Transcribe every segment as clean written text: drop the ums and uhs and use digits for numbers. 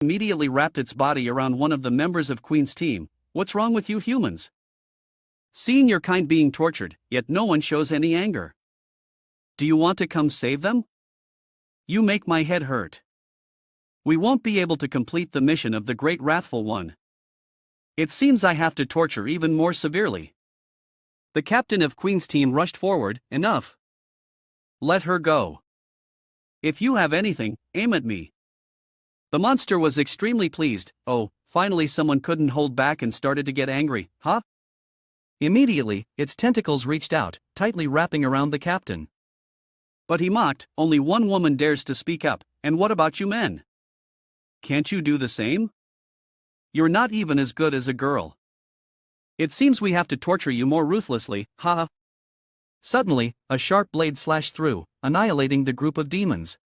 immediately wrapped its body around one of the members of Queen's team. What's wrong with you humans? Seeing your kind being tortured, yet no one shows any anger. Do you want to come save them? You make my head hurt. We won't be able to complete the mission of the Great Wrathful One. It seems I have to torture even more severely. The captain of Queen's team rushed forward. Enough. Let her go. If you have anything, aim at me. The monster was extremely pleased. Oh, finally someone couldn't hold back and started to get angry, huh? Immediately, its tentacles reached out, tightly wrapping around the captain. But he mocked. Only one woman dares to speak up, and what about you men? Can't you do the same? You're not even as good as a girl. It seems we have to torture you more ruthlessly, haha. Suddenly, a sharp blade slashed through, annihilating the group of demons.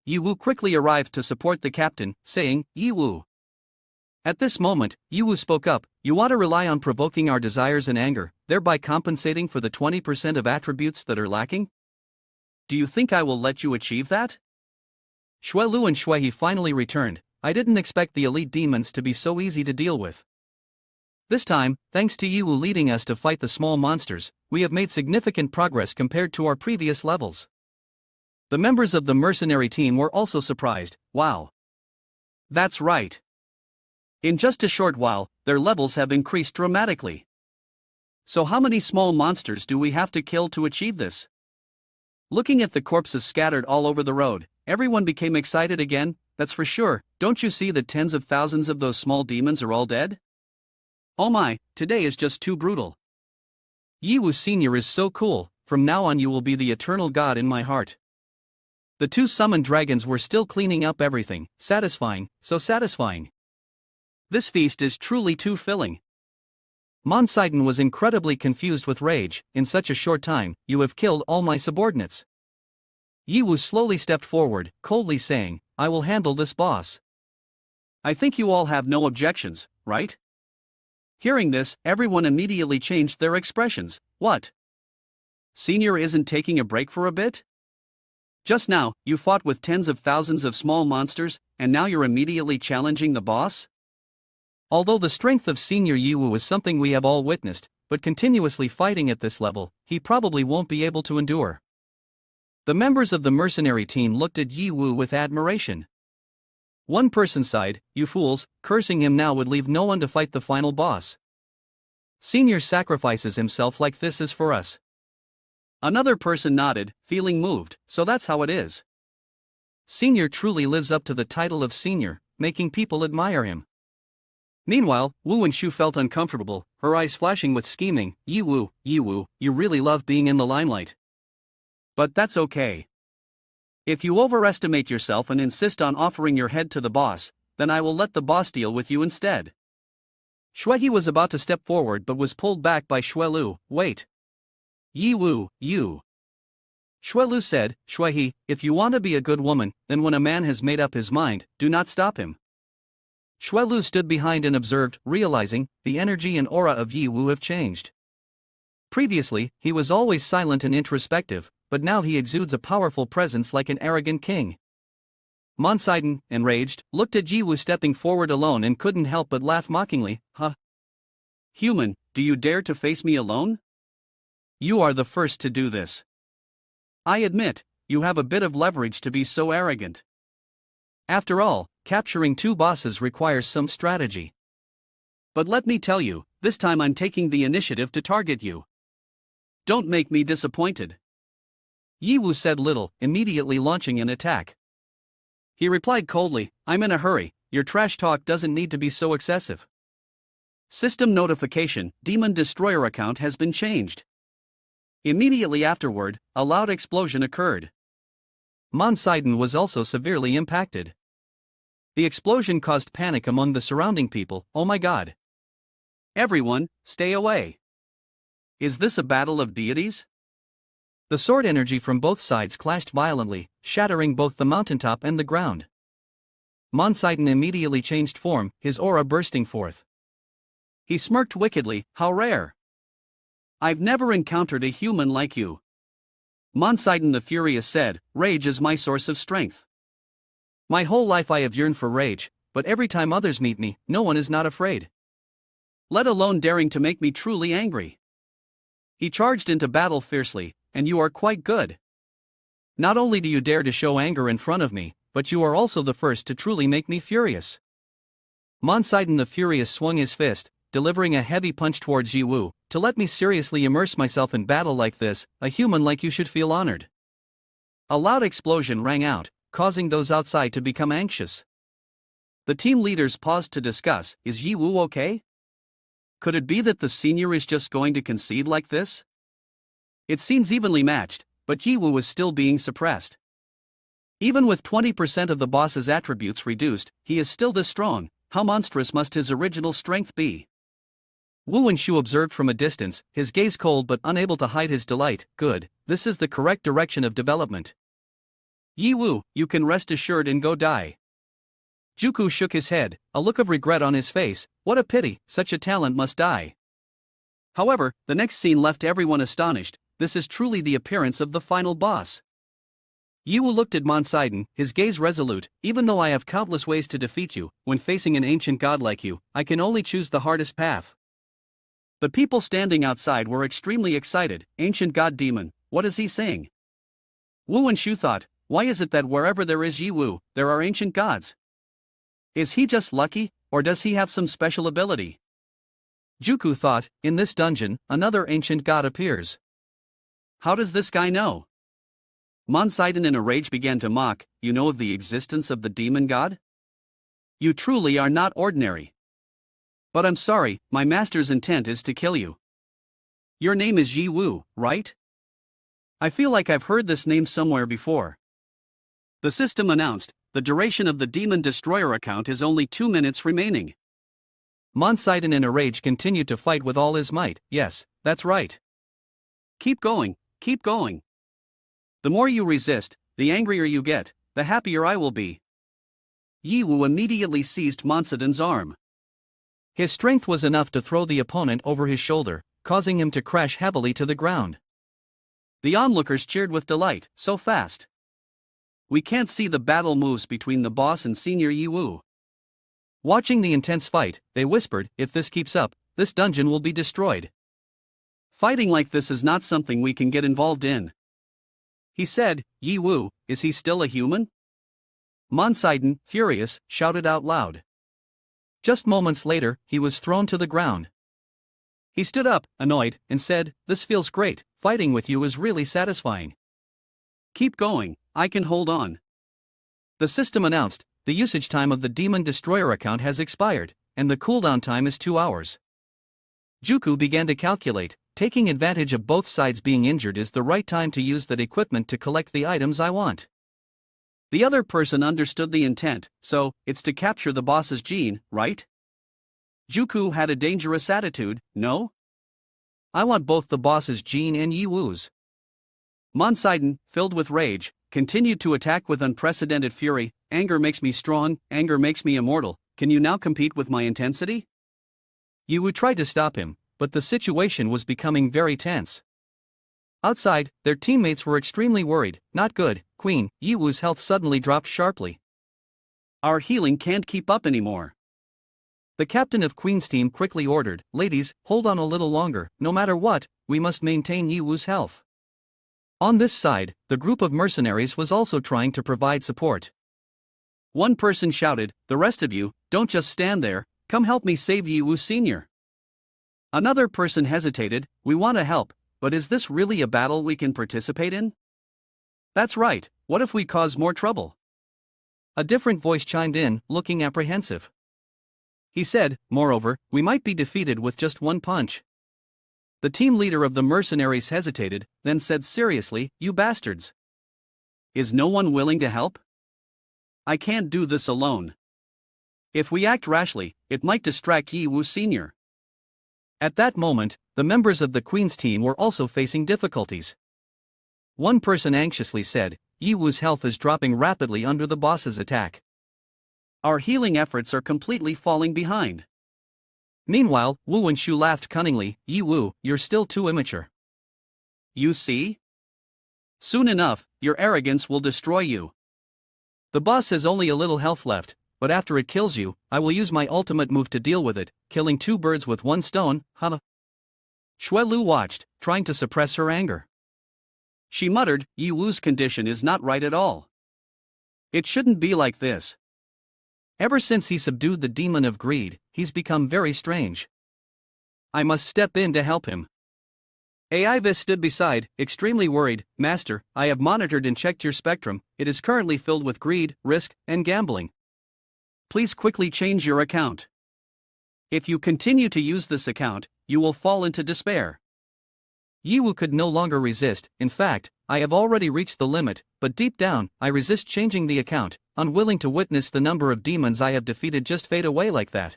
Yiwu quickly arrived to support the captain, saying, Yiwu. At this moment, Yiwu spoke up. You want to rely on provoking our desires and anger, thereby compensating for the 20% of attributes that are lacking? Do you think I will let you achieve that? Xuelu and Xuehe finally returned. I didn't expect the elite demons to be so easy to deal with. This time, thanks to Yiwu leading us to fight the small monsters, we have made significant progress compared to our previous levels. The members of the mercenary team were also surprised. Wow. That's right. In just a short while, their levels have increased dramatically. So how many small monsters do we have to kill to achieve this? Looking at the corpses scattered all over the road, everyone became excited again. That's for sure. Don't you see that tens of thousands of those small demons are all dead? Oh my, today is just too brutal. Yiwu Sr. is so cool. From now on you will be the eternal god in my heart. The two summoned dragons were still cleaning up everything. Satisfying, so satisfying. This feast is truly too filling. Monsaiden was incredibly confused with rage. In such a short time, you have killed all my subordinates. Yiwu slowly stepped forward, coldly saying, I will handle this boss. I think you all have no objections, right? Hearing this, everyone immediately changed their expressions. What? Senior isn't taking a break for a bit? Just now, you fought with tens of thousands of small monsters, and now you're immediately challenging the boss? Although the strength of Senior Yiwu is something we have all witnessed, but continuously fighting at this level, he probably won't be able to endure. The members of the mercenary team looked at Yiwu with admiration. One person sighed, you fools, cursing him now would leave no one to fight the final boss. Senior sacrifices himself like this is for us. Another person nodded, feeling moved, so that's how it is. Senior truly lives up to the title of senior, making people admire him. Meanwhile, Wu Wenshu felt uncomfortable, her eyes flashing with scheming. Yiwu, you really love being in the limelight. But that's okay. If you overestimate yourself and insist on offering your head to the boss, then I will let the boss deal with you instead. Xuehe was about to step forward but was pulled back by Xuelu. Wait. Yiwu, you. Xuelu said, Xuehe, if you want to be a good woman, then when a man has made up his mind, do not stop him. Xuelu stood behind and observed, realizing, the energy and aura of Yiwu have changed. Previously, he was always silent and introspective, but now he exudes a powerful presence like an arrogant king. Monsaiden, enraged, looked at Yiwu stepping forward alone and couldn't help but laugh mockingly. Huh? Human, do you dare to face me alone? You are the first to do this. I admit, you have a bit of leverage to be so arrogant. After all, capturing two bosses requires some strategy. But let me tell you, this time I'm taking the initiative to target you. Don't make me disappointed. Yiwu said little, immediately launching an attack. He replied coldly, I'm in a hurry, your trash talk doesn't need to be so excessive. System notification, Demon Destroyer account has been changed. Immediately afterward, a loud explosion occurred. Monsaiden was also severely impacted. The explosion caused panic among the surrounding people. Oh my god. Everyone, stay away. Is this a battle of deities? The sword energy from both sides clashed violently, shattering both the mountaintop and the ground. Monsaiden immediately changed form, his aura bursting forth. He smirked wickedly, how rare. I've never encountered a human like you. Monsaiden the Furious said, rage is my source of strength. My whole life I have yearned for rage, but every time others meet me, no one is not afraid. Let alone daring to make me truly angry. He charged into battle fiercely, and you are quite good. Not only do you dare to show anger in front of me, but you are also the first to truly make me furious. Mansaiden the Furious swung his fist, delivering a heavy punch towards Yiwu. To let me seriously immerse myself in battle like this, a human like you should feel honored. A loud explosion rang out, causing those outside to become anxious. The team leaders paused to discuss, is Yiwu okay? Could it be that the senior is just going to concede like this? It seems evenly matched, but Yiwu was still being suppressed. Even with 20% of the boss's attributes reduced, he is still this strong. How monstrous must his original strength be? Wu Wenshu observed from a distance, his gaze cold but unable to hide his delight. Good, this is the correct direction of development. Yiwu, you can rest assured and go die. Juku shook his head, a look of regret on his face. What a pity, such a talent must die. However, the next scene left everyone astonished. This is truly the appearance of the final boss. Yiwu looked at Mansaiden, his gaze resolute. Even though I have countless ways to defeat you, when facing an ancient god like you, I can only choose the hardest path. The people standing outside were extremely excited. Ancient god demon, what is he saying? Wu Wenshu thought, why is it that wherever there is Yiwu, there are ancient gods? Is he just lucky, or does he have some special ability? Juku thought, in this dungeon, another ancient god appears. How does this guy know? Mansaiden in a rage began to mock, you know of the existence of the demon god? You truly are not ordinary. But I'm sorry, my master's intent is to kill you. Your name is Yiwu, right? I feel like I've heard this name somewhere before. The system announced, the duration of the Demon Destroyer account is only 2 minutes remaining. Mansaiden in a rage continued to fight with all his might. Yes, that's right. Keep going, keep going. The more you resist, the angrier you get, the happier I will be. Yiwu immediately seized Mansaiden's arm. His strength was enough to throw the opponent over his shoulder, causing him to crash heavily to the ground. The onlookers cheered with delight, so fast. We can't see the battle moves between the boss and Senior Yiwu. Watching the intense fight, they whispered, if this keeps up, this dungeon will be destroyed. Fighting like this is not something we can get involved in. He said, Yiwu, is he still a human? Mansaiden, furious, shouted out loud. Just moments later, he was thrown to the ground. He stood up, annoyed, and said, this feels great, fighting with you is really satisfying. Keep going, I can hold on. The system announced, the usage time of the Demon Destroyer account has expired, and the cooldown time is 2 hours. Juku began to calculate, taking advantage of both sides being injured is the right time to use that equipment to collect the items I want. The other person understood the intent, so, it's to capture the boss's gene, right? Juku had a dangerous attitude, no? I want both the boss's gene and Yiwu's. Mansaiden, filled with rage, continued to attack with unprecedented fury. Anger makes me strong, anger makes me immortal. Can you now compete with my intensity? Yiwu tried to stop him, but the situation was becoming very tense. Outside, their teammates were extremely worried. Not good, Queen. Yiwu's health suddenly dropped sharply. Our healing can't keep up anymore. The captain of Queen's team quickly ordered, ladies, hold on a little longer. No matter what, we must maintain Yiwu's health. On this side, the group of mercenaries was also trying to provide support. One person shouted, the rest of you, don't just stand there, come help me save Yiwu Sr. Another person hesitated, we want to help, but is this really a battle we can participate in? That's right, what if we cause more trouble? A different voice chimed in, looking apprehensive. He said, moreover, we might be defeated with just one punch. The team leader of the mercenaries hesitated, then said seriously, you bastards. Is no one willing to help? I can't do this alone. If we act rashly, it might distract Yiwu Sr. At that moment, the members of the Queen's team were also facing difficulties. One person anxiously said, Yiwu's health is dropping rapidly under the boss's attack. Our healing efforts are completely falling behind. Meanwhile, Wu Wenshu laughed cunningly, Yiwu, you're still too immature. You see? Soon enough, your arrogance will destroy you. The boss has only a little health left, but after it kills you, I will use my ultimate move to deal with it, killing two birds with one stone, huh? Shui Lu watched, trying to suppress her anger. She muttered, Yi Wu's condition is not right at all. It shouldn't be like this. Ever since he subdued the demon of greed, he's become very strange. I must step in to help him. Aivis stood beside, extremely worried. Master, I have monitored and checked your spectrum. It is currently filled with greed, risk, and gambling. Please quickly change your account. If you continue to use this account, you will fall into despair. Yi Wu could no longer resist. In fact, I have already reached the limit, but deep down, I resist changing the account, unwilling to witness the number of demons I have defeated just fade away like that.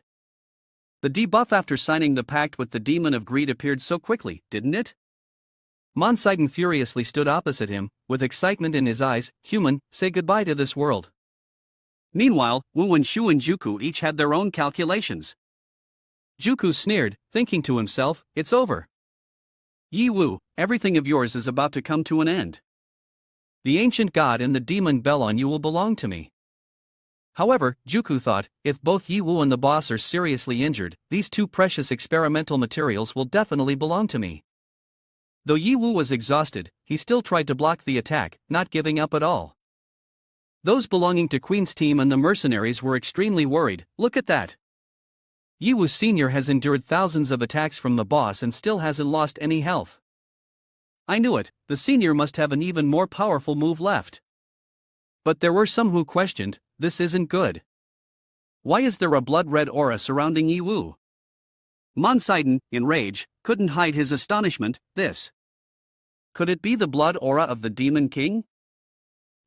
The debuff after signing the pact with the demon of greed appeared so quickly, didn't it? Mansaiden furiously stood opposite him, with excitement in his eyes. Human, say goodbye to this world. Meanwhile, Wu and Shu and Juku each had their own calculations. Juku sneered, thinking to himself, it's over. Yi Wu, everything of yours is about to come to an end. The ancient god and the demon bell on you will belong to me. However, Juku thought, if both Yi Wu and the boss are seriously injured, these two precious experimental materials will definitely belong to me. Though Yi Wu was exhausted, he still tried to block the attack, not giving up at all. Those belonging to Queen's team and the mercenaries were extremely worried. Look at that. Yi Wu Sr. has endured thousands of attacks from the boss and still hasn't lost any health. I knew it, the senior must have an even more powerful move left. But there were some who questioned, this isn't good. Why is there a blood-red aura surrounding Yi Wu? Mansaiden, in rage, couldn't hide his astonishment. Could it be the blood aura of the Demon King?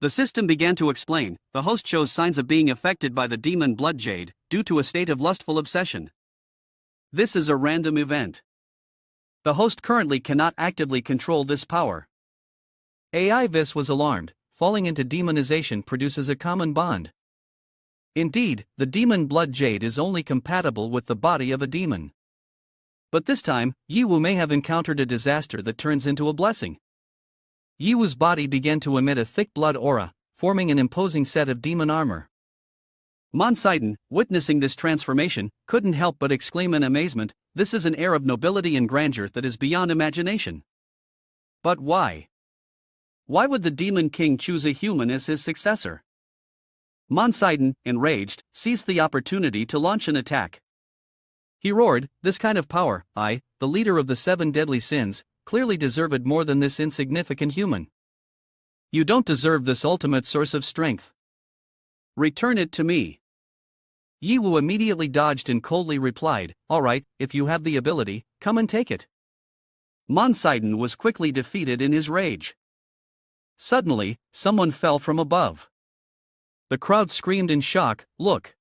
The system began to explain. The host shows signs of being affected by the demon blood jade, due to a state of lustful obsession. This is a random event. The host currently cannot actively control this power. Aivis was alarmed. Falling into demonization produces a common bond. Indeed, the demon blood jade is only compatible with the body of a demon. But this time, Yi Wu may have encountered a disaster that turns into a blessing. Yi Wu's body began to emit a thick blood aura, forming an imposing set of demon armor. Mansaiden, witnessing this transformation, couldn't help but exclaim in amazement, this is an air of nobility and grandeur that is beyond imagination. But why? Why would the Demon King choose a human as his successor? Mansaiden, enraged, seized the opportunity to launch an attack. He roared, this kind of power, I, the leader of the 7 deadly sins, clearly deserved more than this insignificant human. You don't deserve this ultimate source of strength. Return it to me. Yi Wu immediately dodged and coldly replied, alright, if you have the ability, come and take it. Mansaiden was quickly defeated in his rage. Suddenly, someone fell from above. The crowd screamed in shock, look.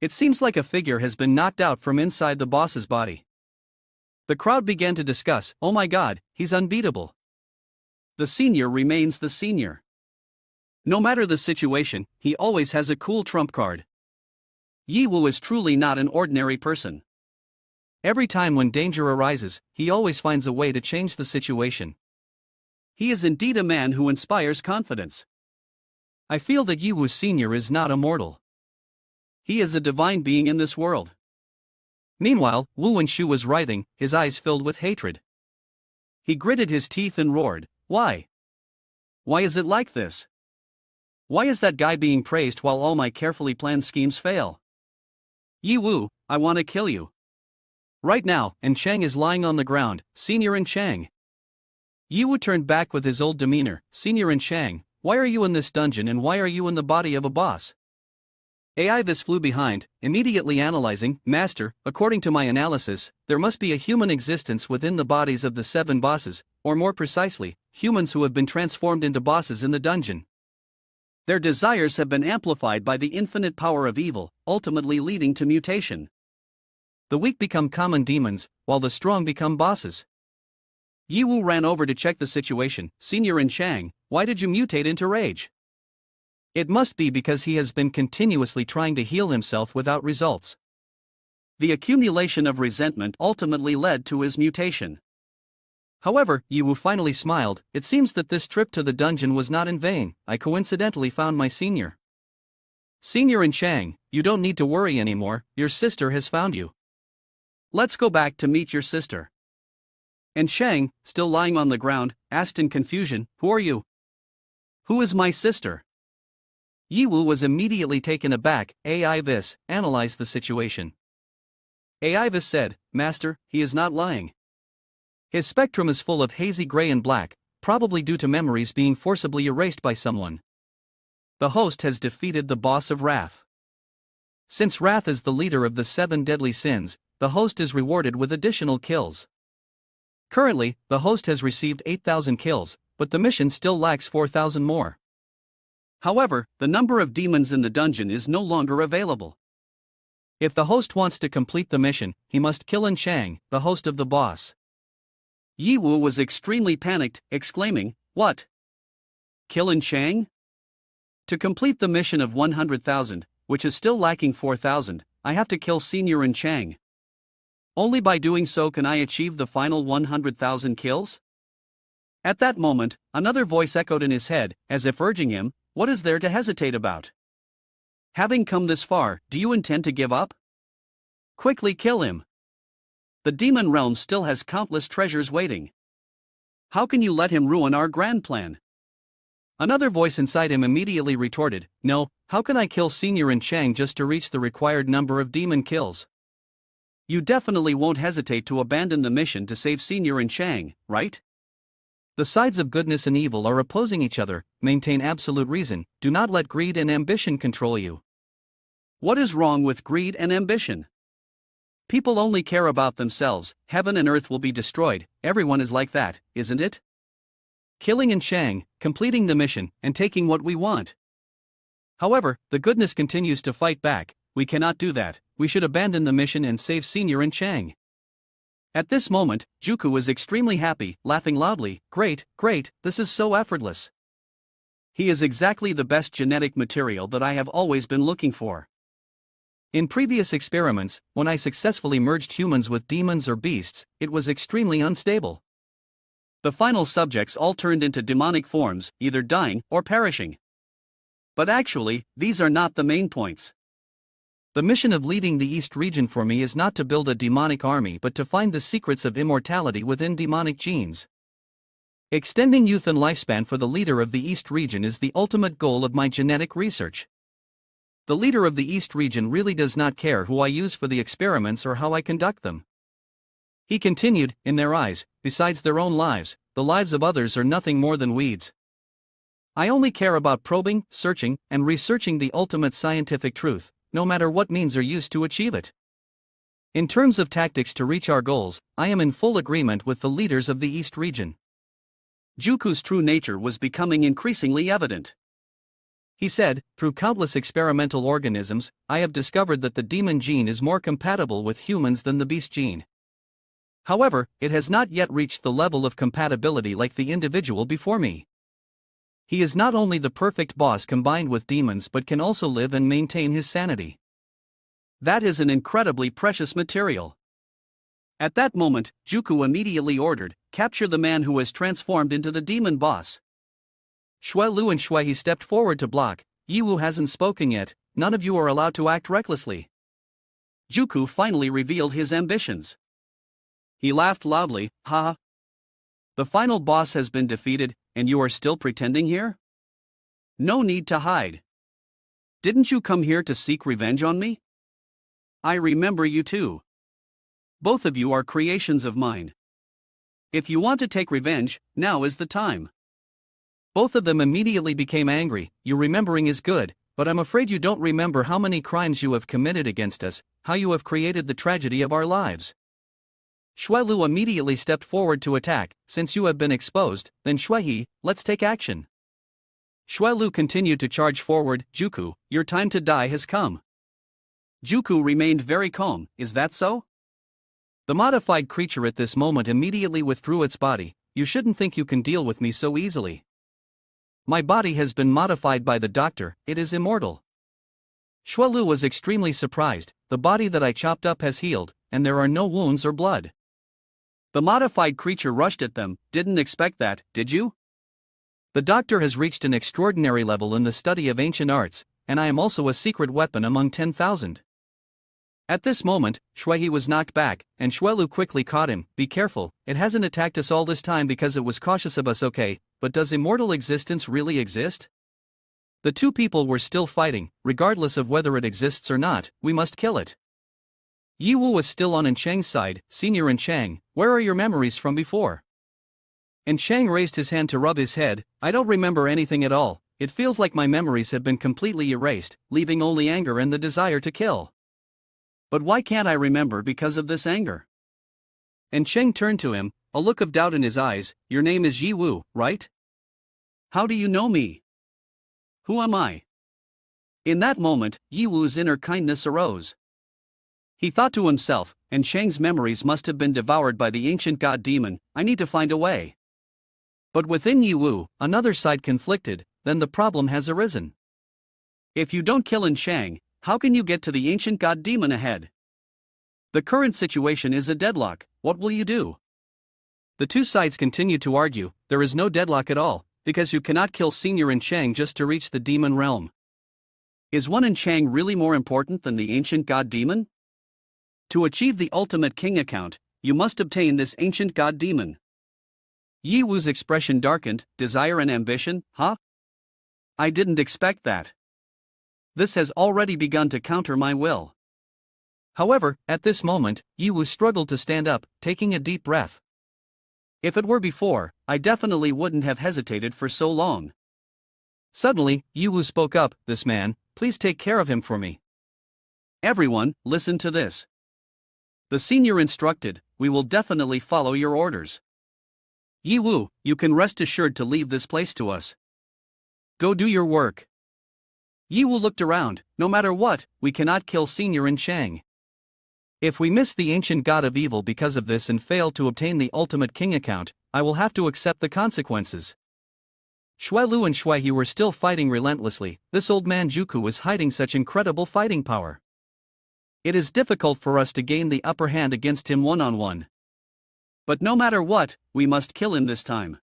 It seems like a figure has been knocked out from inside the boss's body. The crowd began to discuss, oh my god, he's unbeatable. The senior remains the senior. No matter the situation, he always has a cool trump card. Yi Wu is truly not an ordinary person. Every time when danger arises, he always finds a way to change the situation. He is indeed a man who inspires confidence. I feel that Yi Wu Sr. is not a mortal. He is a divine being in this world. Meanwhile, Wu Wenshu was writhing, his eyes filled with hatred. He gritted his teeth and roared, why? Why is it like this? Why is that guy being praised while all my carefully planned schemes fail? Yi Wu, I want to kill you. Right now, and Chang is lying on the ground, Senior and Chang. Yi Wu turned back with his old demeanor, Senior and Chang, why are you in this dungeon and why are you in the body of a boss? Aivis flew behind, immediately analyzing, Master, according to my analysis, there must be a human existence within the bodies of the 7 bosses, or more precisely, humans who have been transformed into bosses in the dungeon. Their desires have been amplified by the infinite power of evil, ultimately leading to mutation. The weak become common demons, while the strong become bosses. Yi Wu ran over to check the situation, Senior and Chang, why did you mutate into rage? It must be because he has been continuously trying to heal himself without results. The accumulation of resentment ultimately led to his mutation. However, Yi Wu finally smiled, it seems that this trip to the dungeon was not in vain, I coincidentally found my senior. Senior and Shang, you don't need to worry anymore, your sister has found you. Let's go back to meet your sister. And Shang, still lying on the ground, asked in confusion, who are you? Who is my sister? Yiwu was immediately taken aback. This analyzed the situation. This said, Master, he is not lying. His spectrum is full of hazy gray and black, probably due to memories being forcibly erased by someone. The host has defeated the boss of Wrath. Since Wrath is the leader of the 7 deadly sins, the host is rewarded with additional kills. Currently, the host has received 8,000 kills, but the mission still lacks 4,000 more. However, the number of demons in the dungeon is no longer available. If the host wants to complete the mission, he must kill An Shang, the host of the boss. Yiwu was extremely panicked, exclaiming, What? Kill An Shang? To complete the mission of 100,000, which is still lacking 4,000, I have to kill Senior An Shang. Only by doing so can I achieve the final 100,000 kills? At that moment, another voice echoed in his head, as if urging him, what is there to hesitate about? Having come this far, do you intend to give up? Quickly kill him. The demon realm still has countless treasures waiting. How can you let him ruin our grand plan? Another voice inside him immediately retorted, No, how can I kill Senior An Shang just to reach the required number of demon kills? You definitely won't hesitate to abandon the mission to save Senior An Shang, right? The sides of goodness and evil are opposing each other. Maintain absolute reason, do not let greed and ambition control you. What is wrong with greed and ambition? People only care about themselves, heaven and earth will be destroyed, everyone is like that, isn't it? Killing An Shang, completing the mission, and taking what we want. However, the goodness continues to fight back. We cannot do that, we should abandon the mission and save Senior An Shang. At this moment, Juku was extremely happy, laughing loudly, Great, this is so effortless. He is exactly the best genetic material that I have always been looking for. In previous experiments, when I successfully merged humans with demons or beasts, it was extremely unstable. The final subjects all turned into demonic forms, either dying or perishing. But actually, these are not the main points. The mission of leading the East region for me is not to build a demonic army but to find the secrets of immortality within demonic genes. Extending youth and lifespan for the leader of the East region is the ultimate goal of my genetic research. The leader of the East region really does not care who I use for the experiments or how I conduct them. He continued, in their eyes, besides their own lives, the lives of others are nothing more than weeds. I only care about probing, searching, and researching the ultimate scientific truth, no matter what means are used to achieve it. In terms of tactics to reach our goals, I am in full agreement with the leaders of the East region. Juku's true nature was becoming increasingly evident. He said, through countless experimental organisms, I have discovered that the demon gene is more compatible with humans than the beast gene. However, it has not yet reached the level of compatibility like the individual before me. He is not only the perfect boss combined with demons but can also live and maintain his sanity. That is an incredibly precious material. At that moment, Juku immediately ordered, capture the man who has transformed into the demon boss. Xue Lu and Xue He stepped forward to block. Yiwu hasn't spoken yet, none of you are allowed to act recklessly. Juku finally revealed his ambitions. He laughed loudly, ha. The final boss has been defeated, and you are still pretending here? No need to hide. Didn't you come here to seek revenge on me? I remember you too. Both of you are creations of mine. If you want to take revenge, now is the time. Both of them immediately became angry. Your remembering is good, but I'm afraid you don't remember how many crimes you have committed against us, how you have created the tragedy of our lives. Xue Lu immediately stepped forward to attack. Since you have been exposed, then Xue He, let's take action. Xue Lu continued to charge forward. Juku, your time to die has come. Juku remained very calm. Is that so? The modified creature at this moment immediately withdrew its body. You shouldn't think you can deal with me so easily. My body has been modified by the doctor, it is immortal. Xue Lu was extremely surprised. The body that I chopped up has healed, and there are no wounds or blood. The modified creature rushed at them. Didn't expect that, did you? The doctor has reached an extraordinary level in the study of ancient arts. and I am also a secret weapon among 10,000. At this moment, Shuai was knocked back, and Shuelu quickly caught him. Be careful, it hasn't attacked us all this time because it was cautious of us, okay, but does immortal existence really exist? The two people were still fighting, regardless of whether it exists or not, we must kill it. Yiwu was still on Enchang's side. Senior Enchang, where are your memories from before? Enchang raised his hand to rub his head. I don't remember anything at all, it feels like my memories have been completely erased, leaving only anger and the desire to kill. But why can't I remember because of this anger? Enchang turned to him, a look of doubt in his eyes. Your name is Yiwu, right? How do you know me? Who am I? In that moment, Yiwu's inner kindness arose. He thought to himself, Enchang's memories must have been devoured by the ancient god demon, I need to find a way. But within Yiwu, another side conflicted, then the problem has arisen. If you don't kill Enchang, how can you get to the ancient god demon ahead? The current situation is a deadlock, what will you do? The two sides continue to argue, there is no deadlock at all, because you cannot kill Senior Enchang just to reach the demon realm. Is one Enchang really more important than the ancient god demon? To achieve the ultimate king account, you must obtain this ancient god demon. Yiwu's expression darkened, desire and ambition, huh? I didn't expect that. This has already begun to counter my will. However, at this moment, Yiwu struggled to stand up, taking a deep breath. If it were before, I definitely wouldn't have hesitated for so long. Suddenly, Yiwu spoke up, this man, please take care of him for me. Everyone, listen to this. The senior instructed, we will definitely follow your orders. Yiwu, you can rest assured to leave this place to us. Go do your work. Yiwu looked around, no matter what, we cannot kill Senior Enchang. If we miss the ancient god of evil because of this and fail to obtain the ultimate king account, I will have to accept the consequences. Shuailu and Shuaihe were still fighting relentlessly. This old man Juku was hiding such incredible fighting power. It is difficult for us to gain the upper hand against him one-on-one. But no matter what, we must kill him this time.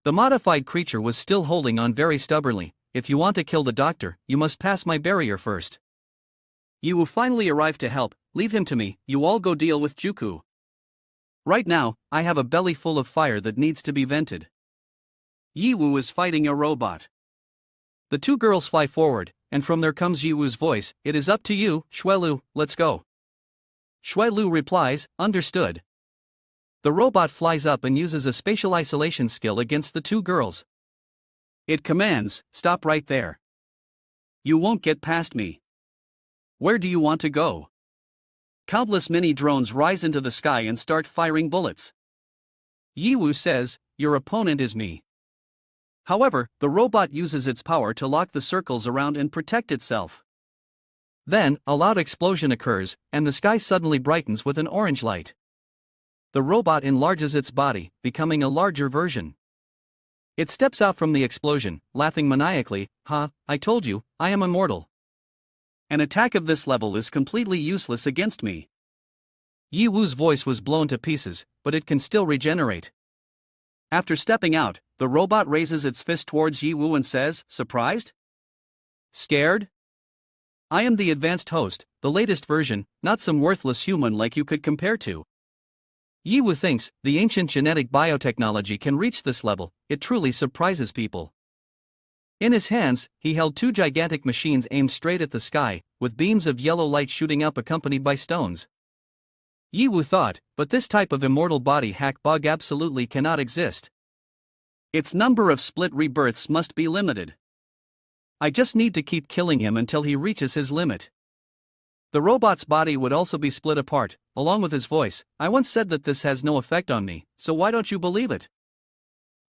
The modified creature was still holding on very stubbornly. If you want to kill the doctor, you must pass my barrier first. Yiwu finally arrived to help. Leave him to me, you all go deal with Juku. Right now, I have a belly full of fire that needs to be vented. Yiwu is fighting a robot. The two girls fly forward, and from there comes Yiwu's voice, it is up to you, Shuailu, let's go. Shuailu replies, understood. The robot flies up and uses a spatial isolation skill against the two girls. It commands, stop right there. You won't get past me. Where do you want to go? Countless mini drones rise into the sky and start firing bullets. Yiwu says, your opponent is me. However, the robot uses its power to lock the circles around and protect itself. Then, a loud explosion occurs, and the sky suddenly brightens with an orange light. The robot enlarges its body, becoming a larger version. It steps out from the explosion, laughing maniacally, I told you, I am immortal. An attack of this level is completely useless against me. Yiwu's voice was blown to pieces, but it can still regenerate. After stepping out, the robot raises its fist towards Yiwu and says, surprised? Scared? I am the advanced host, the latest version, not some worthless human like you could compare to. Yiwu thinks, the ancient genetic biotechnology can reach this level, it truly surprises people. In his hands, he held two gigantic machines aimed straight at the sky, with beams of yellow light shooting up accompanied by stones. Yiwu thought, but this type of immortal body hack bug absolutely cannot exist. Its number of split rebirths must be limited. I just need to keep killing him until he reaches his limit. The robot's body would also be split apart, along with his voice. I once said that this has no effect on me, so why don't you believe it?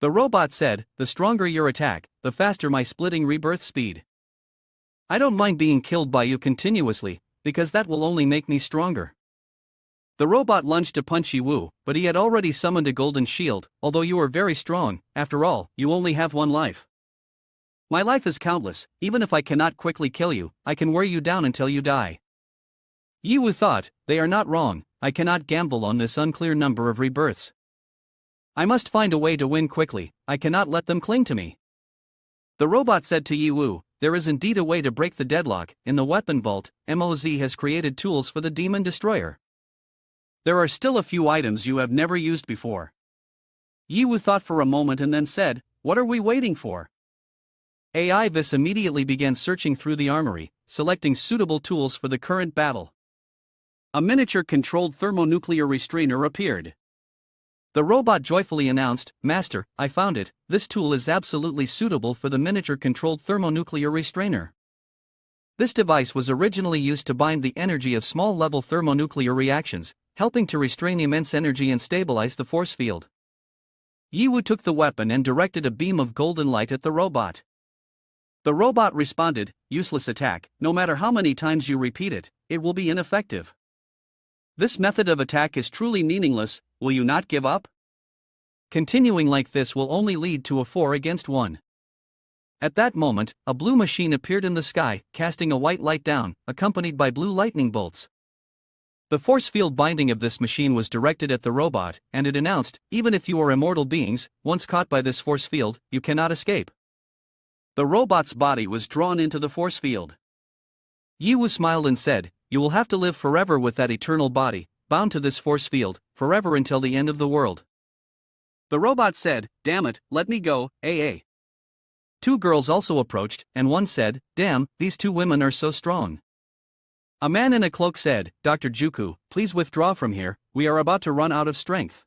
The robot said, the stronger your attack, the faster my splitting rebirth speed. I don't mind being killed by you continuously, because that will only make me stronger. The robot lunged to punch Yiwu, but he had already summoned a golden shield. Although you are very strong, after all, you only have one life. My life is countless, even if I cannot quickly kill you, I can wear you down until you die. Yiwu thought, they are not wrong, I cannot gamble on this unclear number of rebirths. I must find a way to win quickly, I cannot let them cling to me. The robot said to Yiwu, there is indeed a way to break the deadlock. In the weapon vault, MOZ has created tools for the Demon Destroyer. There are still a few items you have never used before. Yiwu thought for a moment and then said, "What are we waiting for?" AI Vis immediately began searching through the armory, selecting suitable tools for the current battle. A miniature-controlled thermonuclear restrainer appeared. The robot joyfully announced, "Master, I found it. This tool is absolutely suitable for the miniature-controlled thermonuclear restrainer." This device was originally used to bind the energy of small-level thermonuclear reactions, helping to restrain immense energy and stabilize the force field. Yiwu took the weapon and directed a beam of golden light at the robot. The robot responded, "Useless attack, no matter how many times you repeat it, it will be ineffective. This method of attack is truly meaningless, will you not give up? Continuing like this will only lead to a 4 against 1. At that moment, a blue machine appeared in the sky, casting a white light down, accompanied by blue lightning bolts. The force field binding of this machine was directed at the robot, and it announced, "Even if you are immortal beings, once caught by this force field, you cannot escape." The robot's body was drawn into the force field. Yiwu smiled and said, "You will have to live forever with that eternal body, bound to this force field, forever until the end of the world." The robot said, "Damn it, let me go, AA." 2 girls also approached, and one said, "Damn, these 2 women are so strong." A man in a cloak said, "Dr. Juku, please withdraw from here, we are about to run out of strength."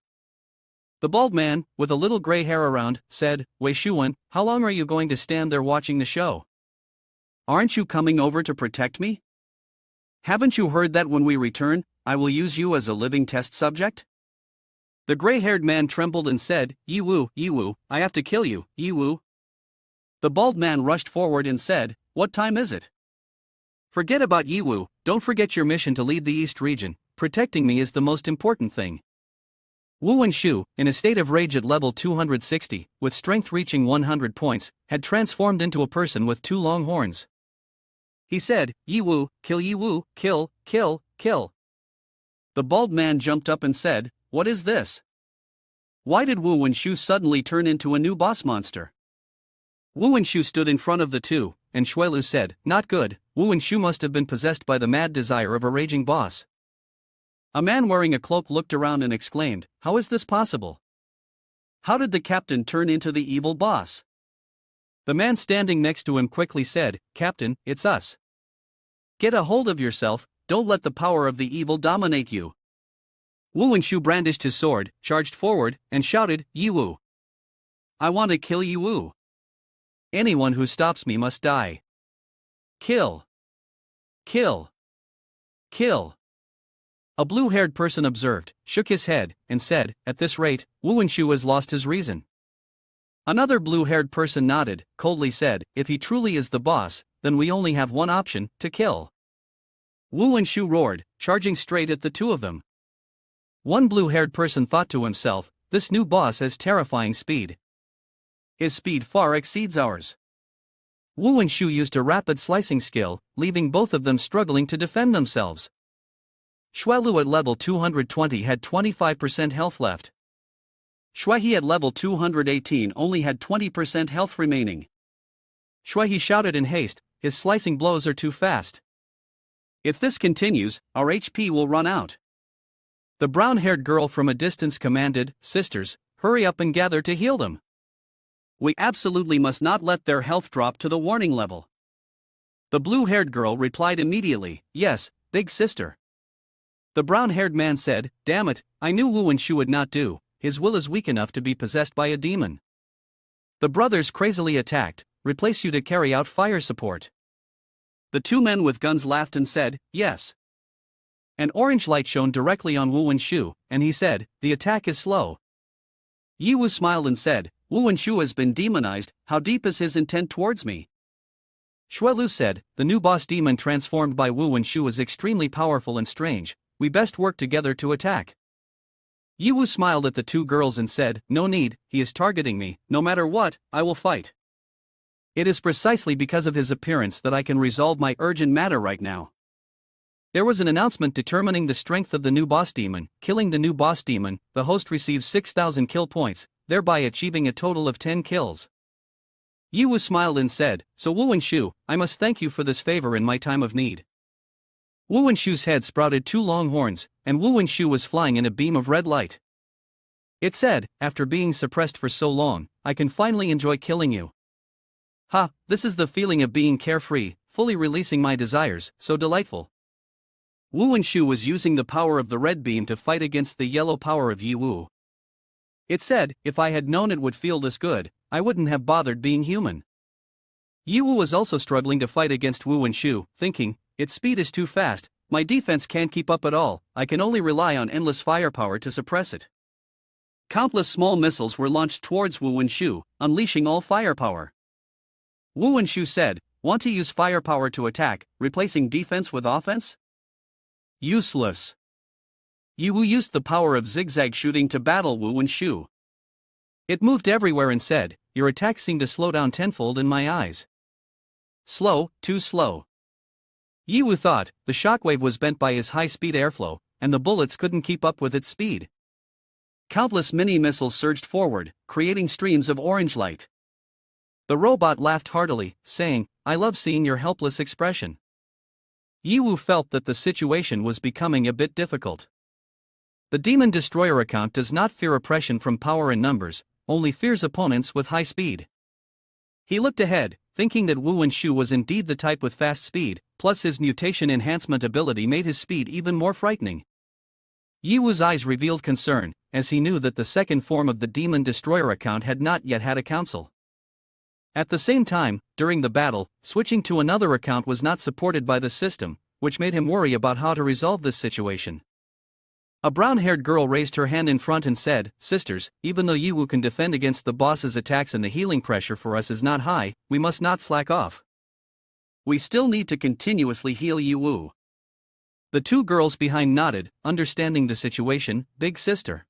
The bald man, with a little gray hair around, said, "Wei Shuwen, how long are you going to stand there watching the show? Aren't you coming over to protect me? Haven't you heard that when we return, I will use you as a living test subject?" The gray-haired man trembled and said, Yiwu, I have to kill you, Yiwu." The bald man rushed forward and said, "What time is it?" "Forget about Yiwu, don't forget your mission to lead the East region, protecting me is the most important thing." Wu Wenshu, in a state of rage at level 260, with strength reaching 100 points, had transformed into a person with 2 long horns. He said, Yiwu, kill. The bald man jumped up and said, "What is this? Why did Wu Wenshu suddenly turn into a new boss monster?" Wu Wenshu stood in front of the 2, and Shuelu said, "Not good, Wu Wenshu must have been possessed by the mad desire of a raging boss." A man wearing a cloak looked around and exclaimed, "How is this possible? How did the captain turn into the evil boss?" The man standing next to him quickly said, "Captain, it's us. Get a hold of yourself, don't let the power of the evil dominate you." Wu Wenshu brandished his sword, charged forward, and shouted, "Yiwu! I want to kill Yiwu. Anyone who stops me must die. Kill! Kill! Kill!" A blue-haired person observed, shook his head, and said, "At this rate, Wu Wenshu has lost his reason." Another blue-haired person nodded, coldly said, "If he truly is the boss, then we only have one option, to kill." Wu Wenshu roared, charging straight at the 2 of them. One blue-haired person thought to himself, "This new boss has terrifying speed. His speed far exceeds ours." Wu Wenshu used a rapid slicing skill, leaving both of them struggling to defend themselves. Shuelu at level 220 had 25% health left. Shuehe at level 218 only had 20% health remaining. Shuehe shouted in haste, "His slicing blows are too fast. If this continues, our HP will run out." The brown-haired girl from a distance commanded, "Sisters, hurry up and gather to heal them. We absolutely must not let their health drop to the warning level." The blue-haired girl replied immediately, "Yes, big sister." The brown-haired man said, "Damn it, I knew Wu Wenshu would not do, his will is weak enough to be possessed by a demon." The brothers crazily attacked, "Replace you to carry out fire support." The 2 men with guns laughed and said, "Yes." An orange light shone directly on Wu Wenshu, and he said, "The attack is slow." Yiwu smiled and said, "Wu Wenshu has been demonized, how deep is his intent towards me?" Shuelu said, "The new boss demon transformed by Wu Wenshu is extremely powerful and strange, we best work together to attack." Yiwu smiled at the 2 girls and said, "No need, he is targeting me, no matter what, I will fight. It is precisely because of his appearance that I can resolve my urgent matter right now." There was an announcement determining the strength of the new boss demon. Killing the new boss demon, the host receives 6,000 kill points, thereby achieving a total of 10 kills. Yiwu smiled and said, "So Wu Wenshu, I must thank you for this favor in my time of need." Wu Wenshu's head sprouted two long horns, and Wu Wenshu was flying in a beam of red light. It said, "After being suppressed for so long, I can finally enjoy killing you. Ha, this is the feeling of being carefree, fully releasing my desires, so delightful." Wu Wenshu was using the power of the red beam to fight against the yellow power of Yiwu. It said, "If I had known it would feel this good, I wouldn't have bothered being human." Yiwu was also struggling to fight against Wu Wenshu, thinking, "Its speed is too fast, my defense can't keep up at all, I can only rely on endless firepower to suppress it." Countless small missiles were launched towards Wu Wenshu, unleashing all firepower. Wu Wenshu said, "Want to use firepower to attack, replacing defense with offense? Useless." Yiwu used the power of zigzag shooting to battle Wu Wenshu. It moved everywhere and said, "Your attacks seem to slow down tenfold in my eyes. Slow, too slow." Yiwu thought, the shockwave was bent by his high-speed airflow, and the bullets couldn't keep up with its speed. Countless mini-missiles surged forward, creating streams of orange light. The robot laughed heartily, saying, "I love seeing your helpless expression." Yiwu felt that the situation was becoming a bit difficult. The Demon Destroyer account does not fear oppression from power and numbers, only fears opponents with high speed. He looked ahead, thinking that Wu Wenshu was indeed the type with fast speed, plus his mutation enhancement ability made his speed even more frightening. Yiwu's eyes revealed concern, as he knew that the second form of the Demon Destroyer account had not yet had a council. At the same time, during the battle, switching to another account was not supported by the system, which made him worry about how to resolve this situation. A brown-haired girl raised her hand in front and said, "Sisters, even though Yiwu can defend against the boss's attacks and the healing pressure for us is not high, we must not slack off. We still need to continuously heal Yiwu." The two girls behind nodded, understanding the situation. "Big sister."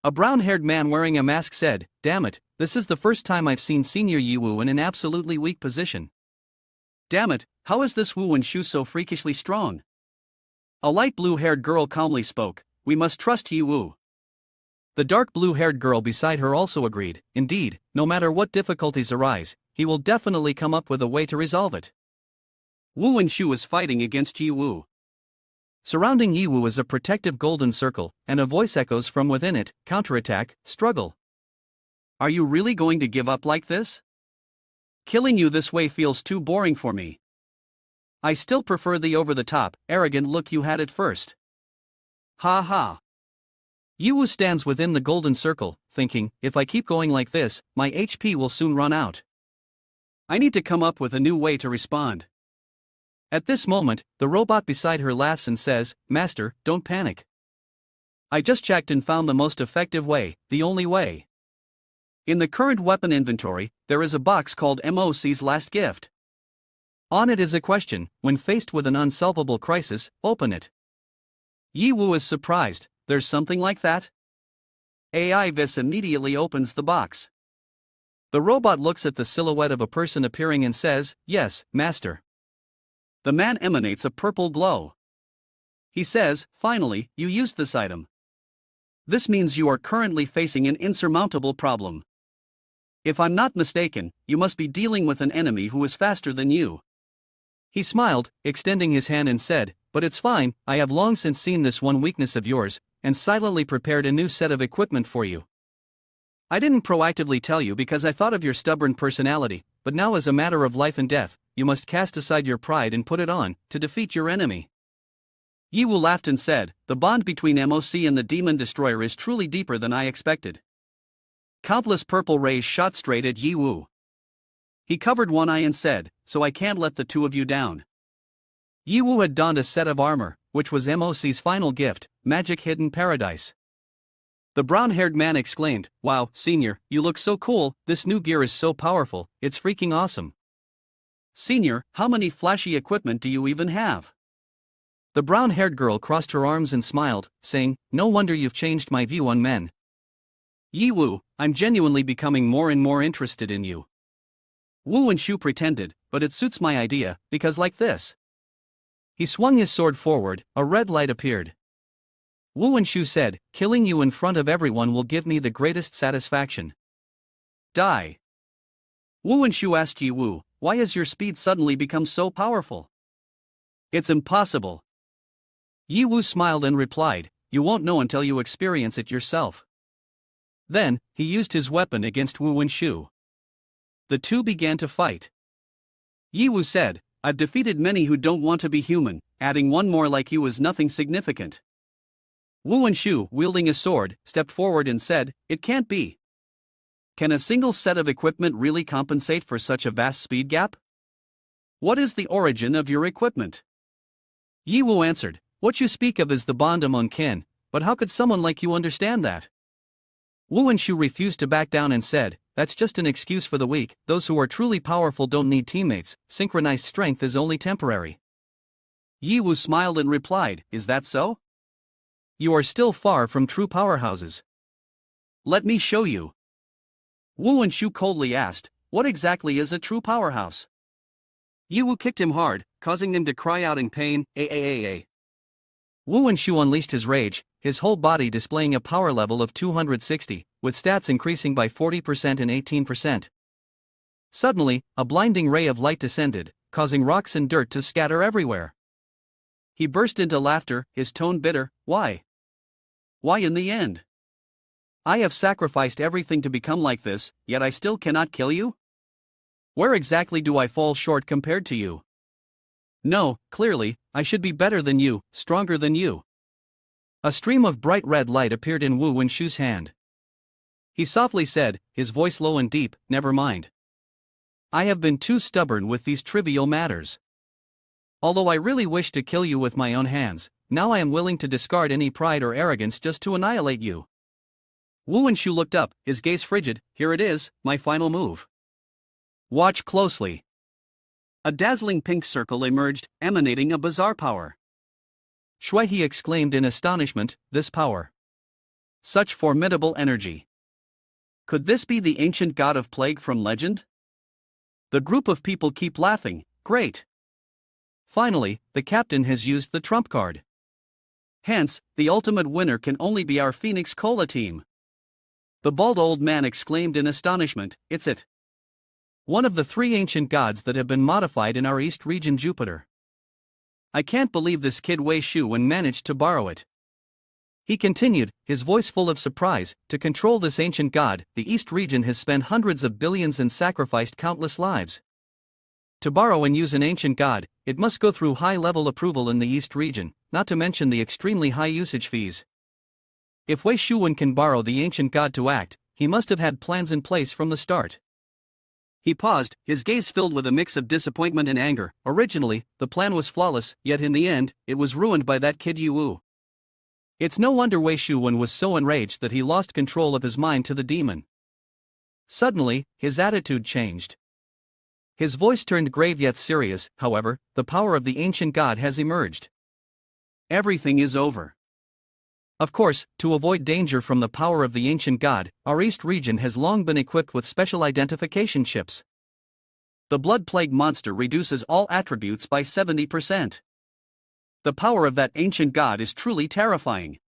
A brown-haired man wearing a mask said, "Damn it, this is the first time I've seen Senior Yiwu in an absolutely weak position. Damn it, how is this Wu Wenshu so freakishly strong?" A light blue-haired girl calmly spoke, "We must trust Yiwu." The dark blue-haired girl beside her also agreed, "Indeed, no matter what difficulties arise, he will definitely come up with a way to resolve it." Wu Wenshu is fighting against Yiwu. Surrounding Yiwu is a protective golden circle, and a voice echoes from within it, "Counterattack, struggle. Are you really going to give up like this? Killing you this way feels too boring for me. I still prefer the over-the-top, arrogant look you had at first. Ha ha." Yiwu stands within the golden circle, thinking, "If I keep going like this, my HP will soon run out. I need to come up with a new way to respond." At this moment, the robot beside her laughs and says, "Master, don't panic. I just checked and found the most effective way, the only way. In the current weapon inventory, there is a box called MOC's Last Gift. On it is a question: when faced with an unsolvable crisis, open it." Yiwu is surprised, "There's something like that?" AI Vis immediately opens the box. The robot looks at the silhouette of a person appearing and says, "Yes, master." The man emanates a purple glow. He says, "Finally, you used this item. This means you are currently facing an insurmountable problem. If I'm not mistaken, you must be dealing with an enemy who is faster than you." He smiled, extending his hand and said, "But it's fine, I have long since seen this one weakness of yours, and silently prepared a new set of equipment for you. I didn't proactively tell you because I thought of your stubborn personality, but now as a matter of life and death, you must cast aside your pride and put it on, to defeat your enemy." Yiwu laughed and said, "The bond between MOC and the Demon Destroyer is truly deeper than I expected." Countless purple rays shot straight at Yiwu. He covered one eye and said, "So I can't let the two of you down." Yiwu had donned a set of armor, which was MOC's final gift, Magic Hidden Paradise. The brown-haired man exclaimed, "Wow, Senior, you look so cool, this new gear is so powerful, it's freaking awesome. Senior, how many flashy equipment do you even have?" The brown-haired girl crossed her arms and smiled, saying, "No wonder you've changed my view on men. Yiwu, I'm genuinely becoming more and more interested in you." Wu Wenshu pretended, "But it suits my idea, because like this." He swung his sword forward, a red light appeared. Wu Wenshu said, "Killing you in front of everyone will give me the greatest satisfaction. Die." Wu Wenshu asked Yi Wu, why has your speed suddenly become so powerful? It's impossible. Yi Wu smiled and replied, you won't know until you experience it yourself. Then, he used his weapon against Wu Wenshu. The two began to fight. Yi Wu said, I've defeated many who don't want to be human, adding one more like you is nothing significant. Wu Wenshu, wielding a sword, stepped forward and said, it can't be. Can a single set of equipment really compensate for such a vast speed gap? What is the origin of your equipment? Yi Wu answered, what you speak of is the bond among kin, but how could someone like you understand that? Wu Wenshu refused to back down and said, that's just an excuse for the weak, those who are truly powerful don't need teammates, synchronized strength is only temporary. Yi Wu smiled and replied, is that so? You are still far from true powerhouses. Let me show you. Wu Wenshu coldly asked, what exactly is a true powerhouse? Yi Wu kicked him hard, causing him to cry out in pain, "Aaaaa." Wu Wenshu unleashed his rage, his whole body displaying a power level of 260, with stats increasing by 40% and 18%. Suddenly, a blinding ray of light descended, causing rocks and dirt to scatter everywhere. He burst into laughter, his tone bitter, why? Why in the end? I have sacrificed everything to become like this, yet I still cannot kill you? Where exactly do I fall short compared to you? No, clearly, I should be better than you, stronger than you. A stream of bright red light appeared in Wu Wenshu's hand. He softly said, his voice low and deep, never mind. I have been too stubborn with these trivial matters. Although I really wish to kill you with my own hands, now I am willing to discard any pride or arrogance just to annihilate you. Wu Wenshu looked up, his gaze frigid, here it is, my final move. Watch closely. A dazzling pink circle emerged, emanating a bizarre power. Shui, he exclaimed in astonishment, this power. Such formidable energy. Could this be the ancient god of plague from legend? The group of people keep laughing, great. Finally, the captain has used the trump card. Hence, the ultimate winner can only be our Phoenix Cola team. The bald old man exclaimed in astonishment, it's it. One of the three ancient gods that have been modified in our East region Jupiter. I can't believe this kid Wei Shuwen managed to borrow it. He continued, his voice full of surprise, to control this ancient god, the East region has spent hundreds of billions and sacrificed countless lives. To borrow and use an ancient god, it must go through high-level approval in the East region, not to mention the extremely high usage fees. If Wei Shuwen can borrow the ancient god to act, he must have had plans in place from the start. He paused, his gaze filled with a mix of disappointment and anger. Originally, the plan was flawless, yet in the end, it was ruined by that kid Yi Wu. It's no wonder Wei Shuwen was so enraged that he lost control of his mind to the demon. Suddenly, his attitude changed. His voice turned grave yet serious, however, the power of the ancient god has emerged. Everything is over. Of course, to avoid danger from the power of the ancient god, our East region has long been equipped with special identification chips. The blood plague monster reduces all attributes by 70%. The power of that ancient god is truly terrifying.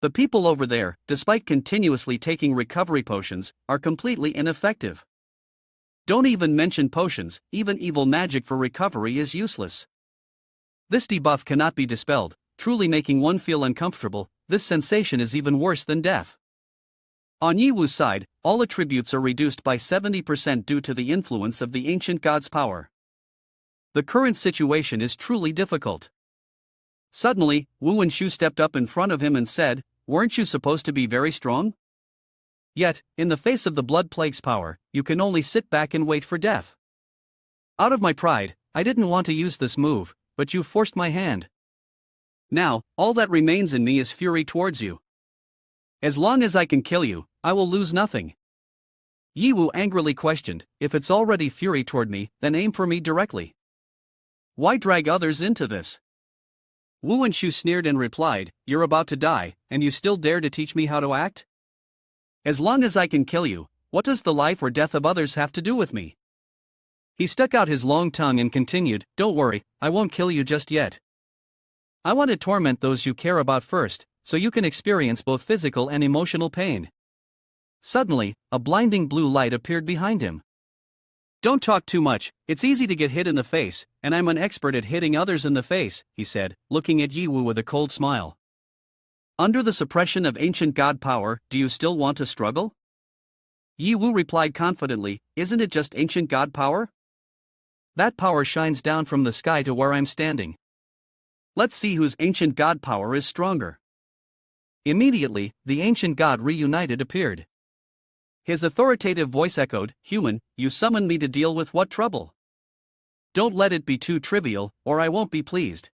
The people over there, despite continuously taking recovery potions, are completely ineffective. Don't even mention potions, even evil magic for recovery is useless. This debuff cannot be dispelled, truly making one feel uncomfortable. This sensation is even worse than death. On Yi Wu's side, all attributes are reduced by 70% due to the influence of the ancient god's power. The current situation is truly difficult. Suddenly, Wu Wenshu stepped up in front of him and said, weren't you supposed to be very strong? Yet, in the face of the blood plague's power, you can only sit back and wait for death. Out of my pride, I didn't want to use this move, but you forced my hand. Now, all that remains in me is fury towards you. As long as I can kill you, I will lose nothing. Yi Wu angrily questioned, if it's already fury toward me, then aim for me directly. Why drag others into this? Wu Wenshu sneered and replied, you're about to die, and you still dare to teach me how to act? As long as I can kill you, what does the life or death of others have to do with me? He stuck out his long tongue and continued, don't worry, I won't kill you just yet. I want to torment those you care about first, so you can experience both physical and emotional pain. Suddenly, a blinding blue light appeared behind him. Don't talk too much, it's easy to get hit in the face, and I'm an expert at hitting others in the face, he said, looking at Yiwu with a cold smile. Under the suppression of ancient god power, do you still want to struggle? Yiwu replied confidently, isn't it just ancient god power? That power shines down from the sky to where I'm standing. Let's see whose ancient god power is stronger. Immediately, the ancient god reunited appeared. His authoritative voice echoed, Human, you summoned me to deal with what trouble? Don't let it be too trivial, or I won't be pleased.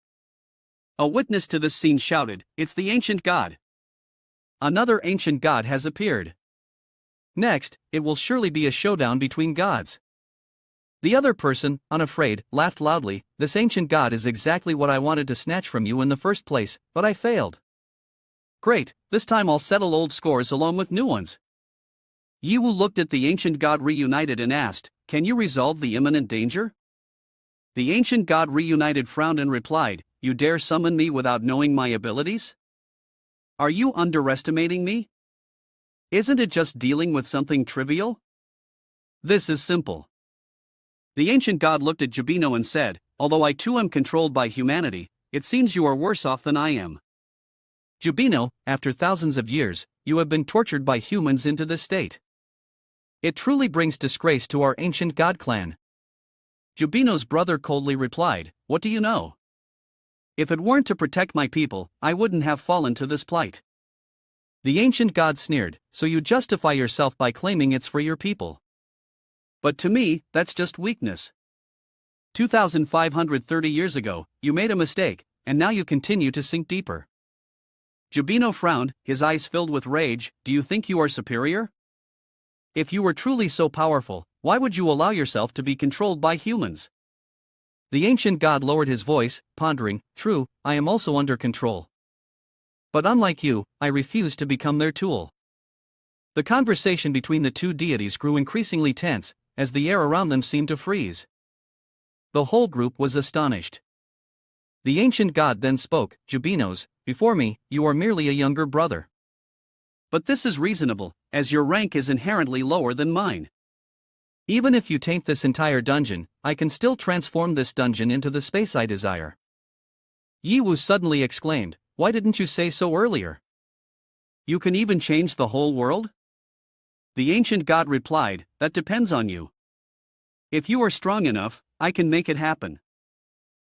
A witness to this scene shouted, It's the ancient god. Another ancient god has appeared. Next, it will surely be a showdown between gods. The other person, unafraid, laughed loudly, This ancient god is exactly what I wanted to snatch from you in the first place, but I failed. Great, this time I'll settle old scores along with new ones. Yiwu looked at the ancient god reunited and asked, Can you resolve the imminent danger? The ancient god reunited frowned and replied, You dare summon me without knowing my abilities? Are you underestimating me? Isn't it just dealing with something trivial? This is simple. The ancient god looked at Jubino and said, Although I too am controlled by humanity, it seems you are worse off than I am. Jubino, after thousands of years, you have been tortured by humans into this state. It truly brings disgrace to our ancient god clan. Jubino's brother coldly replied, What do you know? If it weren't to protect my people, I wouldn't have fallen to this plight. The ancient god sneered, So you justify yourself by claiming it's for your people. But to me, that's just weakness. 2,530 years ago, you made a mistake, and now you continue to sink deeper. Jubino frowned, his eyes filled with rage, Do you think you are superior? If you were truly so powerful, why would you allow yourself to be controlled by humans? The ancient god lowered his voice, pondering, True, I am also under control. But unlike you, I refuse to become their tool. The conversation between the two deities grew increasingly tense, as the air around them seemed to freeze. The whole group was astonished. The ancient god then spoke, Jubinos, before me, you are merely a younger brother. But this is reasonable, as your rank is inherently lower than mine. Even if you taint this entire dungeon, I can still transform this dungeon into the space I desire. Yiwu suddenly exclaimed, Why didn't you say so earlier? You can even change the whole world? The ancient god replied, That depends on you. If you are strong enough, I can make it happen.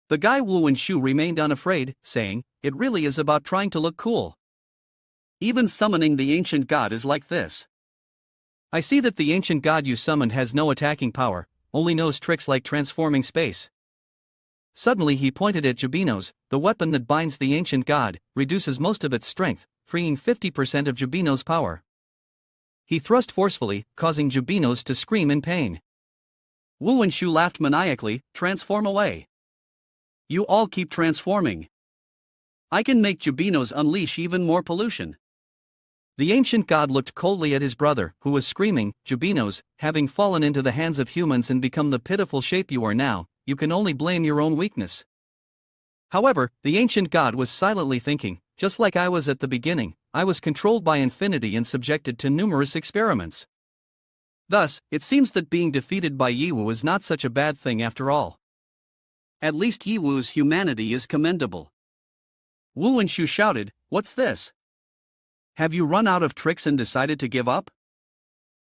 The guy Wu and Shu remained unafraid, saying, It really is about trying to look cool. Even summoning the ancient god is like this. I see that the ancient god you summoned has no attacking power, only knows tricks like transforming space. Suddenly he pointed at Jubinos, the weapon that binds the ancient god, reduces most of its strength, freeing 50% of Jubino's power. He thrust forcefully, causing Jubinos to scream in pain. Wu and Shu laughed maniacally, Transform away. You all keep transforming. I can make Jubinos unleash even more pollution. The ancient god looked coldly at his brother, who was screaming, Jubinos, having fallen into the hands of humans and become the pitiful shape you are now, you can only blame your own weakness. However, the ancient god was silently thinking, just like I was at the beginning, I was controlled by infinity and subjected to numerous experiments. Thus, it seems that being defeated by Yiwu is not such a bad thing after all. At least Yiwu's humanity is commendable. Wu and Shu shouted, What's this? Have you run out of tricks and decided to give up?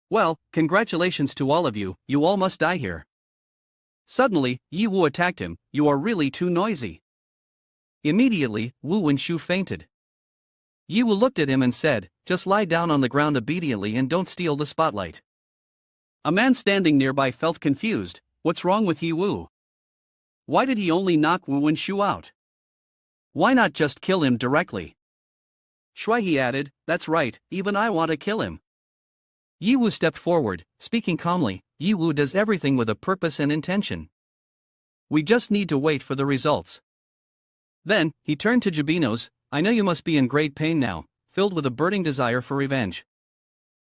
Well, congratulations to all of you, you all must die here. Suddenly, Yiwu attacked him, You are really too noisy. Immediately, Wu and Shu fainted. Yiwu looked at him and said, Just lie down on the ground obediently and don't steal the spotlight. A man standing nearby felt confused, What's wrong with Yiwu? Why did he only knock Wu and Shu out? Why not just kill him directly? Shui, he added, That's right, even I want to kill him. Yiwu stepped forward, speaking calmly, Yiwu does everything with a purpose and intention. We just need to wait for the results. Then, he turned to Jubinos, I know you must be in great pain now, filled with a burning desire for revenge.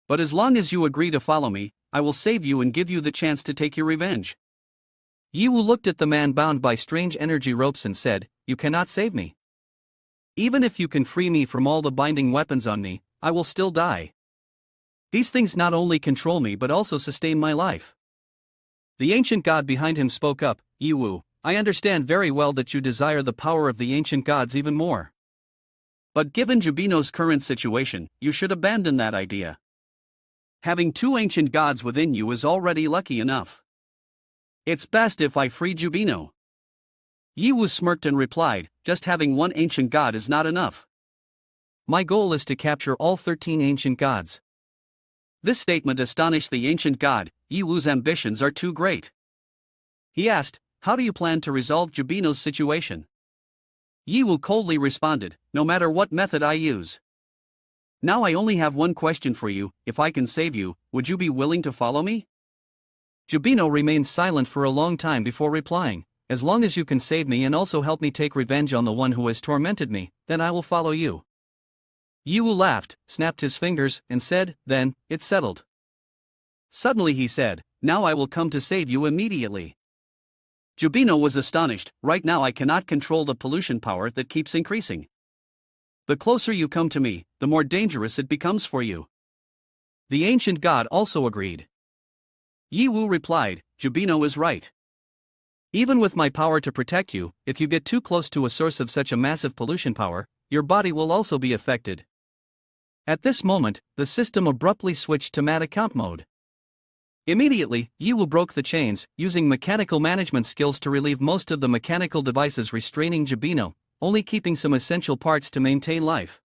But as long as you agree to follow me, I will save you and give you the chance to take your revenge. Yiwu looked at the man bound by strange energy ropes and said, You cannot save me. Even if you can free me from all the binding weapons on me, I will still die. These things not only control me but also sustain my life. The ancient god behind him spoke up, Yiwu, I understand very well that you desire the power of the ancient gods even more. But given Jubino's current situation, you should abandon that idea. Having two ancient gods within you is already lucky enough. It's best if I free Jubino. Yiwu smirked and replied, just having one ancient god is not enough. My goal is to capture all 13 ancient gods. This statement astonished the ancient god. Yiwu's ambitions are too great. He asked, how do you plan to resolve Jubino's situation? Yiwu coldly responded, no matter what method I use. Now I only have one question for you, if I can save you, would you be willing to follow me? Jubino remained silent for a long time before replying, as long as you can save me and also help me take revenge on the one who has tormented me, then I will follow you. Yiwu laughed, snapped his fingers, and said, then, it's settled. Suddenly he said, now I will come to save you immediately. Jubino was astonished, right now I cannot control the pollution power that keeps increasing. The closer you come to me, the more dangerous it becomes for you. The ancient god also agreed. Yiwu replied, Jubino is right. Even with my power to protect you, if you get too close to a source of such a massive pollution power, your body will also be affected. At this moment, the system abruptly switched to mad account mode. Immediately, Yiwu broke the chains, using mechanical management skills to relieve most of the mechanical devices restraining Jubino, only keeping some essential parts to maintain life.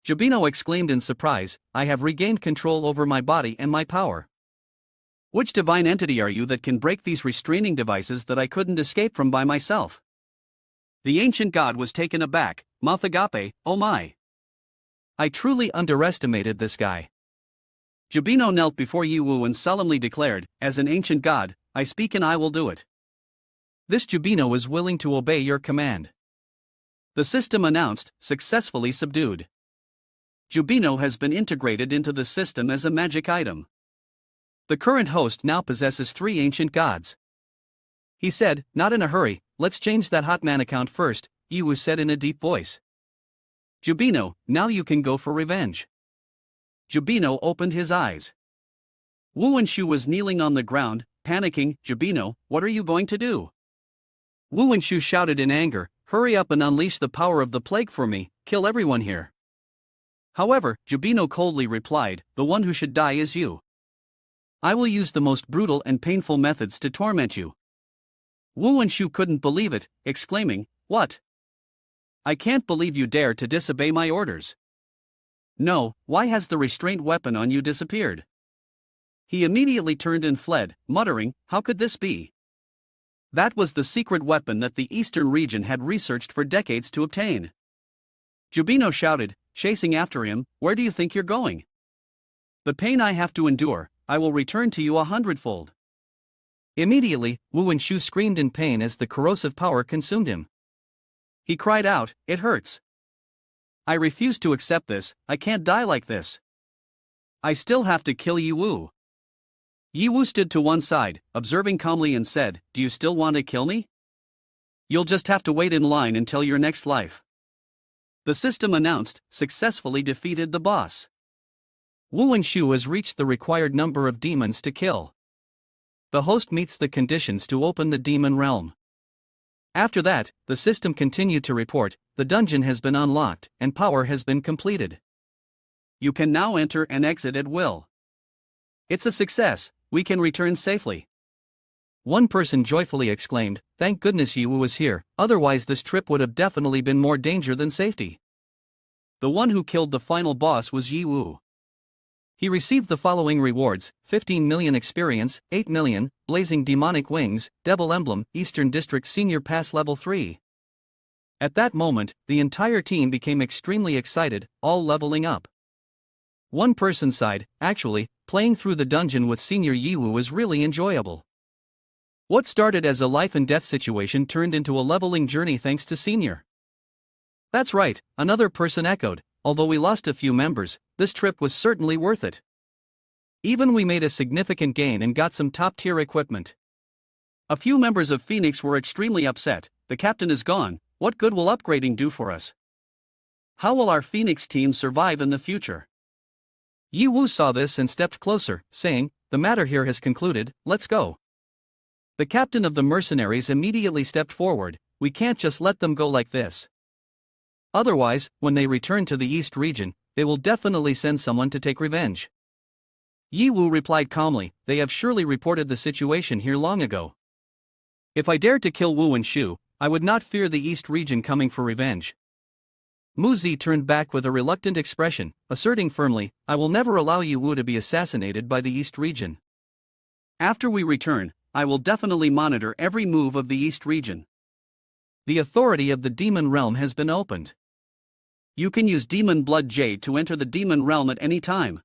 Jubino exclaimed in surprise, I have regained control over my body and my power. Which divine entity are you that can break these restraining devices that I couldn't escape from by myself? The ancient god was taken aback, mouth agape, oh my. I truly underestimated this guy. Jubino knelt before Yiwu and solemnly declared, as an ancient god, I speak and I will do it. This Jubino is willing to obey your command. The system announced, successfully subdued. Jubino has been integrated into the system as a magic item. The current host now possesses 3 ancient gods. He said, not in a hurry, let's change that Hotman account first, Yiwu said in a deep voice. Jubino, now you can go for revenge. Jubino opened his eyes. Wu and Shu was kneeling on the ground, panicking, Jubino, what are you going to do? Wu and Shu shouted in anger, hurry up and unleash the power of the plague for me, kill everyone here. However, Jubino coldly replied, the one who should die is you. I will use the most brutal and painful methods to torment you. Wu and Shu couldn't believe it, exclaiming, what? I can't believe you dare to disobey my orders. No, why has the restraint weapon on you disappeared? He immediately turned and fled, muttering, how could this be? That was the secret weapon that the eastern region had researched for decades to obtain. Jubino shouted, chasing after him, where do you think you're going? The pain I have to endure, I will return to you 100-fold. Immediately, Wu and Shu screamed in pain as the corrosive power consumed him. He cried out, it hurts. I refuse to accept this, I can't die like this. I still have to kill Yiwu. Yiwu stood to one side, observing calmly and said, do you still want to kill me? You'll just have to wait in line until your next life. The system announced, successfully defeated the boss. Wu and Shu has reached the required number of demons to kill. The host meets the conditions to open the demon realm. After that, the system continued to report, the dungeon has been unlocked, and power has been completed. You can now enter and exit at will. It's a success, we can return safely. One person joyfully exclaimed, thank goodness Yiwu was here, otherwise this trip would have definitely been more danger than safety. The one who killed the final boss was Yiwu. He received the following rewards, 15 million experience, 8 million, blazing demonic wings, devil emblem, Eastern District Senior Pass Level 3. At that moment, the entire team became extremely excited, all leveling up. One person sighed, actually, playing through the dungeon with Senior Yiwu was really enjoyable. What started as a life and death situation turned into a leveling journey thanks to Senior. That's right, another person echoed, although we lost a few members, this trip was certainly worth it. Even we made a significant gain and got some top-tier equipment. A few members of Phoenix were extremely upset, the captain is gone, what good will upgrading do for us? How will our Phoenix team survive in the future? Yiwu saw this and stepped closer, saying, the matter here has concluded, let's go. The captain of the mercenaries immediately stepped forward. We can't just let them go like this. Otherwise, when they return to the East region, they will definitely send someone to take revenge. Yi Wu replied calmly, they have surely reported the situation here long ago. If I dared to kill Wu and Shu, I would not fear the East region coming for revenge. Mu Zi turned back with a reluctant expression, asserting firmly, I will never allow Yi Wu to be assassinated by the East region. After we return, I will definitely monitor every move of the East region. The authority of the demon realm has been opened. You can use Demon Blood Jade to enter the demon realm at any time.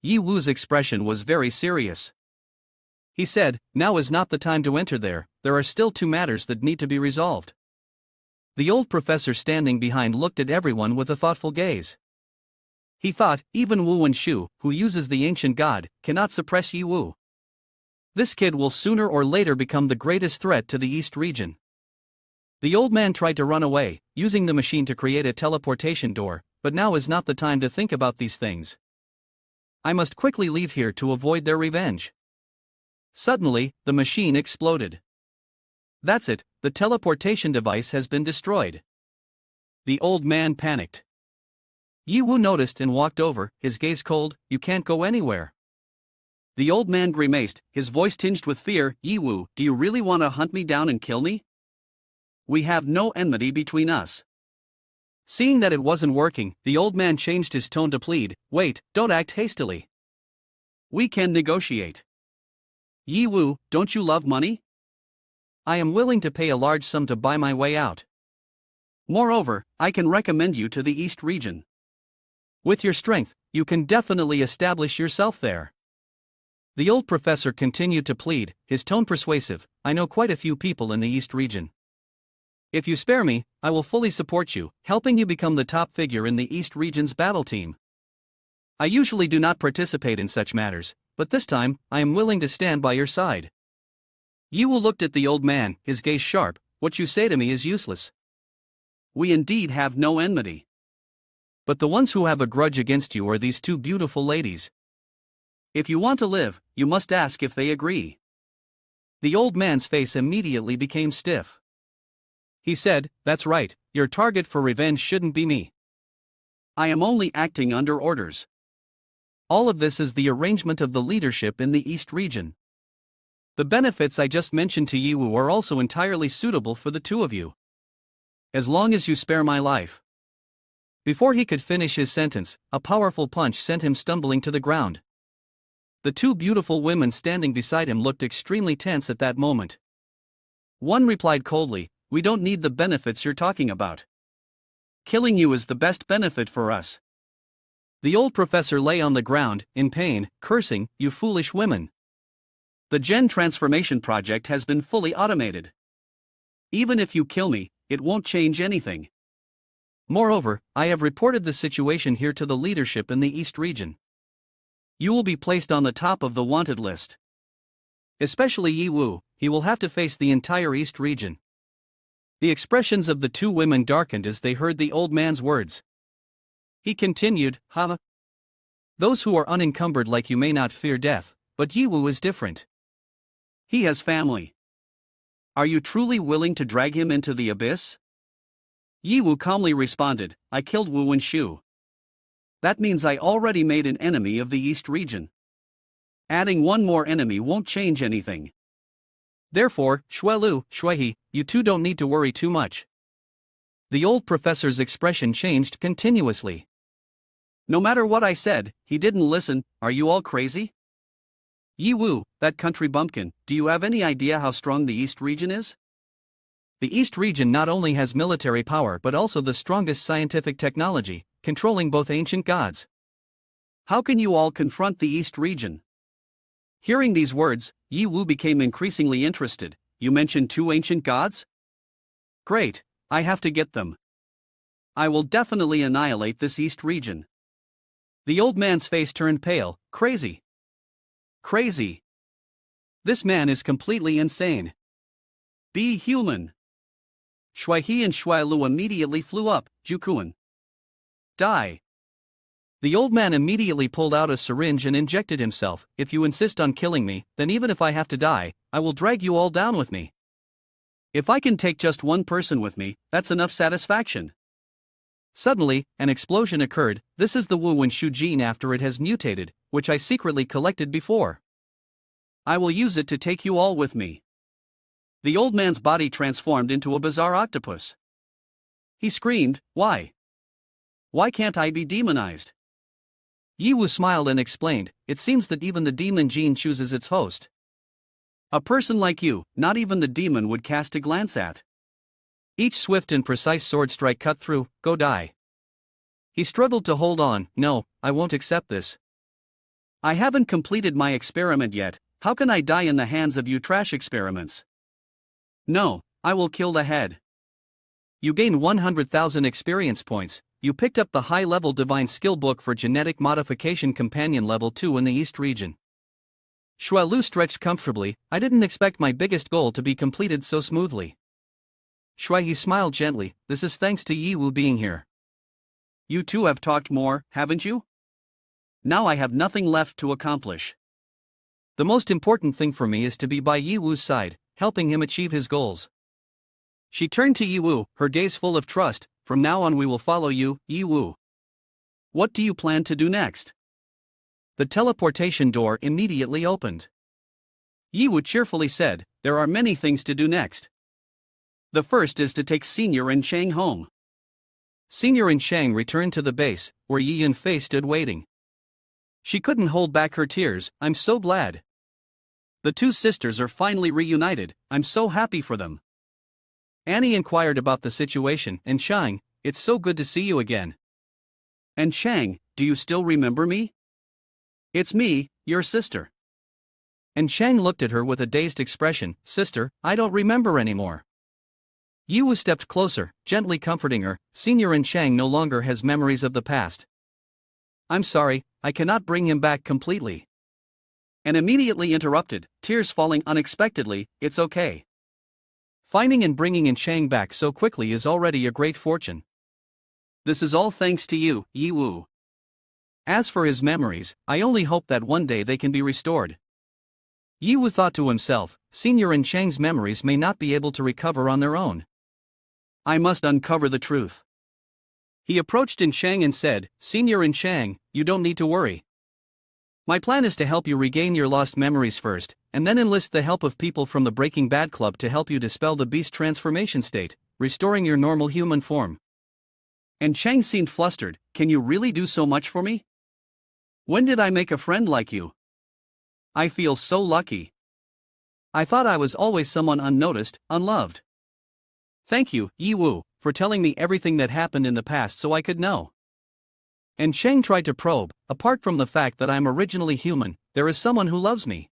Yi Wu's expression was very serious. He said, now is not the time to enter there are still 2 matters that need to be resolved. The old professor standing behind looked at everyone with a thoughtful gaze. He thought, even Wu and Shu, who uses the ancient god, cannot suppress Yi Wu. This kid will sooner or later become the greatest threat to the East region. The old man tried to run away, using the machine to create a teleportation door, but now is not the time to think about these things. I must quickly leave here to avoid their revenge. Suddenly, the machine exploded. That's it, the teleportation device has been destroyed. The old man panicked. Yi Wu noticed and walked over, his gaze cold, you can't go anywhere. The old man grimaced, his voice tinged with fear, Yi Wu, do you really want to hunt me down and kill me? We have no enmity between us. Seeing that it wasn't working, the old man changed his tone to plead, wait, don't act hastily. We can negotiate. Yi Wu, don't you love money? I am willing to pay a large sum to buy my way out. Moreover, I can recommend you to the East region. With your strength, you can definitely establish yourself there. The old professor continued to plead, his tone persuasive, I know quite a few people in the East region. If you spare me, I will fully support you, helping you become the top figure in the East region's battle team. I usually do not participate in such matters, but this time, I am willing to stand by your side. Yi Wu looked at the old man, his gaze sharp, what you say to me is useless. We indeed have no enmity. But the ones who have a grudge against you are these 2 beautiful ladies. If you want to live, you must ask if they agree. The old man's face immediately became stiff. He said, that's right, your target for revenge shouldn't be me. I am only acting under orders. All of this is the arrangement of the leadership in the East region. The benefits I just mentioned to Yi Wu are also entirely suitable for the 2 of you. As long as you spare my life. Before he could finish his sentence, a powerful punch sent him stumbling to the ground. The 2 beautiful women standing beside him looked extremely tense at that moment. One replied coldly, we don't need the benefits you're talking about. Killing you is the best benefit for us. The old professor lay on the ground, in pain, cursing, you foolish women. The Gen transformation project has been fully automated. Even if you kill me, it won't change anything. Moreover, I have reported the situation here to the leadership in the East region. You will be placed on the top of the wanted list. Especially Yi Wu, he will have to face the entire East region. The expressions of the 2 women darkened as they heard the old man's words. He continued, those who are unencumbered like you may not fear death, but Yi Wu is different. He has family. Are you truly willing to drag him into the abyss? Yi Wu calmly responded, I killed Wu and Shu. That means I already made an enemy of the East region. Adding 1 more enemy won't change anything. Therefore, Shuelu, Shuihe, you 2 don't need to worry too much. The old professor's expression changed continuously. No matter what I said, he didn't listen, are you all crazy? Yi Wu, that country bumpkin, do you have any idea how strong the East region is? The East region not only has military power but also the strongest scientific technology, controlling both ancient gods. How can you all confront the East region? Hearing these words, Yi Wu became increasingly interested. You mentioned 2 ancient gods? Great, I have to get them. I will definitely annihilate this East region. The old man's face turned pale, crazy. Crazy. This man is completely insane. Be human. Shuihe and Shuilu immediately flew up, Jukuan. Die. The old man immediately pulled out a syringe and injected himself. If you insist on killing me, then even if I have to die, I will drag you all down with me. If I can take just one person with me, that's enough satisfaction. Suddenly, an explosion occurred. This is the Wu and Shu gene after it has mutated, which I secretly collected before. I will use it to take you all with me. The old man's body transformed into a bizarre octopus. He screamed, "Why? Why can't I be demonized?" Yi Wu smiled and explained, "It seems that even the demon gene chooses its host. A person like you, not even the demon would cast a glance at." Each swift and precise sword strike cut through. Go die. He struggled to hold on. No, I won't accept this. I haven't completed my experiment yet. How can I die in the hands of you trash experiments? No, I will kill the head. You gain 100,000 experience points. You picked up the high-level Divine Skill Book for Genetic Modification Companion Level 2 in the East region. Shui Lu stretched comfortably. I didn't expect my biggest goal to be completed so smoothly. Shui He smiled gently. This is thanks to Yi Wu being here. You two have talked more, haven't you? Now I have nothing left to accomplish. The most important thing for me is to be by Yi Wu's side, helping him achieve his goals. She turned to Yi Wu, her gaze full of trust. From now on we will follow you, Yi Wu. What do you plan to do next? The teleportation door immediately opened. Yi Wu cheerfully said, there are many things to do next. The first is to take Senior and Chang home. Senior and Chang returned to the base, where Yi and Fei stood waiting. She couldn't hold back her tears. I'm so glad. The two sisters are finally reunited. I'm so happy for them. Annie inquired about the situation, and Chang, it's so good to see you again. And Chang, do you still remember me? It's me, your sister. And Chang looked at her with a dazed expression. Sister, I don't remember anymore. Yi Wu stepped closer, gently comforting her. Senior and Chang no longer has memories of the past. I'm sorry, I cannot bring him back completely. And immediately interrupted, tears falling unexpectedly, it's okay. Finding and bringing in Chang back so quickly is already a great fortune. This is all thanks to you, Yi Wu. As for his memories, I only hope that one day they can be restored. Yi Wu thought to himself, Senior and Chang's memories may not be able to recover on their own. I must uncover the truth. He approached in Chang and said, Senior and Chang, you don't need to worry. My plan is to help you regain your lost memories first, and then enlist the help of people from the Breaking Bad Club to help you dispel the beast transformation state, restoring your normal human form. And Chang seemed flustered. Can you really do so much for me? When did I make a friend like you? I feel so lucky. I thought I was always someone unnoticed, unloved. Thank you, Yi Wu, for telling me everything that happened in the past so I could know. And Chang tried to probe, apart from the fact that I'm originally human, there is someone who loves me.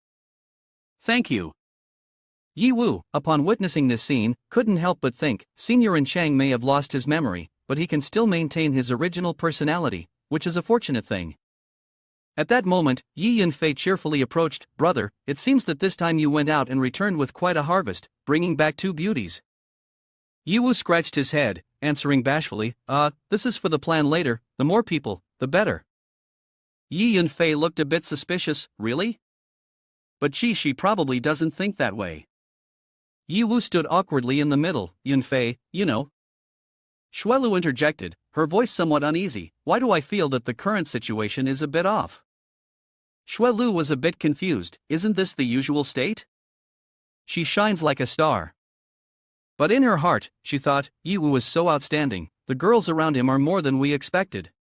Thank you. Yi Wu, upon witnessing this scene, couldn't help but think, Senior and Chang may have lost his memory, but he can still maintain his original personality, which is a fortunate thing. At that moment, Yi and Fei cheerfully approached. Brother, it seems that this time you went out and returned with quite a harvest, bringing back 2 beauties. Yi Wu scratched his head, answering bashfully, this is for the plan later, the more people, the better. Yi and Fei looked a bit suspicious. Really? But she probably doesn't think that way. Yi Wu stood awkwardly in the middle. Yun Fei, you know. Shuelu interjected, her voice somewhat uneasy. Why do I feel that the current situation is a bit off? Shuelu was a bit confused. Isn't this the usual state? She shines like a star. But in her heart, she thought, Yi Wu is so outstanding, the girls around him are more than we expected.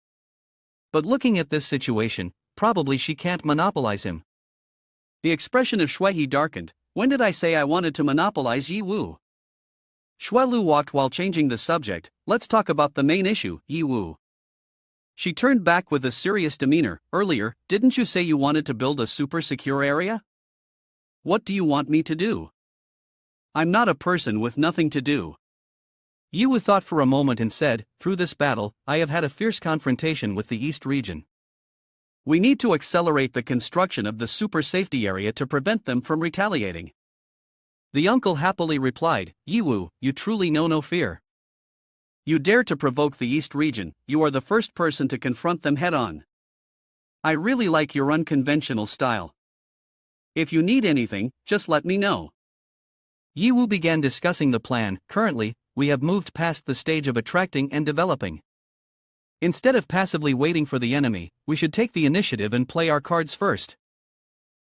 But looking at this situation, probably she can't monopolize him. The expression of Shuihe darkened. When did I say I wanted to monopolize Yi Wu? Shuelu walked while changing the subject. Let's talk about the main issue, Yi Wu. She turned back with a serious demeanor. Earlier, didn't you say you wanted to build a super secure area? What do you want me to do? I'm not a person with nothing to do. Yi Wu thought for a moment and said, through this battle, I have had a fierce confrontation with the East region. We need to accelerate the construction of the super safety area to prevent them from retaliating. The uncle happily replied, Yi Wu, you truly know no fear. You dare to provoke the East region, you are the first person to confront them head-on. I really like your unconventional style. If you need anything, just let me know. Yiwu began discussing the plan. Currently, we have moved past the stage of attracting and developing. Instead of passively waiting for the enemy, we should take the initiative and play our cards first.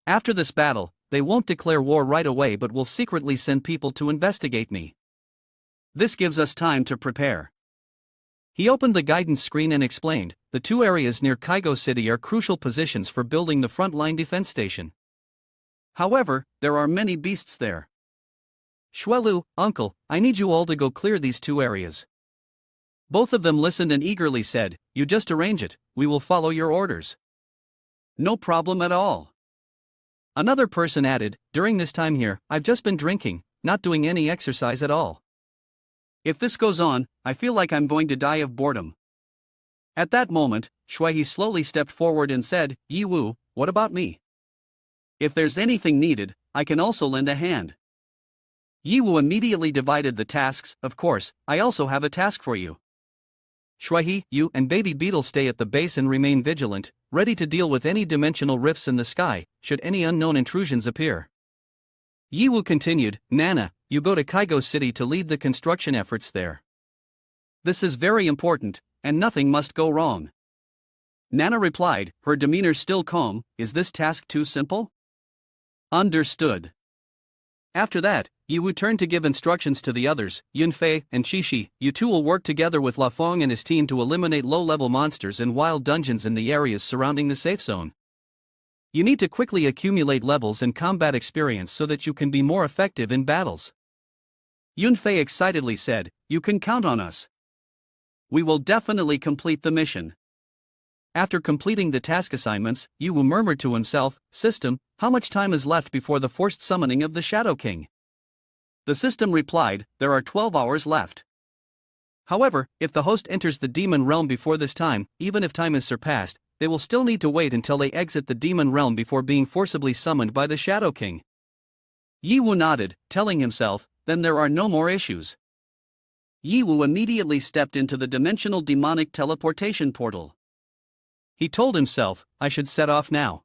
After this battle, they won't declare war right away but will secretly send people to investigate me. This gives us time to prepare. He opened the guidance screen and explained, the two areas near Kaigo City are crucial positions for building the front-line defense station. However, there are many beasts there. Shuelu, uncle, I need you all to go clear these two areas. Both of them listened and eagerly said, you just arrange it, we will follow your orders. No problem at all. Another person added, during this time here, I've just been drinking, not doing any exercise at all. If this goes on, I feel like I'm going to die of boredom. At that moment, Shuihe slowly stepped forward and said, Yiwu, what about me? If there's anything needed, I can also lend a hand. Yiwu immediately divided the tasks. Of course, I also have a task for you. Shuihe, you and Baby Beetle stay at the base and remain vigilant, ready to deal with any dimensional rifts in the sky, should any unknown intrusions appear. Yiwu continued, Nana, you go to Kaigo City to lead the construction efforts there. This is very important, and nothing must go wrong. Nana replied, her demeanor still calm, is this task too simple? Understood. After that, Yiwu turned to give instructions to the others, Yunfei and Shishi. You two will work together with La Fong and his team to eliminate low-level monsters and wild dungeons in the areas surrounding the safe zone. You need to quickly accumulate levels and combat experience so that you can be more effective in battles. Yunfei excitedly said, you can count on us. We will definitely complete the mission. After completing the task assignments, Yiwu murmured to himself, System, how much time is left before the forced summoning of the Shadow King? The system replied, there are 12 hours left. However, if the host enters the demon realm before this time, even if time is surpassed, they will still need to wait until they exit the demon realm before being forcibly summoned by the Shadow King. Yiwu nodded, telling himself, then there are no more issues. Yiwu immediately stepped into the dimensional demonic teleportation portal. He told himself, I should set off now.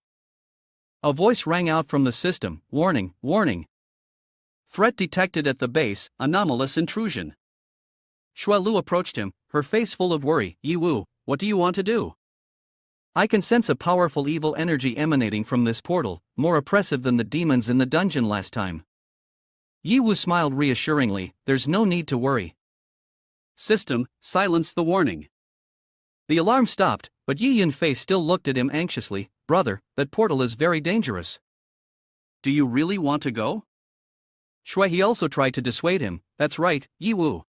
A voice rang out from the system, warning, warning. Threat detected at the base, anomalous intrusion. Shuelu approached him, her face full of worry. Yiwu, what do you want to do? I can sense a powerful evil energy emanating from this portal, more oppressive than the demons in the dungeon last time. Yiwu smiled reassuringly, there's no need to worry. System, silence the warning. The alarm stopped, but Yi Yunfei still looked at him anxiously. Brother, that portal is very dangerous. Do you really want to go? Shuihe also tried to dissuade him, that's right, Yiwu.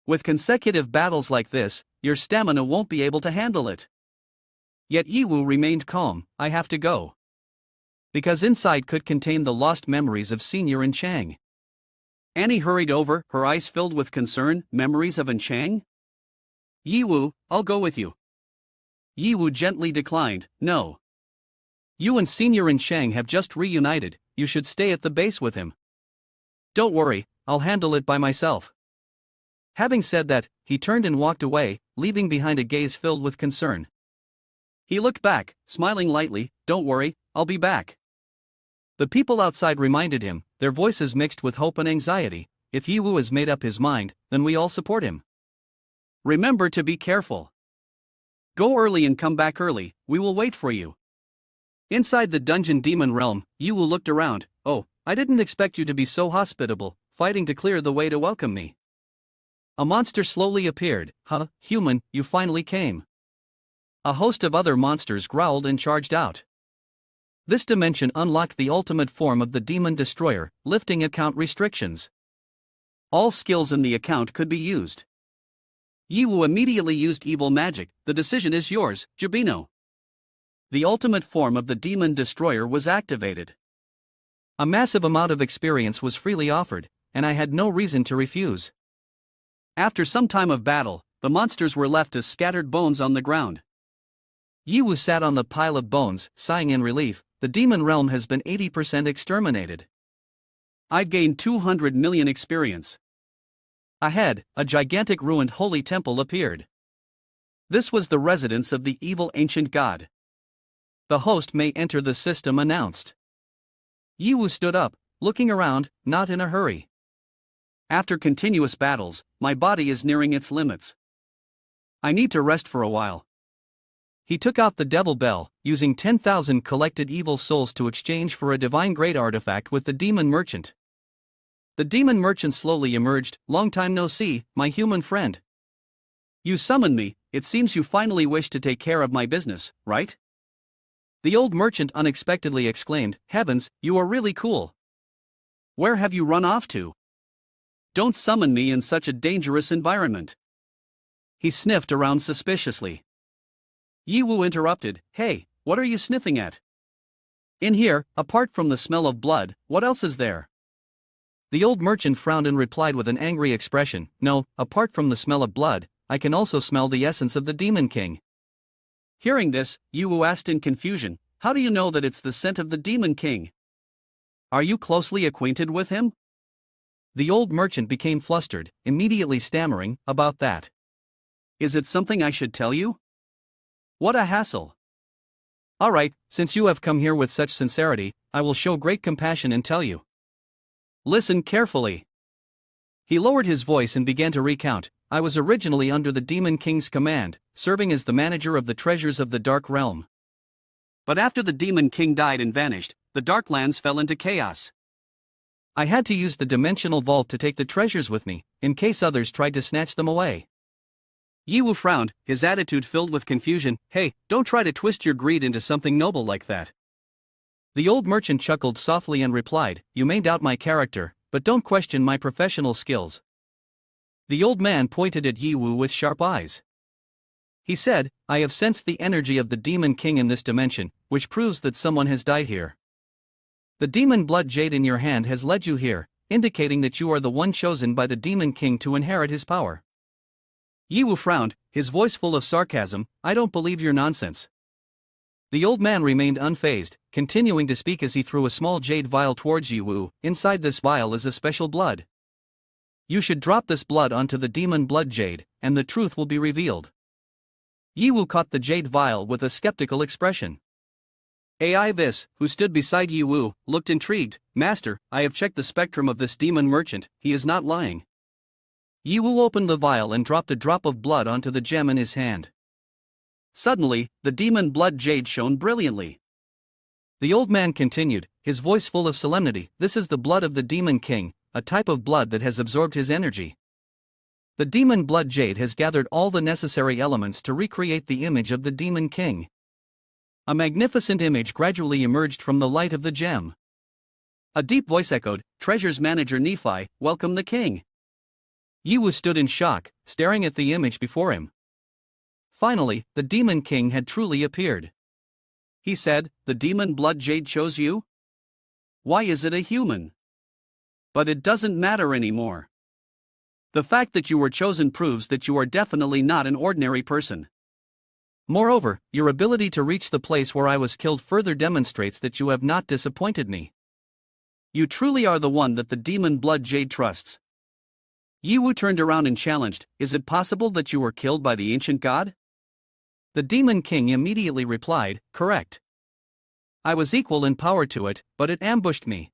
With consecutive battles like this, your stamina won't be able to handle it. Yet Yiwu remained calm, I have to go. Because inside could contain the lost memories of Senior and Chang. Annie hurried over, her eyes filled with concern, memories of Chang? Yiwu, I'll go with you. Yiwu gently declined, no. You and Senior and Chang have just reunited, you should stay at the base with him. Don't worry, I'll handle it by myself. Having said that, he turned and walked away, leaving behind a gaze filled with concern. He looked back, smiling lightly, don't worry, I'll be back. The people outside reminded him, their voices mixed with hope and anxiety, if Yiwu has made up his mind, then we all support him. Remember to be careful. Go early and come back early, we will wait for you. Inside the dungeon demon realm, Yiwu looked around, oh, I didn't expect you to be so hospitable, fighting to clear the way to welcome me. A monster slowly appeared, huh, human, you finally came. A host of other monsters growled and charged out. This dimension unlocked the ultimate form of the demon destroyer, lifting account restrictions. All skills in the account could be used. Yiwu immediately used evil magic, the decision is yours, Jibino. The ultimate form of the demon destroyer was activated. A massive amount of experience was freely offered, and I had no reason to refuse. After some time of battle, the monsters were left as scattered bones on the ground. Yiwu sat on the pile of bones, sighing in relief, the demon realm has been 80% exterminated. I've gained 200 million experience. Ahead, a gigantic ruined holy temple appeared. This was the residence of the evil ancient god. The host may enter the system announced. Yiwu stood up, looking around, not in a hurry. After continuous battles, my body is nearing its limits. I need to rest for a while. He took out the devil bell, using 10,000 collected evil souls to exchange for a divine grade artifact with the demon merchant. The demon merchant slowly emerged. Long time no see, my human friend. You summoned me, it seems you finally wish to take care of my business, right? The old merchant unexpectedly exclaimed, heavens, you are really cool. Where have you run off to? Don't summon me in such a dangerous environment. He sniffed around suspiciously. Yiwu interrupted, hey, what are you sniffing at? In here, apart from the smell of blood, what else is there? The old merchant frowned and replied with an angry expression, no, apart from the smell of blood, I can also smell the essence of the Demon King. Hearing this, Yiwu asked in confusion, how do you know that it's the scent of the Demon King? Are you closely acquainted with him? The old merchant became flustered, immediately stammering, about that. Is it something I should tell you? What a hassle. Alright, since you have come here with such sincerity, I will show great compassion and tell you. Listen carefully. He lowered his voice and began to recount. I was originally under the Demon King's command, serving as the manager of the treasures of the Dark Realm. But after the Demon King died and vanished, the Dark Lands fell into chaos. I had to use the dimensional vault to take the treasures with me, in case others tried to snatch them away. Yiwu frowned, his attitude filled with confusion. Hey, don't try to twist your greed into something noble like that. The old merchant chuckled softly and replied, you may doubt my character, but don't question my professional skills. The old man pointed at Yiwu with sharp eyes. He said, I have sensed the energy of the Demon King in this dimension, which proves that someone has died here. The demon blood jade in your hand has led you here, indicating that you are the one chosen by the Demon King to inherit his power. Yiwu frowned, his voice full of sarcasm, I don't believe your nonsense. The old man remained unfazed, continuing to speak as he threw a small jade vial towards Yiwu. Inside this vial is a special blood. You should drop this blood onto the demon blood jade, and the truth will be revealed. Yiwu caught the jade vial with a skeptical expression. Ai Vis, who stood beside Yiwu, looked intrigued. Master, I have checked the spectrum of this demon merchant, he is not lying. Yiwu opened the vial and dropped a drop of blood onto the gem in his hand. Suddenly, the demon blood jade shone brilliantly. The old man continued, his voice full of solemnity, this is the blood of the Demon King, a type of blood that has absorbed his energy. The demon blood jade has gathered all the necessary elements to recreate the image of the Demon King. A magnificent image gradually emerged from the light of the gem. A deep voice echoed, Treasures Manager Nephi, welcome the king. Yiwu stood in shock, staring at the image before him. Finally, the Demon King had truly appeared. He said, the demon blood jade chose you? Why is it a human? But it doesn't matter anymore. The fact that you were chosen proves that you are definitely not an ordinary person. Moreover, your ability to reach the place where I was killed further demonstrates that you have not disappointed me. You truly are the one that the demon blood jade trusts. Yiwu turned around and challenged, is it possible that you were killed by the ancient god? The Demon King immediately replied, correct. I was equal in power to it, but it ambushed me.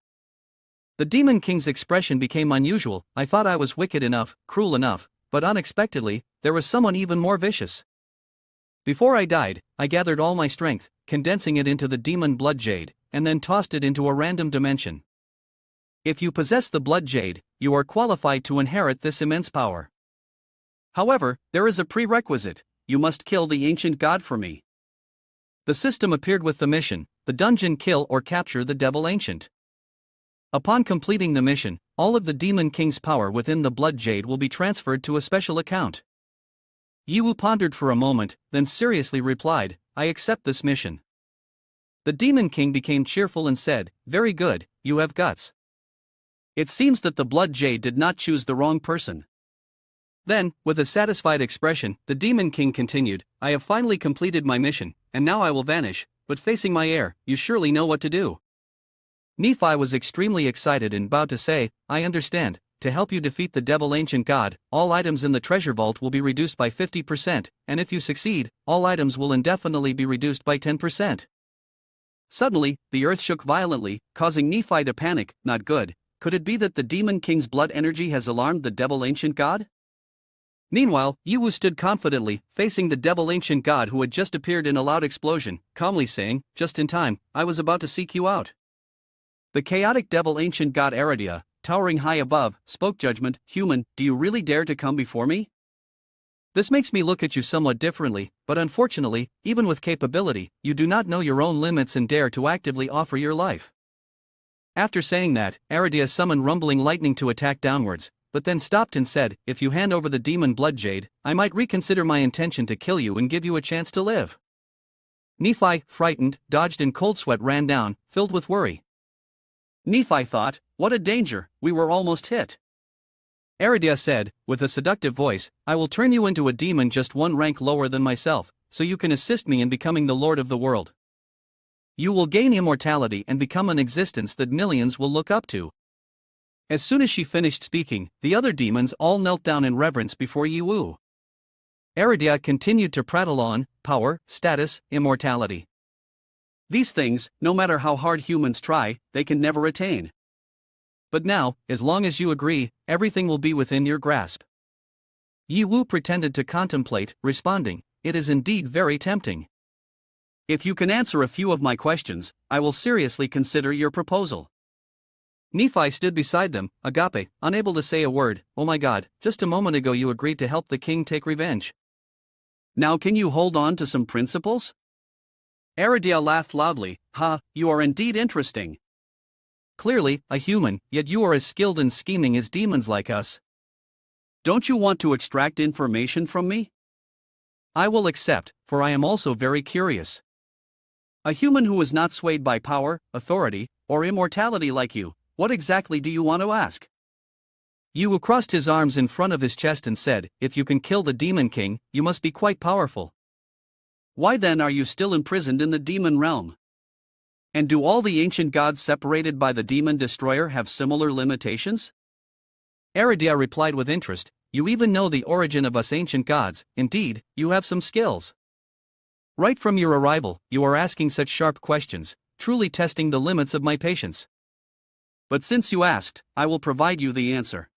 The Demon King's expression became unusual. I thought I was wicked enough, cruel enough, but unexpectedly, there was someone even more vicious. Before I died, I gathered all my strength, condensing it into the demon blood jade, and then tossed it into a random dimension. If you possess the blood jade, you are qualified to inherit this immense power. However, there is a prerequisite, you must kill the ancient god for me. The system appeared with the mission, the dungeon kill or capture the devil ancient. Upon completing the mission, all of the Demon King's power within the blood jade will be transferred to a special account. Yiwu pondered for a moment, then seriously replied, I accept this mission. The Demon King became cheerful and said, very good, you have guts. It seems that the blood jade did not choose the wrong person. Then, with a satisfied expression, the Demon King continued, I have finally completed my mission, and now I will vanish, but facing my heir, you surely know what to do. Nephi was extremely excited and bowed to say, I understand, to help you defeat the devil ancient god, all items in the treasure vault will be reduced by 50%, and if you succeed, all items will indefinitely be reduced by 10%. Suddenly, the earth shook violently, causing Nephi to panic. Not good. Could it be that the Demon King's blood energy has alarmed the devil ancient god? Meanwhile, Yiwu stood confidently, facing the devil ancient god who had just appeared in a loud explosion, calmly saying, "Just in time, I was about to seek you out." The chaotic devil ancient god Aradia, towering high above, spoke judgment. "Human, do you really dare to come before me? This makes me look at you somewhat differently, but unfortunately, even with capability, you do not know your own limits and dare to actively offer your life." After saying that, Aradia summoned rumbling lightning to attack downwards, but then stopped and said, "If you hand over the demon blood jade, I might reconsider my intention to kill you and give you a chance to live." Nephi, frightened, dodged and cold sweat ran down, filled with worry. Nephi thought, "What a danger, we were almost hit." Aradia said, with a seductive voice, "I will turn you into a demon just one rank lower than myself, so you can assist me in becoming the lord of the world. You will gain immortality and become an existence that millions will look up to." As soon as she finished speaking, the other demons all knelt down in reverence before Yiwu. Aradia continued to prattle on, power, status, immortality. These things, no matter how hard humans try, they can never attain. But now, as long as you agree, everything will be within your grasp. Yiwu pretended to contemplate, responding, "It is indeed very tempting. If you can answer a few of my questions, I will seriously consider your proposal." Nephi stood beside them, agape, unable to say a word. "Oh my god, just a moment ago you agreed to help the king take revenge. Now can you hold on to some principles?" Aradia laughed loudly. "Ha, you are indeed interesting. Clearly, a human, yet you are as skilled in scheming as demons like us. Don't you want to extract information from me? I will accept, for I am also very curious. A human who is not swayed by power, authority, or immortality like you, what exactly do you want to ask?" Yiwu crossed his arms in front of his chest and said, "If you can kill the Demon King, you must be quite powerful. Why then are you still imprisoned in the demon realm? And do all the ancient gods separated by the demon destroyer have similar limitations?" Aradia replied with interest, "You even know the origin of us ancient gods. Indeed, you have some skills. Right from your arrival, you are asking such sharp questions, truly testing the limits of my patience. But since you asked, I will provide you the answer."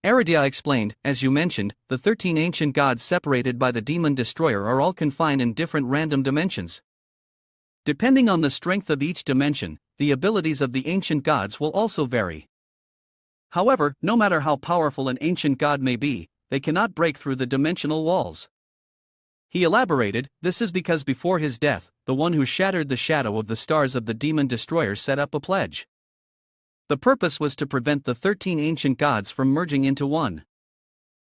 Aradia explained, "As you mentioned, the 13 ancient gods separated by the demon destroyer are all confined in different random dimensions. Depending on the strength of each dimension, the abilities of the ancient gods will also vary. However, no matter how powerful an ancient god may be, they cannot break through the dimensional walls." He elaborated, "This is because before his death, the one who shattered the shadow of the stars of the demon destroyer set up a pledge. The purpose was to prevent the 13 ancient gods from merging into one.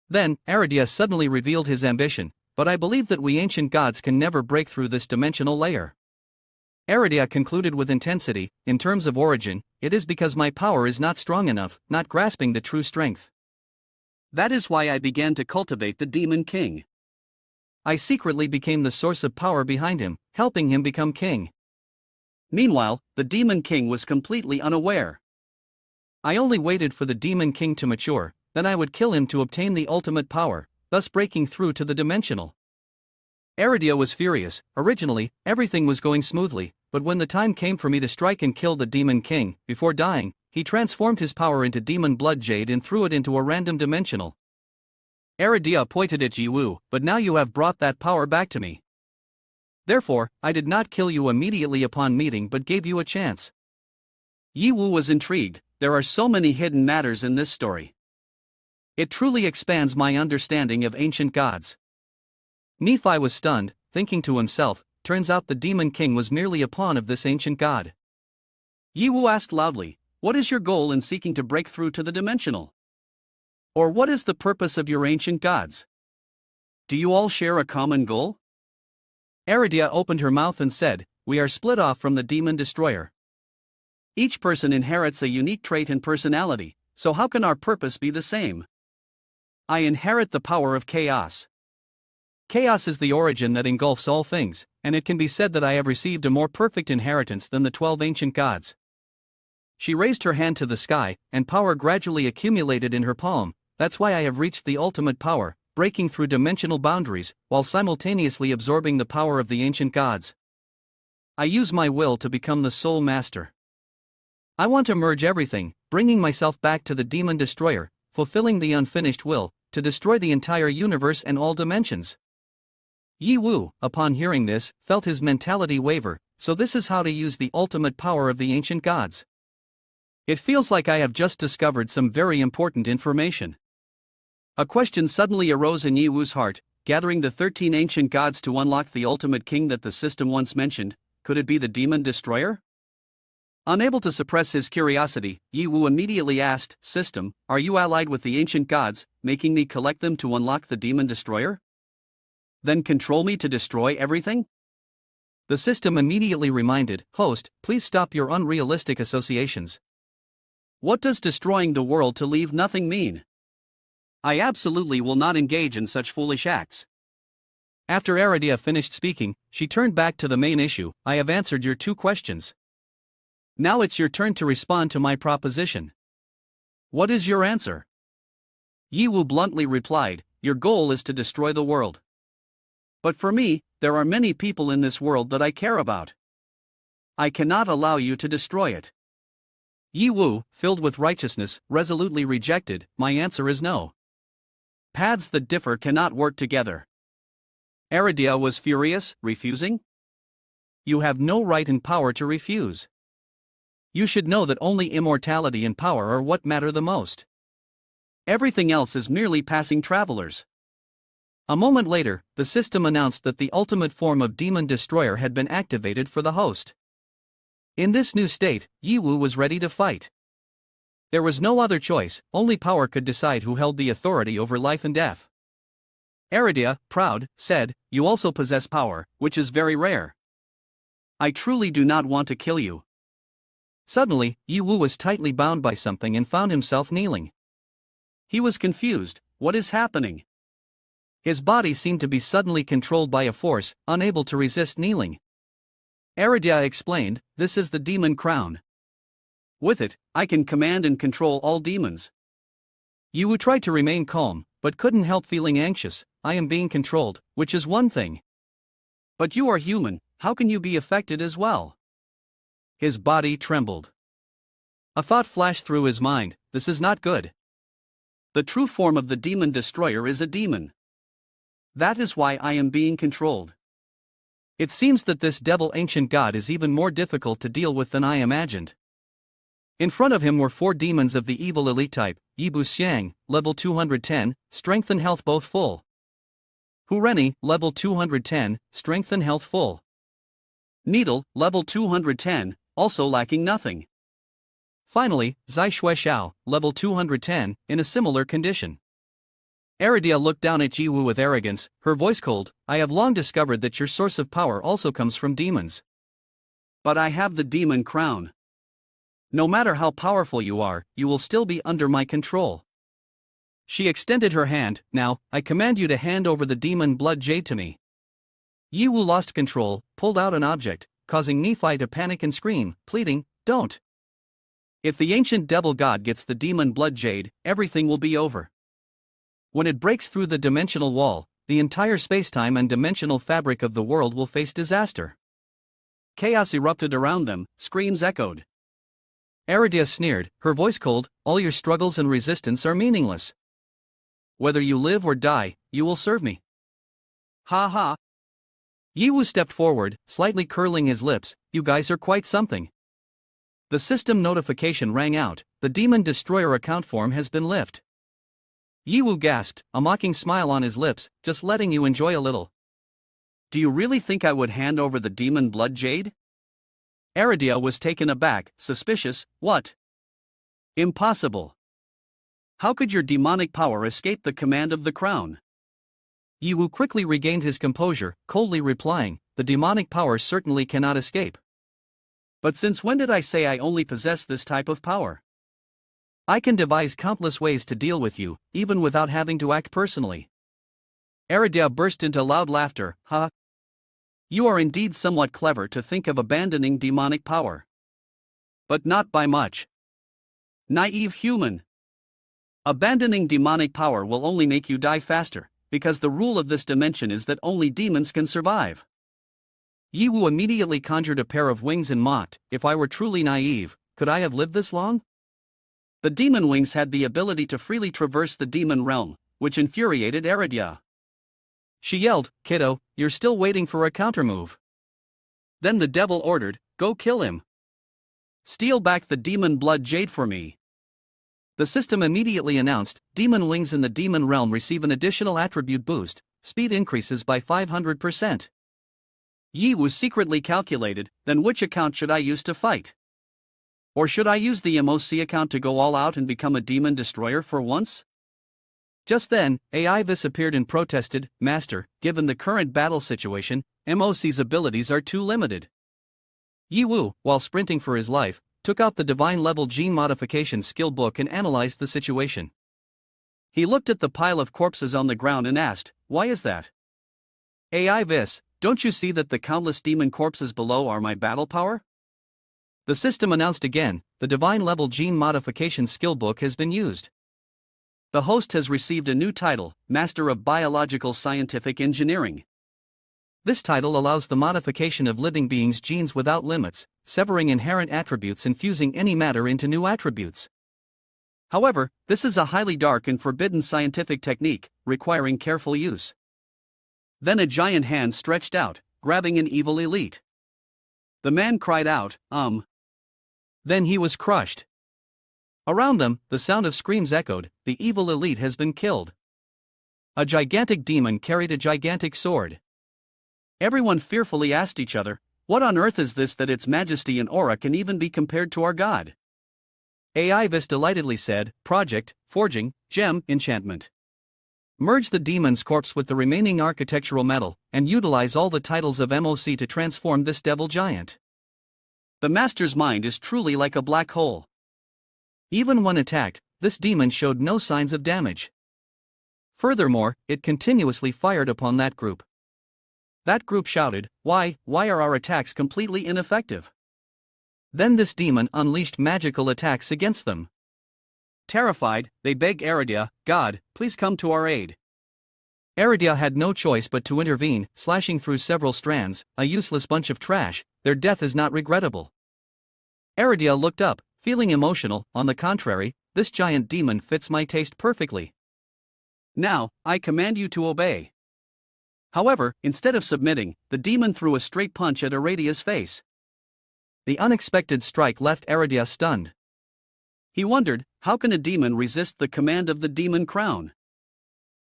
Then, Aradia suddenly revealed his ambition, but I believe that we ancient gods can never break through this dimensional layer." Aradia concluded with intensity, "In terms of origin, it is because my power is not strong enough, not grasping the true strength. That is why I began to cultivate the Demon King. I secretly became the source of power behind him, helping him become king. Meanwhile, the Demon King was completely unaware. I only waited for the Demon King to mature, then I would kill him to obtain the ultimate power, thus breaking through to the dimensional." Aradia was furious. Originally, everything was going smoothly, but when the time came for me to strike and kill the Demon King, before dying, he transformed his power into demon blood jade and threw it into a random dimensional. Aradia pointed at Yiwu, "But now you have brought that power back to me. Therefore, I did not kill you immediately upon meeting but gave you a chance." Yiwu was intrigued. There are so many hidden matters in this story. It truly expands my understanding of ancient gods. Nephi was stunned, thinking to himself, turns out the Demon King was merely a pawn of this ancient god. Yiwu asked loudly, "What is your goal in seeking to break through to the dimensional? Or what is the purpose of your ancient gods? Do you all share a common goal?" Aradia opened her mouth and said, "We are split off from the demon destroyer. Each person inherits a unique trait and personality, so how can our purpose be the same? I inherit the power of chaos. Chaos is the origin that engulfs all things, and it can be said that I have received a more perfect inheritance than the 12 ancient gods." She raised her hand to the sky, and power gradually accumulated in her palm. "That's why I have reached the ultimate power, breaking through dimensional boundaries, while simultaneously absorbing the power of the ancient gods." I use my will to become the sole master. I want to merge everything, bringing myself back to the demon destroyer, fulfilling the unfinished will, to destroy the entire universe and all dimensions. Yi Wu, upon hearing this, felt his mentality waver. So this is how to use the ultimate power of the ancient gods. It feels like I have just discovered some very important information. A question suddenly arose in Yi Wu's heart: gathering the 13 ancient gods to unlock the ultimate king that the system once mentioned, could it be the demon destroyer? Unable to suppress his curiosity, Yi Wu immediately asked, "System, are you allied with the ancient gods, making me collect them to unlock the demon destroyer? Then control me to destroy everything?" The system immediately reminded, "Host, please stop your unrealistic associations. What does destroying the world to leave nothing mean? I absolutely will not engage in such foolish acts." After Aridia finished speaking, she turned back to the main issue. "I have answered your 2 questions. Now it's your turn to respond to my proposition. What is your answer?" Yi Wu bluntly replied, "Your goal is to destroy the world. But for me, there are many people in this world that I care about. I cannot allow you to destroy it." Yi Wu, filled with righteousness, resolutely rejected, "My answer is no. Paths that differ cannot work together." Aridia was furious, refusing? You have no right and power to refuse. You should know that only immortality and power are what matter the most. Everything else is merely passing travelers. A moment later, the system announced that the ultimate form of demon destroyer had been activated for the host. In this new state, Yi Wu was ready to fight. There was no other choice, only power could decide who held the authority over life and death. Aridia, proud, said, "You also possess power, which is very rare. I truly do not want to kill you." Suddenly, Yi Wu was tightly bound by something and found himself kneeling. He was confused. What is happening? His body seemed to be suddenly controlled by a force, unable to resist kneeling. Aridia explained, "This is the demon crown. With it, I can command and control all demons." Yi Wu tried to remain calm, but couldn't help feeling anxious. "I am being controlled, which is one thing. But you are human, how can you be affected as well?" His body trembled. A thought flashed through his mind: this is not good. The true form of the demon destroyer is a demon. That is why I am being controlled. It seems that this devil ancient god is even more difficult to deal with than I imagined. In front of him were 4 demons of the evil elite type: Yibu Xiang, level 210, strength and health both full. Hureni, level 210, strength and health full. Needle, level 210, also lacking nothing. Finally, Zai Shui Xiao, level 210, in a similar condition. Aridia looked down at Yi Wu with arrogance, her voice cold. "I have long discovered that your source of power also comes from demons. But I have the demon crown. No matter how powerful you are, you will still be under my control." She extended her hand. "Now, I command you to hand over the demon blood jade to me." Yi Wu lost control, pulled out an object, causing Nephi to panic and scream, pleading, "Don't. If the ancient devil god gets the demon blood jade, everything will be over. When it breaks through the dimensional wall, the entire spacetime and dimensional fabric of the world will face disaster." Chaos erupted around them, screams echoed. Aridia sneered, her voice cold, "All your struggles and resistance are meaningless. Whether you live or die, you will serve me." "Ha ha." Yi Wu stepped forward, slightly curling his lips. "You guys are quite something." The system notification rang out: "The demon destroyer account form has been lifted." Yi Wu gasped, a mocking smile on his lips, "Just letting you enjoy a little." "Do you really think I would hand over the demon blood jade?" Aridia was taken aback, suspicious. "What? Impossible. How could your demonic power escape the command of the crown?" Yi Wu quickly regained his composure, coldly replying, "The demonic power certainly cannot escape. But since when did I say I only possess this type of power? I can devise countless ways to deal with you, even without having to act personally." Aridia burst into loud laughter. "Ha! You are indeed somewhat clever to think of abandoning demonic power. But not by much. Naive human. Abandoning demonic power will only make you die faster, because the rule of this dimension is that only demons can survive." Yi Wu immediately conjured a pair of wings and mocked, "If I were truly naive, could I have lived this long?" The demon wings had the ability to freely traverse the demon realm, which infuriated Aridia. She yelled, "Kiddo, you're still waiting for a countermove." Then the devil ordered, "Go kill him. Steal back the demon blood jade for me." The system immediately announced, "Demon wings in the demon realm receive an additional attribute boost, speed increases by 500%. Yi Wu secretly calculated, then which account should I use to fight? Or should I use the MOC account to go all out and become a demon destroyer for once? Just then, AI Vis appeared and protested, "Master, given the current battle situation, MOC's abilities are too limited." Yi Wu, while sprinting for his life, took out the divine level gene modification skill book and analyzed the situation. He looked at the pile of corpses on the ground and asked, "Why is that? AI Vis, don't you see that the countless demon corpses below are my battle power?" The system announced again, "The divine level gene modification skill book has been used. The host has received a new title, Master of Biological Scientific Engineering. This title allows the modification of living beings' genes without limits, severing inherent attributes and fusing any matter into new attributes. However, this is a highly dark and forbidden scientific technique, requiring careful use." Then a giant hand stretched out, grabbing an evil elite. The man cried out, Then he was crushed. Around them, the sound of screams echoed, "The evil elite has been killed." A gigantic demon carried a gigantic sword. Everyone fearfully asked each other, "What on earth is this that its majesty and aura can even be compared to our god?" AI Vis delightedly said, "Project, Forging, Gem, Enchantment. Merge the demon's corpse with the remaining architectural metal, and utilize all the titles of MOC to transform this devil giant." The master's mind is truly like a black hole. Even when attacked, this demon showed no signs of damage. Furthermore, it continuously fired upon that group. That group shouted, why are our attacks completely ineffective?" Then this demon unleashed magical attacks against them. Terrified, they begged Aridia, "God, please come to our aid." Aridia had no choice but to intervene, slashing through several strands, "A useless bunch of trash, their death is not regrettable." Aridia looked up, feeling emotional, "On the contrary, this giant demon fits my taste perfectly. Now, I command you to obey." However, instead of submitting, the demon threw a straight punch at Aridia's face. The unexpected strike left Aridia stunned. He wondered, how can a demon resist the command of the demon crown?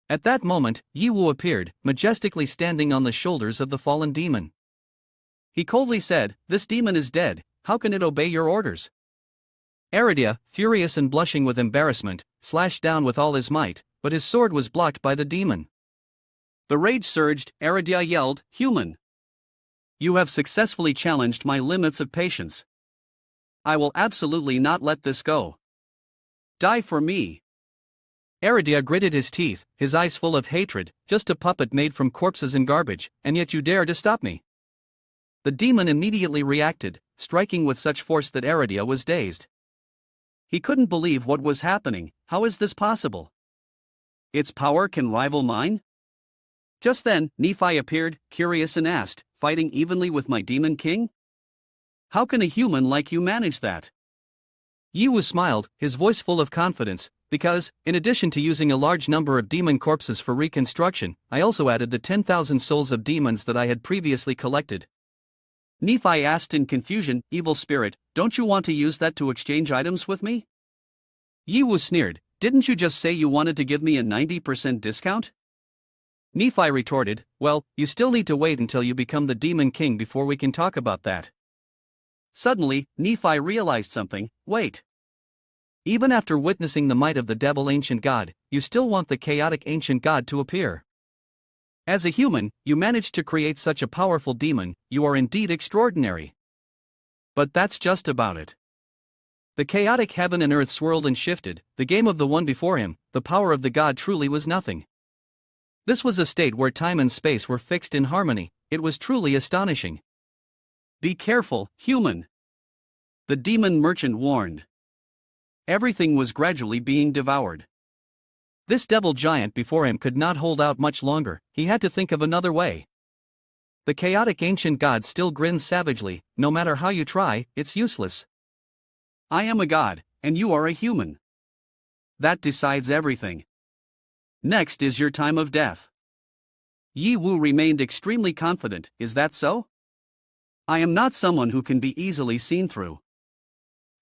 At that moment, Yi Wu appeared, majestically standing on the shoulders of the fallen demon. He coldly said, "This demon is dead, how can it obey your orders?" Aridia, furious and blushing with embarrassment, slashed down with all his might, but his sword was blocked by the demon. The rage surged, Aridia yelled, "Human! You have successfully challenged my limits of patience. I will absolutely not let this go. Die for me." Aridia gritted his teeth, his eyes full of hatred, "Just a puppet made from corpses and garbage, and yet you dare to stop me." The demon immediately reacted, striking with such force that Aridia was dazed. He couldn't believe what was happening. How is this possible? Its power can rival mine? Just then, Nephi appeared, curious, and asked, "Fighting evenly with my demon king? How can a human like you manage that?" Yi Wu smiled, his voice full of confidence, "Because, in addition to using a large number of demon corpses for reconstruction, I also added the 10,000 souls of demons that I had previously collected." Nephi asked in confusion, "Evil spirit, don't you want to use that to exchange items with me?" Yi Wu sneered, "Didn't you just say you wanted to give me a 90% discount?" Nephi retorted, "Well, you still need to wait until you become the demon king before we can talk about that." Suddenly, Nephi realized something. Wait. Even after witnessing the might of the devil ancient god, you still want the chaotic ancient god to appear. As a human, you managed to create such a powerful demon, you are indeed extraordinary. But that's just about it. The chaotic heaven and earth swirled and shifted, the game of the one before him, the power of the god truly was nothing. This was a state where time and space were fixed in harmony, it was truly astonishing. Be careful, human. The demon merchant warned. Everything was gradually being devoured. This devil giant before him could not hold out much longer, he had to think of another way. The chaotic ancient god still grins savagely. No matter how you try, it's useless. I am a god, and you are a human. That decides everything. Next is your time of death. Yi Wu remained extremely confident. Is that so? I am not someone who can be easily seen through.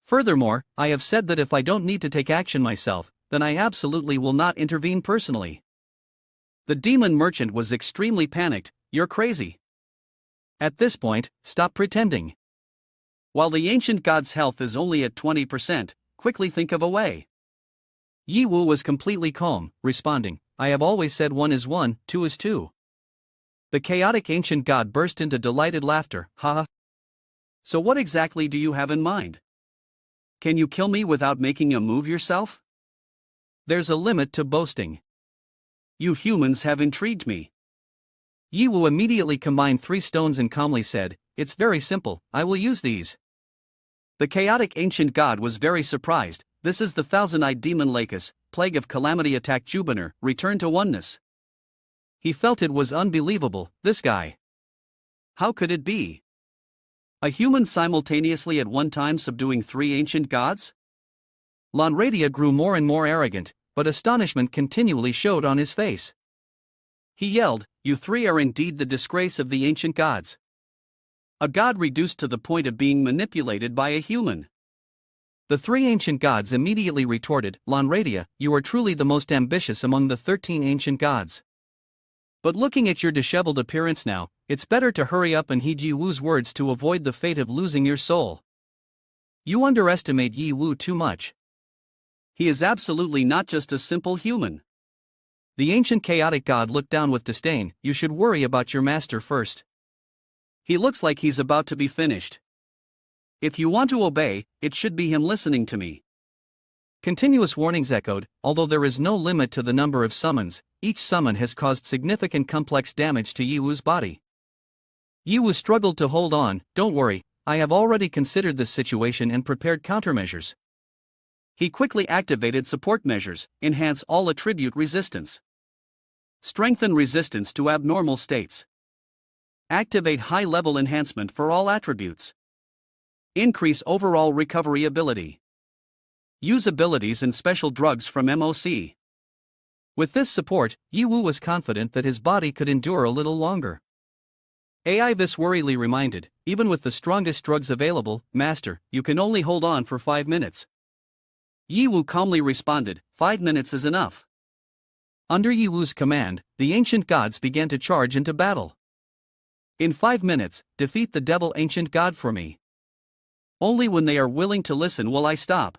Furthermore, I have said that if I don't need to take action myself, then I absolutely will not intervene personally. The demon merchant was extremely panicked. You're crazy. At this point, stop pretending. While the ancient god's health is only at 20%, quickly think of a way. Yi Wu was completely calm, responding, I have always said 1 is 1, 2 is 2. The chaotic ancient god burst into delighted laughter. Ha! So what exactly do you have in mind? Can you kill me without making a move yourself? There's a limit to boasting. You humans have intrigued me. Yi Wu immediately combined 3 stones and calmly said, it's very simple, I will use these. The chaotic ancient god was very surprised. This is the thousand-eyed demon Lacus, plague of calamity attack Jubiner, return to oneness. He felt it was unbelievable, this guy. How could it be? A human simultaneously at one time subduing 3 ancient gods? Lanradia grew more and more arrogant, but astonishment continually showed on his face. He yelled, you 3 are indeed the disgrace of the ancient gods. A god reduced to the point of being manipulated by a human. The 3 ancient gods immediately retorted, Lanradia, you are truly the most ambitious among the 13 ancient gods. But looking at your disheveled appearance now, it's better to hurry up and heed Yi Wu's words to avoid the fate of losing your soul. You underestimate Yi Wu too much. He is absolutely not just a simple human. The ancient chaotic god looked down with disdain. You should worry about your master first. He looks like he's about to be finished. If you want to obey, it should be him listening to me. Continuous warnings echoed. Although there is no limit to the number of summons, each summon has caused significant complex damage to Yi Wu's body. Yi Wu struggled to hold on. Don't worry, I have already considered this situation and prepared countermeasures. He quickly activated support measures, enhance all attribute resistance. Strengthen resistance to abnormal states. Activate high-level enhancement for all attributes. Increase overall recovery ability. Use abilities and special drugs from MOC. With this support, Yi Wu was confident that his body could endure a little longer. AI Vis worriedly reminded, even with the strongest drugs available, Master, you can only hold on for 5 minutes. Yi Wu calmly responded, 5 minutes is enough. Under Yi Wu's command, the ancient gods began to charge into battle. In 5 minutes, defeat the devil ancient god for me. Only when they are willing to listen will I stop.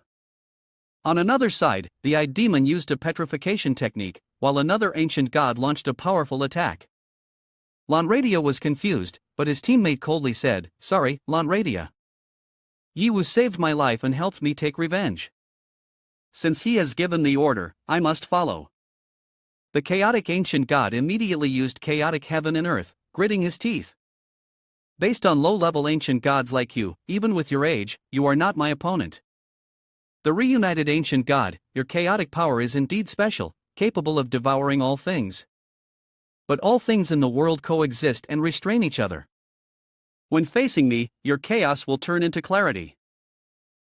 On another side, the Eye Demon used a petrification technique, while another ancient god launched a powerful attack. Lanradia was confused, but his teammate coldly said, sorry, Lanradia. Yi Wu saved my life and helped me take revenge. Since he has given the order, I must follow. The chaotic ancient god immediately used chaotic heaven and earth, gritting his teeth. Based on low-level ancient gods like you, even with your age, you are not my opponent. The reunited ancient god, your chaotic power is indeed special, capable of devouring all things. But all things in the world coexist and restrain each other. When facing me, your chaos will turn into clarity.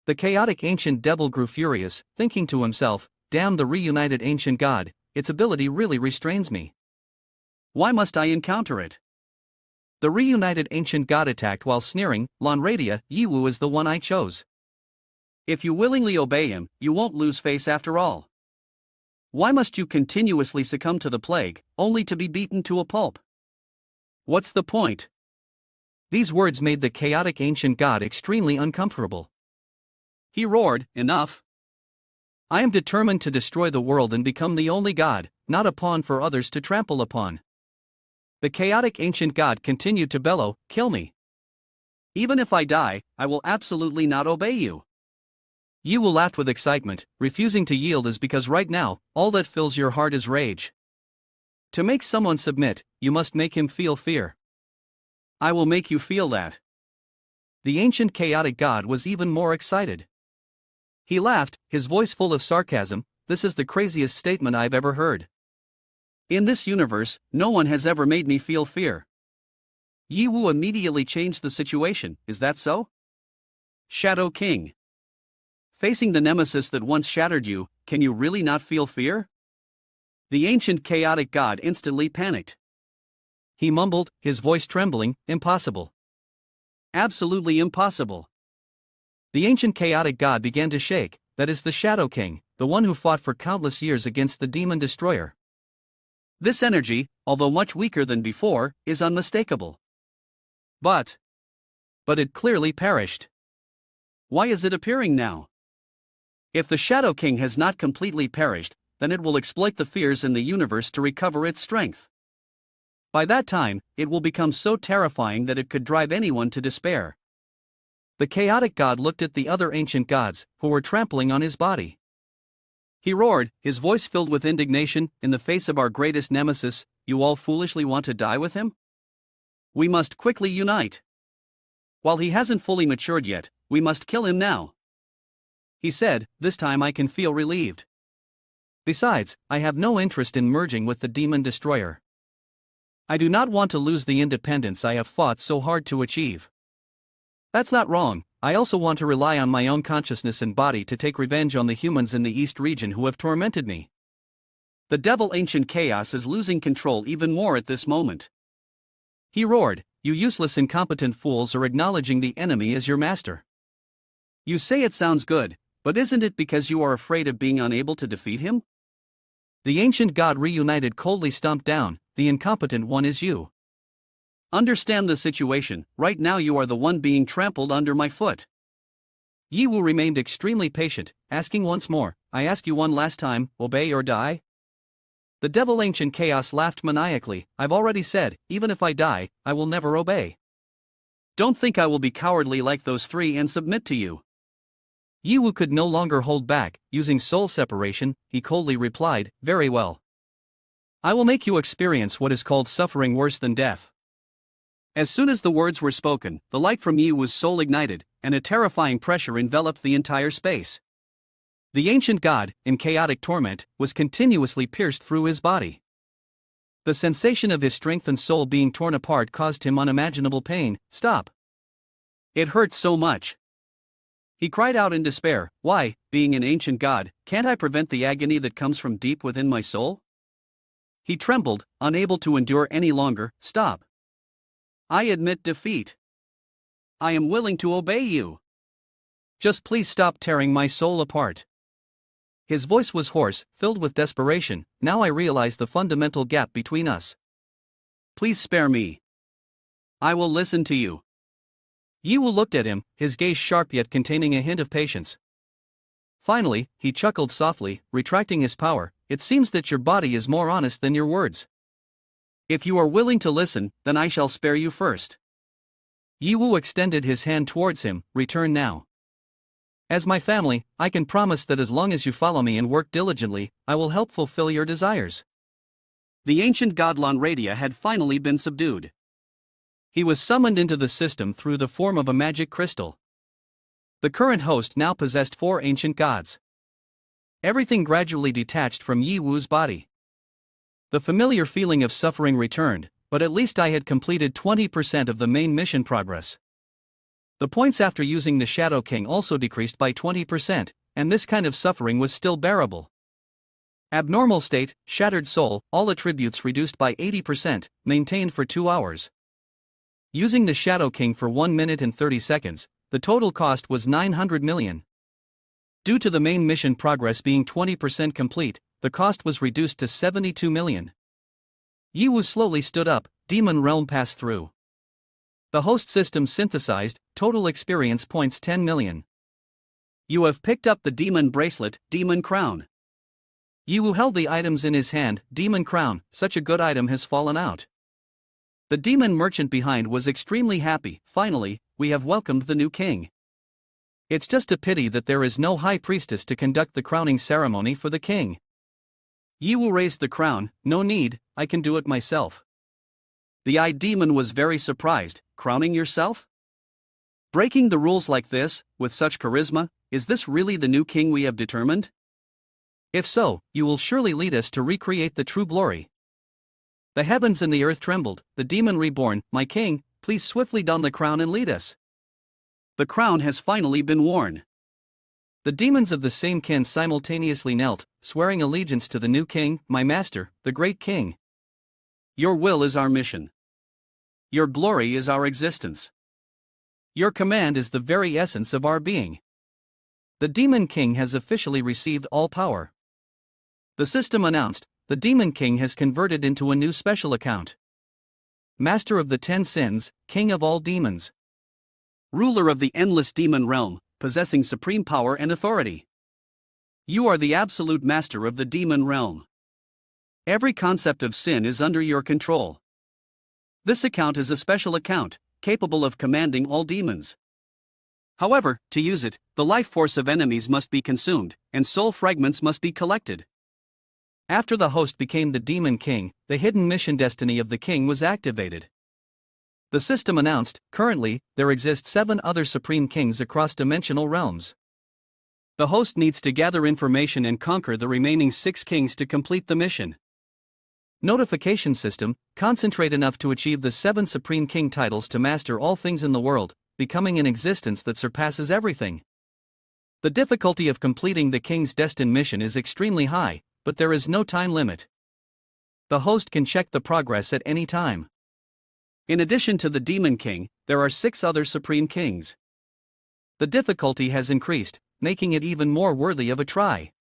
The chaotic ancient devil grew furious, thinking to himself, damn the reunited ancient god, its ability really restrains me. Why must I encounter it? The reunited ancient god attacked while sneering, Lanradia, Yi Wu is the one I chose. If you willingly obey him, you won't lose face after all. Why must you continuously succumb to the plague, only to be beaten to a pulp? What's the point? These words made the chaotic ancient god extremely uncomfortable. He roared, enough. I am determined to destroy the world and become the only god, not a pawn for others to trample upon. The chaotic ancient god continued to bellow, kill me. Even if I die, I will absolutely not obey you. Yi Wu laughed with excitement. Refusing to yield is because right now, all that fills your heart is rage. To make someone submit, you must make him feel fear. I will make you feel that. The ancient chaotic god was even more excited. He laughed, his voice full of sarcasm. This is the craziest statement I've ever heard. In this universe, no one has ever made me feel fear. Yi Wu immediately changed the situation, is that so? Shadow King. Facing the nemesis that once shattered you, can you really not feel fear? The ancient chaotic god instantly panicked. He mumbled, his voice trembling, impossible. Absolutely impossible. The ancient chaotic god began to shake, that is the Shadow King, the one who fought for countless years against the demon destroyer. This energy, although much weaker than before, is unmistakable. But it clearly perished. Why is it appearing now? If the Shadow King has not completely perished, then it will exploit the fears in the universe to recover its strength. By that time, it will become so terrifying that it could drive anyone to despair. The chaotic god looked at the other ancient gods, who were trampling on his body. He roared, his voice filled with indignation, in the face of our greatest nemesis, you all foolishly want to die with him? We must quickly unite. While he hasn't fully matured yet, we must kill him now. He said, this time I can feel relieved. Besides, I have no interest in merging with the demon destroyer. I do not want to lose the independence I have fought so hard to achieve. That's not wrong, I also want to rely on my own consciousness and body to take revenge on the humans in the East region who have tormented me. The devil ancient chaos is losing control even more at this moment. He roared, you useless incompetent fools are acknowledging the enemy as your master. You say it sounds good, but isn't it because you are afraid of being unable to defeat him? The ancient god reunited coldly stomped down, the incompetent one is you. Understand the situation, right now you are the one being trampled under my foot. Yi Wu remained extremely patient, asking once more, I ask you one last time, obey or die? The devil ancient chaos laughed maniacally, I've already said, even if I die, I will never obey. Don't think I will be cowardly like those three and submit to you. Yi Wu could no longer hold back, using soul separation, he coldly replied, very well. I will make you experience what is called suffering worse than death. As soon as the words were spoken, the light from Yi Wu's soul ignited, and a terrifying pressure enveloped the entire space. The ancient god, in chaotic torment, was continuously pierced through his body. The sensation of his strength and soul being torn apart caused him unimaginable pain. Stop. It hurt so much. He cried out in despair, why, being an ancient god, can't I prevent the agony that comes from deep within my soul? He trembled, unable to endure any longer. Stop. I admit defeat. I am willing to obey you. Just please stop tearing my soul apart. His voice was hoarse, filled with desperation, now I realize the fundamental gap between us. Please spare me. I will listen to you. Yi Wu looked at him, his gaze sharp yet containing a hint of patience. Finally, he chuckled softly, retracting his power, it seems that your body is more honest than your words. If you are willing to listen, then I shall spare you first. Yi Wu extended his hand towards him, return now. As my family, I can promise that as long as you follow me and work diligently, I will help fulfill your desires. The ancient god Lanradia had finally been subdued. He was summoned into the system through the form of a magic crystal. The current host now possessed 4 ancient gods. Everything gradually detached from Yi Wu's body. The familiar feeling of suffering returned, but at least I had completed 20% of the main mission progress. The points after using the Shadow King also decreased by 20%, and this kind of suffering was still bearable. Abnormal state, shattered soul, all attributes reduced by 80%, maintained for 2 hours. Using the Shadow King for 1 minute and 30 seconds, the total cost was 900 million. Due to the main mission progress being 20% complete, the cost was reduced to 72 million. Yi Wu slowly stood up, Demon Realm passed through. The host system synthesized, total experience points 10 million. You have picked up the Demon Bracelet, Demon Crown. Yi Wu held the items in his hand, Demon Crown, such a good item has fallen out. The demon merchant behind was extremely happy, finally, we have welcomed the new king. It's just a pity that there is no high priestess to conduct the crowning ceremony for the king. Yi Wu raised the crown, no need, I can do it myself. The eye demon was very surprised, crowning yourself? Breaking the rules like this, with such charisma, is this really the new king we have determined? If so, you will surely lead us to recreate the true glory. The heavens and the earth trembled, the demon reborn, my king, please swiftly don the crown and lead us. The crown has finally been worn. The demons of the same kin simultaneously knelt, swearing allegiance to the new king, my master, the great king. Your will is our mission. Your glory is our existence. Your command is the very essence of our being. The demon king has officially received all power. The system announced, the demon king has converted into a new special account. Master of the 10 sins, king of all demons. Ruler of the endless demon realm, possessing supreme power and authority. You are the absolute master of the demon realm. Every concept of sin is under your control. This account is a special account, capable of commanding all demons. However, to use it, the life force of enemies must be consumed, and soul fragments must be collected. After the host became the demon king, the hidden mission destiny of the king was activated. The system announced, currently, there exist 7 other supreme kings across dimensional realms. The host needs to gather information and conquer the remaining 6 kings to complete the mission. Notification system, concentrate enough to achieve the 7 supreme king titles to master all things in the world, becoming an existence that surpasses everything. The difficulty of completing the king's destined mission is extremely high, but there is no time limit. The host can check the progress at any time. In addition to the demon king, there are 6 other supreme kings. The difficulty has increased, making it even more worthy of a try.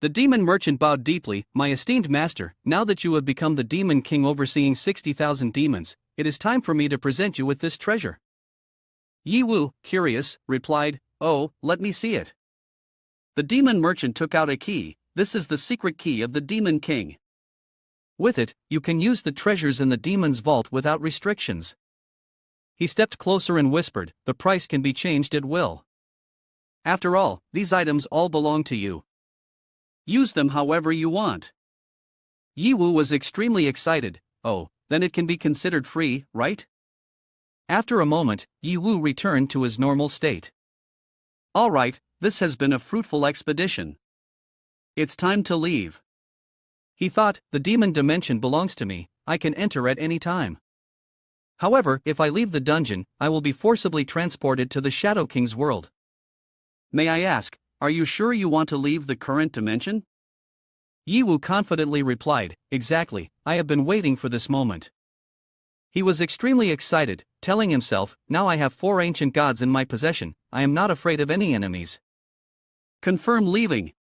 The demon merchant bowed deeply, my esteemed master, now that you have become the demon king overseeing 60,000 demons, it is time for me to present you with this treasure. Yi Wu, curious, replied, oh, let me see it. The demon merchant took out a key. This is the secret key of the demon king. With it, you can use the treasures in the demon's vault without restrictions. He stepped closer and whispered, the price can be changed at will. After all, these items all belong to you. Use them however you want. Yi Wu was extremely excited. Oh, then it can be considered free, right? After a moment, Yi Wu returned to his normal state. All right, this has been a fruitful expedition. It's time to leave. He thought, the demon dimension belongs to me, I can enter at any time. However, if I leave the dungeon, I will be forcibly transported to the Shadow King's world. May I ask, are you sure you want to leave the current dimension? Yi Wu confidently replied, exactly, I have been waiting for this moment. He was extremely excited, telling himself, now I have 4 ancient gods in my possession, I am not afraid of any enemies. Confirm leaving.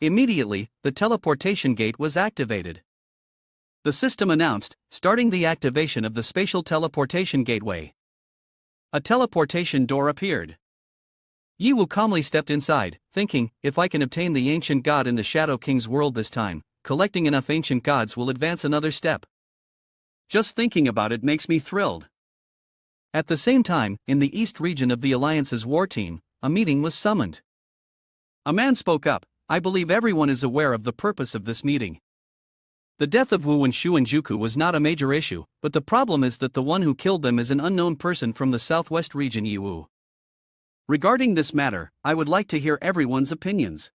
Immediately, the teleportation gate was activated. The system announced, starting the activation of the spatial teleportation gateway. A teleportation door appeared. Yi Wu calmly stepped inside, thinking, if I can obtain the ancient god in the Shadow King's world this time, collecting enough ancient gods will advance another step. Just thinking about it makes me thrilled. At the same time, in the east region of the Alliance's war team, a meeting was summoned. A man spoke up, I believe everyone is aware of the purpose of this meeting. The death of Wu and Shu and Juku was not a major issue, but the problem is that the one who killed them is an unknown person from the southwest region Yi Wu. Regarding this matter, I would like to hear everyone's opinions.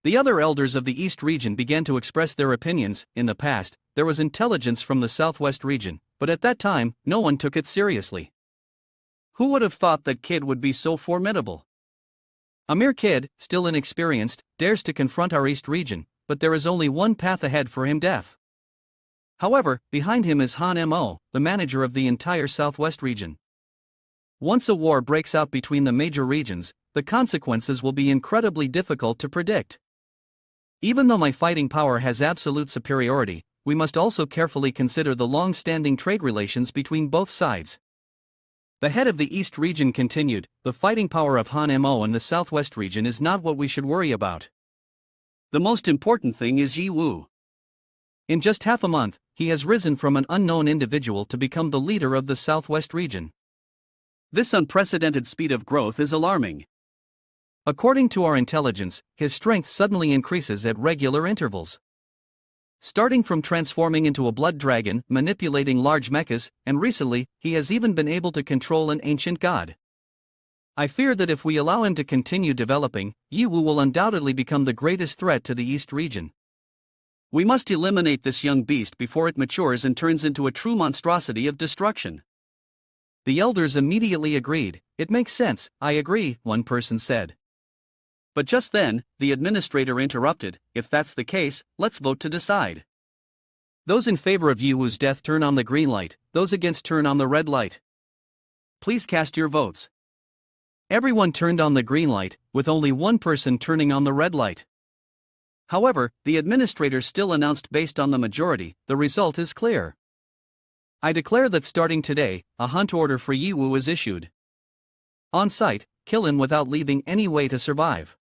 The other elders of the east region began to express their opinions. In the past, there was intelligence from the southwest region, but at that time, no one took it seriously. Who would have thought that kid would be so formidable? A mere kid, still inexperienced, dares to confront our east region, but there is only one path ahead for him, death. However, behind him is Han Mo, the manager of the entire southwest region. Once a war breaks out between the major regions, the consequences will be incredibly difficult to predict. Even though my fighting power has absolute superiority, we must also carefully consider the long-standing trade relations between both sides. The head of the East region continued, the fighting power of Han Mo in the Southwest region is not what we should worry about. The most important thing is Yi Wu. In just half a month, he has risen from an unknown individual to become the leader of the Southwest region. This unprecedented speed of growth is alarming. According to our intelligence, his strength suddenly increases at regular intervals. Starting from transforming into a blood dragon, manipulating large mechas, and recently, he has even been able to control an ancient god. I fear that if we allow him to continue developing, Yi Wu will undoubtedly become the greatest threat to the East region. We must eliminate this young beast before it matures and turns into a true monstrosity of destruction. The elders immediately agreed. It makes sense, I agree, one person said. But just then, the administrator interrupted. If that's the case, let's vote to decide. Those in favor of Yiwu's death turn on the green light, those against turn on the red light. Please cast your votes. Everyone turned on the green light, with only one person turning on the red light. However, the administrator still announced based on the majority, the result is clear. I declare that starting today, a hunt order for Yiwu is issued. On sight, kill him without leaving any way to survive.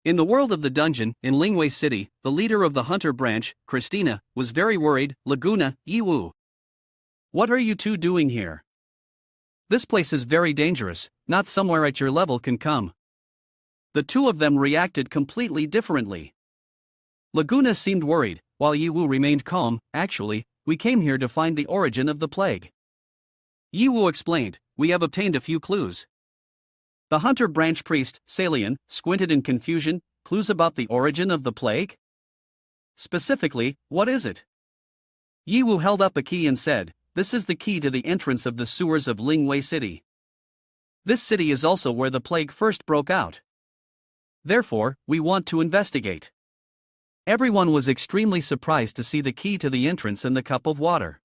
In the world of the dungeon, in Lingwei City, the leader of the hunter branch, Christina, was very worried. Laguna, Yiwu. What are you two doing here? This place is very dangerous, not somewhere at your level can come. The two of them reacted completely differently. Laguna seemed worried, while Yiwu remained calm. Actually, we came here to find the origin of the plague. Yiwu explained, we have obtained a few clues. The hunter branch priest, Salian, squinted in confusion. Clues about the origin of the plague? Specifically, what is it? Yiwu held up a key and said, this is the key to the entrance of the sewers of Lingwei City. This city is also where the plague first broke out. Therefore, we want to investigate. Everyone was extremely surprised to see the key to the entrance in the cup of water.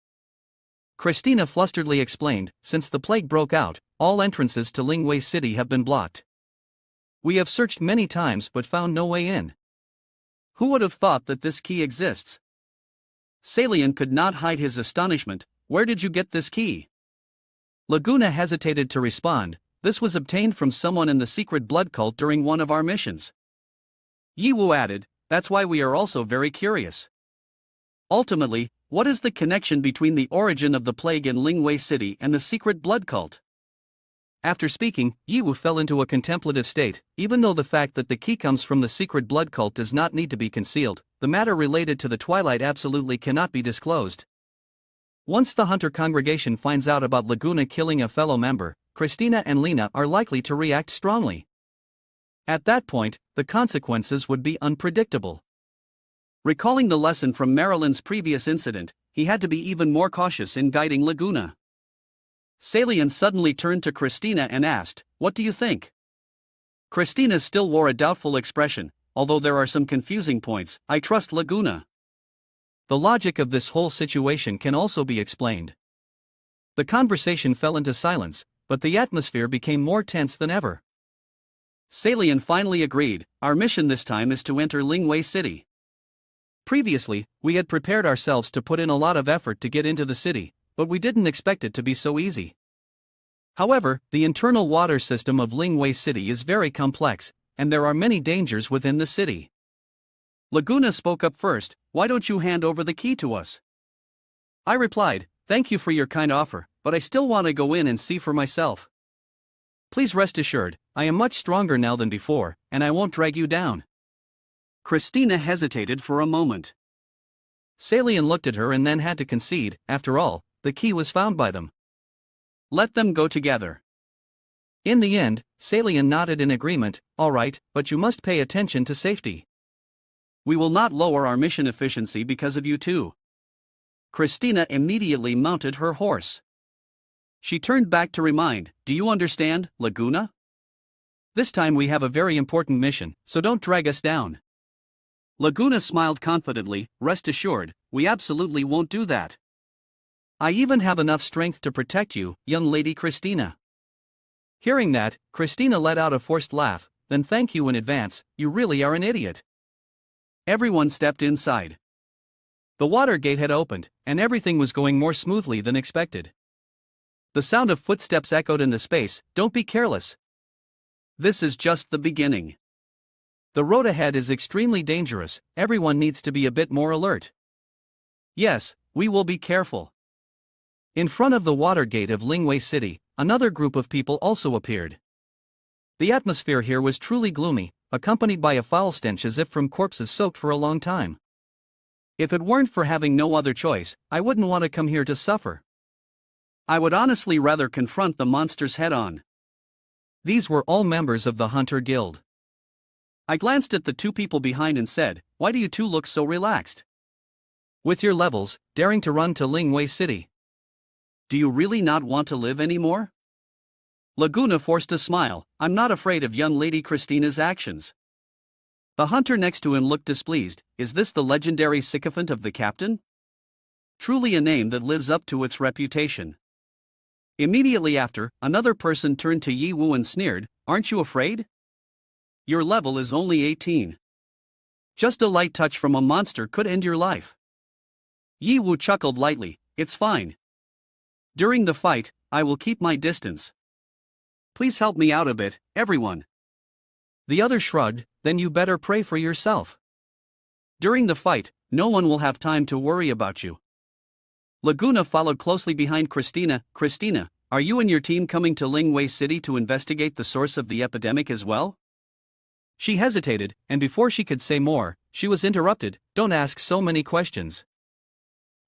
Christina flusteredly explained, since the plague broke out, all entrances to Lingwei City have been blocked. We have searched many times but found no way in. Who would have thought that this key exists? Salian could not hide his astonishment. Where did you get this key? Laguna hesitated to respond. This was obtained from someone in the secret blood cult during one of our missions. Yiwu added, that's why we are also very curious. Ultimately, what is the connection between the origin of the plague in Lingwei City and the secret blood cult? After speaking, Yiwu fell into a contemplative state. Even though the fact that the key comes from the secret blood cult does not need to be concealed, the matter related to the Twilight absolutely cannot be disclosed. Once the hunter congregation finds out about Laguna killing a fellow member, Christina and Lena are likely to react strongly. At that point, the consequences would be unpredictable. Recalling the lesson from Marilyn's previous incident, he had to be even more cautious in guiding Laguna. Salian suddenly turned to Christina and asked, what do you think? Christina still wore a doubtful expression. Although there are some confusing points, I trust Laguna. The logic of this whole situation can also be explained. The conversation fell into silence, but the atmosphere became more tense than ever. Salian finally agreed, our mission this time is to enter Lingwei City. Previously, we had prepared ourselves to put in a lot of effort to get into the city, but we didn't expect it to be so easy. However, the internal water system of Lingwei City is very complex, and there are many dangers within the city. Laguna spoke up first, why don't you hand over the key to us? I replied, thank you for your kind offer, but I still want to go in and see for myself. Please rest assured, I am much stronger now than before, and I won't drag you down. Christina hesitated for a moment. Salian looked at her and then had to concede. After all, the key was found by them. Let them go together. In the end, Salian nodded in agreement. All right, but you must pay attention to safety. We will not lower our mission efficiency because of you two. Christina immediately mounted her horse. She turned back to remind, do you understand, Laguna? This time we have a very important mission, so don't drag us down. Laguna smiled confidently, rest assured, we absolutely won't do that. I even have enough strength to protect you, young lady Christina. Hearing that, Christina let out a forced laugh, then thank you in advance, you really are an idiot. Everyone stepped inside. The water gate had opened, and everything was going more smoothly than expected. The sound of footsteps echoed in the space, don't be careless. This is just the beginning. The road ahead is extremely dangerous, everyone needs to be a bit more alert. Yes, we will be careful. In front of the water gate of Lingwei City, another group of people also appeared. The atmosphere here was truly gloomy, accompanied by a foul stench as if from corpses soaked for a long time. If it weren't for having no other choice, I wouldn't want to come here to suffer. I would honestly rather confront the monsters head-on. These were all members of the Hunter Guild. I glanced at the two people behind and said, "Why do you two look so relaxed? With your levels, daring to run to Lingwei City. Do you really not want to live anymore?" Laguna forced a smile. "I'm not afraid of young Lady Christina's actions." The hunter next to him looked displeased. "Is this the legendary sycophant of the captain? Truly a name that lives up to its reputation." Immediately after, another person turned to Yi Wu and sneered, "Aren't you afraid? Your level is only 18. Just a light touch from a monster could end your life." Yi Wu chuckled lightly, "It's fine. During the fight, I will keep my distance. Please help me out a bit, everyone." The other shrugged, "Then you better pray for yourself. During the fight, no one will have time to worry about you." Laguna followed closely behind Christina. "Christina, are you and your team coming to Lingwei City to investigate the source of the epidemic as well?" She hesitated, and before she could say more, she was interrupted. "Don't ask so many questions.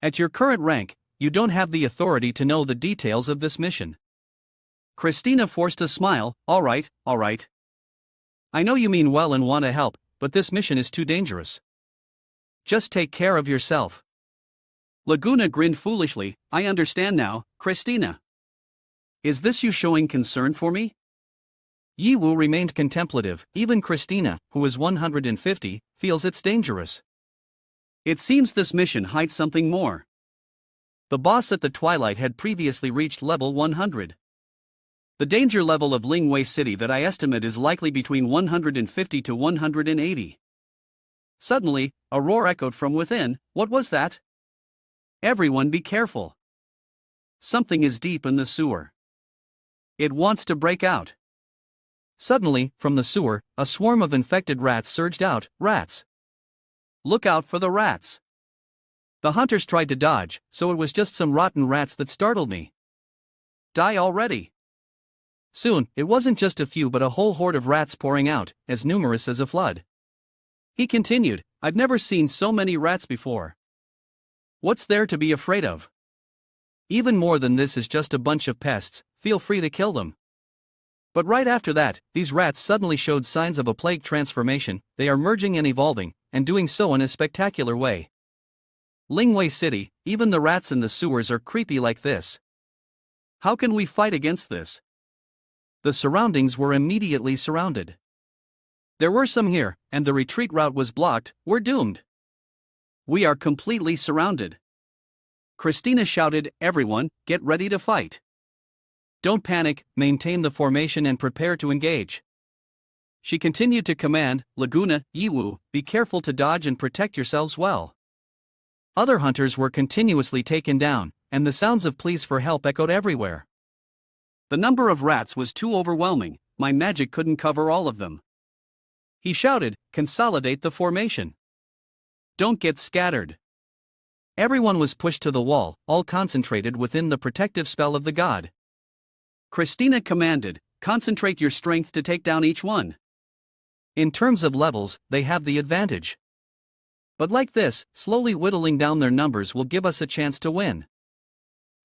At your current rank, you don't have the authority to know the details of this mission." Christina forced a smile. All right. I know you mean well and want to help, but this mission is too dangerous. Just take care of yourself." Laguna grinned foolishly. "I understand now, Christina. Is this you showing concern for me?" Yi Wu remained contemplative. Even Christina, who is 150, feels it's dangerous. "It seems this mission hides something more." The boss at the Twilight had previously reached level 100. The danger level of Lingwei City that I estimate is likely between 150 to 180. Suddenly, a roar echoed from within. What was that? Everyone be careful. Something is deep in the sewer. It wants to break out. Suddenly, from the sewer, a swarm of infected rats surged out. Rats! Look out for the rats. The hunters tried to dodge, so it was just some rotten rats that startled me. Die already. Soon, it wasn't just a few but a whole horde of rats pouring out, as numerous as a flood. He continued, I've never seen so many rats before. What's there to be afraid of? Even more than this is just a bunch of pests, feel free to kill them. But right after that, these rats suddenly showed signs of a plague transformation. They are merging and evolving, and doing so in a spectacular way. Lingwei City, even the rats in the sewers are creepy like this. How can we fight against this? The surroundings were immediately surrounded. There were some here, and the retreat route was blocked. We're doomed. We are completely surrounded. Christina shouted, everyone, get ready to fight. Don't panic, maintain the formation and prepare to engage. She continued to command, Laguna, Yi Wu, be careful to dodge and protect yourselves well. Other hunters were continuously taken down, and the sounds of pleas for help echoed everywhere. The number of rats was too overwhelming, my magic couldn't cover all of them. He shouted, consolidate the formation. Don't get scattered. Everyone was pushed to the wall, all concentrated within the protective spell of the god. Christina commanded, concentrate your strength to take down each one. In terms of levels, they have the advantage. But like this, slowly whittling down their numbers will give us a chance to win.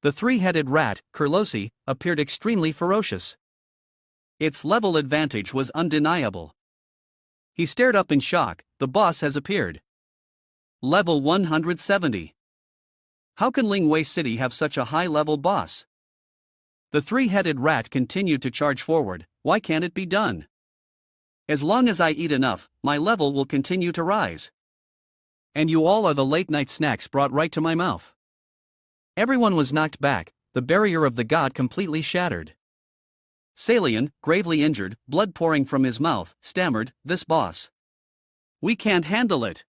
The three-headed rat, Kurlosi, appeared extremely ferocious. Its level advantage was undeniable. He stared up in shock, the boss has appeared. Level 170. How can Lingwei City have such a high-level boss? The three-headed rat continued to charge forward, why can't it be done? As long as I eat enough, my level will continue to rise. And you all are the late-night snacks brought right to my mouth. Everyone was knocked back, the barrier of the god completely shattered. Salian, gravely injured, blood pouring from his mouth, stammered, this boss. We can't handle it.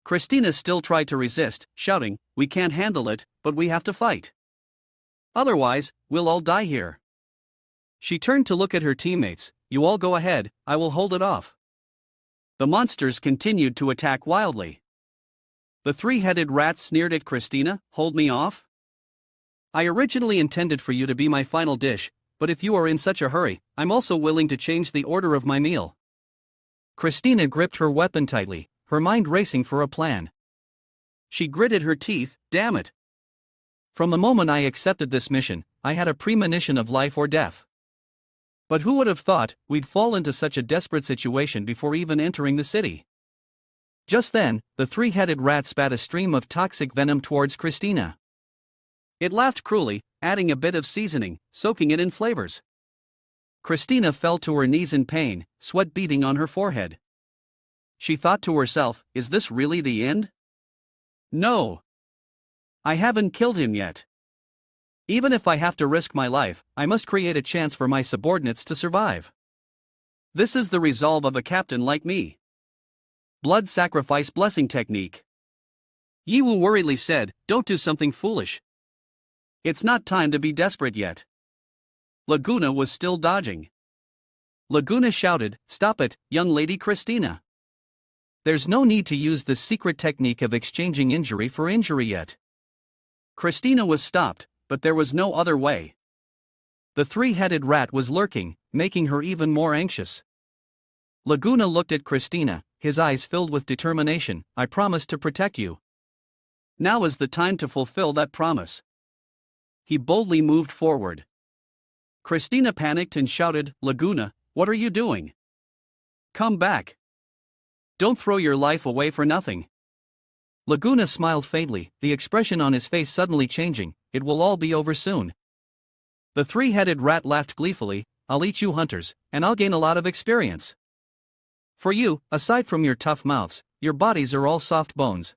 Christina still tried to resist, shouting, we can't handle it, but we have to fight. Otherwise, we'll all die here. She turned to look at her teammates, you all go ahead, I will hold it off. The monsters continued to attack wildly. The three-headed rat sneered at Christina, hold me off? I originally intended for you to be my final dish, but if you are in such a hurry, I'm also willing to change the order of my meal. Christina gripped her weapon tightly, her mind racing for a plan. She gritted her teeth, damn it. From the moment I accepted this mission, I had a premonition of life or death. But who would have thought we'd fall into such a desperate situation before even entering the city? Just then, the three-headed rat spat a stream of toxic venom towards Christina. It laughed cruelly, adding a bit of seasoning, soaking it in flavors. Christina fell to her knees in pain, sweat beading on her forehead. She thought to herself, is this really the end? No. I haven't killed him yet. Even if I have to risk my life, I must create a chance for my subordinates to survive. This is the resolve of a captain like me. Blood sacrifice blessing technique. Yiwu worriedly said, don't do something foolish. It's not time to be desperate yet. Laguna was still dodging. Laguna shouted, stop it, young lady Christina. There's no need to use the secret technique of exchanging injury for injury yet. Christina was stopped, but there was no other way. The three-headed rat was lurking, making her even more anxious. Laguna looked at Christina, his eyes filled with determination. I promise to protect you. Now is the time to fulfill that promise. He boldly moved forward. Christina panicked and shouted, Laguna, what are you doing? Come back. Don't throw your life away for nothing. Laguna smiled faintly, the expression on his face suddenly changing. It will all be over soon. The three-headed rat laughed gleefully, I'll eat you hunters, and I'll gain a lot of experience. For you, aside from your tough mouths, your bodies are all soft bones.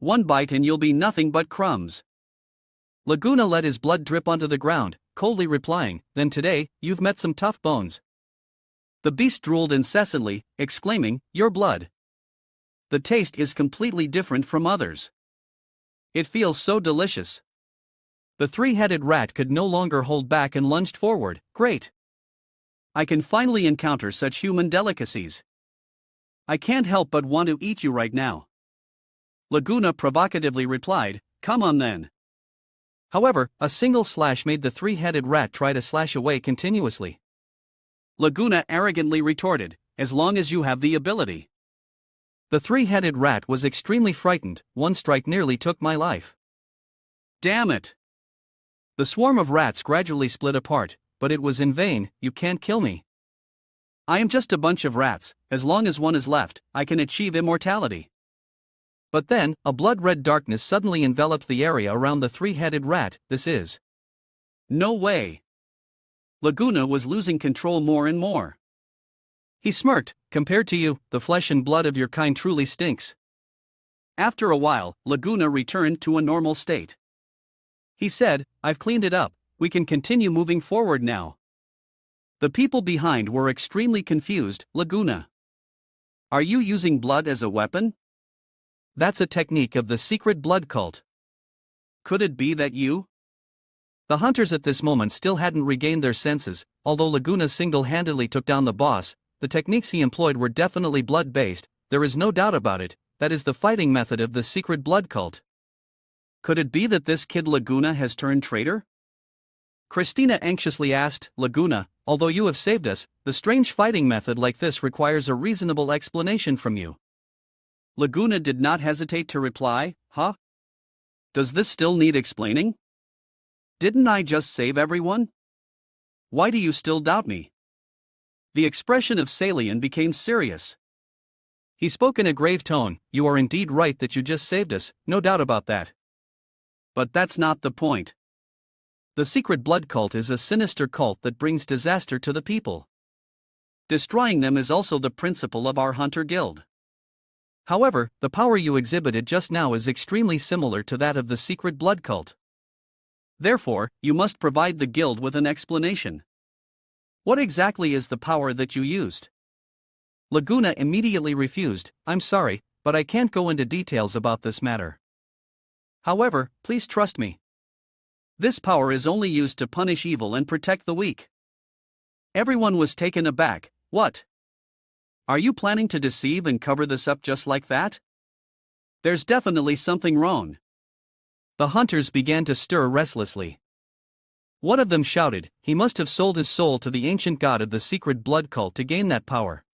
One bite and you'll be nothing but crumbs. Laguna let his blood drip onto the ground, coldly replying, then today, you've met some tough bones. The beast drooled incessantly, exclaiming, your blood. The taste is completely different from others. It feels so delicious. The three-headed rat could no longer hold back and lunged forward. Great! I can finally encounter such human delicacies. I can't help but want to eat you right now. Laguna provocatively replied, come on then. However, a single slash made the three-headed rat try to slash away continuously. Laguna arrogantly retorted, as long as you have the ability. The three-headed rat was extremely frightened, one strike nearly took my life. Damn it! The swarm of rats gradually split apart, but it was in vain, you can't kill me. I am just a bunch of rats, as long as one is left, I can achieve immortality. But then, a blood-red darkness suddenly enveloped the area around the three-headed rat, this is. No way! Laguna was losing control more and more. He smirked, compared to you, the flesh and blood of your kind truly stinks. After a while, Laguna returned to a normal state. He said, I've cleaned it up, we can continue moving forward now. The people behind were extremely confused. Laguna, are you using blood as a weapon? That's a technique of the secret blood cult. Could it be that you? The hunters at this moment still hadn't regained their senses, although Laguna single-handedly took down the boss. The techniques he employed were definitely blood-based, there is no doubt about it, that is the fighting method of the secret blood cult. Could it be that this kid Laguna has turned traitor? Christina anxiously asked, Laguna, although you have saved us, the strange fighting method like this requires a reasonable explanation from you. Laguna did not hesitate to reply, huh? Does this still need explaining? Didn't I just save everyone? Why do you still doubt me? The expression of Salian became serious. He spoke in a grave tone, you are indeed right that you just saved us, no doubt about that. But that's not the point. The secret blood cult is a sinister cult that brings disaster to the people. Destroying them is also the principle of our hunter guild. However, the power you exhibited just now is extremely similar to that of the secret blood cult. Therefore, you must provide the guild with an explanation. What exactly is the power that you used? Laguna immediately refused, I'm sorry, but I can't go into details about this matter. However, please trust me. This power is only used to punish evil and protect the weak. Everyone was taken aback. What? Are you planning to deceive and cover this up just like that? There's definitely something wrong. The hunters began to stir restlessly. One of them shouted, he must have sold his soul to the ancient god of the secret blood cult to gain that power.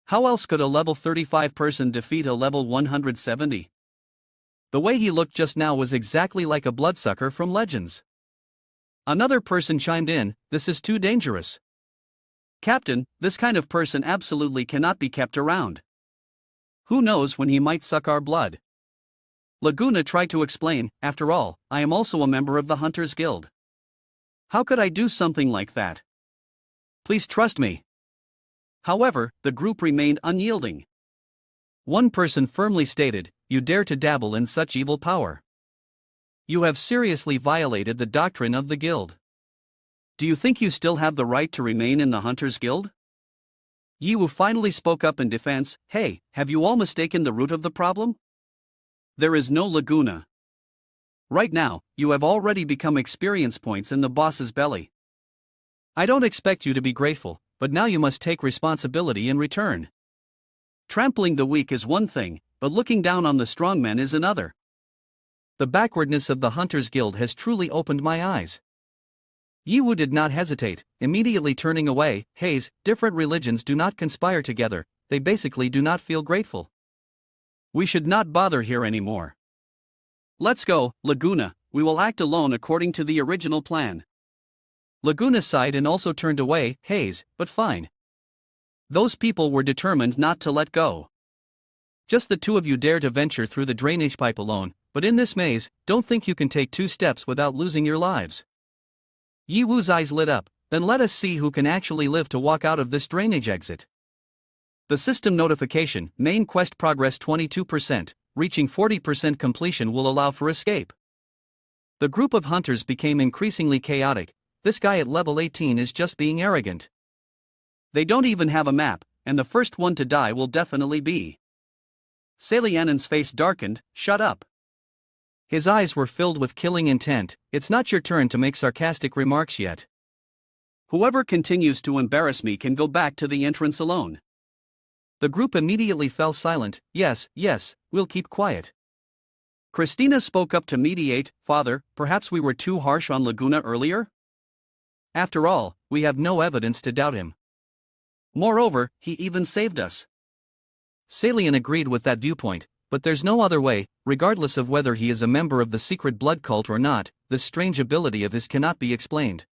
How else could a level 35 person defeat a level 170? The way he looked just now was exactly like a bloodsucker from Legends. Another person chimed in, "This is too dangerous." Captain, this kind of person absolutely cannot be kept around. Who knows when he might suck our blood? Laguna tried to explain, after all, I am also a member of the Hunters Guild. How could I do something like that? Please trust me. However, the group remained unyielding. One person firmly stated, "You dare to dabble in such evil power. You have seriously violated the doctrine of the guild. Do you think you still have the right to remain in the Hunters Guild?" Yiwu finally spoke up in defense, "Hey, have you all mistaken the root of the problem? There is no Laguna. Right now, you have already become experience points in the boss's belly. I don't expect you to be grateful, but now you must take responsibility in return. Trampling the weak is one thing, but looking down on the strong men is another. The backwardness of the Hunters Guild has truly opened my eyes." Yiwu did not hesitate, immediately turning away. "Haze, different religions do not conspire together, they basically do not feel grateful. We should not bother here anymore. Let's go, Laguna, we will act alone according to the original plan." Laguna sighed and also turned away. "Haze, but fine." Those people were determined not to let go. "Just the two of you dare to venture through the drainage pipe alone, but in this maze, don't think you can take 2 steps without losing your lives." Yiwu's eyes lit up, "Then let us see who can actually live to walk out of this drainage exit." The system notification, main quest progress 22%, reaching 40% completion will allow for escape. The group of hunters became increasingly chaotic. This guy at level 18 is just being arrogant. They don't even have a map, and the first one to die will definitely be. Salianen's face darkened. "Shut up." His eyes were filled with killing intent. "It's not your turn to make sarcastic remarks yet. Whoever continues to embarrass me can go back to the entrance alone." The group immediately fell silent. Yes, we'll keep quiet." Christina spoke up to mediate. "Father, perhaps we were too harsh on Laguna earlier? After all, we have no evidence to doubt him. Moreover, he even saved us." Salian agreed with that viewpoint, but there's no other way. Regardless of whether he is a member of the secret blood cult or not, this strange ability of his cannot be explained.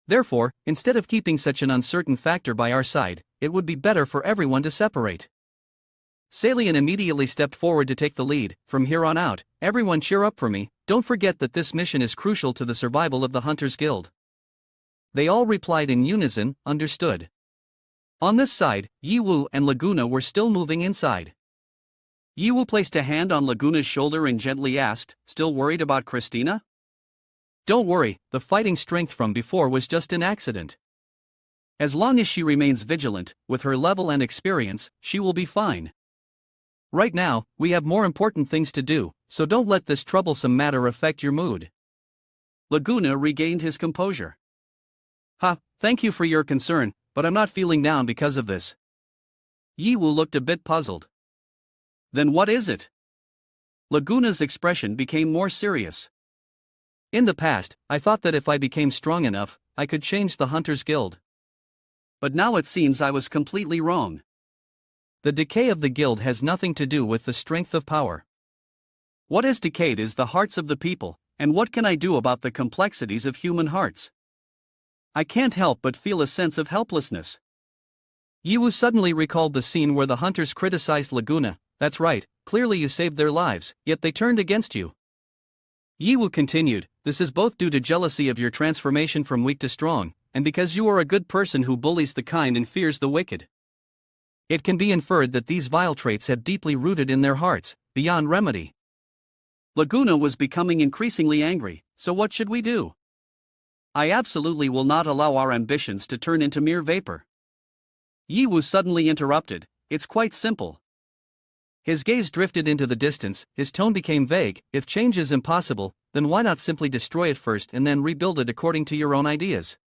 Therefore, instead of keeping such an uncertain factor by our side, it would be better for everyone to separate. Salian immediately stepped forward to take the lead. "From here on out, everyone cheer up for me. Don't forget that this mission is crucial to the survival of the Hunters Guild." They all replied in unison, "Understood." On this side, Yiwu and Laguna were still moving inside. Yiwu placed a hand on Laguna's shoulder and gently asked, "Still worried about Christina?" "Don't worry, the fighting strength from before was just an accident. As long as she remains vigilant, with her level and experience, she will be fine. Right now, we have more important things to do, so don't let this troublesome matter affect your mood." Laguna regained his composure. Thank you for your concern, but I'm not feeling down because of this." Yiwu looked a bit puzzled. "Then what is it?" Laguna's expression became more serious. "In the past, I thought that if I became strong enough, I could change the Hunters Guild. But now it seems I was completely wrong. The decay of the guild has nothing to do with the strength of power. What has decayed is the hearts of the people, and what can I do about the complexities of human hearts? I can't help but feel a sense of helplessness." Yiwu suddenly recalled the scene where the hunters criticized Laguna. "That's right, clearly you saved their lives, yet they turned against you." Yiwu continued, "This is both due to jealousy of your transformation from weak to strong, and because you are a good person who bullies the kind and fears the wicked. It can be inferred that these vile traits have deeply rooted in their hearts, beyond remedy." Laguna was becoming increasingly angry. "So what should we do? I absolutely will not allow our ambitions to turn into mere vapor." Yiwu suddenly interrupted, "It's quite simple." His gaze drifted into the distance, his tone became vague. "If change is impossible, then why not simply destroy it first and then rebuild it according to your own ideas?"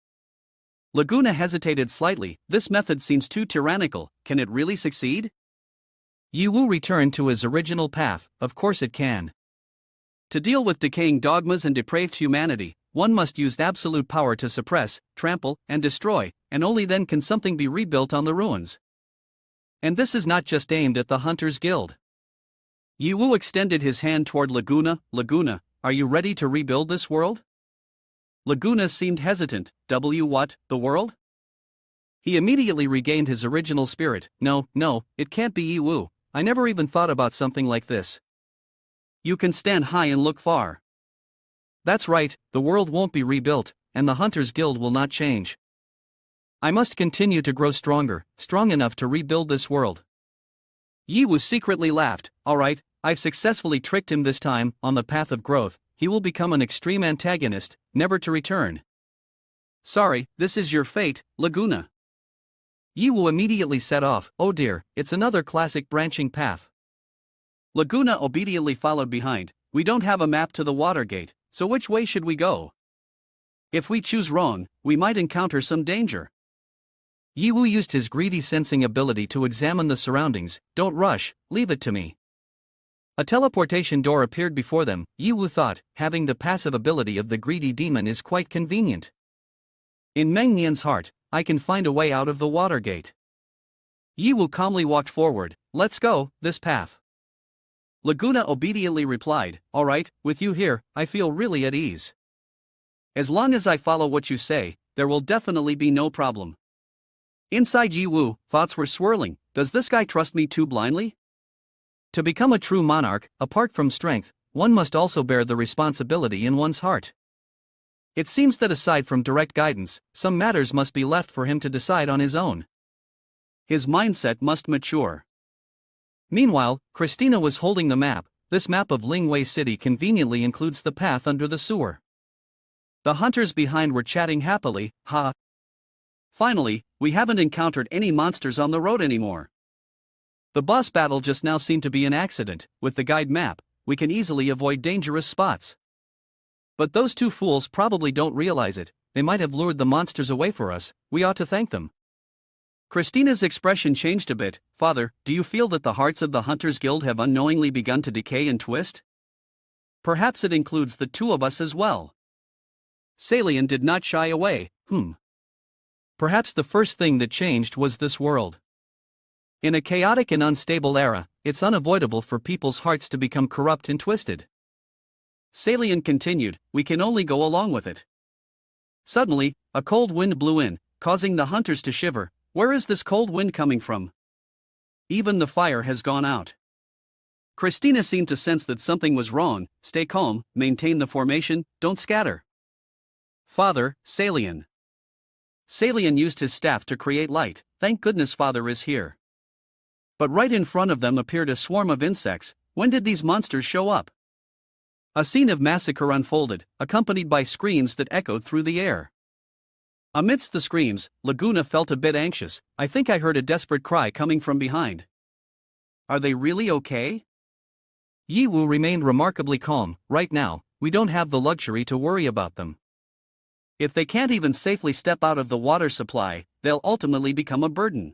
Laguna hesitated slightly. "This method seems too tyrannical. Can it really succeed?" Yiwu returned to his original path. "Of course it can. To deal with decaying dogmas and depraved humanity, one must use absolute power to suppress, trample, and destroy, and only then can something be rebuilt on the ruins. And this is not just aimed at the Hunters Guild." Yiwu extended his hand toward Laguna. "Laguna, are you ready to rebuild this world?" Laguna seemed hesitant. What, the world? He immediately regained his original spirit. No, it can't be Yiwu. I never even thought about something like this. You can stand high and look far. That's right, the world won't be rebuilt, and the Hunters Guild will not change. I must continue to grow stronger, strong enough to rebuild this world. Yiwu secretly laughed. Alright, I've successfully tricked him this time. On the path of growth, he will become an extreme antagonist, never to return. Sorry, this is your fate, Laguna. Yiwu immediately set off. Oh dear, it's another classic branching path. Laguna obediently followed behind. We don't have a map to the water gate, so which way should we go? If we choose wrong, we might encounter some danger. Yiwu used his greedy sensing ability to examine the surroundings. Don't rush, leave it to me. A teleportation door appeared before them. Yiwu thought, having the passive ability of the greedy demon is quite convenient. In Meng Nian's heart, I can find a way out of the water gate. Yiwu calmly walked forward. Let's go, this path. Laguna obediently replied, alright, with you here, I feel really at ease. As long as I follow what you say, there will definitely be no problem. Inside Yiwu, thoughts were swirling. Does this guy trust me too blindly? To become a true monarch, apart from strength, one must also bear the responsibility in one's heart. It seems that aside from direct guidance, some matters must be left for him to decide on his own. His mindset must mature. Meanwhile, Christina was holding the map. This map of Lingwei City conveniently includes the path under the sewer. The hunters behind were chatting happily. Ha! Finally, we haven't encountered any monsters on the road anymore. The boss battle just now seemed to be an accident. With the guide map, we can easily avoid dangerous spots. But those two fools probably don't realize it. They might have lured the monsters away for us. We ought to thank them. Christina's expression changed a bit. Father, do you feel that the hearts of the Hunters Guild have unknowingly begun to decay and twist? Perhaps it includes the two of us as well. Salian did not shy away. Perhaps the first thing that changed was this world. In a chaotic and unstable era, it's unavoidable for people's hearts to become corrupt and twisted. Salian continued, we can only go along with it. Suddenly, a cold wind blew in, causing the hunters to shiver. Where is this cold wind coming from? Even the fire has gone out. Christina seemed to sense that something was wrong. Stay calm, maintain the formation, don't scatter. Father, Salian. Salian used his staff to create light. Thank goodness Father is here. But right in front of them appeared a swarm of insects. When did these monsters show up? A scene of massacre unfolded, accompanied by screams that echoed through the air. Amidst the screams, Laguna felt a bit anxious. I think I heard a desperate cry coming from behind. Are they really okay? Yiwu remained remarkably calm. Right now, we don't have the luxury to worry about them. If they can't even safely step out of the water supply, they'll ultimately become a burden.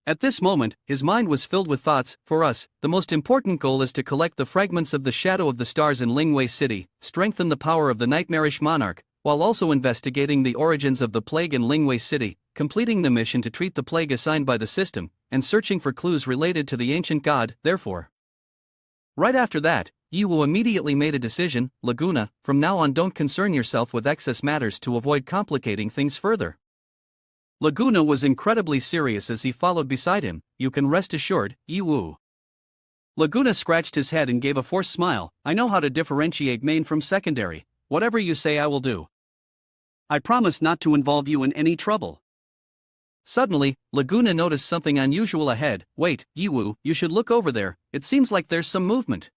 At this moment, his mind was filled with thoughts. For us, the most important goal is to collect the fragments of the Shadow of the Stars in Lingwei City, strengthen the power of the Nightmarish Monarch, while also investigating the origins of the plague in Lingwei City, completing the mission to treat the plague assigned by the system, and searching for clues related to the ancient god. Therefore, right after that, Yiwu immediately made a decision. Laguna, from now on don't concern yourself with excess matters to avoid complicating things further. Laguna was incredibly serious as he followed beside him. You can rest assured, Yiwu. Laguna scratched his head and gave a forced smile. I know how to differentiate main from secondary. Whatever you say I will do. I promise not to involve you in any trouble. Suddenly, Laguna noticed something unusual ahead. Wait, Yiwu, you should look over there. It seems like there's some movement.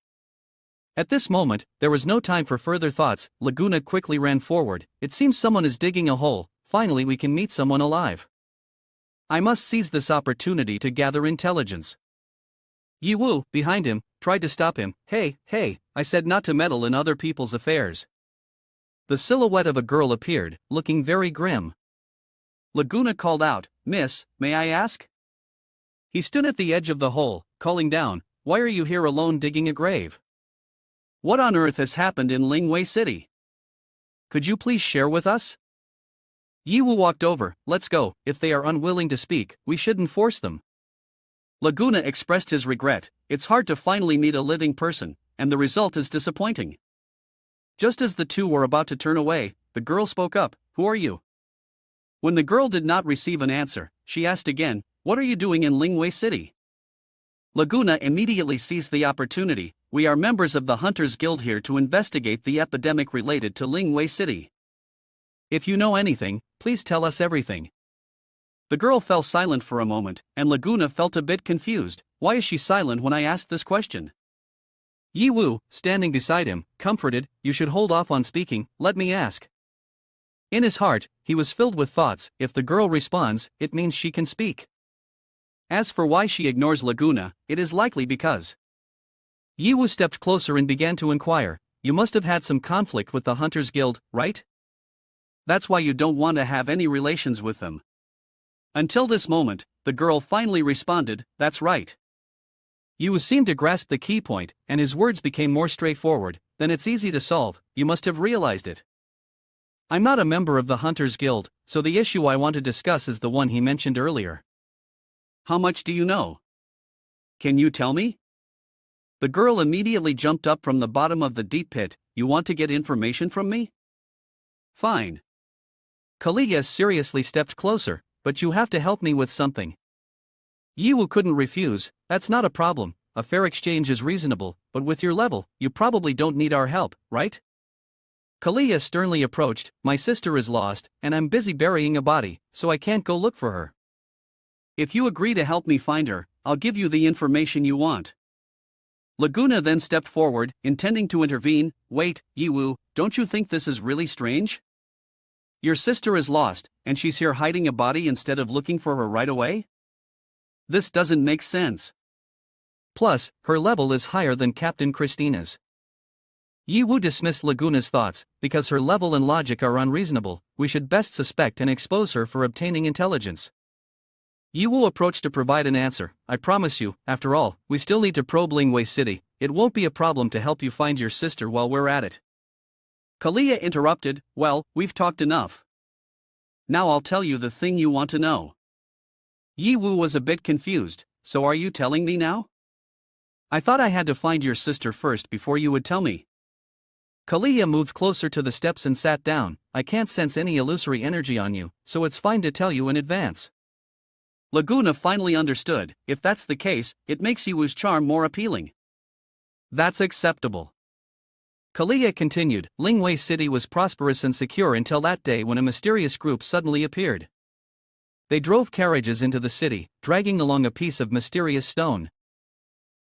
At this moment, there was no time for further thoughts. Laguna quickly ran forward. It seems someone is digging a hole. Finally we can meet someone alive. I must seize this opportunity to gather intelligence. Yiwu, behind him, tried to stop him. Hey, I said not to meddle in other people's affairs. The silhouette of a girl appeared, looking very grim. Laguna called out, Miss, may I ask? He stood at the edge of the hole, calling down, why are you here alone digging a grave? What on earth has happened in Lingwei City? Could you please share with us? Yiwu walked over. Let's go. If they are unwilling to speak, we shouldn't force them. Laguna expressed his regret. It's hard to finally meet a living person, and the result is disappointing. Just as the two were about to turn away, the girl spoke up, "Who are you?" When the girl did not receive an answer, she asked again, "What are you doing in Lingwei City?" Laguna immediately seized the opportunity, "We are members of the Hunters Guild here to investigate the epidemic related to Lingwei City. If you know anything, please tell us everything." The girl fell silent for a moment, and Laguna felt a bit confused. Why is she silent when I asked this question? Yi Wu, standing beside him, comforted, "You should hold off on speaking, let me ask." In his heart, he was filled with thoughts. If the girl responds, it means she can speak. As for why she ignores Laguna, it is likely because. Yi Wu stepped closer and began to inquire, "You must have had some conflict with the Hunters Guild, right? That's why you don't want to have any relations with them." Until this moment, the girl finally responded, "That's right." Yi Wu seemed to grasp the key point, and his words became more straightforward. "Then it's easy to solve, you must have realized it. I'm not a member of the Hunters Guild, so the issue I want to discuss is the one he mentioned earlier." "How much do you know? Can you tell me?" The girl immediately jumped up from the bottom of the deep pit. "You want to get information from me? Fine." Kalia seriously stepped closer, "But you have to help me with something." Yi Wu couldn't refuse. "That's not a problem, a fair exchange is reasonable, but with your level, you probably don't need our help, right?" Kalia sternly approached, "My sister is lost, and I'm busy burying a body, so I can't go look for her. If you agree to help me find her, I'll give you the information you want." Laguna then stepped forward, intending to intervene. "Wait, Yi Wu, don't you think this is really strange? Your sister is lost, and she's here hiding a body instead of looking for her right away? This doesn't make sense. Plus, her level is higher than Captain Christina's." Yi Wu dismissed Laguna's thoughts. "Because her level and logic are unreasonable, we should best suspect and expose her for obtaining intelligence." Yi Wu approached to provide an answer. "I promise you, after all, we still need to probe Lingwei City. It won't be a problem to help you find your sister while we're at it." Kalia interrupted, "Well, we've talked enough. Now I'll tell you the thing you want to know." Yi Wu was a bit confused. "So are you telling me now? I thought I had to find your sister first before you would tell me." Kalia moved closer to the steps and sat down. "I can't sense any illusory energy on you, so it's fine to tell you in advance." Laguna finally understood. If that's the case, it makes Yi Wu's charm more appealing. "That's acceptable." Kalia continued, "Lingwei City was prosperous and secure until that day when a mysterious group suddenly appeared. They drove carriages into the city, dragging along a piece of mysterious stone.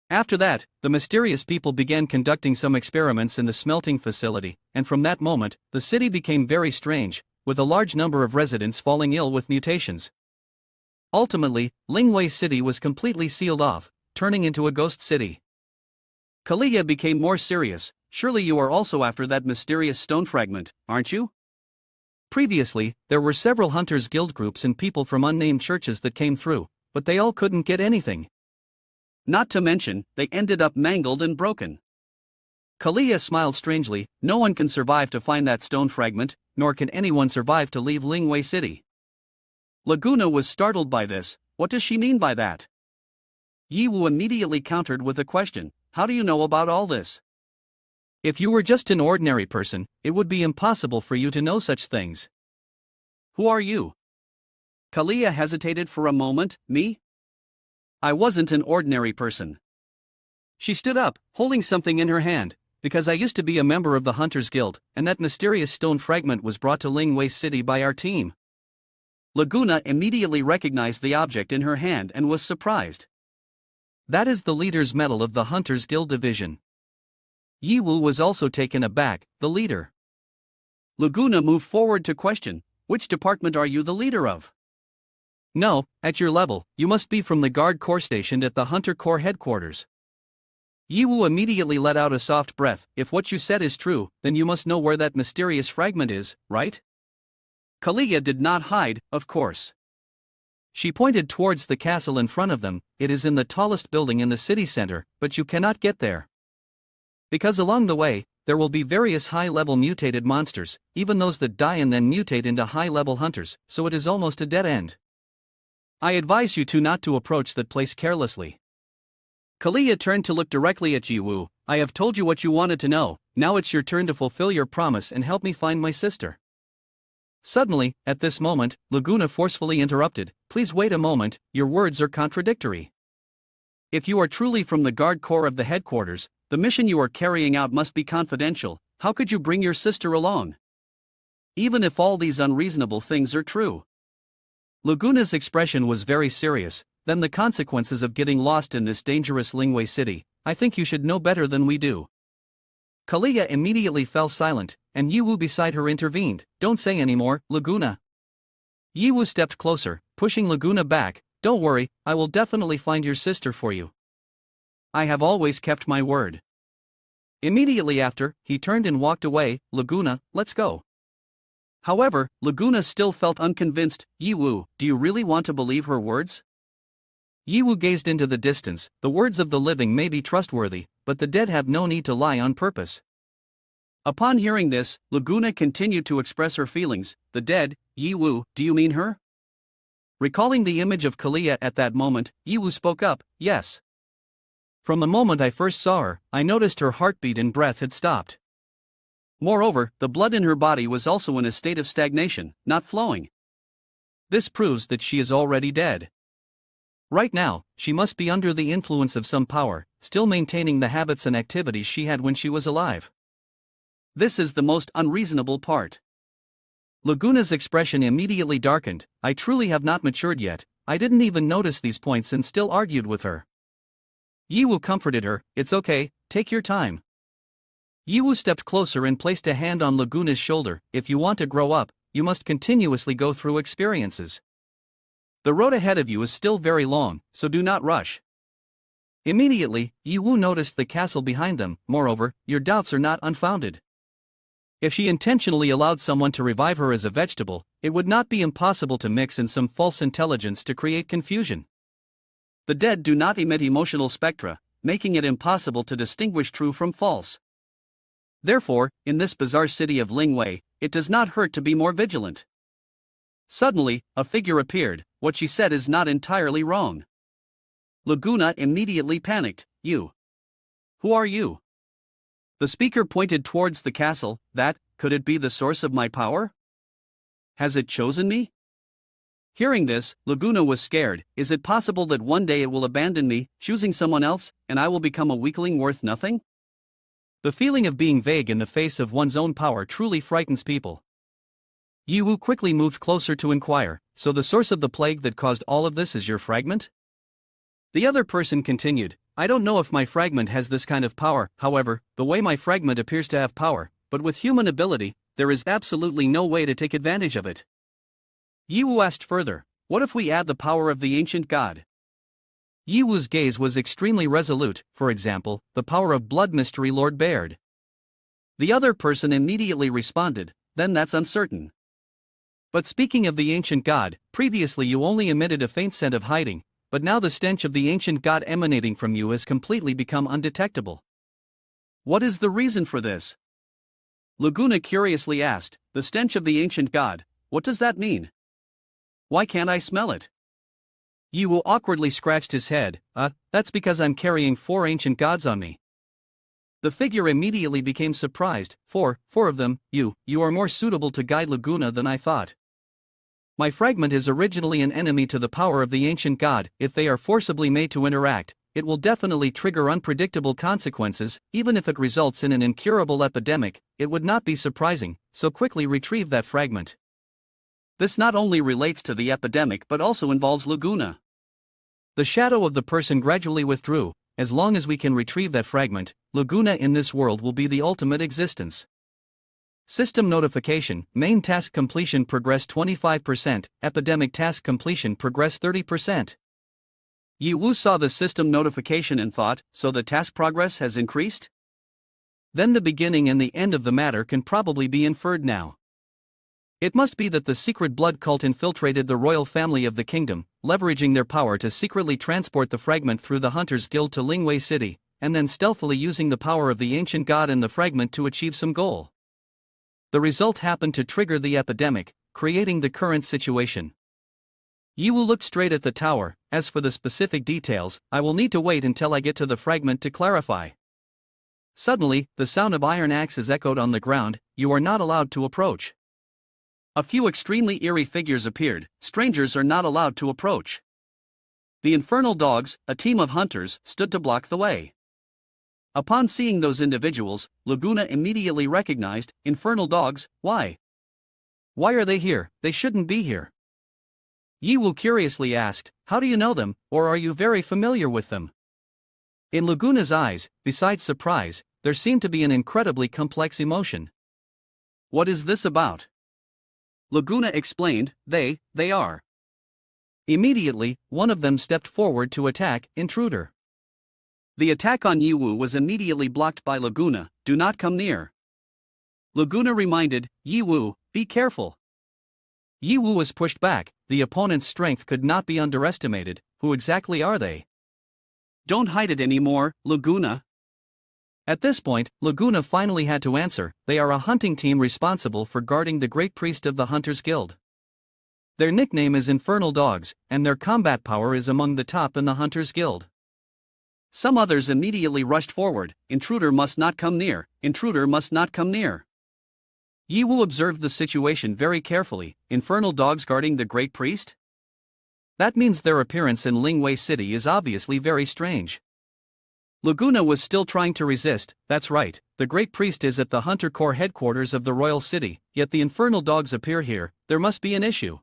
After that, the mysterious people began conducting some experiments in the smelting facility, and from that moment, the city became very strange, with a large number of residents falling ill with mutations. Ultimately, Lingwei City was completely sealed off, turning into a ghost city." Kalia became more serious. "Surely you are also after that mysterious stone fragment, aren't you? Previously, there were several Hunters Guild groups and people from unnamed churches that came through, but they all couldn't get anything. Not to mention, they ended up mangled and broken." Kalia smiled strangely. "No one can survive to find that stone fragment, nor can anyone survive to leave Lingwei City." Laguna was startled by this. What does she mean by that? Yi Wu immediately countered with a question. "How do you know about all this? If you were just an ordinary person, it would be impossible for you to know such things." "Who are you?" Kalia hesitated for a moment. "Me? I wasn't an ordinary person." She stood up, holding something in her hand. "Because I used to be a member of the Hunters Guild, and that mysterious stone fragment was brought to Lingwei City by our team." Laguna immediately recognized the object in her hand and was surprised. "That is the leader's medal of the Hunters Guild division." Yi Wu was also taken aback. "The leader?" Laguna moved forward to question, "Which department are you the leader of?" "No, at your level, you must be from the guard corps stationed at the Hunter Corps headquarters." Yi Wu immediately let out a soft breath. "If what you said is true, then you must know where that mysterious fragment is, right?" Kalia did not hide, of course. She pointed towards the castle in front of them. "It is in the tallest building in the city center, but you cannot get there. Because along the way, there will be various high-level mutated monsters, even those that die and then mutate into high-level hunters, so it is almost a dead end. I advise you not to approach that place carelessly." Kalia turned to look directly at Yi Wu. "I have told you what you wanted to know, now it's your turn to fulfill your promise and help me find my sister." Suddenly, at this moment, Laguna forcefully interrupted, "Please wait a moment, your words are contradictory. If you are truly from the guard corps of the headquarters, the mission you are carrying out must be confidential. How could you bring your sister along? Even if all these unreasonable things are true." Laguna's expression was very serious. "Then the consequences of getting lost in this dangerous Lingwei city, I think you should know better than we do." Kalia immediately fell silent, and Yiwu beside her intervened. "Don't say any more, Laguna." Yiwu stepped closer, pushing Laguna back. "Don't worry, I will definitely find your sister for you. I have always kept my word." Immediately after, he turned and walked away. "Laguna, let's go." However, Laguna still felt unconvinced. "Yiwu, do you really want to believe her words?" Yiwu gazed into the distance. "The words of the living may be trustworthy, but the dead have no need to lie on purpose." Upon hearing this, Laguna continued to express her feelings. "The dead, Yiwu, do you mean her?" Recalling the image of Kalia at that moment, Yiwu spoke up, "Yes. From the moment I first saw her, I noticed her heartbeat and breath had stopped. Moreover, the blood in her body was also in a state of stagnation, not flowing. This proves that she is already dead. Right now, she must be under the influence of some power, still maintaining the habits and activities she had when she was alive." This is the most unreasonable part. Laguna's expression immediately darkened. "I truly have not matured yet. I didn't even notice these points and still argued with her." Yiwu comforted her. "It's okay, take your time." Yiwu stepped closer and placed a hand on Laguna's shoulder. "If you want to grow up, you must continuously go through experiences. The road ahead of you is still very long, so do not rush." Immediately, Yiwu noticed the castle behind them. "Moreover, your doubts are not unfounded. If she intentionally allowed someone to revive her as a vegetable, it would not be impossible to mix in some false intelligence to create confusion. The dead do not emit emotional spectra, making it impossible to distinguish true from false. Therefore, in this bizarre city of Lingwei, it does not hurt to be more vigilant." Suddenly, a figure appeared. "What she said is not entirely wrong." Laguna immediately panicked. "You? Who are you?" The speaker pointed towards the castle. Could it be the source of my power? Has it chosen me?" Hearing this, Laguna was scared. Is it possible that one day it will abandon me, choosing someone else, and I will become a weakling worth nothing? The feeling of being vague in the face of one's own power truly frightens people. Yiwu quickly moved closer to inquire, "So the source of the plague that caused all of this is your fragment?" The other person continued, "I don't know if my fragment has this kind of power. However, the way my fragment appears to have power, but with human ability, there is absolutely no way to take advantage of it." Yiwu asked further, "What if we add the power of the ancient god?" Yiwu's gaze was extremely resolute. "For example, the power of blood mystery Lord Baird." The other person immediately responded, "Then that's uncertain. But speaking of the ancient god, previously you only emitted a faint scent of hiding, but now the stench of the ancient god emanating from you has completely become undetectable. What is the reason for this?" Laguna curiously asked, "The stench of the ancient god, what does that mean? Why can't I smell it?" Yiwu awkwardly scratched his head. That's because I'm carrying 4 ancient gods on me." The figure immediately became surprised. Four of them, you are more suitable to guide Laguna than I thought. My fragment is originally an enemy to the power of the ancient god. If they are forcibly made to interact, it will definitely trigger unpredictable consequences. Even if it results in an incurable epidemic, it would not be surprising, so quickly retrieve that fragment. This not only relates to the epidemic but also involves Laguna. The shadow of the person gradually withdrew. As long as we can retrieve that fragment, Laguna in this world will be the ultimate existence. System notification: main task completion progress 25%, epidemic task completion progress 30%. Yiwu saw the system notification and thought, so the task progress has increased? Then the beginning and the end of the matter can probably be inferred now. It must be that the secret blood cult infiltrated the royal family of the kingdom, leveraging their power to secretly transport the fragment through the Hunters Guild to Lingwei City, and then stealthily using the power of the ancient god and the fragment to achieve some goal. The result happened to trigger the epidemic, creating the current situation. Yiwu looked straight at the tower. As for the specific details, I will need to wait until I get to the fragment to clarify. Suddenly, the sound of iron axes echoed on the ground. You are not allowed to approach. A few extremely eerie figures appeared. Strangers are not allowed to approach. The infernal dogs, a team of hunters, stood to block the way. Upon seeing those individuals, Laguna immediately recognized, infernal dogs, why? Why are they here? They shouldn't be here. Yiwu curiously asked, how do you know them, or are you very familiar with them? In Laguna's eyes, besides surprise, there seemed to be an incredibly complex emotion. What is this about? Laguna explained, they are. Immediately, one of them stepped forward to attack, intruder. The attack on Yiwu was immediately blocked by Laguna, do not come near. Laguna reminded, Yiwu, be careful. Yiwu was pushed back, the opponent's strength could not be underestimated. Who exactly are they? Don't hide it anymore, Laguna. At this point, Laguna finally had to answer, they are a hunting team responsible for guarding the Great Priest of the Hunters Guild. Their nickname is Infernal Dogs, and their combat power is among the top in the Hunters Guild. Some others immediately rushed forward, intruder must not come near, intruder must not come near. Yiwu observed the situation very carefully, infernal dogs guarding the Great Priest? That means their appearance in Lingwei City is obviously very strange. Laguna was still trying to resist, that's right, the Great Priest is at the Hunter Corps headquarters of the Royal City, yet the infernal dogs appear here, there must be an issue.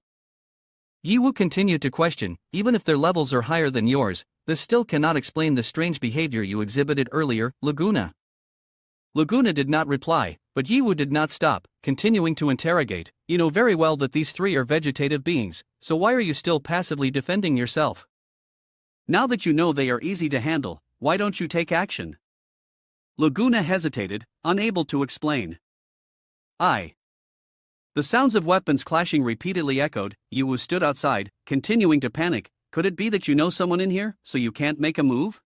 Yiwu continued to question, even if their levels are higher than yours, this still cannot explain the strange behavior you exhibited earlier, Laguna. Laguna did not reply, but Yiwu did not stop, continuing to interrogate, you know very well that these three are vegetative beings, so why are you still passively defending yourself? Now that you know they are easy to handle, why don't you take action? Laguna hesitated, unable to explain. The sounds of weapons clashing repeatedly echoed. Yiwu stood outside, continuing to panic. Could it be that you know someone in here, so you can't make a move?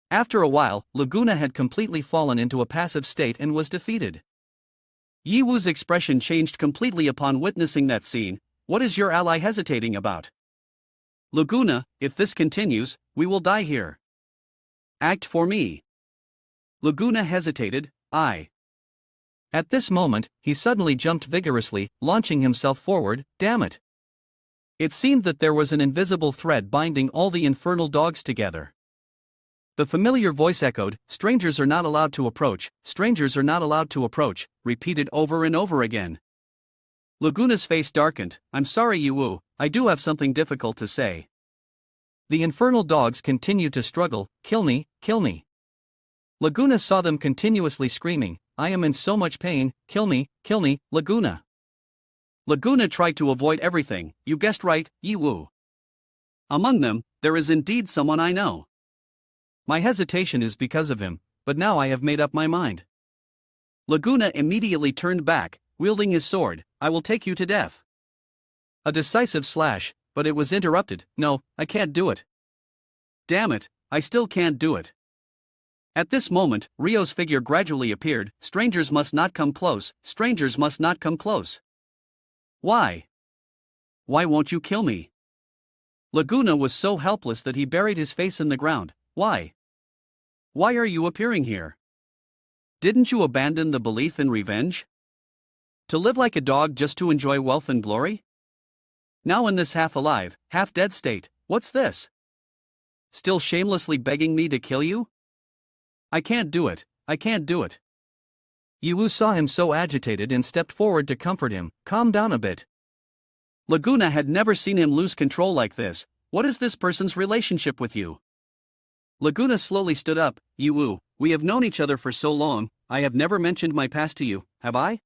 After a while, Laguna had completely fallen into a passive state and was defeated. Yiwu's expression changed completely upon witnessing that scene. What is your ally hesitating about? Laguna, if this continues, we will die here. Act for me. Laguna hesitated, At this moment, he suddenly jumped vigorously, launching himself forward, damn it. It seemed that there was an invisible thread binding all the infernal dogs together. The familiar voice echoed, strangers are not allowed to approach, strangers are not allowed to approach, repeated over and over again. Laguna's face darkened, I'm sorry Yiwu, I do have something difficult to say. The infernal dogs continued to struggle, kill me, kill me. Laguna saw them continuously screaming, I am in so much pain, kill me, Laguna. Laguna tried to avoid everything, you guessed right, Yiwu. Among them, there is indeed someone I know. My hesitation is because of him, but now I have made up my mind. Laguna immediately turned back, wielding his sword, I will take you to death. A decisive slash, but it was interrupted, no, I can't do it. Damn it, I still can't do it. At this moment, Rio's figure gradually appeared, strangers must not come close, strangers must not come close. Why? Why won't you kill me? Laguna was so helpless that he buried his face in the ground, why? Why are you appearing here? Didn't you abandon the belief in revenge? To live like a dog just to enjoy wealth and glory? Now in this half-alive, half-dead state, what's this? Still shamelessly begging me to kill you? I can't do it, I can't do it. Yiwu saw him so agitated and stepped forward to comfort him, calm down a bit. Laguna had never seen him lose control like this, what is this person's relationship with you? Laguna slowly stood up, Yiwu, we have known each other for so long, I have never mentioned my past to you, have I?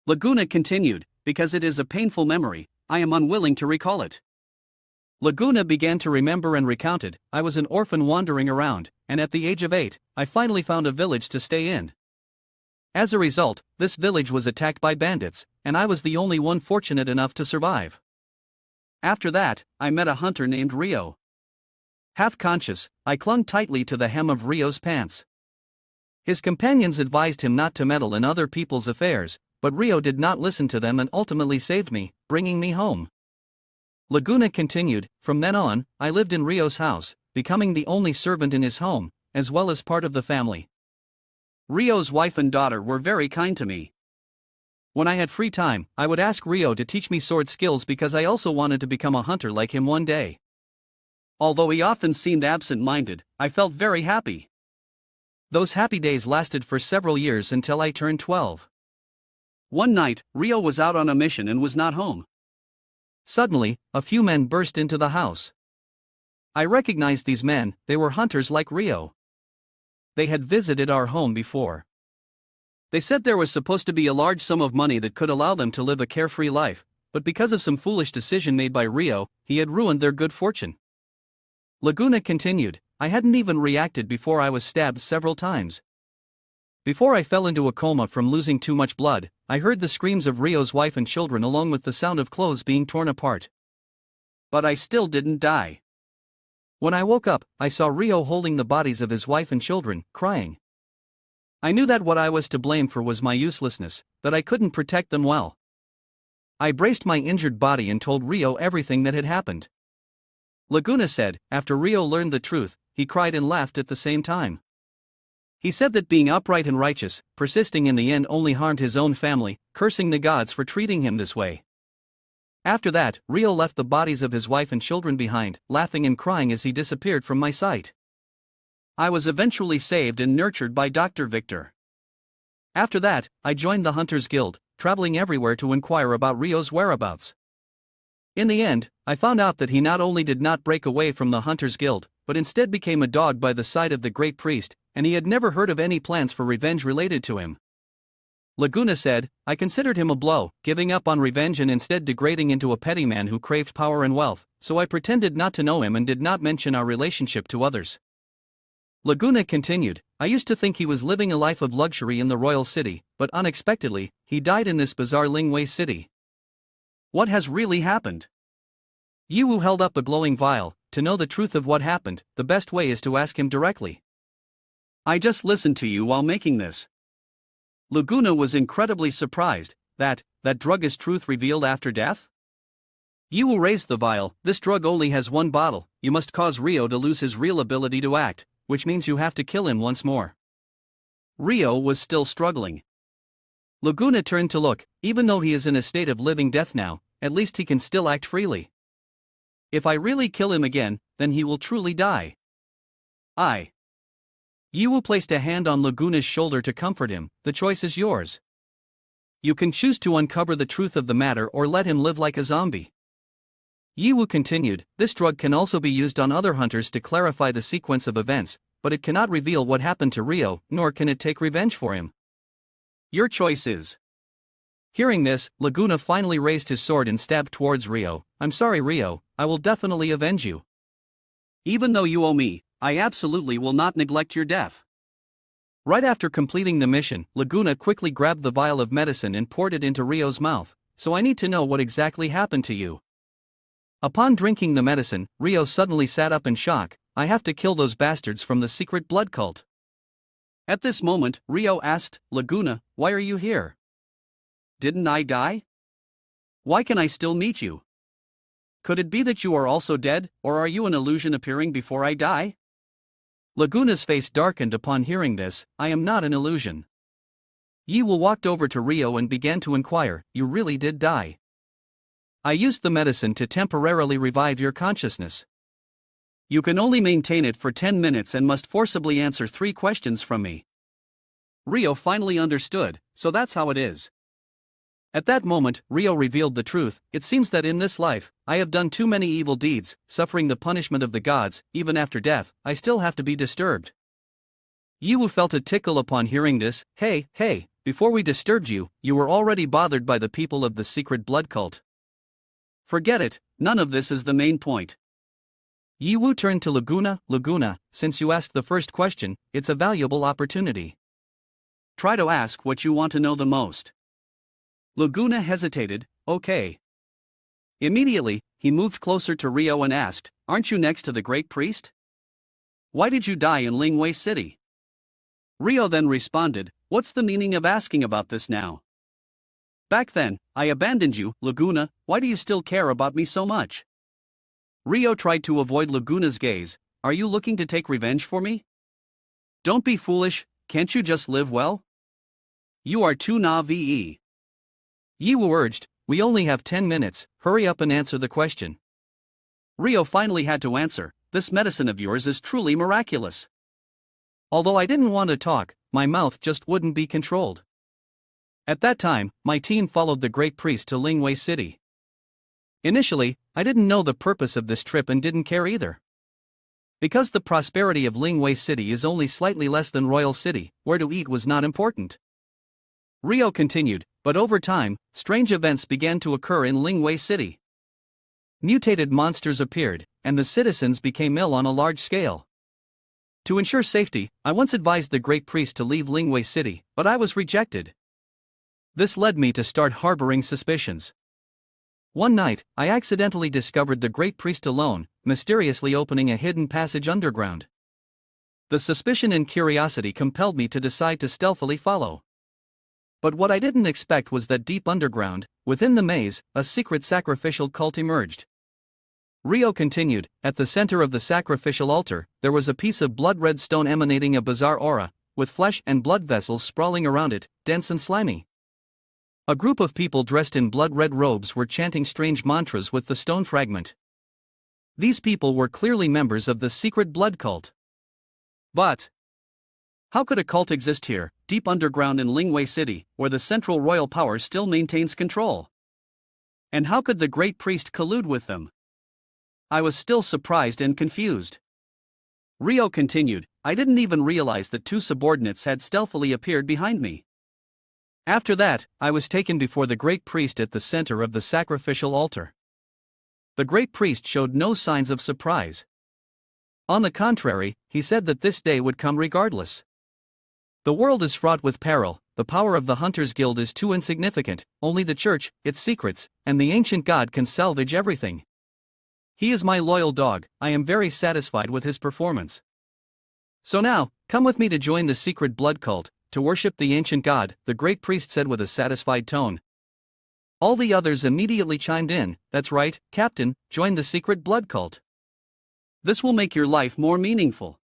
Laguna continued, because it is a painful memory, I am unwilling to recall it. Laguna began to remember and recounted, I was an orphan wandering around, and at the age of 8, I finally found a village to stay in. As a result, this village was attacked by bandits, and I was the only one fortunate enough to survive. After that, I met a hunter named Rio. Half conscious, I clung tightly to the hem of Rio's pants. His companions advised him not to meddle in other people's affairs, but Rio did not listen to them and ultimately saved me, bringing me home. Laguna continued, from then on, I lived in Rio's house, becoming the only servant in his home, as well as part of the family. Rio's wife and daughter were very kind to me. When I had free time, I would ask Rio to teach me sword skills because I also wanted to become a hunter like him one day. Although he often seemed absent-minded, I felt very happy. Those happy days lasted for several years until I turned 12. One night, Rio was out on a mission and was not home. Suddenly, a few men burst into the house. I recognized these men. They were hunters like Rio. They had visited our home before. They said there was supposed to be a large sum of money that could allow them to live a carefree life, but because of some foolish decision made by Rio, he had ruined their good fortune. Laguna continued, I hadn't even reacted before I was stabbed several times. Before I fell into a coma from losing too much blood, I heard the screams of Rio's wife and children along with the sound of clothes being torn apart. But I still didn't die. When I woke up, I saw Rio holding the bodies of his wife and children, crying. I knew that what I was to blame for was my uselessness, that I couldn't protect them well. I braced my injured body and told Rio everything that had happened. Laguna said, after Rio learned the truth, he cried and laughed at the same time. He said that being upright and righteous, persisting in the end only harmed his own family, cursing the gods for treating him this way. After that, Rio left the bodies of his wife and children behind, laughing and crying as he disappeared from my sight. I was eventually saved and nurtured by Dr. Victor. After that, I joined the Hunters Guild, traveling everywhere to inquire about Rio's whereabouts. In the end, I found out that he not only did not break away from the Hunters Guild, but instead became a dog by the side of the great priest, and he had never heard of any plans for revenge related to him. Laguna said, I considered him a blow, giving up on revenge and instead degrading into a petty man who craved power and wealth, so I pretended not to know him and did not mention our relationship to others. Laguna continued, I used to think he was living a life of luxury in the royal city, but unexpectedly, he died in this bizarre Lingwei city. What has really happened? Yiwu held up a glowing vial. To know the truth of what happened, the best way is to ask him directly. I just listened to you while making this. Laguna was incredibly surprised. That drug is truth revealed after death? Yiwu raised the vial. This drug only has one bottle. You must cause Rio to lose his real ability to act, which means you have to kill him once more. Rio was still struggling. Laguna turned to look. Even though he is in a state of living death now, at least he can still act freely. If I really kill him again, then he will truly die. Yiwu placed a hand on Laguna's shoulder to comfort him. The choice is yours. You can choose to uncover the truth of the matter or let him live like a zombie. Yiwu continued, this drug can also be used on other hunters to clarify the sequence of events, but it cannot reveal what happened to Rio, nor can it take revenge for him. Your choice is. Hearing this, Laguna finally raised his sword and stabbed towards Rio. I'm sorry, Rio, I will definitely avenge you. Even though you owe me, I absolutely will not neglect your death. Right after completing the mission, Laguna quickly grabbed the vial of medicine and poured it into Rio's mouth. So I need to know what exactly happened to you. Upon drinking the medicine, Rio suddenly sat up in shock. I have to kill those bastards from the secret blood cult. At this moment, Rio asked, Laguna, why are you here? Didn't I die? Why can I still meet you? Could it be that you are also dead, or are you an illusion appearing before I die? Laguna's face darkened upon hearing this. I am not an illusion. Yiwu walked over to Rio and began to inquire, you really did die? I used the medicine to temporarily revive your consciousness. You can only maintain it for 10 minutes and must forcibly answer 3 questions from me. Rio finally understood, so that's how it is. At that moment, Rio revealed the truth. It seems that in this life, I have done too many evil deeds, suffering the punishment of the gods. Even after death, I still have to be disturbed. Yiwu felt a tickle upon hearing this. Hey, before we disturbed you, you were already bothered by the people of the secret blood cult. Forget it, none of this is the main point. Yiwu turned to Laguna. Laguna, since you asked the first question, it's a valuable opportunity. Try to ask what you want to know the most. Laguna hesitated. Okay. Immediately, he moved closer to Rio and asked, aren't you next to the great priest? Why did you die in Lingwei City? Rio then responded, what's the meaning of asking about this now? Back then, I abandoned you, Laguna, why do you still care about me so much? Rio tried to avoid Laguna's gaze. Are you looking to take revenge for me? Don't be foolish, can't you just live well? You are too naive. Yiwu urged, we only have 10 minutes, hurry up and answer the question. Rio finally had to answer, this medicine of yours is truly miraculous. Although I didn't want to talk, my mouth just wouldn't be controlled. At that time, my team followed the great priest to Lingwei City. Initially, I didn't know the purpose of this trip and didn't care either. Because the prosperity of Lingwei City is only slightly less than Royal City, where to eat was not important. Rio continued, but over time, strange events began to occur in Lingwei City. Mutated monsters appeared, and the citizens became ill on a large scale. To ensure safety, I once advised the great priest to leave Lingwei City, but I was rejected. This led me to start harboring suspicions. One night, I accidentally discovered the great priest alone, mysteriously opening a hidden passage underground. The suspicion and curiosity compelled me to decide to stealthily follow. But what I didn't expect was that deep underground, within the maze, a secret sacrificial cult emerged. Rio continued, at the center of the sacrificial altar, there was a piece of blood-red stone emanating a bizarre aura, with flesh and blood vessels sprawling around it, dense and slimy. A group of people dressed in blood-red robes were chanting strange mantras with the stone fragment. These people were clearly members of the secret blood cult. But how could a cult exist here, deep underground in Lingwei City, where the central royal power still maintains control? And how could the great priest collude with them? I was still surprised and confused. Rio continued, I didn't even realize that two subordinates had stealthily appeared behind me. After that, I was taken before the great priest at the center of the sacrificial altar. The great priest showed no signs of surprise. On the contrary, he said that this day would come regardless. The world is fraught with peril, the power of the Hunters Guild is too insignificant, only the church, its secrets, and the ancient god can salvage everything. He is my loyal dog, I am very satisfied with his performance. So now, come with me to join the secret blood cult, to worship the ancient god, the great priest said with a satisfied tone. All the others immediately chimed in, that's right, Captain, join the secret blood cult. This will make your life more meaningful.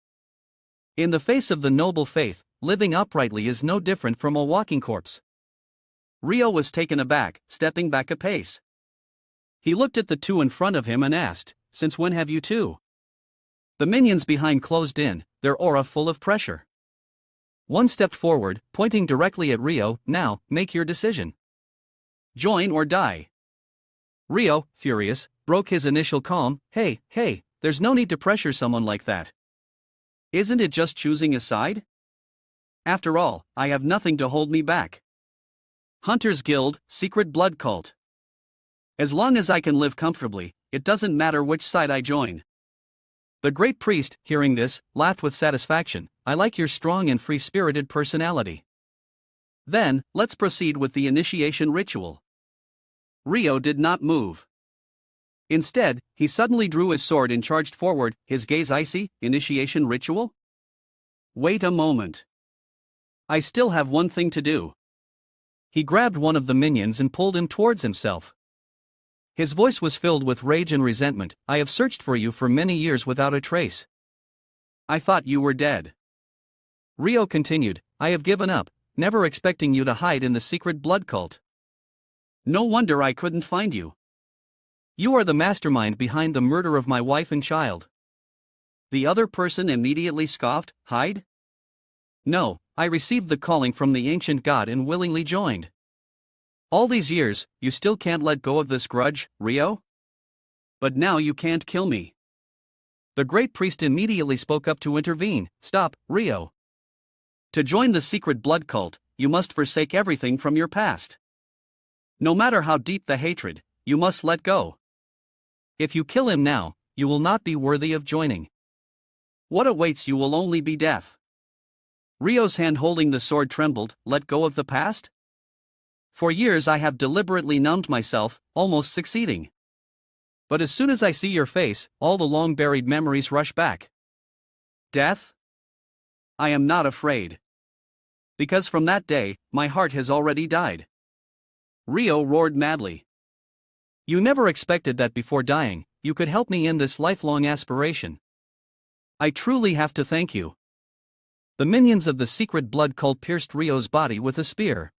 In the face of the noble faith, living uprightly is no different from a walking corpse. Rio was taken aback, stepping back a pace. He looked at the two in front of him and asked, since when have you two? The minions behind closed in, their aura full of pressure. One stepped forward, pointing directly at Rio, now, make your decision. Join or die. Rio, furious, broke his initial calm, hey, there's no need to pressure someone like that. Isn't it just choosing a side? After all, I have nothing to hold me back. Hunters Guild, secret blood cult. As long as I can live comfortably, it doesn't matter which side I join. The great priest, hearing this, laughed with satisfaction, I like your strong and free-spirited personality. Then, let's proceed with the initiation ritual. Rio did not move. Instead, he suddenly drew his sword and charged forward, his gaze icy. Initiation ritual? Wait a moment. I still have one thing to do. He grabbed one of the minions and pulled him towards himself. His voice was filled with rage and resentment, I have searched for you for many years without a trace. I thought you were dead. Rio continued, I have given up, never expecting you to hide in the secret blood cult. No wonder I couldn't find you. You are the mastermind behind the murder of my wife and child. The other person immediately scoffed, hide? No, I received the calling from the ancient god and willingly joined. All these years, you still can't let go of this grudge, Rio? But now you can't kill me. The great priest immediately spoke up to intervene, stop, Rio. To join the secret blood cult, you must forsake everything from your past. No matter how deep the hatred, you must let go. If you kill him now, you will not be worthy of joining. What awaits you will only be death. Rio's hand holding the sword trembled, let go of the past? For years I have deliberately numbed myself, almost succeeding. But as soon as I see your face, all the long-buried memories rush back. Death? I am not afraid. Because from that day, my heart has already died. Rio roared madly. You never expected that before dying, you could help me in this lifelong aspiration. I truly have to thank you. The minions of the secret blood cult pierced Rio's body with a spear.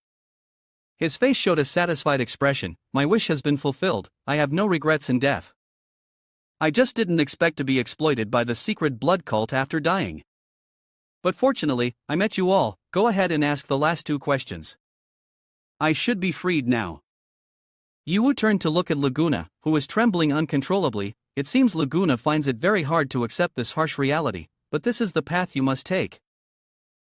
His face showed a satisfied expression. My wish has been fulfilled, I have no regrets in death. I just didn't expect to be exploited by the secret blood cult after dying. But fortunately, I met you all. Go ahead and ask the last 2 questions. I should be freed now. Yiwu turned to look at Laguna, who was trembling uncontrollably. It seems Laguna finds it very hard to accept this harsh reality, but this is the path you must take.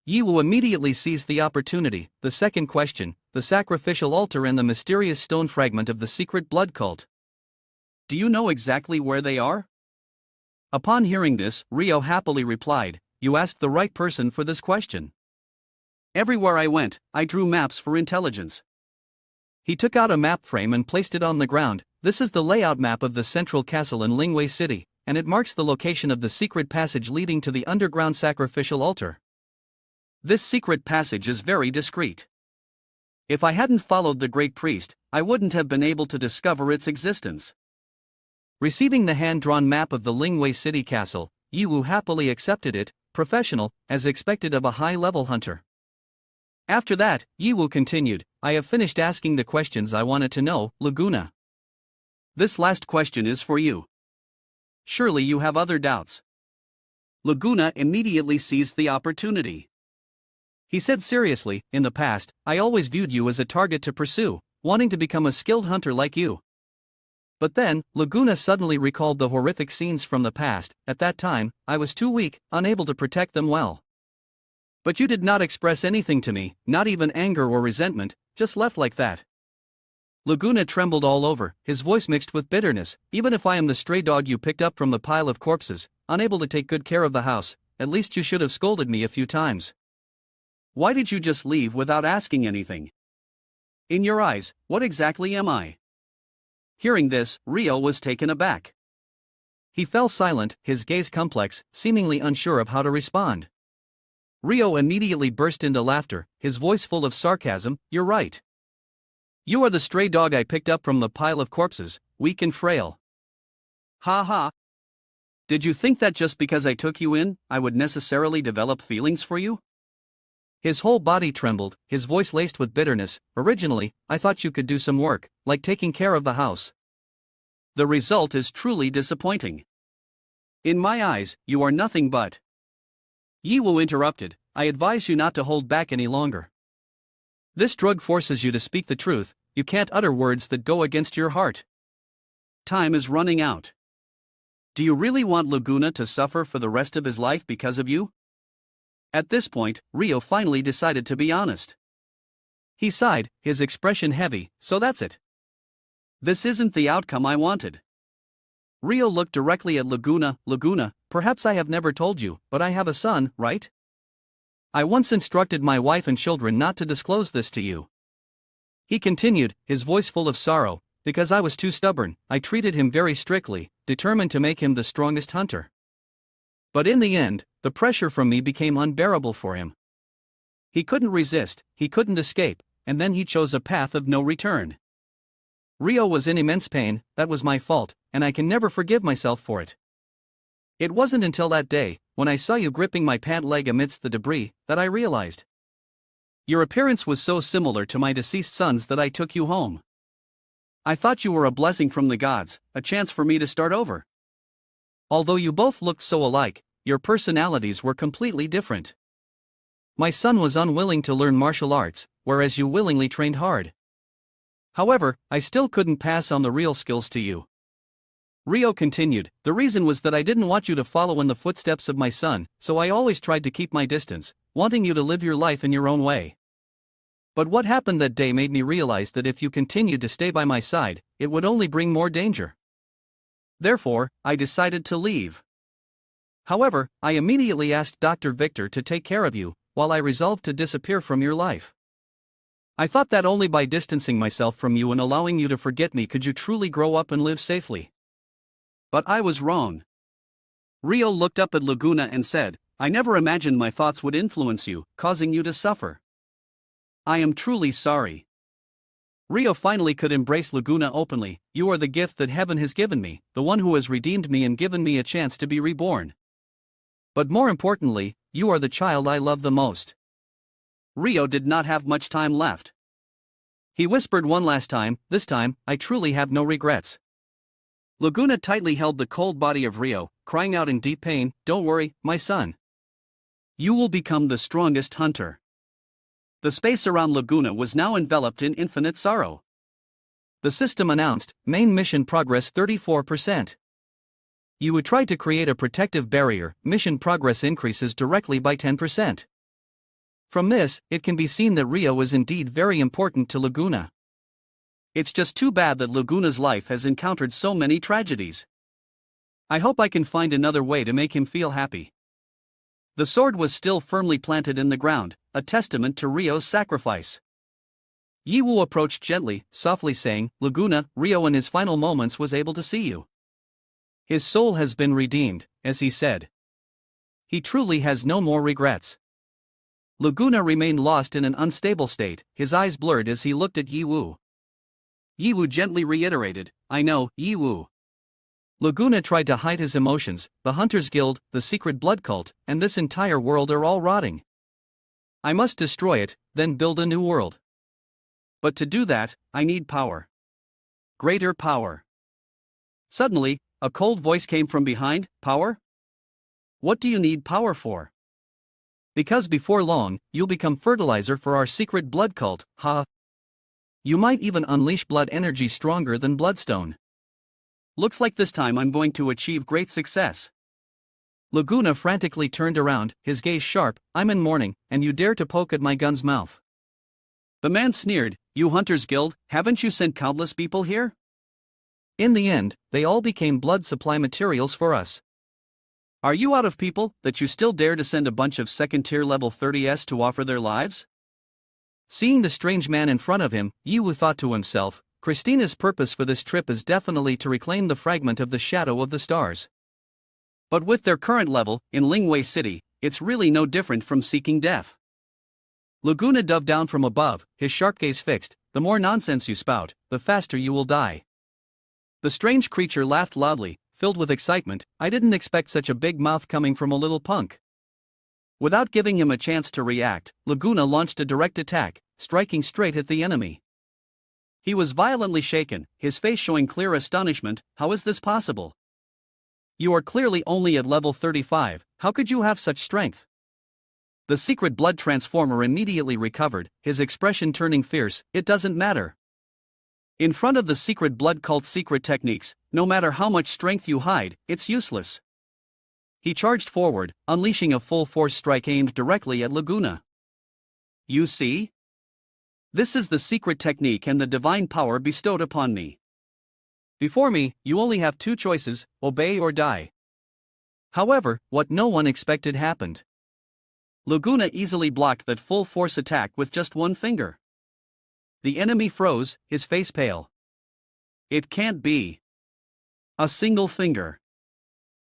Yiwu immediately seized the opportunity. The second question, the sacrificial altar and the mysterious stone fragment of the secret blood cult. Do you know exactly where they are? Upon hearing this, Rio happily replied, you asked the right person for this question. Everywhere I went, I drew maps for intelligence. He took out a map frame and placed it on the ground. This is the layout map of the central castle in Lingwei City, and it marks the location of the secret passage leading to the underground sacrificial altar. This secret passage is very discreet. If I hadn't followed the great priest, I wouldn't have been able to discover its existence. Receiving the hand-drawn map of the Lingwei City castle, Yiwu happily accepted it, professional, as expected of a high-level hunter. After that, Yiwu continued, I have finished asking the questions I wanted to know, Laguna. This last question is for you. Surely you have other doubts. Laguna immediately seized the opportunity. He said seriously, in the past, I always viewed you as a target to pursue, wanting to become a skilled hunter like you. But then, Laguna suddenly recalled the horrific scenes from the past. At that time, I was too weak, unable to protect them well. But you did not express anything to me, not even anger or resentment, just left like that. Laguna trembled all over, his voice mixed with bitterness. Even if I am the stray dog you picked up from the pile of corpses, unable to take good care of the house, at least you should have scolded me a few times. Why did you just leave without asking anything? In your eyes, what exactly am I? Hearing this, Rio was taken aback. He fell silent, his gaze complex, seemingly unsure of how to respond. Rio immediately burst into laughter, his voice full of sarcasm, you're right. You are the stray dog I picked up from the pile of corpses, weak and frail. Ha ha. Did you think that just because I took you in, I would necessarily develop feelings for you? His whole body trembled, his voice laced with bitterness. Originally, I thought you could do some work, like taking care of the house. The result is truly disappointing. In my eyes, you are nothing but. Yiwu interrupted, I advise you not to hold back any longer. This drug forces you to speak the truth, you can't utter words that go against your heart. Time is running out. Do you really want Laguna to suffer for the rest of his life because of you? At this point, Rio finally decided to be honest. He sighed, his expression heavy, so that's it. This isn't the outcome I wanted. Rio looked directly at Laguna. Laguna, perhaps I have never told you, but I have a son, right? I once instructed my wife and children not to disclose this to you. He continued, his voice full of sorrow, because I was too stubborn, I treated him very strictly, determined to make him the strongest hunter. But in the end, the pressure from me became unbearable for him. He couldn't resist, he couldn't escape, and then he chose a path of no return. Rio was in immense pain, that was my fault, and I can never forgive myself for it. It wasn't until that day, when I saw you gripping my pant leg amidst the debris, that I realized. Your appearance was so similar to my deceased son's that I took you home. I thought you were a blessing from the gods, a chance for me to start over. Although you both looked so alike, your personalities were completely different. My son was unwilling to learn martial arts, whereas you willingly trained hard. However, I still couldn't pass on the real skills to you. Rio continued, the reason was that I didn't want you to follow in the footsteps of my son, so I always tried to keep my distance, wanting you to live your life in your own way. But what happened that day made me realize that if you continued to stay by my side, it would only bring more danger. Therefore, I decided to leave. However, I immediately asked Dr. Victor to take care of you, while I resolved to disappear from your life. I thought that only by distancing myself from you and allowing you to forget me could you truly grow up and live safely. But I was wrong. Rio looked up at Laguna and said, I never imagined my thoughts would influence you, causing you to suffer. I am truly sorry. Rio finally could embrace Laguna openly. You are the gift that heaven has given me, the one who has redeemed me and given me a chance to be reborn. But more importantly, you are the child I love the most. Rio did not have much time left. He whispered one last time, this time, I truly have no regrets. Laguna tightly held the cold body of Rio, crying out in deep pain, don't worry, my son. You will become the strongest hunter. The space around Laguna was now enveloped in infinite sorrow. The system announced, main mission progress 34%. You would try to create a protective barrier, mission progress increases directly by 10%. From this, it can be seen that Rio is indeed very important to Laguna. It's just too bad that Laguna's life has encountered so many tragedies. I hope I can find another way to make him feel happy. The sword was still firmly planted in the ground, a testament to Rio's sacrifice. Yiwu approached gently, softly saying, Laguna, Rio in his final moments was able to see you. His soul has been redeemed, as he said. He truly has no more regrets. Laguna remained lost in an unstable state, his eyes blurred as he looked at Yiwu. Yiwu gently reiterated, I know, Yiwu. Laguna tried to hide his emotions, the Hunters Guild, the secret blood cult, and this entire world are all rotting. I must destroy it, then build a new world. But to do that, I need power. Greater power. Suddenly, a cold voice came from behind, power? What do you need power for? Because before long, you'll become fertilizer for our secret blood cult, ha. You might even unleash blood energy stronger than bloodstone. Looks like this time I'm going to achieve great success. Laguna frantically turned around, his gaze sharp, I'm in mourning, and you dare to poke at my gun's mouth. The man sneered, you Hunters Guild, haven't you sent countless people here? In the end, they all became blood supply materials for us. Are you out of people, that you still dare to send a bunch of second-tier level 30s to offer their lives? Seeing the strange man in front of him, Yiwu thought to himself, Christina's purpose for this trip is definitely to reclaim the fragment of the shadow of the stars. But with their current level, in Lingwei City, it's really no different from seeking death. Laguna dove down from above, his sharp gaze fixed, the more nonsense you spout, the faster you will die. The strange creature laughed loudly, filled with excitement, I didn't expect such a big mouth coming from a little punk. Without giving him a chance to react, Laguna launched a direct attack, striking straight at the enemy. He was violently shaken, his face showing clear astonishment, how is this possible? You are clearly only at level 35, how could you have such strength? The secret blood transformer immediately recovered, his expression turning fierce, it doesn't matter. In front of the secret blood cult's secret techniques, no matter how much strength you hide, it's useless. He charged forward, unleashing a full-force strike aimed directly at Laguna. You see? This is the secret technique and the divine power bestowed upon me. Before me, you only have two choices, obey or die. However, what no one expected happened. Laguna easily blocked that full-force attack with just one finger. The enemy froze, his face pale. It can't be. A single finger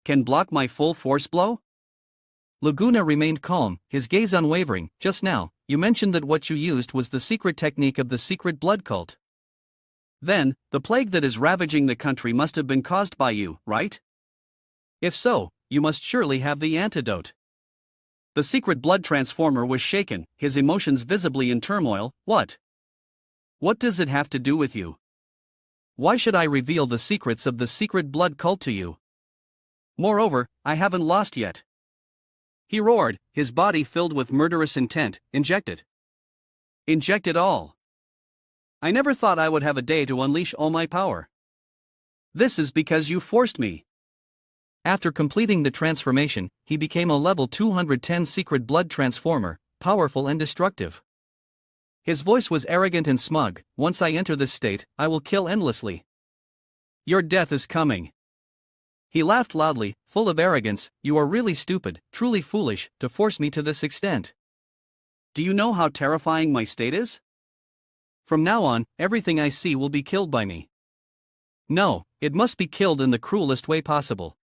can block my full-force blow? Laguna remained calm, his gaze unwavering. Just now, you mentioned that what you used was the secret technique of the secret blood cult. Then, the plague that is ravaging the country must have been caused by you, right? If so, you must surely have the antidote. The secret blood transformer was shaken, his emotions visibly in turmoil. What? What does it have to do with you? Why should I reveal the secrets of the secret blood cult to you? Moreover, I haven't lost yet. He roared, his body filled with murderous intent. Inject it. Inject it all. I never thought I would have a day to unleash all my power. This is because you forced me. After completing the transformation, he became a level 210 secret blood transformer, powerful and destructive. His voice was arrogant and smug, once I enter this state, I will kill endlessly. Your death is coming. He laughed loudly, full of arrogance, you are really stupid, truly foolish, to force me to this extent. Do you know how terrifying my state is? From now on, everything I see will be killed by me. No, it must be killed in the cruelest way possible.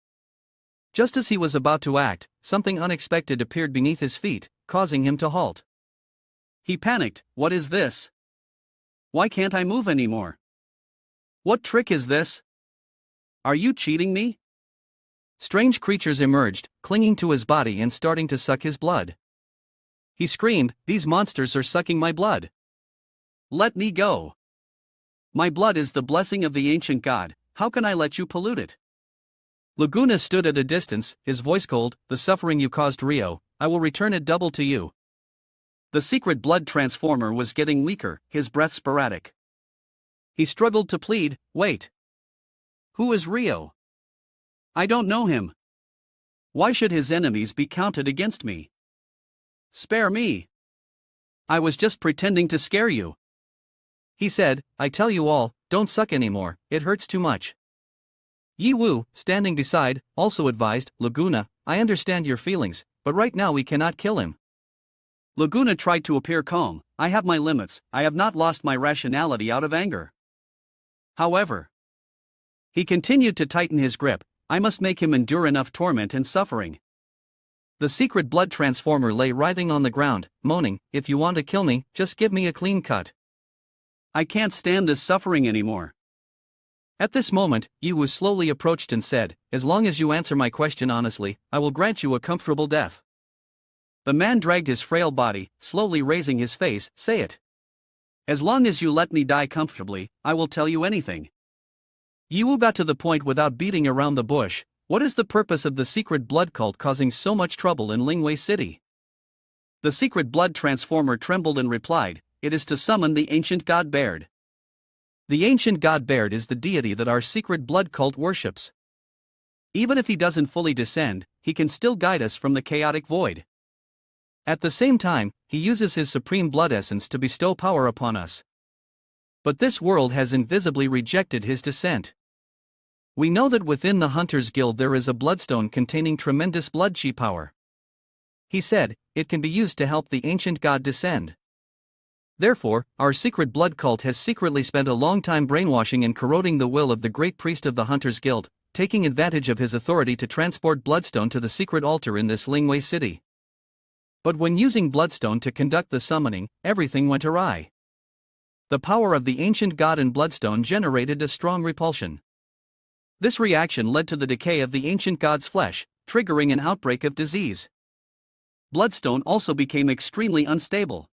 Just as he was about to act, something unexpected appeared beneath his feet, causing him to halt. He panicked, what is this? Why can't I move anymore? What trick is this? Are you cheating me? Strange creatures emerged, clinging to his body and starting to suck his blood. He screamed, these monsters are sucking my blood. Let me go. My blood is the blessing of the ancient god, how can I let you pollute it? Laguna stood at a distance, his voice cold. The suffering you caused Rio, I will return it double to you. The secret blood transformer was getting weaker, his breath sporadic. He struggled to plead, wait. Who is Rio? I don't know him. Why should his enemies be counted against me? Spare me. I was just pretending to scare you. He said, I tell you all, don't suck anymore, it hurts too much. Yi Wu, standing beside, also advised, Laguna, I understand your feelings, but right now we cannot kill him. Laguna tried to appear calm, I have my limits, I have not lost my rationality out of anger. However, he continued to tighten his grip, I must make him endure enough torment and suffering. The secret blood transformer lay writhing on the ground, moaning, if you want to kill me, just give me a clean cut. I can't stand this suffering anymore. At this moment, Yi Wu slowly approached and said, as long as you answer my question honestly, I will grant you a comfortable death. The man dragged his frail body, slowly raising his face, say it. As long as you let me die comfortably, I will tell you anything. Yi Wu got to the point without beating around the bush. What is the purpose of the secret blood cult causing so much trouble in Lingwei City? The secret blood transformer trembled and replied, it is to summon the ancient god Baird. The ancient god Baird is the deity that our secret blood cult worships. Even if he doesn't fully descend, he can still guide us from the chaotic void. At the same time, he uses his supreme blood essence to bestow power upon us. But this world has invisibly rejected his descent. We know that within the Hunters Guild there is a bloodstone containing tremendous blood chi power. He said, it can be used to help the ancient god descend. Therefore, our secret blood cult has secretly spent a long time brainwashing and corroding the will of the great priest of the Hunters Guild, taking advantage of his authority to transport bloodstone to the secret altar in this Lingwei city. But when using bloodstone to conduct the summoning, everything went awry. The power of the ancient god and bloodstone generated a strong repulsion. This reaction led to the decay of the ancient god's flesh, triggering an outbreak of disease. Bloodstone also became extremely unstable.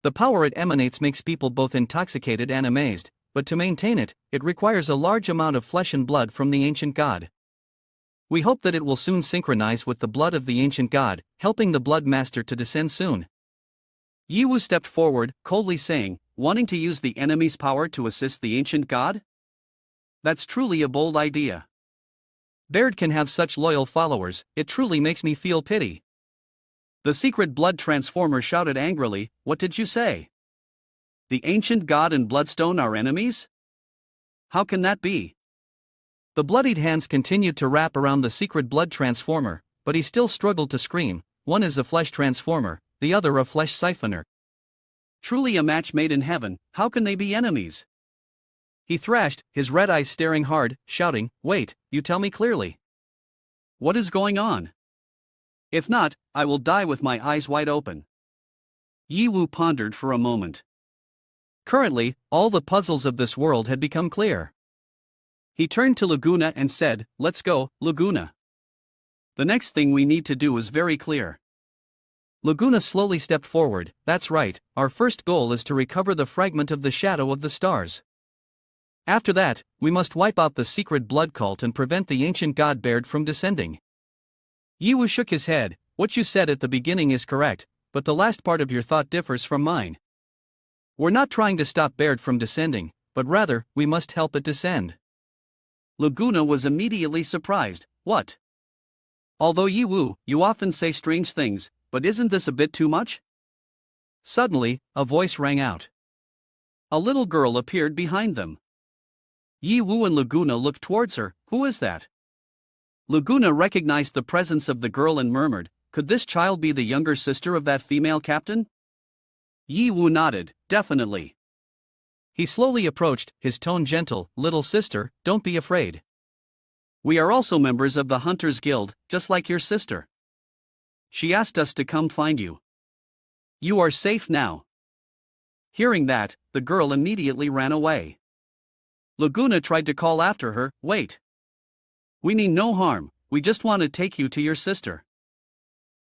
The power it emanates makes people both intoxicated and amazed, but to maintain it, it requires a large amount of flesh and blood from the ancient god. We hope that it will soon synchronize with the blood of the ancient god, helping the blood master to descend soon. Yi Wu stepped forward, coldly saying, wanting to use the enemy's power to assist the ancient god? That's truly a bold idea. Baird can have such loyal followers, it truly makes me feel pity. The secret blood transformer shouted angrily, what did you say? The ancient god and bloodstone are enemies? How can that be? The bloodied hands continued to wrap around the secret blood transformer, but he still struggled to scream. One is a flesh transformer, the other a flesh siphoner. Truly a match made in heaven, how can they be enemies? He thrashed, his red eyes staring hard, shouting, wait, you tell me clearly. What is going on? If not, I will die with my eyes wide open. Yi Wu pondered for a moment. Currently, all the puzzles of this world had become clear. He turned to Laguna and said, let's go, Laguna. The next thing we need to do is very clear. Laguna slowly stepped forward, that's right, our first goal is to recover the fragment of the shadow of the stars. After that, we must wipe out the secret blood cult and prevent the ancient god Baird from descending. Yi Wu shook his head, what you said at the beginning is correct, but the last part of your thought differs from mine. We're not trying to stop Baird from descending, but rather, we must help it descend. Laguna was immediately surprised, what? Although Yi Wu, you often say strange things, but isn't this a bit too much? Suddenly, a voice rang out. A little girl appeared behind them. Yi Wu and Laguna looked towards her, who is that? Laguna recognized the presence of the girl and murmured, could this child be the younger sister of that female captain? Yi Wu nodded, definitely. He slowly approached, his tone gentle, little sister, don't be afraid. We are also members of the Hunters Guild, just like your sister. She asked us to come find you. You are safe now. Hearing that, the girl immediately ran away. Laguna tried to call after her, wait. We mean no harm, we just want to take you to your sister.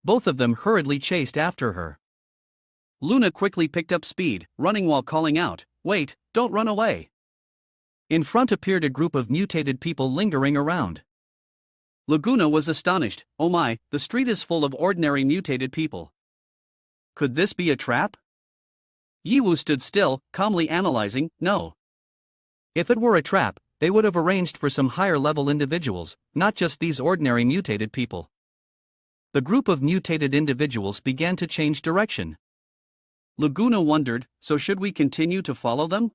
Both of them hurriedly chased after her. Luna quickly picked up speed, running while calling out, "Wait, don't run away." In front appeared a group of mutated people lingering around. Laguna was astonished. Oh my, the street is full of ordinary mutated people. Could this be a trap? Yiwu stood still, calmly analyzing. No. If it were a trap, they would have arranged for some higher-level individuals, not just these ordinary mutated people. The group of mutated individuals began to change direction. Laguna wondered, so should we continue to follow them?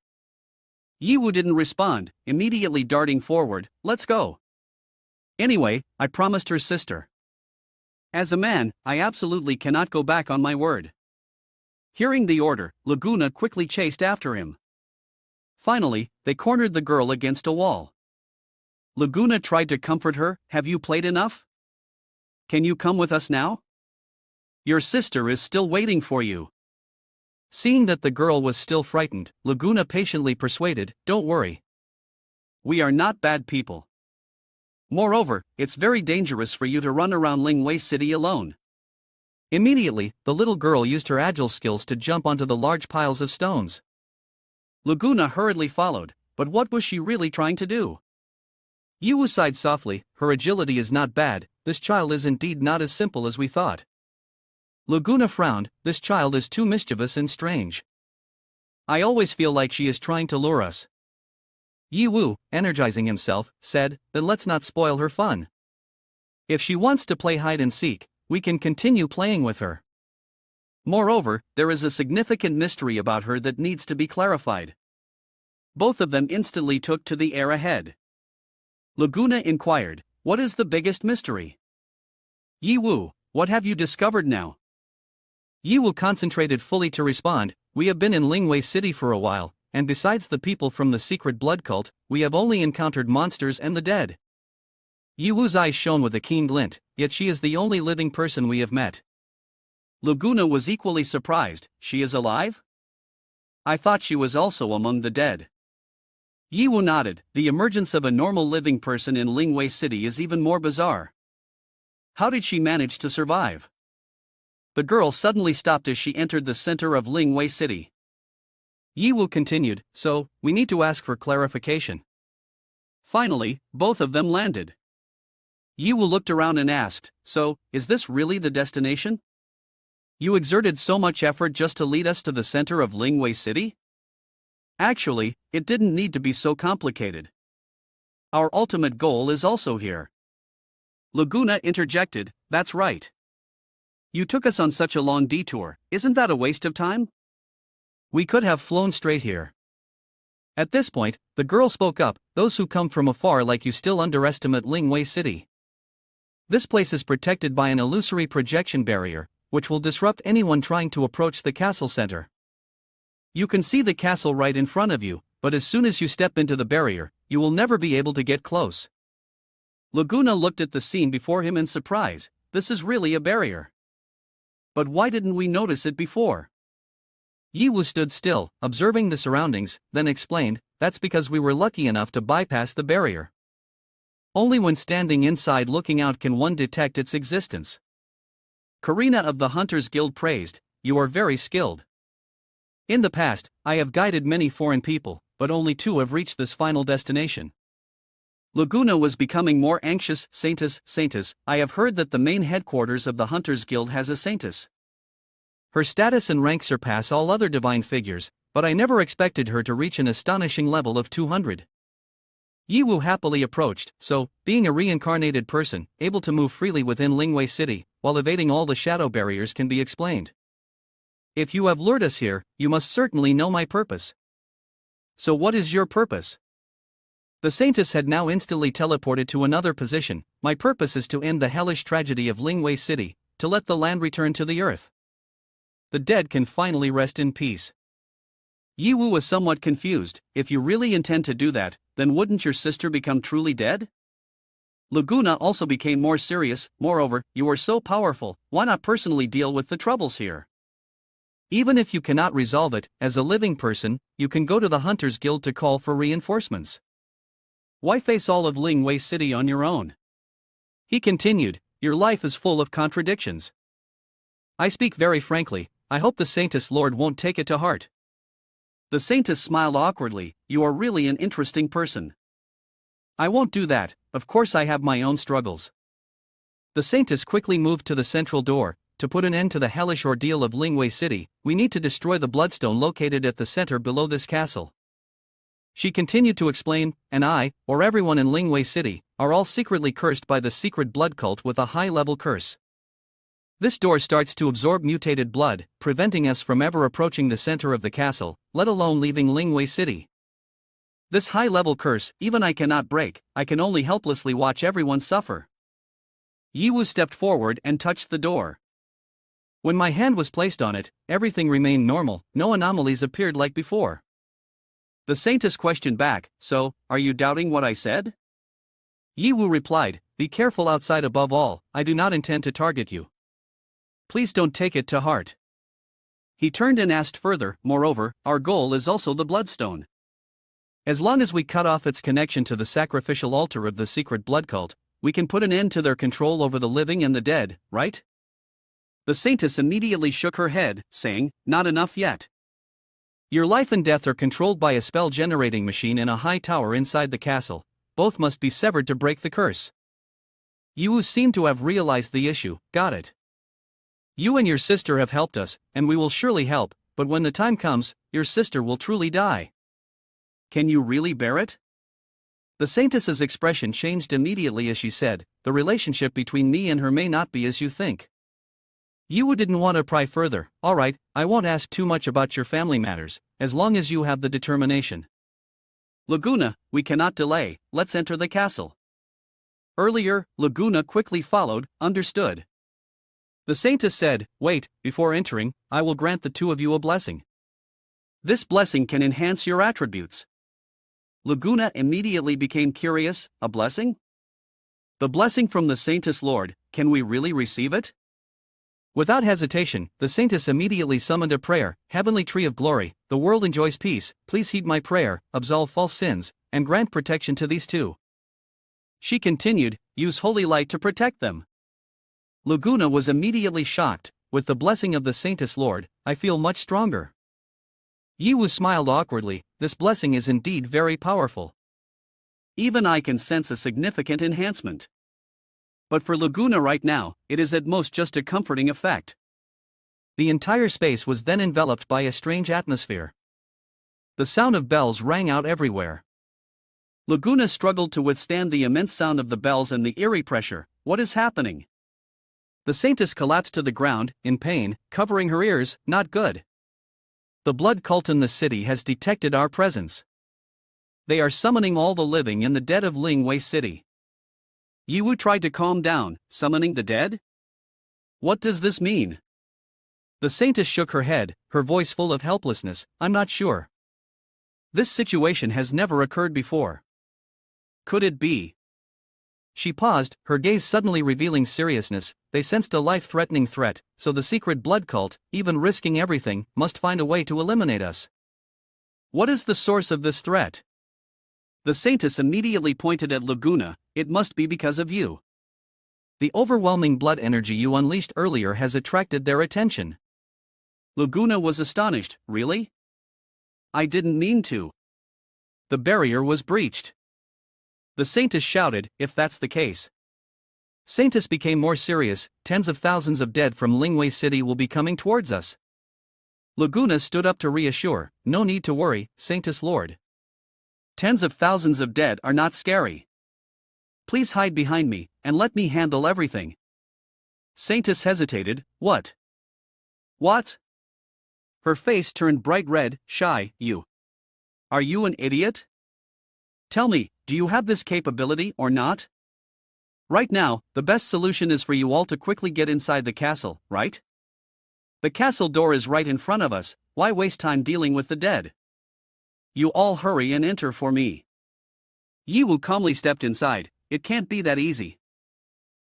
Yiwu didn't respond, immediately darting forward. Let's go. Anyway, I promised her sister. As a man, I absolutely cannot go back on my word. Hearing the order, Laguna quickly chased after him. Finally, they cornered the girl against a wall. Laguna tried to comfort her. Have you played enough? Can you come with us now? Your sister is still waiting for you. Seeing that the girl was still frightened, Laguna patiently persuaded, don't worry. We are not bad people. Moreover, it's very dangerous for you to run around Lingwei City alone. Immediately, the little girl used her agile skills to jump onto the large piles of stones. Laguna hurriedly followed, but what was she really trying to do? Yiwu sighed softly, her agility is not bad, this child is indeed not as simple as we thought. Laguna frowned, this child is too mischievous and strange. I always feel like she is trying to lure us. Yiwu, energizing himself, said, then let's not spoil her fun. If she wants to play hide and seek, we can continue playing with her. Moreover, there is a significant mystery about her that needs to be clarified. Both of them instantly took to the air ahead. Laguna inquired, what is the biggest mystery? Yiwu, what have you discovered now? Yiwu concentrated fully to respond, we have been in Lingwei City for a while, and besides the people from the secret blood cult, we have only encountered monsters and the dead. Yiwu's eyes shone with a keen glint, yet she is the only living person we have met. Laguna was equally surprised, she is alive? I thought she was also among the dead. Yiwu nodded, the emergence of a normal living person in Lingwei City is even more bizarre. How did she manage to survive? The girl suddenly stopped as she entered the center of Lingwei City. Yiwu continued, so, we need to ask for clarification. Finally, both of them landed. Yiwu looked around and asked, so, is this really the destination? You exerted so much effort just to lead us to the center of Lingwei City? Actually, it didn't need to be so complicated. Our ultimate goal is also here. Laguna interjected, that's right. You took us on such a long detour, isn't that a waste of time? We could have flown straight here. At this point, the girl spoke up, those who come from afar like you still underestimate Lingwei City. This place is protected by an illusory projection barrier, which will disrupt anyone trying to approach the castle center. You can see the castle right in front of you, but as soon as you step into the barrier, you will never be able to get close. Laguna looked at the scene before him in surprise, this is really a barrier. But why didn't we notice it before? Yiwu stood still, observing the surroundings, then explained, that's because we were lucky enough to bypass the barrier. Only when standing inside looking out can one detect its existence. Karina of the Hunters Guild praised, you are very skilled. In the past, I have guided many foreign people, but only 2 have reached this final destination. Laguna was becoming more anxious. Saintess, I have heard that the main headquarters of the Hunters Guild has a Saintess. Her status and rank surpass all other divine figures, but I never expected her to reach an astonishing level of 200. Yiwu happily approached, so, being a reincarnated person, able to move freely within Lingwei City, while evading all the shadow barriers can be explained. If you have lured us here, you must certainly know my purpose. So what is your purpose? The Saintess had now instantly teleported to another position. My purpose is to end the hellish tragedy of Lingwei City, to let the land return to the earth. The dead can finally rest in peace. Yiwu was somewhat confused, if you really intend to do that, then wouldn't your sister become truly dead? Laguna also became more serious, moreover, you are so powerful, why not personally deal with the troubles here? Even if you cannot resolve it, as a living person, you can go to the Hunters Guild to call for reinforcements. Why face all of Lingwei City on your own? He continued, your life is full of contradictions. I speak very frankly, I hope the Saintess Lord won't take it to heart. The Saintess smiled awkwardly. You are really an interesting person. I won't do that, of course I have my own struggles. The Saintess quickly moved to the central door. To put an end to the hellish ordeal of Lingwei City, we need to destroy the bloodstone located at the center below this castle. She continued to explain, and I, or everyone in Lingwei City, are all secretly cursed by the secret blood cult with a high-level curse. This door starts to absorb mutated blood, preventing us from ever approaching the center of the castle, let alone leaving Lingwei City. This high-level curse, even I cannot break, I can only helplessly watch everyone suffer. Yiwu stepped forward and touched the door. When my hand was placed on it, everything remained normal, no anomalies appeared like before. The Saintess questioned back, so, are you doubting what I said? Yiwu replied, be careful outside above all, I do not intend to target you. Please don't take it to heart. He turned and asked further, moreover, our goal is also the bloodstone. As long as we cut off its connection to the sacrificial altar of the secret blood cult, we can put an end to their control over the living and the dead, right? The Saintess immediately shook her head, saying, not enough yet. Your life and death are controlled by a spell-generating machine in a high tower inside the castle. Both must be severed to break the curse. You seem to have realized the issue, got it. You and your sister have helped us, and we will surely help, but when the time comes, your sister will truly die. Can you really bear it? The Saintess's expression changed immediately as she said, the relationship between me and her may not be as you think. Yiwu didn't want to pry further. Alright, I won't ask too much about your family matters, as long as you have the determination. Laguna, we cannot delay, let's enter the castle. Earlier, Laguna quickly followed, understood. The Saintess said, wait, before entering, I will grant the two of you a blessing. This blessing can enhance your attributes. Laguna immediately became curious, a blessing? The blessing from the Saintess Lord, can we really receive it? Without hesitation, the Saintess immediately summoned a prayer, Heavenly Tree of Glory, the world enjoys peace, please heed my prayer, absolve false sins, and grant protection to these two. She continued, use holy light to protect them. Laguna was immediately shocked, with the blessing of the Saintess Lord, I feel much stronger. Yiwu smiled awkwardly, this blessing is indeed very powerful. Even I can sense a significant enhancement. But for Laguna right now, it is at most just a comforting effect. The entire space was then enveloped by a strange atmosphere. The sound of bells rang out everywhere. Laguna struggled to withstand the immense sound of the bells and the eerie pressure. What is happening? The Saintess collapsed to the ground, in pain, covering her ears, not good. The blood cult in the city has detected our presence. They are summoning all the living and the dead of Lingwei City. Yiwu tried to calm down, summoning the dead? What does this mean? The Saintess shook her head, her voice full of helplessness, I'm not sure. This situation has never occurred before. Could it be? She paused, her gaze suddenly revealing seriousness. They sensed a life-threatening threat, so the secret blood cult, even risking everything, must find a way to eliminate us. What is the source of this threat? The Saintess immediately pointed at Laguna, it must be because of you. The overwhelming blood energy you unleashed earlier has attracted their attention. Laguna was astonished, really? I didn't mean to. The barrier was breached. The Saintess shouted, if that's the case. Saintess became more serious, tens of thousands of dead from Lingwei City will be coming towards us. Laguna stood up to reassure, no need to worry, Saintess Lord. Tens of thousands of dead are not scary. Please hide behind me, and let me handle everything. Saintess hesitated, what? What? Her face turned bright red, shy, you. Are you an idiot? Tell me, do you have this capability or not? Right now, the best solution is for you all to quickly get inside the castle, right? The castle door is right in front of us, why waste time dealing with the dead? You all hurry and enter for me. Yiwu calmly stepped inside, it can't be that easy.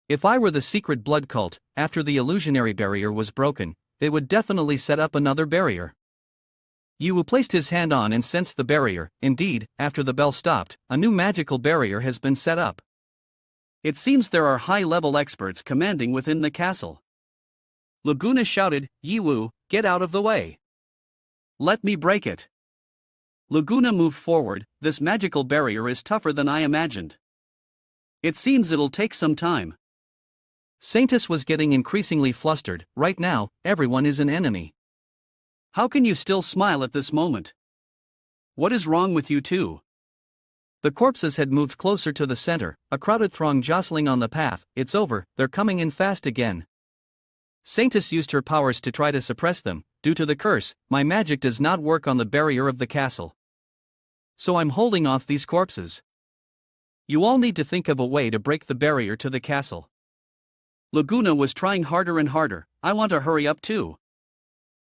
If I were the secret blood cult, after the illusionary barrier was broken, they would definitely set up another barrier. Yiwu placed his hand on and sensed the barrier, indeed, after the bell stopped, a new magical barrier has been set up. It seems there are high-level experts commanding within the castle. Laguna shouted, Yiwu, get out of the way. Let me break it. Laguna moved forward. This magical barrier is tougher than I imagined. It seems it'll take some time. Saintis was getting increasingly flustered. Right now, everyone is an enemy. How can you still smile at this moment? What is wrong with you two? The corpses had moved closer to the center, a crowded throng jostling on the path. It's over, they're coming in fast again. Saintis used her powers to try to suppress them. Due to the curse, my magic does not work on the barrier of the castle. So I'm holding off these corpses. You all need to think of a way to break the barrier to the castle. Laguna was trying harder and harder. I want to hurry up too.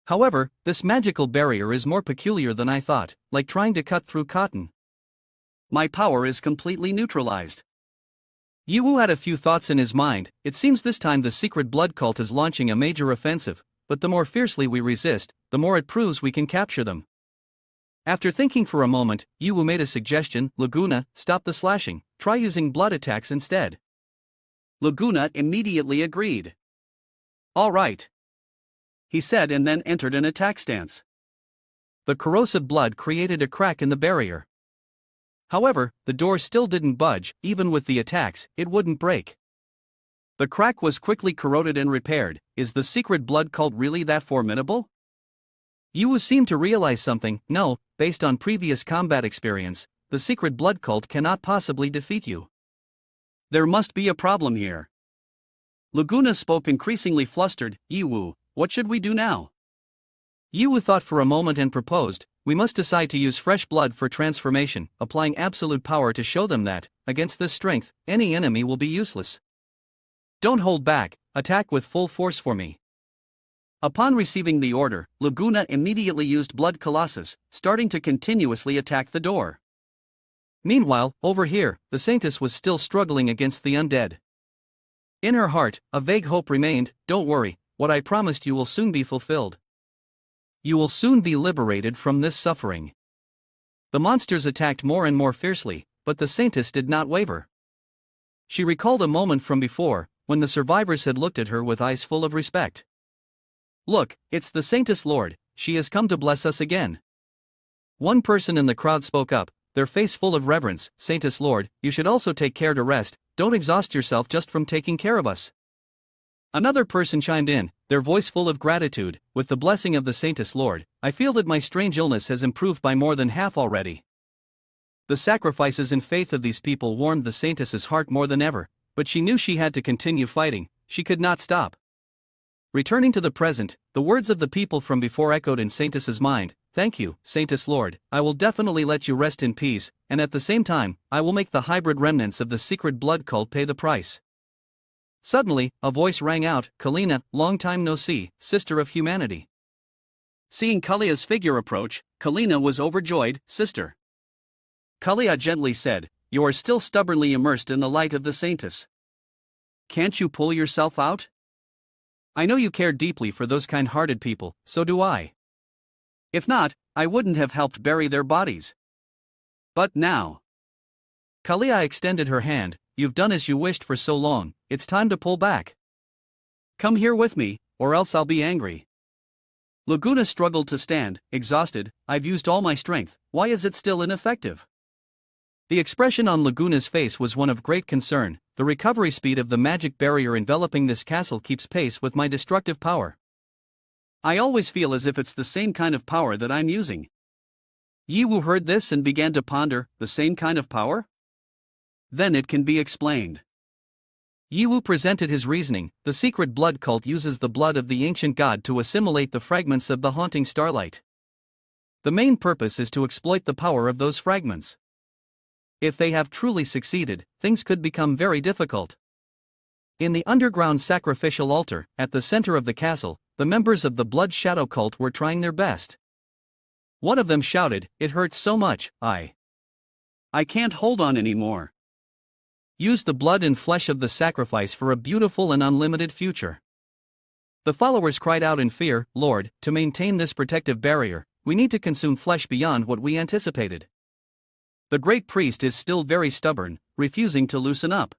However, this magical barrier is more peculiar than I thought, like trying to cut through cotton. My power is completely neutralized. Yiwu had a few thoughts in his mind. It seems this time the secret blood cult is launching a major offensive, but the more fiercely we resist, the more it proves we can capture them. After thinking for a moment, Yiwu made a suggestion. Laguna, stop the slashing, try using blood attacks instead. Laguna immediately agreed. All right, he said, and then entered an attack stance. The corrosive blood created a crack in the barrier. However, the door still didn't budge. Even with the attacks, it wouldn't break. The crack was quickly corroded and repaired. Is the secret blood cult really that formidable? Yiwu seemed to realize something. No, based on previous combat experience, the secret blood cult cannot possibly defeat you. There must be a problem here. Laguna spoke increasingly flustered. Yiwu, what should we do now? Yiwu thought for a moment and proposed, we must decide to use fresh blood for transformation, applying absolute power to show them that, against this strength, any enemy will be useless. Don't hold back, attack with full force for me. Upon receiving the order, Laguna immediately used Blood Colossus, starting to continuously attack the door. Meanwhile, over here, the Saintess was still struggling against the undead. In her heart, a vague hope remained. Don't worry, what I promised you will soon be fulfilled. You will soon be liberated from this suffering. The monsters attacked more and more fiercely, but the Saintess did not waver. She recalled a moment from before, when the survivors had looked at her with eyes full of respect. Look, it's the Saintess Lord, she has come to bless us again. One person in the crowd spoke up, their face full of reverence. Saintess Lord, you should also take care to rest, don't exhaust yourself just from taking care of us. Another person chimed in, their voice full of gratitude. With the blessing of the Saintess Lord, I feel that my strange illness has improved by more than half already. The sacrifices and faith of these people warmed the Saintess's heart more than ever, but she knew she had to continue fighting. She could not stop. Returning to the present, the words of the people from before echoed in Saintess's mind. Thank you, Saintess Lord, I will definitely let you rest in peace, and at the same time, I will make the hybrid remnants of the secret blood cult pay the price. Suddenly, a voice rang out, Kalina, long time no see, sister of humanity. Seeing Kalia's figure approach, Kalina was overjoyed. Sister. Kalia gently said, you are still stubbornly immersed in the light of the Saintess. Can't you pull yourself out? I know you care deeply for those kind-hearted people, so do I. If not, I wouldn't have helped bury their bodies. But now. Kalia extended her hand. You've done as you wished for so long, it's time to pull back. Come here with me, or else I'll be angry. Laguna struggled to stand, exhausted. I've used all my strength, why is it still ineffective? The expression on Laguna's face was one of great concern. The recovery speed of the magic barrier enveloping this castle keeps pace with my destructive power. I always feel as if it's the same kind of power that I'm using. Yiwu heard this and began to ponder, the same kind of power? Then it can be explained. Yiwu presented his reasoning. The secret blood cult uses the blood of the ancient god to assimilate the fragments of the haunting starlight. The main purpose is to exploit the power of those fragments. If they have truly succeeded, things could become very difficult. In the underground sacrificial altar, at the center of the castle, the members of the Blood Shadow cult were trying their best. One of them shouted, it hurts so much, I can't hold on anymore. Use the blood and flesh of the sacrifice for a beautiful and unlimited future. The followers cried out in fear, Lord, to maintain this protective barrier, we need to consume flesh beyond what we anticipated. The great priest is still very stubborn, refusing to loosen up.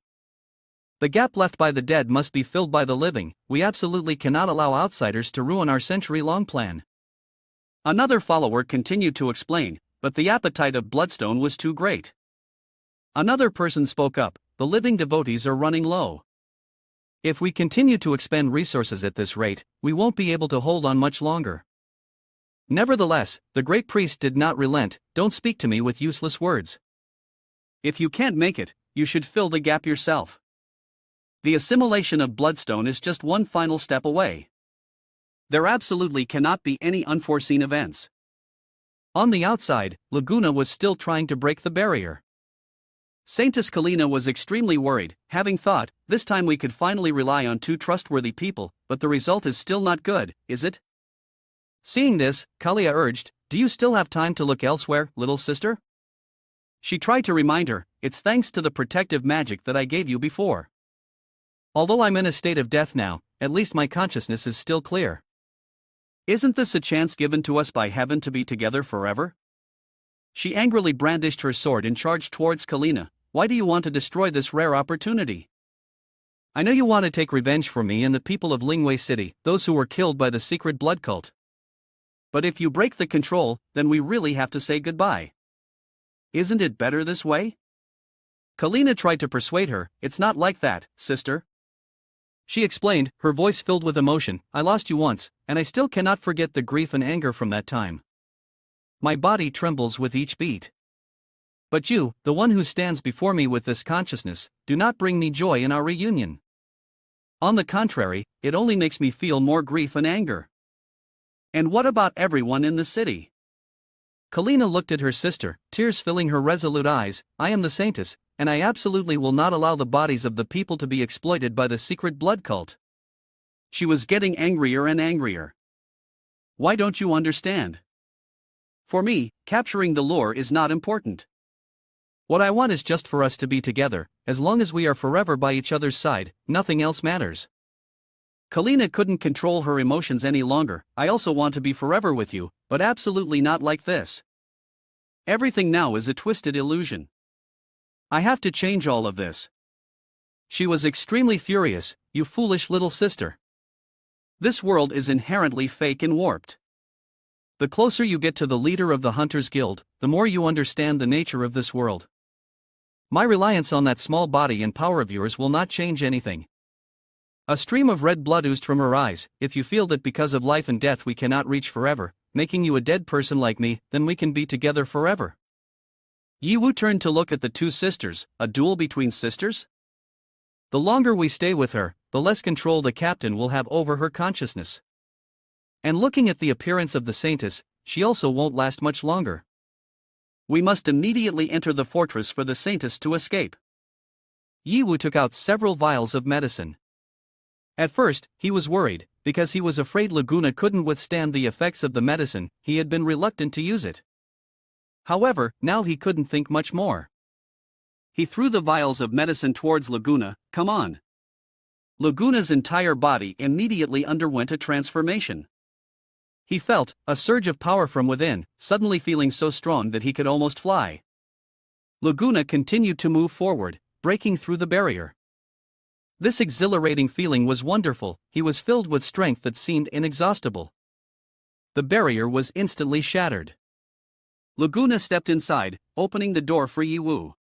The gap left by the dead must be filled by the living. We absolutely cannot allow outsiders to ruin our century-long plan. Another follower continued to explain, but the appetite of Bloodstone was too great. Another person spoke up, the living devotees are running low. If we continue to expend resources at this rate, we won't be able to hold on much longer. Nevertheless, the great priest did not relent. Don't speak to me with useless words. If you can't make it, you should fill the gap yourself. The assimilation of Bloodstone is just one final step away. There absolutely cannot be any unforeseen events. On the outside, Laguna was still trying to break the barrier. Saintess Kalina was extremely worried, having thought, this time we could finally rely on two trustworthy people, but the result is still not good, is it? Seeing this, Kalia urged, do you still have time to look elsewhere, little sister? She tried to remind her, it's thanks to the protective magic that I gave you before. Although I'm in a state of death now, at least my consciousness is still clear. Isn't this a chance given to us by heaven to be together forever? She angrily brandished her sword and charged towards Kalina. Why do you want to destroy this rare opportunity? I know you want to take revenge for me and the people of Lingwei City, those who were killed by the secret blood cult. But if you break the control, then we really have to say goodbye. Isn't it better this way? Kalina tried to persuade her, it's not like that, sister. She explained, her voice filled with emotion, I lost you once, and I still cannot forget the grief and anger from that time. My body trembles with each beat. But you, the one who stands before me with this consciousness, do not bring me joy in our reunion. On the contrary, it only makes me feel more grief and anger. And what about everyone in the city? Kalina looked at her sister, tears filling her resolute eyes. I am the saintess, and I absolutely will not allow the bodies of the people to be exploited by the secret blood cult. She was getting angrier and angrier. Why don't you understand? For me, capturing the lure is not important. What I want is just for us to be together. As long as we are forever by each other's side, nothing else matters. Kalina couldn't control her emotions any longer. I also want to be forever with you, but absolutely not like this. Everything now is a twisted illusion. I have to change all of this. She was extremely furious. You foolish little sister. This world is inherently fake and warped. The closer you get to the leader of the Hunters Guild, the more you understand the nature of this world. My reliance on that small body and power of yours will not change anything. A stream of red blood oozed from her eyes. If you feel that because of life and death we cannot reach forever, making you a dead person like me, then we can be together forever. Yiwu turned to look at the two sisters. A duel between sisters? The longer we stay with her, the less control the captain will have over her consciousness. And looking at the appearance of the saintess, she also won't last much longer. We must immediately enter the fortress for the saintess to escape. Yiwu took out several vials of medicine. At first, he was worried, because he was afraid Laguna couldn't withstand the effects of the medicine. He had been reluctant to use it. However, now he couldn't think much more. He threw the vials of medicine towards Laguna. Come on. Laguna's entire body immediately underwent a transformation. He felt a surge of power from within, suddenly feeling so strong that he could almost fly. Laguna continued to move forward, breaking through the barrier. This exhilarating feeling was wonderful. He was filled with strength that seemed inexhaustible. The barrier was instantly shattered. Laguna stepped inside, opening the door for Yiwu.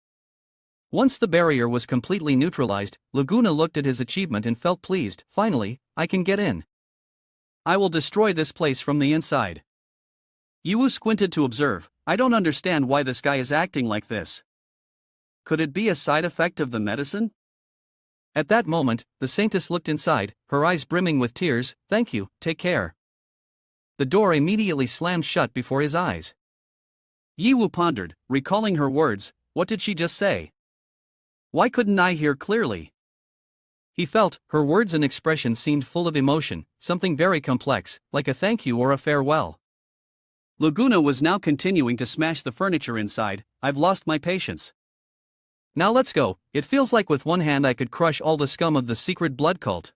Once the barrier was completely neutralized, Laguna looked at his achievement and felt pleased. Finally, I can get in. I will destroy this place from the inside. Yiwu squinted to observe. I don't understand why this guy is acting like this. Could it be a side effect of the medicine? At that moment, the saintess looked inside, her eyes brimming with tears. Thank you, take care. The door immediately slammed shut before his eyes. Yiwu pondered, recalling her words. What did she just say? Why couldn't I hear clearly? He felt, her words and expression seemed full of emotion, something very complex, like a thank you or a farewell. Laguna was now continuing to smash the furniture inside. I've lost my patience. Now let's go. It feels like with one hand I could crush all the scum of the secret blood cult.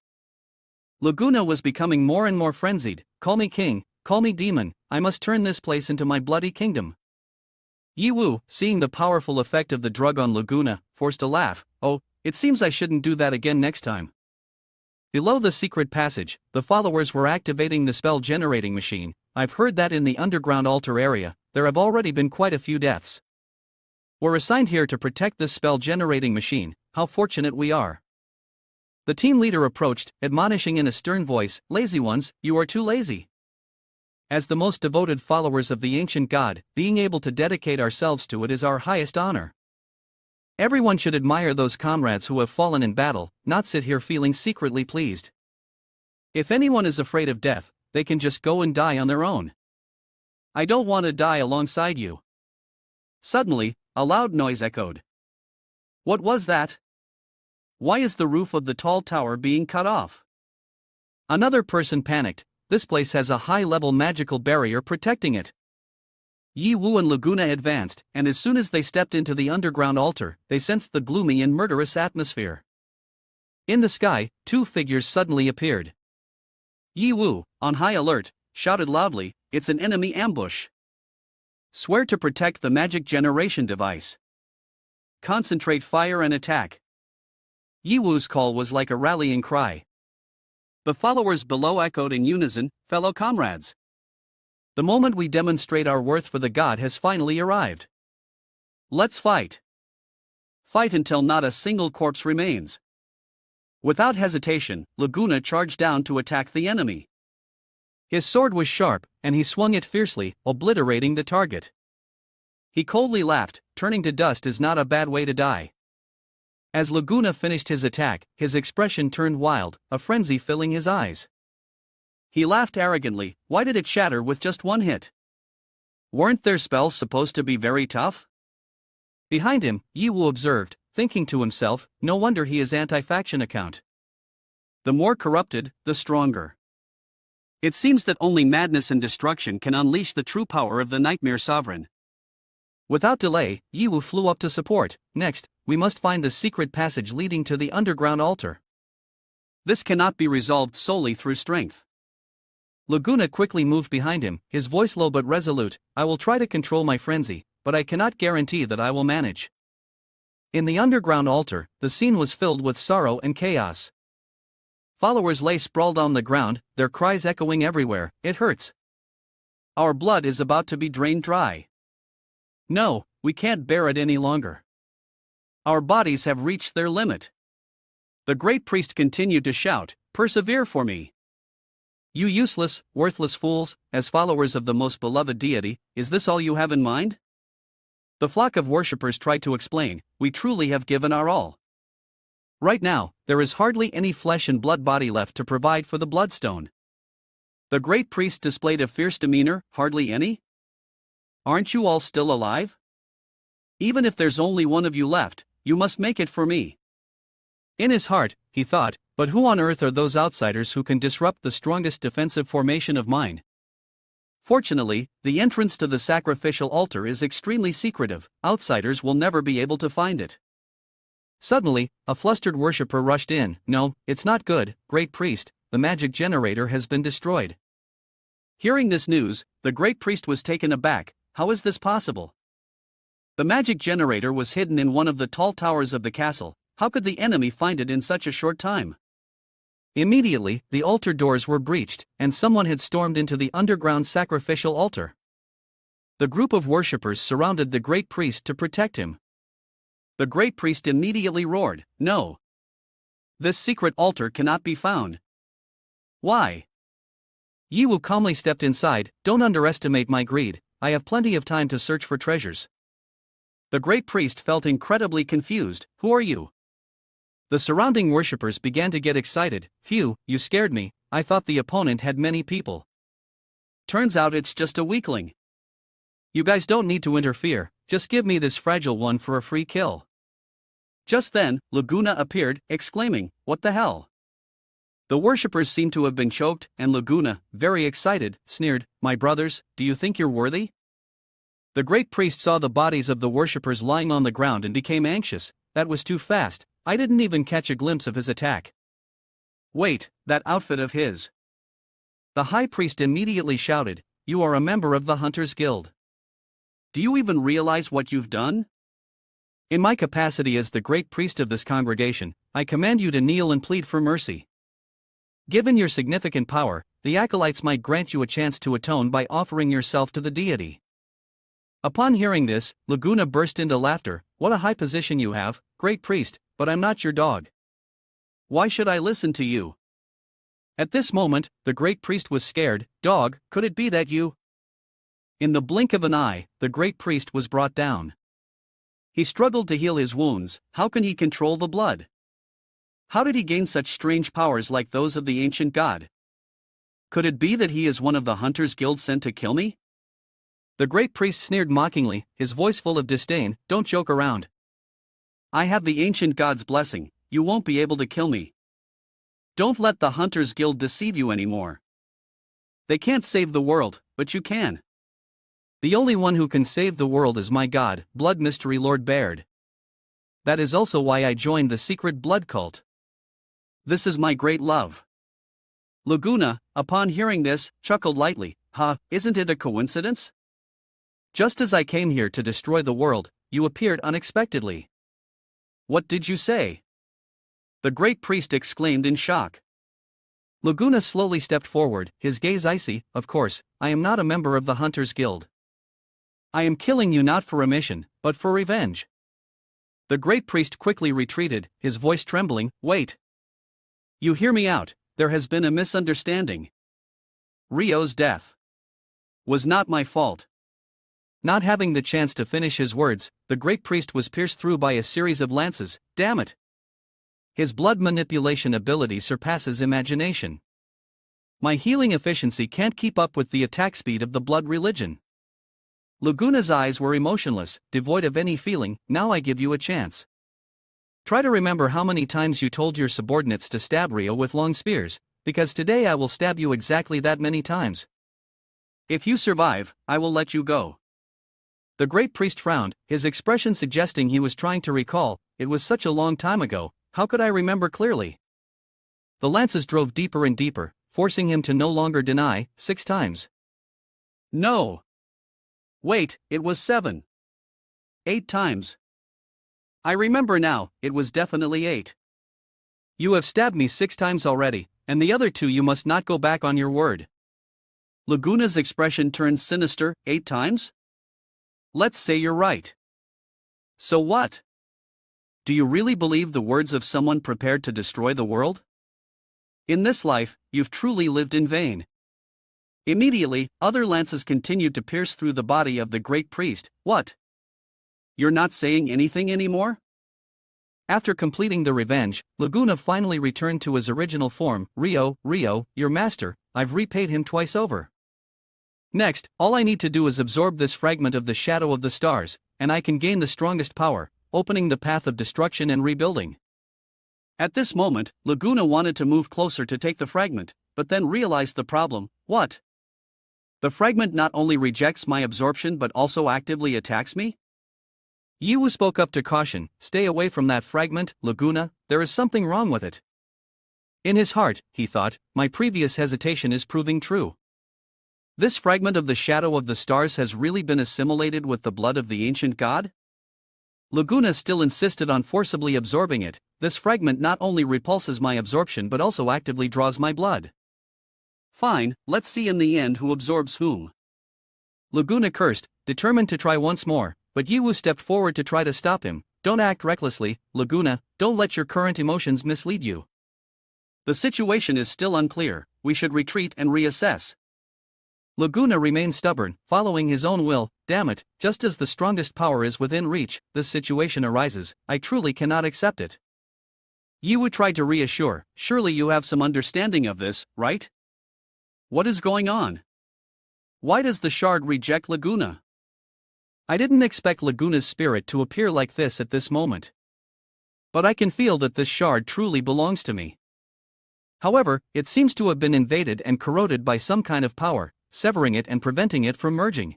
Laguna was becoming more and more frenzied. Call me king, call me demon, I must turn this place into my bloody kingdom. Yiwu, seeing the powerful effect of the drug on Laguna, forced a laugh. Oh, It seems I shouldn't do that again next time. Below the secret passage, the followers were activating the spell generating machine. I've heard that in the underground altar area, there have already been quite a few deaths. We're assigned here to protect this spell generating machine. How fortunate we are. The team leader approached, admonishing in a stern voice, "Lazy ones, you are too lazy." As the most devoted followers of the ancient god, being able to dedicate ourselves to it is our highest honor. Everyone should admire those comrades who have fallen in battle, not sit here feeling secretly pleased. If anyone is afraid of death, they can just go and die on their own. I don't want to die alongside you. Suddenly, a loud noise echoed. What was that? Why is the roof of the tall tower being cut off? Another person panicked. This place has a high-level magical barrier protecting it. Yi Wu and Laguna advanced, and as soon as they stepped into the underground altar, they sensed the gloomy and murderous atmosphere. In the sky, two figures suddenly appeared. Yi Wu, on high alert, shouted loudly, "It's an enemy ambush. Swear to protect the magic generation device. Concentrate fire and attack." Yi Wu's call was like a rallying cry. The followers below echoed in unison, "Fellow comrades. The moment we demonstrate our worth for the god has finally arrived. Let's fight. Fight until not a single corpse remains." Without hesitation, Laguna charged down to attack the enemy. His sword was sharp, and he swung it fiercely, obliterating the target. He coldly laughed, "Turning to dust is not a bad way to die." As Laguna finished his attack, his expression turned wild, a frenzy filling his eyes. He laughed arrogantly. Why did it shatter with just one hit? Weren't their spells supposed to be very tough? Behind him, Yi Wu observed, thinking to himself, no wonder he is anti-faction account. The more corrupted, the stronger. It seems that only madness and destruction can unleash the true power of the Nightmare Sovereign. Without delay, Yi Wu flew up to support. Next, we must find the secret passage leading to the underground altar. This cannot be resolved solely through strength. Laguna quickly moved behind him, his voice low but resolute. "I will try to control my frenzy, but I cannot guarantee that I will manage." In the underground altar, the scene was filled with sorrow and chaos. Followers lay sprawled on the ground, their cries echoing everywhere, "It hurts. Our blood is about to be drained dry. No, we can't bear it any longer. Our bodies have reached their limit." The great priest continued to shout, "Persevere for me. You useless, worthless fools, as followers of the most beloved deity, is this all you have in mind?" The flock of worshippers tried to explain, "We truly have given our all. Right now, there is hardly any flesh and blood body left to provide for the bloodstone." The great priest displayed a fierce demeanor, "Hardly any? Aren't you all still alive? Even if there's only one of you left, you must make it for me." In his heart, he thought, "But who on earth are those outsiders who can disrupt the strongest defensive formation of mine?" Fortunately, the entrance to the sacrificial altar is extremely secretive, outsiders will never be able to find it. Suddenly, a flustered worshipper rushed in. "No, it's not good, great priest, the magic generator has been destroyed." Hearing this news, the great priest was taken aback. How is this possible? The magic generator was hidden in one of the tall towers of the castle. How could the enemy find it in such a short time? Immediately, the altar doors were breached, and someone had stormed into the underground sacrificial altar. The group of worshippers surrounded the great priest to protect him. The great priest immediately roared, "No! This secret altar cannot be found." "Why?" Yi Wu calmly stepped inside. "Don't underestimate my greed, I have plenty of time to search for treasures." The great priest felt incredibly confused. "Who are you?" The surrounding worshippers began to get excited. "Phew, you scared me, I thought the opponent had many people. Turns out it's just a weakling. You guys don't need to interfere, just give me this fragile one for a free kill." Just then, Laguna appeared, exclaiming, "What the hell?" The worshippers seemed to have been choked, and Laguna, very excited, sneered, "My brothers, do you think you're worthy?" The great priest saw the bodies of the worshippers lying on the ground and became anxious. "That was too fast, I didn't even catch a glimpse of his attack." "Wait, that outfit of his." The high priest immediately shouted, "You are a member of the Hunters Guild. Do you even realize what you've done? In my capacity as the great priest of this congregation, I command you to kneel and plead for mercy. Given your significant power, the acolytes might grant you a chance to atone by offering yourself to the deity. Upon hearing this, Laguna burst into laughter. What a high position you have, great priest, but I'm not your dog. Why should I listen to you? At this moment, the great priest was scared. Dog, could it be that you? In the blink of an eye, the great priest was brought down. He struggled to heal his wounds. How can he control the blood? How did he gain such strange powers like those of the ancient god? Could it be that he is one of the Hunters Guild sent to kill me? The great priest sneered mockingly, his voice full of disdain. Don't joke around. I have the ancient god's blessing, you won't be able to kill me. Don't let the Hunters Guild deceive you anymore. They can't save the world, but you can. The only one who can save the world is my god, Blood Mystery Lord Baird. That is also why I joined the secret blood cult. This is my great love. Laguna, upon hearing this, chuckled lightly. Isn't it a coincidence? Just as I came here to destroy the world, you appeared unexpectedly. What did you say? The great priest exclaimed in shock. Laguna slowly stepped forward, his gaze icy. Of course, I am not a member of the Hunters Guild. I am killing you not for a mission, but for revenge. The great priest quickly retreated, his voice trembling. Wait. You hear me out, there has been a misunderstanding. Rio's death was not my fault. Not having the chance to finish his words, the great priest was pierced through by a series of lances. Damn it! His blood manipulation ability surpasses imagination. My healing efficiency can't keep up with the attack speed of the blood religion. Laguna's eyes were emotionless, devoid of any feeling. Now I give you a chance. Try to remember how many times you told your subordinates to stab Rio with long spears, because today I will stab you exactly that many times. If you survive, I will let you go. The great priest frowned, his expression suggesting he was trying to recall. It was such a long time ago, how could I remember clearly? The lances drove deeper and deeper, forcing him to no longer deny. 6 times. No. Wait, it was 7. 8 times. I remember now, it was definitely 8. You have stabbed me 6 times already, and the other 2 you must not go back on your word. Laguna's expression turned sinister. 8 times? Let's say you're right. So what? Do you really believe the words of someone prepared to destroy the world? In this life, you've truly lived in vain. Immediately, other lances continued to pierce through the body of the great priest. What? You're not saying anything anymore? After completing the revenge, Laguna finally returned to his original form. Rio, your master, I've repaid him twice over. Next, all I need to do is absorb this fragment of the shadow of the stars, and I can gain the strongest power, opening the path of destruction and rebuilding. At this moment, Laguna wanted to move closer to take the fragment, but then realized the problem. What? The fragment not only rejects my absorption but also actively attacks me? Yiwu spoke up to caution. Stay away from that fragment, Laguna, there is something wrong with it. In his heart, he thought, my previous hesitation is proving true. This fragment of the shadow of the stars has really been assimilated with the blood of the ancient god? Laguna still insisted on forcibly absorbing it. This fragment not only repulses my absorption but also actively draws my blood. Fine, let's see in the end who absorbs whom. Laguna cursed, determined to try once more, but Yiwu stepped forward to try to stop him. Don't act recklessly, Laguna, don't let your current emotions mislead you. The situation is still unclear, we should retreat and reassess. Laguna remained stubborn, following his own will. Damn it, just as the strongest power is within reach, this situation arises, I truly cannot accept it. Yiwu tried to reassure, surely you have some understanding of this, right? What is going on? Why does the shard reject Laguna? I didn't expect Laguna's spirit to appear like this at this moment. But I can feel that this shard truly belongs to me. However, it seems to have been invaded and corroded by some kind of power, severing it and preventing it from merging.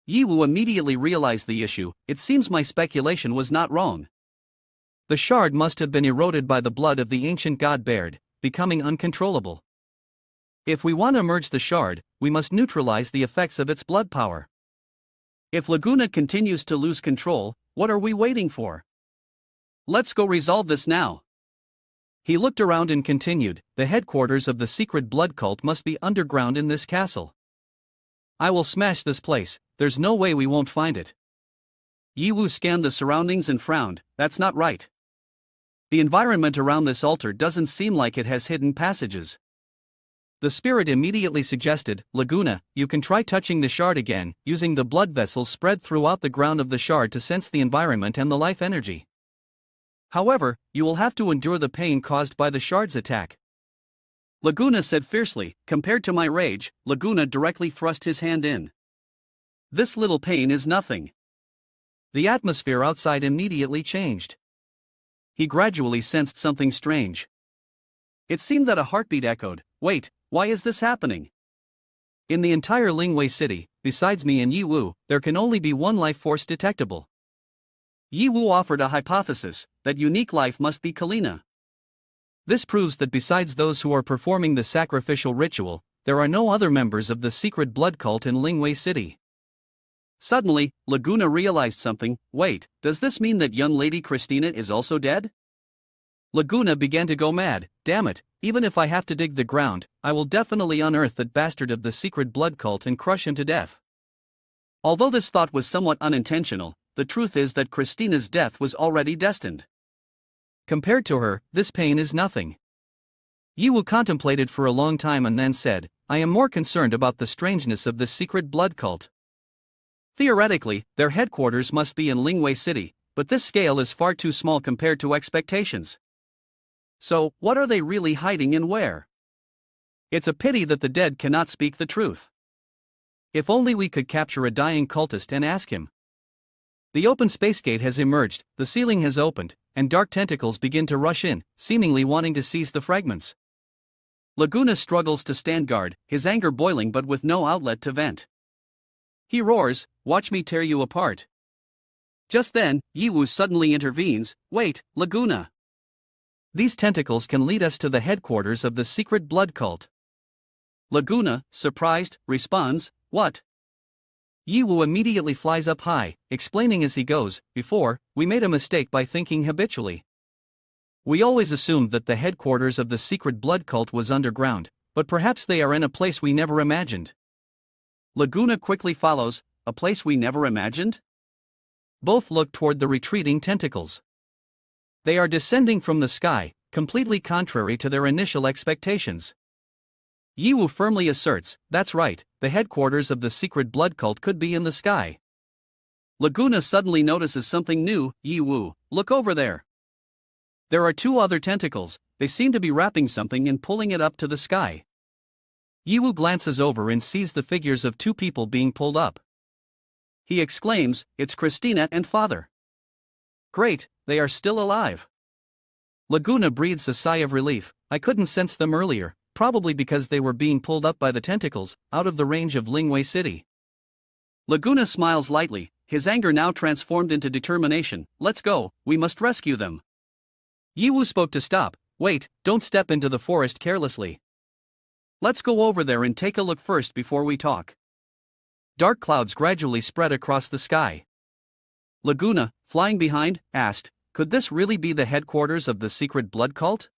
Yiwu immediately realized the issue. It seems my speculation was not wrong. The shard must have been eroded by the blood of the ancient god Baird, becoming uncontrollable. If we want to merge the shard, we must neutralize the effects of its blood power. If Laguna continues to lose control, What are we waiting for? Let's go resolve this now. He looked around and continued, the headquarters of the secret blood cult must be underground in this castle. I will smash this place, there's no way we won't find it. Yiwu scanned the surroundings and frowned, that's not right. The environment around this altar doesn't seem like it has hidden passages. The spirit immediately suggested, Laguna, you can try touching the shard again, using the blood vessels spread throughout the ground of the shard to sense the environment and the life energy. However, you will have to endure the pain caused by the shard's attack. Laguna said fiercely. Compared to my rage, Laguna directly thrust his hand in. This little pain is nothing. The atmosphere outside immediately changed. He gradually sensed something strange. It seemed that a heartbeat echoed. Wait, why is this happening? In the entire Lingwei city, besides me and Yiwu, there can only be one life force detectable. Yiwu offered a hypothesis, that unique life must be Kalina. This proves that besides those who are performing the sacrificial ritual, there are no other members of the secret blood cult in Lingwei city. Suddenly, Laguna realized something. Wait, does this mean that young lady Christina is also dead? Laguna began to go mad. Damn it, even if I have to dig the ground, I will definitely unearth that bastard of the secret blood cult and crush him to death. Although this thought was somewhat unintentional, the truth is that Christina's death was already destined. Compared to her, this pain is nothing. Yiwu contemplated for a long time and then said, I am more concerned about the strangeness of this secret blood cult. Theoretically, their headquarters must be in Lingwei City, but this scale is far too small compared to expectations. So, what are they really hiding and where? It's a pity that the dead cannot speak the truth. If only we could capture a dying cultist and ask him. The open space gate has emerged, the ceiling has opened, and dark tentacles begin to rush in, seemingly wanting to seize the fragments. Laguna struggles to stand guard, his anger boiling but with no outlet to vent. He roars, watch me tear you apart. Just then, Yiwu suddenly intervenes, wait, Laguna. These tentacles can lead us to the headquarters of the secret blood cult. Laguna, surprised, responds, what? Yiwu immediately flies up high, explaining as he goes, before, we made a mistake by thinking habitually. We always assumed that the headquarters of the secret blood cult was underground, but perhaps they are in a place we never imagined. Laguna quickly follows, a place we never imagined? Both look toward the retreating tentacles. They are descending from the sky, completely contrary to their initial expectations. Yiwu firmly asserts, that's right, the headquarters of the secret blood cult could be in the sky. Laguna suddenly notices something new. Yiwu, look over there. There are two other tentacles, they seem to be wrapping something and pulling it up to the sky. Yiwu glances over and sees the figures of two people being pulled up. He exclaims, it's Christina and father. Great, they are still alive. Laguna breathes a sigh of relief. I couldn't sense them earlier, probably because they were being pulled up by the tentacles, out of the range of Lingwei City. Laguna smiles lightly, his anger now transformed into determination. Let's go, we must rescue them. Yiwu spoke to stop. Wait, don't step into the forest carelessly. Let's go over there and take a look first before we talk. Dark clouds gradually spread across the sky. Laguna, flying behind, asked, could this really be the headquarters of the secret blood cult?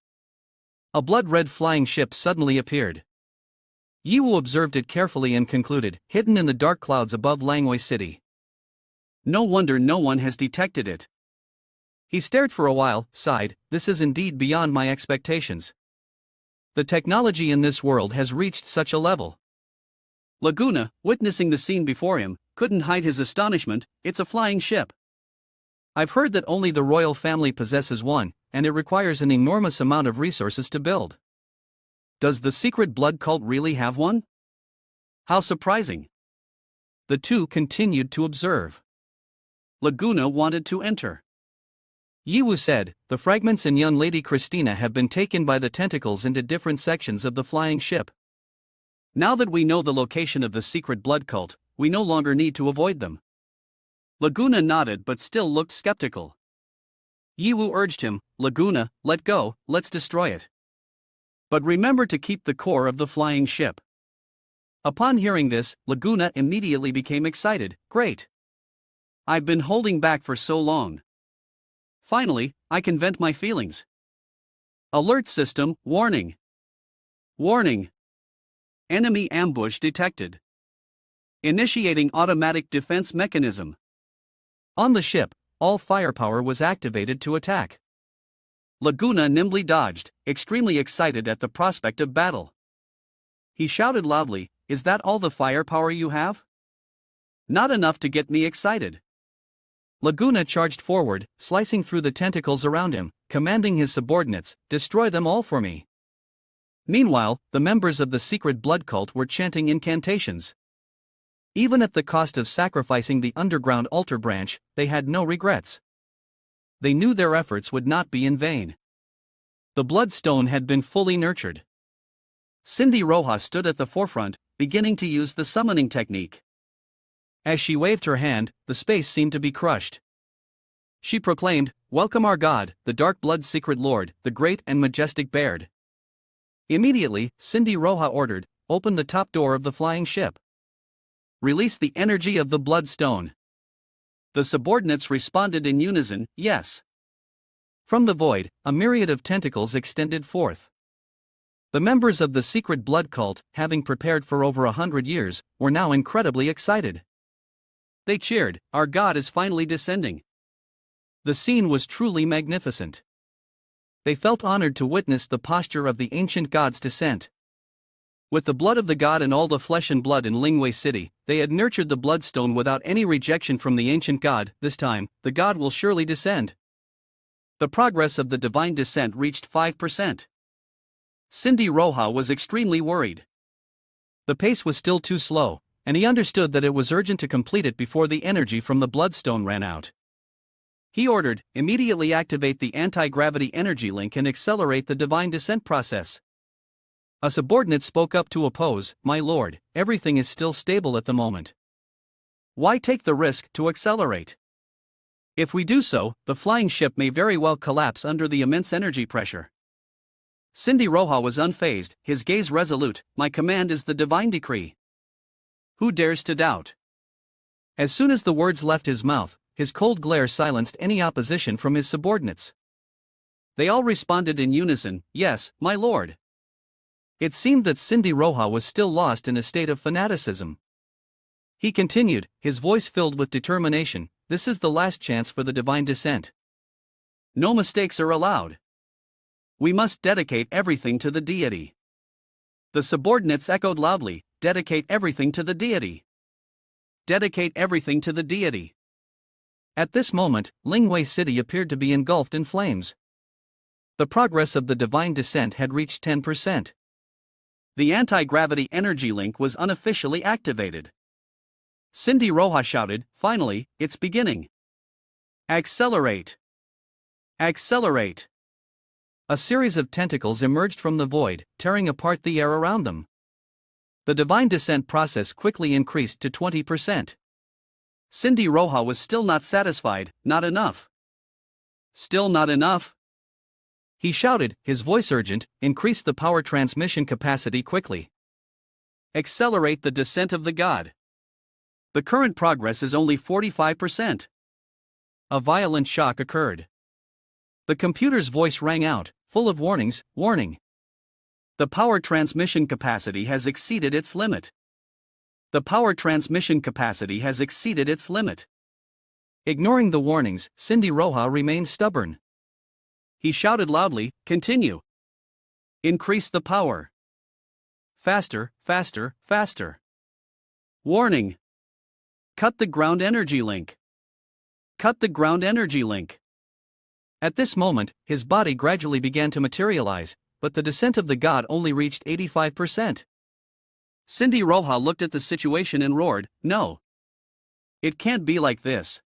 A blood-red flying ship suddenly appeared. Yiwu observed it carefully and concluded, hidden in the dark clouds above Lingwei City. No wonder no one has detected it. He stared for a while, sighed, this is indeed beyond my expectations. The technology in this world has reached such a level. Laguna, witnessing the scene before him, couldn't hide his astonishment. It's a flying ship. I've heard that only the royal family possesses one, and it requires an enormous amount of resources to build. Does the secret blood cult really have one? How surprising. The two continued to observe. Laguna wanted to enter. Yiwu said, the fragments and young lady Christina have been taken by the tentacles into different sections of the flying ship. Now that we know the location of the secret blood cult, we no longer need to avoid them. Laguna nodded but still looked skeptical. Yiwu urged him, Laguna, let go, let's destroy it. But remember to keep the core of the flying ship. Upon hearing this, Laguna immediately became excited, great. I've been holding back for so long. Finally, I can vent my feelings. Alert system, warning. Warning. Enemy ambush detected. Initiating automatic defense mechanism. On the ship, all firepower was activated to attack. Laguna nimbly dodged, extremely excited at the prospect of battle. He shouted loudly, "Is that all the firepower you have?" "Not enough to get me excited." Laguna charged forward, slicing through the tentacles around him, commanding his subordinates, "Destroy them all for me." Meanwhile, the members of the secret blood cult were chanting incantations. Even at the cost of sacrificing the underground altar branch, they had no regrets. They knew their efforts would not be in vain. The bloodstone had been fully nurtured. Cindy Rojas stood at the forefront, beginning to use the summoning technique. As she waved her hand, the space seemed to be crushed. She proclaimed, "Welcome our God, the Dark Blood Secret Lord, the Great and Majestic Baird." Immediately, Cindy Roja ordered, "Open the top door of the flying ship. Release the energy of the bloodstone." The subordinates responded in unison, "Yes." From the void, a myriad of tentacles extended forth. The members of the secret blood cult, having prepared for over 100 years, were now incredibly excited. They cheered, "Our God is finally descending." The scene was truly magnificent. They felt honored to witness the posture of the ancient god's descent. With the blood of the god and all the flesh and blood in Lingwei City, they had nurtured the bloodstone without any rejection from the ancient god. This time, the god will surely descend. The progress of the divine descent reached 5%. Cindy Roja was extremely worried. The pace was still too slow, and he understood that it was urgent to complete it before the energy from the bloodstone ran out. He ordered, "Immediately activate the anti-gravity energy link and accelerate the divine descent process." A subordinate spoke up to oppose, "My lord, everything is still stable at the moment. Why take the risk to accelerate? If we do so, the flying ship may very well collapse under the immense energy pressure." Cindy Roja was unfazed, his gaze resolute, "My command is the divine decree. Who dares to doubt?" As soon as the words left his mouth, his cold glare silenced any opposition from his subordinates. They all responded in unison, "Yes, my lord." It seemed that Cindy Roja was still lost in a state of fanaticism. He continued, his voice filled with determination, "This is the last chance for the divine descent. No mistakes are allowed. We must dedicate everything to the deity." The subordinates echoed loudly, "Dedicate everything to the deity. Dedicate everything to the deity." At this moment, Lingwei City appeared to be engulfed in flames. The progress of the divine descent had reached 10%. The anti-gravity energy link was unofficially activated. Cindy Roja shouted, "Finally, it's beginning. Accelerate! Accelerate!" A series of tentacles emerged from the void, tearing apart the air around them. The divine descent process quickly increased to 20%. Cindy Roja was still not satisfied, "Not enough. Still not enough." He shouted, his voice urgent, "Increase the power transmission capacity quickly. Accelerate the descent of the god. The current progress is only 45%. A violent shock occurred. The computer's voice rang out, full of warnings, "Warning! The power transmission capacity has exceeded its limit. The power transmission capacity has exceeded its limit." Ignoring the warnings, Cindy Roja remained stubborn. He shouted loudly, "Continue. Increase the power. Faster, faster, faster. Warning! Cut the ground energy link. Cut the ground energy link." At this moment, his body gradually began to materialize, but the descent of the god only reached 85%. Cindy Roja looked at the situation and roared, "No! It can't be like this.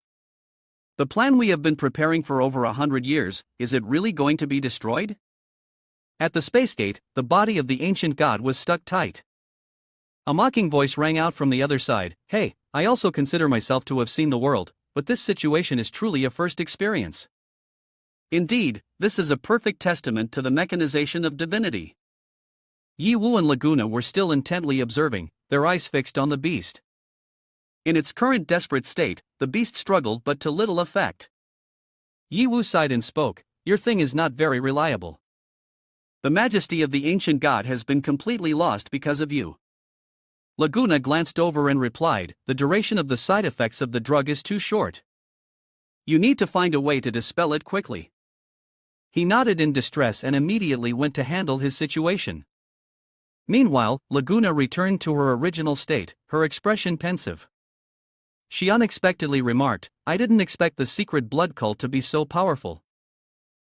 The plan we have been preparing for over 100 years, is it really going to be destroyed?" At the space gate, the body of the ancient god was stuck tight. A mocking voice rang out from the other side, "Hey, I also consider myself to have seen the world, but this situation is truly a first experience. Indeed, this is a perfect testament to the mechanization of divinity." Yi Wu and Laguna were still intently observing, their eyes fixed on the beast. In its current desperate state, the beast struggled but to little effect. Yi Wu sighed and spoke, "Your thing is not very reliable. The majesty of the ancient god has been completely lost because of you." Laguna glanced over and replied, "The duration of the side effects of the drug is too short. You need to find a way to dispel it quickly." He nodded in distress and immediately went to handle his situation. Meanwhile, Laguna returned to her original state, her expression pensive. She unexpectedly remarked, "I didn't expect the secret blood cult to be so powerful.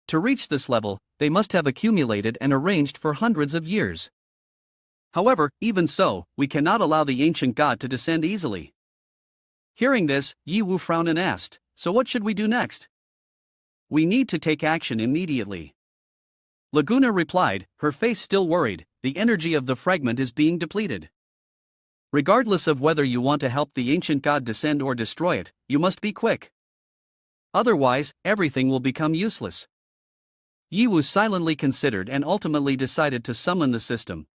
To reach this level, they must have accumulated and arranged for hundreds of years. However, even so, we cannot allow the ancient god to descend easily." Hearing this, Yi Wu frowned and asked, "So what should we do next?" "We need to take action immediately." Laguna replied, her face still worried, "The energy of the fragment is being depleted. Regardless of whether you want to help the ancient god descend or destroy it, you must be quick. Otherwise, everything will become useless." Yi Wu silently considered and ultimately decided to summon the system.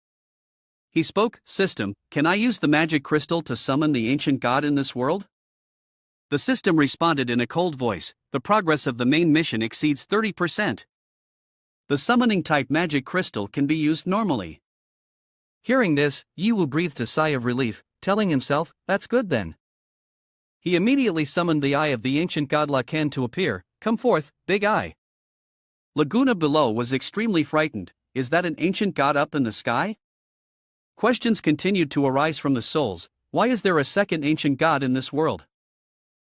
He spoke, "System, can I use the magic crystal to summon the ancient god in this world?" The system responded in a cold voice, "The progress of the main mission exceeds 30%. The summoning type magic crystal can be used normally." Hearing this, Yi Wu breathed a sigh of relief, telling himself, "That's good then." He immediately summoned the eye of the ancient god Laken to appear. "Come forth, big eye." Laguna below was extremely frightened. Is that an ancient god up in the sky? Questions continued to arise from the souls. Why is there a second ancient god in this world?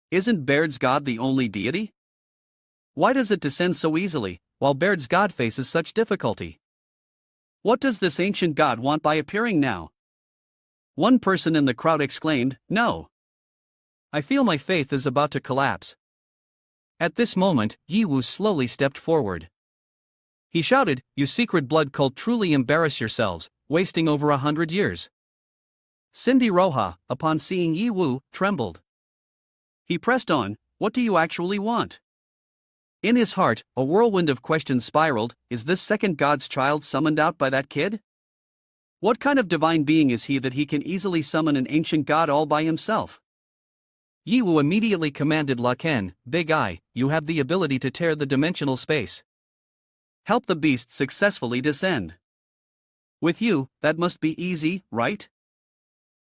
Isn't Baird's god the only deity? Why does it descend so easily, while Baird's god faces such difficulty? What does this ancient god want by appearing now? One person in the crowd exclaimed, "No. I feel my faith is about to collapse." At this moment, Yi Wu slowly stepped forward. He shouted, "You secret blood cult, truly embarrass yourselves, wasting over 100 years. Cindy Roja, upon seeing Yi Wu, trembled. He pressed on, "What do you actually want?" In his heart, a whirlwind of questions spiraled. Is this second god's child summoned out by that kid? What kind of divine being is he that he can easily summon an ancient god all by himself? Yi Wu immediately commanded Laken, "Big Eye, you have the ability to tear the dimensional space. Help the beast successfully descend. With you, that must be easy, right?"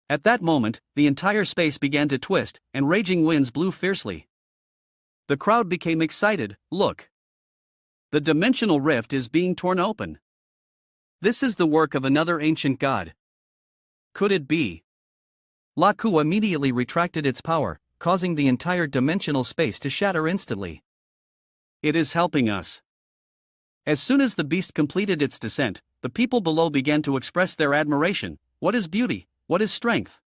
At that moment, the entire space began to twist, and raging winds blew fiercely. The crowd became excited. "Look! The dimensional rift is being torn open. This is the work of another ancient god. Could it be?" Laku immediately retracted its power, causing the entire dimensional space to shatter instantly. "It is helping us." As soon as the beast completed its descent, the people below began to express their admiration. What is beauty? What is strength?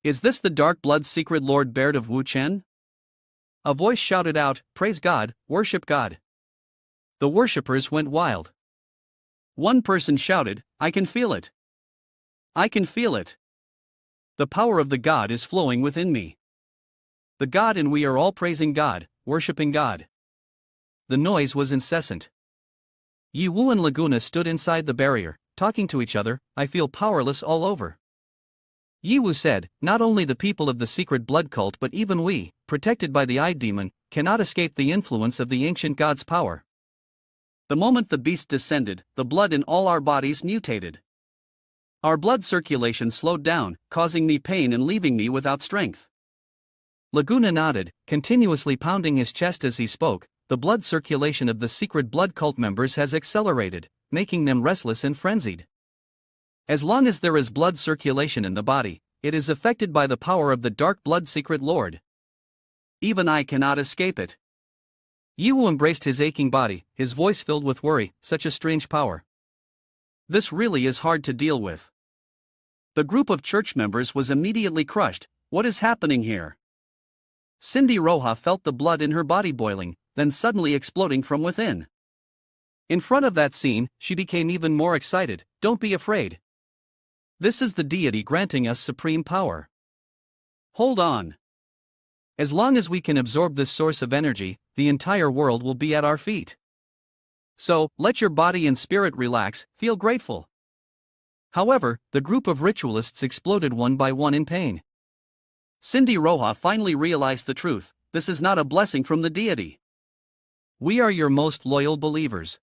Is this the dark blood secret Lord Baird of Wu Chen? A voice shouted out, "Praise God, worship God." The worshippers went wild. One person shouted, "I can feel it. I can feel it. The power of the God is flowing within me. The God and we are all praising God, worshipping God." The noise was incessant. Yi Wu and Laguna stood inside the barrier, talking to each other. "I feel powerless all over." Yi Wu said, "Not only the people of the secret blood cult but even we, protected by the eye demon, cannot escape the influence of the ancient god's power." The moment the beast descended, the blood in all our bodies mutated. Our blood circulation slowed down, causing me pain and leaving me without strength. Laguna nodded, continuously pounding his chest as he spoke. The blood circulation of the secret blood cult members has accelerated, making them restless and frenzied. As long as there is blood circulation in the body, it is affected by the power of the dark blood secret lord. Even I cannot escape it. Yi Wu embraced his aching body, his voice filled with worry. Such a strange power. This really is hard to deal with. The group of church members was immediately crushed. What is happening here? Cindy Roja felt the blood in her body boiling, then suddenly exploding from within. In front of that scene, she became even more excited. Don't be afraid. This is the deity granting us supreme power. Hold on. As long as we can absorb this source of energy, the entire world will be at our feet. So, let your body and spirit relax, feel grateful. However, the group of ritualists exploded one by one in pain. Cindy Roja finally realized the truth. This is not a blessing from the deity. We are your most loyal believers.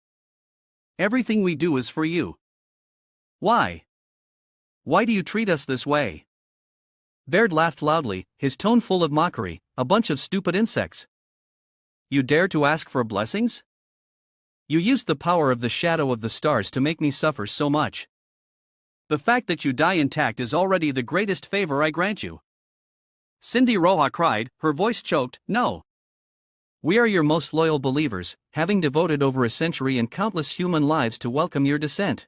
Everything we do is for you. Why? Why do you treat us this way? Baird laughed loudly, his tone full of mockery. A bunch of stupid insects. You dare to ask for blessings? You used the power of the shadow of the stars to make me suffer so much. The fact that you die intact is already the greatest favor I grant you. Cindy Roja cried, her voice choked. No. We are your most loyal believers, having devoted over a century and countless human lives to welcome your descent.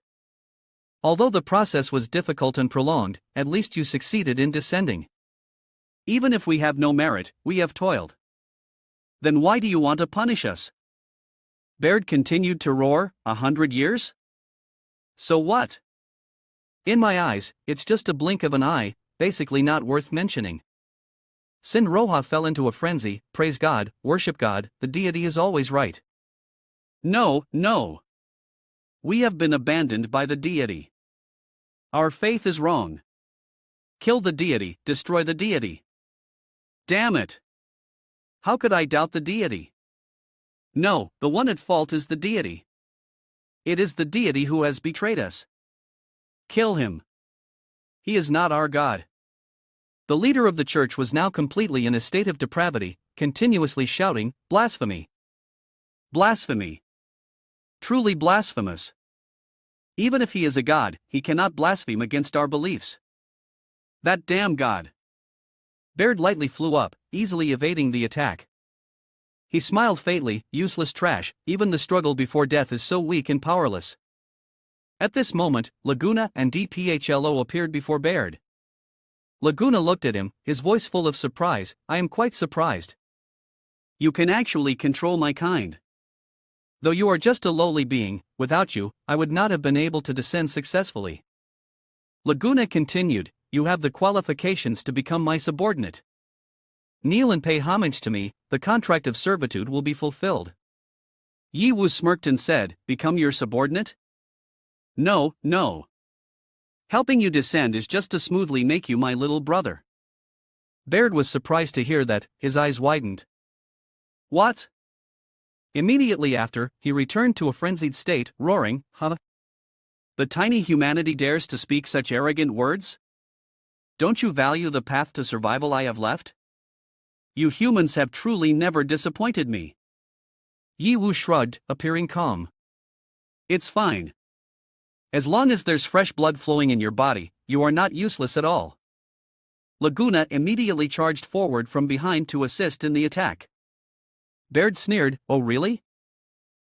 Although the process was difficult and prolonged, at least you succeeded in descending. Even if we have no merit, we have toiled. Then why do you want to punish us? Baird continued to roar. 100 years? So what? In my eyes, it's just a blink of an eye, basically not worth mentioning. Sin Roja fell into a frenzy. Praise God, worship God, the deity is always right. No, no. We have been abandoned by the deity. Our faith is wrong. Kill the deity, destroy the deity. Damn it! How could I doubt the deity? No, the one at fault is the deity. It is the deity who has betrayed us. Kill him. He is not our God. The leader of the church was now completely in a state of depravity, continuously shouting, blasphemy. Blasphemy. Truly blasphemous. Even if he is a god, he cannot blaspheme against our beliefs. That damn god. Baird lightly flew up, easily evading the attack. He smiled faintly. Useless trash, even the struggle before death is so weak and powerless. At this moment, Laguna and DPHLO appeared before Baird. Laguna looked at him, his voice full of surprise. I am quite surprised. You can actually control my kind. Though you are just a lowly being, without you, I would not have been able to descend successfully. Laguna continued, you have the qualifications to become my subordinate. Kneel and pay homage to me, the contract of servitude will be fulfilled. Yi Wu smirked and said, become your subordinate? No, no. Helping you descend is just to smoothly make you my little brother. Baird was surprised to hear that, his eyes widened. What? Immediately after, he returned to a frenzied state, roaring, huh? The tiny humanity dares to speak such arrogant words? Don't you value the path to survival I have left? You humans have truly never disappointed me. Yi Wu shrugged, appearing calm. It's fine. As long as there's fresh blood flowing in your body, you are not useless at all. Laguna immediately charged forward from behind to assist in the attack. Baird sneered, oh really?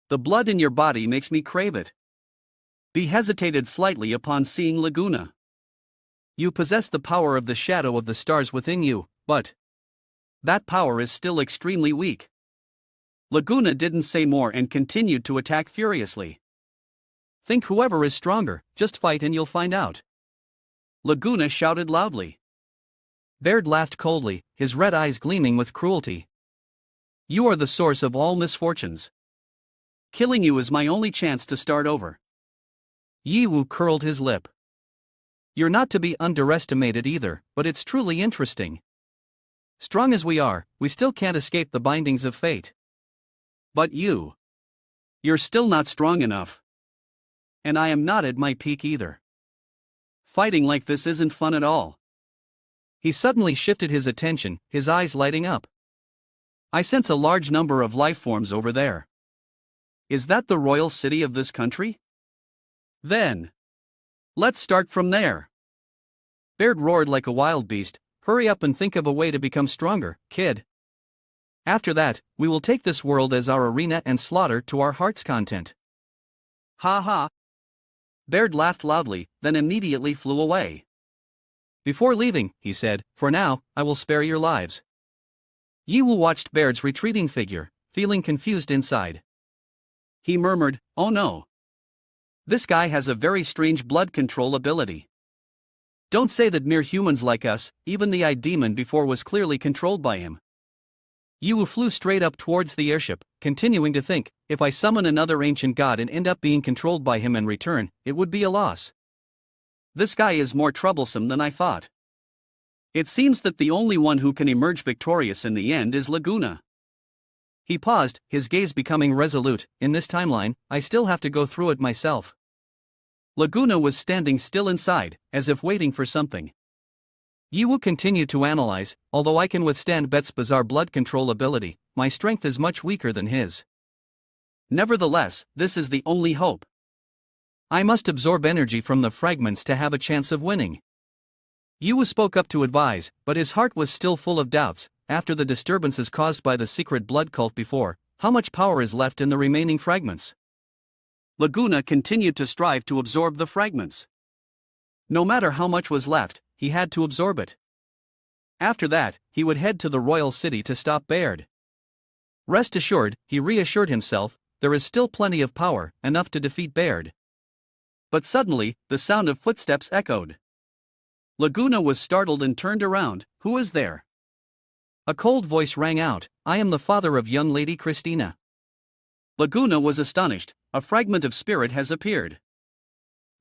The blood in your body makes me crave it. He hesitated slightly upon seeing Laguna. You possess the power of the shadow of the stars within you, but that power is still extremely weak. Laguna didn't say more and continued to attack furiously. Think whoever is stronger, just fight and you'll find out. Laguna shouted loudly. Baird laughed coldly, his red eyes gleaming with cruelty. You are the source of all misfortunes. Killing you is my only chance to start over. Yi Wu curled his lip. You're not to be underestimated either, but it's truly interesting. Strong as we are, we still can't escape the bindings of fate. But you're still not strong enough. And I am not at my peak either. Fighting like this isn't fun at all. He suddenly shifted his attention, his eyes lighting up. I sense a large number of life forms over there. Is that the royal city of this country? Then let's start from there. Baird roared like a wild beast, hurry up and think of a way to become stronger, kid. After that, we will take this world as our arena and slaughter to our heart's content. Ha ha. Baird laughed loudly, then immediately flew away. Before leaving, he said, for now, I will spare your lives. Yi Wu watched Baird's retreating figure, feeling confused inside. He murmured, oh no. This guy has a very strange blood control ability. Don't say that mere humans like us, even the Eye Demon before was clearly controlled by him. Yi Wu flew straight up towards the airship, continuing to think, if I summon another ancient god and end up being controlled by him in return, it would be a loss. This guy is more troublesome than I thought. It seems that the only one who can emerge victorious in the end is Laguna. He paused, his gaze becoming resolute. In this timeline, I still have to go through it myself. Laguna was standing still inside, as if waiting for something. Yiwu continued to analyze. Although I can withstand Bet's bizarre blood control ability, my strength is much weaker than his. Nevertheless, this is the only hope. I must absorb energy from the fragments to have a chance of winning. Yiwu spoke up to advise, but his heart was still full of doubts. After the disturbances caused by the secret blood cult before, how much power is left in the remaining fragments? Laguna continued to strive to absorb the fragments. No matter how much was left, he had to absorb it. After that, he would head to the royal city to stop Baird. Rest assured, he reassured himself, there is still plenty of power, enough to defeat Baird. But suddenly, the sound of footsteps echoed. Laguna was startled and turned around. Who is there? A cold voice rang out, I am the father of young Lady Christina. Laguna was astonished, a fragment of spirit has appeared.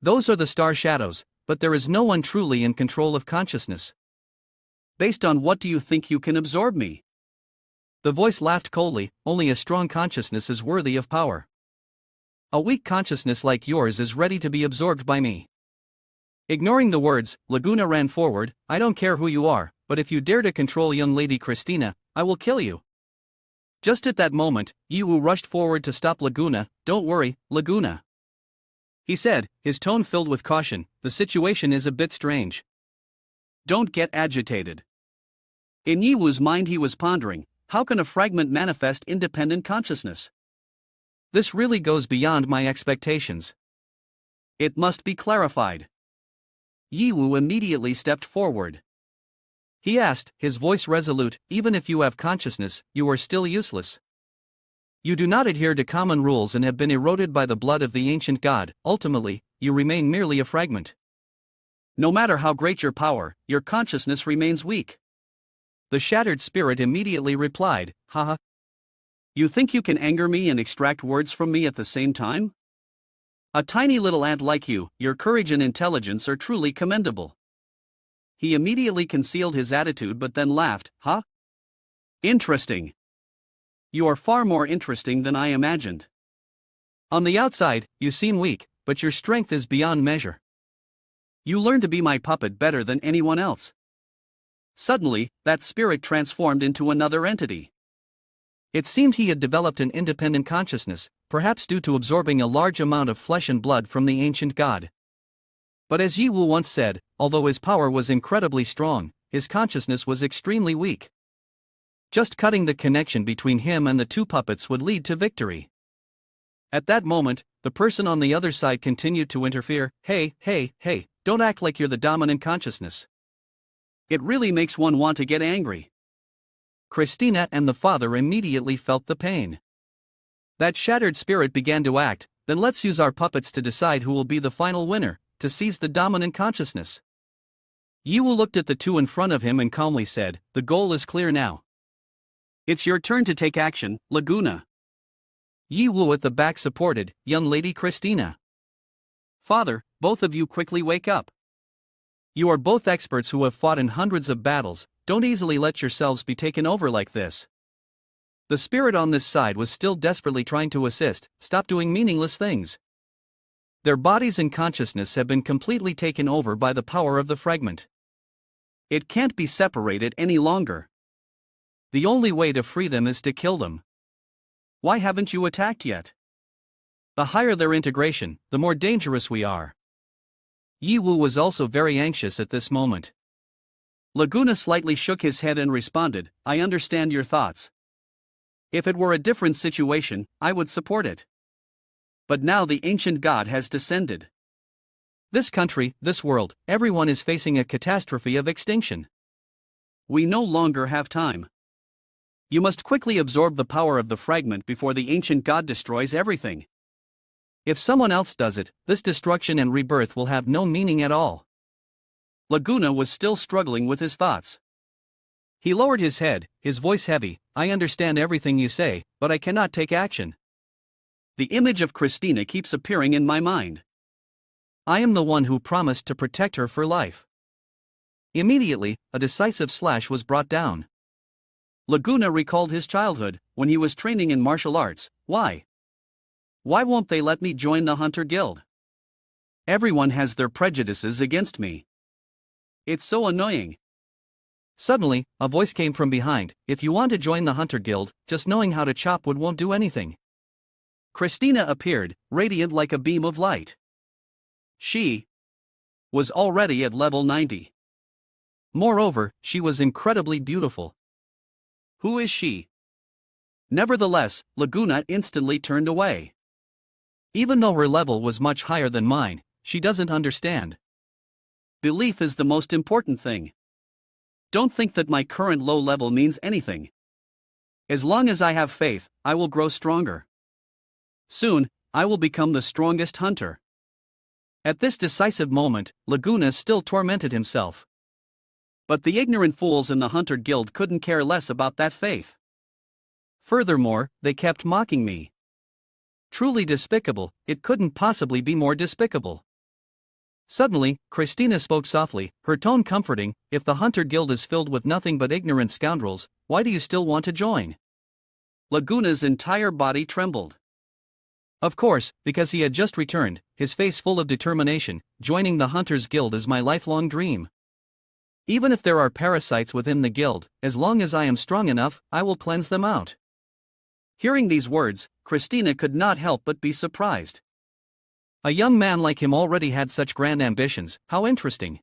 Those are the star shadows, but there is no one truly in control of consciousness. Based on what do you think you can absorb me? The voice laughed coldly, only a strong consciousness is worthy of power. A weak consciousness like yours is ready to be absorbed by me. Ignoring the words, Laguna ran forward, I don't care who you are, but if you dare to control young Lady Christina, I will kill you. Just at that moment, Yiwu rushed forward to stop Laguna. Don't worry, Laguna, he said, his tone filled with caution, the situation is a bit strange. Don't get agitated. In Yiwu's mind he was pondering, how can a fragment manifest independent consciousness? This really goes beyond my expectations. It must be clarified. Yiwu immediately stepped forward. He asked, his voice resolute, even if you have consciousness, you are still useless. You do not adhere to common rules and have been eroded by the blood of the ancient god. Ultimately, you remain merely a fragment. No matter how great your power, your consciousness remains weak. The shattered spirit immediately replied, haha. You think you can anger me and extract words from me at the same time? A tiny little ant like you, your courage and intelligence are truly commendable. He immediately concealed his attitude but then laughed, huh? Interesting. You are far more interesting than I imagined. On the outside, you seem weak, but your strength is beyond measure. You learn to be my puppet better than anyone else. Suddenly, that spirit transformed into another entity. It seemed he had developed an independent consciousness, perhaps due to absorbing a large amount of flesh and blood from the ancient god. But as Yiwu once said, although his power was incredibly strong, his consciousness was extremely weak. Just cutting the connection between him and the two puppets would lead to victory. At that moment, the person on the other side continued to interfere, hey, don't act like you're the dominant consciousness. It really makes one want to get angry. Christina and the father immediately felt the pain. That shattered spirit began to act, then let's use our puppets to decide who will be the final winner, to seize the dominant consciousness. Yiwu looked at the two in front of him and calmly said, the goal is clear now. It's your turn to take action, Laguna. Yiwu at the back supported, young Lady Christina. Father, both of you quickly wake up. You are both experts who have fought in hundreds of battles, don't easily let yourselves be taken over like this. The spirit on this side was still desperately trying to assist, stop doing meaningless things. Their bodies and consciousness have been completely taken over by the power of the fragment. It can't be separated any longer. The only way to free them is to kill them. Why haven't you attacked yet? The higher their integration, the more dangerous we are. Yiwu was also very anxious at this moment. Laguna slightly shook his head and responded, I understand your thoughts. If it were a different situation, I would support it. But now the ancient god has descended. This country, this world, everyone is facing a catastrophe of extinction. We no longer have time. You must quickly absorb the power of the fragment before the ancient god destroys everything. If someone else does it, this destruction and rebirth will have no meaning at all. Laguna was still struggling with his thoughts. He lowered his head, his voice heavy, I understand everything you say, but I cannot take action. The image of Christina keeps appearing in my mind. I am the one who promised to protect her for life. Immediately, a decisive slash was brought down. Laguna recalled his childhood, when he was training in martial arts. Why? Why won't they let me join the Hunter Guild? Everyone has their prejudices against me. It's so annoying. Suddenly, a voice came from behind. If you want to join the Hunter Guild, just knowing how to chop wood won't do anything. Christina appeared, radiant like a beam of light. She was already at level 90. Moreover, she was incredibly beautiful. Who is she? Nevertheless, Laguna instantly turned away. Even though her level was much higher than mine, she doesn't understand. Belief is the most important thing. Don't think that my current low level means anything. As long as I have faith, I will grow stronger. Soon, I will become the strongest hunter. At this decisive moment, Laguna still tormented himself. But the ignorant fools in the Hunter Guild couldn't care less about that faith. Furthermore, they kept mocking me. Truly despicable, it couldn't possibly be more despicable. Suddenly, Christina spoke softly, her tone comforting. If the Hunter Guild is filled with nothing but ignorant scoundrels, why do you still want to join? Laguna's entire body trembled. Of course, because he had just returned, his face full of determination. Joining the Hunters Guild is my lifelong dream. Even if there are parasites within the guild, as long as I am strong enough, I will cleanse them out. Hearing these words, Christina could not help but be surprised. A young man like him already had such grand ambitions, how interesting.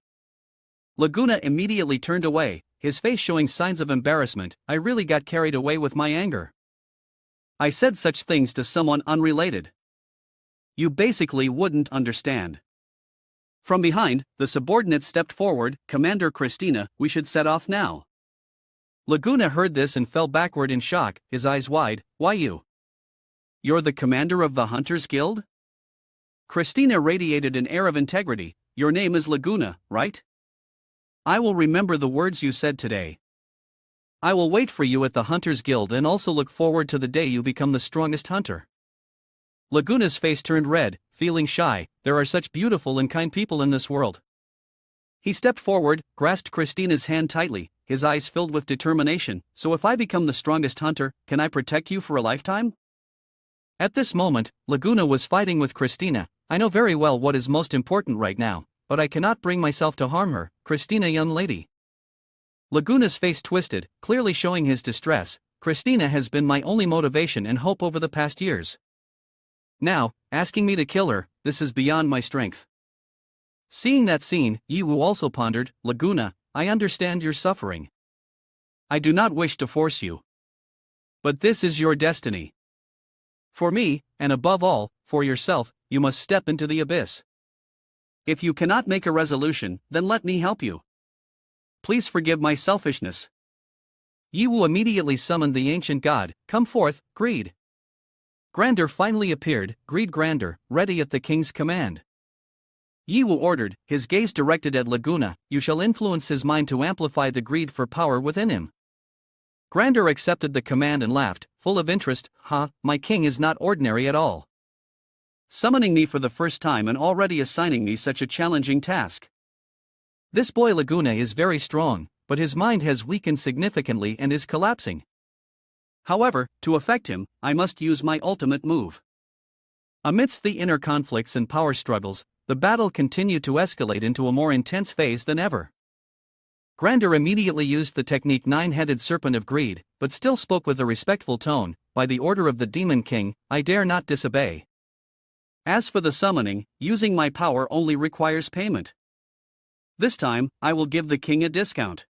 Laguna immediately turned away, his face showing signs of embarrassment. I really got carried away with my anger. I said such things to someone unrelated. You basically wouldn't understand. From behind, the subordinate stepped forward. Commander Christina, we should set off now. Laguna heard this and fell backward in shock, his eyes wide. Why you? You're the commander of the Hunters Guild? Christina radiated an air of integrity. Your name is Laguna, right? I will remember the words you said today. I will wait for you at the Hunters Guild and also look forward to the day you become the strongest hunter. Laguna's face turned red, feeling shy. There are such beautiful and kind people in this world. He stepped forward, grasped Christina's hand tightly, his eyes filled with determination. So if I become the strongest hunter, can I protect you for a lifetime? At this moment, Laguna was fighting with Christina. I know very well what is most important right now, but I cannot bring myself to harm her. Christina, young lady. Laguna's face twisted, clearly showing his distress. Christina has been my only motivation and hope over the past years. Now, asking me to kill her, this is beyond my strength. Seeing that scene, Yiwu also pondered. Laguna, I understand your suffering. I do not wish to force you. But this is your destiny. For me, and above all, for yourself, you must step into the abyss. If you cannot make a resolution, then let me help you. Please forgive my selfishness. Yiwu immediately summoned the ancient god. Come forth, Greed. Grandeur finally appeared, Greed Grandeur, ready at the king's command. Yiwu ordered, his gaze directed at Laguna. You shall influence his mind to amplify the greed for power within him. Grandeur accepted the command and laughed, full of interest. My king is not ordinary at all. Summoning me for the first time and already assigning me such a challenging task. This boy Laguna is very strong, but his mind has weakened significantly and is collapsing. However, to affect him, I must use my ultimate move. Amidst the inner conflicts and power struggles, the battle continued to escalate into a more intense phase than ever. Grandeur immediately used the technique Nine-Headed Serpent of Greed, but still spoke with a respectful tone. By the order of the Demon King, I dare not disobey. As for the summoning, using my power only requires payment. This time, I will give the king a discount.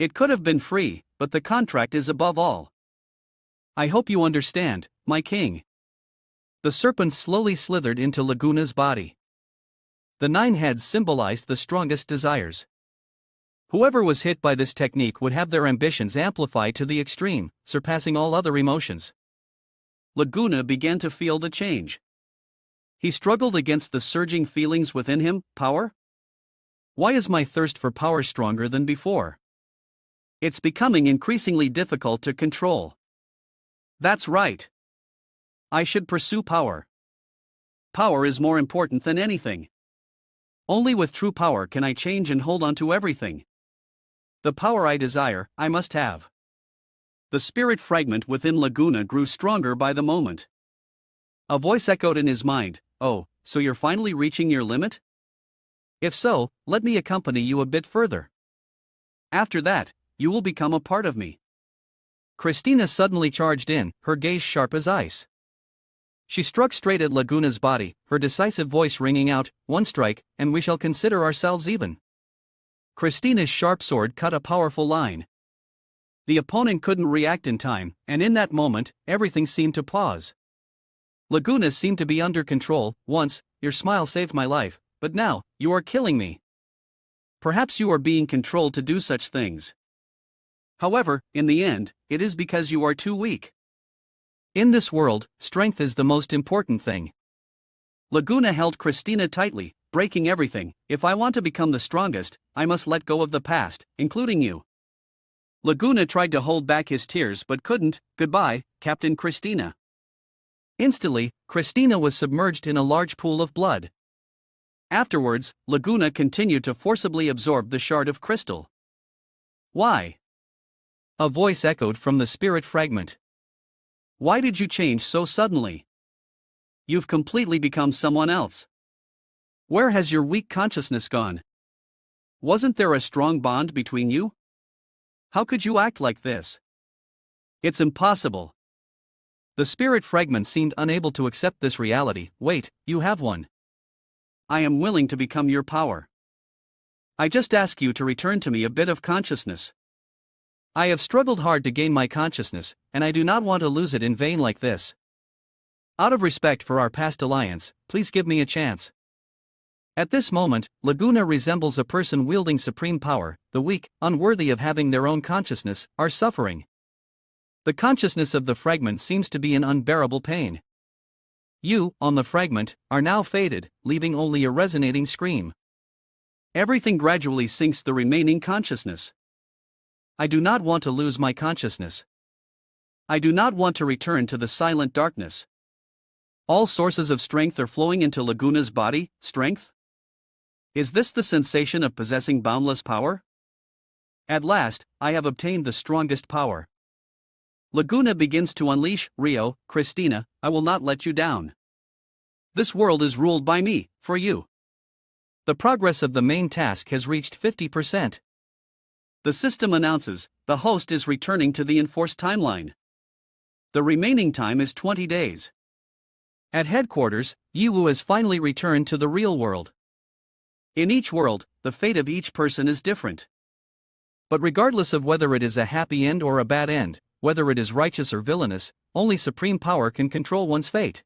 It could have been free, but the contract is above all. I hope you understand, my king. The serpent slowly slithered into Laguna's body. The 9 heads symbolized the strongest desires. Whoever was hit by this technique would have their ambitions amplified to the extreme, surpassing all other emotions. Laguna began to feel the change. He struggled against the surging feelings within him. Power? Why is my thirst for power stronger than before? It's becoming increasingly difficult to control. That's right. I should pursue power. Power is more important than anything. Only with true power can I change and hold on to everything. The power I desire, I must have. The spirit fragment within Laguna grew stronger by the moment. A voice echoed in his mind, "Oh, so you're finally reaching your limit? If so, let me accompany you a bit further. After that, you will become a part of me." Christina suddenly charged in, her gaze sharp as ice. She struck straight at Laguna's body, her decisive voice ringing out, "One strike, and we shall consider ourselves even." Christina's sharp sword cut a powerful line. The opponent couldn't react in time, and in that moment, everything seemed to pause. Laguna seemed to be under control. "Once, your smile saved my life, but now, you are killing me. Perhaps you are being controlled to do such things. However, in the end, it is because you are too weak. In this world, strength is the most important thing." Laguna held Christina tightly, breaking everything. "If I want to become the strongest, I must let go of the past, including you." Laguna tried to hold back his tears but couldn't. "Goodbye, Captain Christina." Instantly, Christina was submerged in a large pool of blood. Afterwards, Laguna continued to forcibly absorb the shard of crystal. "Why?" a voice echoed from the spirit fragment. "Why did you change so suddenly? You've completely become someone else. Where has your weak consciousness gone? Wasn't there a strong bond between you? How could you act like this? It's impossible." The spirit fragment seemed unable to accept this reality. "Wait, you have one. I am willing to become your power. I just ask you to return to me a bit of consciousness. I have struggled hard to gain my consciousness, and I do not want to lose it in vain like this. Out of respect for our past alliance, please give me a chance." At this moment, Laguna resembles a person wielding supreme power. The weak, unworthy of having their own consciousness, are suffering. The consciousness of the fragment seems to be in unbearable pain. You, on the fragment, are now faded, leaving only a resonating scream. Everything gradually sinks the remaining consciousness. I do not want to lose my consciousness. I do not want to return to the silent darkness. All sources of strength are flowing into Laguna's body. Strength? Is this the sensation of possessing boundless power? At last, I have obtained the strongest power. Laguna begins to unleash. "Rio, Christina, I will not let you down. This world is ruled by me, for you." The progress of the main task has reached 50%. The system announces, the host is returning to the enforced timeline. The remaining time is 20 days. At headquarters, Yiwu has finally returned to the real world. In each world, the fate of each person is different. But regardless of whether it is a happy end or a bad end, whether it is righteous or villainous, only supreme power can control one's fate.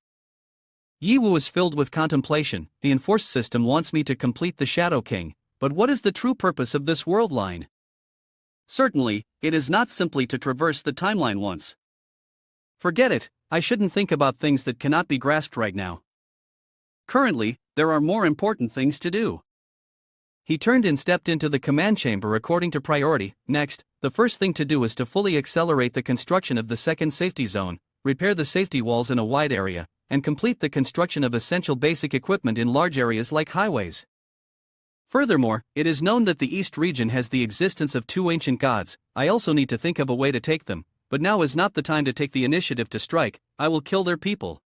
Yiwu is filled with contemplation. The enforced system wants me to complete the Shadow King, but what is the true purpose of this world line? Certainly, it is not simply to traverse the timeline once. Forget it, I shouldn't think about things that cannot be grasped right now. Currently, there are more important things to do. He turned and stepped into the command chamber according to priority. Next, the first thing to do is to fully accelerate the construction of the second safety zone, repair the safety walls in a wide area, and complete the construction of essential basic equipment in large areas like highways. Furthermore, it is known that the East region has the existence of two ancient gods. I also need to think of a way to take them, but now is not the time to take the initiative to strike. I will kill their people.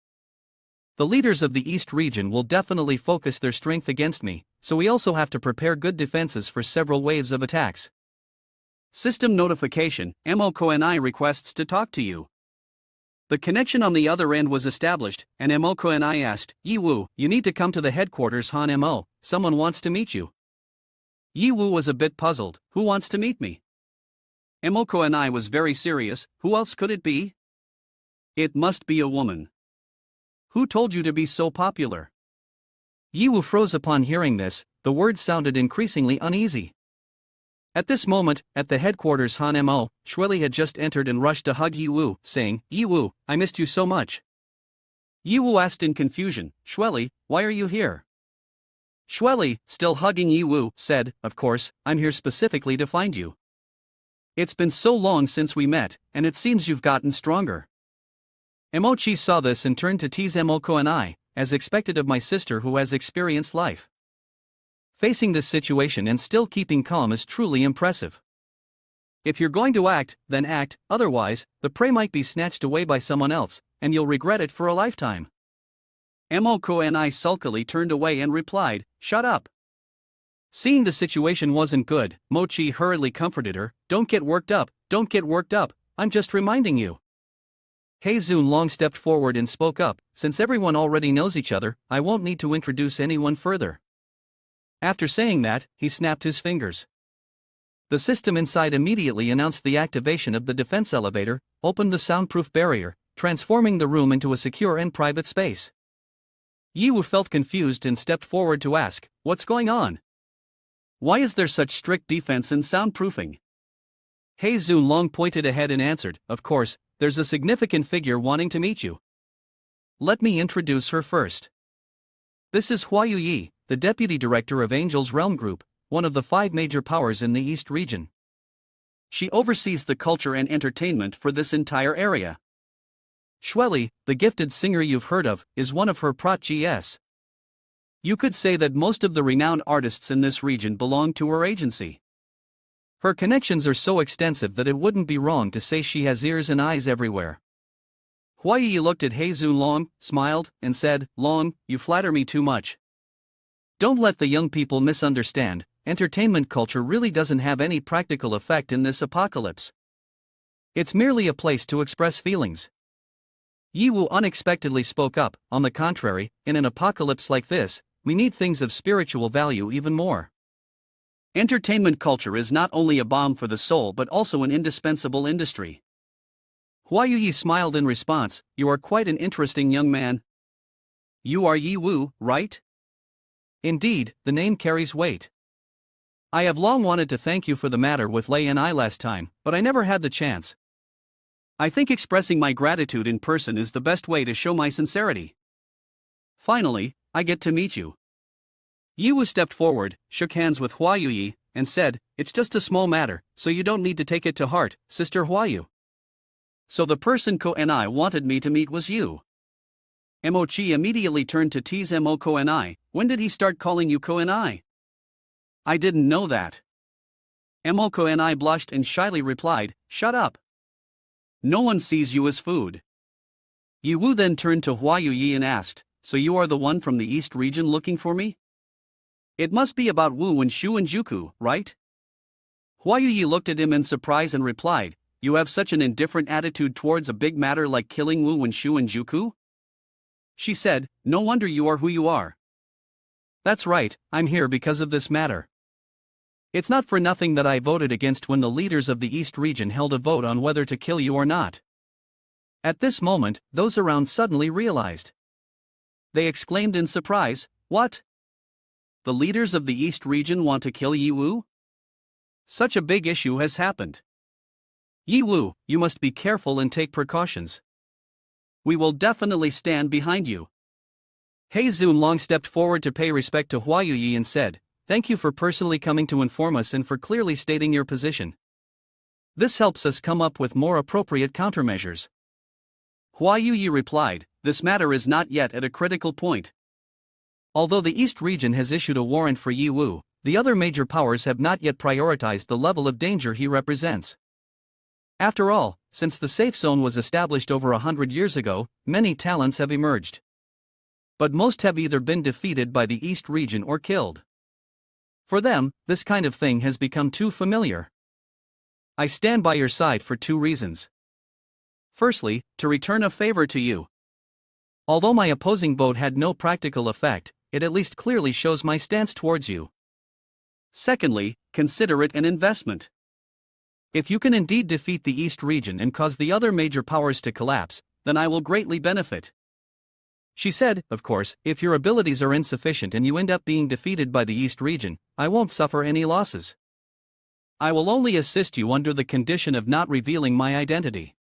The leaders of the East region will definitely focus their strength against me, so we also have to prepare good defenses for several waves of attacks. System notification, MOKONI requests to talk to you. The connection on the other end was established, and MOKONI asked, "Yiwu, you need to come to the headquarters Han MO, someone wants to meet you." Yiwu was a bit puzzled. "Who wants to meet me?" MOKONI was very serious. "Who else could it be? It must be a woman. Who told you to be so popular?" Yiwu froze upon hearing this. The words sounded increasingly uneasy. At this moment, at the headquarters Han Mo, Shueli had just entered and rushed to hug Yiwu, saying, "Yiwu, I missed you so much." Yiwu asked in confusion, "Shueli, why are you here?" Shueli, still hugging Yiwu, said, "Of course, I'm here specifically to find you. It's been so long since we met, and it seems you've gotten stronger." Emochi saw this and turned to tease Emoko and I, as expected of my sister who has experienced life. Facing this situation and still keeping calm is truly impressive. If you're going to act, then act, otherwise, the prey might be snatched away by someone else, and you'll regret it for a lifetime. Moko and I sulkily turned away and replied, "Shut up." Seeing the situation wasn't good, Mochi hurriedly comforted her, "Don't get worked up, don't get worked up, I'm just reminding you." Heizun Long stepped forward and spoke up, "Since everyone already knows each other, I won't need to introduce anyone further." After saying that, he snapped his fingers. The system inside immediately announced the activation of the defense elevator, opened the soundproof barrier, transforming the room into a secure and private space. Yiwu felt confused and stepped forward to ask, "What's going on? Why is there such strict defense and soundproofing?" Heizun Long pointed ahead and answered, "Of course, there's a significant figure wanting to meet you. Let me introduce her first. This is Hua Yuyi, the Deputy Director of Angel's Realm Group, one of the 5 major powers in the East region. She oversees the culture and entertainment for this entire area. Shueli, the gifted singer you've heard of, is one of her protégés. You could say that most of the renowned artists in this region belong to her agency. Her connections are so extensive that it wouldn't be wrong to say she has ears and eyes everywhere." Hua Yi looked at Heizun Long, smiled, and said, "Long, you flatter me too much. Don't let the young people misunderstand, entertainment culture really doesn't have any practical effect in this apocalypse. It's merely a place to express feelings." Yiwu unexpectedly spoke up, "On the contrary, in an apocalypse like this, we need things of spiritual value even more. Entertainment culture is not only a balm for the soul but also an indispensable industry." Hua Yuyi smiled in response, "You are quite an interesting young man." "You are Yiwu, right?" "Indeed, the name carries weight. I have long wanted to thank you for the matter with Lei and I last time, but I never had the chance. I think expressing my gratitude in person is the best way to show my sincerity. Finally, I get to meet you." Yiwu stepped forward, shook hands with Hua Yuyi, and said, "It's just a small matter, so you don't need to take it to heart, Sister Huayu." "So the person Ko and I wanted me to meet was you?" Mochi immediately turned to tease Moko and I, "When did he start calling you Ko and I? I didn't know that." Moko and I blushed and shyly replied, "Shut up. No one sees you as food." Yiwu then turned to Hua Yuyi and asked, "So you are the one from the East region looking for me? It must be about Wu and Shu and Juku, right?" Hua Yuyi looked at him in surprise and replied, "You have such an indifferent attitude towards a big matter like killing Wu and Shu and Juku?" She said, "No wonder you are who you are." "That's right, I'm here because of this matter. It's not for nothing that I voted against when the leaders of the East region held a vote on whether to kill you or not." At this moment, those around suddenly realized. They exclaimed in surprise, "What? The leaders of the East region want to kill Yiwu? Such a big issue has happened. Yiwu, you must be careful and take precautions. We will definitely stand behind you." Heizun Long stepped forward to pay respect to Hua Yuyi and said, "Thank you for personally coming to inform us and for clearly stating your position. This helps us come up with more appropriate countermeasures." Hua Yuyi replied, "This matter is not yet at a critical point. Although the East region has issued a warrant for Yiwu, the other major powers have not yet prioritized the level of danger he represents. After all, since the safe zone was established over 100 years ago, many talents have emerged. But most have either been defeated by the East region or killed. For them, this kind of thing has become too familiar. I stand by your side for 2 reasons. Firstly, to return a favor to you. Although my opposing vote had no practical effect, it at least clearly shows my stance towards you. Secondly, consider it an investment. If you can indeed defeat the East region and cause the other major powers to collapse, then I will greatly benefit." She said, "Of course, if your abilities are insufficient and you end up being defeated by the East region, I won't suffer any losses. I will only assist you under the condition of not revealing my identity.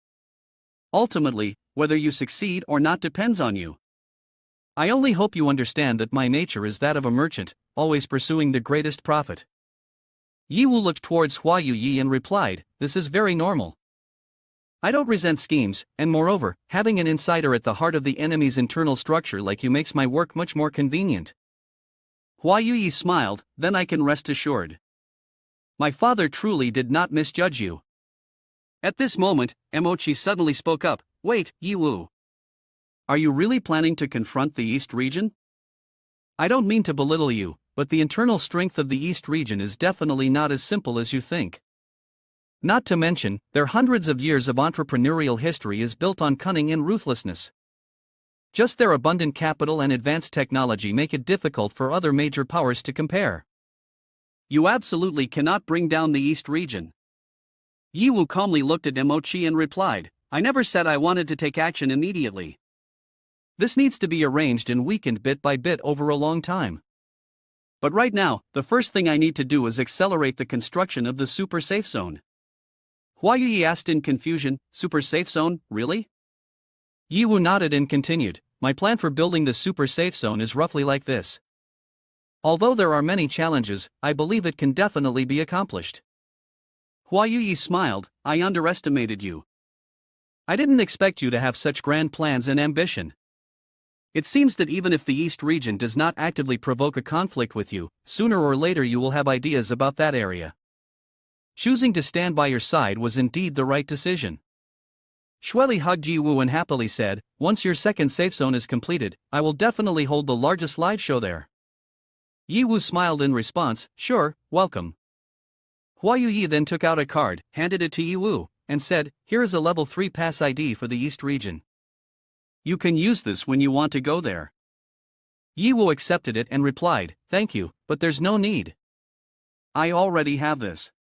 Ultimately, whether you succeed or not depends on you. I only hope you understand that my nature is that of a merchant, always pursuing the greatest profit." Yiwu looked towards Hua Yuyi and replied, "This is very normal. I don't resent schemes, and moreover, having an insider at the heart of the enemy's internal structure like you makes my work much more convenient." Hua Yuyi smiled, then I can rest assured. My father truly did not misjudge you. At this moment, Emochi suddenly spoke up, wait, Yiwu. Are you really planning to confront the East region? I don't mean to belittle you, but the internal strength of the East region is definitely not as simple as you think. Not to mention, their hundreds of years of entrepreneurial history is built on cunning and ruthlessness. Just their abundant capital and advanced technology make it difficult for other major powers to compare. You absolutely cannot bring down the East region. Yiwu calmly looked at Emochi and replied, I never said I wanted to take action immediately. This needs to be arranged and weakened bit by bit over a long time. But right now, the first thing I need to do is accelerate the construction of the super safe zone. Hua Yuyi asked in confusion, super safe zone, really? Yiwu nodded and continued, my plan for building the super safe zone is roughly like this. Although there are many challenges, I believe it can definitely be accomplished. Hua Yuyi smiled, I underestimated you. I didn't expect you to have such grand plans and ambition. It seems that even if the East region does not actively provoke a conflict with you, sooner or later you will have ideas about that area. Choosing to stand by your side was indeed the right decision. Shueli hugged Yiwu and happily said, once your second safe zone is completed, I will definitely hold the largest live show there. Yiwu smiled in response, sure, welcome. Hua Yuyi then took out a card, handed it to Yiwu, and said, here is a level 3 pass ID for the East region. You can use this when you want to go there. Yiwu accepted it and replied, thank you, but there's no need. I already have this.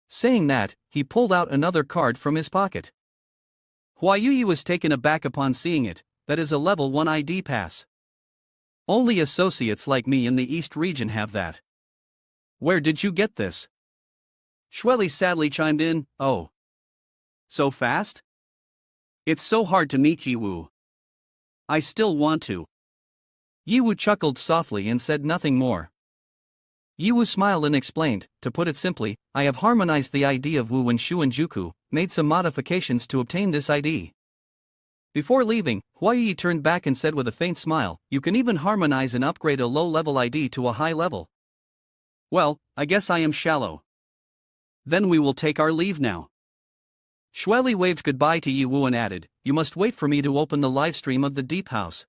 Saying that, he pulled out another card from his pocket. Hua Yuyi was taken aback upon seeing it, that is a level 1 ID pass. Only associates like me in the East region have that. Where did you get this? Shueli sadly chimed in, oh. So fast? It's so hard to meet Yiwu. I still want to. Yiwu chuckled softly and said nothing more. Yiwu smiled and explained, to put it simply, I have harmonized the ID of Wu and Shu and Juku, made some modifications to obtain this ID. Before leaving, Hua Yuyi turned back and said with a faint smile, you can even harmonize and upgrade a low-level ID to a high level. Well, I guess I am shallow. Then we will take our leave now. Shueli waved goodbye to Yiwu and added, you must wait for me to open the livestream of the Deep House.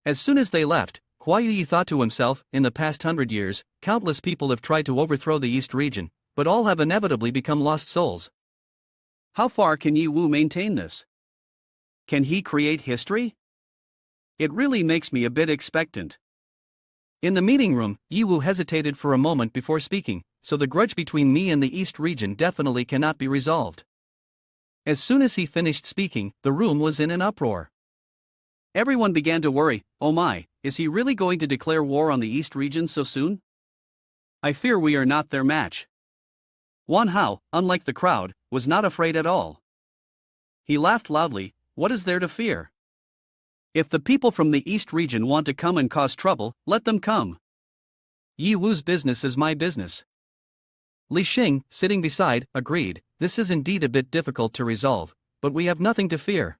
As soon as they left, Hua Yuyi thought to himself, in the past 100 years, countless people have tried to overthrow the East region, but all have inevitably become lost souls. How far can Yiwu maintain this? Can he create history? It really makes me a bit expectant. In the meeting room, Yiwu hesitated for a moment before speaking, so the grudge between me and the East region definitely cannot be resolved. As soon as he finished speaking, the room was in an uproar. Everyone began to worry, oh my, is he really going to declare war on the East region so soon? I fear we are not their match. Wan Hao, unlike the crowd, was not afraid at all. He laughed loudly, what is there to fear? If the people from the East region want to come and cause trouble, let them come. Yiwu's business is my business. Li Xing, sitting beside, agreed, this is indeed a bit difficult to resolve, but we have nothing to fear.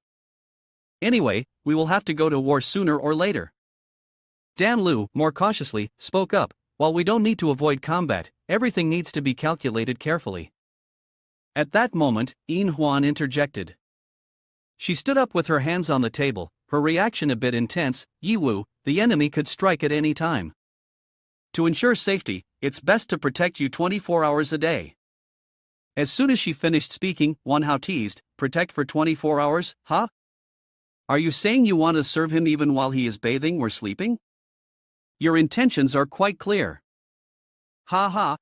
Anyway, we will have to go to war sooner or later. Dan Lu, more cautiously, spoke up, while we don't need to avoid combat, everything needs to be calculated carefully. At that moment, Yin Huan interjected. She stood up with her hands on the table, her reaction a bit intense, Yiwu, the enemy could strike at any time. To ensure safety, it's best to protect you 24 hours a day. As soon as she finished speaking, Wan Hao teased, protect for 24 hours, huh? Are you saying you want to serve him even while he is bathing or sleeping? Your intentions are quite clear. Ha ha.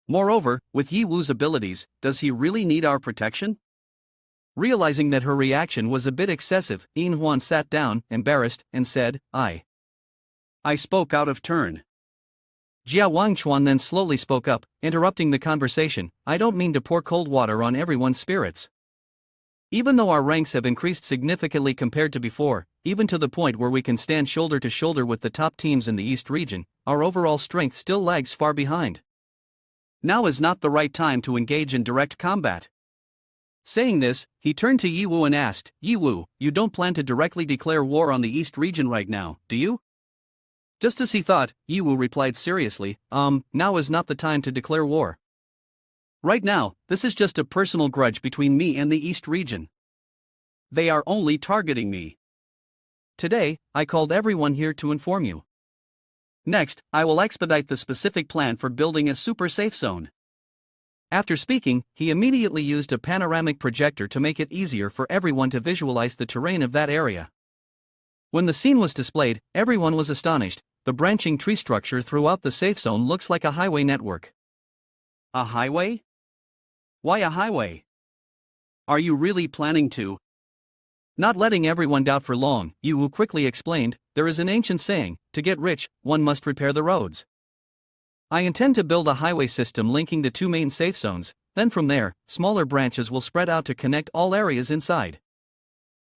Moreover, with Yi Wu's abilities, does he really need our protection? Realizing that her reaction was a bit excessive, Yin Huan sat down, embarrassed, and said, I spoke out of turn. Jia Wangchuan then slowly spoke up, interrupting the conversation, I don't mean to pour cold water on everyone's spirits. Even though our ranks have increased significantly compared to before, even to the point where we can stand shoulder to shoulder with the top teams in the East region, our overall strength still lags far behind. Now is not the right time to engage in direct combat. Saying this, he turned to Yi Wu and asked, Yi Wu, you don't plan to directly declare war on the East region right now, do you? Just as he thought, Yiwu replied seriously, now is not the time to declare war. Right now, this is just a personal grudge between me and the East region. They are only targeting me. Today, I called everyone here to inform you. Next, I will expedite the specific plan for building a super safe zone. After speaking, he immediately used a panoramic projector to make it easier for everyone to visualize the terrain of that area. When the scene was displayed, everyone was astonished. The branching tree structure throughout the safe zone looks like a highway network. A highway? Why a highway? Are you really planning to? Not letting everyone doubt for long, Yiwu quickly explained, there is an ancient saying, to get rich, one must repair the roads. I intend to build a highway system linking the two main safe zones, then from there, smaller branches will spread out to connect all areas inside.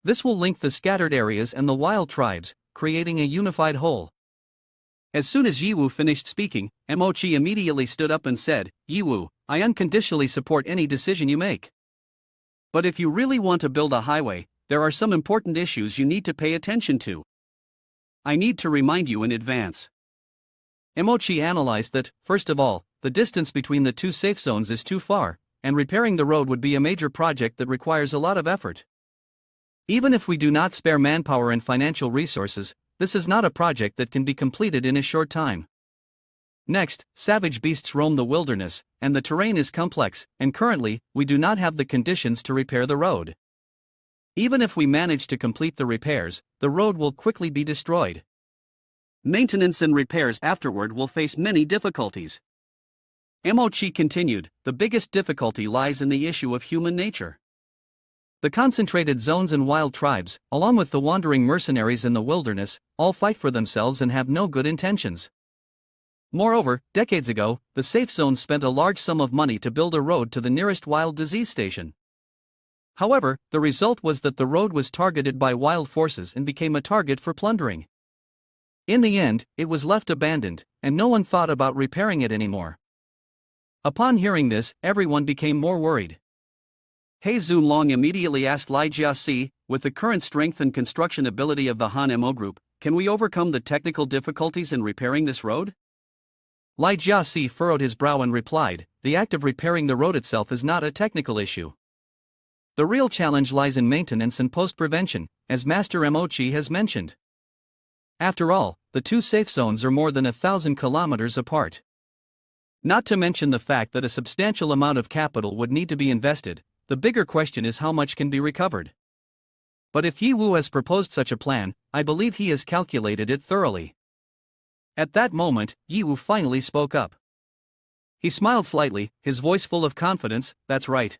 This will link the scattered areas and the wild tribes, creating a unified whole. As soon as Yiwu finished speaking, Mochi immediately stood up and said, Yiwu, I unconditionally support any decision you make. But if you really want to build a highway, there are some important issues you need to pay attention to. I need to remind you in advance. Mochi analyzed that, first of all, the distance between the two safe zones is too far, and repairing the road would be a major project that requires a lot of effort. Even if we do not spare manpower and financial resources, this is not a project that can be completed in a short time. Next, savage beasts roam the wilderness, and the terrain is complex, and currently, we do not have the conditions to repair the road. Even if we manage to complete the repairs, the road will quickly be destroyed. Maintenance and repairs afterward will face many difficulties. Mochi continued, the biggest difficulty lies in the issue of human nature. The concentrated zones and wild tribes, along with the wandering mercenaries in the wilderness, all fight for themselves and have no good intentions. Moreover, decades ago, the safe zones spent a large sum of money to build a road to the nearest wild disease station. However, the result was that the road was targeted by wild forces and became a target for plundering. In the end, it was left abandoned, and no one thought about repairing it anymore. Upon hearing this, everyone became more worried. He Zunlong immediately asked Lai Jiasi, with the current strength and construction ability of the Han Mo group, can we overcome the technical difficulties in repairing this road? Lai Jiasi furrowed his brow and replied, the act of repairing the road itself is not a technical issue. The real challenge lies in maintenance and post-prevention, as Master Mochi has mentioned. After all, the two safe zones are more than 1,000 kilometers apart. Not to mention the fact that a substantial amount of capital would need to be invested, the bigger question is how much can be recovered. But if Yiwu has proposed such a plan, I believe he has calculated it thoroughly. At that moment, Yiwu finally spoke up. He smiled slightly, his voice full of confidence, that's right.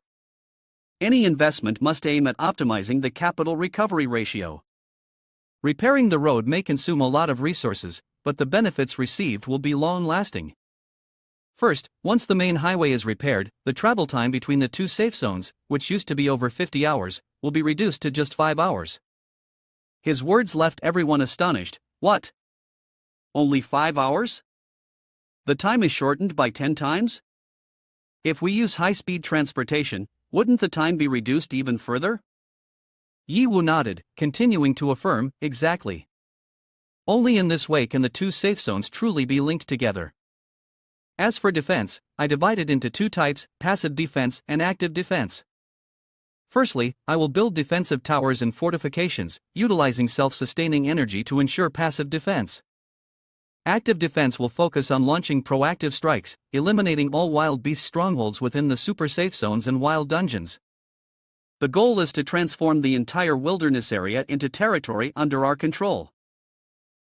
Any investment must aim at optimizing the capital recovery ratio. Repairing the road may consume a lot of resources, but the benefits received will be long-lasting. First, once the main highway is repaired, the travel time between the two safe zones, which used to be over 50 hours, will be reduced to just 5 hours. His words left everyone astonished. What? Only 5 hours? The time is shortened by 10 times? If we use high-speed transportation, wouldn't the time be reduced even further? Yiwu nodded, continuing to affirm, exactly. Only in this way can the two safe zones truly be linked together. As for defense, I divide it into two types, passive defense and active defense. Firstly, I will build defensive towers and fortifications, utilizing self-sustaining energy to ensure passive defense. Active defense will focus on launching proactive strikes, eliminating all wild beast strongholds within the super safe zones and wild dungeons. The goal is to transform the entire wilderness area into territory under our control.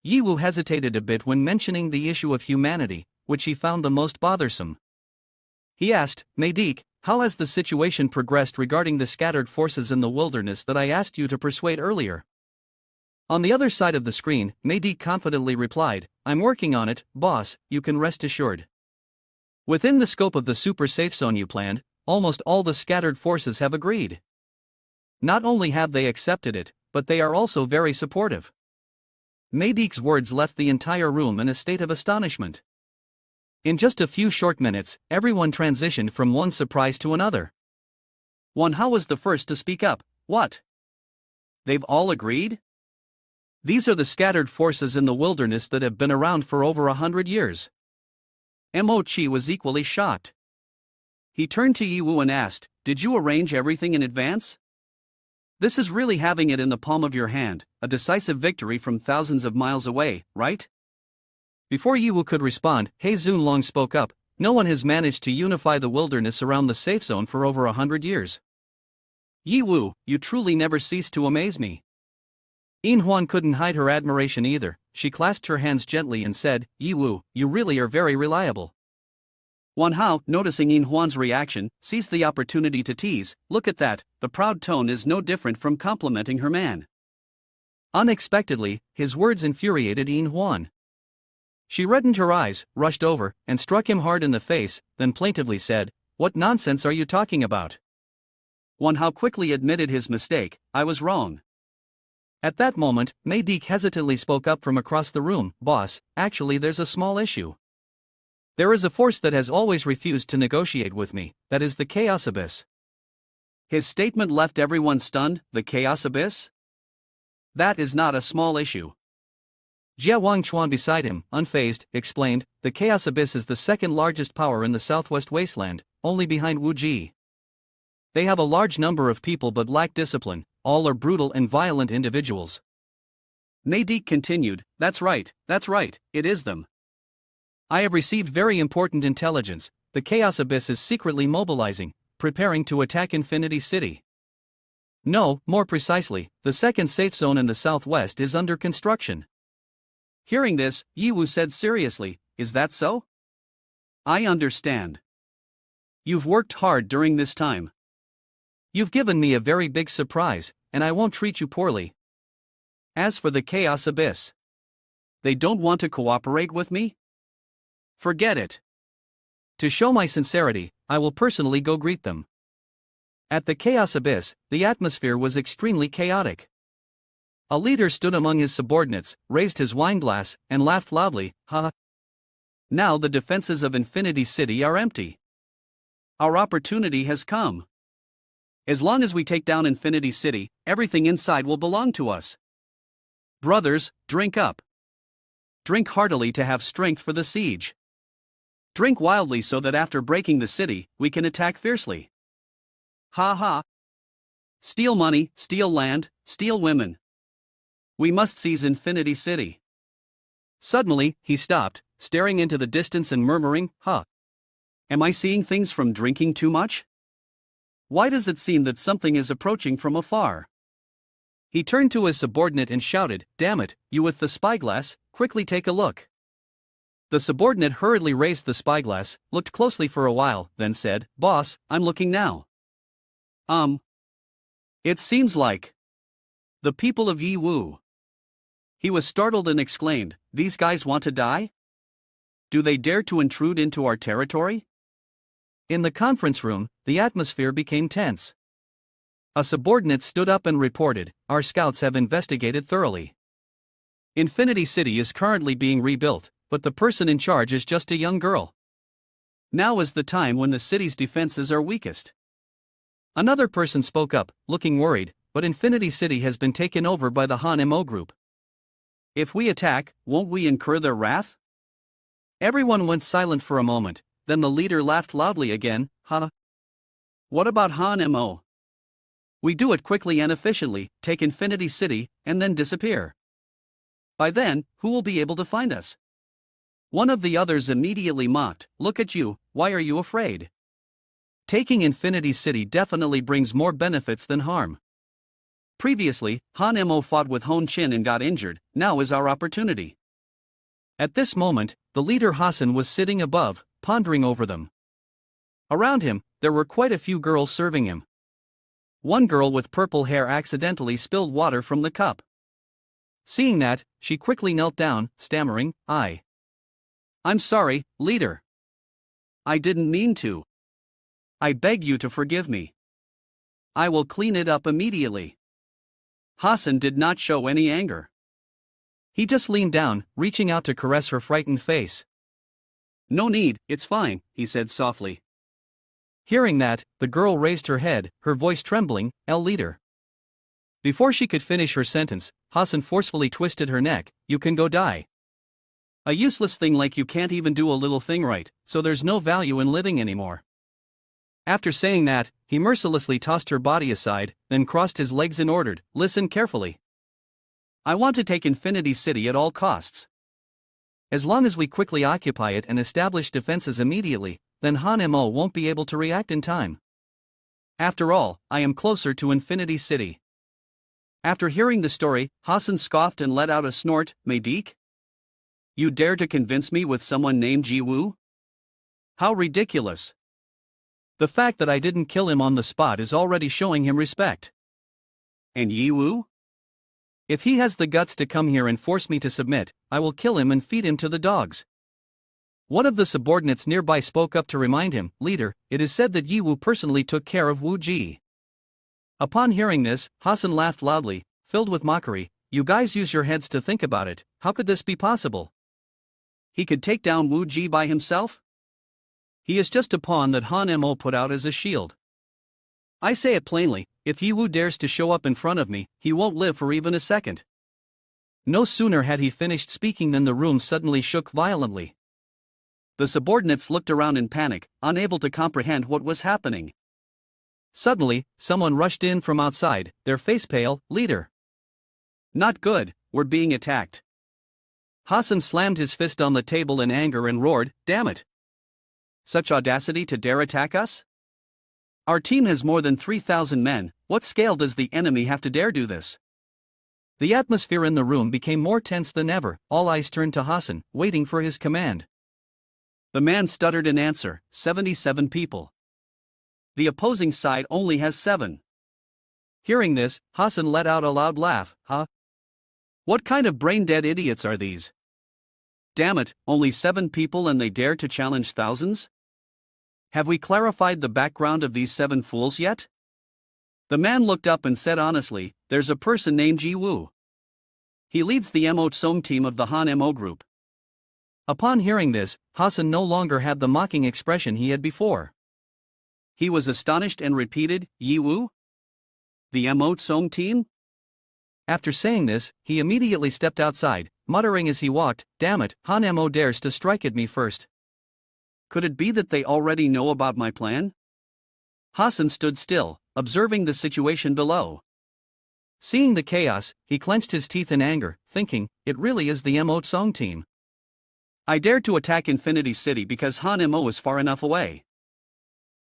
Yiwu hesitated a bit when mentioning the issue of humanity, which he found the most bothersome. He asked, Medik, how has the situation progressed regarding the scattered forces in the wilderness that I asked you to persuade earlier? On the other side of the screen, Medik confidently replied, I'm working on it, boss, you can rest assured. Within the scope of the super safe zone you planned, almost all the scattered forces have agreed. Not only have they accepted it, but they are also very supportive. Medik's words left the entire room in a state of astonishment. In just a few short minutes, everyone transitioned from one surprise to another. Manhwa was the first to speak up. What? They've all agreed? These are the scattered forces in the wilderness that have been around for over 100 years. Mo Chi was equally shocked. He turned to Yi Wu and asked, "Did you arrange everything in advance? This is really having it in the palm of your hand, a decisive victory from thousands of miles away, right?" Before Yi Wu could respond, He Zunlong spoke up. No one has managed to unify the wilderness around the safe zone for over 100 years. Yi Wu, you truly never cease to amaze me. Yin Huan couldn't hide her admiration either. She clasped her hands gently and said, "Yi Wu, you really are very reliable." Wan Hao, noticing Yin Huan's reaction, seized the opportunity to tease, "Look at that, the proud tone is no different from complimenting her man." Unexpectedly, his words infuriated Yin Huan. She reddened her eyes, rushed over, and struck him hard in the face, then plaintively said, "What nonsense are you talking about?" Wan Hao quickly admitted his mistake, "I was wrong." At that moment, Mei Deke hesitantly spoke up from across the room, "Boss, actually there's a small issue. There is a force that has always refused to negotiate with me, that is the Chaos Abyss." His statement left everyone stunned. The Chaos Abyss? That is not a small issue. Jia Wangchuan beside him, unfazed, explained, "The Chaos Abyss is the second largest power in the Southwest Wasteland, only behind Wu Ji. They have a large number of people but lack discipline, all are brutal and violent individuals." Mei Deke continued, that's right, it is them. "I have received very important intelligence. The Chaos Abyss is secretly mobilizing, preparing to attack Infinity City. No, more precisely, the second safe zone in the southwest is under construction." Hearing this, Yi Wu said seriously, "Is that so? I understand. You've worked hard during this time. You've given me a very big surprise, and I won't treat you poorly." As for the Chaos Abyss, they don't want to cooperate with me? Forget it. To show my sincerity, I will personally go greet them. At the Chaos Abyss, the atmosphere was extremely chaotic. A leader stood among his subordinates, raised his wine glass, and laughed loudly, "Ha! Now the defenses of Infinity City are empty. Our opportunity has come. As long as we take down Infinity City, everything inside will belong to us. Brothers, drink up. Drink heartily to have strength for the siege. Drink wildly so that after breaking the city, we can attack fiercely. Ha ha. Steal money, steal land, steal women. We must seize Infinity City." Suddenly, he stopped, staring into the distance and murmuring, "Huh. Am I seeing things from drinking too much? Why does it seem that something is approaching from afar?" He turned to his subordinate and shouted, "Damn it, you with the spyglass, quickly take a look." The subordinate hurriedly raised the spyglass, looked closely for a while, then said, "Boss, I'm looking now. It seems like the people of Yi Wu." He was startled and exclaimed, "These guys want to die? Do they dare to intrude into our territory?" In the conference room, the atmosphere became tense. A subordinate stood up and reported, "Our scouts have investigated thoroughly. Infinity City is currently being rebuilt, but the person in charge is just a young girl. Now is the time when the city's defenses are weakest." Another person spoke up, looking worried, "But Infinity City has been taken over by the Han Mo group. If we attack, won't we incur their wrath?" Everyone went silent for a moment, then the leader laughed loudly again, "Ha! What about Han Mo? We do it quickly and efficiently, take Infinity City, and then disappear. By then, who will be able to find us?" One of the others immediately mocked, "Look at you, why are you afraid? Taking Infinity City definitely brings more benefits than harm. Previously, Han Mo fought with Hon Chin and got injured, now is our opportunity." At this moment, the leader Hassan was sitting above, pondering over them. Around him, there were quite a few girls serving him. One girl with purple hair accidentally spilled water from the cup. Seeing that, she quickly knelt down, stammering, I'm sorry, leader. I didn't mean to. I beg you to forgive me. I will clean it up immediately." Hassan did not show any anger. He just leaned down, reaching out to caress her frightened face. "No need, it's fine," he said softly. Hearing that, the girl raised her head, her voice trembling, "El leader." Before she could finish her sentence, Hassan forcefully twisted her neck. You can go die. A useless thing like you can't even do a little thing right, so there's no value in living anymore. After saying that, he mercilessly tossed her body aside, then crossed his legs and ordered, listen carefully. I want to take Infinity City at all costs. As long as we quickly occupy it and establish defenses immediately, then Hanmo won't be able to react in time. After all, I am closer to Infinity City. After hearing the story, Hassan scoffed and let out a snort. Medik? You dare to convince me with someone named Jiwoo? How ridiculous. The fact that I didn't kill him on the spot is already showing him respect. And Jiwoo? If he has the guts to come here and force me to submit, I will kill him and feed him to the dogs. One of the subordinates nearby spoke up to remind him, Leader, it is said that Jiwoo personally took care of Wu Ji. Upon hearing this, Hassan laughed loudly, filled with mockery. You guys use your heads to think about it, how could this be possible? He could take down Wu Ji by himself? He is just a pawn that Hanmo put out as a shield. I say it plainly, if Jiwoo dares to show up in front of me, he won't live for even a second. No sooner had he finished speaking than the room suddenly shook violently. The subordinates looked around in panic, unable to comprehend what was happening. Suddenly, someone rushed in from outside, their face pale. Leader. Not good, we're being attacked. Hassan slammed his fist on the table in anger and roared, damn it. Such audacity to dare attack us? Our team has more than 3,000 men, what scale does the enemy have to dare do this? The atmosphere in the room became more tense than ever, all eyes turned to Hassan, waiting for his command. The man stuttered in answer, 77 people. The opposing side only has 7. Hearing this, Hassan let out a loud laugh. Huh? What kind of brain-dead idiots are these? Damn it, only 7 people and they dare to challenge thousands? Have we clarified the background of these 7 fools yet? The man looked up and said honestly, there's a person named Jiwoo. He leads the Mo team of the Han-Mo group. Upon hearing this, Hassan no longer had the mocking expression he had before. He was astonished and repeated, Jiwoo? The Mo team? After saying this, he immediately stepped outside, muttering as he walked, damn it, Hanmo dares to strike at me first. Could it be that they already know about my plan? Hassan stood still, observing the situation below. Seeing the chaos, he clenched his teeth in anger, thinking, it really is the Mo team. I dared to attack Infinity City because Han-Mo is far enough away.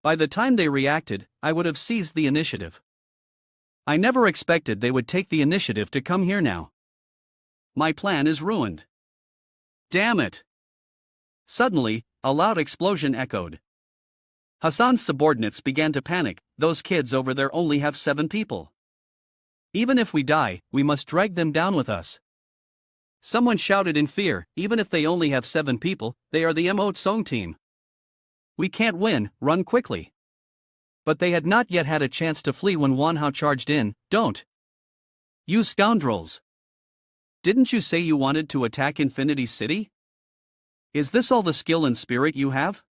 By the time they reacted, I would have seized the initiative. I never expected they would take the initiative to come here now. My plan is ruined. Damn it! Suddenly, a loud explosion echoed. Hassan's subordinates began to panic, those kids over there only have 7 people. Even if we die, we must drag them down with us. Someone shouted in fear, even if they only have 7 people, they are the Mo team. We can't win, run quickly. But they had not yet had a chance to flee when Wanhao charged in. Don't! You scoundrels! Didn't you say you wanted to attack Infinity City? Is this all the skill and spirit you have?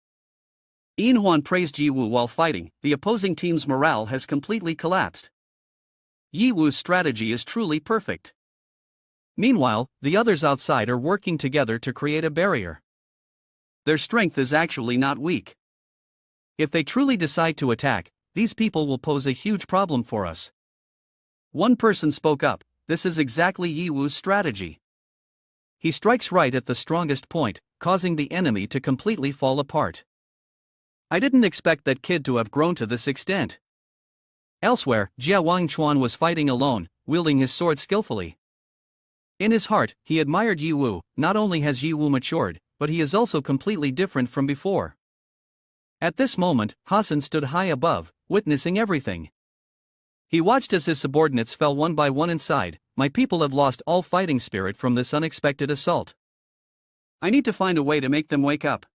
Inhuan praised Jiwoo while fighting, the opposing team's morale has completely collapsed. Jiwoo's strategy is truly perfect. Meanwhile, the others outside are working together to create a barrier. Their strength is actually not weak. If they truly decide to attack, these people will pose a huge problem for us. One person spoke up, this is exactly Jiwoo's strategy. He strikes right at the strongest point, causing the enemy to completely fall apart. I didn't expect that kid to have grown to this extent. Elsewhere, Jia Wangchuan was fighting alone, wielding his sword skillfully. In his heart, he admired Jiwoo. Not only has Jiwoo matured, but he is also completely different from before. At this moment, Hassan stood high above, witnessing everything. He watched as his subordinates fell one by one inside. My people have lost all fighting spirit from this unexpected assault. I need to find a way to make them wake up.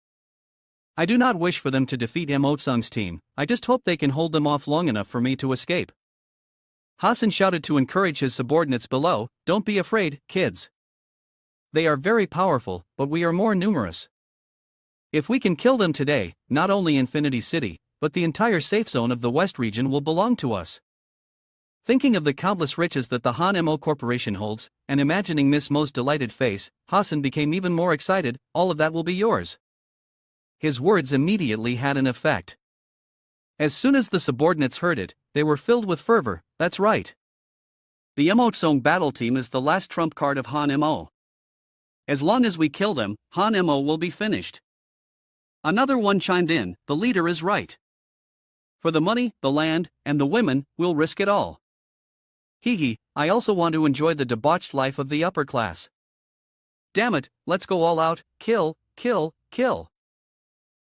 I do not wish for them to defeat Mo-sung's team, I just hope they can hold them off long enough for me to escape. Hassan shouted to encourage his subordinates below, don't be afraid, kids. They are very powerful, but we are more numerous. If we can kill them today, not only Infinity City, but the entire safe zone of the West region will belong to us. Thinking of the countless riches that the Han Mo Corporation holds, and imagining Miss Mo's delighted face, Hassan became even more excited. All of that will be yours. His words immediately had an effect. As soon as the subordinates heard it, they were filled with fervor. That's right. The Emotsong battle team is the last trump card of Han Mo. As long as we kill them, Han Mo will be finished. Another one chimed in, the leader is right. For the money, the land, and the women, we'll risk it all. Hee, I also want to enjoy the debauched life of the upper class. Damn it, let's go all out, kill, kill, kill.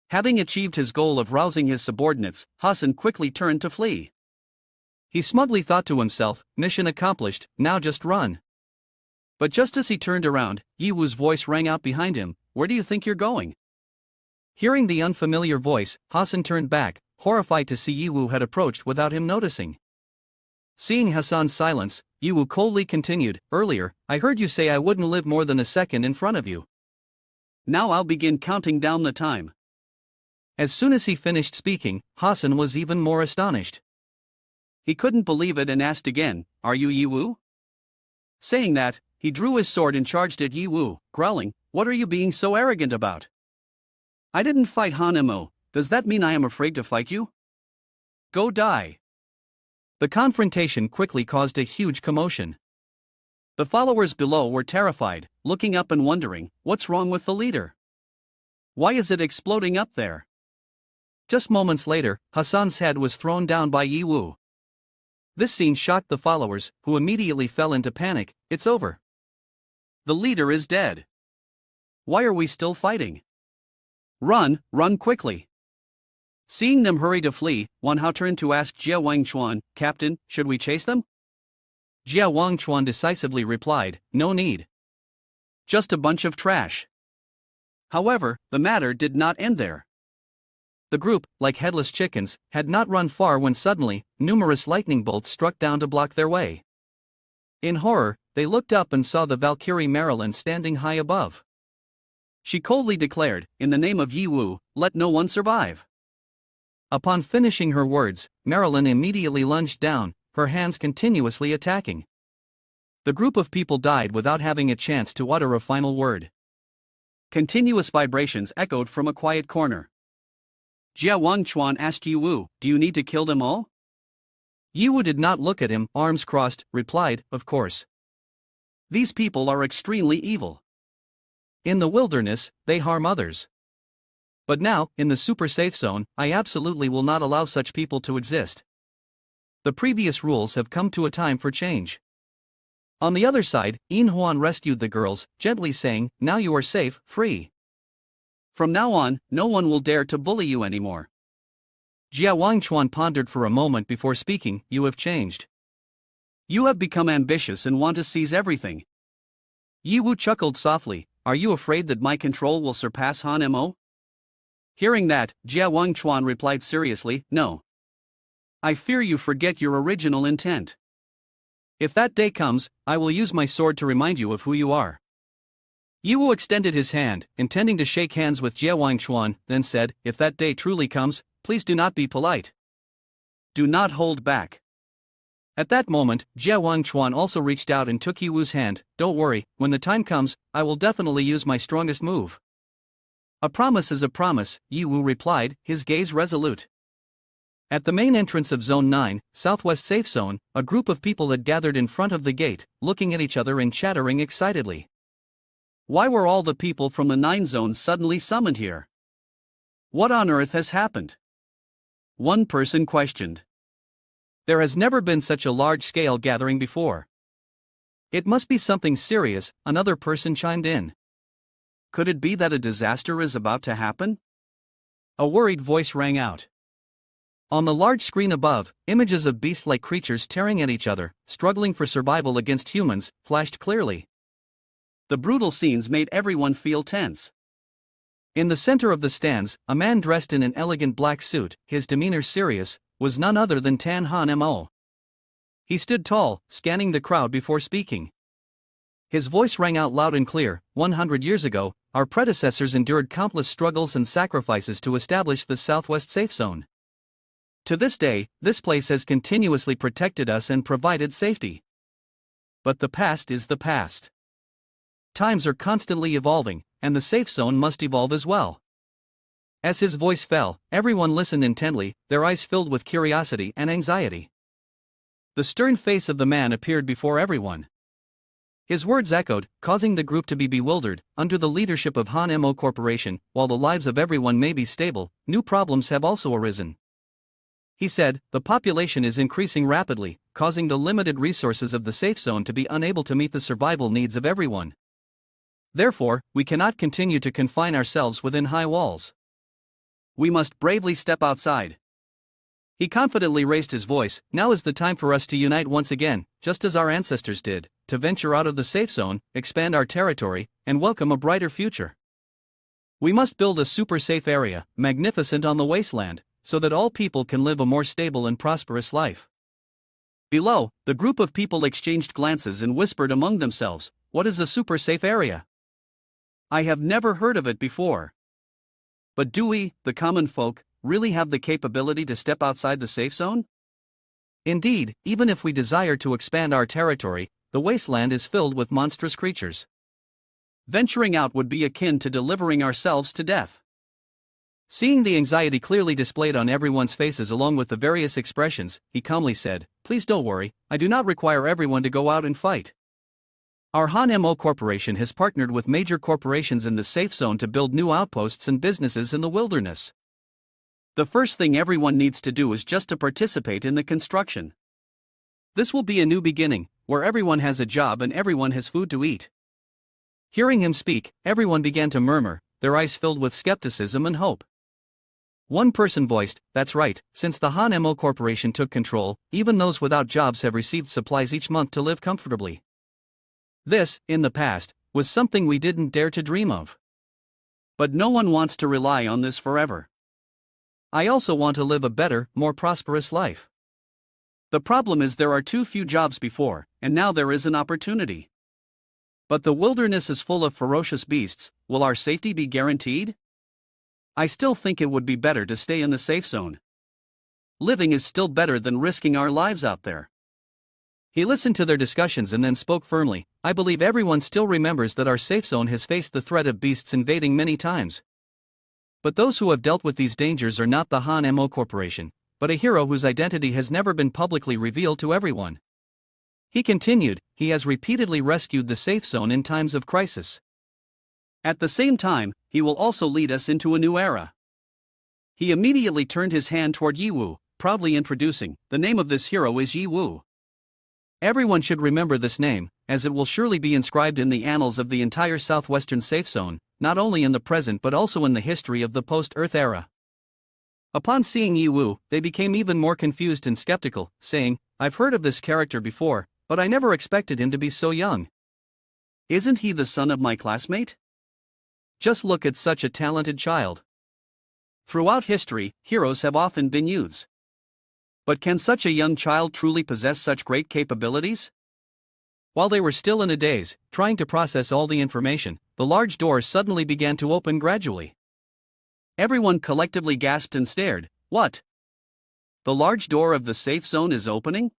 Having achieved his goal of rousing his subordinates, Hassan quickly turned to flee. He smugly thought to himself, mission accomplished, now just run. But just as he turned around, Yiwu's voice rang out behind him, where do you think you're going? Hearing the unfamiliar voice, Hassan turned back, horrified to see Yiwu had approached without him noticing. Seeing Hassan's silence, Yiwu coldly continued, earlier, I heard you say I wouldn't live more than a second in front of you. Now I'll begin counting down the time. As soon as he finished speaking, Hassan was even more astonished. He couldn't believe it and asked again, are you Yiwu? Saying that, he drew his sword and charged at Yiwu, growling, what are you being so arrogant about? I didn't fight Han Mo, does that mean I am afraid to fight you? Go die. The confrontation quickly caused a huge commotion. The followers below were terrified, looking up and wondering, what's wrong with the leader? Why is it exploding up there? Just moments later, Hassan's head was thrown down by Yiwu. This scene shocked the followers, who immediately fell into panic. It's over. The leader is dead. Why are we still fighting? Run, run quickly. Seeing them hurry to flee, Wan Hao turned to ask Jia Wangchuan, Captain, should we chase them? Jia Wangchuan decisively replied, no need. Just a bunch of trash. However, the matter did not end there. The group, like headless chickens, had not run far when suddenly, numerous lightning bolts struck down to block their way. In horror, they looked up and saw the Valkyrie Marilyn standing high above. She coldly declared, in the name of Yiwu, let no one survive. Upon finishing her words, Marilyn immediately lunged down, her hands continuously attacking. The group of people died without having a chance to utter a final word. Continuous vibrations echoed from a quiet corner. Jia Wangchuan asked Yiwu, do you need to kill them all? Yiwu did not look at him, arms crossed, replied, of course. These people are extremely evil. In the wilderness, they harm others. But now, in the super safe zone, I absolutely will not allow such people to exist. The previous rules have come to a time for change. On the other side, Yin Huan rescued the girls, gently saying, now you are safe, free. From now on, no one will dare to bully you anymore. Jia Wangchuan pondered for a moment before speaking, you have changed. You have become ambitious and want to seize everything. Yiwu chuckled softly, are you afraid that my control will surpass Han Mo? Hearing that, Jia Wangchuan replied seriously, no. I fear you forget your original intent. If that day comes, I will use my sword to remind you of who you are. Yiwu extended his hand, intending to shake hands with Jia Wangchuan, then said, if that day truly comes, please do not be polite. Do not hold back. At that moment, Jia Wangchuan also reached out and took Yiwu's hand, don't worry, when the time comes, I will definitely use my strongest move. A promise is a promise, Yiwu replied, his gaze resolute. At the main entrance of Zone 9, Southwest Safe Zone, a group of people had gathered in front of the gate, looking at each other and chattering excitedly. Why were all the people from the 9 zones suddenly summoned here? What on earth has happened? One person questioned. There has never been such a large-scale gathering before. It must be something serious, another person chimed in. Could it be that a disaster is about to happen? A worried voice rang out. On the large screen above, images of beast-like creatures tearing at each other, struggling for survival against humans, flashed clearly. The brutal scenes made everyone feel tense. In the center of the stands, a man dressed in an elegant black suit, his demeanor serious, was none other than Tan Han Mo. He stood tall, scanning the crowd before speaking. His voice rang out loud and clear, 100 years ago, our predecessors endured countless struggles and sacrifices to establish the Southwest Safe Zone. To this day, this place has continuously protected us and provided safety. But the past is the past. Times are constantly evolving, and the safe zone must evolve as well. As his voice fell, everyone listened intently, their eyes filled with curiosity and anxiety. The stern face of the man appeared before everyone. His words echoed, causing the group to be bewildered. Under the leadership of Han Mo Corporation, while the lives of everyone may be stable, new problems have also arisen. He said, the population is increasing rapidly, causing the limited resources of the safe zone to be unable to meet the survival needs of everyone. Therefore, we cannot continue to confine ourselves within high walls. We must bravely step outside. He confidently raised his voice. Now is the time for us to unite once again, just as our ancestors did, to venture out of the safe zone, expand our territory, and welcome a brighter future. We must build a super safe area, magnificent on the wasteland, so that all people can live a more stable and prosperous life. Below, the group of people exchanged glances and whispered among themselves, "What is a super safe area? I have never heard of it before." But do we, the common folk, really have the capability to step outside the safe zone? Indeed, even if we desire to expand our territory, the wasteland is filled with monstrous creatures. Venturing out would be akin to delivering ourselves to death. Seeing the anxiety clearly displayed on everyone's faces along with the various expressions, he calmly said, "Please don't worry, I do not require everyone to go out and fight. Our Han Mo Corporation has partnered with major corporations in the safe zone to build new outposts and businesses in the wilderness. The first thing everyone needs to do is just to participate in the construction. This will be a new beginning, where everyone has a job and everyone has food to eat." Hearing him speak, everyone began to murmur, their eyes filled with skepticism and hope. One person voiced, "That's right, since the Han Mo Corporation took control, even those without jobs have received supplies each month to live comfortably. This, in the past, was something we didn't dare to dream of. But no one wants to rely on this forever. I also want to live a better, more prosperous life. The problem is there are too few jobs before, and now there is an opportunity. But the wilderness is full of ferocious beasts. Will our safety be guaranteed? I still think it would be better to stay in the safe zone. Living is still better than risking our lives out there." He listened to their discussions and then spoke firmly, "I believe everyone still remembers that our safe zone has faced the threat of beasts invading many times. But those who have dealt with these dangers are not the Han Mo Corporation, but a hero whose identity has never been publicly revealed to everyone." He continued, "He has repeatedly rescued the safe zone in times of crisis. At the same time, he will also lead us into a new era." He immediately turned his hand toward Yiwu, proudly introducing, "The name of this hero is Yiwu. Everyone should remember this name, as it will surely be inscribed in the annals of the entire southwestern safe zone, not only in the present but also in the history of the post-Earth era." Upon seeing Yiwu, they became even more confused and skeptical, saying, "I've heard of this character before, but I never expected him to be so young. Isn't he the son of my classmate? Just look at such a talented child." Throughout history, heroes have often been youths. But can such a young child truly possess such great capabilities? While they were still in a daze, trying to process all the information, the large door suddenly began to open gradually. Everyone collectively gasped and stared. "What? The large door of the safe zone is opening?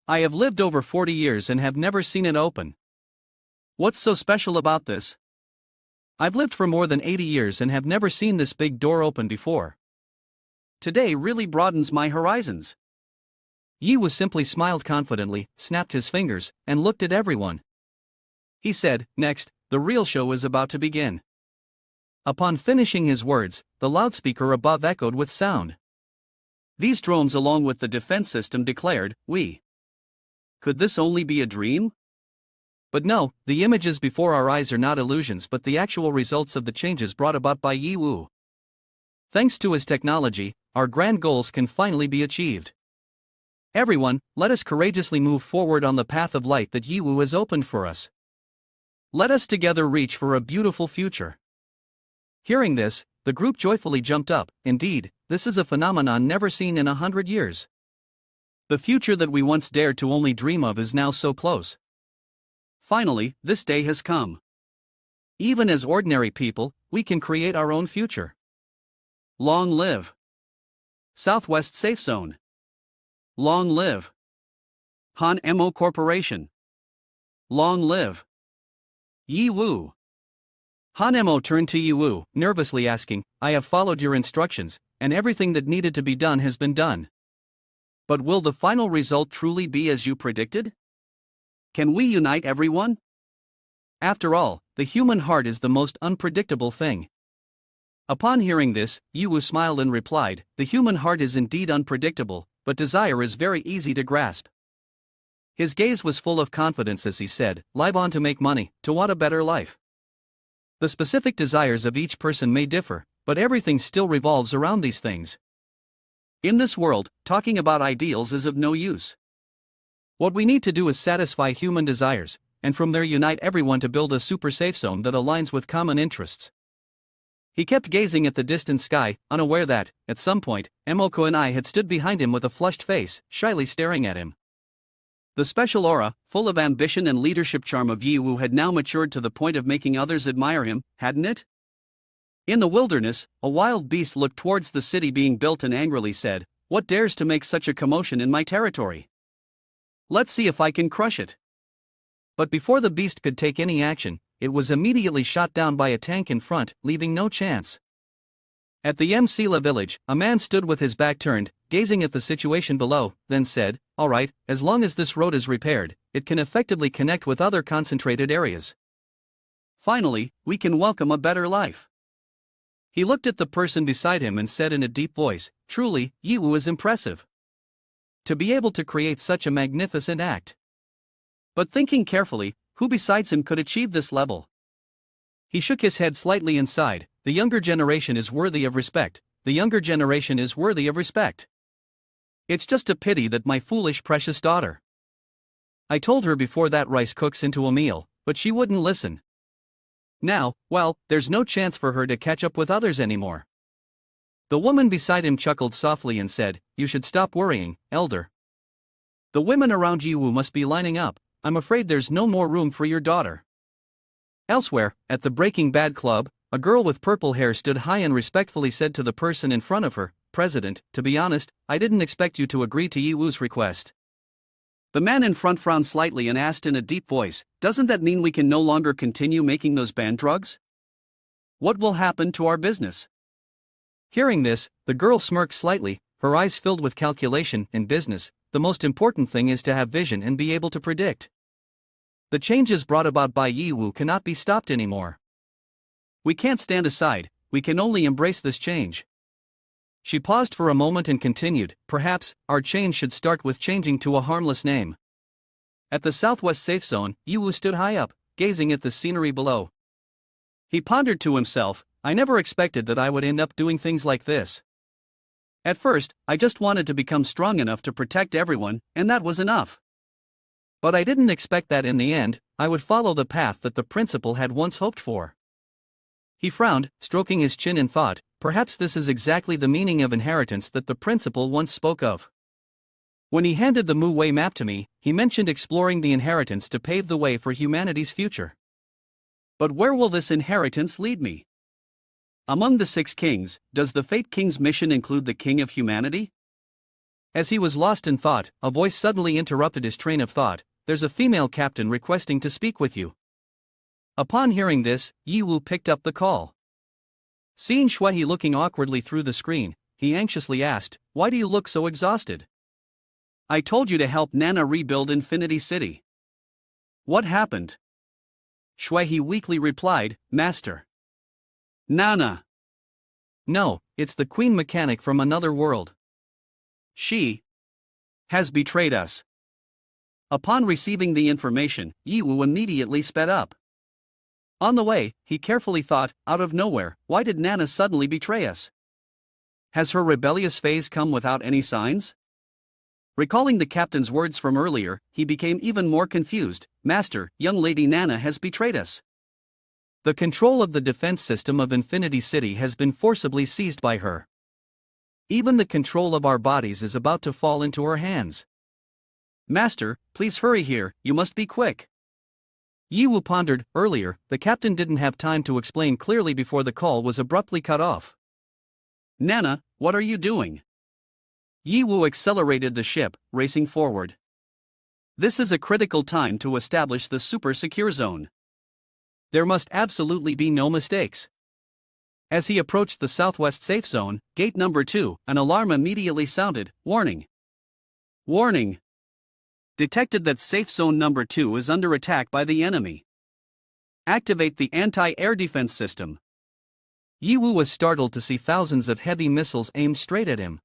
I have lived over 40 years and have never seen it open. What's so special about this? I've lived for more than 80 years and have never seen this big door open before. Today really broadens my horizons." Yiwu simply smiled confidently, snapped his fingers, and looked at everyone. He said, "Next, the real show is about to begin." Upon finishing his words, the loudspeaker above echoed with sound. These drones along with the defense system declared, "We." Could this only be a dream? But no, the images before our eyes are not illusions but the actual results of the changes brought about by Yiwu. Thanks to his technology, our grand goals can finally be achieved. Everyone, let us courageously move forward on the path of light that Yiwu has opened for us. Let us together reach for a beautiful future. Hearing this, the group joyfully jumped up. Indeed, this is a phenomenon never seen in 100 years. The future that we once dared to only dream of is now so close. Finally, this day has come. Even as ordinary people, we can create our own future. Long live Southwest Safe Zone. Long live Han Mo Corporation. Long live Yi Wu. Han Mo turned to Yi Wu, nervously asking, I have followed your instructions, and everything that needed to be done has been done. But will the final result truly be as you predicted? Can we unite everyone? After all, the human heart is the most unpredictable thing. Upon hearing this, Yi Wu smiled and replied, the human heart is indeed unpredictable, but desire is very easy to grasp. His gaze was full of confidence as he said, live on to make money, to want a better life. The specific desires of each person may differ, but everything still revolves around these things. In this world, talking about ideals is of no use. What we need to do is satisfy human desires, and from there unite everyone to build a super safe zone that aligns with common interests. He kept gazing at the distant sky, unaware that, at some point, Emoko and I had stood behind him with a flushed face, shyly staring at him. The special aura, full of ambition and leadership charm of Yi Wu had now matured to the point of making others admire him, hadn't it? In the wilderness, a wild beast looked towards the city being built and angrily said, what dares to make such a commotion in my territory? Let's see if I can crush it. But before the beast could take any action, it was immediately shot down by a tank in front, leaving no chance. At the Msila village, a man stood with his back turned, gazing at the situation below, then said, all right, as long as this road is repaired, it can effectively connect with other concentrated areas. Finally, we can welcome a better life. He looked at the person beside him and said in a deep voice, truly, Yi Wu is impressive. To be able to create such a magnificent act. But thinking carefully, who besides him could achieve this level? He shook his head slightly and sighed, the younger generation is worthy of respect, the younger generation is worthy of respect. It's just a pity that my foolish precious daughter. I told her before that rice cooks into a meal, but she wouldn't listen. Now, well, there's no chance for her to catch up with others anymore. The woman beside him chuckled softly and said, you should stop worrying, elder. The women around Yi Wu must be lining up, I'm afraid there's no more room for your daughter. Elsewhere, at the Breaking Bad Club, a girl with purple hair stood high and respectfully said to the person in front of her, President, to be honest, I didn't expect you to agree to Yi Wu's request. The man in front frowned slightly and asked in a deep voice, doesn't that mean we can no longer continue making those banned drugs? What will happen to our business? Hearing this, the girl smirked slightly, her eyes filled with calculation. In business, the most important thing is to have vision and be able to predict. The changes brought about by Yi Wu cannot be stopped anymore. We can't stand aside, we can only embrace this change. She paused for a moment and continued, perhaps, our change should start with changing to a harmless name. At the Southwest Safe Zone, Yi Wu stood high up, gazing at the scenery below. He pondered to himself, I never expected that I would end up doing things like this. At first, I just wanted to become strong enough to protect everyone, and that was enough. But I didn't expect that in the end, I would follow the path that the principal had once hoped for. He frowned, stroking his chin in thought, perhaps this is exactly the meaning of inheritance that the principal once spoke of. When he handed the Mu Wei map to me, he mentioned exploring the inheritance to pave the way for humanity's future. But where will this inheritance lead me? Among the 6 kings, does the Fate King's mission include the king of humanity? As he was lost in thought, a voice suddenly interrupted his train of thought, there's a female captain requesting to speak with you. Upon hearing this, Yi Wu picked up the call. Seeing Shuehe looking awkwardly through the screen, he anxiously asked, why do you look so exhausted? I told you to help Nana rebuild Infinity City. What happened? Shuehe weakly replied, Master. Nana. No, it's the queen mechanic from another world. She has betrayed us. Upon receiving the information, Yi Wu immediately sped up. On the way, he carefully thought, out of nowhere, why did Nana suddenly betray us? Has her rebellious phase come without any signs? Recalling the captain's words from earlier, he became even more confused. Master, young lady Nana has betrayed us. The control of the defense system of Infinity City has been forcibly seized by her. Even the control of our bodies is about to fall into her hands. Master, please hurry here, you must be quick. Yi Wu pondered. Earlier, the captain didn't have time to explain clearly before the call was abruptly cut off. Nana, what are you doing? Yi Wu accelerated the ship, racing forward. This is a critical time to establish the super secure zone. There must absolutely be no mistakes. As he approached the southwest safe zone, gate number 2, an alarm immediately sounded. Warning. Warning. Detected that safe zone number 2 is under attack by the enemy. Activate the anti-air defense system. Yi Wu was startled to see thousands of heavy missiles aimed straight at him.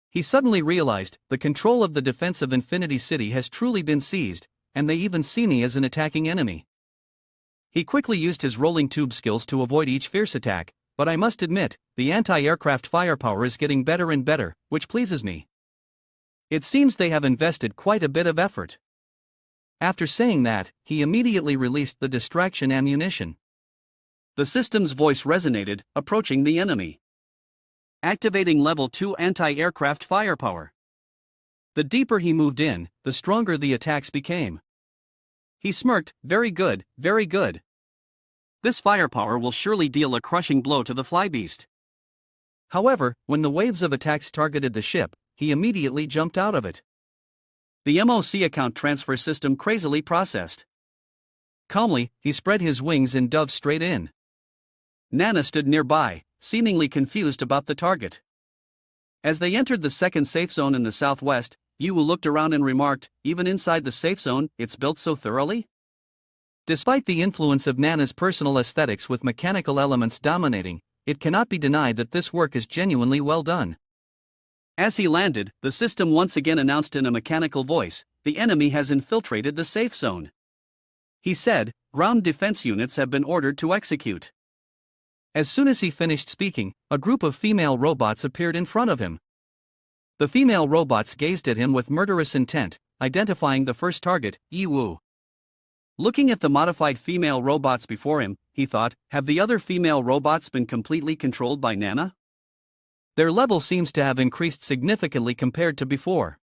He suddenly realized the control of the defense of Infinity City has truly been seized, and they even see me as an attacking enemy. He quickly used his rolling tube skills to avoid each fierce attack, but I must admit, the anti-aircraft firepower is getting better and better, which pleases me. It seems they have invested quite a bit of effort. After saying that, he immediately released the distraction ammunition. The system's voice resonated, approaching the enemy. Activating level 2 anti-aircraft firepower. The deeper he moved in, the stronger the attacks became. He smirked. Very good, very good. This firepower will surely deal a crushing blow to the flybeast. However, when the waves of attacks targeted the ship, he immediately jumped out of it. The MOC account transfer system crazily processed. Calmly, he spread his wings and dove straight in. Nana stood nearby, seemingly confused about the target. As they entered the second safe zone in the southwest, Yi Wu looked around and remarked, even inside the safe zone, it's built so thoroughly? Despite the influence of Nana's personal aesthetics with mechanical elements dominating, it cannot be denied that this work is genuinely well done. As he landed, the system once again announced in a mechanical voice, the enemy has infiltrated the safe zone. He said, ground defense units have been ordered to execute. As soon as he finished speaking, a group of female robots appeared in front of him. The female robots gazed at him with murderous intent, identifying the first target, Yi Wu. Looking at the modified female robots before him, he thought, have the other female robots been completely controlled by Nana? Their level seems to have increased significantly compared to before.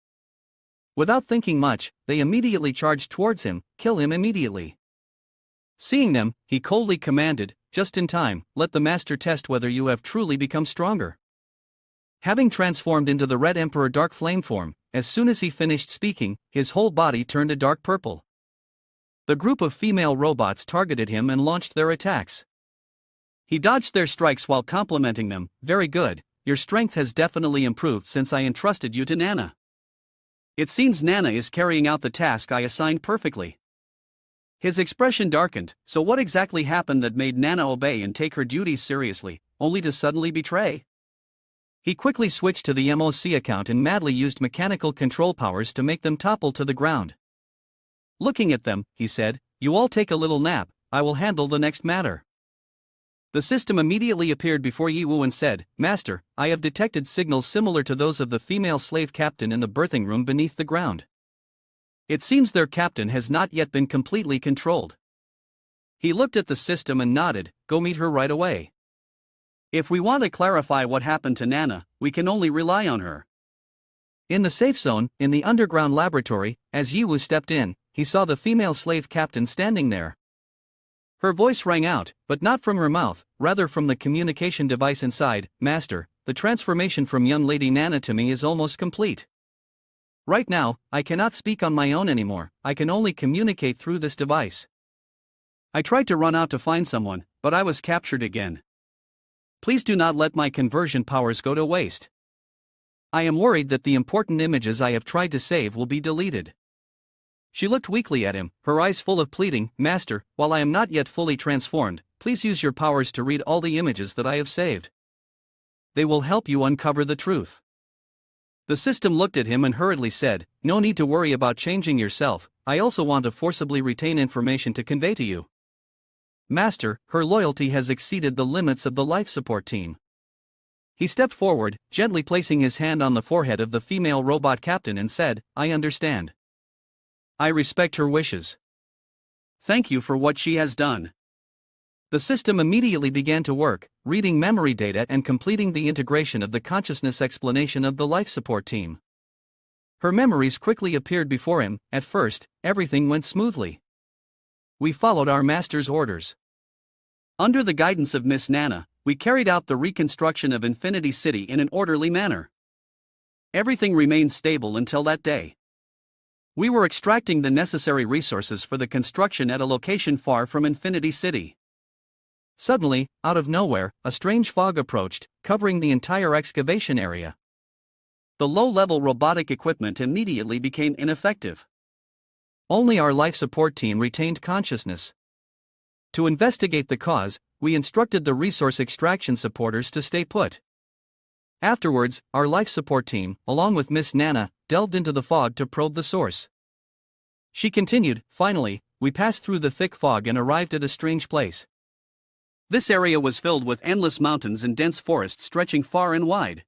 Without thinking much, they immediately charged towards him. Kill him immediately. Seeing them, he coldly commanded, just in time, let the master test whether you have truly become stronger. Having transformed into the Red Emperor Dark Flame form, as soon as he finished speaking, his whole body turned a dark purple. The group of female robots targeted him and launched their attacks. He dodged their strikes while complimenting them. Very good, your strength has definitely improved since I entrusted you to Nana. It seems Nana is carrying out the task I assigned perfectly. His expression darkened. So what exactly happened that made Nana obey and take her duties seriously, only to suddenly betray? He quickly switched to the MOC account and madly used mechanical control powers to make them topple to the ground. Looking at them, he said, you all take a little nap, I will handle the next matter. The system immediately appeared before Yi Wu and said, Master, I have detected signals similar to those of the female slave captain in the birthing room beneath the ground. It seems their captain has not yet been completely controlled. He looked at the system and nodded, go meet her right away. If we want to clarify what happened to Nana, we can only rely on her. In the safe zone, in the underground laboratory, as Yi Wu stepped in, he saw the female slave captain standing there. Her voice rang out, but not from her mouth, rather from the communication device inside. Master, the transformation from young lady Nana to me is almost complete. Right now, I cannot speak on my own anymore, I can only communicate through this device. I tried to run out to find someone, but I was captured again. Please do not let my conversion powers go to waste. I am worried that the important images I have tried to save will be deleted. She looked weakly at him, her eyes full of pleading. Master, while I am not yet fully transformed, please use your powers to read all the images that I have saved. They will help you uncover the truth. The system looked at him and hurriedly said, no need to worry about changing yourself, I also want to forcibly retain information to convey to you. Master, her loyalty has exceeded the limits of the life support team. He stepped forward, gently placing his hand on the forehead of the female robot captain and said, I understand. I respect her wishes. Thank you for what she has done. The system immediately began to work, reading memory data and completing the integration of the consciousness explanation of the life support team. Her memories quickly appeared before him. At first, everything went smoothly. We followed our master's orders. Under the guidance of Miss Nana, we carried out the reconstruction of Infinity City in an orderly manner. Everything remained stable until that day. We were extracting the necessary resources for the construction at a location far from Infinity City. Suddenly, out of nowhere, a strange fog approached, covering the entire excavation area. The low-level robotic equipment immediately became ineffective. Only our life support team retained consciousness. To investigate the cause, we instructed the resource extraction supporters to stay put. Afterwards, our life support team, along with Miss Nana, delved into the fog to probe the source. She continued, "Finally, we passed through the thick fog and arrived at a strange place. This area was filled with endless mountains and dense forests stretching far and wide.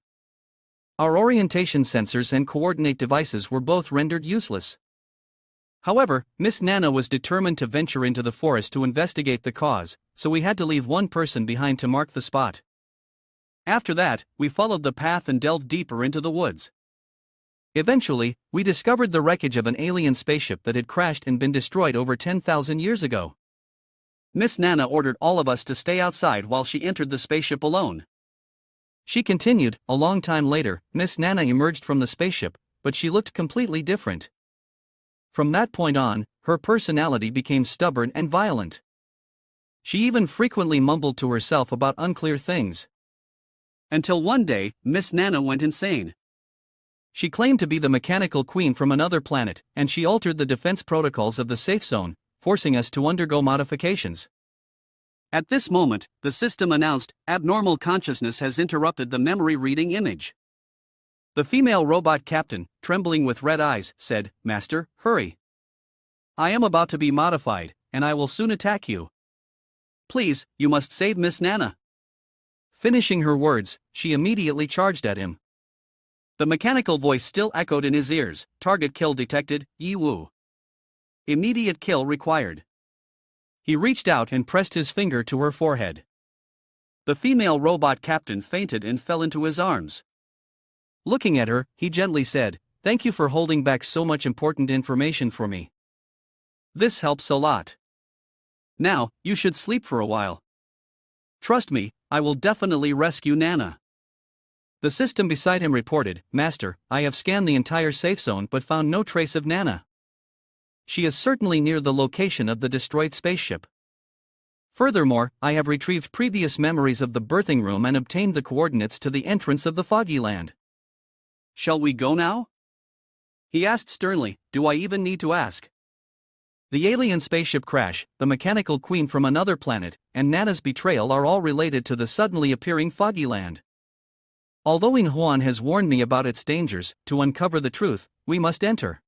Our orientation sensors and coordinate devices were both rendered useless. However, Miss Nana was determined to venture into the forest to investigate the cause, so we had to leave one person behind to mark the spot. After that, we followed the path and delved deeper into the woods. Eventually, we discovered the wreckage of an alien spaceship that had crashed and been destroyed over 10,000 years ago. Miss Nana ordered all of us to stay outside while she entered the spaceship alone." She continued, "A long time later, Miss Nana emerged from the spaceship, but she looked completely different. From that point on, her personality became stubborn and violent. She even frequently mumbled to herself about unclear things. Until one day, Miss Nana went insane. She claimed to be the mechanical queen from another planet, and she altered the defense protocols of the safe zone, forcing us to undergo modifications. At this moment, the system announced, abnormal consciousness has interrupted the memory reading image. The female robot captain, trembling with red eyes, said, "Master, hurry. I am about to be modified, and I will soon attack you. Please, you must save Miss Nana." Finishing her words, she immediately charged at him. The mechanical voice still echoed in his ears, "Target kill detected, Yi Wu. Immediate kill required." He reached out and pressed his finger to her forehead. The female robot captain fainted and fell into his arms. Looking at her, he gently said, "Thank you for holding back so much important information for me. This helps a lot. Now, you should sleep for a while. Trust me, I will definitely rescue Nana." The system beside him reported, "Master, I have scanned the entire safe zone but found no trace of Nana. She is certainly near the location of the destroyed spaceship. Furthermore, I have retrieved previous memories of the birthing room and obtained the coordinates to the entrance of the Foggy Land." "Shall we go now?" he asked sternly. "Do I even need to ask?" The alien spaceship crash, the mechanical queen from another planet, and Nana's betrayal are all related to the suddenly appearing Foggy Land. Although In Huan has warned me about its dangers, to uncover the truth, we must enter.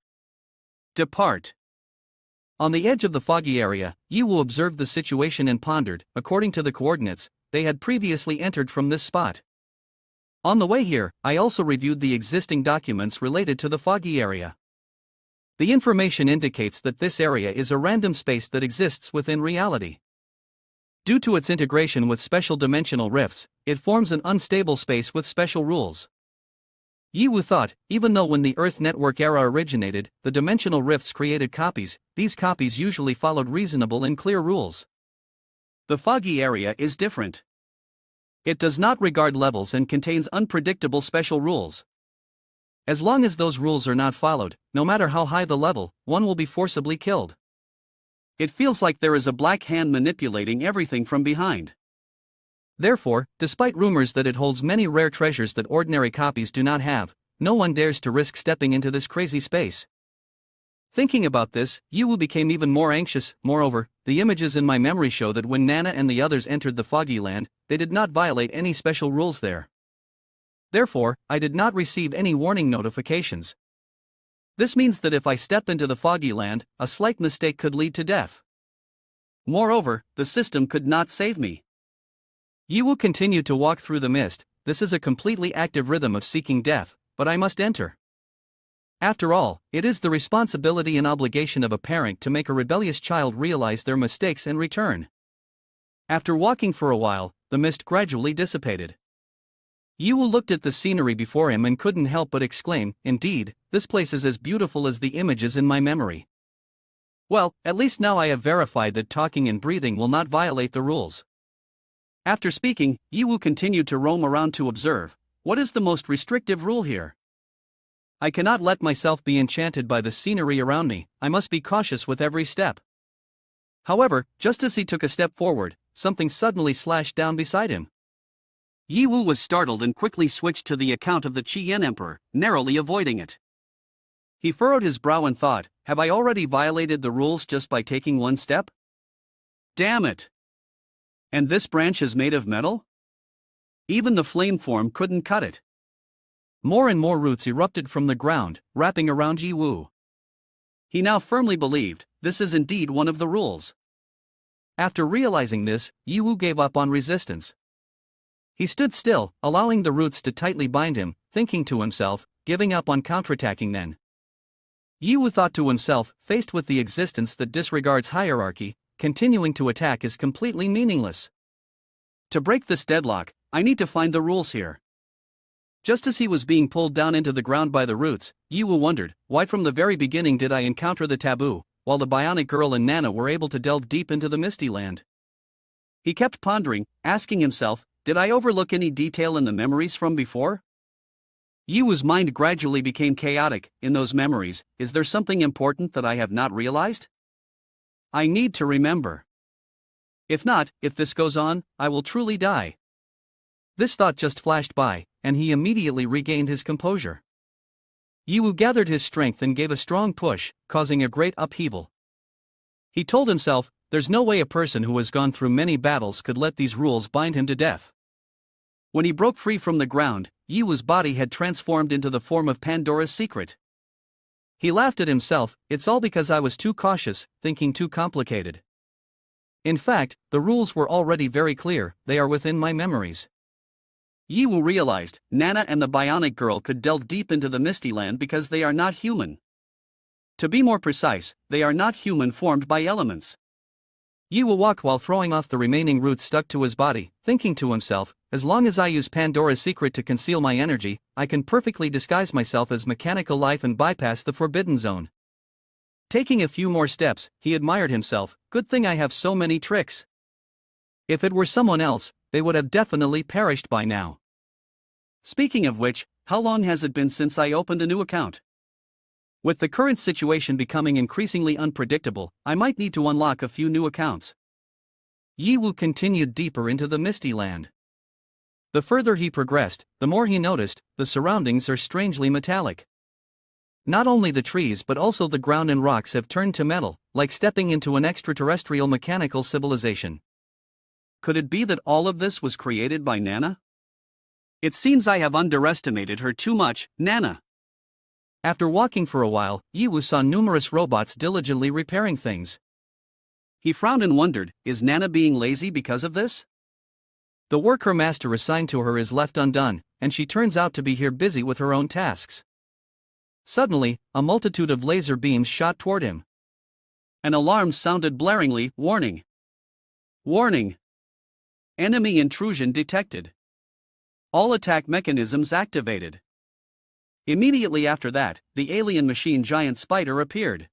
Depart. On the edge of the foggy area, Yiwu observed the situation and pondered. According to the coordinates, they had previously entered from this spot. On the way here, I also reviewed the existing documents related to the foggy area. The information indicates that this area is a random space that exists within reality. Due to its integration with special dimensional rifts, it forms an unstable space with special rules. Yiwu thought, even though when the Earth network era originated, the dimensional rifts created copies, these copies usually followed reasonable and clear rules. The foggy area is different. It does not regard levels and contains unpredictable special rules. As long as those rules are not followed, no matter how high the level, one will be forcibly killed. It feels like there is a black hand manipulating everything from behind. Therefore, despite rumors that it holds many rare treasures that ordinary copies do not have, no one dares to risk stepping into this crazy space. Thinking about this, Yiwu became even more anxious. Moreover, the images in my memory show that when Nana and the others entered the Foggy Land, they did not violate any special rules there. Therefore, I did not receive any warning notifications. This means that if I step into the Foggy Land, a slight mistake could lead to death. Moreover, the system could not save me. Yiwu continued to walk through the mist. This is a completely active rhythm of seeking death, but I must enter. After all, it is the responsibility and obligation of a parent to make a rebellious child realize their mistakes and return. After walking for a while, the mist gradually dissipated. Yiwu looked at the scenery before him and couldn't help but exclaim, "Indeed, this place is as beautiful as the images in my memory. Well, at least now I have verified that talking and breathing will not violate the rules." After speaking, Yiwu continued to roam around to observe. What is the most restrictive rule here? I cannot let myself be enchanted by the scenery around me, I must be cautious with every step. However, just as he took a step forward, something suddenly slashed down beside him. Yiwu was startled and quickly switched to the account of the Qian Emperor, narrowly avoiding it. He furrowed his brow and thought, have I already violated the rules just by taking one step? Damn it! And this branch is made of metal? Even the flame form couldn't cut it. More and more roots erupted from the ground, wrapping around Yiwu. He now firmly believed, this is indeed one of the rules. After realizing this, Yiwu gave up on resistance. He stood still, allowing the roots to tightly bind him, thinking to himself, giving up on counterattacking then. Yiwu thought to himself, faced with the existence that disregards hierarchy, continuing to attack is completely meaningless. To break this deadlock, I need to find the rules here. Just as he was being pulled down into the ground by the roots, Yiwu wondered, why from the very beginning did I encounter the taboo, while the bionic girl and Nana were able to delve deep into the misty land? He kept pondering, asking himself, did I overlook any detail in the memories from before? Yiwu's mind gradually became chaotic. In those memories, is there something important that I have not realized? I need to remember. If not, if this goes on, I will truly die. This thought just flashed by, and he immediately regained his composure. Yiwu gathered his strength and gave a strong push, causing a great upheaval. He told himself, there's no way a person who has gone through many battles could let these rules bind him to death. When he broke free from the ground, Yiwu's body had transformed into the form of Pandora's secret. He laughed at himself, it's all because I was too cautious, thinking too complicated. In fact, the rules were already very clear, they are within my memories. Yiwu realized, Nana and the bionic girl could delve deep into the misty land because they are not human. To be more precise, they are not human formed by elements. Yiwu walked while throwing off the remaining roots stuck to his body, thinking to himself, as long as I use Pandora's secret to conceal my energy, I can perfectly disguise myself as mechanical life and bypass the forbidden zone. Taking a few more steps, he admired himself, good thing I have so many tricks. If it were someone else, they would have definitely perished by now. Speaking of which, how long has it been since I opened a new account? With the current situation becoming increasingly unpredictable, I might need to unlock a few new accounts. Yiwu continued deeper into the misty land. The further he progressed, the more he noticed, the surroundings are strangely metallic. Not only the trees but also the ground and rocks have turned to metal, like stepping into an extraterrestrial mechanical civilization. Could it be that all of this was created by Nana? It seems I have underestimated her too much, Nana. After walking for a while, Yiwu saw numerous robots diligently repairing things. He frowned and wondered, is Nana being lazy because of this? The work her master assigned to her is left undone, and she turns out to be here busy with her own tasks. Suddenly, a multitude of laser beams shot toward him. An alarm sounded blaringly, warning. Warning! Enemy intrusion detected. All attack mechanisms activated. Immediately after that, the alien machine giant spider appeared.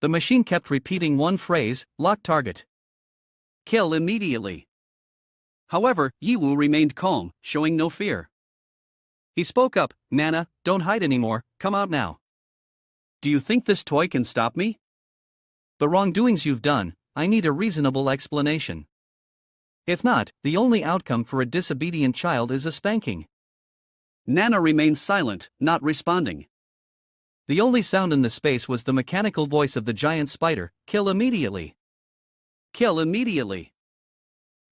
The machine kept repeating one phrase, lock target. Kill immediately. However, Yiwu remained calm, showing no fear. He spoke up, Nana, don't hide anymore, come out now. Do you think this toy can stop me? The wrongdoings you've done, I need a reasonable explanation. If not, the only outcome for a disobedient child is a spanking. Nana remained silent, not responding. The only sound in the space was the mechanical voice of the giant spider, kill immediately. Kill immediately.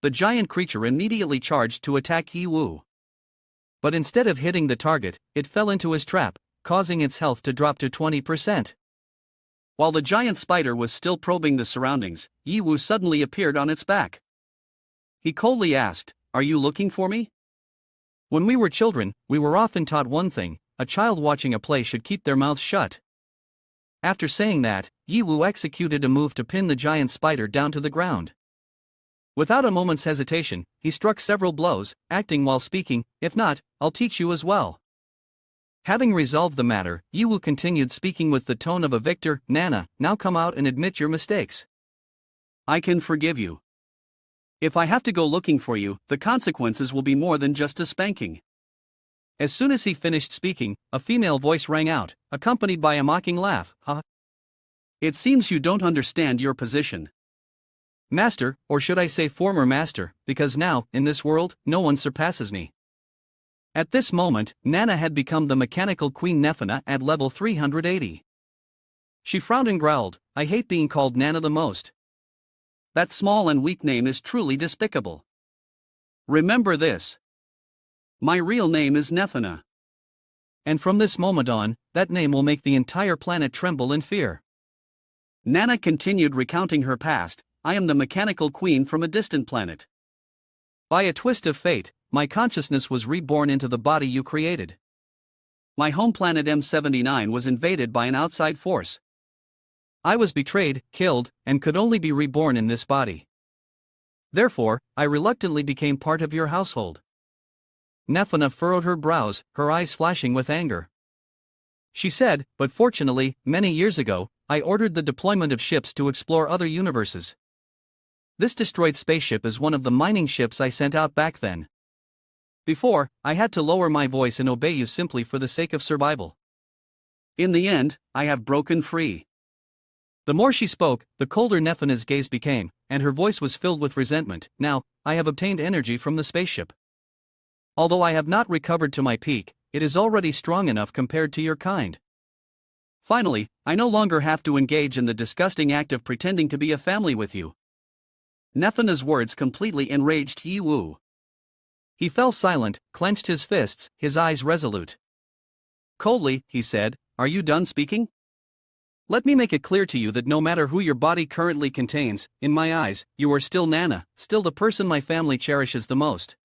The giant creature immediately charged to attack Yiwu. But instead of hitting the target, it fell into his trap, causing its health to drop to 20%. While the giant spider was still probing the surroundings, Yiwu suddenly appeared on its back. He coldly asked, "Are you looking for me?" When we were children, we were often taught one thing: a child watching a play should keep their mouth shut. After saying that, Yiwu executed a move to pin the giant spider down to the ground. Without a moment's hesitation, he struck several blows, acting while speaking, "If not, I'll teach you as well." Having resolved the matter, Yiwu continued speaking with the tone of a victor, "Nana, now come out and admit your mistakes. I can forgive you. If I have to go looking for you, the consequences will be more than just a spanking." As soon as he finished speaking, a female voice rang out, accompanied by a mocking laugh. Ha! It seems you don't understand your position. Master, or should I say former master, because now, in this world, no one surpasses me. At this moment, Nana had become the mechanical queen Nefana at level 380. She frowned and growled, I hate being called Nana the most. That small and weak name is truly despicable. Remember this. My real name is Nefana. And from this moment on, that name will make the entire planet tremble in fear. Nana continued recounting her past. I am the mechanical queen from a distant planet. By a twist of fate, my consciousness was reborn into the body you created. My home planet M79 was invaded by an outside force. I was betrayed, killed, and could only be reborn in this body. Therefore, I reluctantly became part of your household. Nefana furrowed her brows, her eyes flashing with anger. She said, but fortunately, many years ago, I ordered the deployment of ships to explore other universes. This destroyed spaceship is one of the mining ships I sent out back then. Before, I had to lower my voice and obey you simply for the sake of survival. In the end, I have broken free. The more she spoke, the colder Nefana's gaze became, and her voice was filled with resentment. Now, I have obtained energy from the spaceship. Although I have not recovered to my peak, it is already strong enough compared to your kind. Finally, I no longer have to engage in the disgusting act of pretending to be a family with you. Nefana's words completely enraged Yi Wu. He fell silent, clenched his fists, his eyes resolute. Coldly, he said, are you done speaking? Let me make it clear to you that no matter who your body currently contains, in my eyes, you are still Nana, still the person my family cherishes the most.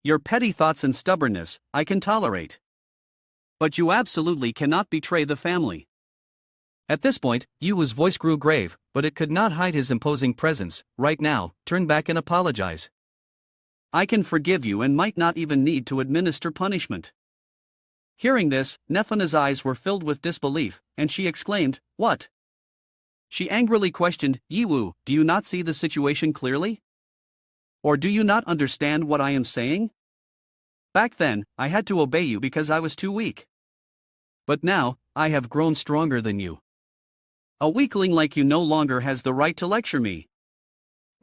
Your petty thoughts and stubbornness, I can tolerate. But you absolutely cannot betray the family. At this point, Yi Wu's voice grew grave, but it could not hide his imposing presence. Right now, turn back and apologize. I can forgive you and might not even need to administer punishment. Hearing this, Nefana's eyes were filled with disbelief, and she exclaimed, What? She angrily questioned, Yi Wu, do you not see the situation clearly? Or do you not understand what I am saying? Back then, I had to obey you because I was too weak. But now, I have grown stronger than you. A weakling like you no longer has the right to lecture me.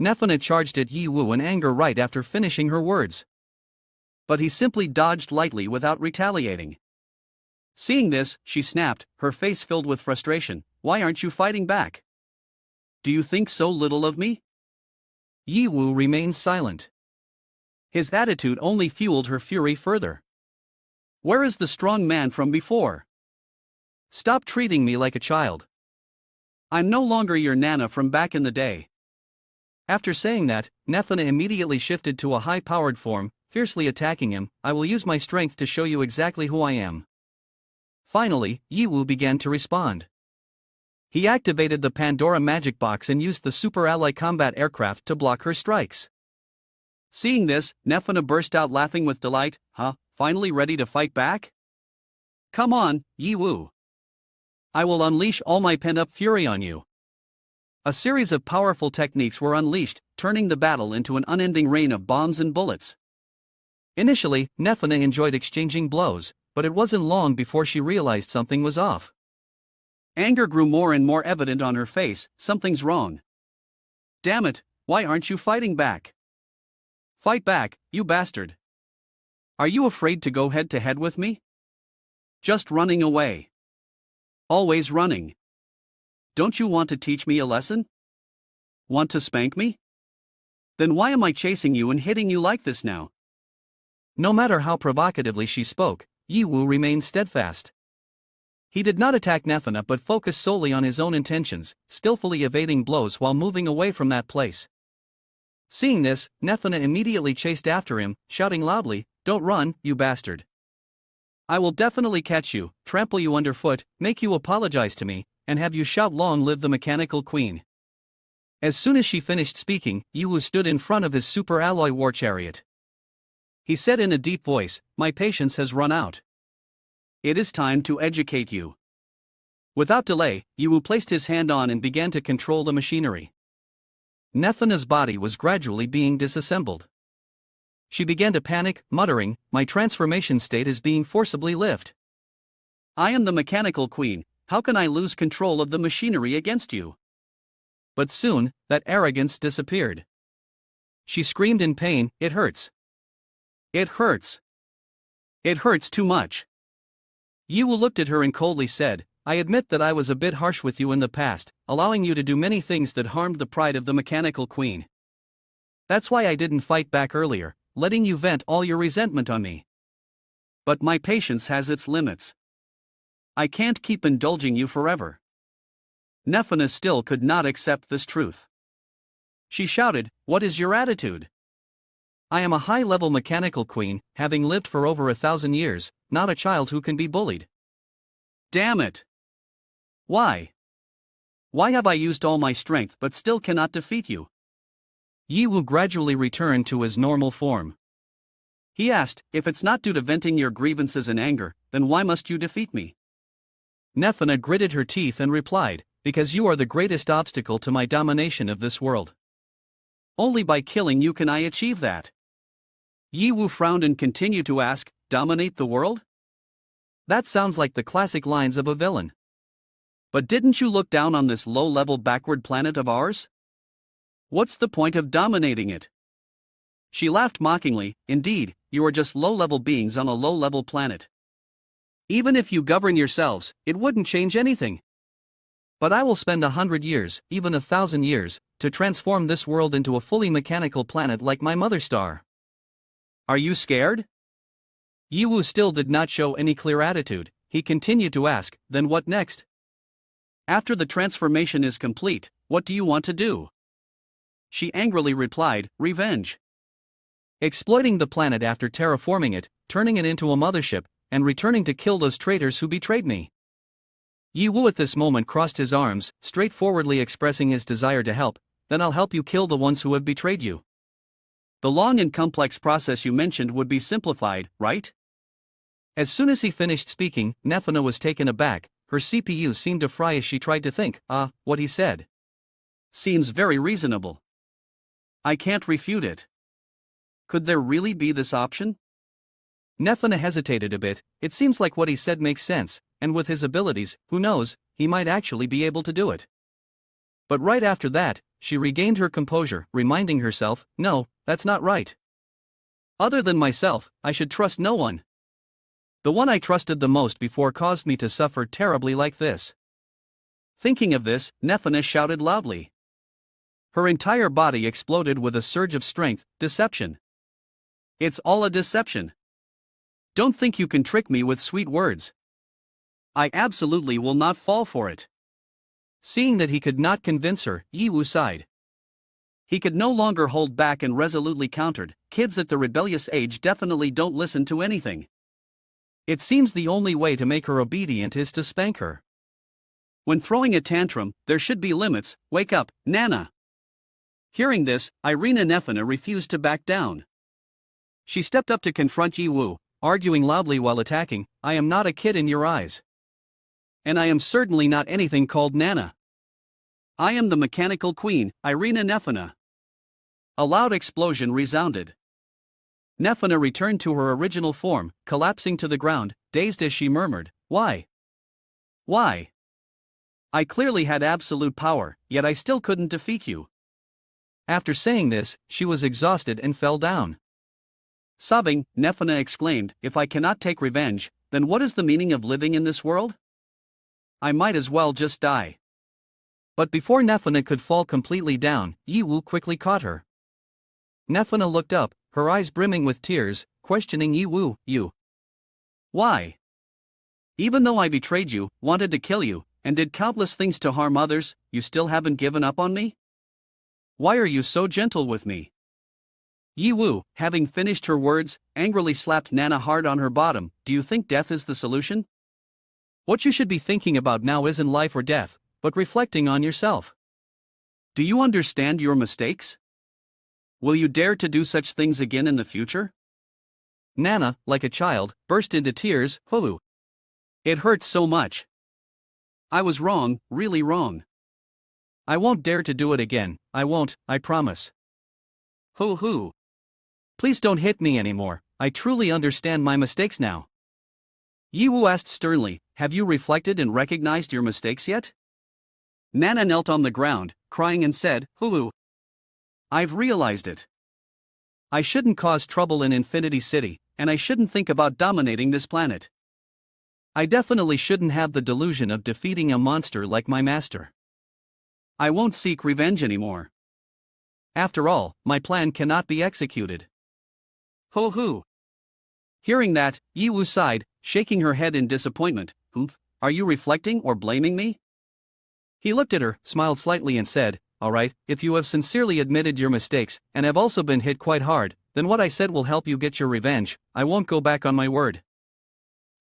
Nefana charged at Yi Wu in anger right after finishing her words. But he simply dodged lightly without retaliating. Seeing this, she snapped, her face filled with frustration. Why aren't you fighting back? Do you think so little of me? Yi Wu remained silent. His attitude only fueled her fury further. Where is the strong man from before? Stop treating me like a child. I'm no longer your Nana from back in the day. After saying that, Nefana immediately shifted to a high-powered form, fiercely attacking him. I will use my strength to show you exactly who I am. Finally, Yi Wu began to respond. He activated the Pandora magic box and used the Super Ally combat aircraft to block her strikes. Seeing this, Nefana burst out laughing with delight. Finally ready to fight back? Come on, Yi Wu. I will unleash all my pent-up fury on you. A series of powerful techniques were unleashed, turning the battle into an unending rain of bombs and bullets. Initially, Nefana enjoyed exchanging blows, but it wasn't long before she realized something was off. Anger grew more and more evident on her face. Something's wrong. Damn it, why aren't you fighting back? Fight back, you bastard. Are you afraid to go head to head with me? Just running away. Always running. Don't you want to teach me a lesson? Want to spank me? Then why am I chasing you and hitting you like this now? No matter how provocatively she spoke, Yi Wu remained steadfast. He did not attack Nefana but focused solely on his own intentions, skillfully evading blows while moving away from that place. Seeing this, Nefana immediately chased after him, shouting loudly, Don't run, you bastard. I will definitely catch you, trample you underfoot, make you apologize to me, and have you shout long live the mechanical queen. As soon as she finished speaking, Yi Wu stood in front of his super alloy war chariot. He said in a deep voice, My patience has run out. It is time to educate you. Without delay, Yi Wu placed his hand on and began to control the machinery. Nefana's body was gradually being disassembled. She began to panic, muttering, "My transformation state is being forcibly lifted. I am the mechanical queen, how can I lose control of the machinery against you?" But soon, that arrogance disappeared. She screamed in pain, "It hurts. It hurts. It hurts too much." Yiwu looked at her and coldly said, "I admit that I was a bit harsh with you in the past, allowing you to do many things that harmed the pride of the mechanical queen. That's why I didn't fight back earlier, letting you vent all your resentment on me. But my patience has its limits. I can't keep indulging you forever." Nefana still could not accept this truth. She shouted, "What is your attitude? I am a high-level mechanical queen, having lived for over 1,000 years, not a child who can be bullied." Damn it! Why? Why have I used all my strength but still cannot defeat you?" Yiwu gradually returned to his normal form. He asked, "If it's not due to venting your grievances and anger, then why must you defeat me?" Nefana gritted her teeth and replied, "Because you are the greatest obstacle to my domination of this world. Only by killing you can I achieve that." Yiwu frowned and continued to ask, "Dominate the world? That sounds like the classic lines of a villain. But didn't you look down on this low-level backward planet of ours? What's the point of dominating it?" She laughed mockingly, "Indeed, you are just low-level beings on a low-level planet. Even if you govern yourselves, it wouldn't change anything. But I will spend 100 years, even 1,000 years, to transform this world into a fully mechanical planet like my mother star." Are you scared? Yiwu still did not show any clear attitude. He continued to ask, "Then what next? After the transformation is complete, what do you want to do?" She angrily replied, "Revenge. Exploiting the planet after terraforming it, turning it into a mothership, and returning to kill those traitors who betrayed me." Yiwu at this moment crossed his arms, straightforwardly expressing his desire to help. "Then I'll help you kill the ones who have betrayed you. The long and complex process you mentioned would be simplified, right?" As soon as he finished speaking, Nefana was taken aback. Her CPU seemed to fry as she tried to think, what he said seems very reasonable. I can't refute it. Could there really be this option? Nefana hesitated a bit. It seems like what he said makes sense, and with his abilities, who knows, he might actually be able to do it. But right after that, she regained her composure, reminding herself, "No, that's not right. Other than myself, I should trust no one. The one I trusted the most before caused me to suffer terribly like this." Thinking of this, Nefana shouted loudly. Her entire body exploded with a surge of strength. "Deception. It's all a deception. Don't think you can trick me with sweet words. I absolutely will not fall for it." Seeing that he could not convince her, Yiwu sighed. He could no longer hold back and resolutely countered, "Kids at the rebellious age definitely don't listen to anything. It seems the only way to make her obedient is to spank her. When throwing a tantrum, there should be limits. Wake up, Nana." Hearing this, Irina Nefana refused to back down. She stepped up to confront Yiwu, arguing loudly while attacking, "I am not a kid in your eyes. And I am certainly not anything called Nana. I am the mechanical queen, Irina Nefana." A loud explosion resounded. Nefana returned to her original form, collapsing to the ground, dazed as she murmured, "Why? Why? I clearly had absolute power, yet I still couldn't defeat you." After saying this, she was exhausted and fell down. Sobbing, Nefana exclaimed, "If I cannot take revenge, then what is the meaning of living in this world? I might as well just die." But before Nefana could fall completely down, Yiwu quickly caught her. Nefana looked up, her eyes brimming with tears, questioning Yiwu, "You? Why? Even though I betrayed you, wanted to kill you, and did countless things to harm others, you still haven't given up on me? Why are you so gentle with me?" Yiwu, having finished her words, angrily slapped Nana hard on her bottom. "Do you think death is the solution? What you should be thinking about now isn't life or death, but reflecting on yourself. Do you understand your mistakes? Will you dare to do such things again in the future?" Nana, like a child, burst into tears. "Hoo. It hurts so much. I was wrong, really wrong. I won't dare to do it again, I won't, I promise." Hoo hoo. Please don't hit me anymore, I truly understand my mistakes now. Yiwu asked sternly, have you reflected and recognized your mistakes yet? Nana knelt on the ground, crying and said, Hulu. I've realized it. I shouldn't cause trouble in Infinity City, and I shouldn't think about dominating this planet. I definitely shouldn't have the delusion of defeating a monster like my master. I won't seek revenge anymore. After all, my plan cannot be executed. Ho hoo. Hearing that, Yiwu sighed, shaking her head in disappointment. Humph, are you reflecting or blaming me? He looked at her, smiled slightly and said, alright, if you have sincerely admitted your mistakes, and have also been hit quite hard, then what I said will help you get your revenge. I won't go back on my word.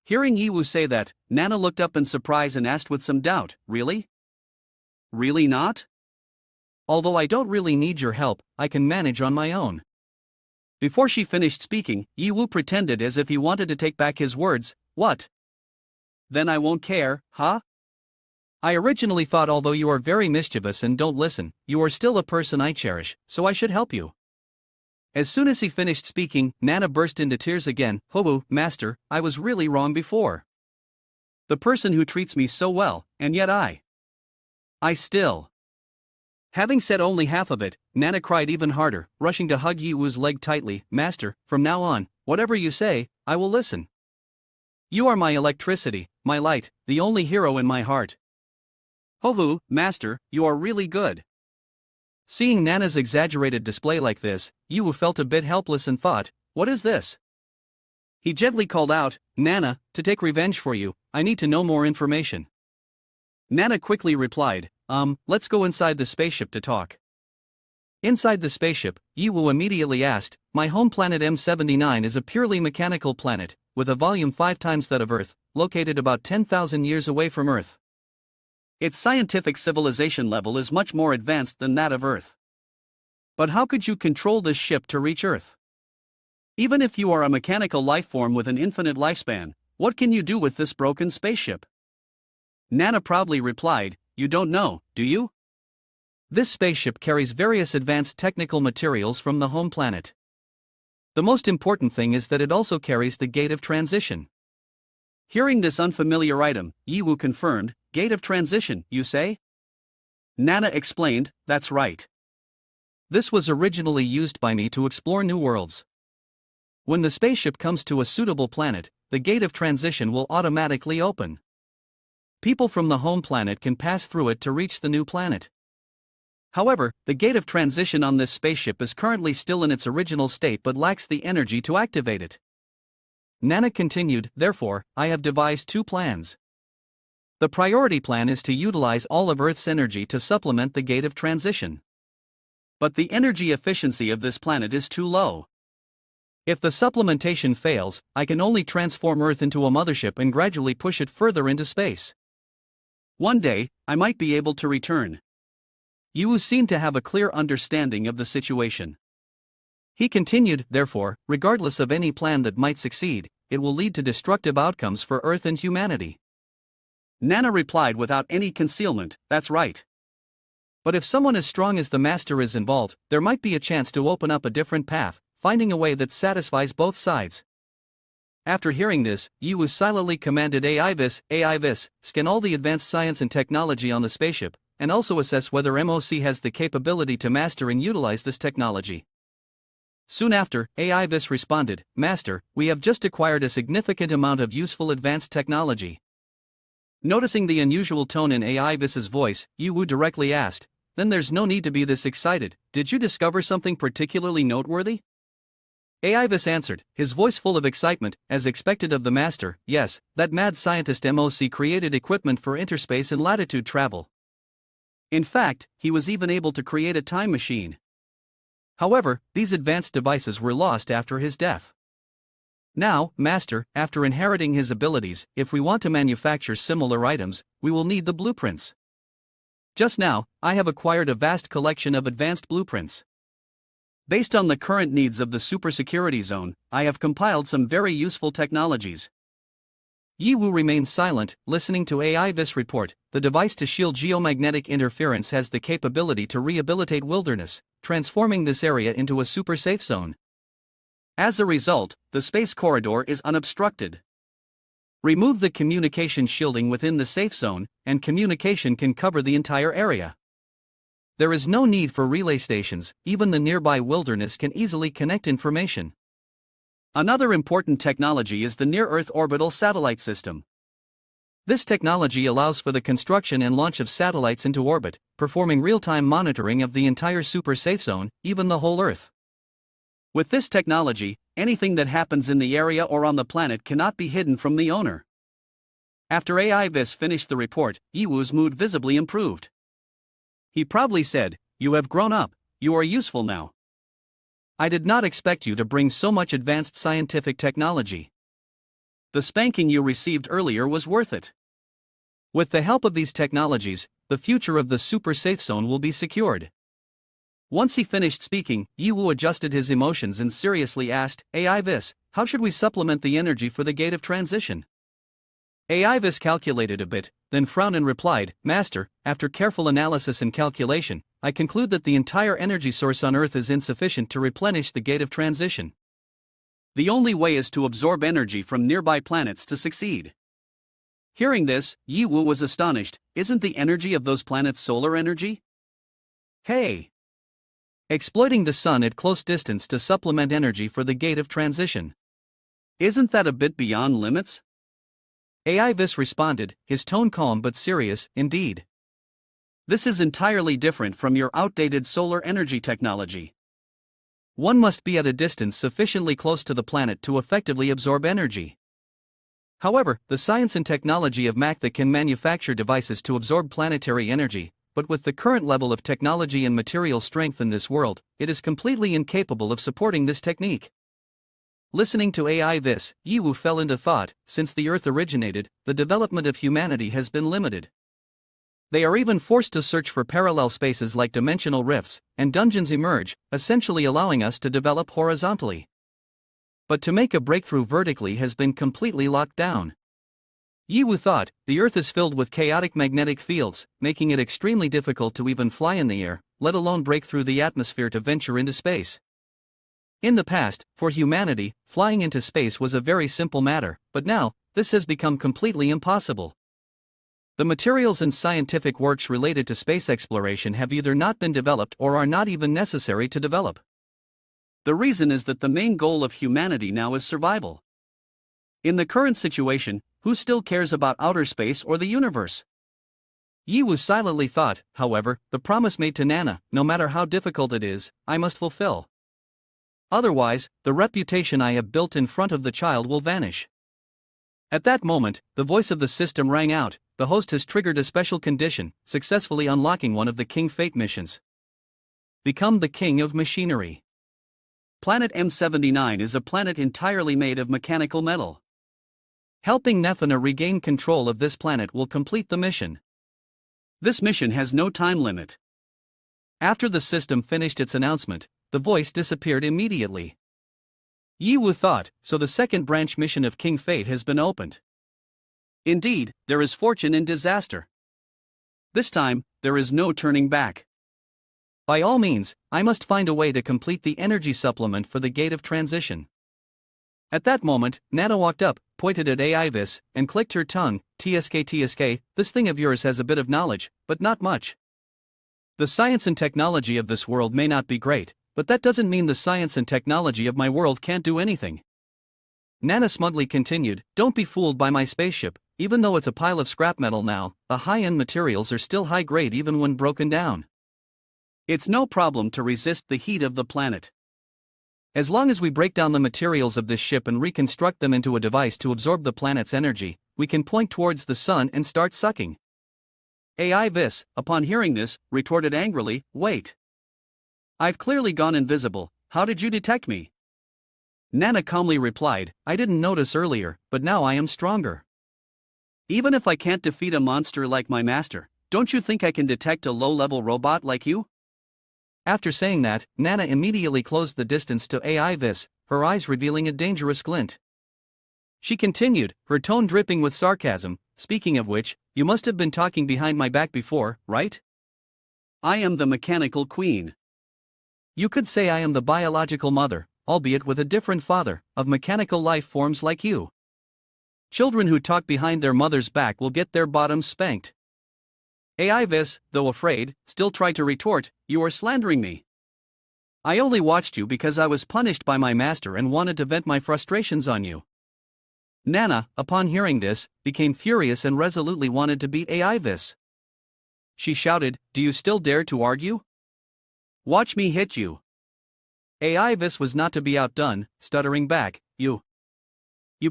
Hearing Yiwu say that, Nana looked up in surprise and asked with some doubt, really? Really not? Although I don't really need your help, I can manage on my own. Before she finished speaking, Yiwu pretended as if he wanted to take back his words. What? Then I won't care, huh? I originally thought although you are very mischievous and don't listen, you are still a person I cherish, so I should help you. As soon as he finished speaking, Nana burst into tears again. Hobu, master, I was really wrong before. The person who treats me so well, and yet I still. Having said only half of it, Nana cried even harder, rushing to hug Yiwu's leg tightly. Master, from now on, whatever you say, I will listen. You are my electricity, my light, the only hero in my heart. Hovu, master, you are really good. Seeing Nana's exaggerated display like this, Yiwu felt a bit helpless and thought, what is this? He gently called out, Nana, to take revenge for you, I need to know more information. Nana quickly replied, let's go inside the spaceship to talk. Inside the spaceship, Yiwu immediately asked, my home planet M79 is a purely mechanical planet, with a volume 5 times that of Earth, located about 10,000 years away from Earth. Its scientific civilization level is much more advanced than that of Earth. But how could you control this ship to reach Earth? Even if you are a mechanical life form with an infinite lifespan, what can you do with this broken spaceship? Nana proudly replied, you don't know, do you? This spaceship carries various advanced technical materials from the home planet. The most important thing is that it also carries the gate of transition. Hearing this unfamiliar item, Yiwu confirmed, gate of transition, you say? Nana explained, that's right. This was originally used by me to explore new worlds. When the spaceship comes to a suitable planet, the gate of transition will automatically open. People from the home planet can pass through it to reach the new planet. However, the gate of transition on this spaceship is currently still in its original state but lacks the energy to activate it. Nana continued, therefore, I have devised 2 plans. The priority plan is to utilize all of Earth's energy to supplement the gate of transition. But the energy efficiency of this planet is too low. If the supplementation fails, I can only transform Earth into a mothership and gradually push it further into space. One day, I might be able to return. Yiwu seemed to have a clear understanding of the situation. He continued, therefore, regardless of any plan that might succeed, it will lead to destructive outcomes for Earth and humanity. Nana replied without any concealment, that's right. But if someone as strong as the master is involved, there might be a chance to open up a different path, finding a way that satisfies both sides. After hearing this, Yiwu silently commanded AI-vis, scan all the advanced science and technology on the spaceship, and also assess whether MOC has the capability to master and utilize this technology. Soon after, AI-vis responded, Master, we have just acquired a significant amount of useful advanced technology. Noticing the unusual tone in AI-vis's voice, Yiwu directly asked, then there's no need to be this excited, did you discover something particularly noteworthy? AI-vis answered, his voice full of excitement, as expected of the master, yes, that mad scientist MOC created equipment for interspace and latitude travel. In fact, he was even able to create a time machine. However, these advanced devices were lost after his death. Now, Master, after inheriting his abilities, if we want to manufacture similar items, we will need the blueprints. Just now, I have acquired a vast collection of advanced blueprints. Based on the current needs of the super security zone, I have compiled some very useful technologies. Yiwu remained silent, listening to AI-vis report. The device to shield geomagnetic interference has the capability to rehabilitate wilderness, transforming this area into a super safe zone. As a result, the space corridor is unobstructed. Remove the communication shielding within the safe zone, and communication can cover the entire area. There is no need for relay stations, even the nearby wilderness can easily connect information. Another important technology is the near-Earth orbital satellite system. This technology allows for the construction and launch of satellites into orbit, performing real-time monitoring of the entire super safe zone, even the whole Earth. With this technology, anything that happens in the area or on the planet cannot be hidden from the owner. After AI Vis finished the report, Yiwu's mood visibly improved. He proudly said, "You have grown up, you are useful now. I did not expect you to bring so much advanced scientific technology. The spanking you received earlier was worth it. With the help of these technologies, the future of the super safe zone will be secured." Once he finished speaking, Yiwu adjusted his emotions and seriously asked, "AI Vis, how should we supplement the energy for the gate of transition?" AI Vis calculated a bit, then frowned and replied, "Master, after careful analysis and calculation, I conclude that the entire energy source on Earth is insufficient to replenish the gate of transition. The only way is to absorb energy from nearby planets to succeed." Hearing this, Yiwu was astonished. Isn't the energy of those planets solar energy? Hey! Exploiting the sun at close distance to supplement energy for the gate of transition. Isn't that a bit beyond limits? AI Vis responded, his tone calm but serious, "Indeed. This is entirely different from your outdated solar energy technology. One must be at a distance sufficiently close to the planet to effectively absorb energy. However, the science and technology of manga can manufacture devices to absorb planetary energy, but with the current level of technology and material strength in this world, it is completely incapable of supporting this technique." Listening to AI Vis, Yiwu fell into thought. Since the Earth originated, the development of humanity has been limited. They are even forced to search for parallel spaces like dimensional rifts, and dungeons emerge, essentially allowing us to develop horizontally. But to make a breakthrough vertically has been completely locked down. Yiwu thought, the Earth is filled with chaotic magnetic fields, making it extremely difficult to even fly in the air, let alone break through the atmosphere to venture into space. In the past, for humanity, flying into space was a very simple matter, but now, this has become completely impossible. The materials and scientific works related to space exploration have either not been developed or are not even necessary to develop. The reason is that the main goal of humanity now is survival. In the current situation, who still cares about outer space or the universe? Yiwu silently thought, however, the promise made to Nana, no matter how difficult it is, I must fulfill. Otherwise, the reputation I have built in front of the child will vanish. At that moment, the voice of the system rang out, the host has triggered a special condition, successfully unlocking one of the King Fate missions. Become the King of Machinery. Planet M79 is a planet entirely made of mechanical metal. Helping Nethana regain control of this planet will complete the mission. This mission has no time limit. After the system finished its announcement, the voice disappeared immediately. Yiwu thought, so the second branch mission of King Fate has been opened. Indeed, there is fortune in disaster. This time, there is no turning back. By all means, I must find a way to complete the energy supplement for the gate of transition. At that moment, Nana walked up, pointed at AI Vis, and clicked her tongue, TSK, this thing of yours has a bit of knowledge, but not much. The science and technology of this world may not be great, but that doesn't mean the science and technology of my world can't do anything. Nana smugly continued, don't be fooled by my spaceship, even though it's a pile of scrap metal now, the high-end materials are still high-grade even when broken down. It's no problem to resist the heat of the planet. As long as we break down the materials of this ship and reconstruct them into a device to absorb the planet's energy, we can point towards the sun and start sucking. AI Vis, upon hearing this, retorted angrily, wait. I've clearly gone invisible, how did you detect me? Nana calmly replied, I didn't notice earlier, but now I am stronger. Even if I can't defeat a monster like my master, don't you think I can detect a low-level robot like you? After saying that, Nana immediately closed the distance to AI Vis, her eyes revealing a dangerous glint. She continued, her tone dripping with sarcasm, speaking of which, you must have been talking behind my back before, right? I am the mechanical queen. You could say I am the biological mother, albeit with a different father, of mechanical life forms like you. Children who talk behind their mother's back will get their bottoms spanked. Aivis, though afraid, still tried to retort, "You are slandering me. I only watched you because I was punished by my master and wanted to vent my frustrations on you." Nana, upon hearing this, became furious and resolutely wanted to beat Aivis. She shouted, "Do you still dare to argue? Watch me hit you." Aivis was not to be outdone, stuttering back, You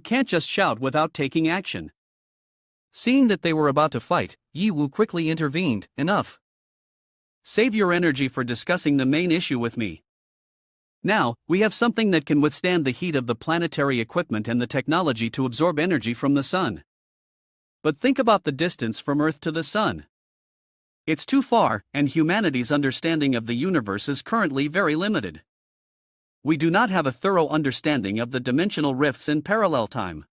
can't just shout without taking action." Seeing that they were about to fight, Yiwu quickly intervened, "Enough. Save your energy for discussing the main issue with me. Now, we have something that can withstand the heat of the planetary equipment and the technology to absorb energy from the sun. But think about the distance from Earth to the sun. It's too far, and humanity's understanding of the universe is currently very limited. We do not have a thorough understanding of the dimensional rifts in parallel time.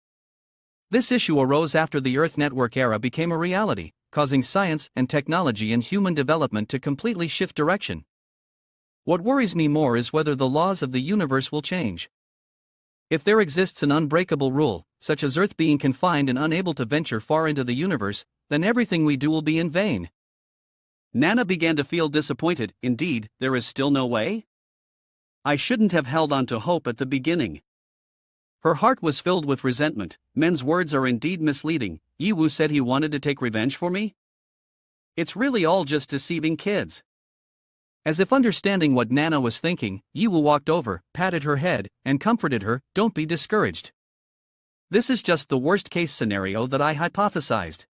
This issue arose after the Earth network era became a reality, causing science and technology and human development to completely shift direction. What worries me more is whether the laws of the universe will change. If there exists an unbreakable rule, such as Earth being confined and unable to venture far into the universe, then everything we do will be in vain." Nana began to feel disappointed. Indeed, there is still no way? I shouldn't have held on to hope at the beginning. Her heart was filled with resentment. Men's words are indeed misleading. Yiwu said he wanted to take revenge for me? It's really all just deceiving kids. As if understanding what Nana was thinking, Yiwu walked over, patted her head, and comforted her, "Don't be discouraged. This is just the worst-case scenario that I hypothesized.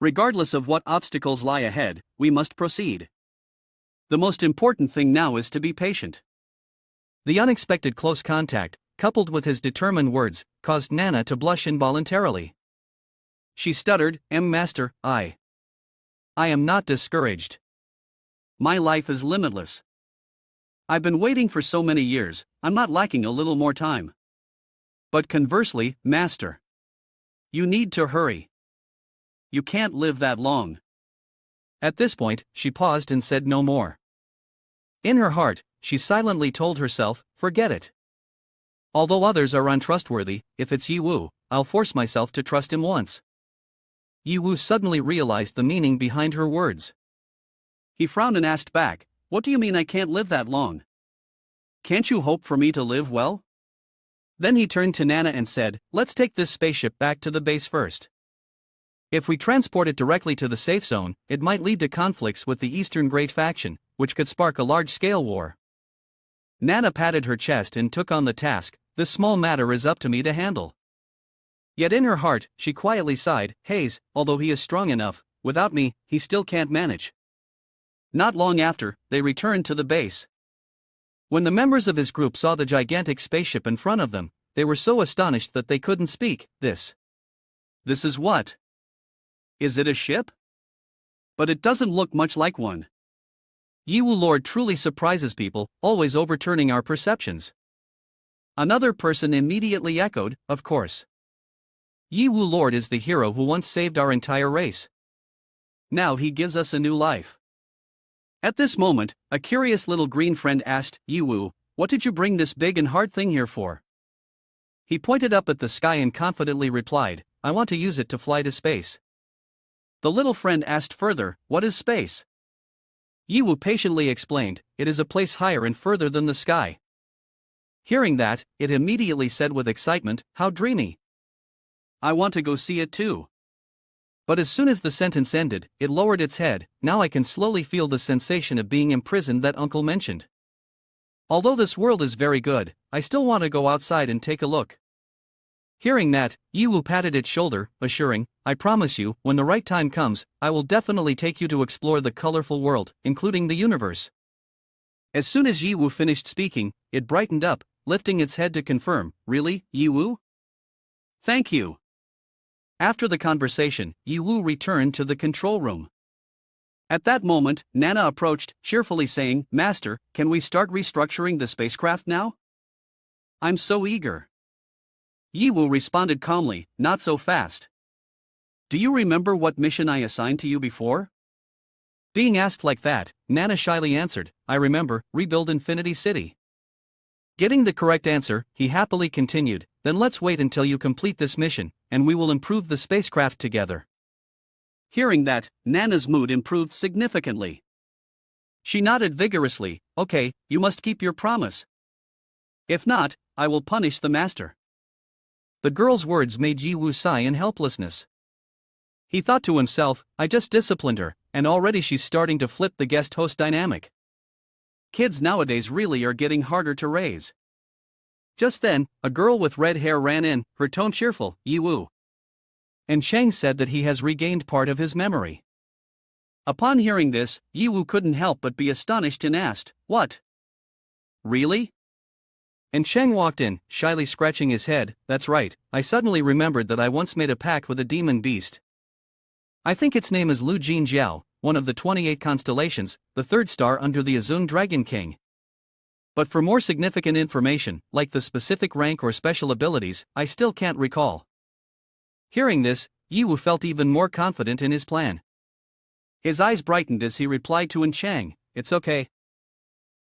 Regardless of what obstacles lie ahead, we must proceed. The most important thing now is to be patient." The unexpected close contact, coupled with his determined words, caused Nana to blush involuntarily. She stuttered, Master, I am not discouraged. My life is limitless. I've been waiting for so many years, I'm not lacking a little more time. But conversely, Master, you need to hurry. You can't live that long." At this point, she paused and said no more. In her heart, she silently told herself, "Forget it. Although others are untrustworthy, if it's Yiwu, I'll force myself to trust him once." Yiwu suddenly realized the meaning behind her words. He frowned and asked back, "What do you mean I can't live that long? Can't you hope for me to live well?" Then he turned to Nana and said, "Let's take this spaceship back to the base first. If we transport it directly to the safe zone, it might lead to conflicts with the Eastern Great Faction, which could spark a large-scale war." Nana patted her chest and took on the task, "This small matter is up to me to handle." Yet in her heart, she quietly sighed, Hayes, although he is strong enough, without me, he still can't manage. Not long after, they returned to the base. When the members of his group saw the gigantic spaceship in front of them, they were so astonished that they couldn't speak. This is what? Is it a ship? But it doesn't look much like one. Yiwu Lord truly surprises people, always overturning our perceptions. Another person immediately echoed, "Of course. Yiwu Lord is the hero who once saved our entire race. Now he gives us a new life." At this moment, a curious little green friend asked, "Yiwu, what did you bring this big and hard thing here for?" He pointed up at the sky and confidently replied, "I want to use it to fly to space." The little friend asked further, "What is space?" Yiwu patiently explained, "It is a place higher and further than the sky." Hearing that, it immediately said with excitement, "How dreamy. I want to go see it too." But as soon as the sentence ended, it lowered its head. "Now I can slowly feel the sensation of being imprisoned that Uncle mentioned. Although this world is very good, I still want to go outside and take a look." Hearing that, Yiwu patted its shoulder, assuring, "I promise you, when the right time comes, I will definitely take you to explore the colorful world, including the universe." As soon as Yiwu finished speaking, it brightened up, lifting its head to confirm, "Really, Yiwu? Thank you." After the conversation, Yiwu returned to the control room. At that moment, Nana approached, cheerfully saying, "Master, can we start restructuring the spacecraft now? I'm so eager." Yiwu responded calmly, "Not so fast. Do you remember what mission I assigned to you before?" Being asked like that, Nana shyly answered, "I remember, rebuild Infinity City." Getting the correct answer, he happily continued, then let's wait until you complete this mission, and we will improve the spacecraft together. Hearing that, Nana's mood improved significantly. She nodded vigorously. Okay, you must keep your promise. If not, I will punish the master. The girl's words made Yiwu sigh in helplessness. He thought to himself, I just disciplined her, and already she's starting to flip the guest-host dynamic. Kids nowadays really are getting harder to raise. Just then, a girl with red hair ran in, her tone cheerful. Yiwu. And Shang said that he has regained part of his memory. Upon hearing this, Yiwu couldn't help but be astonished and asked, What? Really? And Shang walked in, shyly scratching his head. That's right, I suddenly remembered that I once made a pact with a demon beast. I think its name is Lu Jin Jiao, one of the 28 constellations, the third star under the Azun Dragon King. But for more significant information, like the specific rank or special abilities, I still can't recall. Hearing this, Yiwu felt even more confident in his plan. His eyes brightened as he replied to Chang, It's okay.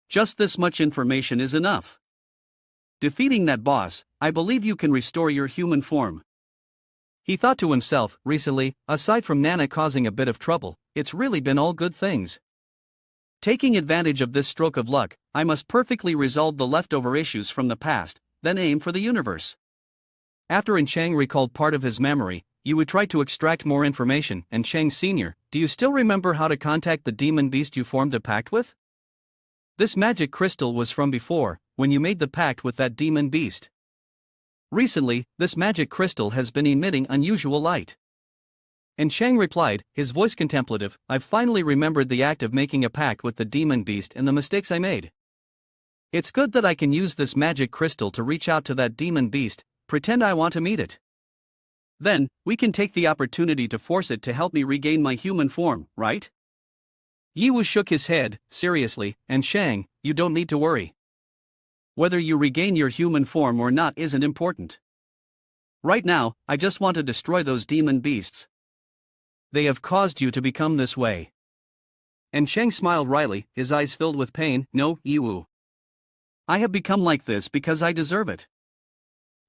Just this much information is enough. Defeating that boss, I believe you can restore your human form. He thought to himself, recently, aside from Nana causing a bit of trouble, it's really been all good things. Taking advantage of this stroke of luck, I must perfectly resolve the leftover issues from the past, then aim for the universe. After Chang recalled part of his memory, Yiwu tried to extract more information, and Chang Sr., do you still remember how to contact the demon beast you formed a pact with? This magic crystal was from before, when you made the pact with that demon beast. Recently, this magic crystal has been emitting unusual light. And Shang replied, his voice contemplative, I've finally remembered the act of making a pact with the demon beast and the mistakes I made. It's good that I can use this magic crystal to reach out to that demon beast, pretend I want to meet it. Then, we can take the opportunity to force it to help me regain my human form, right? Yiwu shook his head, seriously, and Shang, you don't need to worry. Whether you regain your human form or not isn't important. Right now, I just want to destroy those demon beasts. They have caused you to become this way. And Shang smiled wryly, his eyes filled with pain. No, Yiwu. I have become like this because I deserve it.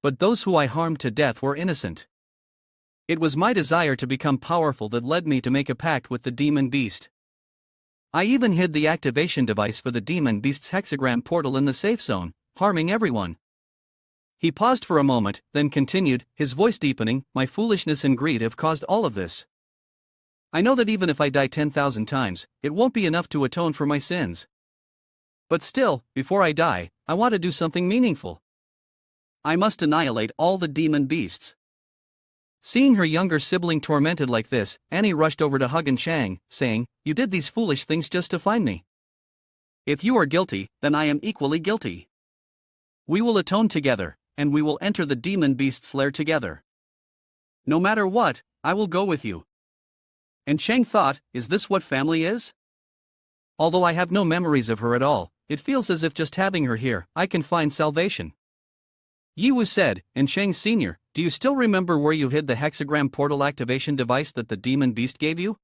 But those who I harmed to death were innocent. It was my desire to become powerful that led me to make a pact with the demon beast. I even hid the activation device for the demon beast's hexagram portal in the safe zone, harming everyone. He paused for a moment, then continued, his voice deepening, my foolishness and greed have caused all of this. I know that even if I die 10,000 times, it won't be enough to atone for my sins. But still, before I die, I want to do something meaningful. I must annihilate all the demon beasts. Seeing her younger sibling tormented like this, Annie rushed over to hug Chang, saying, you did these foolish things just to find me. If you are guilty, then I am equally guilty. We will atone together, and we will enter the demon beast's lair together. No matter what, I will go with you. And Chang thought, is this what family is? Although I have no memories of her at all, it feels as if just having her here, I can find salvation. Yiwu said, and Shang Sr., do you still remember where you hid the hexagram portal activation device that the demon beast gave you?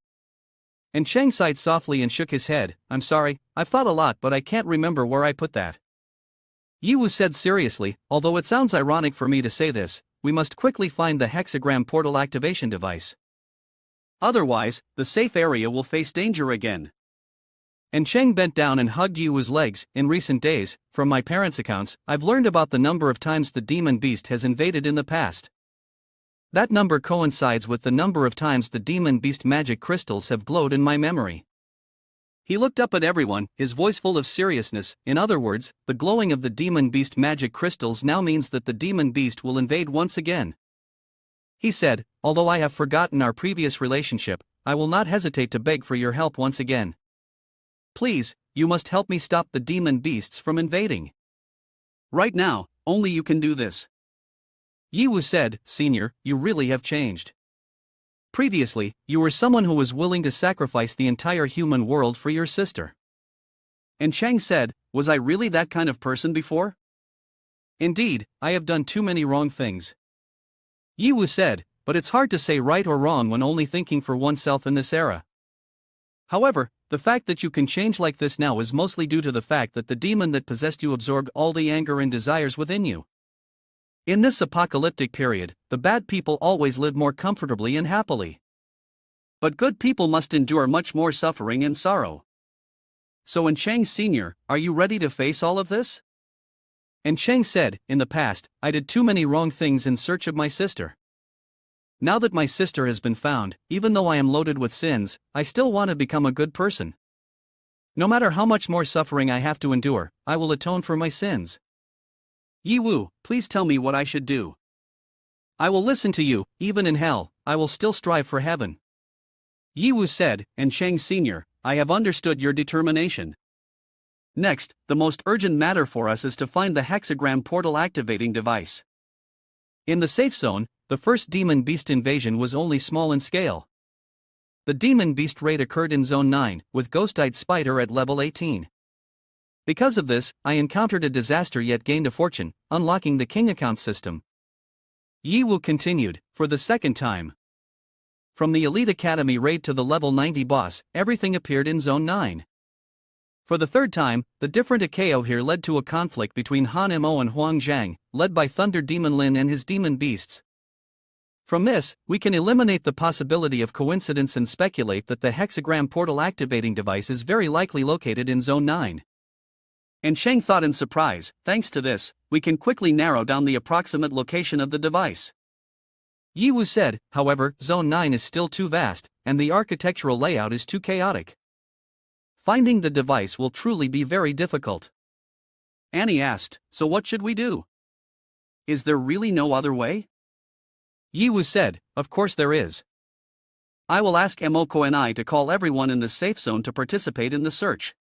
And Shang sighed softly and shook his head, I'm sorry, I've thought a lot but I can't remember where I put that. Yiwu said seriously, although it sounds ironic for me to say this, we must quickly find the hexagram portal activation device. Otherwise, the safe area will face danger again. And Shang bent down and hugged Yiwu's legs. In recent days, from my parents' accounts, I've learned about the number of times the demon beast has invaded in the past. That number coincides with the number of times the demon beast magic crystals have glowed in my memory. He looked up at everyone, his voice full of seriousness. In other words, the glowing of the demon beast magic crystals now means that the demon beast will invade once again. He said, although I have forgotten our previous relationship, I will not hesitate to beg for your help once again. Please, you must help me stop the demon beasts from invading. Right now, only you can do this. Yiwu said, Senior, you really have changed. Previously, you were someone who was willing to sacrifice the entire human world for your sister. And Chang said, was I really that kind of person before? Indeed, I have done too many wrong things. Yiwu said, but it's hard to say right or wrong when only thinking for oneself in this era. However, the fact that you can change like this now is mostly due to the fact that the demon that possessed you absorbed all the anger and desires within you. In this apocalyptic period, the bad people always live more comfortably and happily. But good people must endure much more suffering and sorrow. So Chang Sr., are you ready to face all of this? And Chang said, in the past, I did too many wrong things in search of my sister. Now that my sister has been found, even though I am loaded with sins, I still want to become a good person. No matter how much more suffering I have to endure, I will atone for my sins. Yi Wu, please tell me what I should do. I will listen to you, even in hell, I will still strive for heaven. Yi Wu said, and Chang Sr., I have understood your determination. Next, the most urgent matter for us is to find the hexagram portal activating device. In the safe zone, the first demon beast invasion was only small in scale. The demon beast raid occurred in Zone 9, with Ghost-Eyed Spider at level 18. Because of this, I encountered a disaster yet gained a fortune, unlocking the King Account system. Yi Wu continued, for the second time. From the Elite Academy raid to the level 90 boss, everything appeared in Zone 9. For the third time, the different Ikeo here led to a conflict between Han Mo and Huang Zhang, led by Thunder Demon Lin and his demon beasts. From this, we can eliminate the possibility of coincidence and speculate that the hexagram portal activating device is very likely located in Zone 9. And Chang thought in surprise, thanks to this, we can quickly narrow down the approximate location of the device. Yi Wu said, however, Zone 9 is still too vast, and the architectural layout is too chaotic. Finding the device will truly be very difficult. Annie asked, so what should we do? Is there really no other way? Yi Wu said, of course there is. I will ask Emoko and I to call everyone in the safe zone to participate in the search.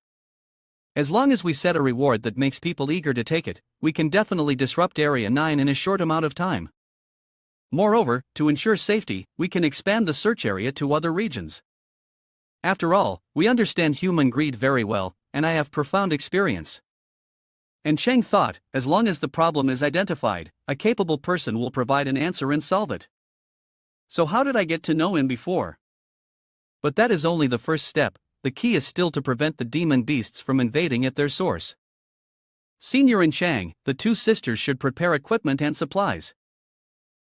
As long as we set a reward that makes people eager to take it, we can definitely disrupt Area 9 in a short amount of time. Moreover, to ensure safety, we can expand the search area to other regions. After all, we understand human greed very well, and I have profound experience. And Chang thought, as long as the problem is identified, a capable person will provide an answer and solve it. So how did I get to know him before? But that is only the first step. The key is still to prevent the demon beasts from invading at their source. Senior and Chang, the two sisters should prepare equipment and supplies.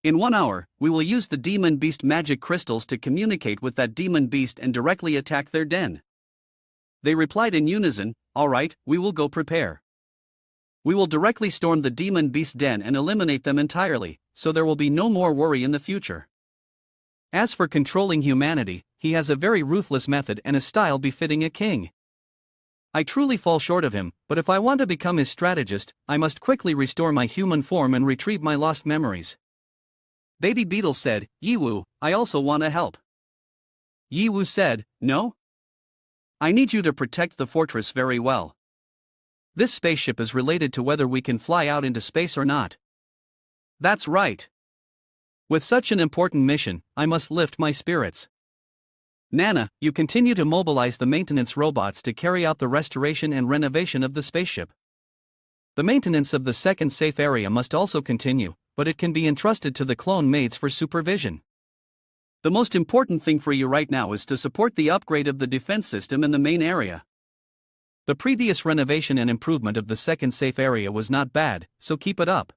In 1 hour, we will use the demon beast magic crystals to communicate with that demon beast and directly attack their den. They replied in unison, all right, we will go prepare. We will directly storm the demon beast den and eliminate them entirely, so there will be no more worry in the future. As for controlling humanity, he has a very ruthless method and a style befitting a king. I truly fall short of him, but if I want to become his strategist, I must quickly restore my human form and retrieve my lost memories. Baby Beetle said, Yi Wu, I also want to help. Yi Wu said, no? I need you to protect the fortress very well. This spaceship is related to whether we can fly out into space or not. That's right. With such an important mission, I must lift my spirits. Nana, you continue to mobilize the maintenance robots to carry out the restoration and renovation of the spaceship. The maintenance of the second safe area must also continue, but it can be entrusted to the clone maids for supervision. The most important thing for you right now is to support the upgrade of the defense system in the main area. The previous renovation and improvement of the second safe area was not bad, so keep it up.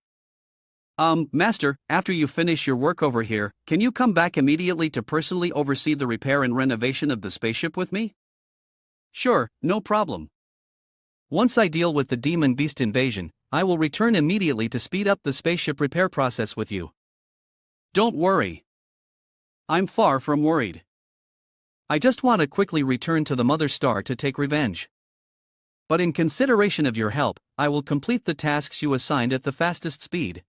Master, after you finish your work over here, can you come back immediately to personally oversee the repair and renovation of the spaceship with me? Sure, no problem. Once I deal with the demon beast invasion, I will return immediately to speed up the spaceship repair process with you. Don't worry. I'm far from worried. I just want to quickly return to the Mother Star to take revenge. But in consideration of your help, I will complete the tasks you assigned at the fastest speed.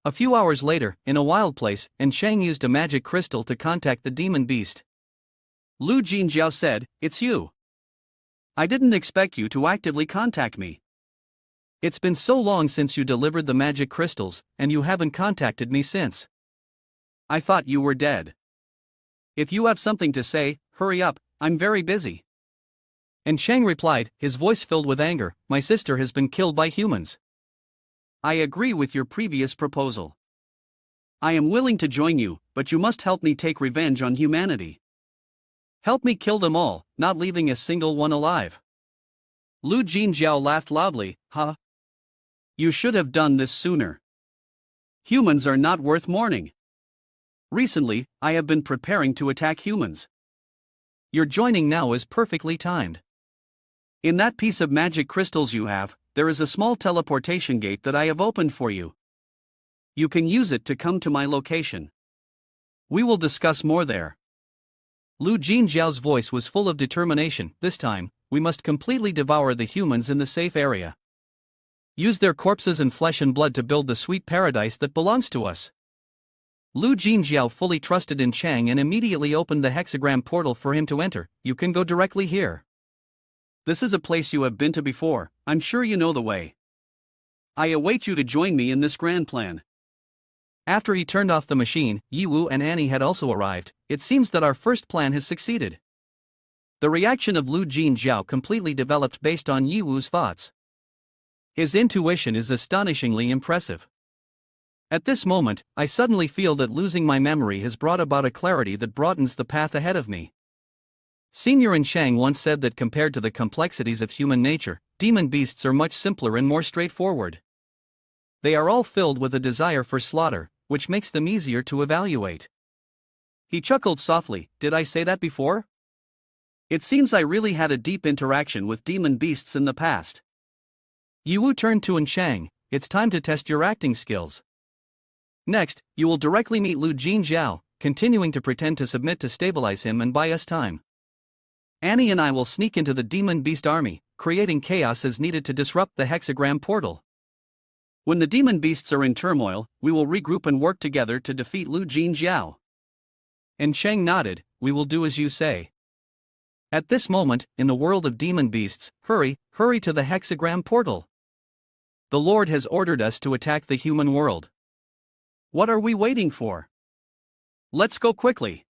A few hours later, in a wild place, and Chang used a magic crystal to contact the demon beast. Lu Jinjiao said, it's you. I didn't expect you to actively contact me. It's been so long since you delivered the magic crystals, and you haven't contacted me since. I thought you were dead. If you have something to say, hurry up, I'm very busy. And Chang replied, his voice filled with anger, my sister has been killed by humans. I agree with your previous proposal. I am willing to join you, but you must help me take revenge on humanity. Help me kill them all, not leaving a single one alive. Lu Jinjiao laughed loudly. Huh? You should have done this sooner. Humans are not worth mourning. Recently, I have been preparing to attack humans. Your joining now is perfectly timed. In that piece of magic crystals you have, there is a small teleportation gate that I have opened for you. You can use it to come to my location. We will discuss more there. Lu Jinjiao's voice was full of determination. This time, we must completely devour the humans in the safe area. Use their corpses and flesh and blood to build the sweet paradise that belongs to us. Lu Jinjiao fully trusted in Chang and immediately opened the hexagram portal for him to enter. You can go directly here. This is a place you have been to before, I'm sure you know the way. I await you to join me in this grand plan. After he turned off the machine, Yiwu and Annie had also arrived. It seems that our first plan has succeeded. The reaction of Lu Jinjiao completely developed based on Yiwu's thoughts. His intuition is astonishingly impressive. At this moment, I suddenly feel that losing my memory has brought about a clarity that broadens the path ahead of me. Senior and Shang once said that compared to the complexities of human nature, demon beasts are much simpler and more straightforward. They are all filled with a desire for slaughter, which makes them easier to evaluate. He chuckled softly. Did I say that before? It seems I really had a deep interaction with demon beasts in the past. Yiwu turned to Shang. It's time to test your acting skills. Next, you will directly meet Lu Jinjiao, continuing to pretend to submit to stabilize him and buy us time. Annie and I will sneak into the demon beast army, creating chaos as needed to disrupt the hexagram portal. When the demon beasts are in turmoil, we will regroup and work together to defeat Lu Jinjiao. And Shang nodded. We will do as you say. At this moment, in the world of demon beasts, hurry to the hexagram portal. The Lord has ordered us to attack the human world. What are we waiting for? Let's go quickly.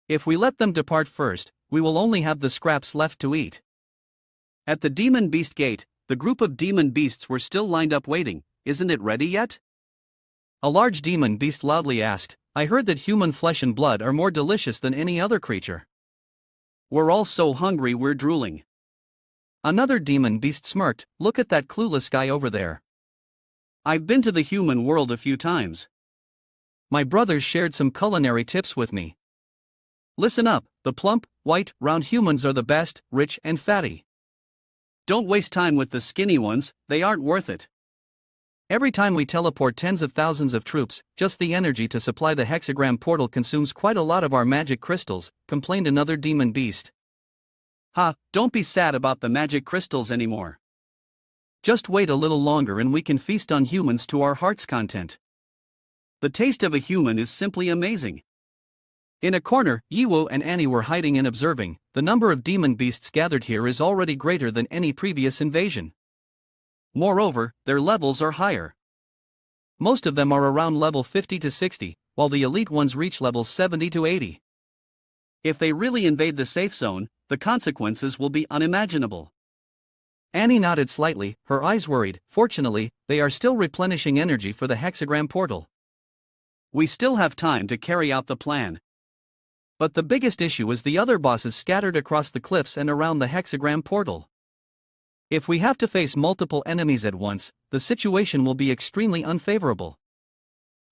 If we let them depart first, we will only have the scraps left to eat. At the demon beast gate, the group of demon beasts were still lined up waiting. Isn't it ready yet? A large demon beast loudly asked. I heard that human flesh and blood are more delicious than any other creature. We're all so hungry we're drooling. Another demon beast smirked. Look at that clueless guy over there. I've been to the human world a few times. My brothers shared some culinary tips with me. Listen up, the plump, white, round humans are the best, rich and fatty. Don't waste time with the skinny ones, they aren't worth it. Every time we teleport tens of thousands of troops, just the energy to supply the hexagram portal consumes quite a lot of our magic crystals, complained another demon beast. Ha, don't be sad about the magic crystals anymore. Just wait a little longer and we can feast on humans to our heart's content. The taste of a human is simply amazing. In a corner, Yiwu and Annie were hiding and observing. The number of demon beasts gathered here is already greater than any previous invasion. Moreover, their levels are higher. Most of them are around level 50 to 60, while the elite ones reach levels 70 to 80. If they really invade the safe zone, the consequences will be unimaginable. Annie nodded slightly, her eyes worried. Fortunately, they are still replenishing energy for the hexagram portal. We still have time to carry out the plan. But the biggest issue is the other bosses scattered across the cliffs and around the hexagram portal. If we have to face multiple enemies at once, the situation will be extremely unfavorable.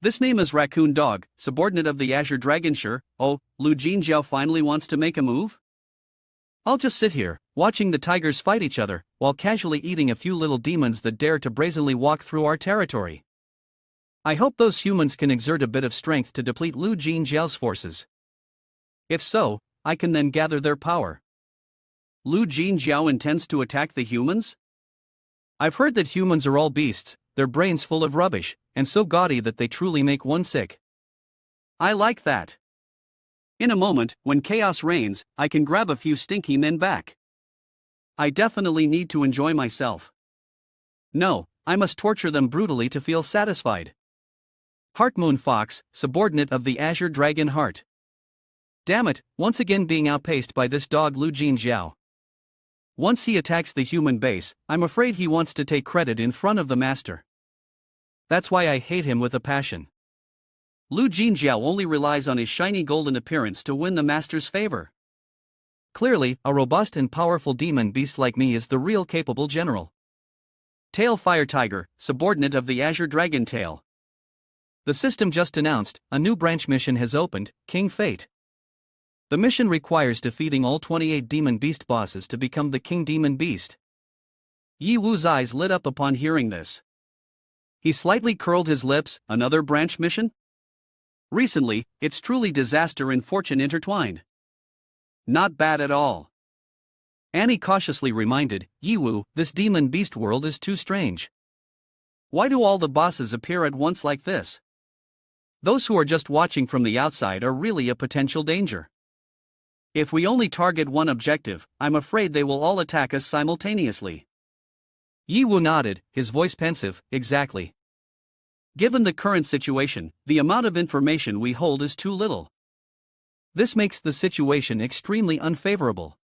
This name is Raccoon Dog, subordinate of the Azure Dragon. Sure. Oh, Lu Jinjiao finally wants to make a move? I'll just sit here, watching the tigers fight each other, while casually eating a few little demons that dare to brazenly walk through our territory. I hope those humans can exert a bit of strength to deplete Lu Jinjiao's forces. If so, I can then gather their power. Lu Jinjiao intends to attack the humans? I've heard that humans are all beasts, their brains full of rubbish, and so gaudy that they truly make one sick. I like that. In a moment, when chaos reigns, I can grab a few stinky men back. I definitely need to enjoy myself. No, I must torture them brutally to feel satisfied. Heartmoon Fox, subordinate of the Azure Dragon Heart. Damn it, once again being outpaced by this dog Lu Jinjiao. Once he attacks the human base, I'm afraid he wants to take credit in front of the master. That's why I hate him with a passion. Lu Jinjiao only relies on his shiny golden appearance to win the master's favor. Clearly, a robust and powerful demon beast like me is the real capable general. Tail Fire Tiger, subordinate of the Azure Dragon Tail. The system just announced, a new branch mission has opened, King Fate. The mission requires defeating all 28 demon beast bosses to become the King Demon Beast. Yi Wu's eyes lit up upon hearing this. He slightly curled his lips. Another branch mission? Recently, it's truly disaster and fortune intertwined. Not bad at all. Annie cautiously reminded, Yi Wu, this demon beast world is too strange. Why do all the bosses appear at once like this? Those who are just watching from the outside are really a potential danger. If we only target one objective, I'm afraid they will all attack us simultaneously. Yi Wu nodded, his voice pensive. Exactly. Given the current situation, the amount of information we hold is too little. This makes the situation extremely unfavorable.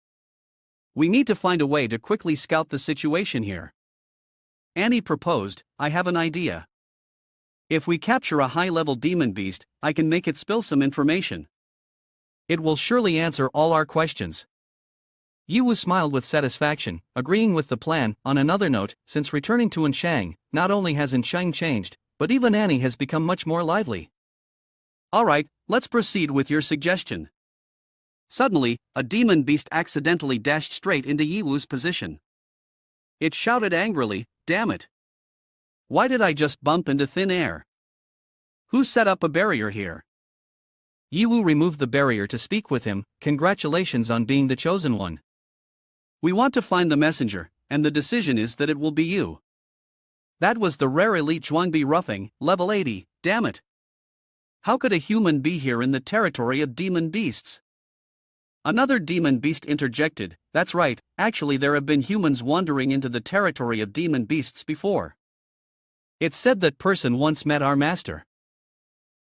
We need to find a way to quickly scout the situation here. Annie proposed, I have an idea. If we capture a high-level demon beast, I can make it spill some information. It will surely answer all our questions. Yi Wu smiled with satisfaction, agreeing with the plan. On another note, since returning to Anshang, not only has Anshang changed, but even Annie has become much more lively. Alright, let's proceed with your suggestion. Suddenly, a demon beast accidentally dashed straight into Yi Wu's position. It shouted angrily, damn it. Why did I just bump into thin air? Who set up a barrier here? Yi Wu removed the barrier to speak with him. Congratulations on being the chosen one. We want to find the messenger, and the decision is that it will be you. That was the rare elite Zhuangbi roughing, level 80, damn it. How could a human be here in the territory of demon beasts? Another demon beast interjected, that's right, actually there have been humans wandering into the territory of demon beasts before. It's said that person once met our master.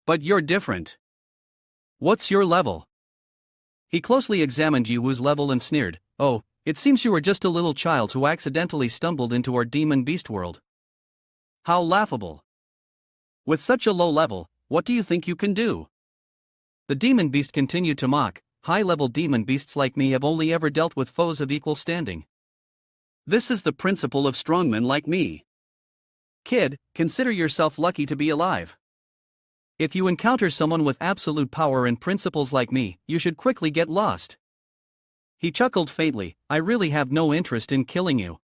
But you're different. What's your level? He closely examined Yi Wu's level and sneered, oh, it seems you were just a little child who accidentally stumbled into our demon beast world. How laughable. With such a low level, what do you think you can do? The demon beast continued to mock, high-level demon beasts like me have only ever dealt with foes of equal standing. This is the principle of strongmen like me. Kid, consider yourself lucky to be alive. If you encounter someone with absolute power and principles like me, you should quickly get lost. He chuckled faintly, I really have no interest in killing you.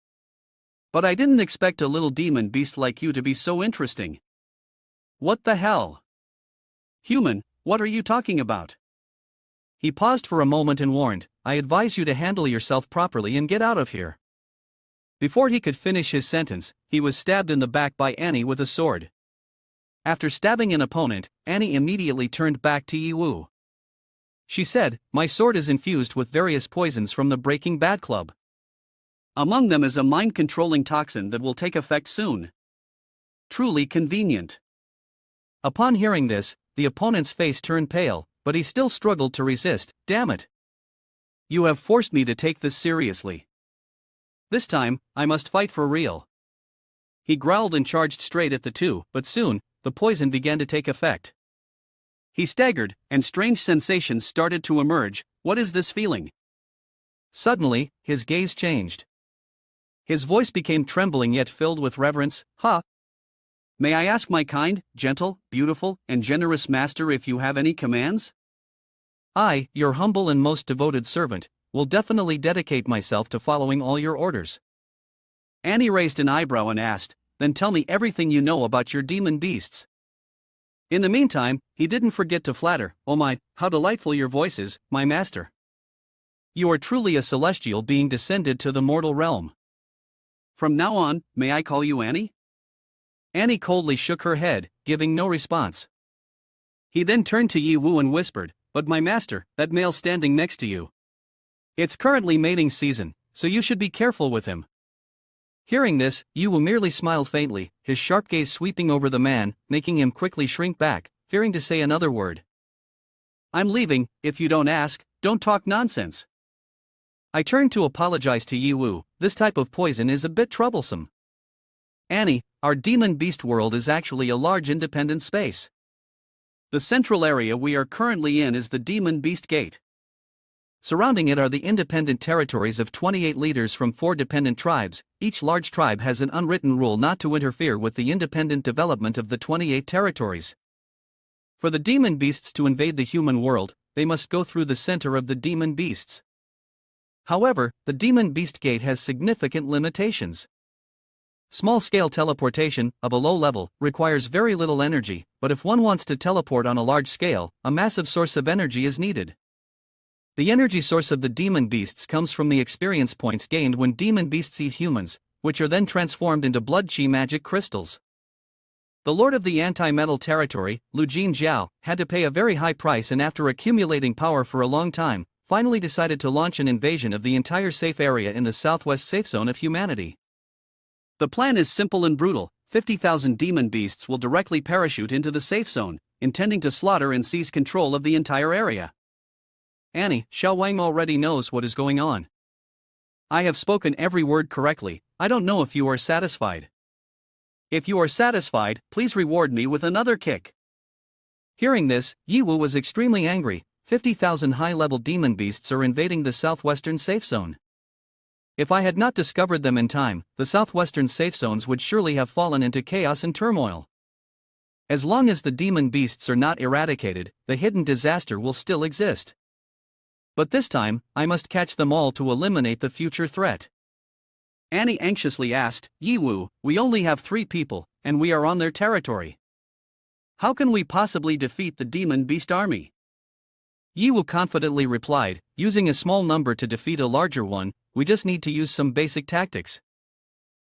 But I didn't expect a little demon beast like you to be so interesting. What the hell? Human, what are you talking about? He paused for a moment and warned, I advise you to handle yourself properly and get out of here. Before he could finish his sentence, he was stabbed in the back by Annie with a sword. After stabbing an opponent, Annie immediately turned back to Yi Wu. She said, my sword is infused with various poisons from the Breaking Bad Club. Among them is a mind-controlling toxin that will take effect soon. Truly convenient. Upon hearing this, the opponent's face turned pale, but he still struggled to resist. Damn it. You have forced me to take this seriously. This time, I must fight for real. He growled and charged straight at the two, but soon, the poison began to take effect. He staggered, and strange sensations started to emerge. What is this feeling? Suddenly, his gaze changed. His voice became trembling yet filled with reverence. Ha! May I ask my kind, gentle, beautiful, and generous master if you have any commands? I, your humble and most devoted servant, will definitely dedicate myself to following all your orders. Annie raised an eyebrow and asked, then tell me everything you know about your demon beasts. In the meantime, he didn't forget to flatter, oh my, how delightful your voice is, my master. You are truly a celestial being descended to the mortal realm. From now on, may I call you Annie? Annie coldly shook her head, giving no response. He then turned to Yi Wu and whispered, but my master, that male standing next to you. It's currently mating season, so you should be careful with him. Hearing this, Yi Wu merely smiled faintly, his sharp gaze sweeping over the man, making him quickly shrink back, fearing to say another word. I'm leaving, if you don't ask, don't talk nonsense. I turned to apologize to Yi Wu, this type of poison is a bit troublesome. Annie, our demon beast world is actually a large independent space. The central area we are currently in is the demon beast gate. Surrounding it are the independent territories of 28 leaders from 4 dependent tribes. Each large tribe has an unwritten rule not to interfere with the independent development of the 28 territories. For the demon beasts to invade the human world, they must go through the center of the demon beasts. However, the demon beast gate has significant limitations. Small-scale teleportation, of a low level, requires very little energy, but if one wants to teleport on a large scale, a massive source of energy is needed. The energy source of the demon beasts comes from the experience points gained when demon beasts eat humans, which are then transformed into blood chi magic crystals. The lord of the anti-metal territory, Lu Jinjiao, had to pay a very high price and after accumulating power for a long time, finally decided to launch an invasion of the entire safe area in the southwest safe zone of humanity. The plan is simple and brutal. 50,000 demon beasts will directly parachute into the safe zone, intending to slaughter and seize control of the entire area. Annie, Xiao Wang already knows what is going on. I have spoken every word correctly. I don't know if you are satisfied. If you are satisfied, please reward me with another kick. Hearing this, Yiwu was extremely angry. 50,000 high-level demon beasts are invading the southwestern safe zone. If I had not discovered them in time, the southwestern safe zones would surely have fallen into chaos and turmoil. As long as the demon beasts are not eradicated, the hidden disaster will still exist. But this time, I must catch them all to eliminate the future threat. Annie anxiously asked, Yiwu, we only have 3 people, and we are on their territory. How can we possibly defeat the demon beast army? Yiwu confidently replied, using a small number to defeat a larger one, we just need to use some basic tactics.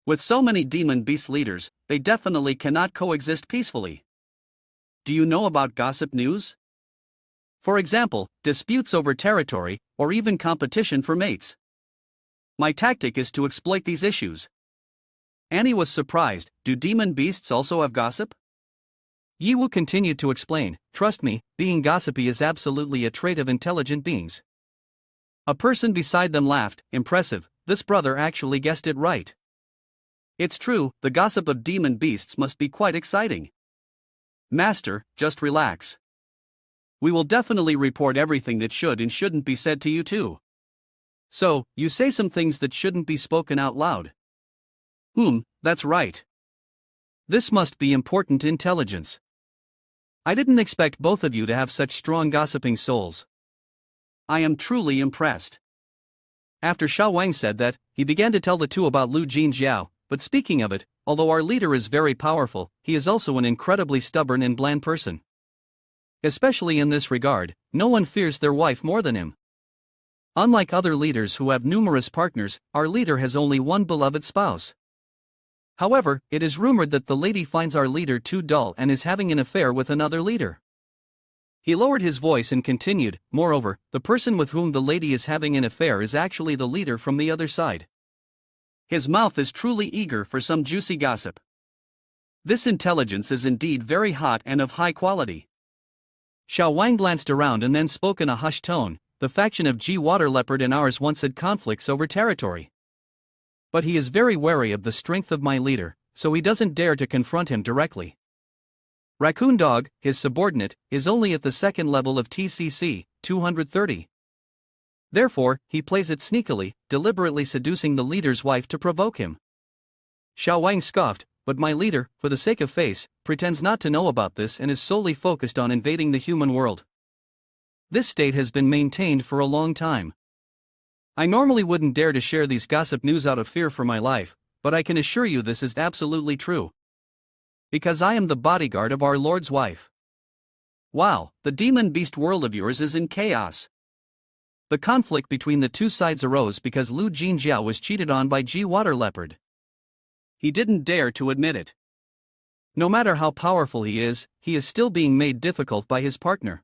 With so many demon beast leaders, they definitely cannot coexist peacefully. Do you know about gossip news? For example, disputes over territory, or even competition for mates. My tactic is to exploit these issues. Annie was surprised. Do demon beasts also have gossip? Yiwu continued to explain, trust me, being gossipy is absolutely a trait of intelligent beings. A person beside them laughed, impressive, this brother actually guessed it right. It's true, the gossip of demon beasts must be quite exciting. Master, just relax. We will definitely report everything that should and shouldn't be said to you too. So, you say some things that shouldn't be spoken out loud. That's right. This must be important intelligence. I didn't expect both of you to have such strong gossiping souls. I am truly impressed. After Xiao Wang said that, he began to tell the two about Lu Jinjiao, but speaking of it, although our leader is very powerful, he is also an incredibly stubborn and bland person. Especially in this regard, no one fears their wife more than him. Unlike other leaders who have numerous partners, our leader has only one beloved spouse. However, it is rumored that the lady finds our leader too dull and is having an affair with another leader. He lowered his voice and continued, moreover, the person with whom the lady is having an affair is actually the leader from the other side. His mouth is truly eager for some juicy gossip. This intelligence is indeed very hot and of high quality. Xiao Wang glanced around and then spoke in a hushed tone, the faction of G Water Leopard and ours once had conflicts over territory. But he is very wary of the strength of my leader, so he doesn't dare to confront him directly. Raccoon Dog, his subordinate, is only at the second level of TCC, 230. Therefore, he plays it sneakily, deliberately seducing the leader's wife to provoke him. Xiao Wang scoffed, but my leader, for the sake of face, pretends not to know about this and is solely focused on invading the human world. This state has been maintained for a long time. I normally wouldn't dare to share these gossip news out of fear for my life, but I can assure you this is absolutely true. Because I am the bodyguard of our Lord's wife. Wow, the demon beast world of yours is in chaos. The conflict between the two sides arose because Lu Jinjiao was cheated on by G Water Leopard. He didn't dare to admit it. No matter how powerful he is still being made difficult by his partner.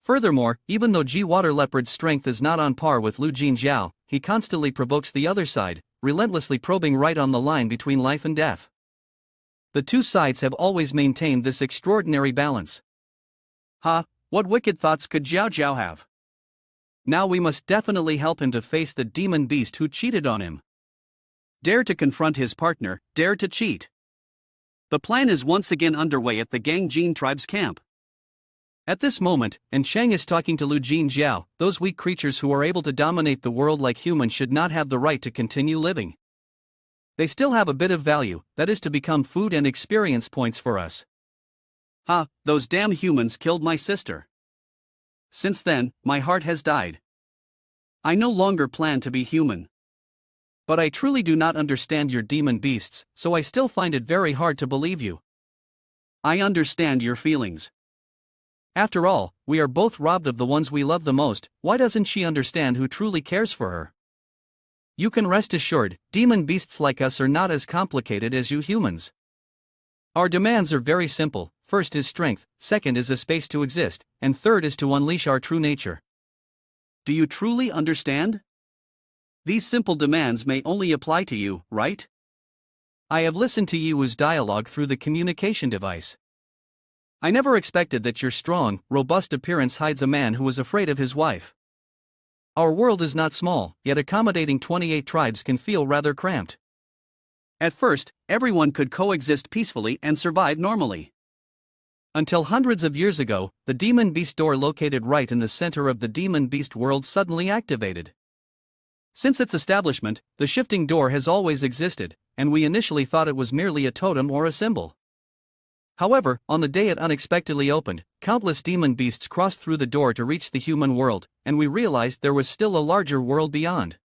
Furthermore, even though G Water Leopard's strength is not on par with Lu Jinjiao, he constantly provokes the other side, relentlessly probing right on the line between life and death. The two sides have always maintained this extraordinary balance. What wicked thoughts could Jiao Jiao have? Now we must definitely help him to face the demon beast who cheated on him. Dare to confront his partner, dare to cheat. The plan is once again underway at the Gangjin tribe's camp. At this moment, and Shang is talking to Lu Jinjiao, those weak creatures who are able to dominate the world like humans should not have the right to continue living. They still have a bit of value, that is to become food and experience points for us. Ha, those damn humans killed my sister. Since then, my heart has died. I no longer plan to be human. But I truly do not understand your demon beasts, so I still find it very hard to believe you. I understand your feelings. After all, we are both robbed of the ones we love the most. Why doesn't she understand who truly cares for her? You can rest assured, demon beasts like us are not as complicated as you humans. Our demands are very simple. First is strength, second is a space to exist, and third is to unleash our true nature. Do you truly understand? These simple demands may only apply to you, right? I have listened to Yiwu's dialogue through the communication device. I never expected that your strong, robust appearance hides a man who is afraid of his wife. Our world is not small, yet accommodating 28 tribes can feel rather cramped. At first, everyone could coexist peacefully and survive normally. Until hundreds of years ago, the demon beast door located right in the center of the demon beast world suddenly activated. Since its establishment, the shifting door has always existed, and we initially thought it was merely a totem or a symbol. However, on the day it unexpectedly opened, countless demon beasts crossed through the door to reach the human world, and we realized there was still a larger world beyond.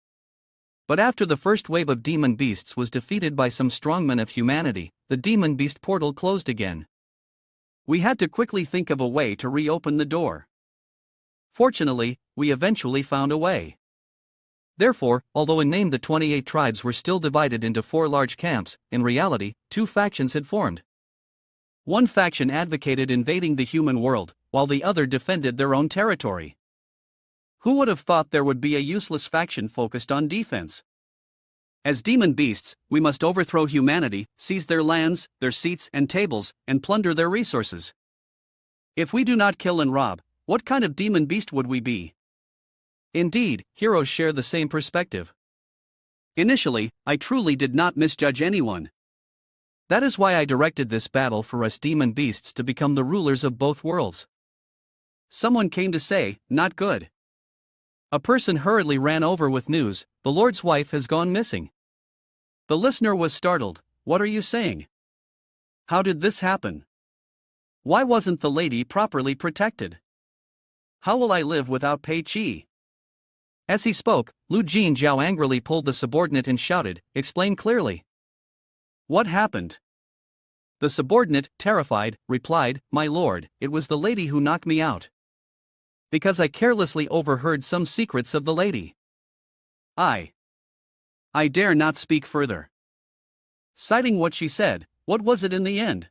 But after the first wave of demon beasts was defeated by some strongmen of humanity, the demon beast portal closed again. We had to quickly think of a way to reopen the door. Fortunately, we eventually found a way. Therefore, although in name the 28 tribes were still divided into 4 large camps, in reality, 2 factions had formed. One faction advocated invading the human world, while the other defended their own territory. Who would have thought there would be a useless faction focused on defense? As demon beasts, we must overthrow humanity, seize their lands, their seats and tables, and plunder their resources. If we do not kill and rob, what kind of demon beast would we be? Indeed, heroes share the same perspective. Initially, I truly did not misjudge anyone. That is why I directed this battle for us demon beasts to become the rulers of both worlds. Someone came to say, not good. A person hurriedly ran over with news, the Lord's wife has gone missing. The listener was startled. What are you saying? How did this happen? Why wasn't the lady properly protected? How will I live without Pei Qi? As he spoke, Lu Jinjiao angrily pulled the subordinate and shouted, explain clearly. What happened? The subordinate, terrified, replied, my lord, it was the lady who knocked me out. Because I carelessly overheard some secrets of the lady. I dare not speak further. Citing what she said, what was it in the end?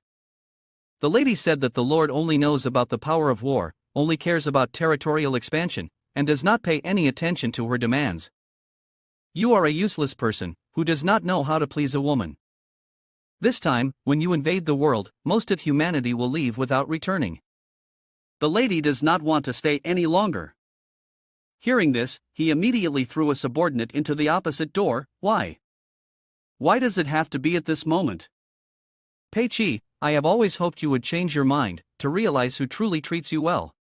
The lady said that the Lord only knows about the power of war, only cares about territorial expansion, and does not pay any attention to her demands. You are a useless person, who does not know how to please a woman. This time, when you invade the world, most of humanity will leave without returning. The lady does not want to stay any longer. Hearing this, he immediately threw a subordinate into the opposite door. Why? Why does it have to be at this moment? Pei Qi, I have always hoped you would change your mind, to realize who truly treats you well.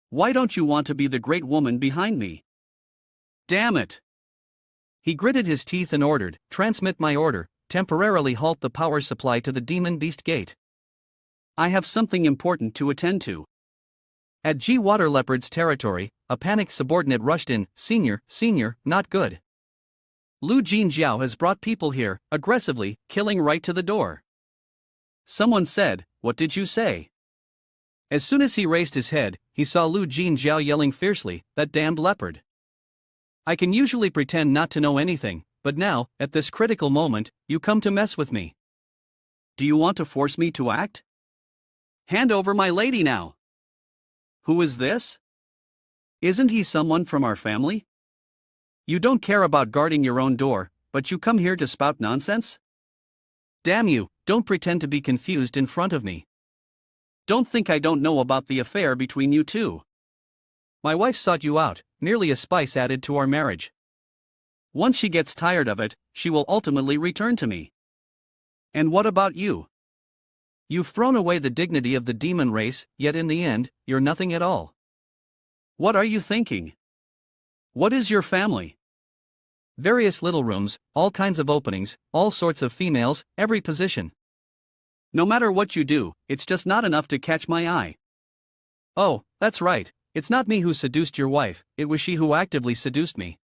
Why don't you want to be the great woman behind me? Damn it! He gritted his teeth and ordered, transmit my order, temporarily halt the power supply to the demon beast gate. I have something important to attend to. At G Water Leopard's territory, a panicked subordinate rushed in, Senior, not good. Lu Jinjiao has brought people here, aggressively, killing right to the door. Someone said, what did you say? As soon as he raised his head, he saw Lu Jinjiao yelling fiercely, that damned leopard. I can usually pretend not to know anything, but now, at this critical moment, you come to mess with me. Do you want to force me to act? Hand over my lady now. Who is this? Isn't he someone from our family? You don't care about guarding your own door, but you come here to spout nonsense? Damn you, don't pretend to be confused in front of me. Don't think I don't know about the affair between you two. My wife sought you out, merely a spice added to our marriage. Once she gets tired of it, she will ultimately return to me. And what about you? You've thrown away the dignity of the demon race, yet in the end, you're nothing at all. What are you thinking? What is your family? Various little rooms, all kinds of openings, all sorts of females, every position. No matter what you do, it's just not enough to catch my eye. Oh, that's right, it's not me who seduced your wife, it was she who actively seduced me.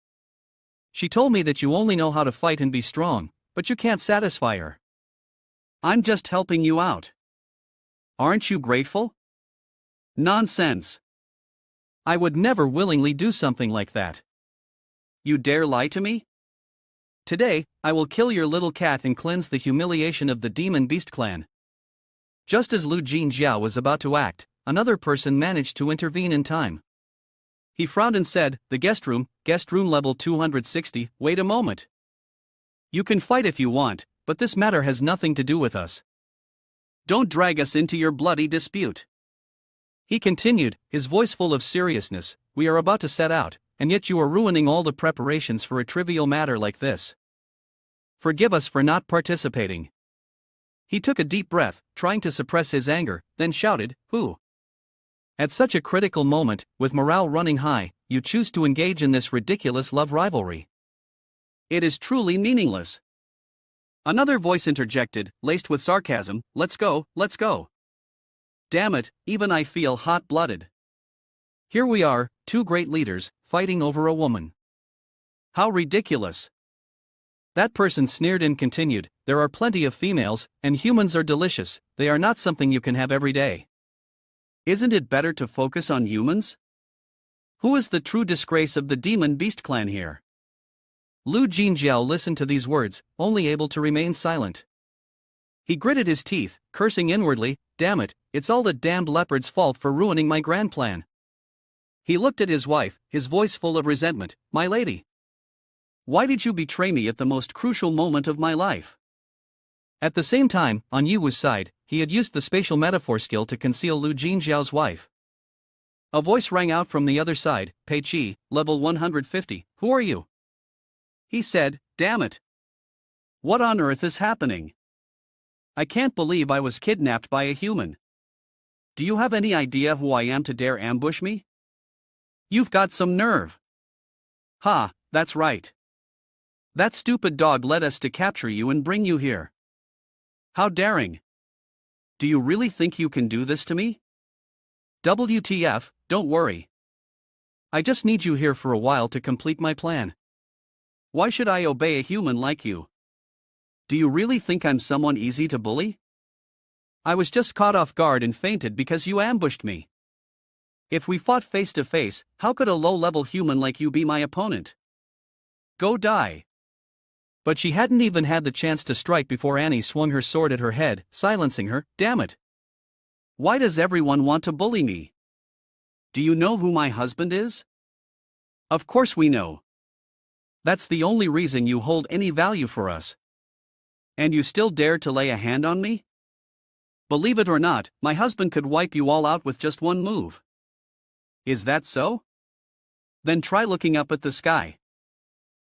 She told me that you only know how to fight and be strong, but you can't satisfy her. I'm just helping you out. Aren't you grateful? Nonsense. I would never willingly do something like that. You dare lie to me? Today, I will kill your little cat and cleanse the humiliation of the Demon Beast clan. Just as Lu Jinjiao was about to act, another person managed to intervene in time. He frowned and said, "The guest room level 260, wait a moment. You can fight if you want, but this matter has nothing to do with us. Don't drag us into your bloody dispute." He continued, his voice full of seriousness, "We are about to set out, and yet you are ruining all the preparations for a trivial matter like this. Forgive us for not participating." He took a deep breath, trying to suppress his anger, then shouted, "Who? At such a critical moment, with morale running high, you choose to engage in this ridiculous love rivalry. It is truly meaningless." Another voice interjected, laced with sarcasm, let's go. Damn it, even I feel hot-blooded. Here we are, two great leaders, fighting over a woman. How ridiculous." That person sneered and continued, "There are plenty of females, and humans are delicious, they are not something you can have every day. Isn't it better to focus on humans? Who is the true disgrace of the Demon Beast clan here?" Lu Jinjiao listened to these words, only able to remain silent. He gritted his teeth, cursing inwardly, "Damn it, it's all that damned leopard's fault for ruining my grand plan." He looked at his wife, his voice full of resentment, "My lady. Why did you betray me at the most crucial moment of my life?" At the same time, on Yuwu's side, he had used the spatial metaphor skill to conceal Lu Jinjiao's wife. A voice rang out from the other side, "Pei Qi, level 150, who are you?" He said, "Damn it. What on earth is happening? I can't believe I was kidnapped by a human. Do you have any idea who I am to dare ambush me? You've got some nerve." "Ha, that's right. That stupid dog led us to capture you and bring you here. How daring. Do you really think you can do this to me?" "WTF, don't worry. I just need you here for a while to complete my plan." "Why should I obey a human like you? Do you really think I'm someone easy to bully? I was just caught off guard and fainted because you ambushed me. If we fought face to face, how could a low-level human like you be my opponent? Go die." But she hadn't even had the chance to strike before Annie swung her sword at her head, silencing her. "Damn it. Why does everyone want to bully me? Do you know who my husband is?" "Of course we know. That's the only reason you hold any value for us. And you still dare to lay a hand on me? Believe it or not, my husband could wipe you all out with just one move." "Is that so? Then try looking up at the sky."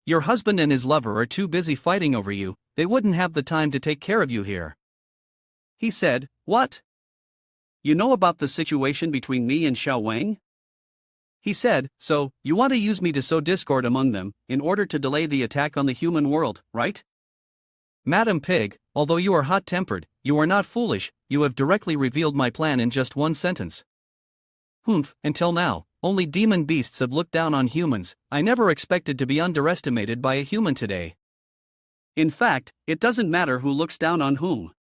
Your husband and his lover are too busy fighting over you, they wouldn't have the time to take care of you here." He said, "What? You know about the situation between me and Xiao Wang?" He said, "So, you want to use me to sow discord among them, in order to delay the attack on the human world, right?" "Madam Pig, although you are hot-tempered, you are not foolish, you have directly revealed my plan in just one sentence." "Humph, until now, only demon beasts have looked down on humans, I never expected to be underestimated by a human today." "In fact, it doesn't matter who looks down on whom.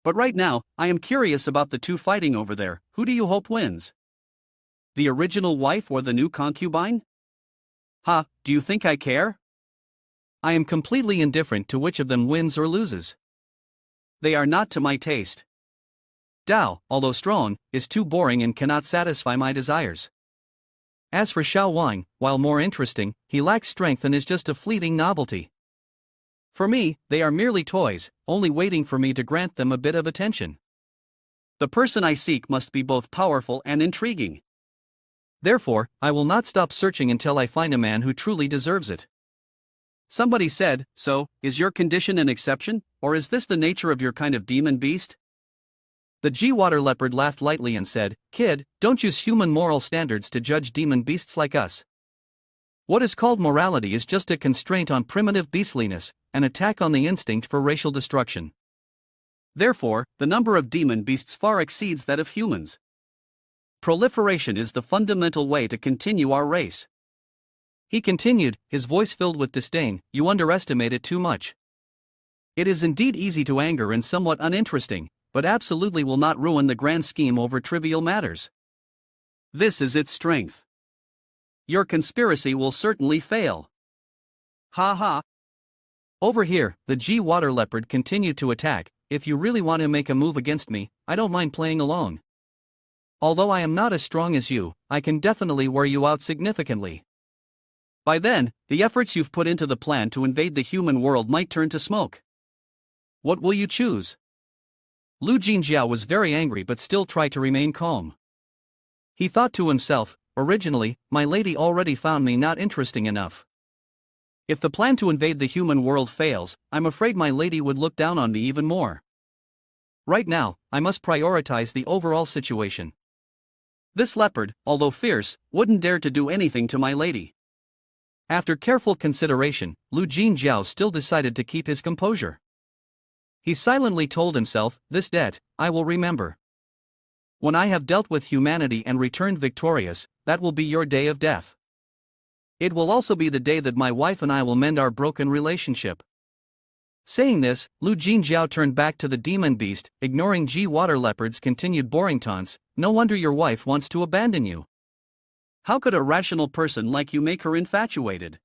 But right now, I am curious about the two fighting over there, who do you hope wins? The original wife or the new concubine? Ha, do you think I care? I am completely indifferent to which of them wins or loses. They are not to my taste. Dao, although strong, is too boring and cannot satisfy my desires. As for Xiao Wang, while more interesting, he lacks strength and is just a fleeting novelty. For me, they are merely toys, only waiting for me to grant them a bit of attention. The person I seek must be both powerful and intriguing. Therefore, I will not stop searching until I find a man who truly deserves it." Somebody said, "So, is your condition an exception, or is this the nature of your kind of demon beast?" The G-Water Leopard laughed lightly and said, "Kid, don't use human moral standards to judge demon beasts like us. What is called morality is just a constraint on primitive beastliness, an attack on the instinct for racial destruction. Therefore, the number of demon beasts far exceeds that of humans. Proliferation is the fundamental way to continue our race." He continued, his voice filled with disdain, "You underestimate it too much. It is indeed easy to anger and somewhat uninteresting, but absolutely will not ruin the grand scheme over trivial matters. This is its strength. Your conspiracy will certainly fail. Ha ha. Over here," the G-Water Leopard continued to attack, "if you really want to make a move against me, I don't mind playing along. Although I am not as strong as you, I can definitely wear you out significantly. By then, the efforts you've put into the plan to invade the human world might turn to smoke. What will you choose?" Lu Jinjiao was very angry but still tried to remain calm. He thought to himself, "Originally, my lady already found me not interesting enough. If the plan to invade the human world fails, I'm afraid my lady would look down on me even more. Right now, I must prioritize the overall situation. This leopard, although fierce, wouldn't dare to do anything to my lady." After careful consideration, Lu Jinjiao still decided to keep his composure. He silently told himself, "This debt, I will remember. When I have dealt with humanity and returned victorious, that will be your day of death. It will also be the day that my wife and I will mend our broken relationship." Saying this, Lu Jinjiao turned back to the demon beast, ignoring G-Water Leopard's continued boring taunts. "No wonder your wife wants to abandon you. How could a rational person like you make her infatuated?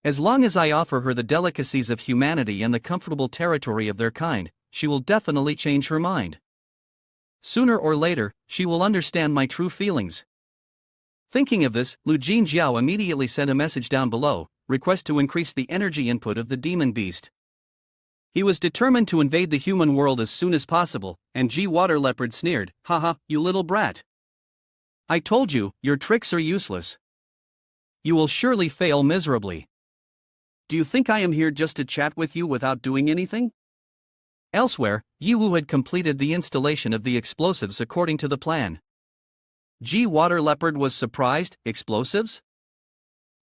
As long as I offer her the delicacies of humanity and the comfortable territory of their kind, she will definitely change her mind. Sooner or later, she will understand my true feelings." Thinking of this, Lu Jinjiao immediately sent a message down below, request to increase the energy input of the demon beast. He was determined to invade the human world as soon as possible, and G-Water Leopard sneered, "Haha, you little brat. I told you, your tricks are useless. You will surely fail miserably. Do you think I am here just to chat with you without doing anything?" Elsewhere, Yiwu had completed the installation of the explosives according to the plan. G-Water Leopard was surprised. Explosives?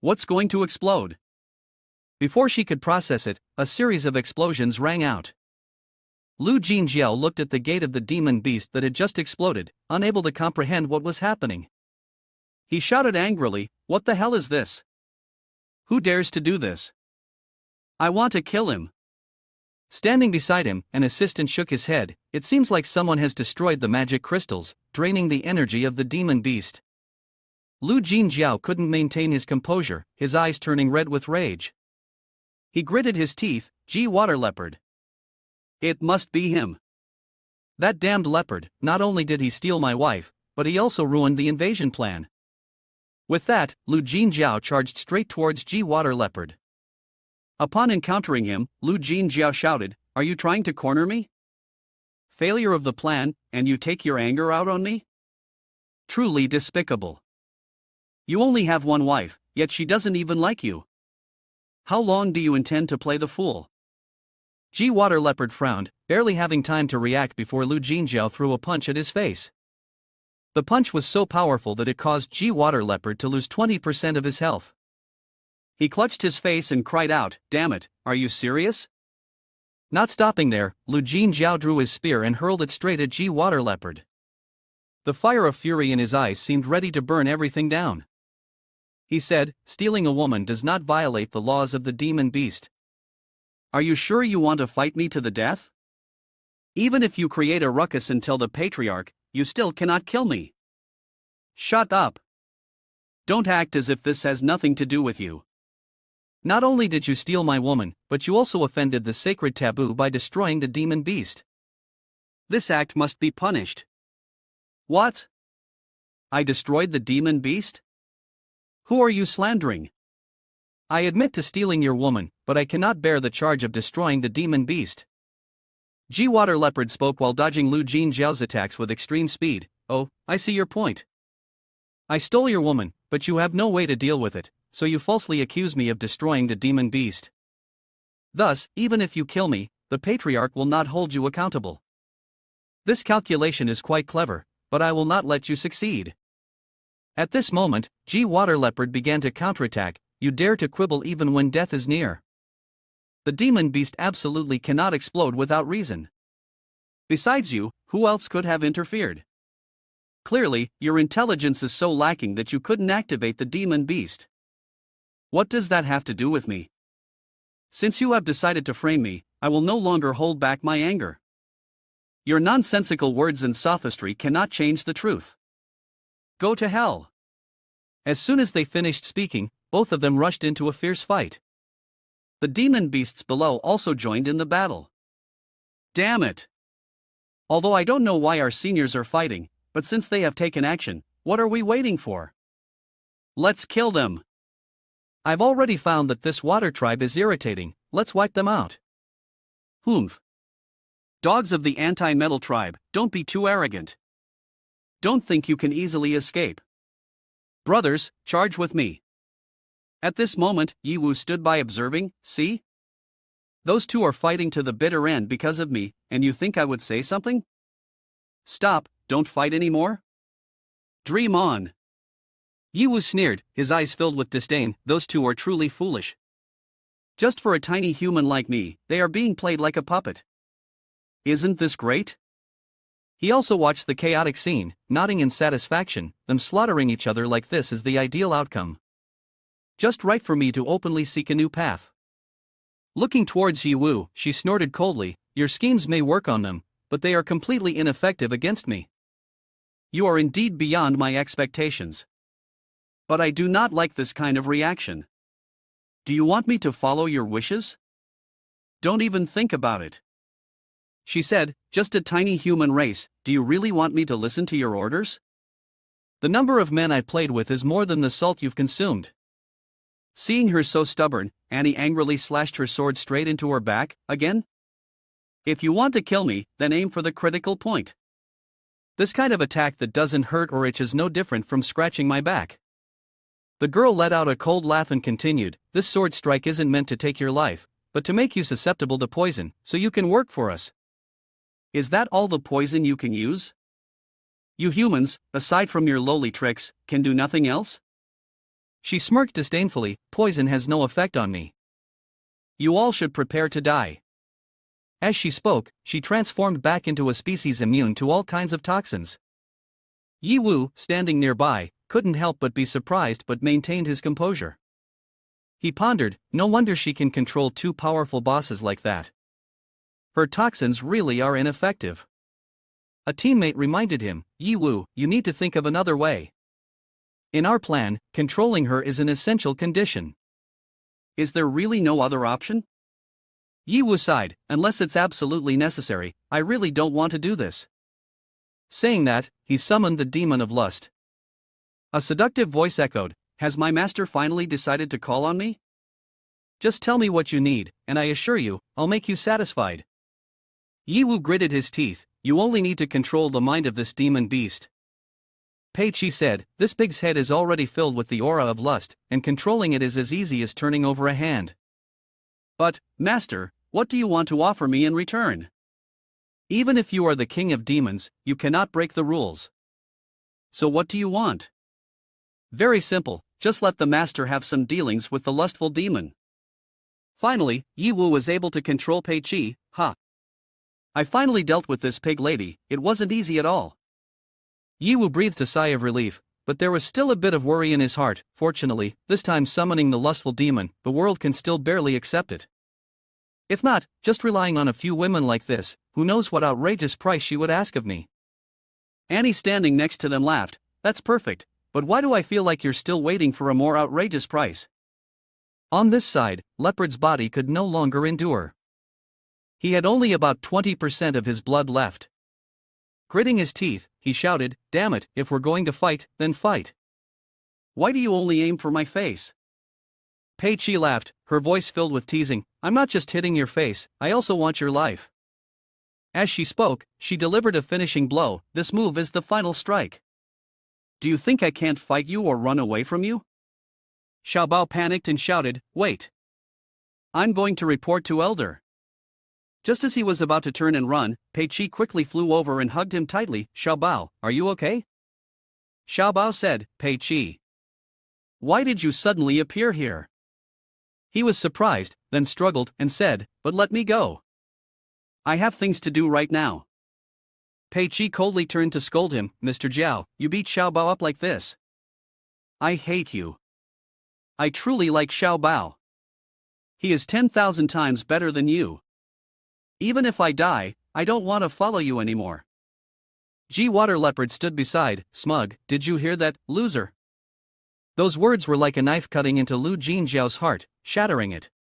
What's going to explode? Before she could process it, a series of explosions rang out. Lu Jinjiao looked at the gate of the demon beast that had just exploded, unable to comprehend what was happening. He shouted angrily, "What the hell is this? Who dares to do this? I want to kill him." Standing beside him, an assistant shook his head. "It seems like someone has destroyed the magic crystals, draining the energy of the demon beast." Lu Jinjiao couldn't maintain his composure, his eyes turning red with rage. He gritted his teeth. G-Water Leopard. It must be him. That damned leopard, not only did he steal my wife, but he also ruined the invasion plan. With that, Lu Jinjiao charged straight towards G-Water Leopard. Upon encountering him, Lu Jinjiao shouted, "Are you trying to corner me? Failure of the plan, and you take your anger out on me? Truly despicable. You only have one wife, yet she doesn't even like you. How long do you intend to play the fool?" G-Water Leopard frowned, barely having time to react before Lu Jinjiao threw a punch at his face. The punch was so powerful that it caused G-Water Leopard to lose 20% of his health. He clutched his face and cried out, "Damn it, are you serious?" Not stopping there, Lu Jinjiao drew his spear and hurled it straight at G-Water Leopard. The fire of fury in his eyes seemed ready to burn everything down. He said, "Stealing a woman does not violate the laws of the demon beast. Are you sure you want to fight me to the death? Even if you create a ruckus and tell the patriarch, you still cannot kill me. Shut up. Don't act as if this has nothing to do with you. Not only did you steal my woman, but you also offended the sacred taboo by destroying the demon beast. This act must be punished." "What? I destroyed the demon beast? Who are you slandering?" "I admit to stealing your woman, but I cannot bear the charge of destroying the demon beast." G-Water Leopard spoke while dodging Lu Jinjiao's attacks with extreme speed. "Oh, I see your point. I stole your woman, but you have no way to deal with it, so you falsely accuse me of destroying the demon beast. Thus, even if you kill me, the patriarch will not hold you accountable. This calculation is quite clever, but I will not let you succeed. At this moment, G Water Leopard began to counterattack. You dare to quibble even when death is near. The demon beast absolutely cannot explode without reason. Besides you, who else could have interfered? Clearly, your intelligence is so lacking that you couldn't activate the demon beast. What does that have to do with me? Since you have decided to frame me, I will no longer hold back my anger. Your nonsensical words and sophistry cannot change the truth. Go to hell. As soon as they finished speaking, both of them rushed into a fierce fight. The demon beasts below also joined in the battle. Damn it! Although I don't know why our seniors are fighting, but since they have taken action, what are we waiting for? Let's kill them! I've already found that this water tribe is irritating, let's wipe them out. Humph. Dogs of the anti-metal tribe, don't be too arrogant. Don't think you can easily escape. Brothers, charge with me. At this moment, Yiwu stood by observing. See? Those two are fighting to the bitter end because of me, and you think I would say something? Stop, don't fight anymore? Dream on. Yiwu sneered, his eyes filled with disdain. Those two are truly foolish. Just for a tiny human like me, they are being played like a puppet. Isn't this great? He also watched the chaotic scene, nodding in satisfaction. Them slaughtering each other like this is the ideal outcome. Just right for me to openly seek a new path. Looking towards Yiwu, she snorted coldly. Your schemes may work on them, but they are completely ineffective against me. You are indeed beyond my expectations. But I do not like this kind of reaction. Do you want me to follow your wishes? Don't even think about it. She said, just a tiny human race, do you really want me to listen to your orders? The number of men I've played with is more than the salt you've consumed. Seeing her so stubborn, Annie angrily slashed her sword straight into her back. Again? If you want to kill me, then aim for the critical point. This kind of attack that doesn't hurt or itch is no different from scratching my back. The girl let out a cold laugh and continued, this sword strike isn't meant to take your life, but to make you susceptible to poison, so you can work for us. Is that all the poison you can use? You humans, aside from your lowly tricks, can do nothing else? She smirked disdainfully, poison has no effect on me. You all should prepare to die. As she spoke, she transformed back into a species immune to all kinds of toxins. Yiwu, standing nearby, couldn't help but be surprised but maintained his composure. He pondered, no wonder she can control two powerful bosses like that. Her toxins really are ineffective. A teammate reminded him, Yiwu, you need to think of another way. In our plan, controlling her is an essential condition. Is there really no other option? Yiwu sighed, unless it's absolutely necessary, I really don't want to do this. Saying that, he summoned the demon of lust. A seductive voice echoed, has my master finally decided to call on me? Just tell me what you need, and I assure you, I'll make you satisfied. Yiwu gritted his teeth, you only need to control the mind of this demon beast. Pei Qi said, this pig's head is already filled with the aura of lust, and controlling it is as easy as turning over a hand. But, master, what do you want to offer me in return? Even if you are the king of demons, you cannot break the rules. So what do you want? Very simple, just let the master have some dealings with the lustful demon. Finally, Yiwu was able to control Pei Qi. I finally dealt with this pig lady, it wasn't easy at all. Yiwu breathed a sigh of relief, but there was still a bit of worry in his heart. Fortunately, this time summoning the lustful demon, the world can still barely accept it. If not, just relying on a few women like this, who knows what outrageous price she would ask of me. Annie standing next to them laughed, that's perfect, but why do I feel like you're still waiting for a more outrageous price? On this side, Leopard's body could no longer endure. He had only about 20% of his blood left. Gritting his teeth, he shouted, damn it, if we're going to fight, then fight. Why do you only aim for my face? Pei Qi laughed, her voice filled with teasing, I'm not just hitting your face, I also want your life. As she spoke, she delivered a finishing blow, this move is the final strike. Do you think I can't fight you or run away from you? Xiaobao panicked and shouted, wait. I'm going to report to Elder. Just as he was about to turn and run, Pei Qi quickly flew over and hugged him tightly. Xiao Bao, are you okay? Xiao Bao said, Pei Qi, why did you suddenly appear here? He was surprised, then struggled and said, but let me go. I have things to do right now. Pei Qi coldly turned to scold him. Mr. Jiao, you beat Xiao Bao up like this. I hate you. I truly like Xiao Bao. He is 10,000 times better than you. Even if I die, I don't want to follow you anymore. G. Water Leopard stood beside, smug. Did you hear that, loser? Those words were like a knife cutting into Lu Jinjiao's heart, shattering it.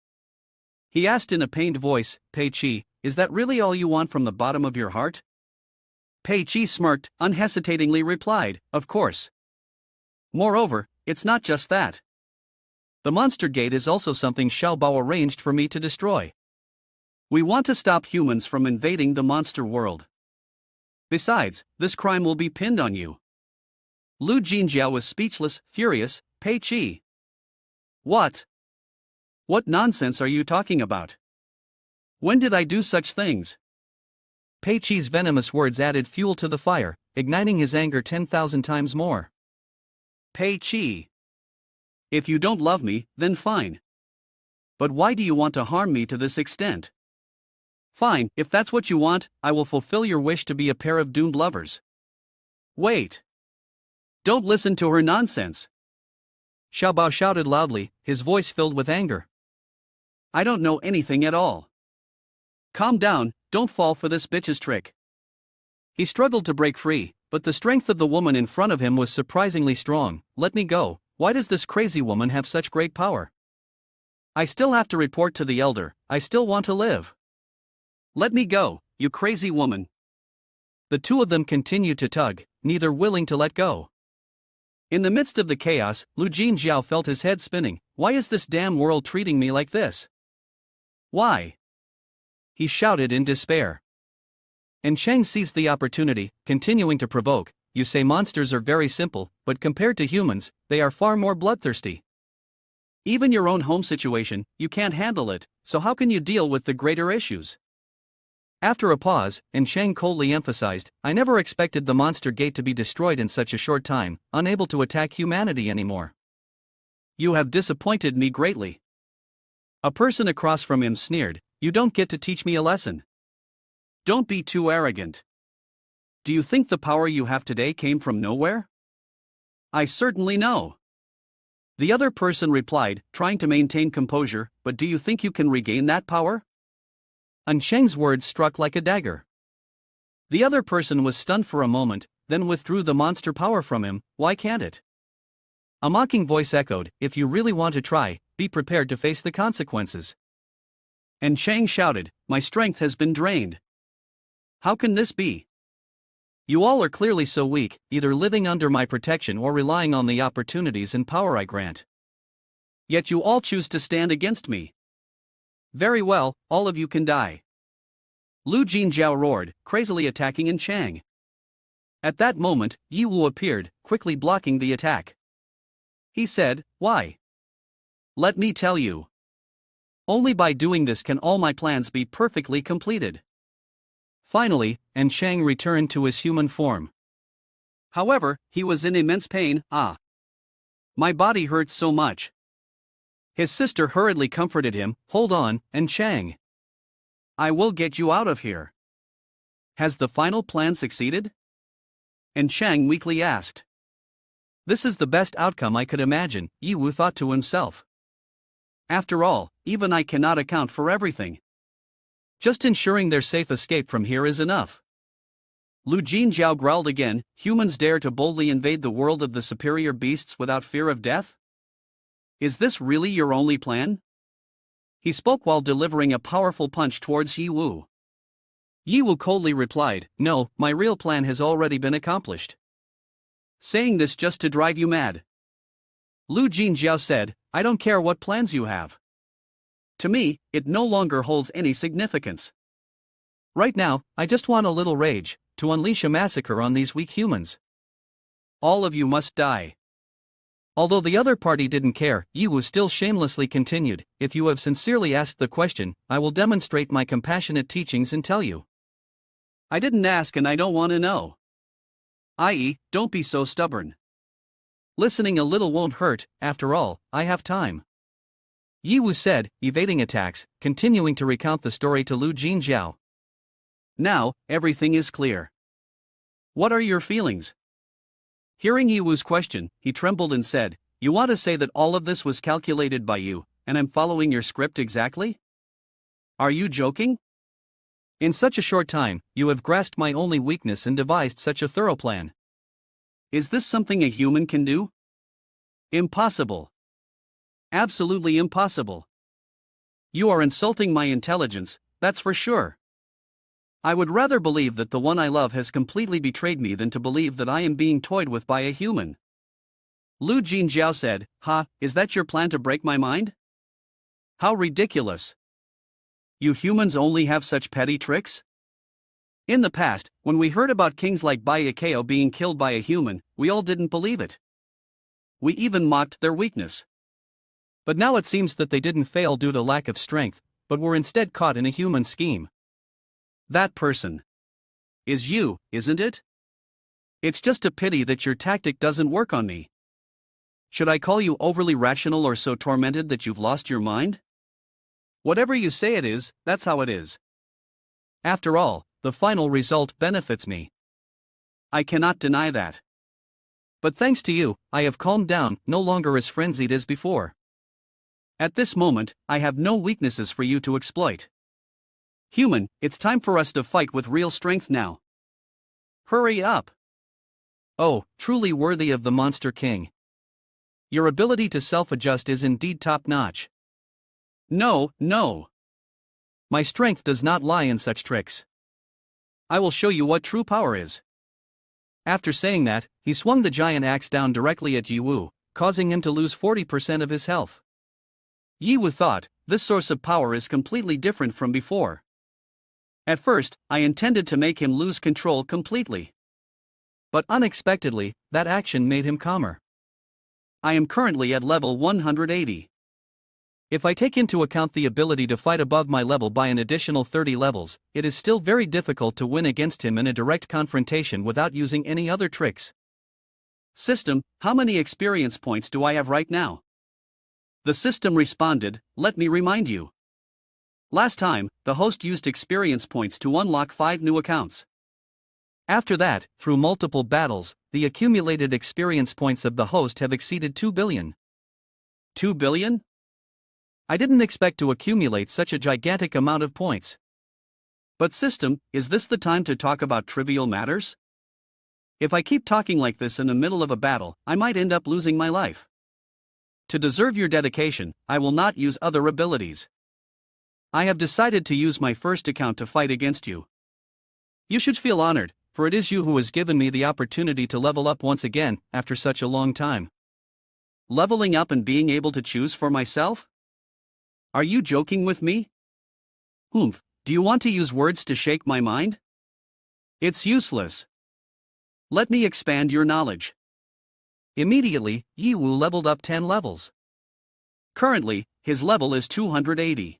He asked in a pained voice, Pei Qi, is that really all you want from the bottom of your heart? Pei Qi smirked, unhesitatingly replied, of course. Moreover, it's not just that. The monster gate is also something Xiao Bao arranged for me to destroy. We want to stop humans from invading the monster world. Besides, this crime will be pinned on you. Lu Jinjiao was speechless, furious. Pei Qi. What? What nonsense are you talking about? When did I do such things? Pei Qi's venomous words added fuel to the fire, igniting his anger 10,000 times more. Pei Qi. If you don't love me, then fine. But why do you want to harm me to this extent? Fine, if that's what you want, I will fulfill your wish to be a pair of doomed lovers. Wait. Don't listen to her nonsense. Xiao Bao shouted loudly, his voice filled with anger. I don't know anything at all. Calm down, don't fall for this bitch's trick. He struggled to break free, but the strength of the woman in front of him was surprisingly strong. Let me go. Why does this crazy woman have such great power? I still have to report to the elder. I still want to live. Let me go, you crazy woman. The two of them continued to tug, neither willing to let go. In the midst of the chaos, Lu Jinjiao felt his head spinning. Why is this damn world treating me like this? Why? He shouted in despair. And Shang seized the opportunity, continuing to provoke. You say monsters are very simple, but compared to humans, they are far more bloodthirsty. Even your own home situation, you can't handle it, so how can you deal with the greater issues? After a pause, and Shang coldly emphasized, I never expected the monster gate to be destroyed in such a short time, unable to attack humanity anymore. You have disappointed me greatly. A person across from him sneered, you don't get to teach me a lesson. Don't be too arrogant. Do you think the power you have today came from nowhere? I certainly know. The other person replied, trying to maintain composure, but do you think you can regain that power? An Sheng's words struck like a dagger. The other person was stunned for a moment, then withdrew the monster power from him. Why can't it? A mocking voice echoed, if you really want to try, be prepared to face the consequences. And Shang shouted, my strength has been drained. How can this be? You all are clearly so weak, either living under my protection or relying on the opportunities and power I grant. Yet you all choose to stand against me. Very well, all of you can die. Lu Jinjiao roared, crazily attacking An Chang. At that moment, Yi Wu appeared, quickly blocking the attack. He said, why? Let me tell you. Only by doing this can all my plans be perfectly completed. Finally, An Chang returned to his human form. However, he was in immense pain. My body hurts so much. His sister hurriedly comforted him, hold on, An Chang. I will get you out of here. Has the final plan succeeded? An Chang weakly asked. This is the best outcome I could imagine, Yi Wu thought to himself. After all, even I cannot account for everything. Just ensuring their safe escape from here is enough. Lu Jinjiao growled again, humans dare to boldly invade the world of the superior beasts without fear of death? Is this really your only plan? He spoke while delivering a powerful punch towards Yi Wu. Yi Wu coldly replied, no, my real plan has already been accomplished. Saying this just to drive you mad. Lu Jinjiao said, I don't care what plans you have. To me, it no longer holds any significance. Right now, I just want a little rage, to unleash a massacre on these weak humans. All of you must die. Although the other party didn't care, Yiwu still shamelessly continued, "If you have sincerely asked the question, I will demonstrate my compassionate teachings and tell you." I didn't ask and I don't want to know. I.e., don't be so stubborn. Listening a little won't hurt, after all, I have time. Yiwu said, evading attacks, continuing to recount the story to Lu Jinjiao. Now, everything is clear. What are your feelings? Hearing Yiwu's question, he trembled and said, "You want to say that all of this was calculated by you, and I'm following your script exactly? Are you joking? In such a short time, you have grasped my only weakness and devised such a thorough plan. Is this something a human can do? Impossible. Absolutely impossible. You are insulting my intelligence, that's for sure. I would rather believe that the one I love has completely betrayed me than to believe that I am being toyed with by a human." Lu Jinjiao said, "Ha, is that your plan to break my mind? How ridiculous. You humans only have such petty tricks? In the past, when we heard about kings like Byakuya being killed by a human, we all didn't believe it. We even mocked their weakness. But now it seems that they didn't fail due to lack of strength, but were instead caught in a human scheme. That person is you, isn't it? It's just a pity that your tactic doesn't work on me. Should I call you overly rational or so tormented that you've lost your mind? Whatever you say it is, that's how it is. After all, the final result benefits me. I cannot deny that. But thanks to you, I have calmed down, no longer as frenzied as before. At this moment, I have no weaknesses for you to exploit. Human, it's time for us to fight with real strength now. Hurry up. Oh, truly worthy of the Monster King. Your ability to self-adjust is indeed top-notch. No. My strength does not lie in such tricks. I will show you what true power is. After saying that, he swung the giant axe down directly at Yiwu, causing him to lose 40% of his health. Yiwu thought, this source of power is completely different from before. At first, I intended to make him lose control completely. But unexpectedly, that action made him calmer. I am currently at level 180. If I take into account the ability to fight above my level by an additional 30 levels, it is still very difficult to win against him in a direct confrontation without using any other tricks. System, how many experience points do I have right now? The system responded, let me remind you. Last time, the host used experience points to unlock 5 new accounts. After that, through multiple battles, the accumulated experience points of the host have exceeded 2 billion. 2 billion? I didn't expect to accumulate such a gigantic amount of points. But system, is this the time to talk about trivial matters? If I keep talking like this in the middle of a battle, I might end up losing my life. To deserve your dedication, I will not use other abilities. I have decided to use my first account to fight against you. You should feel honored, for it is you who has given me the opportunity to level up once again, after such a long time. Leveling up and being able to choose for myself? Are you joking with me? Humph, do you want to use words to shake my mind? It's useless. Let me expand your knowledge. Immediately, Yiwu leveled up 10 levels. Currently, his level is 280.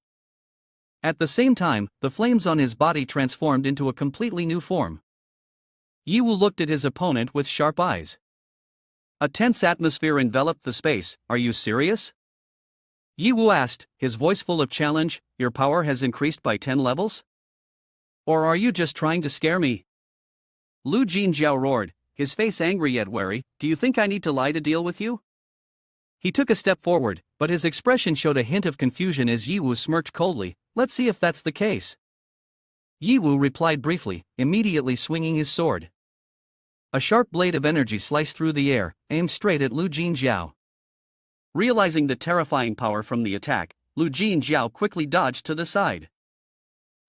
At the same time, the flames on his body transformed into a completely new form. Yiwu looked at his opponent with sharp eyes. A tense atmosphere enveloped the space. Are you serious? Yiwu asked, his voice full of challenge. Your power has increased by 10 levels? Or are you just trying to scare me? Lu Jinjiao roared, his face angry yet wary. Do you think I need to lie to deal with you? He took a step forward, but his expression showed a hint of confusion as Yiwu smirked coldly. Let's see if that's the case. Yiwu replied briefly, immediately swinging his sword. A sharp blade of energy sliced through the air, aimed straight at Lu Jinjiao. Realizing the terrifying power from the attack, Lu Jinjiao quickly dodged to the side.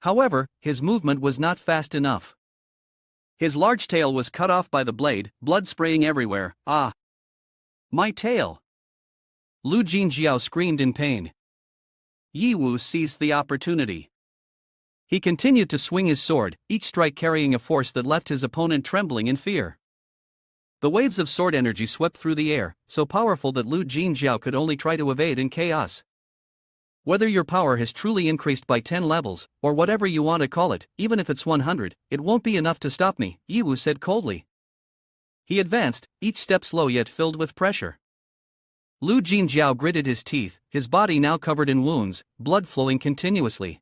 However, his movement was not fast enough. His large tail was cut off by the blade, blood spraying everywhere. Ah! My tail! Lu Jinjiao screamed in pain. Yiwu seized the opportunity. He continued to swing his sword, each strike carrying a force that left his opponent trembling in fear. The waves of sword energy swept through the air, so powerful that Lu Jinjiao could only try to evade in chaos. Whether your power has truly increased by 10 levels, or whatever you want to call it, even if it's 100, it won't be enough to stop me, Yiwu said coldly. He advanced, each step slow yet filled with pressure. Lu Jinjiao gritted his teeth, his body now covered in wounds, blood flowing continuously.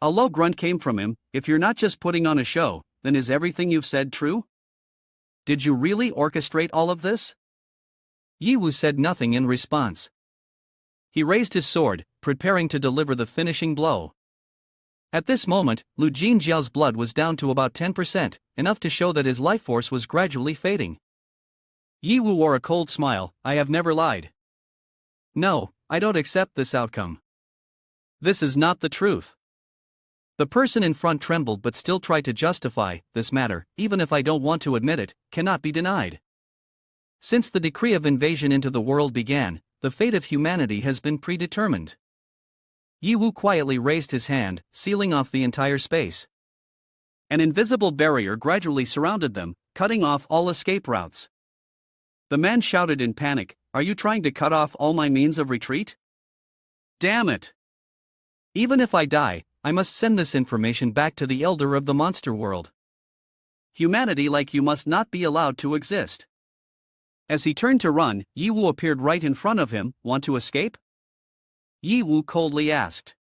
A low grunt came from him. If you're not just putting on a show, then is everything you've said true? Did you really orchestrate all of this? Yiwu said nothing in response. He raised his sword, preparing to deliver the finishing blow. At this moment, Lu Jinjiao's blood was down to about 10%, enough to show that his life force was gradually fading. Yiwu wore a cold smile. I have never lied. No, I don't accept this outcome. This is not the truth. The person in front trembled but still tried to justify, this matter, even if I don't want to admit it, cannot be denied. Since the decree of invasion into the world began, the fate of humanity has been predetermined. Yiwu quietly raised his hand, sealing off the entire space. An invisible barrier gradually surrounded them, cutting off all escape routes. The man shouted in panic, "Are you trying to cut off all my means of retreat? Damn it! Even if I die, I must send this information back to the elder of the monster world. Humanity like you must not be allowed to exist." As he turned to run, Yiwu appeared right in front of him. Want to escape? Yiwu coldly asked.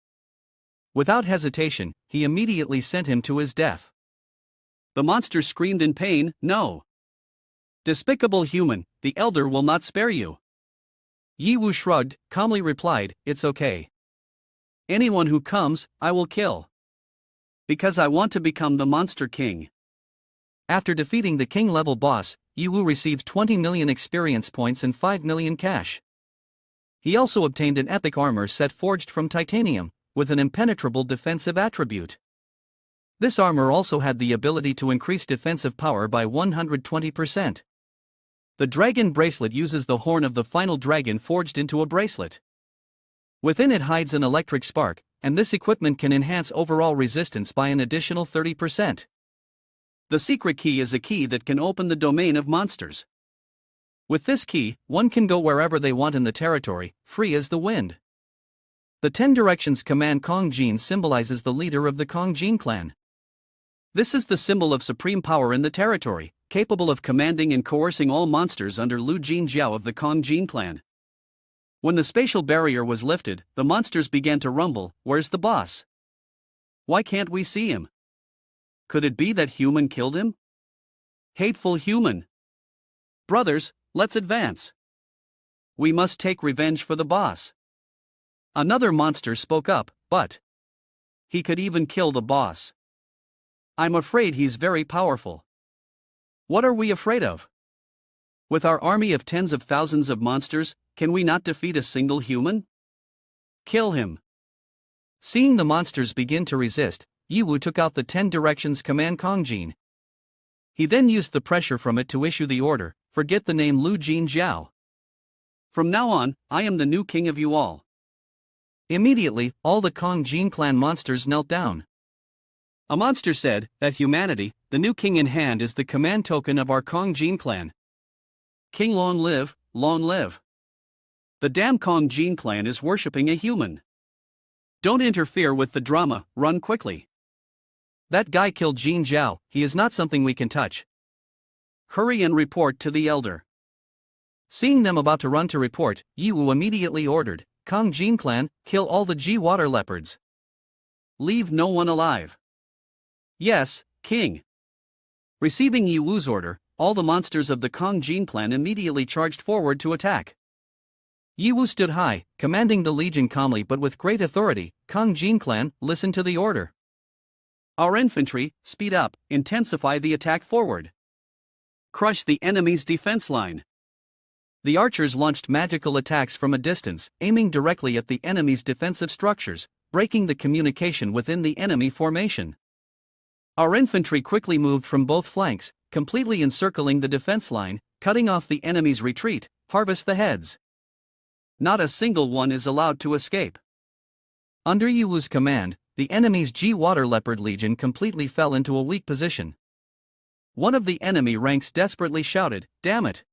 Without hesitation, he immediately sent him to his death. The monster screamed in pain, "No! Despicable human, the elder will not spare you." Yiwu shrugged, calmly replied, "It's okay. Anyone who comes, I will kill. Because I want to become the Monster King." After defeating the king-level boss, Yiwu received 20 million experience points and 5 million cash. He also obtained an epic armor set forged from titanium, with an impenetrable defensive attribute. This armor also had the ability to increase defensive power by 120%. The dragon bracelet uses the horn of the final dragon forged into a bracelet. Within it hides an electric spark, and this equipment can enhance overall resistance by an additional 30%. The secret key is a key that can open the domain of monsters. With this key, one can go wherever they want in the territory, free as the wind. The 10 Directions command Kongjin symbolizes the leader of the Kongjin clan. This is the symbol of supreme power in the territory, capable of commanding and coercing all monsters under Lu Jinjiao of the Kongjin clan. When the spatial barrier was lifted, the monsters began to rumble. Where's the boss? Why can't we see him? Could it be that human killed him? Hateful human! Brothers, let's advance. We must take revenge for the boss. Another monster spoke up, but he could even kill the boss. I'm afraid he's very powerful. What are we afraid of? With our army of tens of thousands of monsters, can we not defeat a single human? Kill him. Seeing the monsters begin to resist, Yiwu took out the 10 Directions command Kongjin. He then used the pressure from it to issue the order, forget the name Lu Jinjiao. From now on, I am the new king of you all. Immediately, all the Kongjin clan monsters knelt down. A monster said that humanity, the new king in hand, is the command token of our Kongjin clan. King long live, long live. The damn Kongjin clan is worshipping a human. Don't interfere with the drama, run quickly. That guy killed Jin Zhao, he is not something we can touch. Hurry and report to the elder. Seeing them about to run to report, Yiwu immediately ordered, Kongjin clan, kill all the G water leopards. Leave no one alive. Yes, king. Receiving Yiwu's order, all the monsters of the Kongjin clan immediately charged forward to attack. Yiwu stood high, commanding the legion calmly but with great authority. Kongjin clan, listen to the order. Our infantry, speed up, intensify the attack forward. Crush the enemy's defense line. The archers launched magical attacks from a distance, aiming directly at the enemy's defensive structures, breaking the communication within the enemy formation. Our infantry quickly moved from both flanks, completely encircling the defense line, cutting off the enemy's retreat. Harvest the heads. Not a single one is allowed to escape. Under Yiwu's command, the enemy's G Water Leopard Legion completely fell into a weak position. One of the enemy ranks desperately shouted, "Damn it!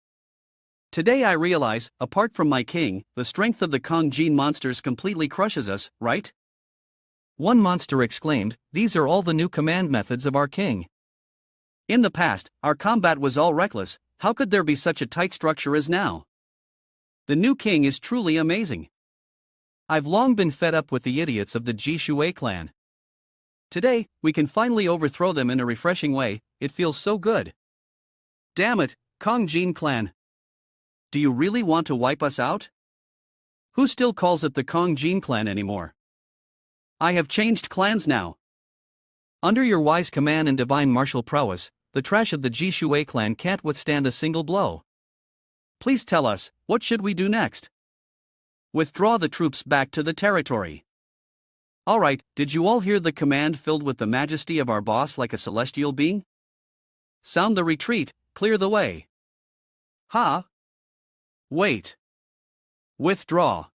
Today I realize, apart from my king, the strength of the Kongjin monsters completely crushes us, right?" One monster exclaimed, "These are all the new command methods of our king. In the past, our combat was all reckless, how could there be such a tight structure as now? The new king is truly amazing. I've long been fed up with the idiots of the Jishui clan. Today, we can finally overthrow them in a refreshing way, it feels so good. Damn it, Kongjin clan. Do you really want to wipe us out? Who still calls it the Kongjin clan anymore? I have changed clans now. Under your wise command and divine martial prowess, the trash of the Jishui clan can't withstand a single blow. Please tell us, what should we do next? Withdraw the troops back to the territory. Alright, did you all hear the command filled with the majesty of our boss like a celestial being? Sound the retreat, clear the way. Ha! Wait. Withdraw.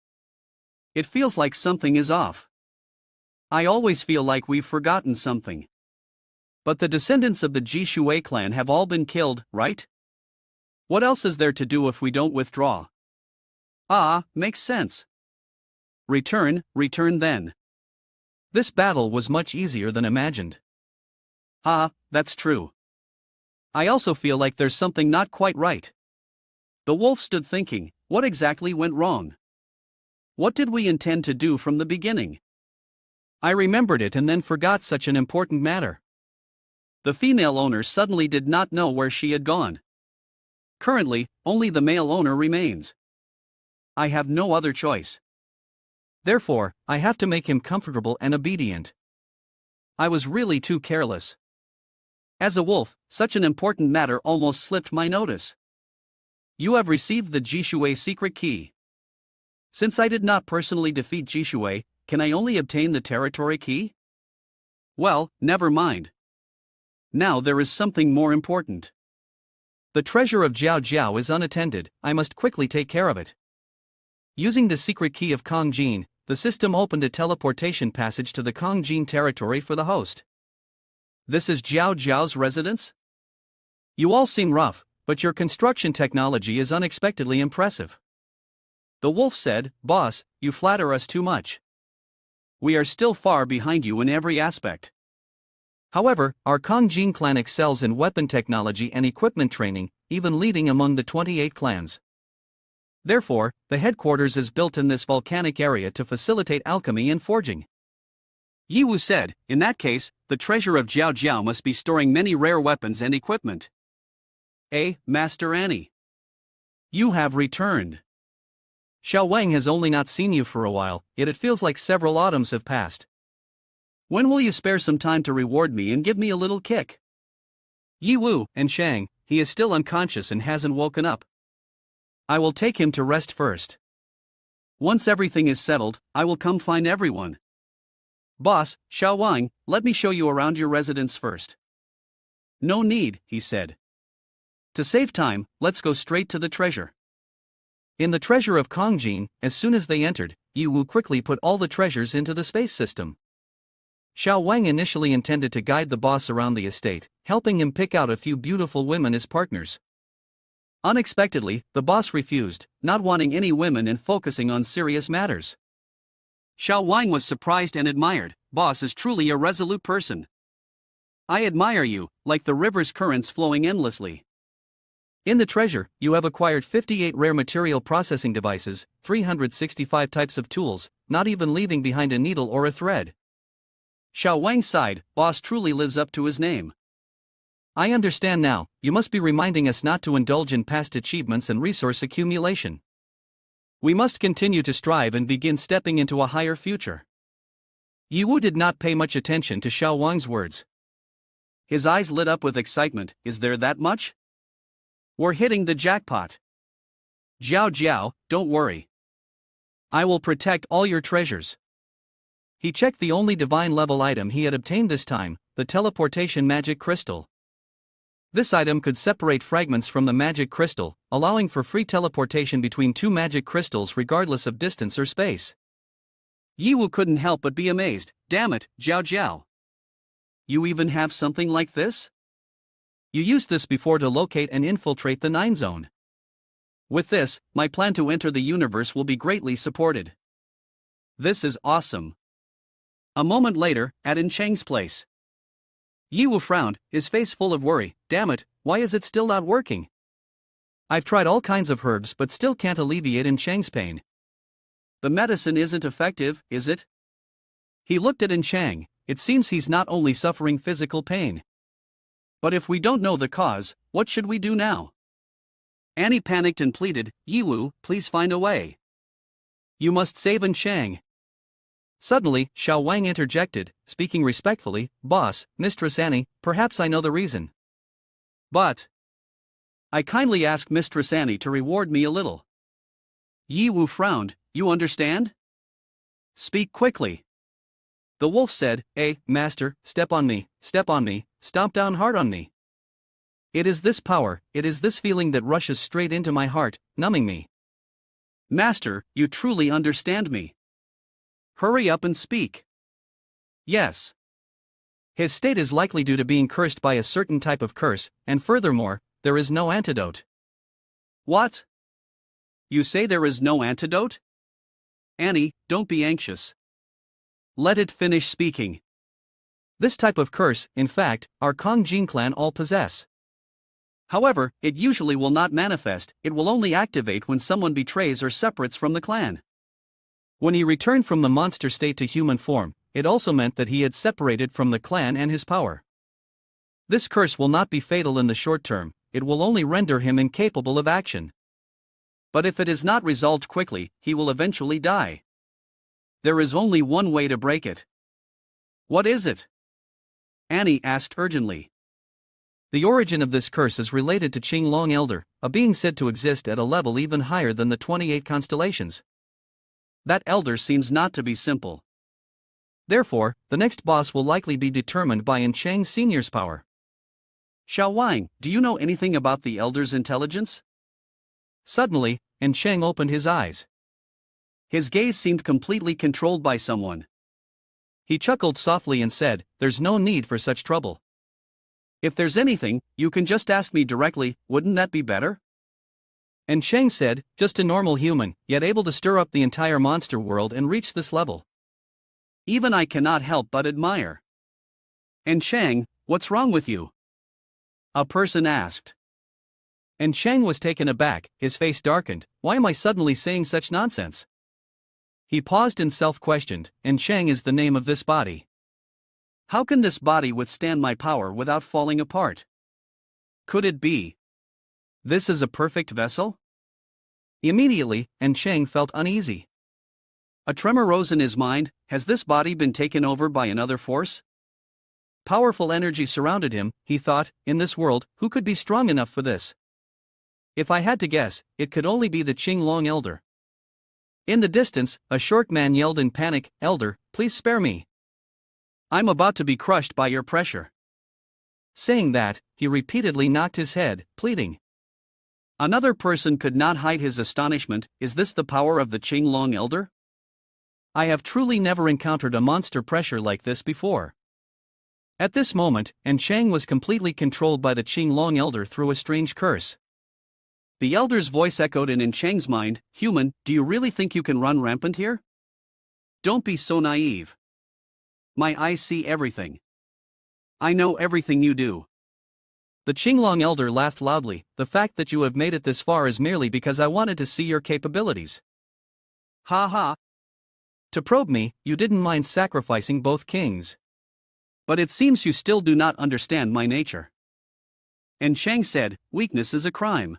It feels like something is off. I always feel like we've forgotten something. But the descendants of the Jishui clan have all been killed, right? What else is there to do if we don't withdraw? Ah, makes sense. Return then. This battle was much easier than imagined. Ah, that's true. I also feel like there's something not quite right. The wolf stood thinking, what exactly went wrong? What did we intend to do from the beginning? I remembered it and then forgot such an important matter. The female owner suddenly did not know where she had gone. Currently, only the male owner remains. I have no other choice. Therefore, I have to make him comfortable and obedient. I was really too careless. As a wolf, such an important matter almost slipped my notice. You have received the Jishui secret key. Since I did not personally defeat Jishui, can I only obtain the territory key? Well, never mind. Now there is something more important. The treasure of Jiao Jiao is unattended, I must quickly take care of it. Using the secret key of Kongjin, the system opened a teleportation passage to the Kongjin territory for the host. This is Jiao Jiao's residence? You all seem rough, but your construction technology is unexpectedly impressive. The wolf said, "Boss, you flatter us too much. We are still far behind you in every aspect. However, our Kongjin clan excels in weapon technology and equipment training, even leading among the 28 clans. Therefore, the headquarters is built in this volcanic area to facilitate alchemy and forging." Yiwu said, "In that case, the treasure of Jiao Jiao must be storing many rare weapons and equipment." Master Annie. You have returned. Xiao Wang has only not seen you for a while, yet it feels like several autumns have passed. When will you spare some time to reward me and give me a little kick? Yiwu and Shang, he is still unconscious and hasn't woken up. I will take him to rest first. Once everything is settled, I will come find everyone. Boss, Xiao Wang, let me show you around your residence first. No need, he said. To save time, let's go straight to the treasure. In the treasure of Kongjin, as soon as they entered, Yiwu quickly put all the treasures into the space system. Xiao Wang initially intended to guide the boss around the estate, helping him pick out a few beautiful women as partners. Unexpectedly, the boss refused, not wanting any women and focusing on serious matters. Xiao Wang was surprised and admired. Boss is truly a resolute person. I admire you, like the river's currents flowing endlessly. In the treasure, you have acquired 58 rare material processing devices, 365 types of tools, not even leaving behind a needle or a thread. Xiao Wang sighed, boss truly lives up to his name. I understand now, you must be reminding us not to indulge in past achievements and resource accumulation. We must continue to strive and begin stepping into a higher future. Yiwu did not pay much attention to Xiao Wang's words. His eyes lit up with excitement. Is there that much? We're hitting the jackpot. Jiao Jiao, don't worry. I will protect all your treasures. He checked the only divine level item he had obtained this time, the teleportation magic crystal. This item could separate fragments from the magic crystal, allowing for free teleportation between two magic crystals regardless of distance or space. Yiwu couldn't help but be amazed. Damn it, Jiao Jiao. You even have something like this? You used this before to locate and infiltrate the 9 zone. With this, my plan to enter the universe will be greatly supported. This is awesome. A moment later, at In Chang's place. Yiwu frowned, his face full of worry. Damn it, why is it still not working? I've tried all kinds of herbs but still can't alleviate In Chang's pain. The medicine isn't effective, is it? He looked at In Chang. It seems he's not only suffering physical pain. But if we don't know the cause, what should we do now? Annie panicked and pleaded, Yiwu, please find a way. You must save In Chang. Suddenly, Xiao Wang interjected, speaking respectfully, Boss, Mistress Annie, perhaps I know the reason. But I kindly ask Mistress Annie to reward me a little. Yiwu frowned, you understand? Speak quickly. The wolf said, Master, step on me, stomp down hard on me. It is this power, it is this feeling that rushes straight into my heart, numbing me. Master, you truly understand me. Hurry up and speak. Yes. His state is likely due to being cursed by a certain type of curse, and furthermore, there is no antidote. What? You say there is no antidote? Annie, don't be anxious. Let it finish speaking. This type of curse, in fact, our Kong Jin clan all possess. However, it usually will not manifest, it will only activate when someone betrays or separates from the clan. When he returned from the monster state to human form, it also meant that he had separated from the clan and his power. This curse will not be fatal in the short term, it will only render him incapable of action. But if it is not resolved quickly, he will eventually die. There is only one way to break it. What is it? Annie asked urgently. The origin of this curse is related to Qing Long Elder, a being said to exist at a level even higher than the 28 constellations. That elder seems not to be simple. Therefore, the next boss will likely be determined by In Chang Sr.'s power. Xiao Wang, do you know anything about the elder's intelligence? Suddenly, In Chang opened his eyes. His gaze seemed completely controlled by someone. He chuckled softly and said, There's no need for such trouble. If there's anything, you can just ask me directly, wouldn't that be better? And Chang said, just a normal human, yet able to stir up the entire monster world and reach this level. Even I cannot help but admire. And Chang, what's wrong with you? A person asked. And Chang was taken aback, his face darkened, why am I suddenly saying such nonsense? He paused and self-questioned, and Chang is the name of this body. How can this body withstand my power without falling apart? Could it be? This is a perfect vessel? Immediately, and Chang felt uneasy. A tremor rose in his mind, has this body been taken over by another force? Powerful energy surrounded him, he thought, in this world, who could be strong enough for this? If I had to guess, it could only be the Qing Long Elder. In the distance, a short man yelled in panic, Elder, please spare me. I'm about to be crushed by your pressure. Saying that, he repeatedly knocked his head, pleading. Another person could not hide his astonishment, is this the power of the Qing Long Elder? I have truly never encountered a monster pressure like this before. At this moment, and Chang was completely controlled by the Qing Long Elder through a strange curse. The elder's voice echoed in Chang's mind, human, do you really think you can run rampant here? Don't be so naive. My eyes see everything. I know everything you do. The Qing Long Elder laughed loudly, the fact that you have made it this far is merely because I wanted to see your capabilities. Ha ha. To probe me, you didn't mind sacrificing both kings. But it seems you still do not understand my nature. And Chang said, weakness is a crime.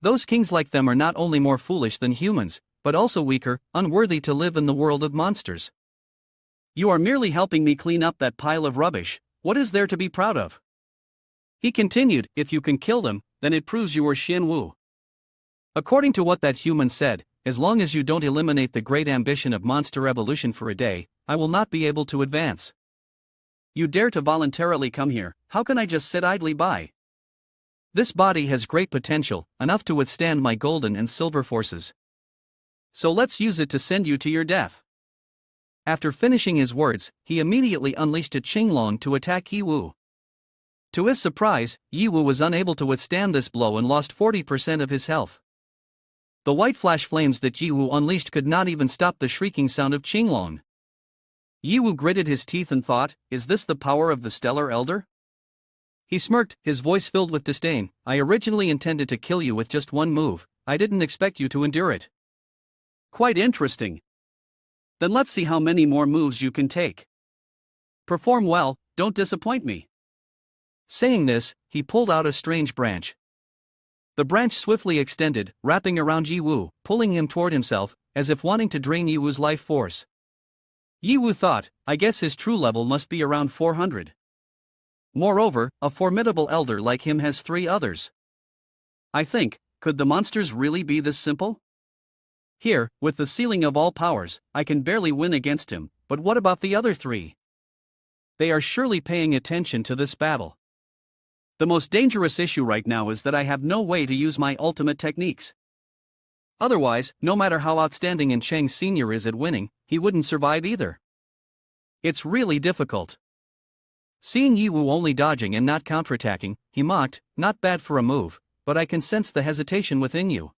Those kings like them are not only more foolish than humans, but also weaker, unworthy to live in the world of monsters. You are merely helping me clean up that pile of rubbish, what is there to be proud of? He continued, if you can kill them, then it proves you are Xin Wu. According to what that human said, as long as you don't eliminate the great ambition of monster evolution for a day, I will not be able to advance. You dare to voluntarily come here, how can I just sit idly by? This body has great potential, enough to withstand my golden and silver forces. So let's use it to send you to your death. After finishing his words, he immediately unleashed a Qinglong to attack Yiwu. To his surprise, Yiwu was unable to withstand this blow and lost 40% of his health. The white flash flames that Yiwu unleashed could not even stop the shrieking sound of Qinglong. Yiwu gritted his teeth and thought, is this the power of the Stellar Elder? He smirked, his voice filled with disdain. I originally intended to kill you with just one move, I didn't expect you to endure it. Quite interesting. Then let's see how many more moves you can take. Perform well, don't disappoint me. Saying this, he pulled out a strange branch. The branch swiftly extended, wrapping around Yiwu, pulling him toward himself, as if wanting to drain Yiwu's life force. Yiwu thought, I guess his true level must be around 400. Moreover, a formidable elder like him has 3 others. I think, could the monsters really be this simple? Here, with the ceiling of all powers, I can barely win against him, but what about the other 3? They are surely paying attention to this battle. The most dangerous issue right now is that I have no way to use my ultimate techniques. Otherwise, no matter how outstanding In Cheng Sr. is at winning, he wouldn't survive either. It's really difficult. Seeing Yiwu only dodging and not counterattacking, he mocked, not bad for a move, but I can sense the hesitation within you.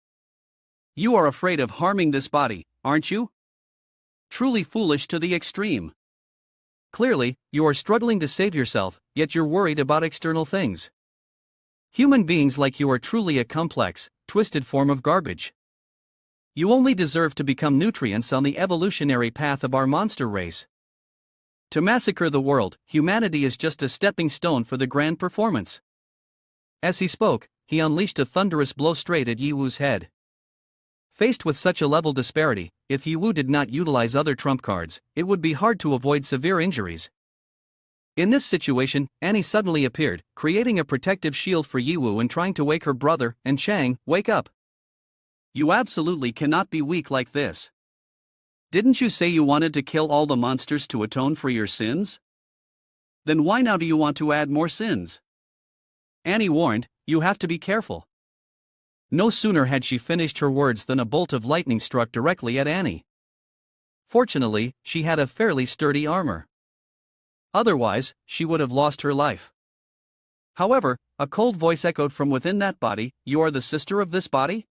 You are afraid of harming this body, aren't you? Truly foolish to the extreme. Clearly, you are struggling to save yourself, yet you're worried about external things. Human beings like you are truly a complex, twisted form of garbage. You only deserve to become nutrients on the evolutionary path of our monster race. To massacre the world, humanity is just a stepping stone for the grand performance. As he spoke, he unleashed a thunderous blow straight at Yiwu's head. Faced with such a level disparity, if Yiwu did not utilize other trump cards, it would be hard to avoid severe injuries. In this situation, Annie suddenly appeared, creating a protective shield for Yiwu and trying to wake her brother, and Chang, wake up. You absolutely cannot be weak like this. Didn't you say you wanted to kill all the monsters to atone for your sins? Then why now do you want to add more sins? Annie warned, you have to be careful. No sooner had she finished her words than a bolt of lightning struck directly at Annie. Fortunately, she had a fairly sturdy armor. Otherwise, she would have lost her life. However, a cold voice echoed from within that body, you are the sister of this body?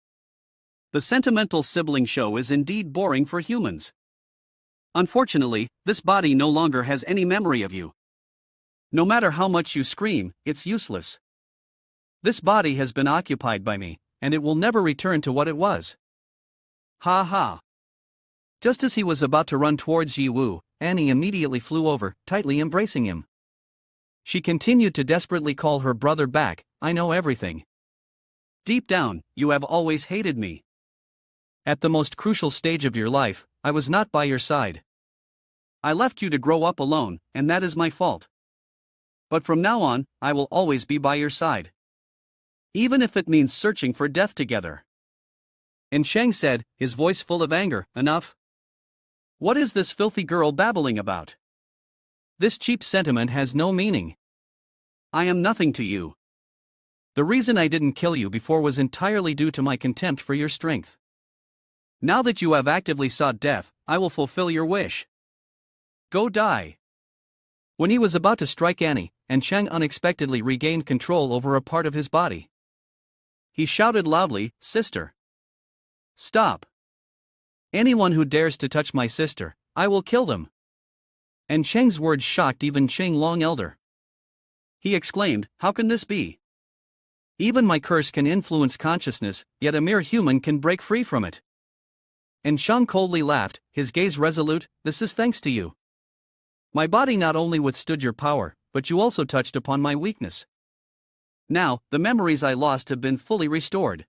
The sentimental sibling show is indeed boring for humans. Unfortunately, this body no longer has any memory of you. No matter how much you scream, it's useless. This body has been occupied by me, and it will never return to what it was. Ha ha. Just as he was about to run towards Yiwu, Annie immediately flew over, tightly embracing him. She continued to desperately call her brother back, I know everything. Deep down, you have always hated me. At the most crucial stage of your life, I was not by your side. I left you to grow up alone, and that is my fault. But from now on, I will always be by your side. Even if it means searching for death together. And Shang said, his voice full of anger, enough. What is this filthy girl babbling about? This cheap sentiment has no meaning. I am nothing to you. The reason I didn't kill you before was entirely due to my contempt for your strength. Now that you have actively sought death, I will fulfill your wish. Go die. When he was about to strike Annie, and Shang unexpectedly regained control over a part of his body. He shouted loudly, Sister. Stop. Anyone who dares to touch my sister, I will kill them. And Shang's words shocked even Cheng Long Elder. He exclaimed, how can this be? Even my curse can influence consciousness, yet a mere human can break free from it. And Shang coldly laughed, his gaze resolute, this is thanks to you. My body not only withstood your power, but you also touched upon my weakness. Now, the memories I lost have been fully restored.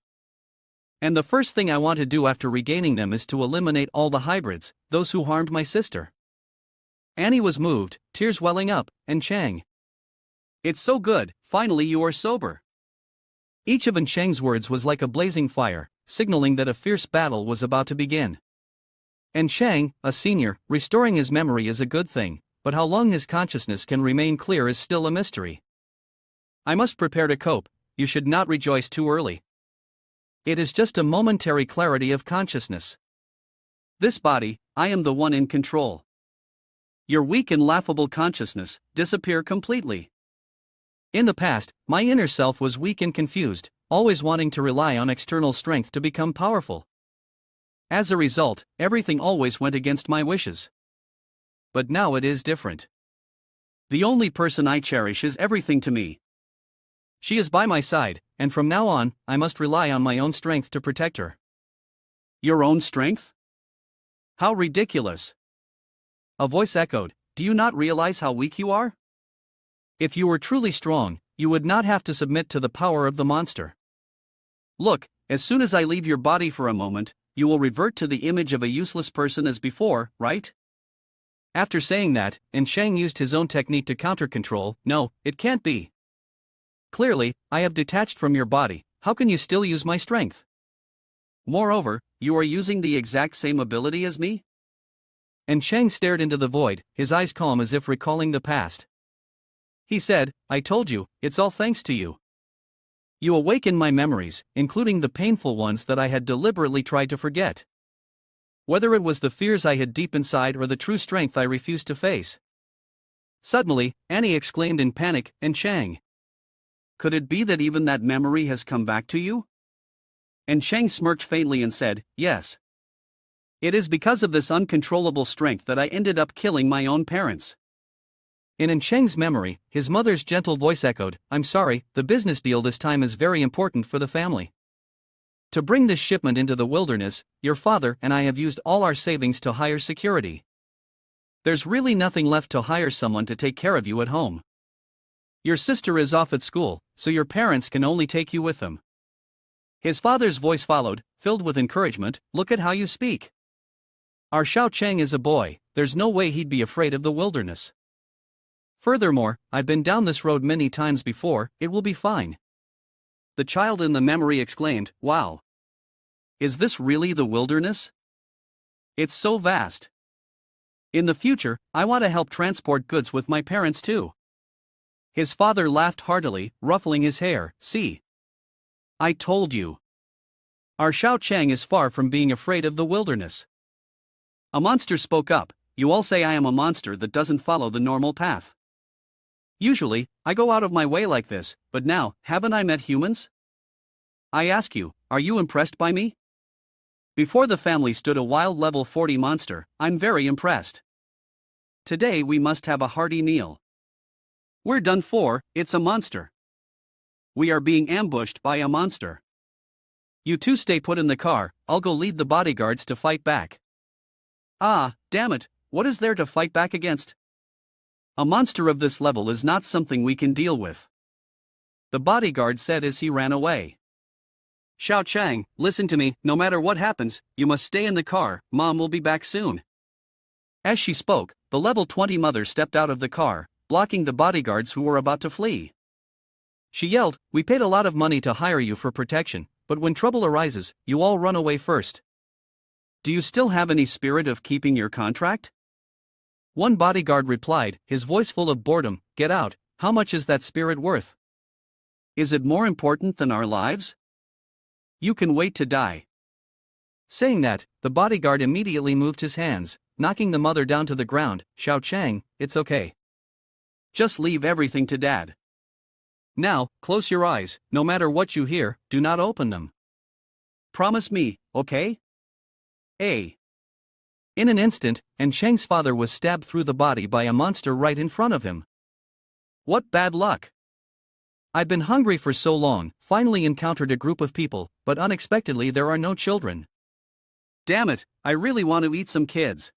And the first thing I want to do after regaining them is to eliminate all the hybrids, those who harmed my sister. Annie was moved, tears welling up, and Chang. It's so good, finally you are sober. Each of Chang's words was like a blazing fire, signaling that a fierce battle was about to begin. And Chang, a senior, restoring his memory is a good thing, but how long his consciousness can remain clear is still a mystery. I must prepare to cope, you should not rejoice too early. It is just a momentary clarity of consciousness. This body, I am the one in control. Your weak and laughable consciousness, disappear completely. In the past, my inner self was weak and confused, always wanting to rely on external strength to become powerful. As a result, everything always went against my wishes. But now it is different. The only person I cherish is everything to me. She is by my side, and from now on, I must rely on my own strength to protect her. Your own strength? How ridiculous. A voice echoed, "Do you not realize how weak you are? If you were truly strong, you would not have to submit to the power of the monster. Look, as soon as I leave your body for a moment, you will revert to the image of a useless person as before, right?" After saying that, Shang used his own technique to counter-control. "No, it can't be. Clearly, I have detached from your body, how can you still use my strength? Moreover, you are using the exact same ability as me?" Shang stared into the void, his eyes calm as if recalling the past. He said, "I told you, it's all thanks to you. You awakened my memories, including the painful ones that I had deliberately tried to forget. Whether it was the fears I had deep inside or the true strength I refused to face." Suddenly, Annie exclaimed in panic, "And Shang. Could it be that even that memory has come back to you?" And Shang smirked faintly and said, "Yes. It is because of this uncontrollable strength that I ended up killing my own parents." In Shang's memory, his mother's gentle voice echoed, "I'm sorry, the business deal this time is very important for the family. To bring this shipment into the wilderness, your father and I have used all our savings to hire security. There's really nothing left to hire someone to take care of you at home. Your sister is off at school, so your parents can only take you with them." His father's voice followed, filled with encouragement, "Look at how you speak. Our Xiao Chang is a boy, there's no way he'd be afraid of the wilderness. Furthermore, I've been down this road many times before, it will be fine." The child in the memory exclaimed, "Wow. Is this really the wilderness? It's so vast. In the future, I want to help transport goods with my parents too." His father laughed heartily, ruffling his hair, "See. I told you. Our Xiao Chang is far from being afraid of the wilderness." A monster spoke up, "You all say I am a monster that doesn't follow the normal path. Usually, I go out of my way like this, but now, haven't I met humans? I ask you, are you impressed by me? Before the family stood a wild level 40 monster, I'm very impressed. Today we must have a hearty meal. We're done for, it's a monster. We are being ambushed by a monster. You two stay put in the car, I'll go lead the bodyguards to fight back." "Ah, damn it, what is there to fight back against? A monster of this level is not something we can deal with," the bodyguard said as he ran away. "Xiao Chang, listen to me, no matter what happens, you must stay in the car, Mom will be back soon." As she spoke, the level 20 mother stepped out of the car, blocking the bodyguards who were about to flee. She yelled, "We paid a lot of money to hire you for protection, but when trouble arises, you all run away first. Do you still have any spirit of keeping your contract?" One bodyguard replied, his voice full of boredom, "Get out, how much is that spirit worth? Is it more important than our lives? You can wait to die." Saying that, the bodyguard immediately moved his hands, knocking the mother down to the ground. "Xiao Chang, it's okay. Just leave everything to Dad. Now, close your eyes, no matter what you hear, do not open them. Promise me, okay?" In an instant, Shang's father was stabbed through the body by a monster right in front of him. What bad luck! I've been hungry for so long, finally encountered a group of people, but unexpectedly there are no children. Damn it, I really want to eat some kids.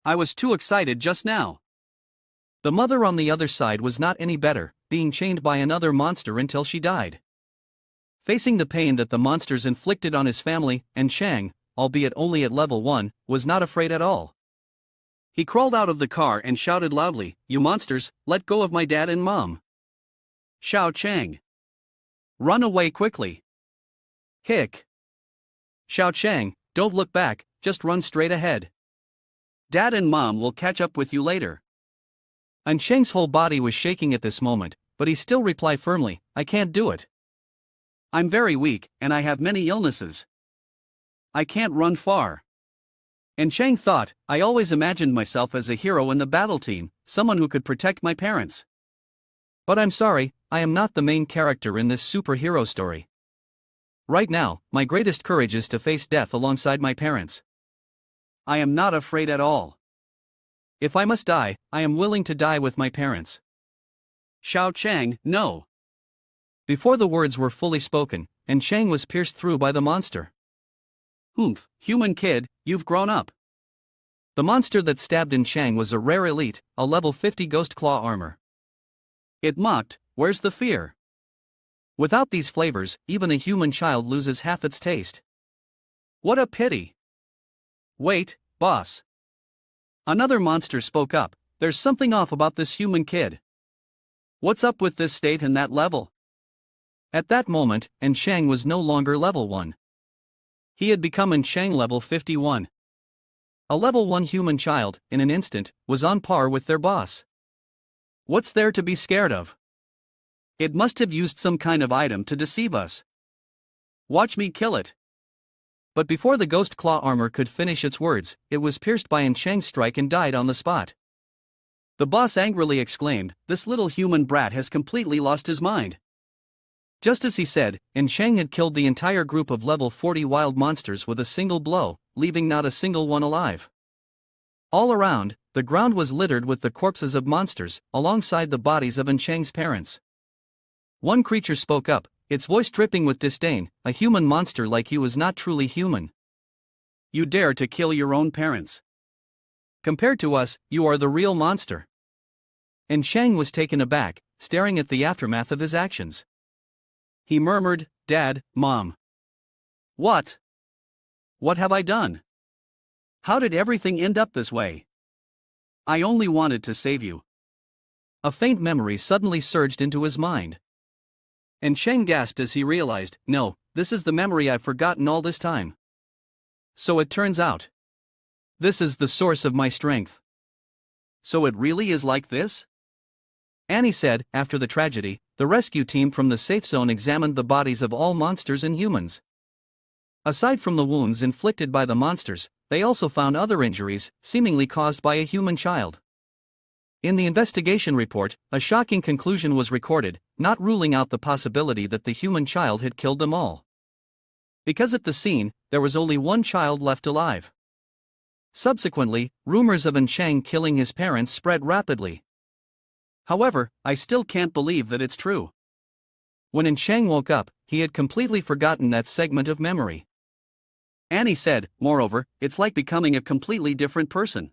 I was too excited just now. The mother on the other side was not any better, being chained by another monster until she died. Facing the pain that the monsters inflicted on his family, Shang, albeit only at level 1, was not afraid at all. He crawled out of the car and shouted loudly, "You monsters, let go of my dad and mom. Xiao Chang. Run away quickly." Hick. "Xiao Chang, don't look back, just run straight ahead. Dad and mom will catch up with you later." Shang's whole body was shaking at this moment, but he still replied firmly, "I can't do it. I'm very weak, and I have many illnesses. I can't run far." Shang thought, "I always imagined myself as a hero in the battle team, someone who could protect my parents. But I'm sorry, I am not the main character in this superhero story. Right now, my greatest courage is to face death alongside my parents. I am not afraid at all. If I must die, I am willing to die with my parents. Xiao Chang, no. Before the words were fully spoken, and Chang was pierced through by the monster. Humph, human kid, you've grown up. The monster that stabbed in Chang was a rare elite, a level 50 ghost claw armor. It mocked, where's the fear? Without these flavors, even a human child loses half its taste. What a pity. Wait, boss. Another monster spoke up, there's something off about this human kid. What's up with this state and that level? At that moment, and Chang was no longer level 1. He had become in Chang level 51. A level 1 human child, in an instant, was on par with their boss. What's there to be scared of? It must have used some kind of item to deceive us. Watch me kill it. But before the ghost claw armor could finish its words, it was pierced by An Chang's strike and died on the spot. The boss angrily exclaimed, this little human brat has completely lost his mind. Just as he said, An Chang had killed the entire group of level 40 wild monsters with a single blow, leaving not a single one alive. All around, the ground was littered with the corpses of monsters, alongside the bodies of An Chang's parents. One creature spoke up, its voice dripping with disdain, a human monster like you is not truly human. You dare to kill your own parents. Compared to us, you are the real monster. And Chang was taken aback, staring at the aftermath of his actions. He murmured, Dad, Mom. What? What have I done? How did everything end up this way? I only wanted to save you. A faint memory suddenly surged into his mind. And Chang gasped as he realized, no, this is the memory I've forgotten all this time. So it turns out. This is the source of my strength. So it really is like this? Annie said, after the tragedy, the rescue team from the safe zone examined the bodies of all monsters and humans. Aside from the wounds inflicted by the monsters, they also found other injuries, seemingly caused by a human child. In the investigation report, a shocking conclusion was recorded, not ruling out the possibility that the human child had killed them all. Because at the scene, there was only one child left alive. Subsequently, rumors of An Chang killing his parents spread rapidly. However, I still can't believe that it's true. When An Chang woke up, he had completely forgotten that segment of memory. Annie said, moreover, it's like becoming a completely different person.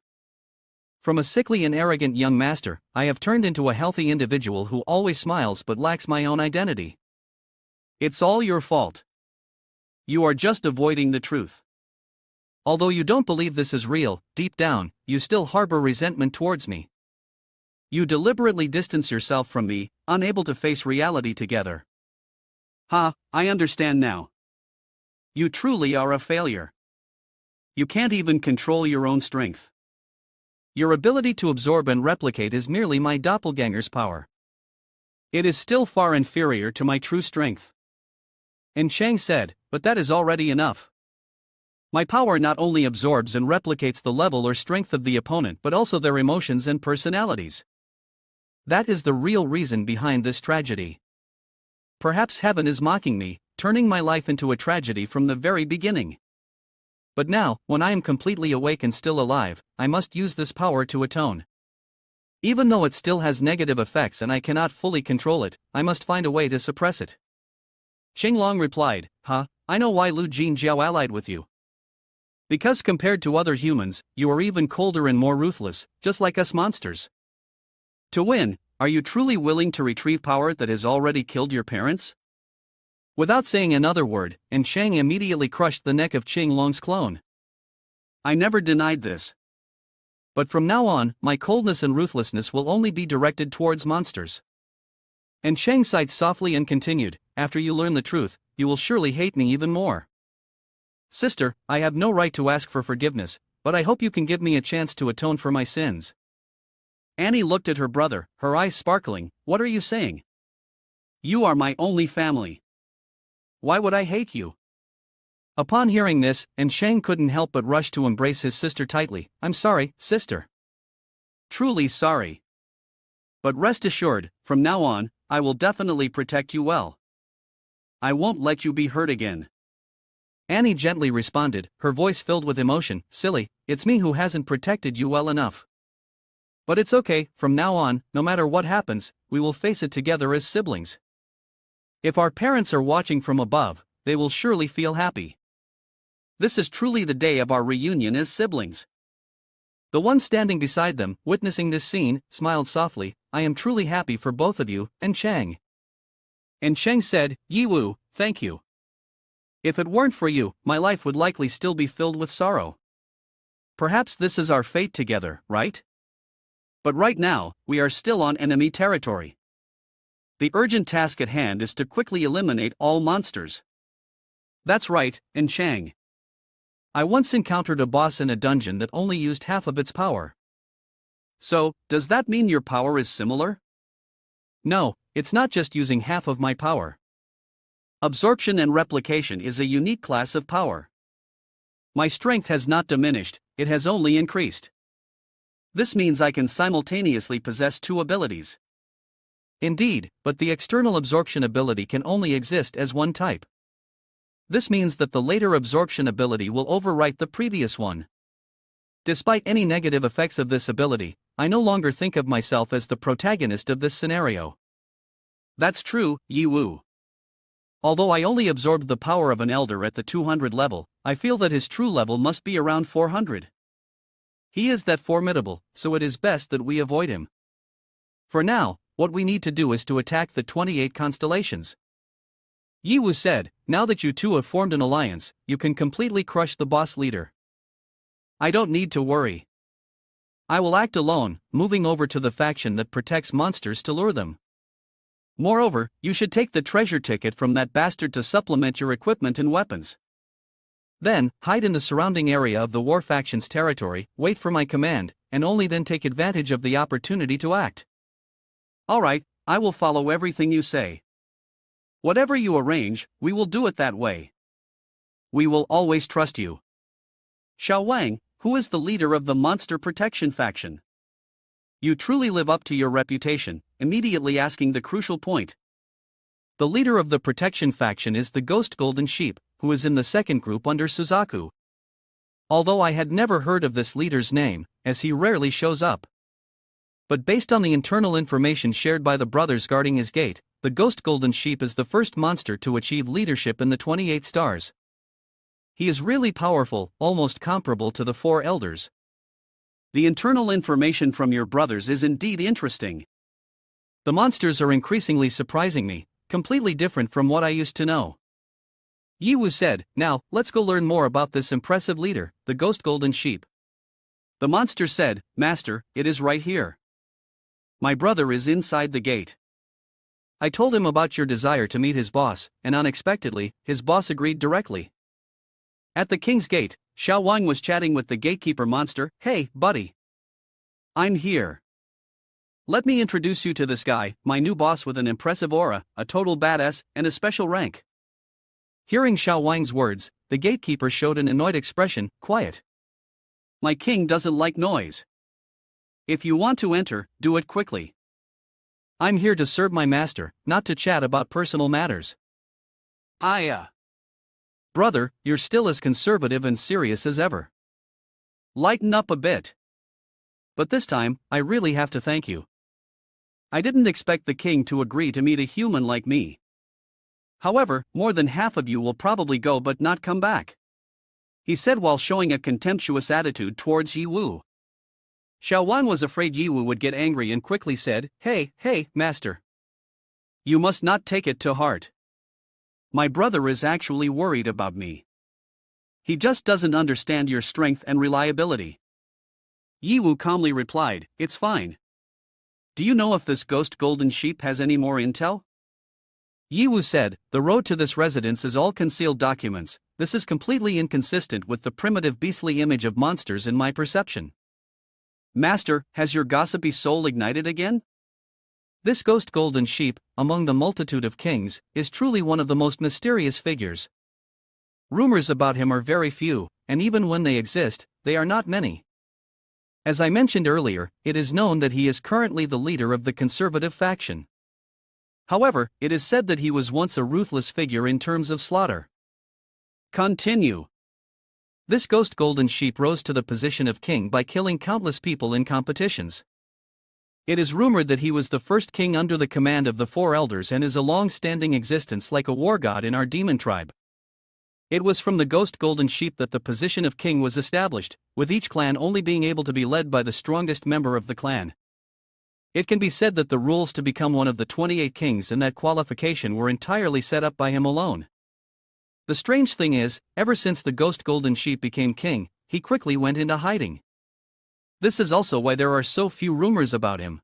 From a sickly and arrogant young master, I have turned into a healthy individual who always smiles but lacks my own identity. It's all your fault. You are just avoiding the truth. Although you don't believe this is real, deep down, you still harbor resentment towards me. You deliberately distance yourself from me, unable to face reality together. Ha, I understand now. You truly are a failure. You can't even control your own strength. Your ability to absorb and replicate is merely my doppelganger's power. It is still far inferior to my true strength. And Chang said, but that is already enough. My power not only absorbs and replicates the level or strength of the opponent but also their emotions and personalities. That is the real reason behind this tragedy. Perhaps heaven is mocking me, turning my life into a tragedy from the very beginning. But now, when I am completely awake and still alive, I must use this power to atone. Even though it still has negative effects and I cannot fully control it, I must find a way to suppress it. Qinglong replied, I know why Lu Jinjiao allied with you. Because compared to other humans, you are even colder and more ruthless, just like us monsters. To win, are you truly willing to retrieve power that has already killed your parents? Without saying another word, An Chang immediately crushed the neck of Qinglong's clone. I never denied this. But from now on, my coldness and ruthlessness will only be directed towards monsters. And Chang sighed softly and continued, after you learn the truth, you will surely hate me even more. Sister, I have no right to ask for forgiveness, but I hope you can give me a chance to atone for my sins. Annie looked at her brother, her eyes sparkling. What are you saying? You are my only family. Why would I hate you? Upon hearing this, An Chang couldn't help but rush to embrace his sister tightly. I'm sorry, sister. Truly sorry. But rest assured, from now on, I will definitely protect you well. I won't let you be hurt again. Annie gently responded, her voice filled with emotion. Silly, it's me who hasn't protected you well enough. But it's okay, from now on, no matter what happens, we will face it together as siblings. If our parents are watching from above, they will surely feel happy. This is truly the day of our reunion as siblings. The one standing beside them, witnessing this scene, smiled softly. I am truly happy for both of you, and Chang. And Chang said, Yiwu, thank you. If it weren't for you, my life would likely still be filled with sorrow. Perhaps this is our fate together, right? But right now, we are still on enemy territory. The urgent task at hand is to quickly eliminate all monsters. That's right, and Chang. I once encountered a boss in a dungeon that only used half of its power. So, does that mean your power is similar? No, it's not just using half of my power. Absorption and replication is a unique class of power. My strength has not diminished, it has only increased. This means I can simultaneously possess two abilities. Indeed, but the external absorption ability can only exist as one type. This means that the later absorption ability will overwrite the previous one. Despite any negative effects of this ability, I no longer think of myself as the protagonist of this scenario. That's true, Yiwu. Although I only absorbed the power of an elder at the 200 level, I feel that his true level must be around 400. He is that formidable, so it is best that we avoid him. For now, what we need to do is to attack the 28 constellations. Yiwu said, now that you two have formed an alliance, you can completely crush the boss leader. I don't need to worry. I will act alone, moving over to the faction that protects monsters to lure them. Moreover, you should take the treasure ticket from that bastard to supplement your equipment and weapons. Then, hide in the surrounding area of the war faction's territory, wait for my command, and only then take advantage of the opportunity to act. Alright, I will follow everything you say. Whatever you arrange, we will do it that way. We will always trust you. Xiao Wang, who is the leader of the Monster Protection faction? You truly live up to your reputation, immediately asking the crucial point. The leader of the Protection faction is the Ghost Golden Sheep, who is in the second group under Suzaku. Although I had never heard of this leader's name, as he rarely shows up. But based on the internal information shared by the brothers guarding his gate, the Ghost Golden Sheep is the first monster to achieve leadership in the 28 stars. He is really powerful, almost comparable to the four elders. The internal information from your brothers is indeed interesting. The monsters are increasingly surprising me, completely different from what I used to know. Yiwu said, now, let's go learn more about this impressive leader, the Ghost Golden Sheep. The monster said, Master, it is right here. My brother is inside the gate. I told him about your desire to meet his boss, and unexpectedly, his boss agreed directly. At the king's gate, Xiao Wang was chatting with the gatekeeper monster. Hey, buddy. I'm here. Let me introduce you to this guy, my new boss with an impressive aura, a total badass, and a special rank. Hearing Xiao Wang's words, the gatekeeper showed an annoyed expression. Quiet. My king doesn't like noise. If you want to enter, do it quickly. I'm here to serve my master, not to chat about personal matters. Brother, you're still as conservative and serious as ever. Lighten up a bit. But this time, I really have to thank you. I didn't expect the king to agree to meet a human like me. However, more than half of you will probably go but not come back. He said while showing a contemptuous attitude towards Yiwu. Xiao Wan was afraid Yiwu would get angry and quickly said, Hey, master. You must not take it to heart. My brother is actually worried about me. He just doesn't understand your strength and reliability. Yiwu calmly replied, It's fine. Do you know if this Ghost Golden Sheep has any more intel? Yiwu said, The road to this residence is all concealed documents. This is completely inconsistent with the primitive beastly image of monsters in my perception. Master, has your gossipy soul ignited again? This Ghost Golden Sheep, among the multitude of kings, is truly one of the most mysterious figures. Rumors about him are very few, and even when they exist, they are not many. As I mentioned earlier, it is known that he is currently the leader of the conservative faction. However, it is said that he was once a ruthless figure in terms of slaughter. Continue. This ghost golden sheep rose to the position of king by killing countless people in competitions. It is rumored that he was the first king under the command of the four elders and is a long-standing existence like a war god in our demon tribe. It was from the ghost golden sheep that the position of king was established, with each clan only being able to be led by the strongest member of the clan. It can be said that the rules to become one of the 28 kings and that qualification were entirely set up by him alone. The strange thing is, ever since the ghost golden sheep became king, he quickly went into hiding. This is also why there are so few rumors about him.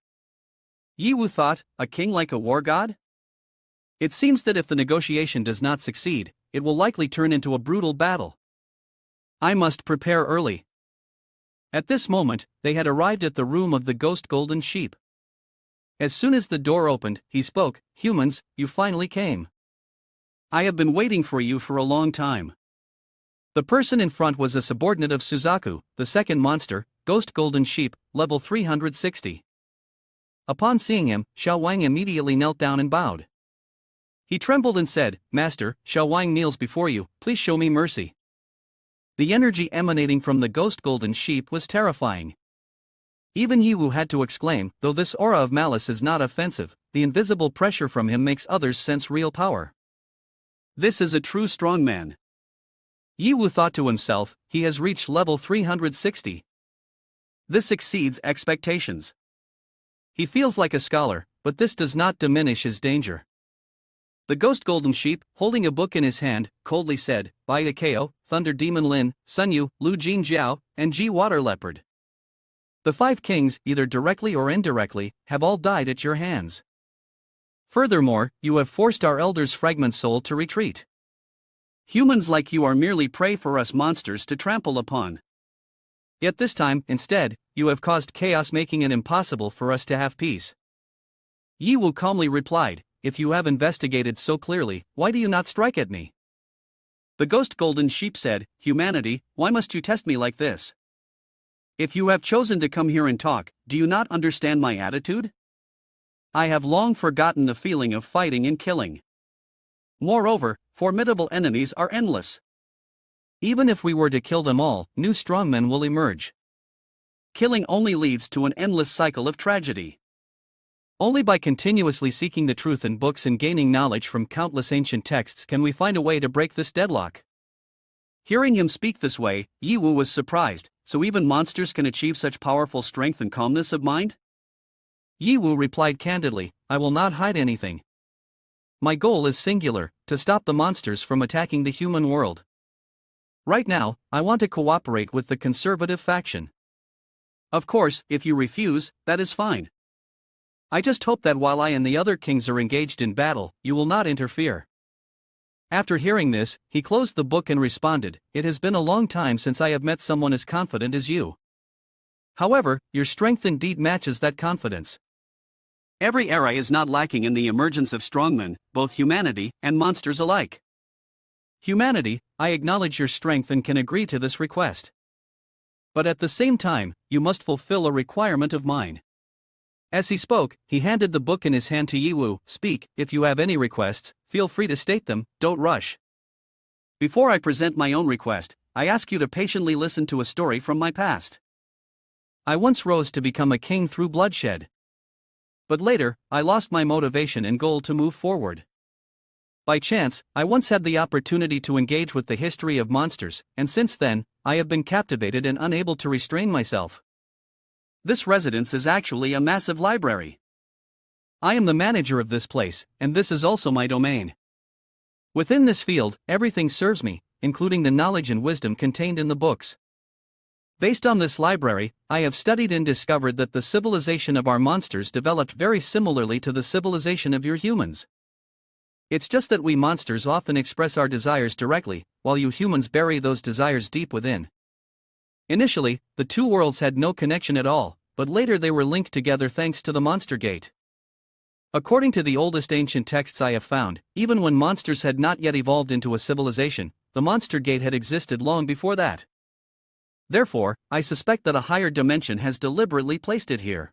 Yiwu thought, a king like a war god? It seems that if the negotiation does not succeed, it will likely turn into a brutal battle. I must prepare early. At this moment, they had arrived at the room of the ghost golden sheep. As soon as the door opened, he spoke, "Humans, you finally came. I have been waiting for you for a long time." The person in front was a subordinate of Suzaku, the second monster, Ghost Golden Sheep, level 360. Upon seeing him, Xiao Wang immediately knelt down and bowed. He trembled and said, "Master, Xiao Wang kneels before you, please show me mercy." The energy emanating from the Ghost Golden Sheep was terrifying. Even Yiwu had to exclaim, though this aura of malice is not offensive, the invisible pressure from him makes others sense real power. This is a true strong man. Yiwu thought to himself, he has reached level 360. This exceeds expectations. He feels like a scholar, but this does not diminish his danger. The Ghost Golden Sheep, holding a book in his hand, coldly said, "Bai Akeo, Thunder Demon Lin, Sun Yu, Lu Jin Jiao, and Ji Water Leopard. The 5 kings, either directly or indirectly, have all died at your hands. Furthermore, you have forced our elder's fragment soul to retreat. Humans like you are merely prey for us monsters to trample upon. Yet this time, instead, you have caused chaos, making it impossible for us to have peace." Yiwu calmly replied, "If you have investigated so clearly, why do you not strike at me?" The Ghost Golden Sheep said, "Humanity, why must you test me like this? If you have chosen to come here and talk, do you not understand my attitude? I have long forgotten the feeling of fighting and killing. Moreover, formidable enemies are endless. Even if we were to kill them all, new strongmen will emerge. Killing only leads to an endless cycle of tragedy. Only by continuously seeking the truth in books and gaining knowledge from countless ancient texts can we find a way to break this deadlock." Hearing him speak this way, Yiwu was surprised. So even monsters can achieve such powerful strength and calmness of mind? Yiwu replied candidly, "I will not hide anything. My goal is singular, to stop the monsters from attacking the human world. Right now, I want to cooperate with the conservative faction. Of course, if you refuse, that is fine. I just hope that while I and the other kings are engaged in battle, you will not interfere." After hearing this, he closed the book and responded, "It has been a long time since I have met someone as confident as you. However, your strength indeed matches that confidence." Every era is not lacking in the emergence of strongmen, both humanity and monsters alike. Humanity, I acknowledge your strength and can agree to this request. But at the same time, you must fulfill a requirement of mine. As he spoke, he handed the book in his hand to Yiwu. "Speak, if you have any requests, feel free to state them, don't rush." Before I present my own request, I ask you to patiently listen to a story from my past. I once rose to become a king through bloodshed. But later, I lost my motivation and goal to move forward. By chance, I once had the opportunity to engage with the history of monsters, and since then, I have been captivated and unable to restrain myself. This residence is actually a massive library. I am the manager of this place, and this is also my domain. Within this field, everything serves me, including the knowledge and wisdom contained in the books. Based on this library, I have studied and discovered that the civilization of our monsters developed very similarly to the civilization of your humans. It's just that we monsters often express our desires directly, while you humans bury those desires deep within. Initially, the two worlds had no connection at all, but later they were linked together thanks to the Monster Gate. According to the oldest ancient texts I have found, even when monsters had not yet evolved into a civilization, the Monster Gate had existed long before that. Therefore, I suspect that a higher dimension has deliberately placed it here.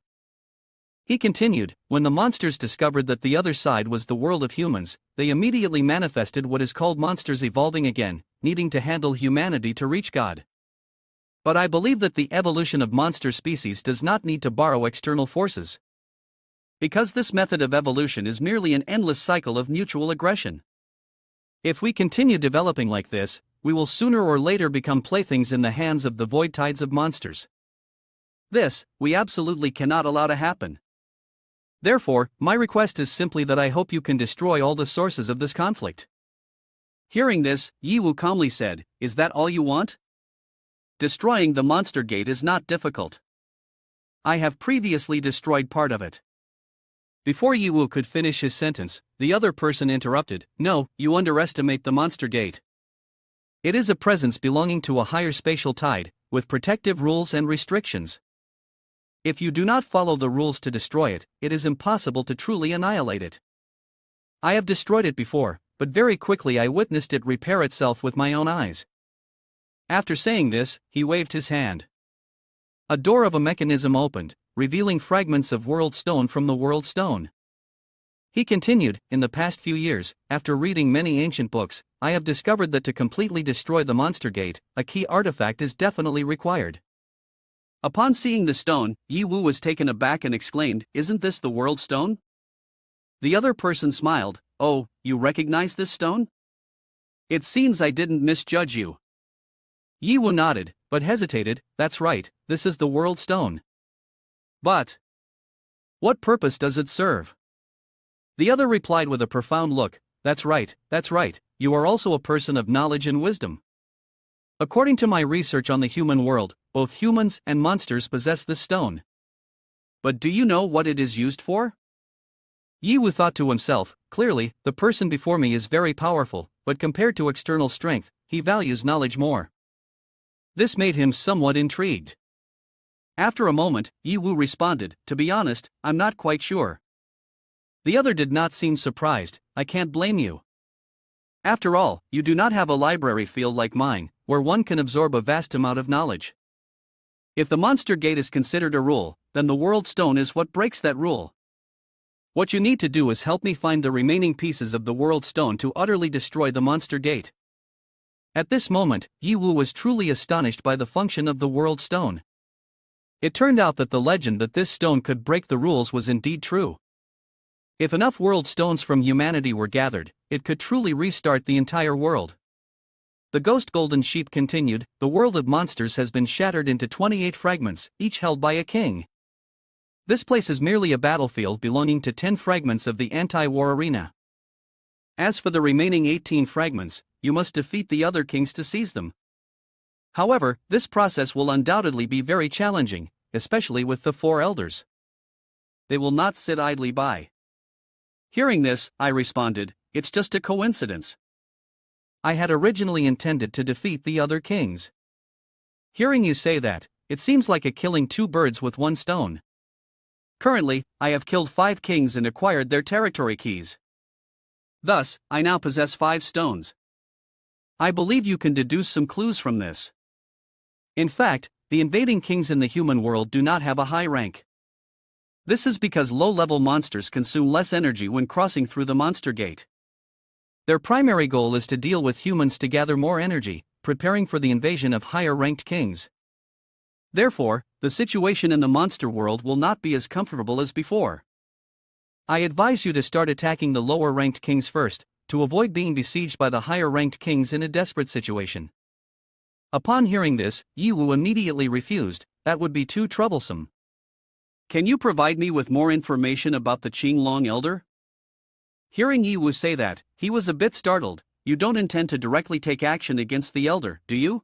He continued, when the monsters discovered that the other side was the world of humans, they immediately manifested what is called monsters evolving again, needing to handle humanity to reach God. But I believe that the evolution of monster species does not need to borrow external forces. Because this method of evolution is merely an endless cycle of mutual aggression. If we continue developing like this, we will sooner or later become playthings in the hands of the void tides of monsters. This, we absolutely cannot allow to happen. Therefore, my request is simply that I hope you can destroy all the sources of this conflict. Hearing this, Yiwu calmly said, "Is that all you want? Destroying the monster gate is not difficult. I have previously destroyed part of it." Before Yiwu could finish his sentence, the other person interrupted, "No, you underestimate the monster gate. It is a presence belonging to a higher spatial tide, with protective rules and restrictions. If you do not follow the rules to destroy it, it is impossible to truly annihilate it. I have destroyed it before, but very quickly I witnessed it repair itself with my own eyes." After saying this, he waved his hand. A door of a mechanism opened, revealing fragments of world stone from the world stone. He continued, "In the past few years, after reading many ancient books, I have discovered that to completely destroy the monster gate, a key artifact is definitely required." Upon seeing the stone, Yiwu was taken aback and exclaimed, "Isn't this the world stone?" The other person smiled, "Oh, you recognize this stone? It seems I didn't misjudge you." Yiwu nodded, but hesitated, "That's right, this is the world stone. But what purpose does it serve?" The other replied with a profound look, that's right, you are also a person of knowledge and wisdom. According to my research on the human world, both humans and monsters possess this stone. But do you know what it is used for?" Yiwu thought to himself, clearly, the person before me is very powerful, but compared to external strength, he values knowledge more. This made him somewhat intrigued. After a moment, Yiwu responded, "To be honest, I'm not quite sure." The other did not seem surprised, "I can't blame you. After all, you do not have a library field like mine, where one can absorb a vast amount of knowledge. If the monster gate is considered a rule, then the world stone is what breaks that rule. What you need to do is help me find the remaining pieces of the world stone to utterly destroy the monster gate." At this moment, Yiwu was truly astonished by the function of the world stone. It turned out that the legend that this stone could break the rules was indeed true. If enough world stones from humanity were gathered, it could truly restart the entire world. The ghost golden sheep continued, "The world of monsters has been shattered into 28 fragments, each held by a king. This place is merely a battlefield belonging to 10 fragments of the anti-war arena. As for the remaining 18 fragments, you must defeat the other kings to seize them. However, this process will undoubtedly be very challenging, especially with the 4 elders. They will not sit idly by." Hearing this, I responded, "It's just a coincidence. I had originally intended to defeat the other kings. Hearing you say that, it seems like a killing 2 birds with 1 stone. Currently, I have killed 5 kings and acquired their territory keys. Thus, I now possess 5 stones. I believe you can deduce some clues from this. In fact, the invading kings in the human world do not have a high rank. This is because low-level monsters consume less energy when crossing through the monster gate. Their primary goal is to deal with humans to gather more energy, preparing for the invasion of higher-ranked kings. Therefore, the situation in the monster world will not be as comfortable as before. I advise you to start attacking the lower-ranked kings first, to avoid being besieged by the higher-ranked kings in a desperate situation." Upon hearing this, Yiwu immediately refused, "That would be too troublesome." "Can you provide me with more information about the Qinglong Elder?" Hearing Yiwu say that, he was a bit startled. "You don't intend to directly take action against the Elder, do you?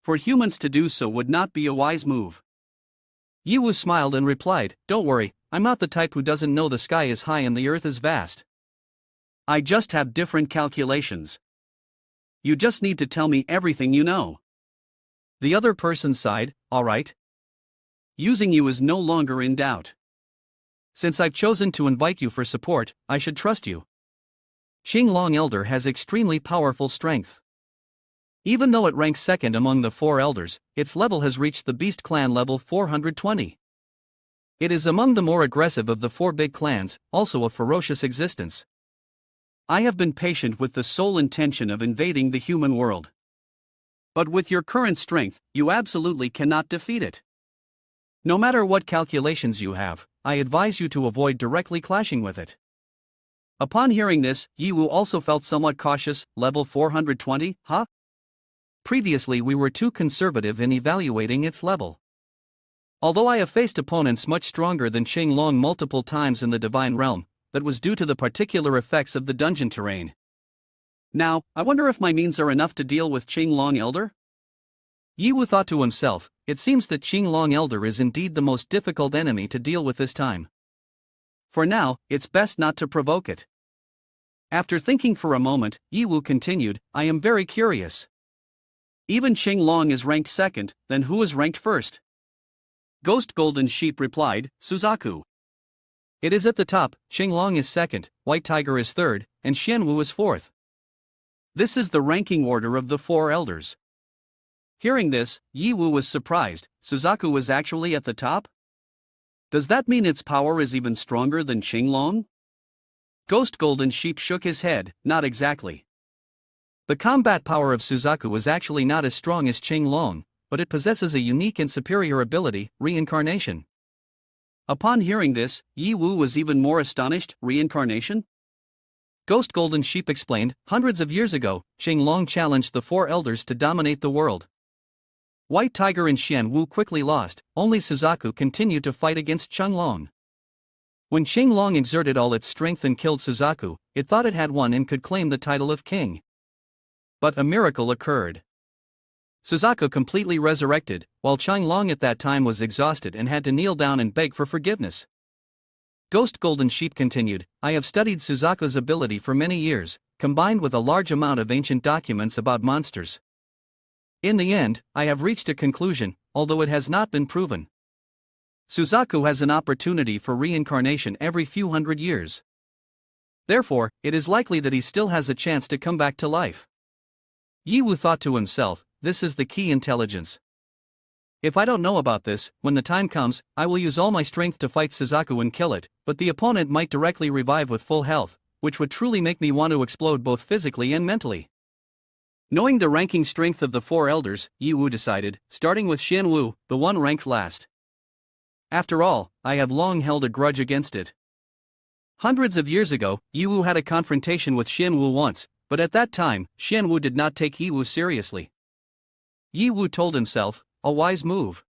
For humans to do so would not be a wise move." Yiwu smiled and replied, "Don't worry, I'm not the type who doesn't know the sky is high and the earth is vast. I just have different calculations. You just need to tell me everything you know." The other person sighed, "All right. Using you is no longer in doubt. Since I've chosen to invite you for support, I should trust you. Qinglong Elder has extremely powerful strength. Even though it ranks second among the four elders, its level has reached the Beast Clan level 420. It is among the more aggressive of the four big clans, also a ferocious existence. I have been patient with the sole intention of invading the human world. But with your current strength, you absolutely cannot defeat it. No matter what calculations you have, I advise you to avoid directly clashing with it. Upon hearing this, Yiwu also felt somewhat cautious. Level 420, huh? Previously we were too conservative in evaluating its level. Although I have faced opponents much stronger than Qinglong multiple times in the Divine Realm, that was due to the particular effects of the dungeon terrain. Now, I wonder if my means are enough to deal with Qinglong Elder? Yiwu thought to himself, it seems that Qinglong Elder is indeed the most difficult enemy to deal with this time. For now, it's best not to provoke it. After thinking for a moment, Yiwu continued, I am very curious. Even Qinglong is ranked second, then who is ranked first? Ghost Golden Sheep replied, Suzaku. It is at the top, Qinglong is second, White Tiger is third, and Xianwu is fourth. This is the ranking order of the four elders. Hearing this, Yiwu was surprised. Suzaku was actually at the top? Does that mean its power is even stronger than Qinglong? Ghost Golden Sheep shook his head, not exactly. The combat power of Suzaku is actually not as strong as Qinglong, but it possesses a unique and superior ability, reincarnation. Upon hearing this, Yiwu was even more astonished. Reincarnation? Ghost Golden Sheep explained, hundreds of years ago, Qinglong challenged the four elders to dominate the world. White Tiger and Xianwu quickly lost, only Suzaku continued to fight against Qinglong. When Qinglong exerted all its strength and killed Suzaku, it thought it had won and could claim the title of king. But a miracle occurred. Suzaku completely resurrected, while Qinglong at that time was exhausted and had to kneel down and beg for forgiveness. Ghost Golden Sheep continued, I have studied Suzaku's ability for many years, combined with a large amount of ancient documents about monsters. In the end, I have reached a conclusion, although it has not been proven. Suzaku has an opportunity for reincarnation every few hundred years. Therefore, it is likely that he still has a chance to come back to life. Yiwu thought to himself, this is the key intelligence. If I don't know about this, when the time comes, I will use all my strength to fight Suzaku and kill it, but the opponent might directly revive with full health, which would truly make me want to explode both physically and mentally. Knowing the ranking strength of the four elders, Yiwu decided, starting with Xianwu, the one ranked last. After all, I have long held a grudge against it. Hundreds of years ago, Yiwu had a confrontation with Xianwu once, but at that time, Xianwu did not take Yiwu seriously. Yiwu told himself, a wise move.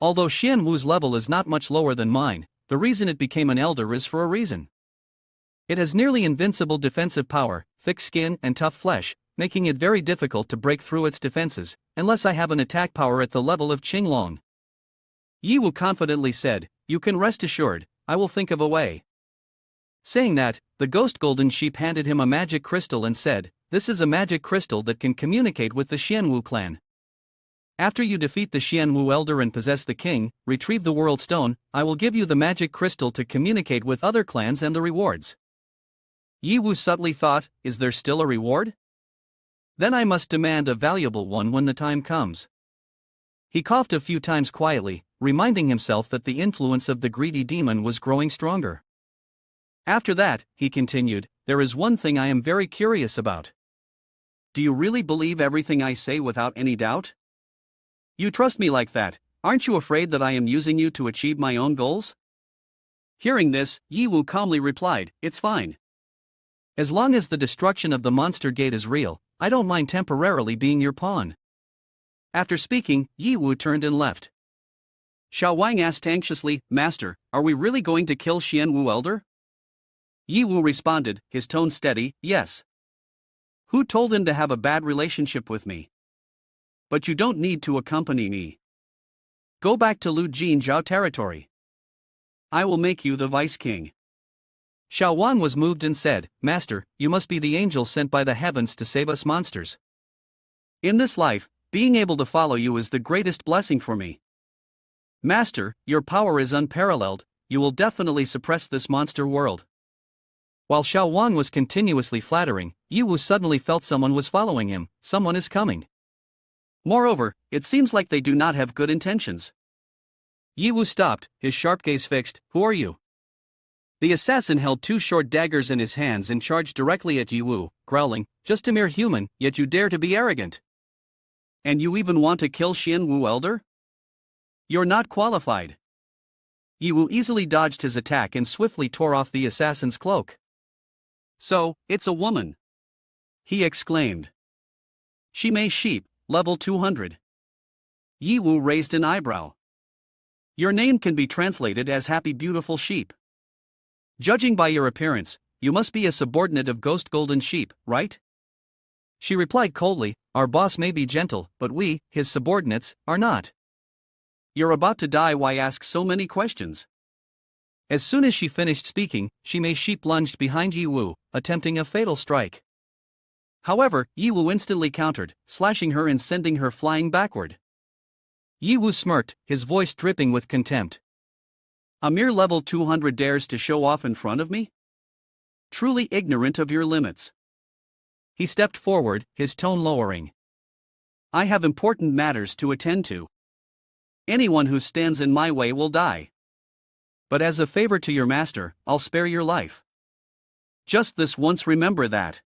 Although Xianwu's level is not much lower than mine, the reason it became an elder is for a reason. It has nearly invincible defensive power, thick skin and tough flesh, making it very difficult to break through its defenses, unless I have an attack power at the level of Qinglong. Yiwu confidently said, you can rest assured, I will think of a way. Saying that, the Ghost Golden Sheep handed him a magic crystal and said, this is a magic crystal that can communicate with the Xianwu clan. After you defeat the Xianwu elder and possess the king, retrieve the world stone, I will give you the magic crystal to communicate with other clans and the rewards. Yiwu subtly thought, is there still a reward? Then I must demand a valuable one when the time comes. He coughed a few times quietly, reminding himself that the influence of the greedy demon was growing stronger. After that, he continued, there is one thing I am very curious about. Do you really believe everything I say without any doubt? You trust me like that, aren't you afraid that I am using you to achieve my own goals? Hearing this, Yiwu calmly replied, it's fine. As long as the destruction of the monster gate is real, I don't mind temporarily being your pawn. After speaking, Yiwu turned and left. Xiao Wang asked anxiously, Master, are we really going to kill Xianwu elder? Yiwu responded, his tone steady, yes. Who told him to have a bad relationship with me? But you don't need to accompany me. Go back to Lu Jinzhao territory. I will make you the vice king. Xiao Wan was moved and said, Master, you must be the angel sent by the heavens to save us monsters. In this life, being able to follow you is the greatest blessing for me. Master, your power is unparalleled, you will definitely suppress this monster world. While Xiao Wan was continuously flattering, Yiwu suddenly felt someone was following him. Someone is coming. Moreover, it seems like they do not have good intentions. Yiwu stopped, his sharp gaze fixed. Who are you? The assassin held two short daggers in his hands and charged directly at Yiwu, growling, "Just a mere human, yet you dare to be arrogant. And you even want to kill Xianwu Elder? You're not qualified." Yiwu easily dodged his attack and swiftly tore off the assassin's cloak. "So, it's a woman," he exclaimed. "She may sheep, level 200. Yiwu raised an eyebrow. "Your name can be translated as Happy Beautiful Sheep. Judging by your appearance, you must be a subordinate of Ghost Golden Sheep, right?" She replied coldly, "Our boss may be gentle, but we, his subordinates, are not." "You're about to die. Why ask so many questions?" As soon as she finished speaking, She May Sheep lunged behind Yiwu, attempting a fatal strike. However, Yiwu instantly countered, slashing her and sending her flying backward. Yiwu smirked, his voice dripping with contempt. "A mere level 200 dares to show off in front of me? Truly ignorant of your limits." He stepped forward, his tone lowering. "I have important matters to attend to. Anyone who stands in my way will die. But as a favor to your master, I'll spare your life. Just this once, remember that."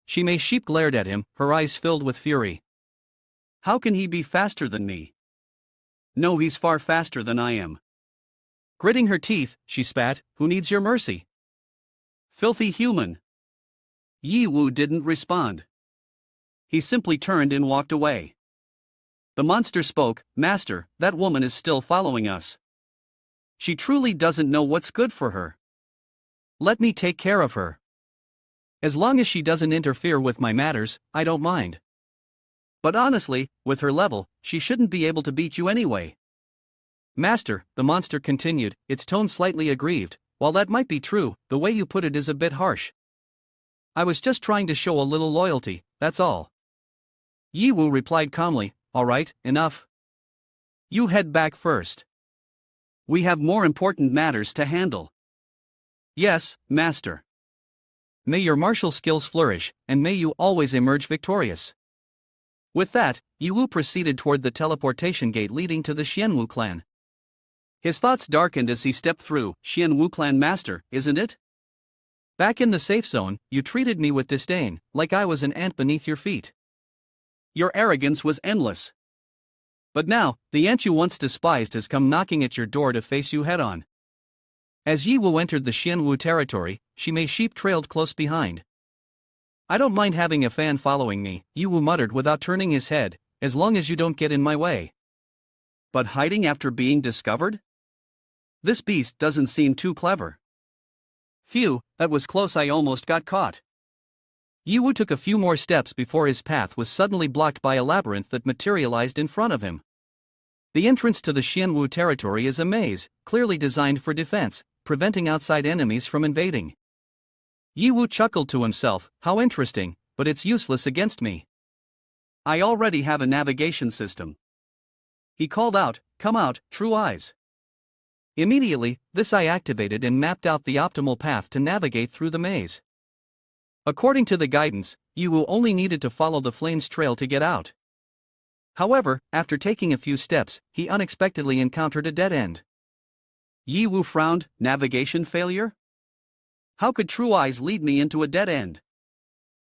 She May Sheep glared at him, her eyes filled with fury. "How can he be faster than me? No, he's far faster than I am." Gritting her teeth, she spat, "Who needs your mercy?" "Filthy human." Yiwu didn't respond. He simply turned and walked away. The monster spoke, "Master, that woman is still following us. She truly doesn't know what's good for her. Let me take care of her. As long as she doesn't interfere with my matters, I don't mind. But honestly, with her level, she shouldn't be able to beat you anyway." "Master," the monster continued, its tone slightly aggrieved, "while that might be true, the way you put it is a bit harsh. I was just trying to show a little loyalty, that's all." Yiwu replied calmly, "All right, enough. You head back first. We have more important matters to handle." "Yes, master." "May your martial skills flourish, and may you always emerge victorious." With that, Yiwu proceeded toward the teleportation gate leading to the Xianwu clan. His thoughts darkened as he stepped through. "Xianwu clan master, isn't it? Back in the safe zone, you treated me with disdain, like I was an ant beneath your feet. Your arrogance was endless. But now, the ant you once despised has come knocking at your door to face you head on." As Yiwu entered the Xianwu territory, She May Sheep trailed close behind. "I don't mind having a fan following me," Yiwu muttered without turning his head, "as long as you don't get in my way." "But hiding after being discovered? This beast doesn't seem too clever." "Phew, that was close, I almost got caught." Yiwu took a few more steps before his path was suddenly blocked by a labyrinth that materialized in front of him. The entrance to the Xianwu territory is a maze, clearly designed for defense, preventing outside enemies from invading. Yiwu chuckled to himself, "How interesting, but it's useless against me. I already have a navigation system." He called out, "Come out, True Eyes." Immediately, this eye activated and mapped out the optimal path to navigate through the maze. According to the guidance, Yiwu only needed to follow the flames trail to get out. However, after taking a few steps, he unexpectedly encountered a dead end. Yiwu frowned. Navigation failure? How could True Eyes lead me into a dead end?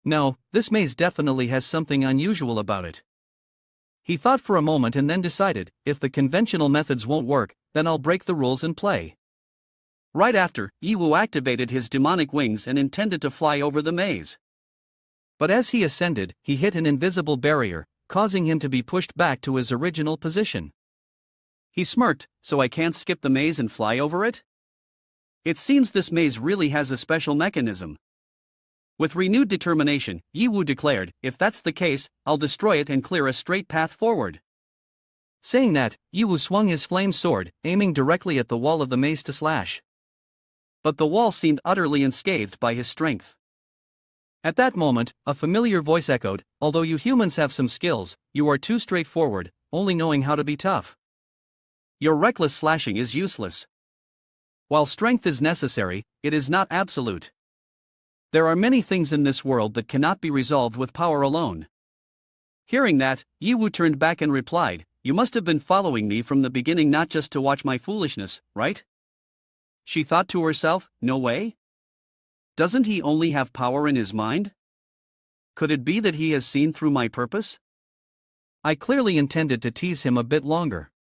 No, this maze definitely has something unusual about it. He thought for a moment and then decided, if the conventional methods won't work, then I'll break the rules and play. Right after, Yiwu activated his demonic wings and intended to fly over the maze. But as he ascended, he hit an invisible barrier, causing him to be pushed back to his original position. He smirked, "So I can't skip the maze and fly over it? It seems this maze really has a special mechanism." With renewed determination, Yiwu declared, "If that's the case, I'll destroy it and clear a straight path forward." Saying that, Yiwu swung his flame sword, aiming directly at the wall of the maze to slash. But the wall seemed utterly unscathed by his strength. At that moment, a familiar voice echoed, "Although you humans have some skills, you are too straightforward, only knowing how to be tough. Your reckless slashing is useless. While strength is necessary, it is not absolute. There are many things in this world that cannot be resolved with power alone. Hearing that, Yiwu turned back and replied, "You must have been following me from the beginning, not just to watch my foolishness, right?" She thought to herself, "No way? Doesn't he only have power in his mind? Could it be that he has seen through my purpose?" I clearly intended to tease him a bit longer.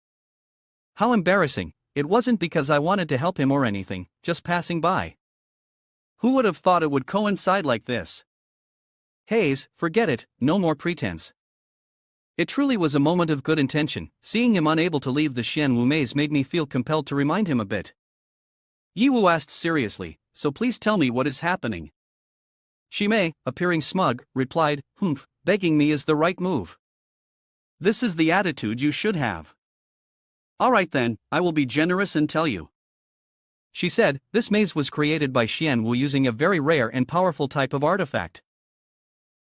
How embarrassing! It wasn't because I wanted to help him or anything, just passing by. Who would have thought it would coincide like this? Hayes, forget it, no more pretense. It truly was a moment of good intention. Seeing him unable to leave the Xianwu maze made me feel compelled to remind him a bit. Yiwu asked seriously, "So please tell me what is happening." Shimei, appearing smug, replied, "Humph, begging me is the right move. This is the attitude you should have." "Alright then, I will be generous and tell you." She said, "This maze was created by Xianwu using a very rare and powerful type of artifact.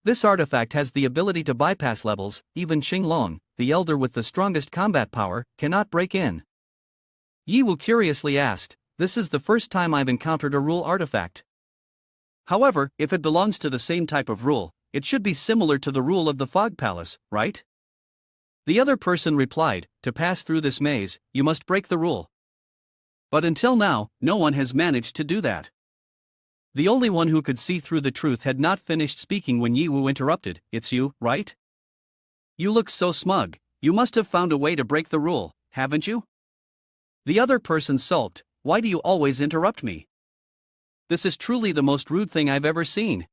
This artifact has the ability to bypass levels. Even Xinglong, the elder with the strongest combat power, cannot break in." Yiwu curiously asked, "This is the first time I've encountered a rule artifact. However, if it belongs to the same type of rule, it should be similar to the rule of the Fog Palace, right?" The other person replied, "To pass through this maze, you must break the rule. But until now, no one has managed to do that." The only one who could see through the truth had not finished speaking when Yiwu interrupted, "It's you, right? You look so smug. You must have found a way to break the rule, haven't you?" The other person sulked, "Why do you always interrupt me? This is truly the most rude thing I've ever seen.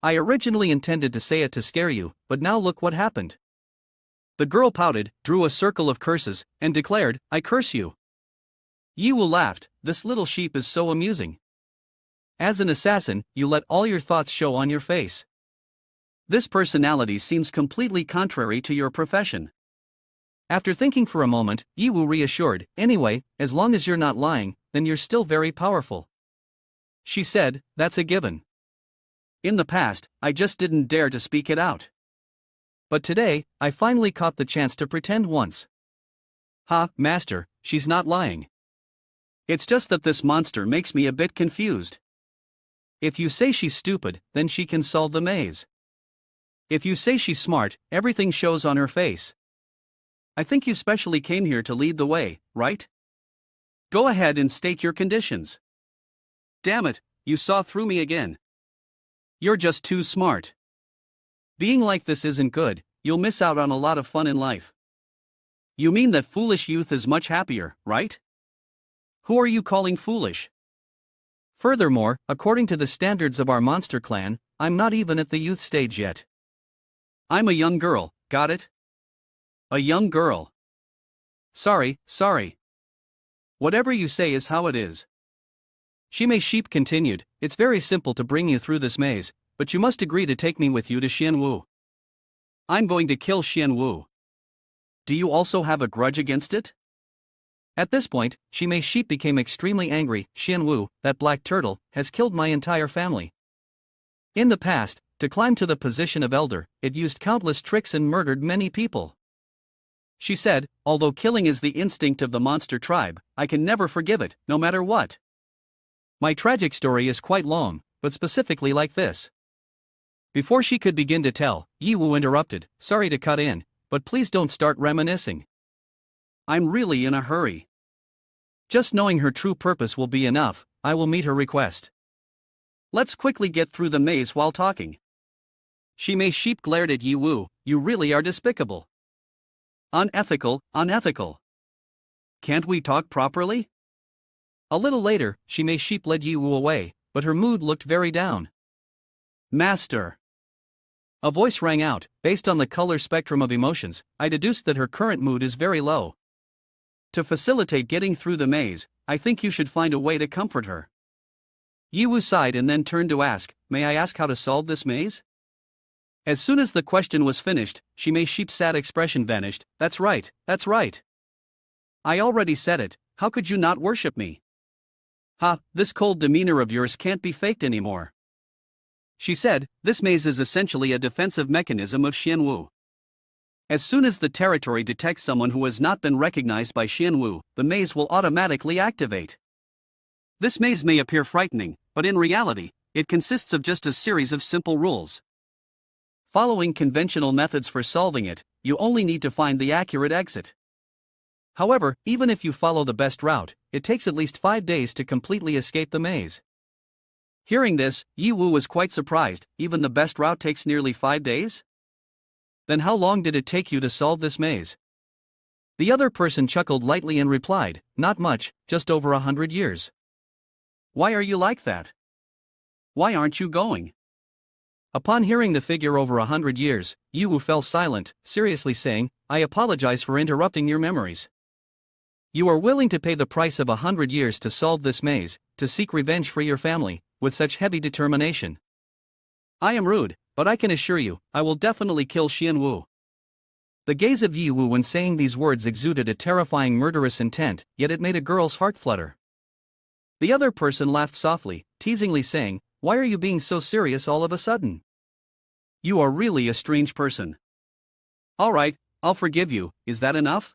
I originally intended to say it to scare you, but now look what happened." The girl pouted, drew a circle of curses, and declared, "I curse you." Yiwu laughed, "This little sheep is so amusing. As an assassin, you let all your thoughts show on your face. This personality seems completely contrary to your profession." After thinking for a moment, Yiwu reassured, "Anyway, as long as you're not lying, then you're still very powerful." She said, "That's a given. In the past, I just didn't dare to speak it out. But today, I finally caught the chance to pretend once." "Ha, master, she's not lying. It's just that this monster makes me a bit confused. If you say she's stupid, then she can solve the maze. If you say she's smart, everything shows on her face. I think you specially came here to lead the way, right? Go ahead and state your conditions." "Damn it, you saw through me again. You're just too smart. Being like this isn't good, you'll miss out on a lot of fun in life. You mean that foolish youth is much happier, right? Who are you calling foolish? Furthermore, according to the standards of our monster clan, I'm not even at the youth stage yet. I'm a young girl, got it? A young girl. Sorry. Whatever you say is how it is." Shimei Sheep continued, "It's very simple to bring you through this maze, but you must agree to take me with you to Xianwu. I'm going to kill Xianwu. Do you also have a grudge against it?" At this point, Shimei Sheep became extremely angry. "Xianwu, that black turtle, has killed my entire family. In the past, to climb to the position of elder, it used countless tricks and murdered many people." She said, "Although killing is the instinct of the monster tribe, I can never forgive it, no matter what. My tragic story is quite long, but specifically like this." Before she could begin to tell, Yiwu interrupted, "Sorry to cut in, but please don't start reminiscing. I'm really in a hurry. Just knowing her true purpose will be enough. I will meet her request. Let's quickly get through the maze while talking." Shimei Sheep glared at Yiwu, "You really are despicable. Unethical. Can't we talk properly?" A little later, Shimei Sheep led Yiwu away, but her mood looked very down. "Master." A voice rang out. Based on the color spectrum of emotions, I deduced that her current mood is very low. To facilitate getting through the maze, I think you should find a way to comfort her. Yiwu sighed and then turned to ask, "May I ask how to solve this maze?" As soon as the question was finished, Shimei Sheep's sad expression vanished. That's right. I already said it, how could you not worship me? Ha, this cold demeanor of yours can't be faked anymore. She said, "This maze is essentially a defensive mechanism of Xianwu. As soon as the territory detects someone who has not been recognized by Xianwu, the maze will automatically activate. This maze may appear frightening, but in reality, It consists of just a series of simple rules. Following conventional methods for solving it, you only need to find the accurate exit. However, even if you follow the best route, it takes at least 5 days to completely escape the maze. Hearing this, Yi Wu was quite surprised. Even the best route takes nearly 5 days? Then how long did it take you to solve this maze? The other person chuckled lightly and replied, not much, just over 100 years. Why are you like that? Why aren't you going? Upon hearing the figure over 100 years, Yi Wu fell silent, seriously saying, I apologize for interrupting your memories. You are willing to pay the price of 100 years to solve this maze, to seek revenge for your family, with such heavy determination. I am rude, but I can assure you, I will definitely kill Xian Wu. The gaze of Yi Wu when saying these words exuded a terrifying murderous intent, yet it made a girl's heart flutter. The other person laughed softly, teasingly saying, why are you being so serious all of a sudden? You are really a strange person. Alright, I'll forgive you, is that enough?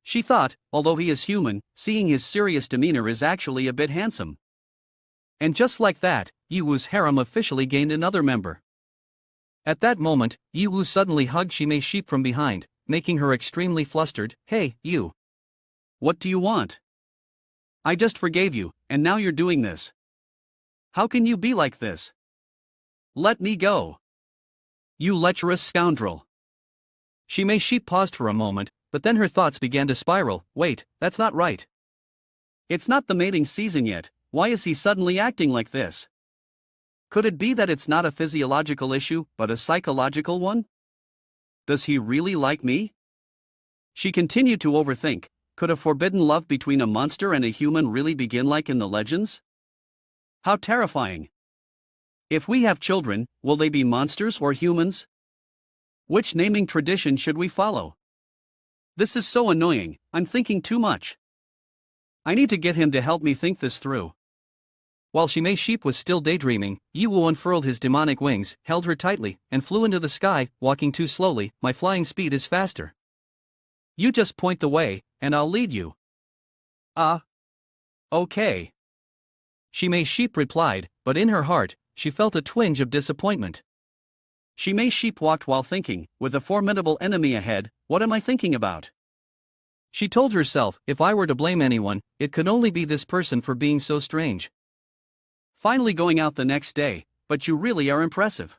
She thought, although he is human, seeing his serious demeanor is actually a bit handsome. And just like that, Yi Wu's harem officially gained another member. At that moment, Yi Wu suddenly hugged Shimei Sheep from behind, making her extremely flustered. Hey, you. What do you want? I just forgave you, and now you're doing this. How can you be like this? Let me go. You lecherous scoundrel. Shimei Sheep paused for a moment, but then her thoughts began to spiral. Wait, that's not right. It's not the mating season yet, why is he suddenly acting like this? Could it be that it's not a physiological issue, but a psychological one? Does he really like me? She continued to overthink. Could a forbidden love between a monster and a human really begin like in the legends? How terrifying. If we have children, will they be monsters or humans? Which naming tradition should we follow? This is so annoying, I'm thinking too much. I need to get him to help me think this through. While Shimei Sheep was still daydreaming, Yi Wu unfurled his demonic wings, held her tightly, and flew into the sky, walking too slowly. My flying speed is faster. You just point the way, and I'll lead you. Okay. Shimei Sheep replied, but in her heart, she felt a twinge of disappointment. Shimei Sheep walked while thinking, with a formidable enemy ahead, what am I thinking about? She told herself, if I were to blame anyone, it could only be this person for being so strange. Finally going out the next day, but you really are impressive.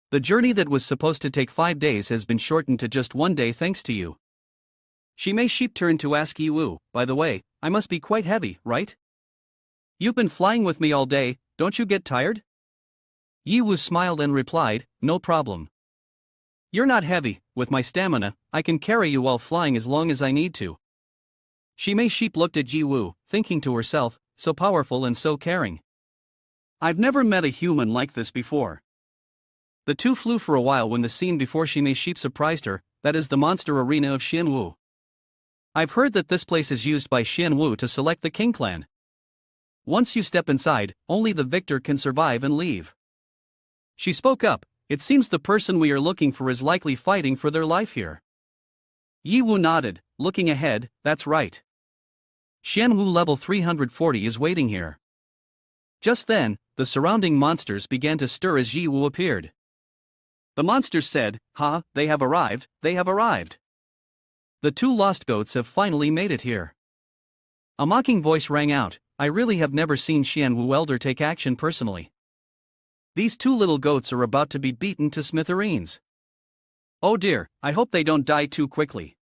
The journey that was supposed to take 5 days has been shortened to just 1 day thanks to you. Shimei Sheep turned to ask Yi Wu, by the way, I must be quite heavy, right? You've been flying with me all day, don't you get tired? Yi Wu smiled and replied, no problem. You're not heavy, with my stamina, I can carry you while flying as long as I need to. Shimei Sheep looked at Yi Wu, thinking to herself, so powerful and so caring. I've never met a human like this before. The two flew for a while when the scene before Shimei Sheep surprised her, that is the monster arena of Xian Wu. I've heard that this place is used by Xian Wu to select the King clan. Once you step inside, only the victor can survive and leave. She spoke up, it seems the person we are looking for is likely fighting for their life here. Yi Wu nodded, looking ahead, that's right. Xian Wu level 340 is waiting here. Just then, the surrounding monsters began to stir as Yi Wu appeared. The monsters said, ha, they have arrived, they have arrived. The two lost goats have finally made it here. A mocking voice rang out, I really have never seen Xian Wu Elder take action personally. These two little goats are about to be beaten to smithereens. Oh dear, I hope they don't die too quickly.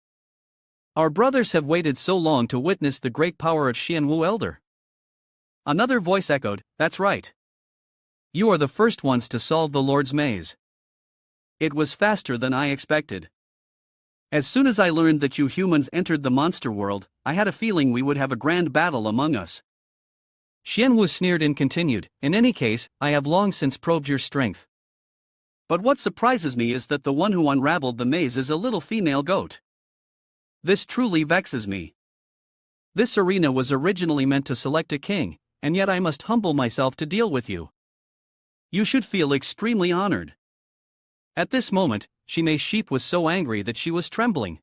Our brothers have waited so long to witness the great power of Xian Wu Elder. Another voice echoed, that's right. You are the first ones to solve the Lord's maze. It was faster than I expected. As soon as I learned that you humans entered the monster world, I had a feeling we would have a grand battle among us. Xian Wu sneered and continued, in any case, I have long since probed your strength. But what surprises me is that the one who unraveled the maze is a little female goat. This truly vexes me. This arena was originally meant to select a king, and yet I must humble myself to deal with you. You should feel extremely honored. At this moment, Shimei Sheep was so angry that she was trembling.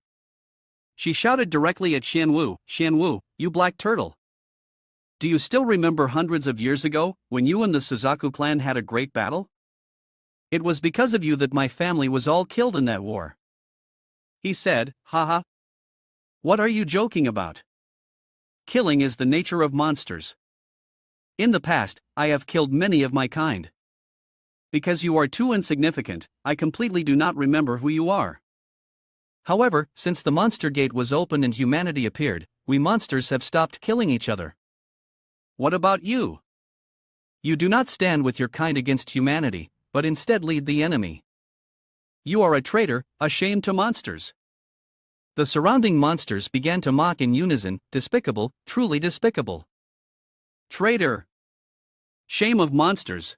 She shouted directly at Xian Wu, you black turtle. Do you still remember hundreds of years ago, when you and the Suzaku clan had a great battle? It was because of you that my family was all killed in that war. He said, haha. What are you joking about? Killing is the nature of monsters. In the past, I have killed many of my kind. Because you are too insignificant, I completely do not remember who you are. However, since the monster gate was opened and humanity appeared, we monsters have stopped killing each other. What about you? You do not stand with your kind against humanity, but instead lead the enemy. You are a traitor, a shame to monsters. The surrounding monsters began to mock in unison, despicable, truly despicable. Traitor. Shame of monsters.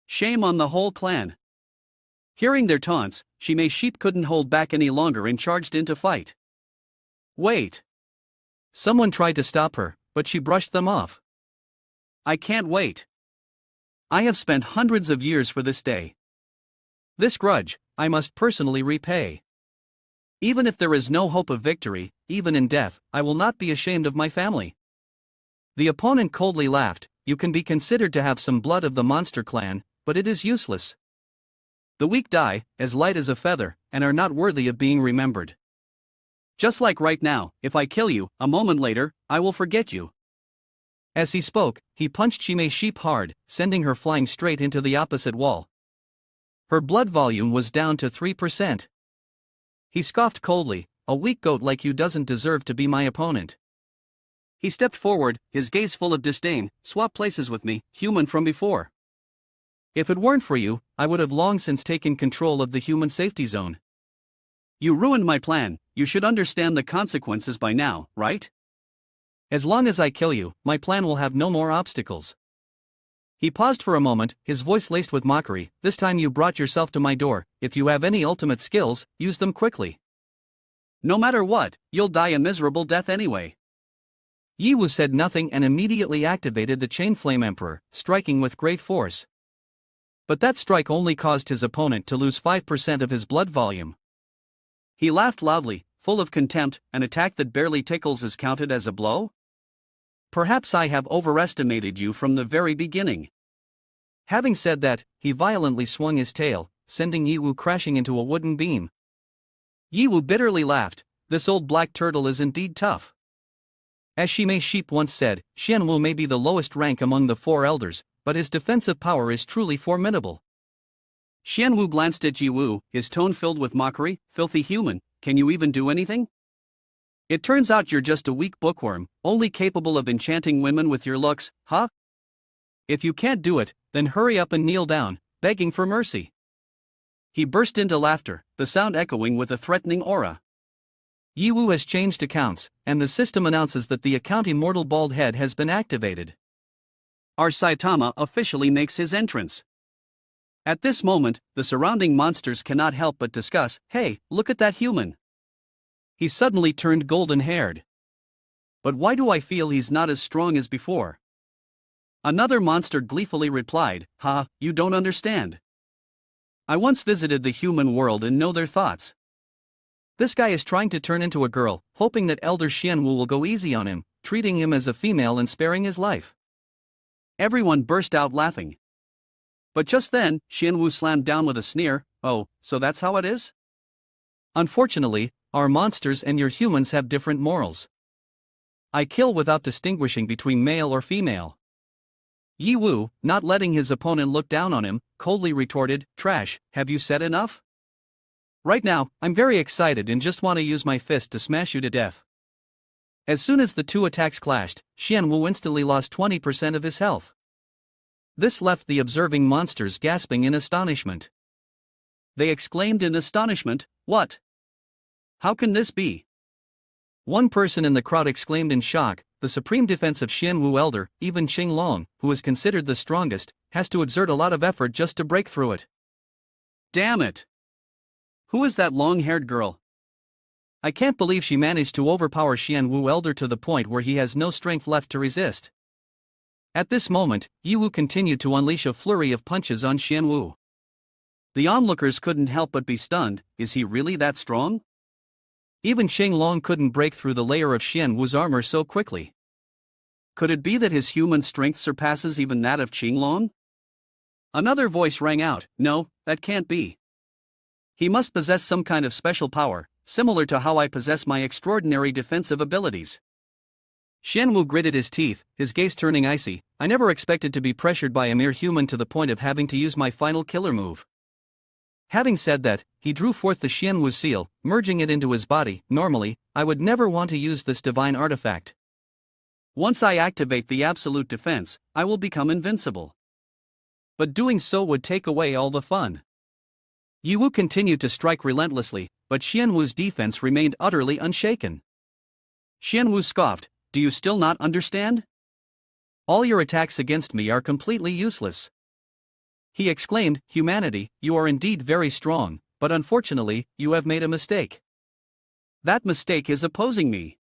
Shame on the whole clan. Hearing their taunts, Shime Sheep couldn't hold back any longer and charged in to fight. Wait. Someone tried to stop her, but she brushed them off. I can't wait. I have spent hundreds of years for this day. This grudge, I must personally repay. Even if there is no hope of victory, even in death, I will not be ashamed of my family. The opponent coldly laughed. You can be considered to have some blood of the monster clan, but it is useless. The weak die, as light as a feather, and are not worthy of being remembered. Just like right now, if I kill you, a moment later, I will forget you. As he spoke, he punched Shime Sheep hard, sending her flying straight into the opposite wall. Her blood volume was down to 3%. He scoffed coldly, a weak goat like you doesn't deserve to be my opponent. He stepped forward, his gaze full of disdain. Swap places with me, human from before. If it weren't for you, I would have long since taken control of the human safety zone. You ruined my plan. You should understand the consequences by now, right? As long as I kill you, my plan will have no more obstacles. He paused for a moment, his voice laced with mockery. This time you brought yourself to my door. If you have any ultimate skills, use them quickly. No matter what, you'll die a miserable death anyway. Yiwu said nothing and immediately activated the Chain Flame Emperor, striking with great force. But that strike only caused his opponent to lose 5% of his blood volume. He laughed loudly, full of contempt. An attack that barely tickles is counted as a blow? Perhaps I have overestimated you from the very beginning. Having said that, he violently swung his tail, sending Yiwu crashing into a wooden beam. Yiwu bitterly laughed. This old black turtle is indeed tough. As Shime Sheep once said, Xianwu may be the lowest rank among the four elders, but his defensive power is truly formidable. Xianwu glanced at Yiwu, his tone filled with mockery. Filthy human, can you even do anything? It turns out you're just a weak bookworm, only capable of enchanting women with your looks, huh? If you can't do it, then hurry up and kneel down, begging for mercy. He burst into laughter, the sound echoing with a threatening aura. Yiwu has changed accounts, and the system announces that the account Immortal Bald Head has been activated. Our Saitama officially makes his entrance. At this moment, the surrounding monsters cannot help but discuss, hey, look at that human. He suddenly turned golden-haired. But why do I feel he's not as strong as before? Another monster gleefully replied, ha, you don't understand. I once visited the human world and know their thoughts. This guy is trying to turn into a girl, hoping that Elder Xianwu will go easy on him, treating him as a female and sparing his life. Everyone burst out laughing. But just then, Xianwu slammed down with a sneer, oh, so that's how it is? Unfortunately, our monsters and your humans have different morals. I kill without distinguishing between male or female. Yiwu, not letting his opponent look down on him, coldly retorted, trash, have you said enough? Right now, I'm very excited and just want to use my fist to smash you to death. As soon as the two attacks clashed, Xianwu instantly lost 20% of his health. This left the observing monsters gasping in astonishment. They exclaimed in astonishment, what? How can this be? One person in the crowd exclaimed in shock, the supreme defense of Xianwu Elder, even Qinglong, who is considered the strongest, has to exert a lot of effort just to break through it. Damn it! Who is that long-haired girl? I can't believe she managed to overpower Xianwu Elder to the point where he has no strength left to resist. At this moment, Yiwu continued to unleash a flurry of punches on Xianwu. The onlookers couldn't help but be stunned. Is he really that strong? Even Qinglong couldn't break through the layer of Xianwu's armor so quickly. Could it be that his human strength surpasses even that of Qinglong? Another voice rang out, no, that can't be. He must possess some kind of special power, similar to how I possess my extraordinary defensive abilities. Xianwu gritted his teeth, his gaze turning icy. I never expected to be pressured by a mere human to the point of having to use my final killer move. Having said that, he drew forth the Xianwu seal, merging it into his body. Normally, I would never want to use this divine artifact. Once I activate the absolute defense, I will become invincible. But doing so would take away all the fun. Yiwu continued to strike relentlessly, but Xianwu's defense remained utterly unshaken. Xianwu scoffed, do you still not understand? All your attacks against me are completely useless. He exclaimed, humanity, you are indeed very strong, but unfortunately, you have made a mistake. That mistake is opposing me.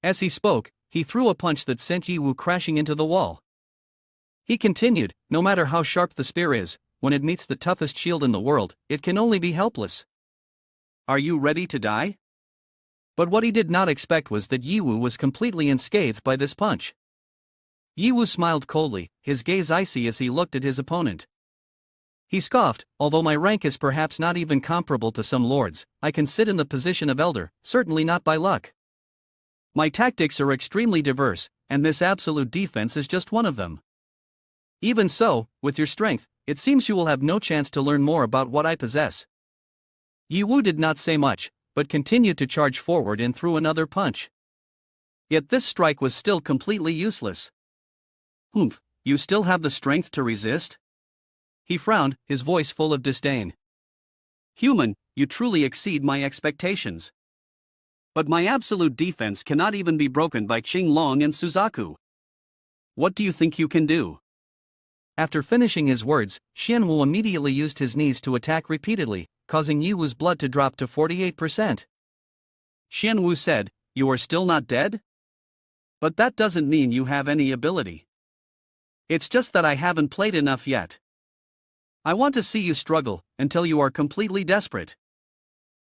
As he spoke, he threw a punch that sent Yiwu crashing into the wall. He continued, no matter how sharp the spear is, when it meets the toughest shield in the world, it can only be helpless. Are you ready to die? But what he did not expect was that Yiwu was completely unscathed by this punch. Yiwu smiled coldly, his gaze icy as he looked at his opponent. He scoffed, although my rank is perhaps not even comparable to some lords, I can sit in the position of elder, certainly not by luck. My tactics are extremely diverse, and this absolute defense is just one of them. Even so, with your strength, it seems you will have no chance to learn more about what I possess. Yiwu did not say much, but continued to charge forward and threw another punch. Yet this strike was still completely useless. Humph, you still have the strength to resist? He frowned, his voice full of disdain. Human, you truly exceed my expectations. But my absolute defense cannot even be broken by Qinglong and Suzaku. What do you think you can do? After finishing his words, Xianwu immediately used his knees to attack repeatedly, causing Yiwu's blood to drop to 48%. Xianwu said, you are still not dead? But that doesn't mean you have any ability. It's just that I haven't played enough yet. I want to see you struggle, until you are completely desperate.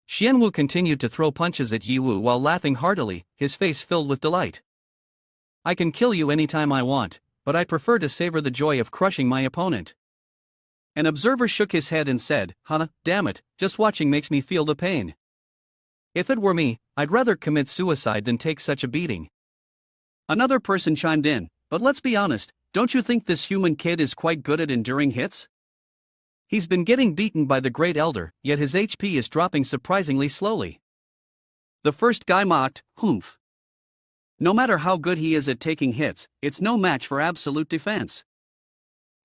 Xianwu continued to throw punches at Yiwu while laughing heartily, his face filled with delight. I can kill you anytime I want, but I prefer to savor the joy of crushing my opponent. An observer shook his head and said, damn it, just watching makes me feel the pain. If it were me, I'd rather commit suicide than take such a beating. Another person chimed in, but let's be honest, don't you think this human kid is quite good at enduring hits? He's been getting beaten by the Great Elder, yet his HP is dropping surprisingly slowly. The first guy mocked, humph. No matter how good he is at taking hits, it's no match for absolute defense.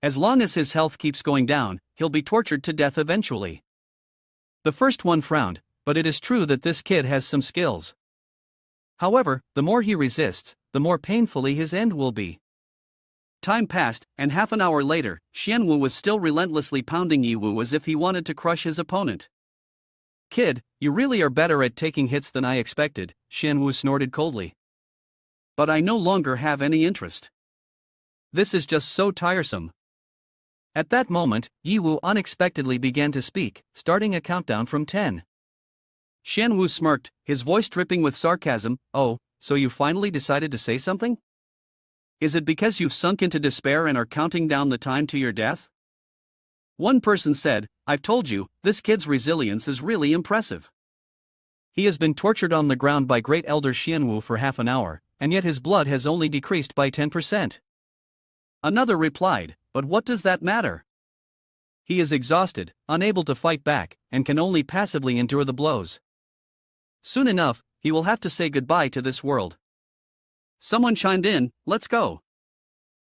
As long as his health keeps going down, he'll be tortured to death eventually. The first one frowned, but it is true that this kid has some skills. However, the more he resists, the more painfully his end will be. Time passed, and half an hour later, Xianwu was still relentlessly pounding Yiwu as if he wanted to crush his opponent. Kid, you really are better at taking hits than I expected, Xianwu snorted coldly. But I no longer have any interest. This is just so tiresome. At that moment, Yiwu unexpectedly began to speak, starting a countdown from 10. Xianwu smirked, his voice dripping with sarcasm, oh, so you finally decided to say something? Is it because you've sunk into despair and are counting down the time to your death? One person said, I've told you, this kid's resilience is really impressive. He has been tortured on the ground by Great Elder Xianwu for half an hour, and yet his blood has only decreased by 10%. Another replied, but what does that matter? He is exhausted, unable to fight back, and can only passively endure the blows. Soon enough, he will have to say goodbye to this world. Someone chimed in, let's go.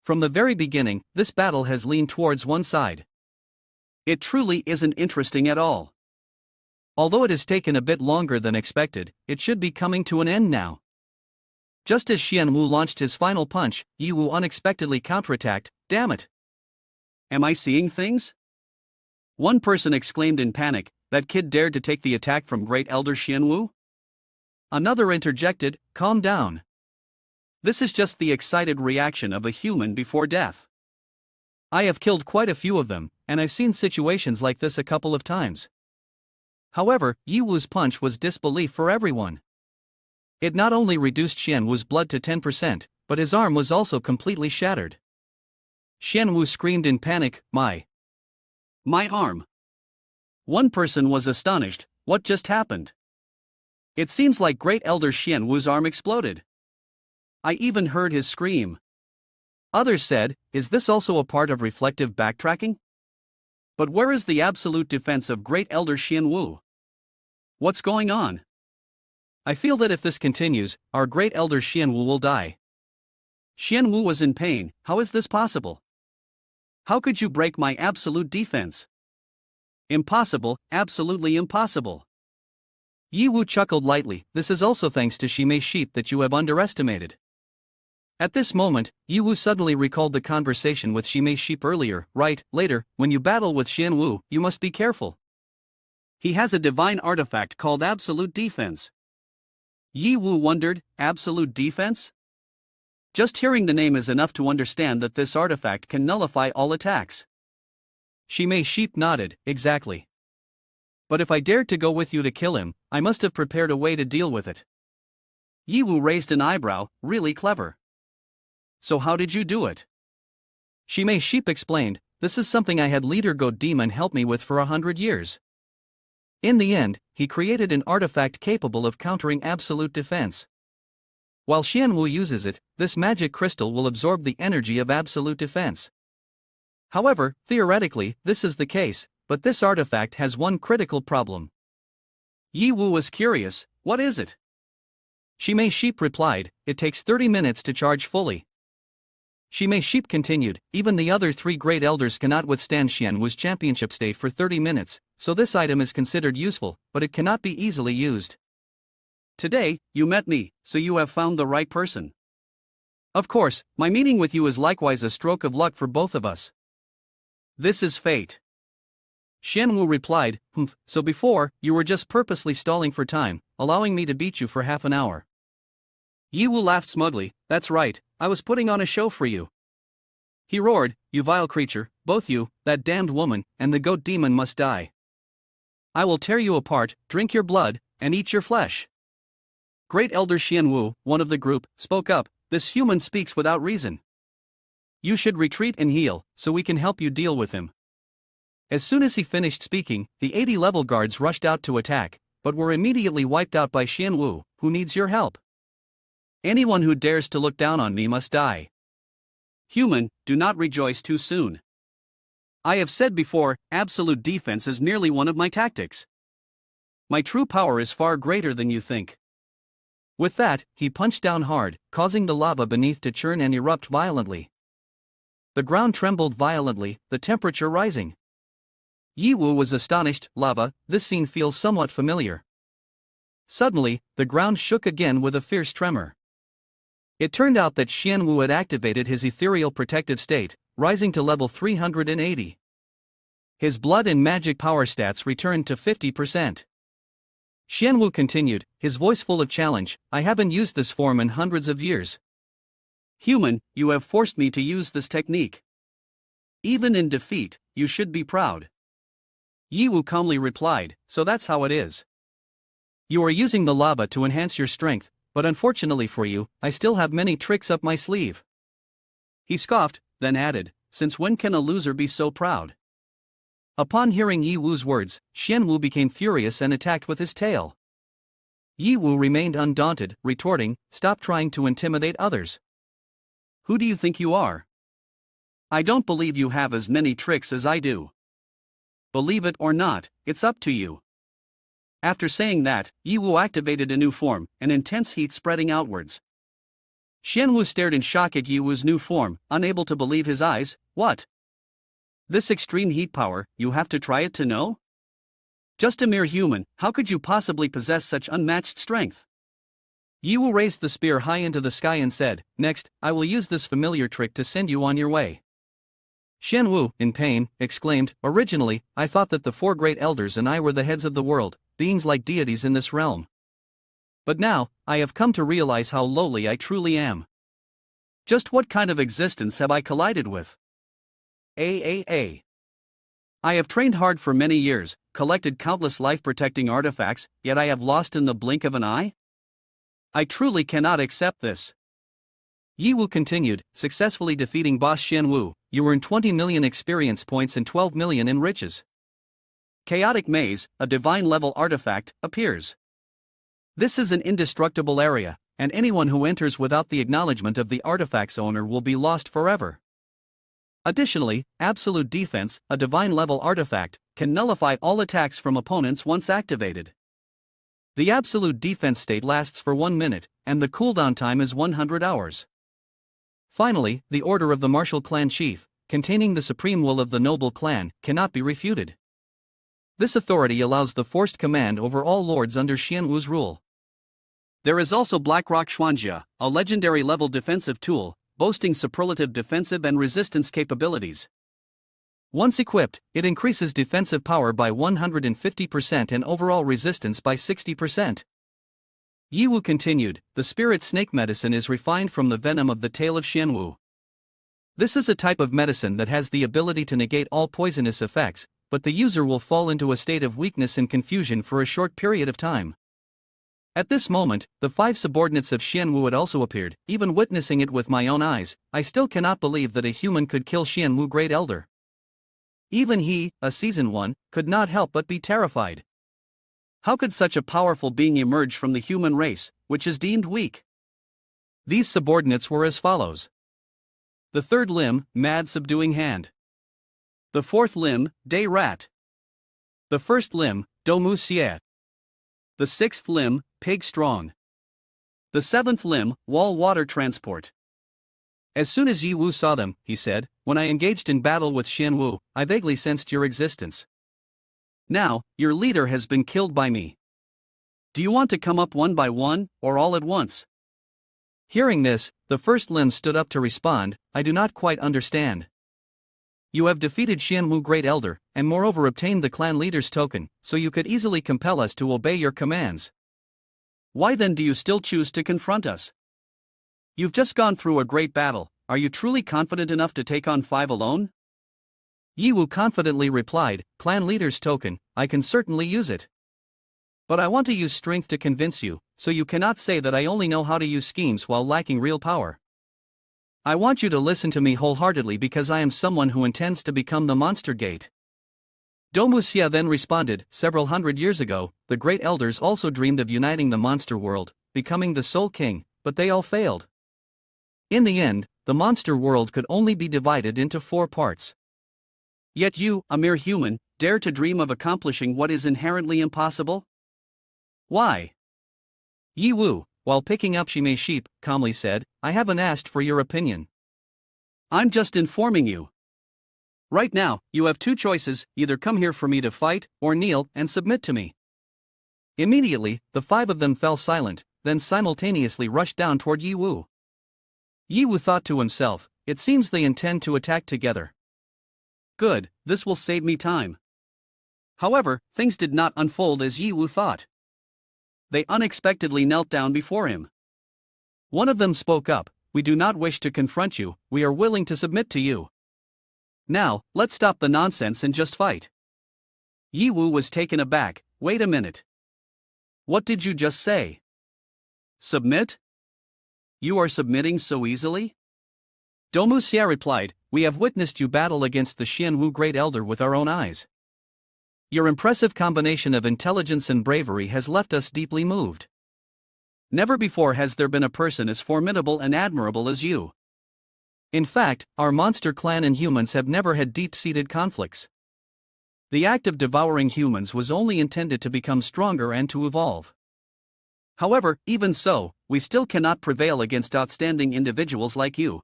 From the very beginning, this battle has leaned towards one side. It truly isn't interesting at all. Although it has taken a bit longer than expected, it should be coming to an end now. Just as Xianwu launched his final punch, Yiwu unexpectedly counterattacked, damn it. Am I seeing things? One person exclaimed in panic, that kid dared to take the attack from Great Elder Xianwu? Another interjected, calm down. This is just the excited reaction of a human before death. I have killed quite a few of them, and I've seen situations like this a couple of times. However, Yiwu's punch was disbelief for everyone. It not only reduced Xianwu's blood to 10%, but his arm was also completely shattered. Xianwu screamed in panic, My arm. One person was astonished, what just happened? It seems like Great Elder Xianwu's arm exploded. I even heard his scream. Others said, is this also a part of reflective backtracking? But where is the absolute defense of Great Elder Xianwu? What's going on? I feel that if this continues, our Great Elder Xianwu will die. Xianwu was in pain, how is this possible? How could you break my absolute defense? Impossible, absolutely impossible. Yi Wu chuckled lightly, this is also thanks to Shimei Sheep that you have underestimated. At this moment, Yi Wu suddenly recalled the conversation with Shimei Sheep earlier, right, later, when you battle with Xianwu, you must be careful. He has a divine artifact called Absolute Defense. Yi Wu wondered, Absolute Defense? Just hearing the name is enough to understand that this artifact can nullify all attacks. Shimei Sheep nodded, exactly. But if I dared to go with you to kill him, I must have prepared a way to deal with it. Yi Wu raised an eyebrow, really clever. So how did you do it? Shimei Sheep explained, this is something I had Leader Goat Demon help me with for 100 years. In the end, he created an artifact capable of countering absolute defense. While Xianwu uses it, this magic crystal will absorb the energy of absolute defense. However, theoretically, this is the case, but this artifact has one critical problem. Yi Wu was curious, what is it? Shimei Sheep replied, it takes 30 minutes to charge fully. Shimei Sheep continued, even the other 3 great elders cannot withstand Xianwu's championship state for 30 minutes, so this item is considered useful, but it cannot be easily used. Today, you met me, so you have found the right person. Of course, my meeting with you is likewise a stroke of luck for both of us. This is fate. Xianwu replied, so before, you were just purposely stalling for time, allowing me to beat you for half an hour. Yi Wu laughed smugly, that's right, I was putting on a show for you. He roared, you vile creature, both you, that damned woman, and the goat demon must die. I will tear you apart, drink your blood, and eat your flesh. Great Elder Xianwu, one of the group, spoke up, this human speaks without reason. You should retreat and heal, so we can help you deal with him. As soon as he finished speaking, the 80-level guards rushed out to attack, but were immediately wiped out by Xianwu, who needs your help. Anyone who dares to look down on me must die. Human, do not rejoice too soon. I have said before, absolute defense is merely one of my tactics. My true power is far greater than you think. With that, he punched down hard, causing the lava beneath to churn and erupt violently. The ground trembled violently, the temperature rising. Yi Wu was astonished, lava, this scene feels somewhat familiar. Suddenly, the ground shook again with a fierce tremor. It turned out that Xianwu had activated his ethereal protective state, rising to level 380. His blood and magic power stats returned to 50%. Xianwu continued, his voice full of challenge, I haven't used this form in hundreds of years. Human, you have forced me to use this technique. Even in defeat, you should be proud. Yi Wu calmly replied, so that's how it is. You are using the lava to enhance your strength, but unfortunately for you, I still have many tricks up my sleeve. He scoffed, then added, since when can a loser be so proud? Upon hearing Yi Wu's words, Xianwu became furious and attacked with his tail. Yi Wu remained undaunted, retorting, stop trying to intimidate others. Who do you think you are? I don't believe you have as many tricks as I do. Believe it or not, it's up to you. After saying that, Yi Wu activated a new form, an intense heat spreading outwards. Xianwu stared in shock at Yi Wu's new form, unable to believe his eyes, what? This extreme heat power, you have to try it to know? Just a mere human, how could you possibly possess such unmatched strength? Yi Wu raised the spear high into the sky and said, next, I will use this familiar trick to send you on your way. Xianwu, in pain, exclaimed, originally, I thought that the 4 great elders and I were the heads of the world, beings like deities in this realm. But now, I have come to realize how lowly I truly am. Just what kind of existence have I collided with? I have trained hard for many years, collected countless life-protecting artifacts, yet I have lost in the blink of an eye? I truly cannot accept this. Yiwu continued, successfully defeating boss Xianwu, you earn 20 million experience points and 12 million in riches. Chaotic Maze, a divine-level artifact, appears. This is an indestructible area, and anyone who enters without the acknowledgement of the artifact's owner will be lost forever. Additionally, Absolute Defense, a divine-level artifact, can nullify all attacks from opponents once activated. The Absolute Defense state lasts for 1 minute, and the cooldown time is 100 hours. Finally, the Order of the Martial Clan Chief, containing the supreme will of the noble clan, cannot be refuted. This authority allows the forced command over all lords under Xianwu's rule. There is also Blackrock Xuanjia, a legendary-level defensive tool, boasting superlative defensive and resistance capabilities. Once equipped, it increases defensive power by 150% and overall resistance by 60%. Yiwu continued, the spirit snake medicine is refined from the venom of the tail of Xianwu. This is a type of medicine that has the ability to negate all poisonous effects, but the user will fall into a state of weakness and confusion for a short period of time. At this moment, the 5 subordinates of Xianwu had also appeared. Even witnessing it with my own eyes, I still cannot believe that a human could kill Xianwu Great Elder. Even he, a seasoned one, could not help but be terrified. How could such a powerful being emerge from the human race, which is deemed weak? These subordinates were as follows. The third limb, Mad Subduing Hand. The fourth limb, Day Rat. The first limb, Domu Xie. The sixth limb, Pig Strong. The seventh limb, Wall Water Transport. As soon as Yiwu saw them, he said, when I engaged in battle with Xianwu, I vaguely sensed your existence. Now, your leader has been killed by me. Do you want to come up one by one, or all at once? Hearing this, the first limb stood up to respond, I do not quite understand. You have defeated Xianwu Great Elder, and moreover obtained the clan leader's token, so you could easily compel us to obey your commands. Why then do you still choose to confront us? You've just gone through a great battle, are you truly confident enough to take on 5 alone? Yiwu confidently replied, clan leader's token, I can certainly use it. But I want to use strength to convince you, so you cannot say that I only know how to use schemes while lacking real power. I want you to listen to me wholeheartedly because I am someone who intends to become the Monster Gate. Domu Xia then responded, several hundred years ago, the Great Elders also dreamed of uniting the monster world, becoming the sole king, but they all failed. In the end, the monster world could only be divided into 4 parts. Yet you, a mere human, dare to dream of accomplishing what is inherently impossible? Why? Yiwu, while picking up Shime's sheep, calmly said, I haven't asked for your opinion. I'm just informing you. Right now, you have 2 choices, either come here for me to fight, or kneel and submit to me. Immediately, the 5 of them fell silent, then simultaneously rushed down toward Yiwu. Yiwu thought to himself, it seems they intend to attack together. Good, this will save me time. However, things did not unfold as Yiwu thought. They unexpectedly knelt down before him. One of them spoke up, we do not wish to confront you, we are willing to submit to you. Now, let's stop the nonsense and just fight. Yiwu was taken aback, wait a minute. What did you just say? Submit? You are submitting so easily? Domu Xia replied, we have witnessed you battle against the Xianwu Great Elder with our own eyes. Your impressive combination of intelligence and bravery has left us deeply moved. Never before has there been a person as formidable and admirable as you. In fact, our monster clan and humans have never had deep-seated conflicts. The act of devouring humans was only intended to become stronger and to evolve. However, even so, we still cannot prevail against outstanding individuals like you.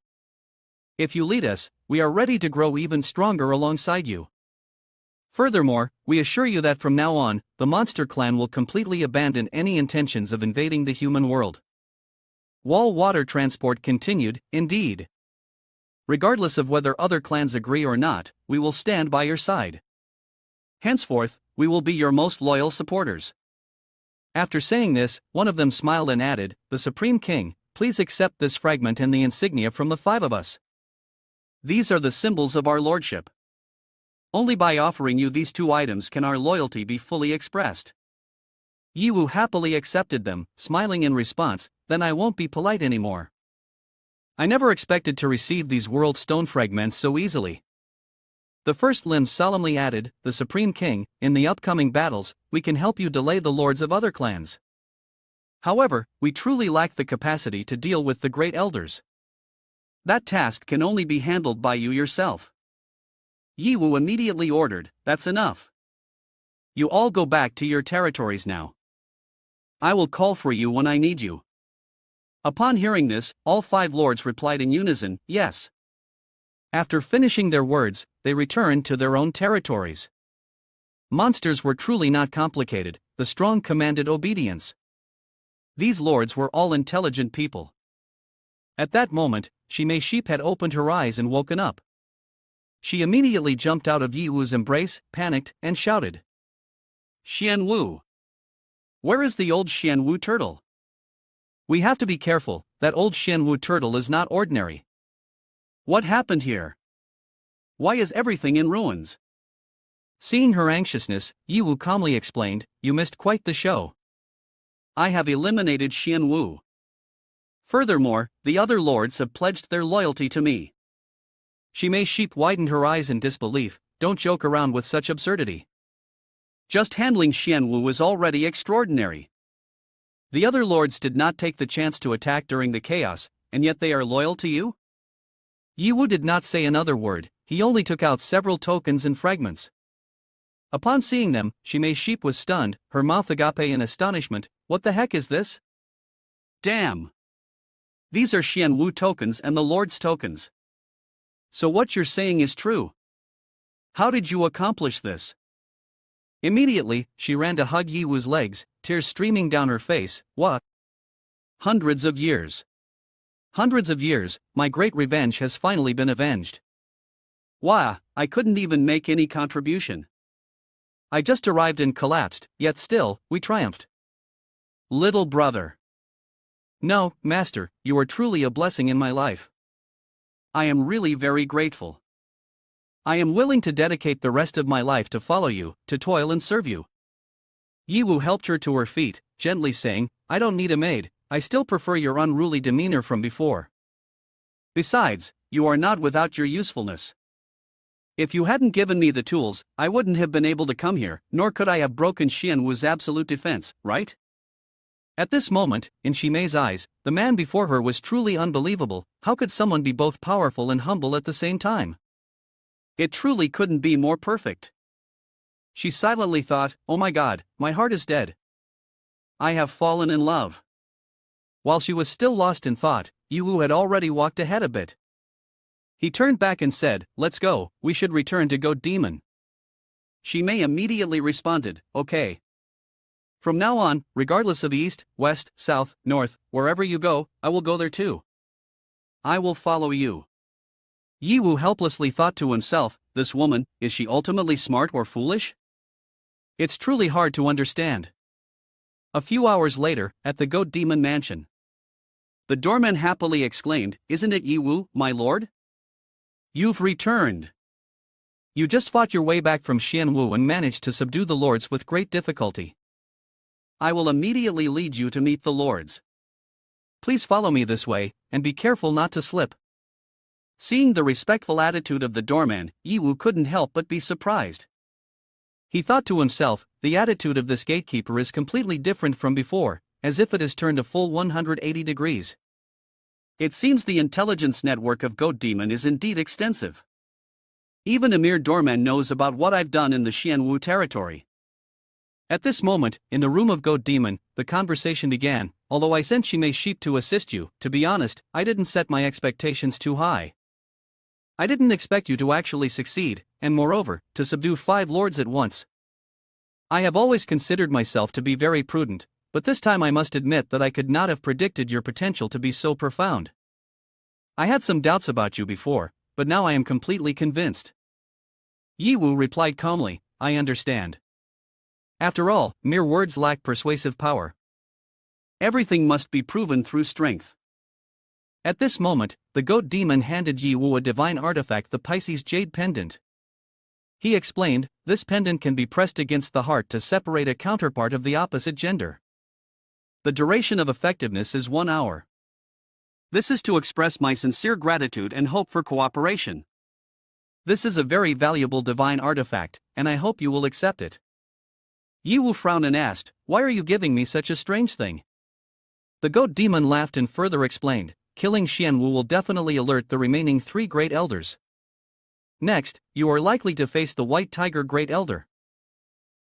If you lead us, we are ready to grow even stronger alongside you. Furthermore, we assure you that from now on, the Monster Clan will completely abandon any intentions of invading the human world. Wall Water Transport continued, indeed. Regardless of whether other clans agree or not, we will stand by your side. Henceforth, we will be your most loyal supporters. After saying this, one of them smiled and added, the Supreme King, please accept this fragment and the insignia from the 5 of us. These are the symbols of our lordship. Only by offering you these 2 items can our loyalty be fully expressed. Yiwu happily accepted them, smiling in response, then I won't be polite anymore. I never expected to receive these world stone fragments so easily. The first limb solemnly added, the Supreme King, in the upcoming battles, we can help you delay the lords of other clans. However, we truly lack the capacity to deal with the great elders. That task can only be handled by you yourself. Yiwu immediately ordered, that's enough. You all go back to your territories now. I will call for you when I need you. Upon hearing this, all 5 lords replied in unison, yes. After finishing their words, they returned to their own territories. Monsters were truly not complicated, the strong commanded obedience. These lords were all intelligent people. At that moment, Shimei Sheep had opened her eyes and woken up. She immediately jumped out of Yiwu's embrace, panicked, and shouted. Xianwu. Where is the old Xianwu turtle? We have to be careful, that old Xianwu turtle is not ordinary. What happened here? Why is everything in ruins? Seeing her anxiousness, Yiwu calmly explained, you missed quite the show. I have eliminated Xianwu. Furthermore, the other lords have pledged their loyalty to me. Shimei Sheep widened her eyes in disbelief, don't joke around with such absurdity. Just handling Xianwu is already extraordinary. The other lords did not take the chance to attack during the chaos, and yet they are loyal to you? Yiwu did not say another word, he only took out several tokens and fragments. Upon seeing them, Shimei Sheep was stunned, her mouth agape in astonishment, what the heck is this? Damn! These are Xianwu tokens and the Lord's tokens. So what you're saying is true. How did you accomplish this? Immediately, she ran to hug Yiwu's legs, tears streaming down her face, what? Hundreds of years. Hundreds of years, my great revenge has finally been avenged. Wah, I couldn't even make any contribution. I just arrived and collapsed, yet still, we triumphed. Little brother. No, master, you are truly a blessing in my life. I am really very grateful. I am willing to dedicate the rest of my life to follow you, to toil and serve you. Yiwu helped her to her feet, gently saying, I don't need a maid, I still prefer your unruly demeanor from before. Besides, you are not without your usefulness. If you hadn't given me the tools, I wouldn't have been able to come here, nor could I have broken Xianwu's absolute defense, right? At this moment, in Shimei's eyes, the man before her was truly unbelievable. How could someone be both powerful and humble at the same time? It truly couldn't be more perfect. She silently thought, oh my god, my heart is dead. I have fallen in love. While she was still lost in thought, Yiwu had already walked ahead a bit. He turned back and said, let's go, we should return to Goat Demon. Shimei immediately responded, okay. From now on, regardless of east, west, south, north, wherever you go, I will go there too. I will follow you. Yiwu helplessly thought to himself, this woman, is she ultimately smart or foolish? It's truly hard to understand. A few hours later, at the Goat Demon Mansion. The doorman happily exclaimed, isn't it Yiwu, my lord? You've returned. You just fought your way back from Xianwu and managed to subdue the lords with great difficulty. I will immediately lead you to meet the lords. Please follow me this way, and be careful not to slip. Seeing the respectful attitude of the doorman, Yiwu couldn't help but be surprised. He thought to himself, the attitude of this gatekeeper is completely different from before, as if it has turned a full 180 degrees. It seems the intelligence network of Goat Demon is indeed extensive. Even a mere doorman knows about what I've done in the Xianwu territory. At this moment, in the room of Goat Demon, the conversation began. Although I sent Shimei Sheep to assist you, to be honest, I didn't set my expectations too high. I didn't expect you to actually succeed, and moreover, to subdue 5 lords at once. I have always considered myself to be very prudent, but this time I must admit that I could not have predicted your potential to be so profound. I had some doubts about you before, but now I am completely convinced. Yiwu replied calmly, I understand. After all, mere words lack persuasive power. Everything must be proven through strength. At this moment, the Goat Demon handed Yiwu a divine artifact, the Pisces Jade Pendant. He explained, this pendant can be pressed against the heart to separate a counterpart of the opposite gender. The duration of effectiveness is 1 hour. This is to express my sincere gratitude and hope for cooperation. This is a very valuable divine artifact, and I hope you will accept it. Yiwu frowned and asked, "Why are you giving me such a strange thing?" The goat demon laughed and further explained, "Killing Xianwu will definitely alert the remaining 3 great elders. Next, you are likely to face the white tiger great elder.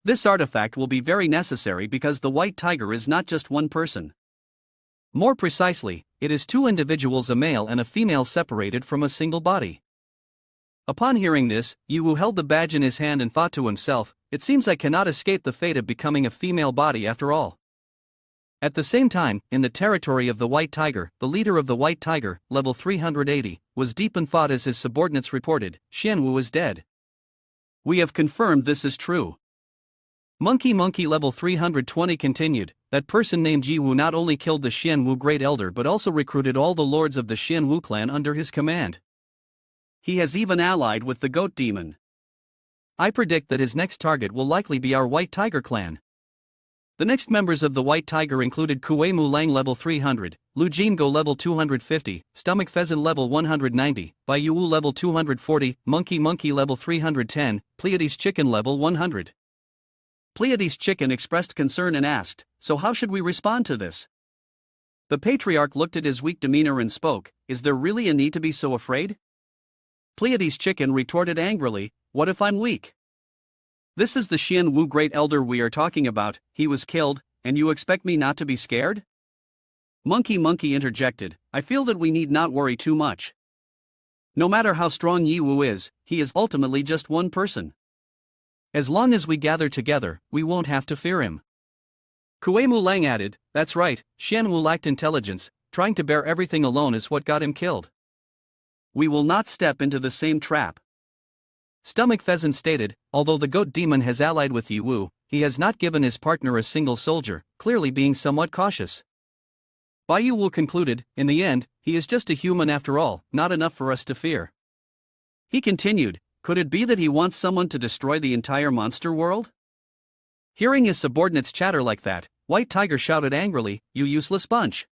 This artifact will be very necessary because the white tiger is not just one person. More precisely, it is 2 individuals, a male and a female, separated from a single body." Upon hearing this, Yiwu held the badge in his hand and thought to himself, "It seems I cannot escape the fate of becoming a female body after all." At the same time, in the territory of the White Tiger, the leader of the White Tiger, level 380, was deep in thought as his subordinates reported, "Xianwu is dead." We have confirmed this is true. Monkey level 320 continued, "That person named Yiwu not only killed the Xianwu Great Elder but also recruited all the lords of the Xianwu clan under his command. He has even allied with the goat demon. I predict that his next target will likely be our White Tiger clan." The next members of the White Tiger included Kue Mulang level 300, Lu Jingo level 250, Stomach Pheasant level 190, Bai Yu level 240, Monkey level 310, Pleiades Chicken level 100. Pleiades Chicken expressed concern and asked, "So how should we respond to this?" The patriarch looked at his weak demeanor and spoke, "Is there really a need to be so afraid?" Pleiades Chicken retorted angrily, "What if I'm weak? This is the Xianwu Great Elder we are talking about. He was killed, and you expect me not to be scared?" Monkey interjected, "I feel that we need not worry too much. No matter how strong Yiwu is, he is ultimately just one person. As long as we gather together, we won't have to fear him." Kue Mulang added, "That's right, Xianwu lacked intelligence, trying to bear everything alone is what got him killed. We will not step into the same trap." Stomach Pheasant stated, "Although the goat demon has allied with Yiwu, he has not given his partner a single soldier, clearly being somewhat cautious." Bai Yu concluded, "In the end, he is just a human after all, not enough for us to fear." He continued, "Could it be that he wants someone to destroy the entire monster world?" Hearing his subordinates chatter like that, White Tiger shouted angrily, "You useless bunch!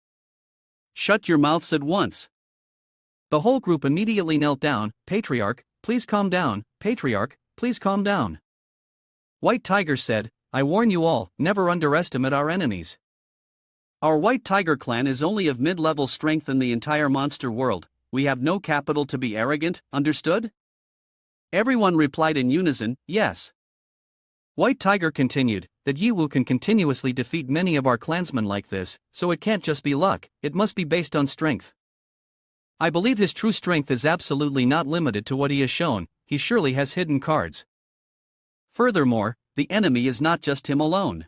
Shut your mouths at once." The whole group immediately knelt down. "Patriarch, please calm down, Patriarch, please calm down." White Tiger said, "I warn you all, never underestimate our enemies. Our White Tiger clan is only of mid-level strength in the entire monster world. We have no capital to be arrogant, understood?" Everyone replied in unison, "Yes." White Tiger continued, "That Yiwu can continuously defeat many of our clansmen like this, so it can't just be luck, it must be based on strength. I believe his true strength is absolutely not limited to what he has shown, he surely has hidden cards. Furthermore, the enemy is not just him alone.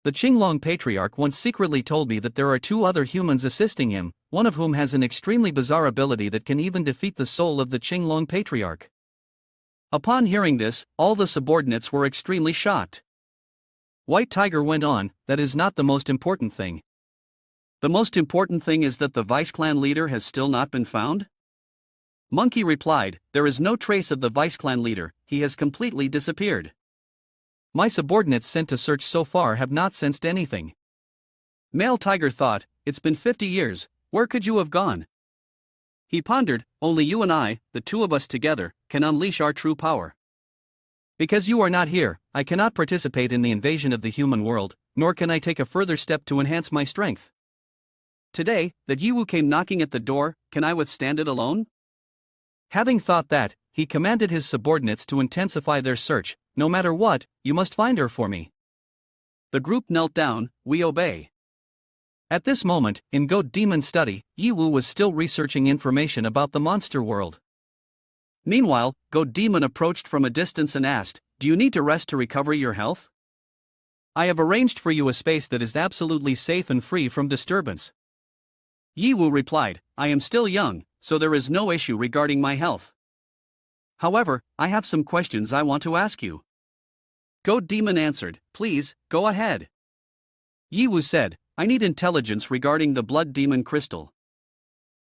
The Qinglong Patriarch once secretly told me that there are 2 other humans assisting him, one of whom has an extremely bizarre ability that can even defeat the soul of the Qinglong Patriarch." Upon hearing this, all the subordinates were extremely shocked. White Tiger went on, "That is not the most important thing. The most important thing is that the vice clan leader has still not been found?" Monkey replied, "There is no trace of the vice clan leader, he has completely disappeared. My subordinates sent to search so far have not sensed anything." Male Tiger thought, "It's been 50 years, where could you have gone?" He pondered, "Only you and I, the 2 of us together, can unleash our true power. Because you are not here, I cannot participate in the invasion of the human world, nor can I take a further step to enhance my strength. Today, that Yiwu came knocking at the door, can I withstand it alone?" Having thought that, he commanded his subordinates to intensify their search. "No matter what, you must find her for me." The group knelt down, "We obey." At this moment, in Goat Demon's study, Yiwu was still researching information about the monster world. Meanwhile, Goat Demon approached from a distance and asked, "Do you need to rest to recover your health? I have arranged for you a space that is absolutely safe and free from disturbance." Yiwu replied, "I am still young, so there is no issue regarding my health. However, I have some questions I want to ask you." Goat Demon answered, "Please, go ahead." Yiwu said, "I need intelligence regarding the Blood Demon Crystal.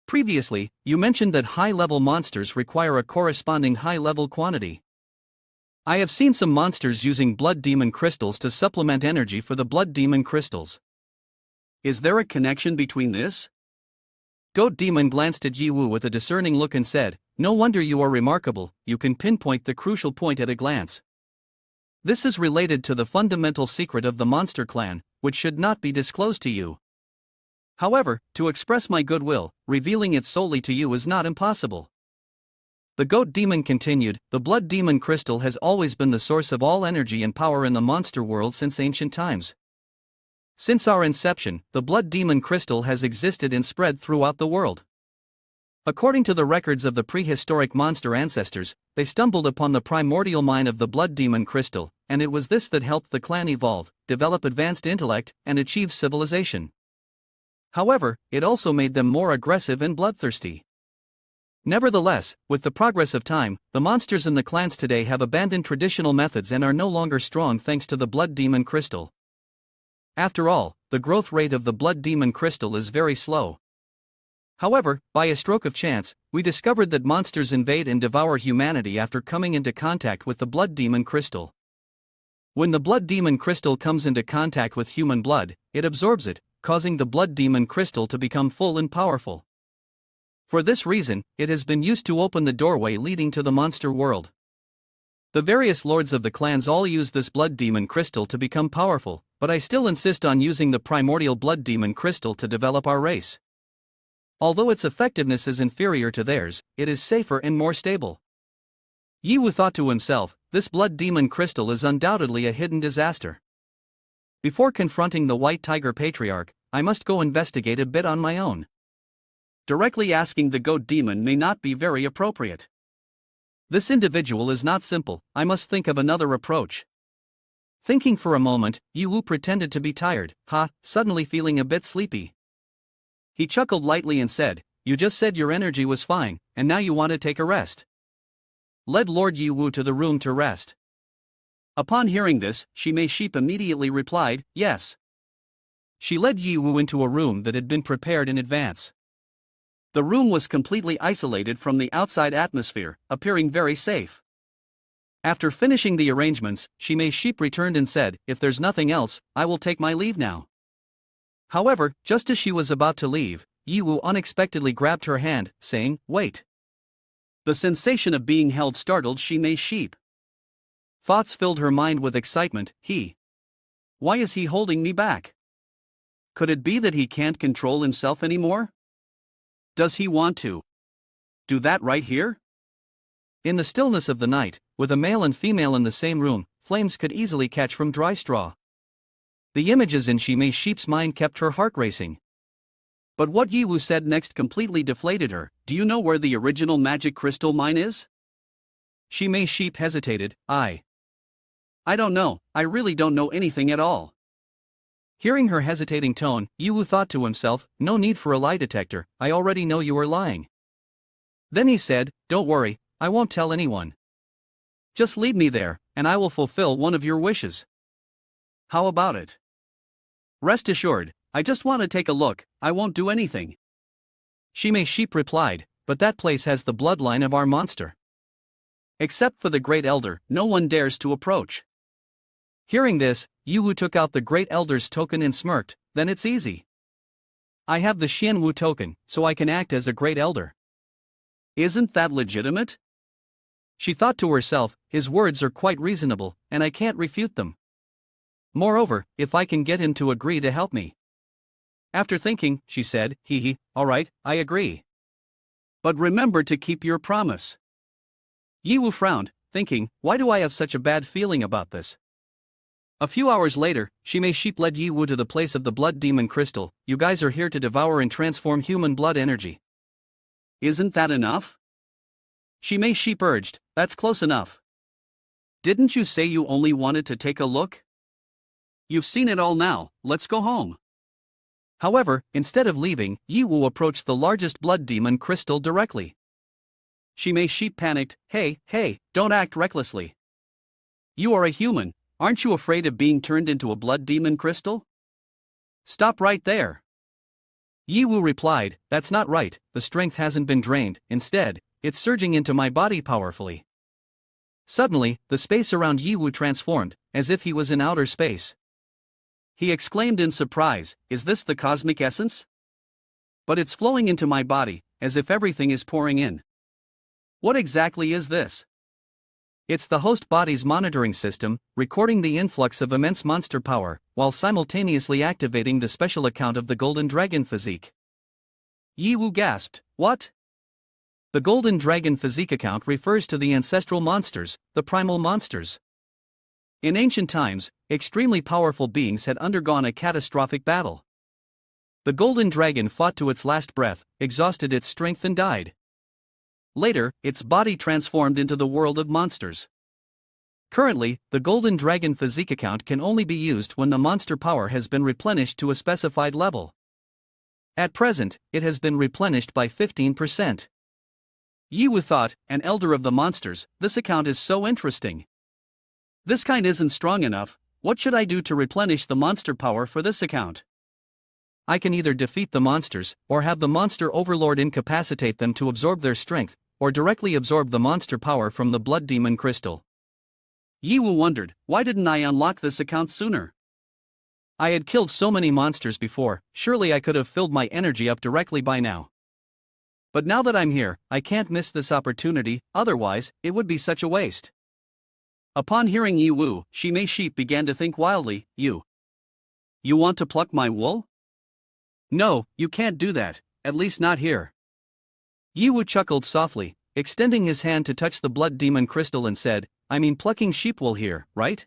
Previously, you mentioned that high-level monsters require a corresponding high-level quantity. I have seen some monsters using Blood Demon Crystals to supplement energy for the Blood Demon Crystals. Is there a connection between this?" Goat Demon glanced at Yi Wu with a discerning look and said, "No wonder you are remarkable, you can pinpoint the crucial point at a glance. This is related to the fundamental secret of the monster clan, which should not be disclosed to you. However, to express my goodwill, revealing it solely to you is not impossible." The Goat Demon continued, "The Blood Demon Crystal has always been the source of all energy and power in the monster world since ancient times. Since our inception, the Blood Demon Crystal has existed and spread throughout the world. According to the records of the prehistoric monster ancestors, they stumbled upon the primordial mine of the Blood Demon Crystal, and it was this that helped the clan evolve, develop advanced intellect, and achieve civilization. However, it also made them more aggressive and bloodthirsty. Nevertheless, with the progress of time, the monsters in the clans today have abandoned traditional methods and are no longer strong thanks to the Blood Demon Crystal. After all, the growth rate of the Blood Demon Crystal is very slow. However, by a stroke of chance, we discovered that monsters invade and devour humanity after coming into contact with the Blood Demon Crystal. When the Blood Demon Crystal comes into contact with human blood, it absorbs it, causing the Blood Demon Crystal to become full and powerful. For this reason, it has been used to open the doorway leading to the monster world. The various lords of the clans all use this Blood Demon Crystal to become powerful, but I still insist on using the primordial Blood Demon Crystal to develop our race. Although its effectiveness is inferior to theirs, it is safer and more stable." Yi Wu thought to himself, "This Blood Demon Crystal is undoubtedly a hidden disaster. Before confronting the White Tiger Patriarch, I must go investigate a bit on my own." Directly asking the Goat Demon may not be very appropriate. This individual is not simple, I must think of another approach. Thinking for a moment, Yi Wu pretended to be tired, suddenly feeling a bit sleepy. He chuckled lightly and said, "You just said your energy was fine, and now you want to take a rest." Led Lord Yi Wu to the room to rest. Upon hearing this, Shimei Sheep immediately replied, "Yes." She led Yi Wu into a room that had been prepared in advance. The room was completely isolated from the outside atmosphere, appearing very safe. After finishing the arrangements, Shimei Sheep returned and said, "If there's nothing else, I will take my leave now." However, just as she was about to leave, Yi Wu unexpectedly grabbed her hand, saying, "Wait." The sensation of being held startled Shimei Sheep. Thoughts filled her mind with excitement. Why is he holding me back? Could it be that he can't control himself anymore? Does he want to do that right here? In the stillness of the night, with a male and female in the same room, flames could easily catch from dry straw. The images in Shimei Sheep's mind kept her heart racing. But what Yi Wu said next completely deflated her. "Do you know where the original magic crystal mine is?" Shimei Sheep hesitated. I don't know, I really don't know anything at all." Hearing her hesitating tone, Yi Wu thought to himself, "No need for a lie detector, I already know you are lying." Then he said, "Don't worry, I won't tell anyone. Just lead me there, and I will fulfill one of your wishes." "How about it?" "Rest assured, I just want to take a look, I won't do anything." Shimei Sheep replied, "But that place has the bloodline of our monster. Except for the Great Elder, no one dares to approach." Hearing this, Yi Wu took out the Great Elder's token and smirked, "Then it's easy. I have the Xian Wu token, so I can act as a Great Elder." "Isn't that legitimate?" She thought to herself, "His words are quite reasonable, and I can't refute them. Moreover, if I can get him to agree to help me." After thinking, she said, "All right, I agree. But remember to keep your promise." Yi Wu frowned, thinking, "Why do I have such a bad feeling about this?" A few hours later, Shimei Sheep led Yi Wu to the place of the Blood Demon Crystal. "You guys are here to devour and transform human blood energy. Isn't that enough?" Shimei Sheep urged, "That's close enough. Didn't you say you only wanted to take a look? You've seen it all now, let's go home." However, instead of leaving, Yi Wu approached the largest Blood Demon Crystal directly. Shimei Sheep panicked, Hey, don't act recklessly. You are a human, aren't you afraid of being turned into a Blood Demon Crystal? Stop right there." Yi Wu replied, "That's not right, the strength hasn't been drained, instead, it's surging into my body powerfully." Suddenly, the space around Yi Wu transformed, as if he was in outer space. He exclaimed in surprise, "Is this the cosmic essence?" But it's flowing into my body, as if everything is pouring in. What exactly is this? It's the host body's monitoring system, recording the influx of immense monster power, while simultaneously activating the special account of the Golden Dragon physique. Yi Wu gasped, "What?" The Golden Dragon physique account refers to the ancestral monsters, the primal monsters. In ancient times, extremely powerful beings had undergone a catastrophic battle. The Golden Dragon fought to its last breath, exhausted its strength and died. Later, its body transformed into the world of monsters. Currently, the Golden Dragon physique account can only be used when the monster power has been replenished to a specified level. At present, it has been replenished by 15%. Yi Wu thought, an elder of the monsters, this account is so interesting. This kind isn't strong enough. What should I do to replenish the monster power for this account? I can either defeat the monsters, or have the monster overlord incapacitate them to absorb their strength, or directly absorb the monster power from the blood demon crystal. Yi Wu wondered, why didn't I unlock this account sooner? I had killed so many monsters before, surely I could have filled my energy up directly by now. But now that I'm here, I can't miss this opportunity, otherwise, it would be such a waste. Upon hearing Yi Wu, Shimei Sheep began to think wildly, You want to pluck my wool? No, you can't do that, at least not here. Yi Wu chuckled softly, extending his hand to touch the blood demon crystal and said, I mean plucking sheep wool here, right?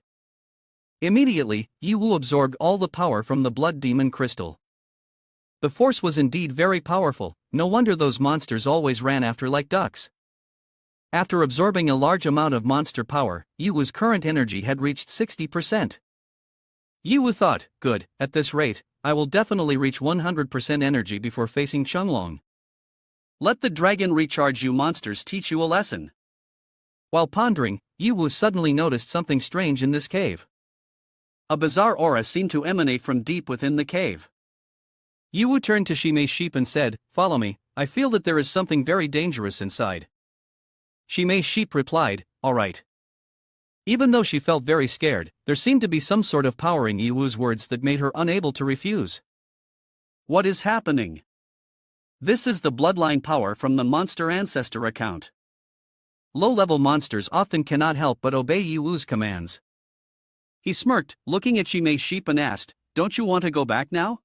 Immediately, Yi Wu absorbed all the power from the blood demon crystal. The force was indeed very powerful, no wonder those monsters always ran after like ducks. After absorbing a large amount of monster power, Yi Wu's current energy had reached 60%. Yi Wu thought, good, at this rate, I will definitely reach 100% energy before facing Chunglong. Let the dragon recharge you monsters teach you a lesson. While pondering, Yi Wu suddenly noticed something strange in this cave. A bizarre aura seemed to emanate from deep within the cave. Yi Wu turned to Shimei Sheep and said, Follow me, I feel that there is something very dangerous inside. Shimei Sheep replied, All right. Even though she felt very scared, there seemed to be some sort of power in Yi Wu's words that made her unable to refuse. What is happening? This is the bloodline power from the monster ancestor account. Low-level monsters often cannot help but obey Yi Wu's commands. He smirked, looking at Shimei Sheep and asked, Don't you want to go back now?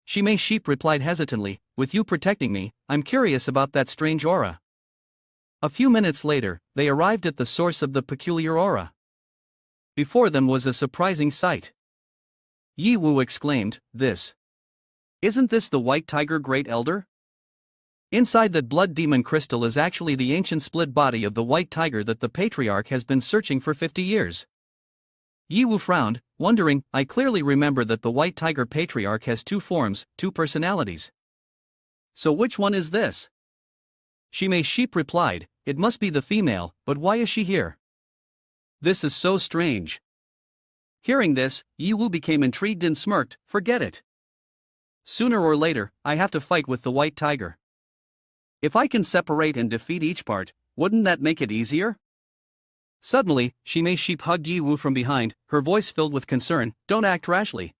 Shimei Sheep replied hesitantly, With you protecting me, I'm curious about that strange aura. A few minutes later, they arrived at the source of the peculiar aura. Before them was a surprising sight. Yi Wu exclaimed, Isn't this the White Tiger Great Elder? Inside that blood demon crystal is actually the ancient split body of the White Tiger that the Patriarch has been searching for 50 years. Yi Wu frowned, wondering, I clearly remember that the White Tiger Patriarch has two forms, two personalities. So which one is this? Shimei Sheep replied, It must be the female, but why is she here? This is so strange. Hearing this, Yi Wu became intrigued and smirked, Forget it. Sooner or later, I have to fight with the White Tiger. If I can separate and defeat each part, wouldn't that make it easier? Suddenly, Shimei Sheep hugged Yi Wu from behind, her voice filled with concern, Don't act rashly.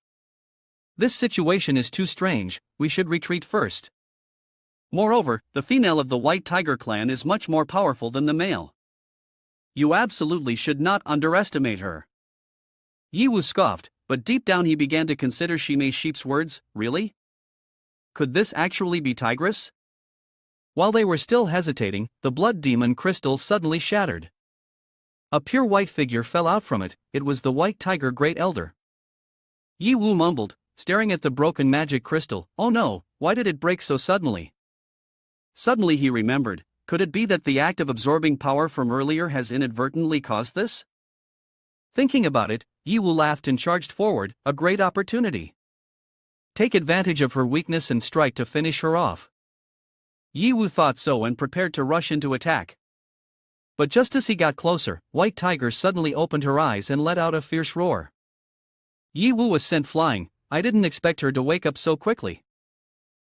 This situation is too strange, we should retreat first. Moreover, the female of the White Tiger clan is much more powerful than the male. You absolutely should not underestimate her. Yi Wu scoffed, but deep down he began to consider Shimei Sheep's words, really? Could this actually be Tigress? While they were still hesitating, the blood demon crystal suddenly shattered. A pure white figure fell out from it, it was the White Tiger Great Elder. Yi Wu mumbled, staring at the broken magic crystal, Oh no, why did it break so suddenly? Suddenly he remembered, could it be that the act of absorbing power from earlier has inadvertently caused this? Thinking about it, Yi Wu laughed and charged forward, a great opportunity. Take advantage of her weakness and strike to finish her off. Yi Wu thought so and prepared to rush into attack. But just as he got closer, White Tiger suddenly opened her eyes and let out a fierce roar. Yi Wu was sent flying, I didn't expect her to wake up so quickly.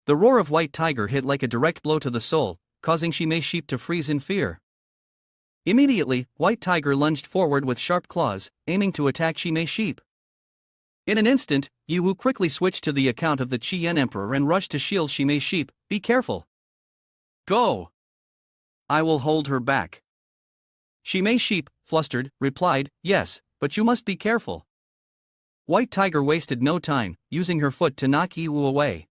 The roar of White Tiger hit like a direct blow to the soul, causing Shimei Sheep to freeze in fear. Immediately, White Tiger lunged forward with sharp claws, aiming to attack Shimei Sheep. In an instant, Yiwu quickly switched to the account of the Qian Emperor and rushed to shield Shimei's sheep. Be careful. Go! I will hold her back. Shimei's sheep, flustered, replied, yes, but you must be careful. White Tiger wasted no time, using her foot to knock Yiwu away.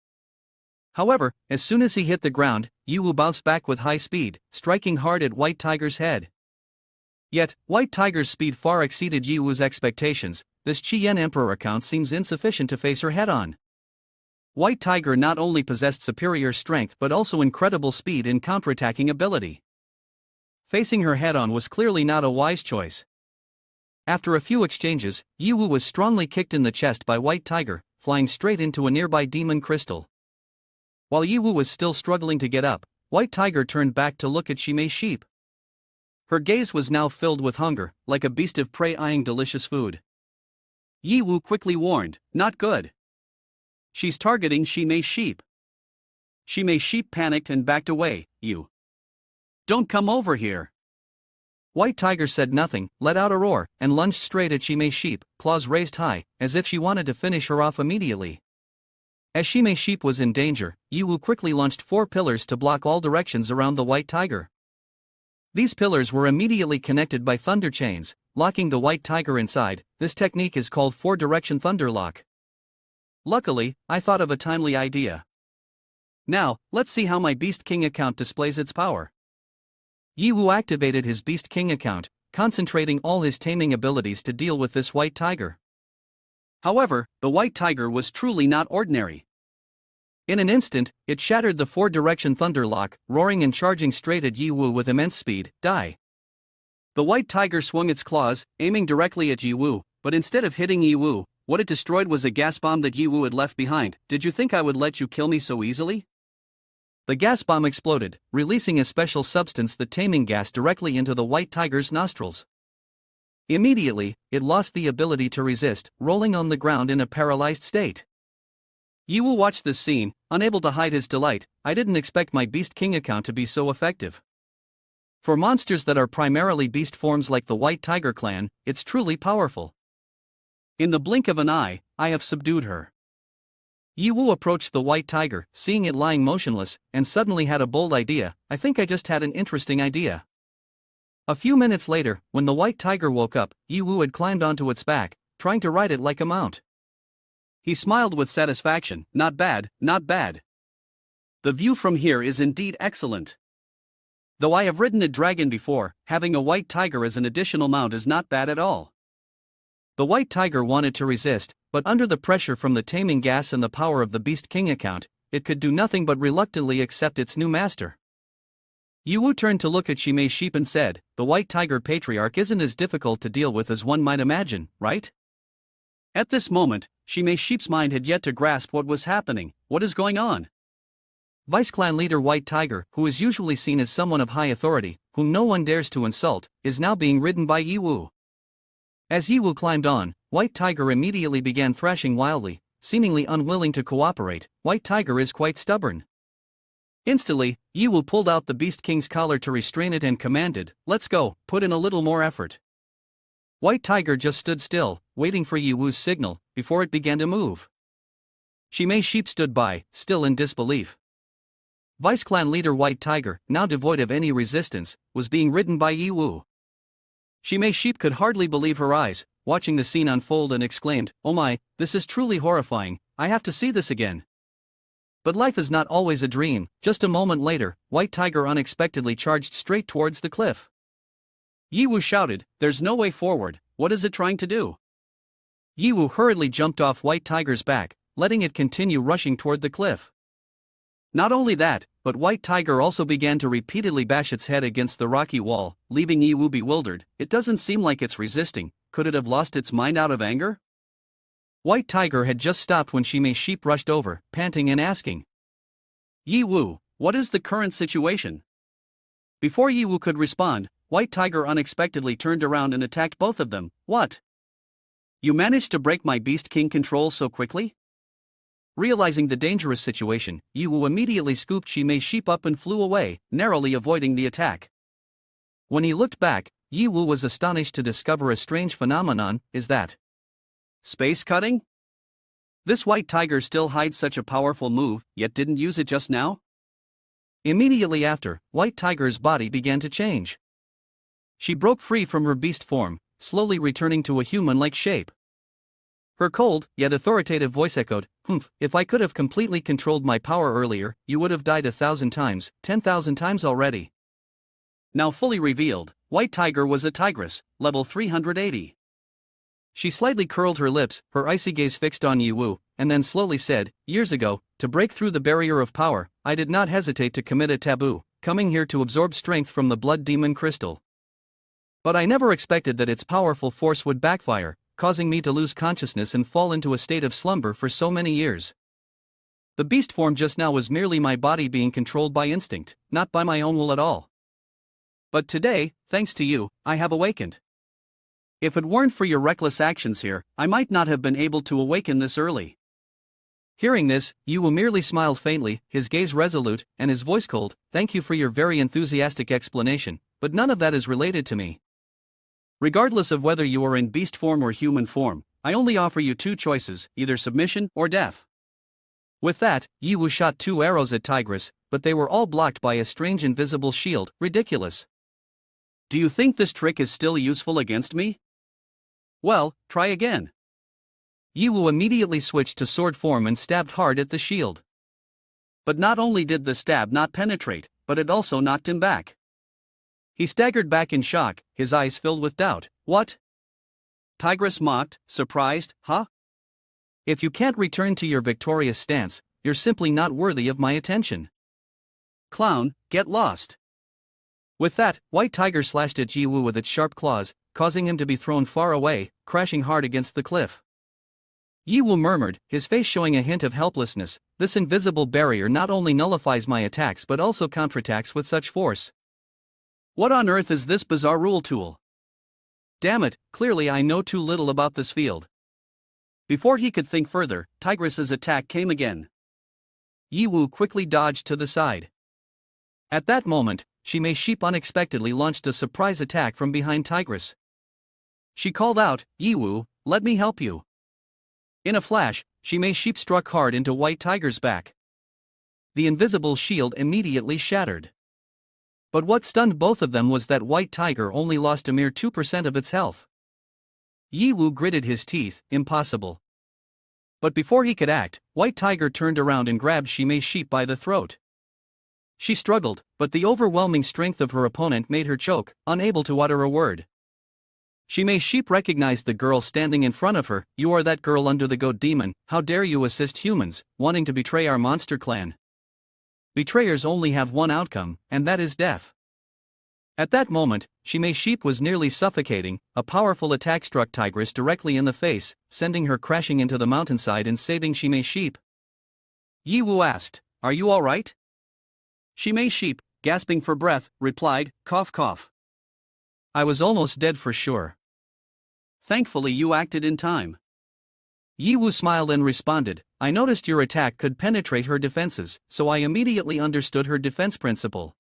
However, as soon as he hit the ground, Yiwu bounced back with high speed, striking hard at White Tiger's head. Yet, White Tiger's speed far exceeded Yiwu's expectations. This Qian Emperor account seems insufficient to face her head-on. White Tiger not only possessed superior strength but also incredible speed and counterattacking ability. Facing her head-on was clearly not a wise choice. After a few exchanges, Yiwu was strongly kicked in the chest by White Tiger, flying straight into a nearby demon crystal. While Yiwu was still struggling to get up, White Tiger turned back to look at Shimei's sheep. Her gaze was now filled with hunger, like a beast of prey eyeing delicious food. Yiwu quickly warned, not good. She's targeting Shimei's sheep. Shimei's sheep panicked and backed away. You don't come over here. White Tiger said nothing, let out a roar, and lunged straight at Shimei's sheep, claws raised high, as if she wanted to finish her off immediately. As Shimei's sheep was in danger, Yiwu quickly launched 4 pillars to block all directions around the White Tiger. These pillars were immediately connected by thunder chains, locking the White Tiger inside. This technique is called 4-direction thunder lock. Luckily, I thought of a timely idea. Now, let's see how my Beast King account displays its power. Yiwu activated his Beast King account, concentrating all his taming abilities to deal with this White Tiger. However, the White Tiger was truly not ordinary. In an instant, it shattered the 4-direction thunder lock, roaring and charging straight at Yiwu with immense speed. Die! The White Tiger swung its claws, aiming directly at Yiwu, but instead of hitting Yiwu, what it destroyed was a gas bomb that Yiwu had left behind. Did you think I would let you kill me so easily? The gas bomb exploded, releasing a special substance, the taming gas, directly into the White Tiger's nostrils. Immediately, it lost the ability to resist, rolling on the ground in a paralyzed state. Yiwu watched this scene, unable to hide his delight. I didn't expect my Beast King account to be so effective. For monsters that are primarily beast forms like the White Tiger clan, it's truly powerful. In the blink of an eye, I have subdued her. Yiwu approached the White Tiger, seeing it lying motionless, and suddenly had a bold idea. I think I just had an interesting idea. A few minutes later, when the White Tiger woke up, Yiwu had climbed onto its back, trying to ride it like a mount. He smiled with satisfaction. Not bad, not bad. The view from here is indeed excellent. Though I have ridden a dragon before, having a White Tiger as an additional mount is not bad at all. The White Tiger wanted to resist, but under the pressure from the taming gas and the power of the Beast King account, it could do nothing but reluctantly accept its new master. Yiwu turned to look at Shimei's sheep and said, the White Tiger patriarch isn't as difficult to deal with as one might imagine, right? At this moment, Shimei's sheep's mind had yet to grasp what was happening. What is going on? Vice Clan leader White Tiger, who is usually seen as someone of high authority, whom no one dares to insult, is now being ridden by Yiwu. As Yiwu climbed on, White Tiger immediately began thrashing wildly, seemingly unwilling to cooperate. White Tiger is quite stubborn. Instantly, Yiwu pulled out the Beast King's collar to restrain it and commanded, let's go, put in a little more effort. White Tiger just stood still, waiting for Yiwu's signal, before it began to move. Shimei's sheep stood by, still in disbelief. Vice Clan leader White Tiger, now devoid of any resistance, was being ridden by Yiwu. Shimei's sheep could hardly believe her eyes, watching the scene unfold, and exclaimed, oh my, this is truly horrifying, I have to see this again. But life is not always a dream. Just a moment later, White Tiger unexpectedly charged straight towards the cliff. Yiwu shouted, there's no way forward, what is it trying to do? Yiwu hurriedly jumped off White Tiger's back, letting it continue rushing toward the cliff. Not only that, but White Tiger also began to repeatedly bash its head against the rocky wall, leaving Yiwu bewildered. It doesn't seem like it's resisting. Could it have lost its mind out of anger? White Tiger had just stopped when Shimei's sheep rushed over, panting and asking, Yiwu, what is the current situation? Before Yiwu could respond, White Tiger unexpectedly turned around and attacked both of them. What? You managed to break my Beast King control so quickly? Realizing the dangerous situation, Yiwu immediately scooped Shimei's sheep up and flew away, narrowly avoiding the attack. When he looked back, Yiwu was astonished to discover a strange phenomenon. Is that space cutting? This white tiger still hides such a powerful move, yet didn't use it just now? Immediately after, White Tiger's body began to change. She broke free from her beast form, slowly returning to a human-like shape. Her cold, yet authoritative voice echoed, "Humph, if I could have completely controlled my power earlier, you would have died 1,000 times, 10,000 times already." Now fully revealed, White Tiger was a tigress, level 380. She slightly curled her lips, her icy gaze fixed on Yiwu, and then slowly said, "Years ago, to break through the barrier of power, I did not hesitate to commit a taboo, coming here to absorb strength from the blood demon crystal. But I never expected that its powerful force would backfire, causing me to lose consciousness and fall into a state of slumber for so many years. The beast form just now was merely my body being controlled by instinct, not by my own will at all. But today, thanks to you, I have awakened. If it weren't for your reckless actions here, I might not have been able to awaken this early." Hearing this, Yiwu merely smiled faintly, his gaze resolute, and his voice cold. "Thank you for your very enthusiastic explanation, but none of that is related to me. Regardless of whether you are in beast form or human form, I only offer you two choices, either submission or death." With that, Yiwu shot 2 arrows at Tigress, but they were all blocked by a strange invisible shield. Ridiculous. "Do you think this trick is still useful against me? Well, try again." Yiwu immediately switched to sword form and stabbed hard at the shield. But not only did the stab not penetrate, but it also knocked him back. He staggered back in shock, his eyes filled with doubt. "What?" Tigress mocked, surprised. "Huh? If you can't return to your victorious stance, you're simply not worthy of my attention. Clown, get lost." With that, White Tiger slashed at Yiwu with its sharp claws, causing him to be thrown far away, crashing hard against the cliff. Yiwu murmured, his face showing a hint of helplessness, "This invisible barrier not only nullifies my attacks but also counterattacks with such force. What on earth is this bizarre rule tool? Damn it, clearly I know too little about this field." Before he could think further, Tigress's attack came again. Yiwu quickly dodged to the side. At that moment, Shimei Sheep unexpectedly launched a surprise attack from behind Tigress. She called out, "Yiwu, let me help you." In a flash, Shimei Sheep struck hard into White Tiger's back. The invisible shield immediately shattered. But what stunned both of them was that White Tiger only lost a mere 2% of its health. Yiwu gritted his teeth. Impossible. But before he could act, White Tiger turned around and grabbed Shimei Sheep by the throat. She struggled, but the overwhelming strength of her opponent made her choke, unable to utter a word. Shimei Sheep recognized the girl standing in front of her. "You are that girl under the goat demon. How dare you assist humans, wanting to betray our monster clan? Betrayers only have one outcome, and that is death." At that moment, Shimei Sheep was nearly suffocating. A powerful attack struck Tigress directly in the face, sending her crashing into the mountainside and saving Shimei Sheep. Yiwu asked, "Are you alright?" Shimei Sheep, gasping for breath, replied, "Cough cough. I was almost dead for sure." "Thankfully you acted in time." Yiwu smiled and responded, "I noticed your attack could penetrate her defenses, so I immediately understood her defense principle."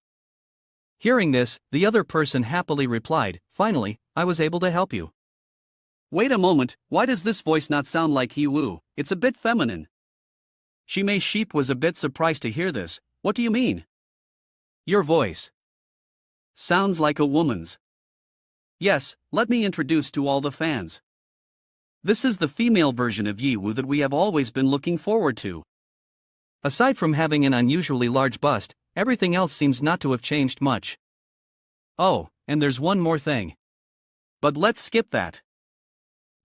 Hearing this, the other person happily replied, "Finally, I was able to help you." "Wait a moment, why does this voice not sound like Yiwu? It's a bit feminine." Shimei Sheep was a bit surprised to hear this. "What do you mean?" "Your voice sounds like a woman's." "Yes, let me introduce to all the fans. This is the female version of Yiwu that we have always been looking forward to." Aside from having an unusually large bust, everything else seems not to have changed much. Oh, and there's one more thing. But let's skip that.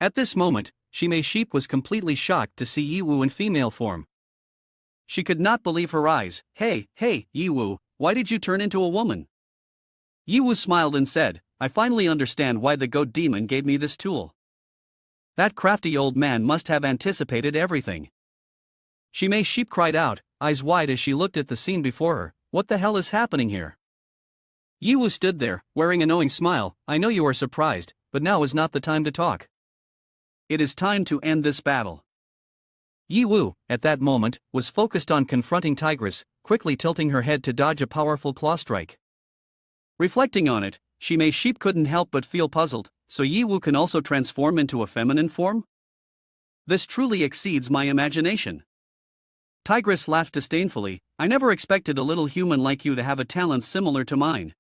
At this moment, Shimei Sheep was completely shocked to see Yiwu in female form. She could not believe her eyes. Hey, Yiwu, why did you turn into a woman?" Yiwu smiled and said, "I finally understand why the goat demon gave me this tool. That crafty old man must have anticipated everything." Shimei Sheep cried out, eyes wide as she looked at the scene before her. "What the hell is happening here?" Yiwu stood there, wearing a knowing smile. "I know you are surprised, but now is not the time to talk. It is time to end this battle." Yiwu, at that moment, was focused on confronting Tigress, quickly tilting her head to dodge a powerful claw strike. Reflecting on it, Shimei Sheep couldn't help but feel puzzled. So Yiwu can also transform into a feminine form? This truly exceeds my imagination. Tigress laughed disdainfully. I never expected a little human like you to have a talent similar to mine.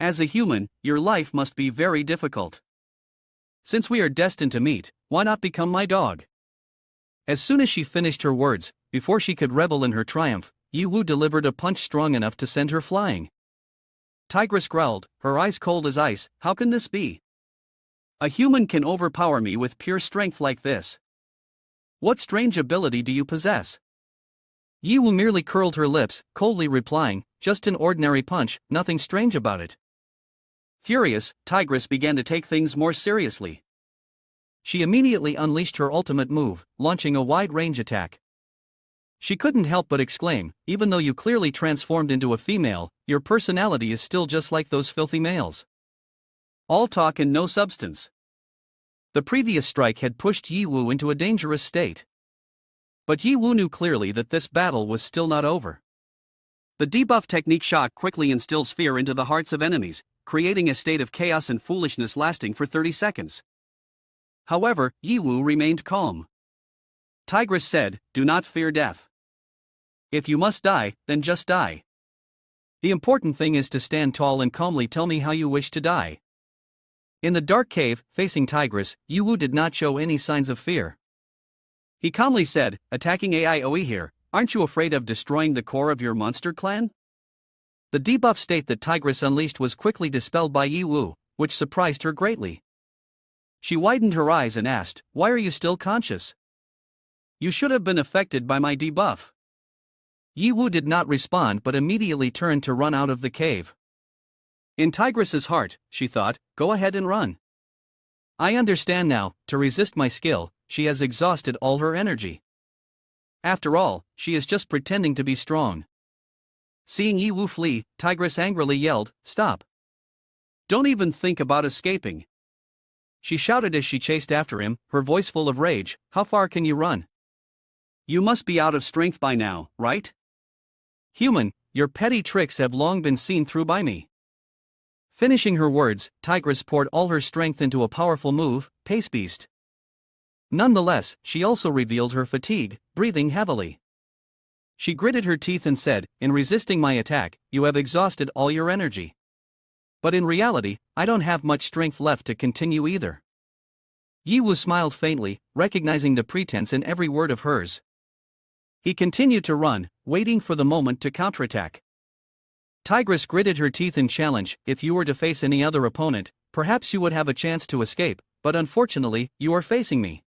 As a human, your life must be very difficult. Since we are destined to meet, why not become my dog? As soon as she finished her words, before she could revel in her triumph, Yiwu delivered a punch strong enough to send her flying. Tigress growled, her eyes cold as ice. How can this be? A human can overpower me with pure strength like this. What strange ability do you possess? Yiwu merely curled her lips, coldly replying, just an ordinary punch, nothing strange about it. Furious, Tigress began to take things more seriously. She immediately unleashed her ultimate move, launching a wide-range attack. She couldn't help but exclaim, even though you clearly transformed into a female, your personality is still just like those filthy males. All talk and no substance. The previous strike had pushed Yiwu into a dangerous state. But Yiwu knew clearly that this battle was still not over. The debuff technique shock quickly instills fear into the hearts of enemies, creating a state of chaos and foolishness lasting for 30 seconds. However, Yiwu remained calm. Tigress said, "Do not fear death. If you must die, then just die. The important thing is to stand tall and calmly tell me how you wish to die." In the dark cave, facing Tigress, Yiwu did not show any signs of fear. He calmly said, "Attacking Aioe here, aren't you afraid of destroying the core of your monster clan?" The debuff state that Tigress unleashed was quickly dispelled by Yiwu, which surprised her greatly. She widened her eyes and asked, "Why are you still conscious? You should have been affected by my debuff." Yiwu did not respond but immediately turned to run out of the cave. In Tigress's heart, she thought, go ahead and run. I understand now, to resist my skill, she has exhausted all her energy. After all, she is just pretending to be strong. Seeing Yiwu flee, Tigress angrily yelled, "Stop! Don't even think about escaping." She shouted as she chased after him, her voice full of rage, "How far can you run? You must be out of strength by now, right? Human, your petty tricks have long been seen through by me." Finishing her words, Tigress poured all her strength into a powerful move, Pace Beast. Nonetheless, she also revealed her fatigue, breathing heavily. She gritted her teeth and said, "In resisting my attack, you have exhausted all your energy. But in reality, I don't have much strength left to continue either." Yiwu smiled faintly, recognizing the pretense in every word of hers. He continued to run, waiting for the moment to counterattack. Tigress gritted her teeth in challenge, "If you were to face any other opponent, perhaps you would have a chance to escape, but unfortunately, you are facing me.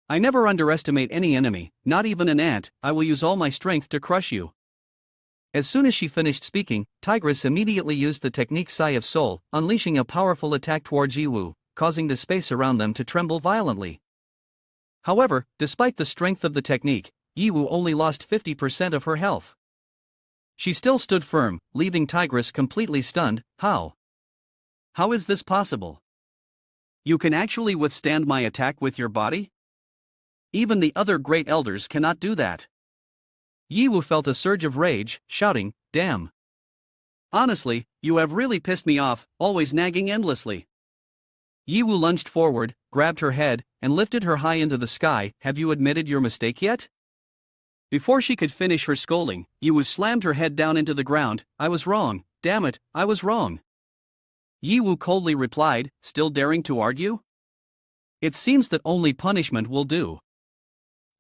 I never underestimate any enemy, not even an ant. I will use all my strength to crush you." As soon as she finished speaking, Tigress immediately used the technique Sigh of Soul, unleashing a powerful attack towards Yiwu, causing the space around them to tremble violently. However, despite the strength of the technique, Yiwu only lost 50% of her health. She still stood firm, leaving Tigress completely stunned. How? How is this possible? You can actually withstand my attack with your body? Even the other great elders cannot do that. Yiwu felt a surge of rage, shouting, "Damn! Honestly, you have really pissed me off, always nagging endlessly." Yiwu lunged forward, grabbed her head, and lifted her high into the sky. "Have you admitted your mistake yet?" Before she could finish her scolding, Yiwu slammed her head down into the ground. "I was wrong, damn it, I was wrong." Yiwu coldly replied, still daring to argue? "It seems that only punishment will do."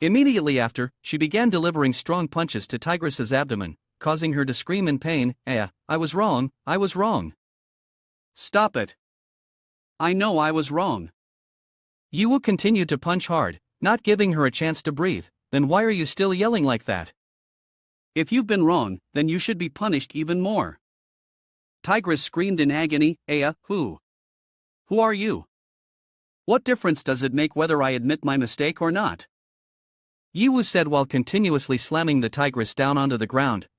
Immediately after, she began delivering strong punches to Tigress's abdomen, causing her to scream in pain. I was wrong, I was wrong." "Stop it. I know I was wrong." Yiwu continued to punch hard, not giving her a chance to breathe. "Then why are you still yelling like that? If you've been wrong, then you should be punished even more." Tigress screamed in agony. Who? Who are you? What difference does it make whether I admit my mistake or not?" Yiwu said while continuously slamming the Tigress down onto the ground.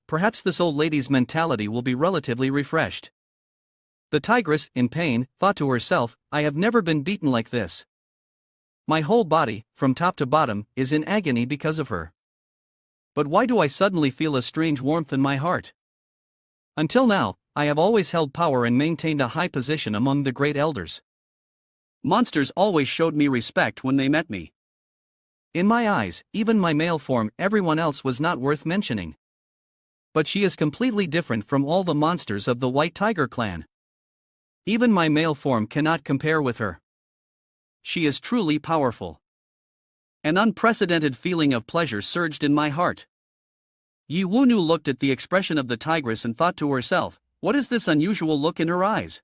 Perhaps this old lady's mentality will be relatively refreshed." The Tigress, in pain, thought to herself, "I have never been beaten like this. My whole body, from top to bottom, is in agony because of her. But why do I suddenly feel a strange warmth in my heart? Until now, I have always held power and maintained a high position among the great elders. Monsters always showed me respect when they met me. In my eyes, even my male form, everyone else was not worth mentioning. But she is completely different from all the monsters of the White Tiger clan. Even my male form cannot compare with her. She is truly powerful. An unprecedented feeling of pleasure surged in my heart. Yi Wunu looked at the expression of the tigress and thought to herself, what is this unusual look in her eyes?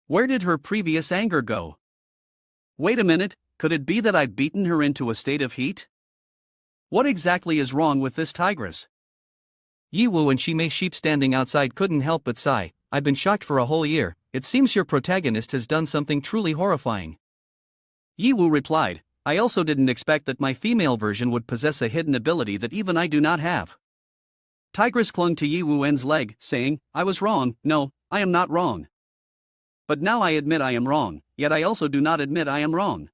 Where did her previous anger go? Wait a minute, could it be that I'd beaten her into a state of heat? What exactly is wrong with this tigress? Yi Wu and Shimei Sheep standing outside couldn't help but sigh. I've been shocked for a whole year. It seems your protagonist has done something truly horrifying. Yi Wu replied, I also didn't expect that my female version would possess a hidden ability that even I do not have. Tigress clung to Yi Wu's leg, saying, I was wrong. No, I am not wrong. But now I admit I am wrong, yet I also do not admit I am wrong.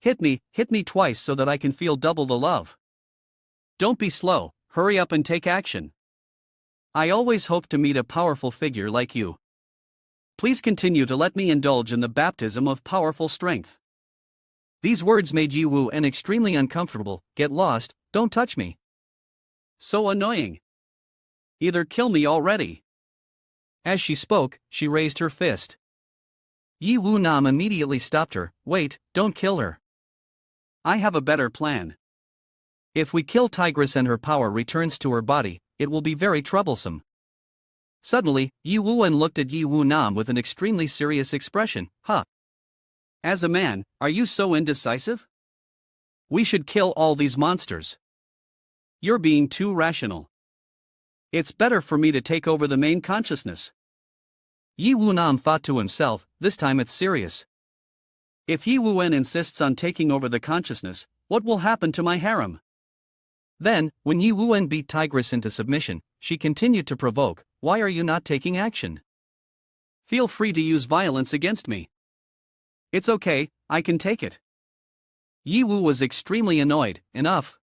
Hit me twice so that I can feel double the love. Don't be slow, hurry up and take action. I always hope to meet a powerful figure like you. Please continue to let me indulge in the baptism of powerful strength. These words made Yi Wu extremely uncomfortable. Get lost, don't touch me. So annoying. Either kill me already. As she spoke, she raised her fist. Yi Wu Nam immediately stopped her. Wait, don't kill her. I have a better plan. If we kill Tigress and her power returns to her body, it will be very troublesome. Suddenly, Yi Wuan looked at Yi Wu Nam with an extremely serious expression. Huh. As a man, are you so indecisive? We should kill all these monsters. You're being too rational. It's better for me to take over the main consciousness. Yi Wu Nam thought to himself, this time it's serious. If Yi Wuan insists on taking over the consciousness, what will happen to my harem? Then, when Yi Wuan beat Tigress into submission, she continued to provoke, why are you not taking action? Feel free to use violence against me. It's okay, I can take it. Yi Wu was extremely annoyed. Enough.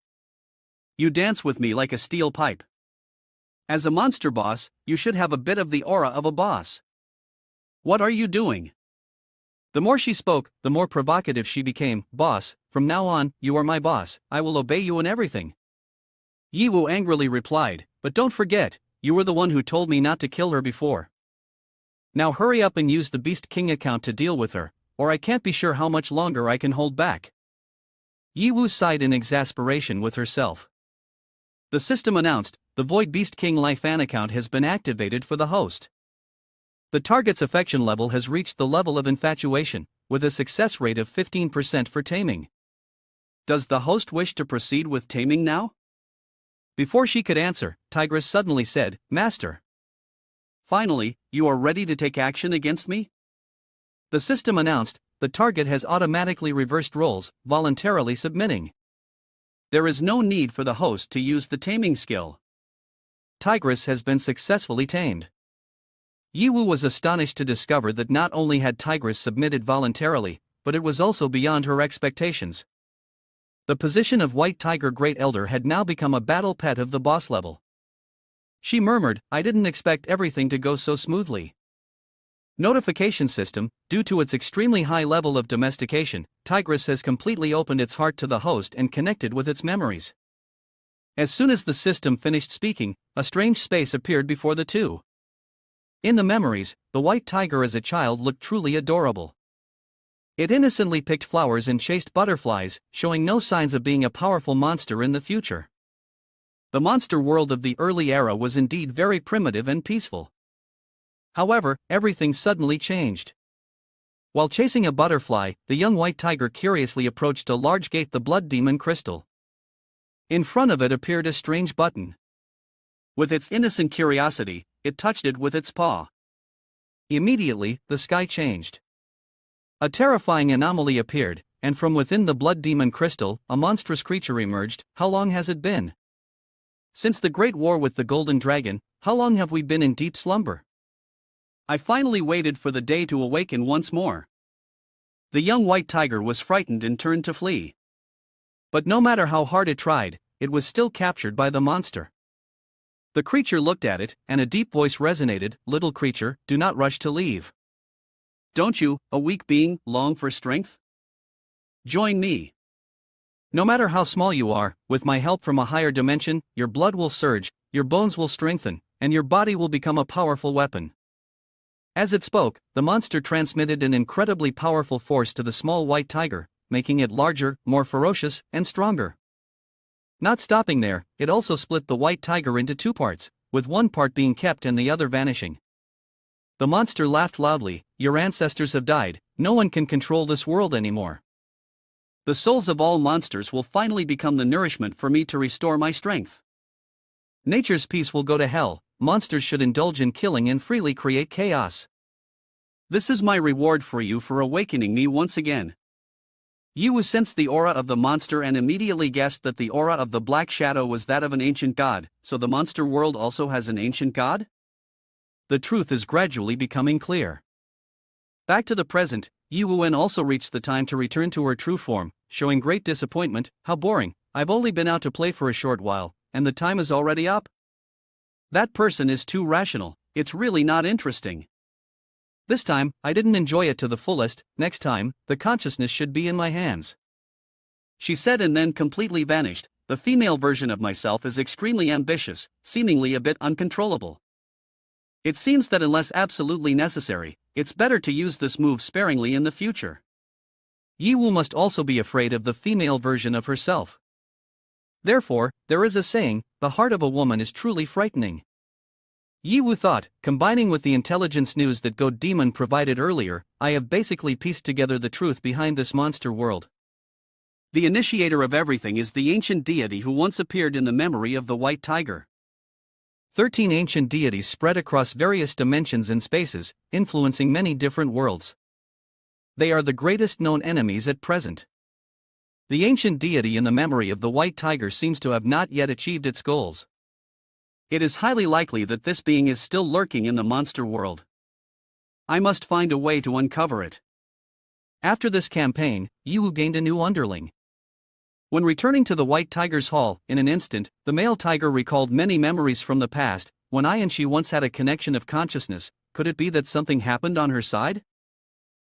You dance with me like a steel pipe. As a monster boss, you should have a bit of the aura of a boss. What are you doing? The more she spoke, the more provocative she became. Boss, from now on, you are my boss, I will obey you in everything. Yi Wu angrily replied, but don't forget, you were the one who told me not to kill her before. Now hurry up and use the Beast King account to deal with her, or I can't be sure how much longer I can hold back. Yi Wu sighed in exasperation with herself. The system announced, the Void Beast King Life Fan account has been activated for the host. The target's affection level has reached the level of infatuation, with a success rate of 15% for taming. Does the host wish to proceed with taming now? Before she could answer, Tigress suddenly said, Master. Finally, you are ready to take action against me? The system announced, the target has automatically reversed roles, voluntarily submitting. There is no need for the host to use the taming skill. Tigress has been successfully tamed. Yi Wu was astonished to discover that not only had Tigress submitted voluntarily, but it was also beyond her expectations. The position of White Tiger Great Elder had now become a battle pet of the boss level. She murmured, I didn't expect everything to go so smoothly. Notification system, due to its extremely high level of domestication, Tigress has completely opened its heart to the host and connected with its memories. As soon as the system finished speaking, a strange space appeared before the two. In the memories, the white tiger as a child looked truly adorable. It innocently picked flowers and chased butterflies, showing no signs of being a powerful monster in the future. The monster world of the early era was indeed very primitive and peaceful. However, everything suddenly changed. While chasing a butterfly, the young white tiger curiously approached a large gate, the blood demon crystal. In front of it appeared a strange button. With its innocent curiosity, it touched it with its paw. Immediately, the sky changed. A terrifying anomaly appeared, and from within the blood demon crystal, a monstrous creature emerged. How long has it been? Since the great war with the golden dragon, how long have we been in deep slumber? I finally waited for the day to awaken once more. The young white tiger was frightened and turned to flee. But no matter how hard it tried, it was still captured by the monster. The creature looked at it, and a deep voice resonated, "Little creature, do not rush to leave. Don't you, a weak being, long for strength? Join me. No matter how small you are, with my help from a higher dimension, your blood will surge, your bones will strengthen, and your body will become a powerful weapon. As it spoke, the monster transmitted an incredibly powerful force to the small white tiger, making it larger, more ferocious, and stronger. Not stopping there, it also split the white tiger into two parts, with one part being kept and the other vanishing. The monster laughed loudly. Your ancestors have died, no one can control this world anymore. The souls of all monsters will finally become the nourishment for me to restore my strength. Nature's peace will go to hell, monsters should indulge in killing and freely create chaos. This is my reward for you for awakening me once again. Yiwu sensed the aura of the monster and immediately guessed that the aura of the black shadow was that of an ancient god, so the monster world also has an ancient god? The truth is gradually becoming clear. Back to the present, Yiwu also reached the time to return to her true form, showing great disappointment. How boring, I've only been out to play for a short while, and the time is already up? That person is too rational, it's really not interesting. This time, I didn't enjoy it to the fullest. Next time, the consciousness should be in my hands. She said and then completely vanished. The female version of myself is extremely ambitious, seemingly a bit uncontrollable. It seems that unless absolutely necessary, it's better to use this move sparingly in the future. Yiwu must also be afraid of the female version of herself. Therefore, there is a saying, the heart of a woman is truly frightening. Yiwu thought, combining with the intelligence news that God Demon provided earlier, I have basically pieced together the truth behind this monster world. The initiator of everything is the ancient deity who once appeared in the memory of the white tiger. 13 ancient deities spread across various dimensions and spaces, influencing many different worlds. They are the greatest known enemies at present. The ancient deity in the memory of the white tiger seems to have not yet achieved its goals. It is highly likely that this being is still lurking in the monster world. I must find a way to uncover it. After this campaign, Yiwu gained a new underling. When returning to the white tiger's hall, in an instant, the male tiger recalled many memories from the past. When I and she once had a connection of consciousness, could it be that something happened on her side?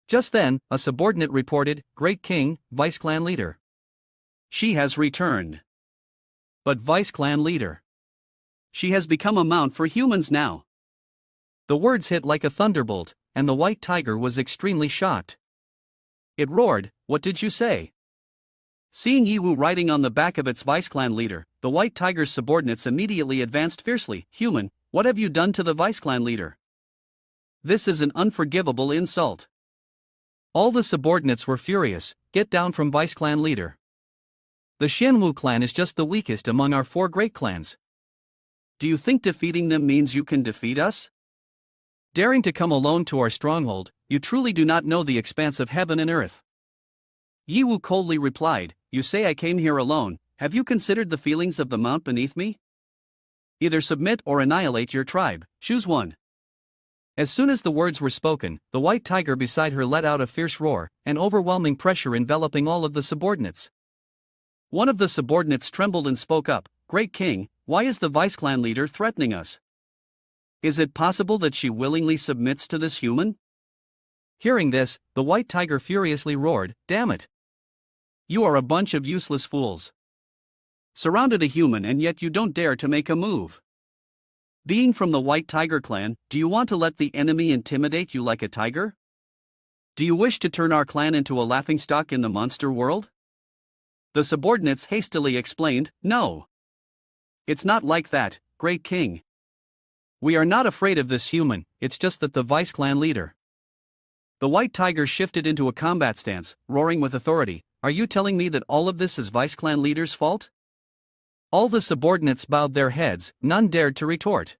Just then, a subordinate reported, Great King, Vice Clan Leader. She has returned. But Vice Clan Leader. She has become a mount for humans now. The words hit like a thunderbolt, and the white tiger was extremely shocked. It roared, What did you say? Seeing Yiwu riding on the back of its Vice Clan Leader, the white tiger's subordinates immediately advanced fiercely. Human, what have you done to the Vice Clan Leader? This is an unforgivable insult. All the subordinates were furious. Get down from Vice Clan Leader. The Shenwu clan is just the weakest among our 4 great clans. Do you think defeating them means you can defeat us? Daring to come alone to our stronghold, you truly do not know the expanse of heaven and earth. Yiwu coldly replied, You say I came here alone, have you considered the feelings of the mount beneath me? Either submit or annihilate your tribe, choose one. As soon as the words were spoken, the white tiger beside her let out a fierce roar, an overwhelming pressure enveloping all of the subordinates. One of the subordinates trembled and spoke up, Great King, why is the Vice Clan Leader threatening us? Is it possible that she willingly submits to this human? Hearing this, the white tiger furiously roared, Damn it! You are a bunch of useless fools. Surrounded a human and yet you don't dare to make a move. Being from the white tiger clan, do you want to let the enemy intimidate you like a tiger? Do you wish to turn our clan into a laughingstock in the monster world? The subordinates hastily explained, No. It's not like that, Great King. We are not afraid of this human, it's just that the Vice Clan Leader. The white tiger shifted into a combat stance, roaring with authority, Are you telling me that all of this is Vice Clan Leader's fault? All the subordinates bowed their heads, none dared to retort.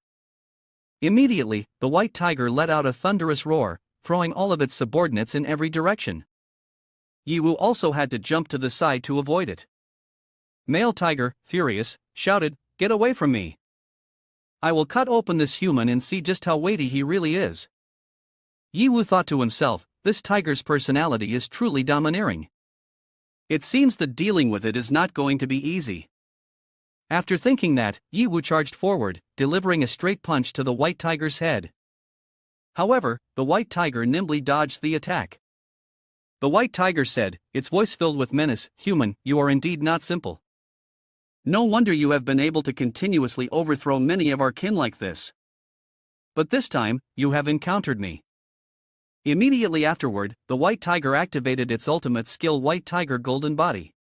Immediately, the white tiger let out a thunderous roar, throwing all of its subordinates in every direction. Yiwu also had to jump to the side to avoid it. Male tiger, furious, shouted, Get away from me! I will cut open this human and see just how weighty he really is. Yiwu thought to himself, this tiger's personality is truly domineering. It seems that dealing with it is not going to be easy. After thinking that, Yiwu charged forward, delivering a straight punch to the white tiger's head. However, the white tiger nimbly dodged the attack. The white tiger said, its voice filled with menace, "Human, you are indeed not simple. No wonder you have been able to continuously overthrow many of our kin like this. But this time, you have encountered me." Immediately afterward, the white tiger activated its ultimate skill, White Tiger Golden Body.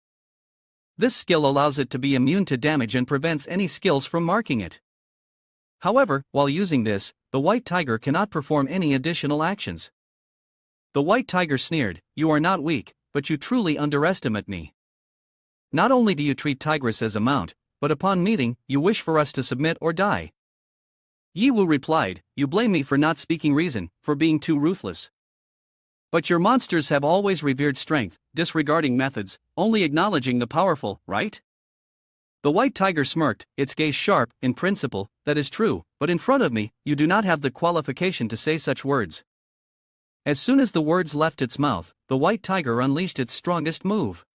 This skill allows it to be immune to damage and prevents any skills from marking it. However, while using this, the white tiger cannot perform any additional actions. The white tiger sneered, "You are not weak, but you truly underestimate me. Not only do you treat Tigress as a mount, but upon meeting, you wish for us to submit or die." Yiwu replied, "You blame me for not speaking reason, for being too ruthless. But your monsters have always revered strength, disregarding methods, only acknowledging the powerful, right?" The white tiger smirked, its gaze sharp. "In principle, that is true, but in front of me, you do not have the qualification to say such words." As soon as the words left its mouth, the white tiger unleashed its strongest move.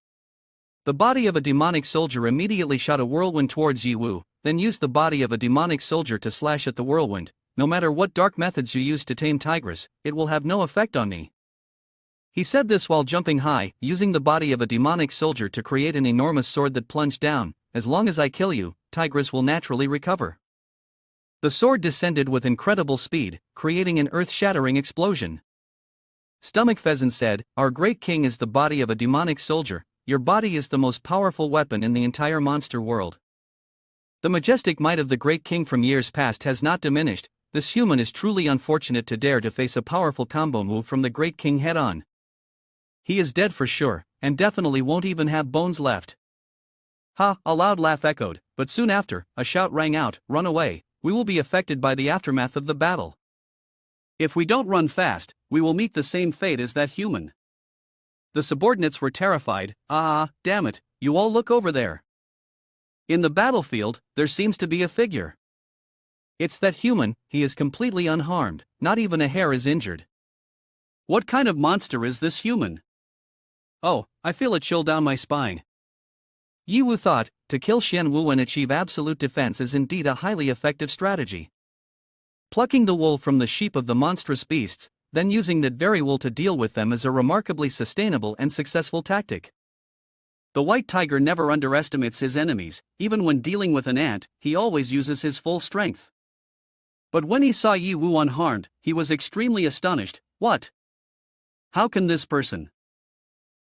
The body of a demonic soldier immediately shot a whirlwind towards Yiwu, then used the body of a demonic soldier to slash at the whirlwind. "No matter what dark methods you use to tame Tigress, it will have no effect on me." He said this while jumping high, using the body of a demonic soldier to create an enormous sword that plunged down. "As long as I kill you, Tigress will naturally recover." The sword descended with incredible speed, creating an earth-shattering explosion. Stomach Pheasant said, "Our great king is the body of a demonic soldier. Your body is the most powerful weapon in the entire monster world. The majestic might of the great king from years past has not diminished. This human is truly unfortunate to dare to face a powerful combo move from the great king head-on. He is dead for sure, and definitely won't even have bones left." Ha! A loud laugh echoed, but soon after, a shout rang out, "Run away, we will be affected by the aftermath of the battle. If we don't run fast, we will meet the same fate as that human." The subordinates were terrified. "Ah, damn it, you all look over there. In the battlefield, there seems to be a figure. It's that human, he is completely unharmed, not even a hair is injured." "What kind of monster is this human?" "Oh, I feel a chill down my spine." Yiwu thought, to kill Xianwu and achieve absolute defense is indeed a highly effective strategy. Plucking the wool from the sheep of the monstrous beasts, then using that very wool to deal with them is a remarkably sustainable and successful tactic. The white tiger never underestimates his enemies. Even when dealing with an ant, he always uses his full strength. But when he saw Yiwu unharmed, he was extremely astonished. "What? How can this person?"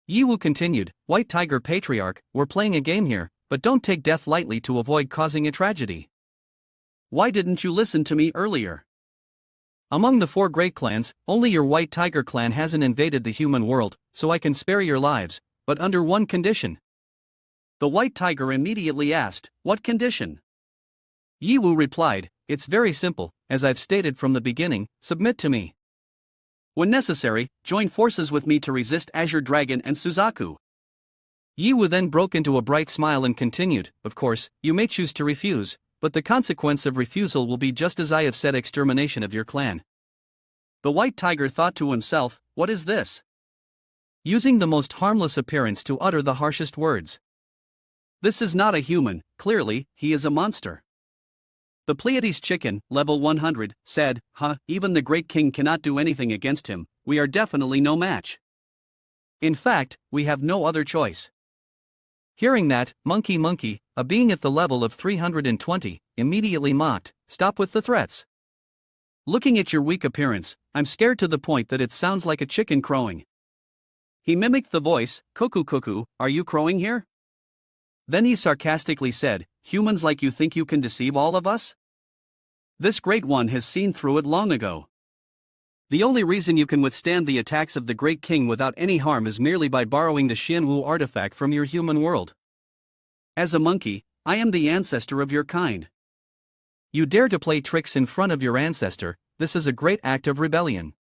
Yiwu continued, "White Tiger Patriarch, we're playing a game here, but don't take death lightly to avoid causing a tragedy. Why didn't you listen to me earlier? Among the 4 great clans, only your White Tiger clan hasn't invaded the human world, so I can spare your lives, but under one condition." The white tiger immediately asked, "What condition?" Yiwu replied, "It's very simple, as I've stated from the beginning, submit to me. When necessary, join forces with me to resist Azure Dragon and Suzaku." Yiwu then broke into a bright smile and continued, "Of course, you may choose to refuse, but the consequence of refusal will be just as I have said, extermination of your clan." The white tiger thought to himself, "What is this?" Using the most harmless appearance to utter the harshest words. "This is not a human, clearly, he is a monster." The Pleiades chicken, level 100, said, Even the great king cannot do anything against him, we are definitely no match. In fact, we have no other choice." Hearing that, Monkey, a being at the level of 320, immediately mocked, "Stop with the threats. Looking at your weak appearance, I'm scared to the point that it sounds like a chicken crowing." He mimicked the voice, Cuckoo, are you crowing here?" Then he sarcastically said, "Humans like you think you can deceive all of us? This great one has seen through it long ago. The only reason you can withstand the attacks of the great king without any harm is merely by borrowing the Xianwu artifact from your human world. As a monkey, I am the ancestor of your kind. You dare to play tricks in front of your ancestor, this is a great act of rebellion.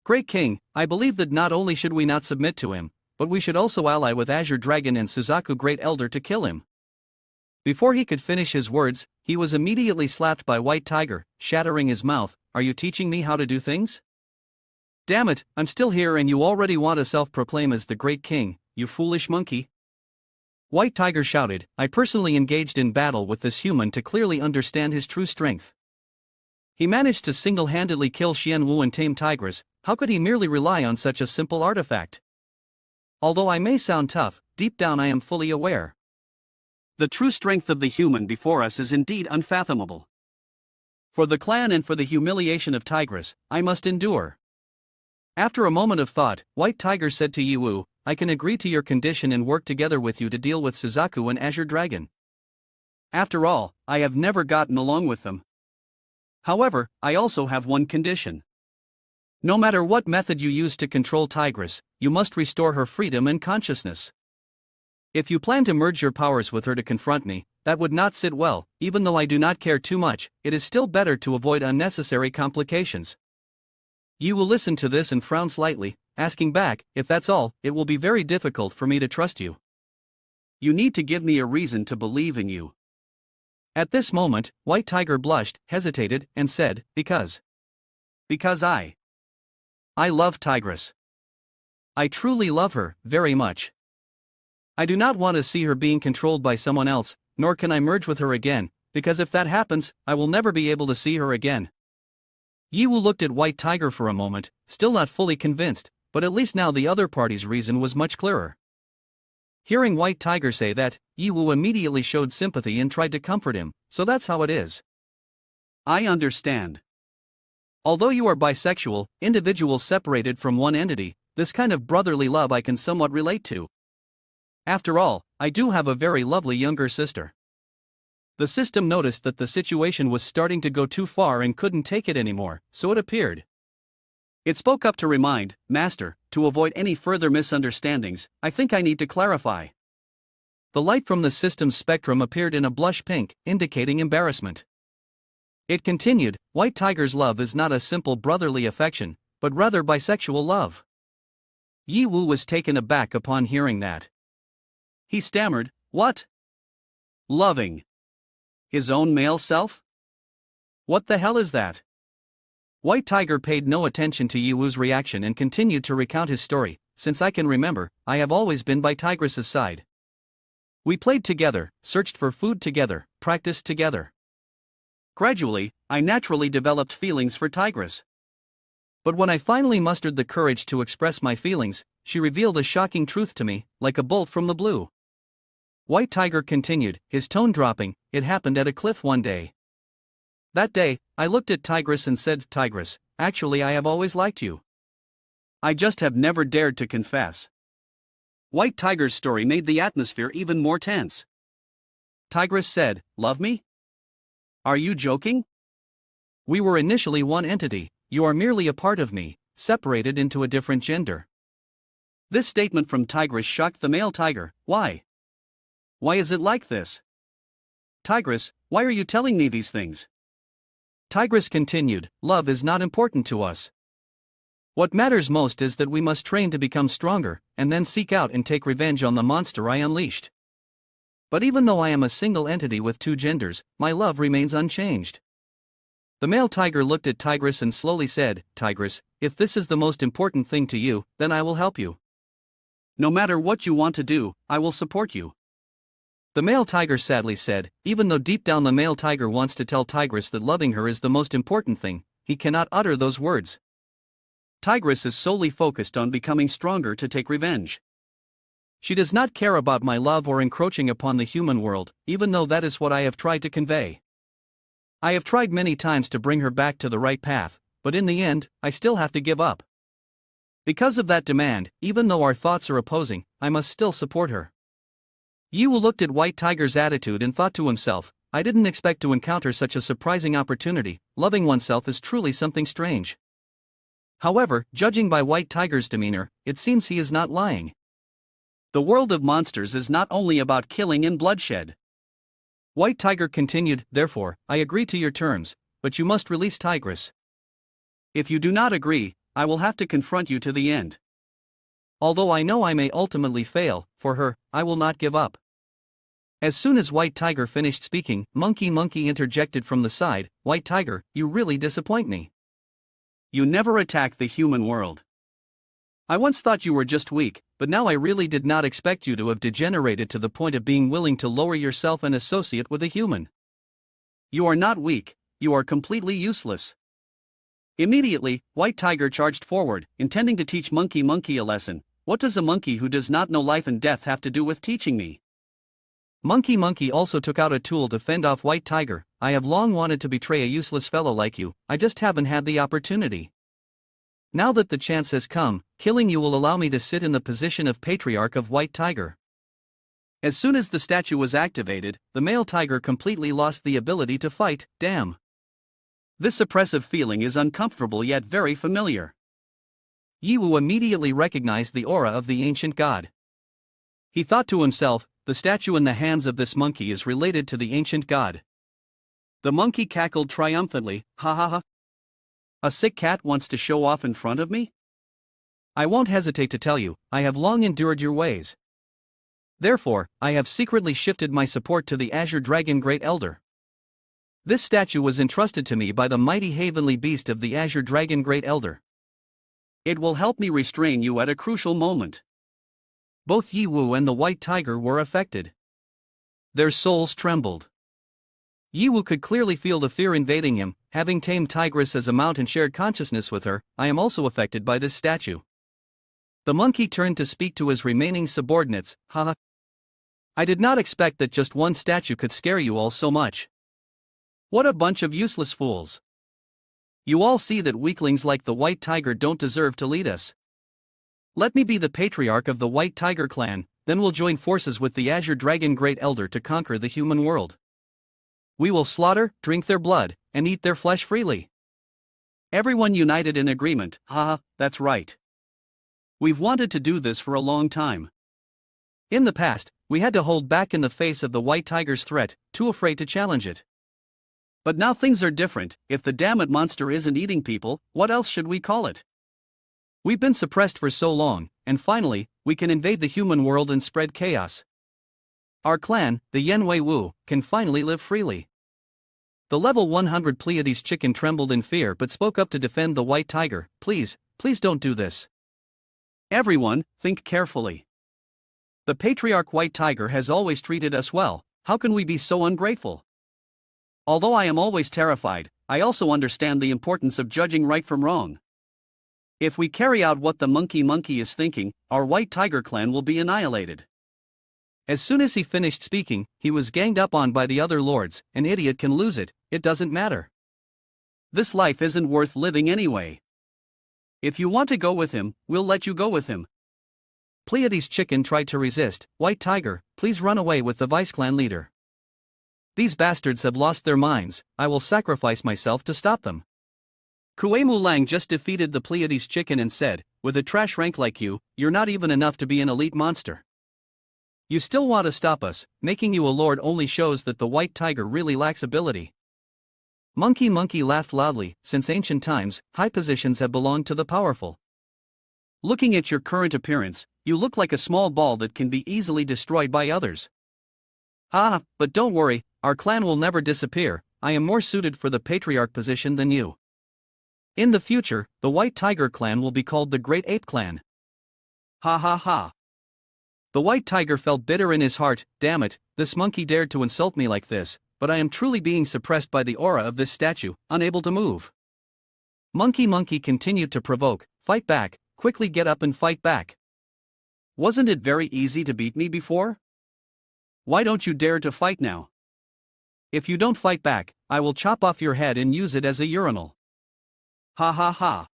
Great king, I believe that not only should we not submit to him, but we should also ally with Azure Dragon and Suzaku Great Elder to kill him." Before he could finish his words, he was immediately slapped by White Tiger, shattering his mouth. "Are you teaching me how to do things? Damn it, I'm still here and you already want to self-proclaim as the great king, you foolish monkey." White Tiger shouted, "I personally engaged in battle with this human to clearly understand his true strength. He managed to single-handedly kill Xianwu and tame tigers. How could he merely rely on such a simple artifact? Although I may sound tough, deep down I am fully aware. The true strength of the human before us is indeed unfathomable. For the clan and for the humiliation of Tigress, I must endure. After a moment of thought, White Tiger said to Yiwu, I can agree to your condition and work together with you to deal with Suzaku and Azure Dragon. After all, I have never gotten along with them. However, I also have one condition. No matter what method you use to control Tigress, you must restore her freedom and consciousness. If you plan to merge your powers with her to confront me, that would not sit well. Even though I do not care too much, it is still better to avoid unnecessary complications. You will listen to this and frown slightly, asking back, if that's all, it will be very difficult for me to trust you. You need to give me a reason to believe in you. At this moment, White Tiger blushed, hesitated, and said, Because I love Tigress. I truly love her, very much. I do not want to see her being controlled by someone else, nor can I merge with her again, because if that happens, I will never be able to see her again. Yiwu looked at White Tiger for a moment, still not fully convinced, but at least now the other party's reason was much clearer. Hearing White Tiger say that, Yiwu immediately showed sympathy and tried to comfort him, so that's how it is. I understand. Although you are bisexual, individuals separated from one entity, this kind of brotherly love I can somewhat relate to. After all, I do have a very lovely younger sister. The system noticed that the situation was starting to go too far and couldn't take it anymore, so it appeared. It spoke up to remind, Master, to avoid any further misunderstandings, I think I need to clarify. The light from the system's spectrum appeared in a blush pink, indicating embarrassment. It continued, White Tiger's love is not a simple brotherly affection, but rather bisexual love. Yiwu was taken aback upon hearing that. He stammered, What? Loving his own male self? What the hell is that? White Tiger paid no attention to Yiwu's reaction and continued to recount his story. Since I can remember, I have always been by Tigress's side. We played together, searched for food together, practiced together. Gradually, I naturally developed feelings for Tigress. But when I finally mustered the courage to express my feelings, she revealed a shocking truth to me, like a bolt from the blue. White Tiger continued, his tone dropping, It happened at a cliff one day. That day, I looked at Tigress and said, Tigress, actually I have always liked you. I just have never dared to confess. White Tiger's story made the atmosphere even more tense. Tigress said, Love me? Are you joking? We were initially one entity, you are merely a part of me, separated into a different gender. This statement from Tigress shocked the male tiger. Why? Why is it like this? Tigress, why are you telling me these things? Tigress continued, Love is not important to us. What matters most is that we must train to become stronger, and then seek out and take revenge on the monster I unleashed. But even though I am a single entity with two genders, my love remains unchanged. The male tiger looked at Tigress and slowly said, Tigress, if this is the most important thing to you, then I will help you. No matter what you want to do, I will support you. The male tiger sadly said, even though deep down the male tiger wants to tell Tigress that loving her is the most important thing, he cannot utter those words. Tigress is solely focused on becoming stronger to take revenge. She does not care about my love or encroaching upon the human world, even though that is what I have tried to convey. I have tried many times to bring her back to the right path, but in the end, I still have to give up. Because of that demand, even though our thoughts are opposing, I must still support her. Yiwu looked at White Tiger's attitude and thought to himself, I didn't expect to encounter such a surprising opportunity. Loving oneself is truly something strange. However, judging by White Tiger's demeanor, it seems he is not lying. The world of monsters is not only about killing and bloodshed. White Tiger continued, therefore, I agree to your terms, but you must release Tigress. If you do not agree, I will have to confront you to the end. Although I know I may ultimately fail, for her, I will not give up. As soon as White Tiger finished speaking, Monkey interjected from the side, White Tiger, you really disappoint me. You never attack the human world. I once thought you were just weak, but now I really did not expect you to have degenerated to the point of being willing to lower yourself and associate with a human. You are not weak, you are completely useless. Immediately, White Tiger charged forward, intending to teach Monkey Monkey a lesson. What does a monkey who does not know life and death have to do with teaching me? Monkey Monkey also took out a tool to fend off White Tiger. I have long wanted to betray a useless fellow like you, I just haven't had the opportunity. Now that the chance has come, killing you will allow me to sit in the position of patriarch of White Tiger. As soon as the statue was activated, the male tiger completely lost the ability to fight. Damn. This oppressive feeling is uncomfortable yet very familiar. Yiwu immediately recognized the aura of the ancient god. He thought to himself, the statue in the hands of this monkey is related to the ancient god. The monkey cackled triumphantly, ha ha ha. A sick cat wants to show off in front of me? I won't hesitate to tell you, I have long endured your ways. Therefore, I have secretly shifted my support to the Azure Dragon Great Elder. This statue was entrusted to me by the mighty heavenly beast of the Azure Dragon Great Elder. It will help me restrain you at a crucial moment. Both Yiwu and the White Tiger were affected. Their souls trembled. Yiwu could clearly feel the fear invading him. Having tamed Tigress as a mount and shared consciousness with her, I am also affected by this statue. The monkey turned to speak to his remaining subordinates. Haha. I did not expect that just one statue could scare you all so much. What a bunch of useless fools. You all see that weaklings like the White Tiger don't deserve to lead us. Let me be the patriarch of the White Tiger clan, then we'll join forces with the Azure Dragon Great Elder to conquer the human world. We will slaughter, drink their blood, and eat their flesh freely. Everyone united in agreement. Haha, that's right. We've wanted to do this for a long time. In the past, we had to hold back in the face of the White Tiger's threat, too afraid to challenge it. But now things are different. If the damned monster isn't eating people, what else should we call it? We've been suppressed for so long, and finally, we can invade the human world and spread chaos. Our clan, the Yenwei Wu, can finally live freely. The level 100 Pleiades chicken trembled in fear but spoke up to defend the White Tiger. Please don't do this. Everyone, think carefully. The patriarch White Tiger has always treated us well. How can we be so ungrateful? Although I am always terrified, I also understand the importance of judging right from wrong. If we carry out what the monkey is thinking, our White Tiger clan will be annihilated. As soon as he finished speaking, he was ganged up on by the other lords. An idiot can lose it, it doesn't matter. This life isn't worth living anyway. If you want to go with him, we'll let you go with him. Pleiades chicken tried to resist. White Tiger, please run away with the vice clan leader. These bastards have lost their minds, I will sacrifice myself to stop them. Kuei Lang just defeated the Pleiades chicken and said, with a trash rank like you, you're not even enough to be an elite monster. You still want to stop us, making you a lord only shows that the White Tiger really lacks ability. Monkey laughed loudly. Since ancient times, high positions have belonged to the powerful. Looking at your current appearance, you look like a small ball that can be easily destroyed by others. Ah, but don't worry, our clan will never disappear. I am more suited for the patriarch position than you. In the future, the White Tiger clan will be called the Great Ape Clan. Ha ha ha. The White Tiger felt bitter in his heart. Damn it, this monkey dared to insult me like this, but I am truly being suppressed by the aura of this statue, unable to move. Monkey continued to provoke. Fight back, quickly get up and fight back. Wasn't it very easy to beat me before? Why don't you dare to fight now? If you don't fight back, I will chop off your head and use it as a urinal. Ha ha ha.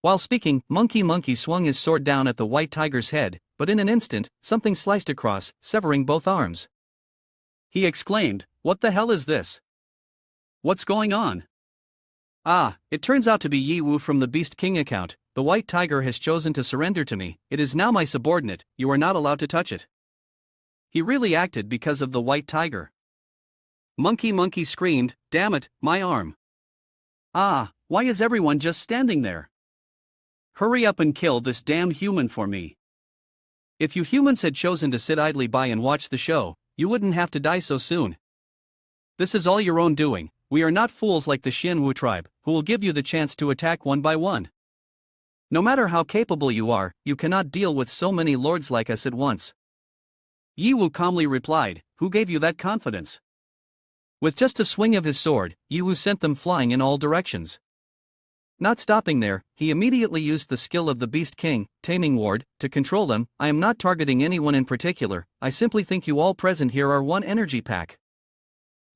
While speaking, Monkey swung his sword down at the White Tiger's head, but in an instant, something sliced across, severing both arms. He exclaimed, "What the hell is this? What's going on?" Ah, it turns out to be Yiwu from the Beast King account. The White Tiger has chosen to surrender to me. It is now my subordinate, you are not allowed to touch it. He really acted because of the White Tiger. Monkey screamed, "Damn it, my arm. Ah, why is everyone just standing there? Hurry up and kill this damn human for me." If you humans had chosen to sit idly by and watch the show, you wouldn't have to die so soon. This is all your own doing. We are not fools like the Xianwu tribe, who will give you the chance to attack one by one. No matter how capable you are, you cannot deal with so many lords like us at once. Yiwu calmly replied, "Who gave you that confidence?" With just a swing of his sword, Yiwu sent them flying in all directions. Not stopping there, he immediately used the skill of the Beast King, Taming Ward, to control them. I am not targeting anyone in particular, I simply think you all present here are one energy pack.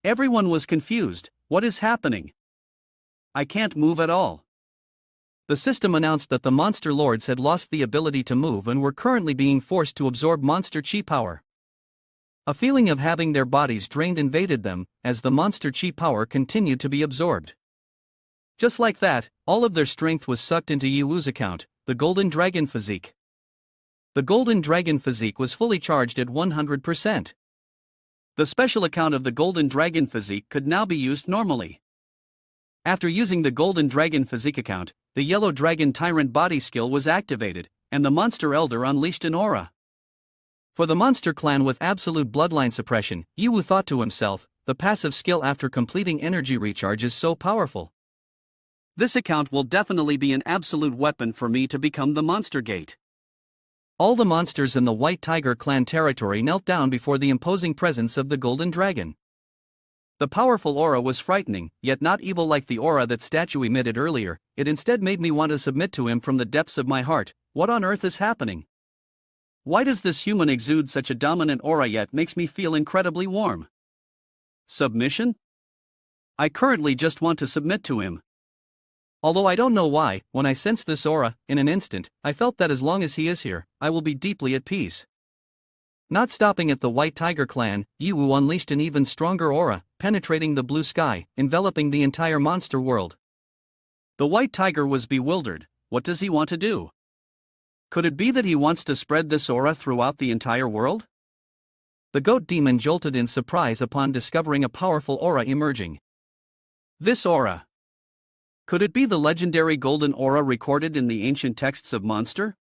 Everyone was confused. What is happening? I can't move at all. The system announced that the monster lords had lost the ability to move and were currently being forced to absorb monster chi power. A feeling of having their bodies drained invaded them, as the monster chi power continued to be absorbed. Just like that, all of their strength was sucked into Yiwu's account, the Golden Dragon Physique. The Golden Dragon Physique was fully charged at 100%. The special account of the Golden Dragon Physique could now be used normally. After using the Golden Dragon Physique account, the Yellow Dragon Tyrant body skill was activated, and the Monster Elder unleashed an aura. For the monster clan with absolute bloodline suppression, Yiwu thought to himself, the passive skill after completing energy recharge is so powerful. This account will definitely be an absolute weapon for me to become the Monster Gate. All the monsters in the White Tiger clan territory knelt down before the imposing presence of the Golden Dragon. The powerful aura was frightening, yet not evil like the aura that statue emitted earlier. It instead made me want to submit to him from the depths of my heart. What on earth is happening? Why does this human exude such a dominant aura yet makes me feel incredibly warm? Submission? I currently just want to submit to him. Although I don't know why, when I sensed this aura, in an instant, I felt that as long as he is here, I will be deeply at peace. Not stopping at the White Tiger clan, Yiwu unleashed an even stronger aura, penetrating the blue sky, enveloping the entire monster world. The White Tiger was bewildered. What does he want to do? Could it be that he wants to spread this aura throughout the entire world? The goat demon jolted in surprise upon discovering a powerful aura emerging. This aura. Could it be the legendary golden aura recorded in the ancient texts of Monster?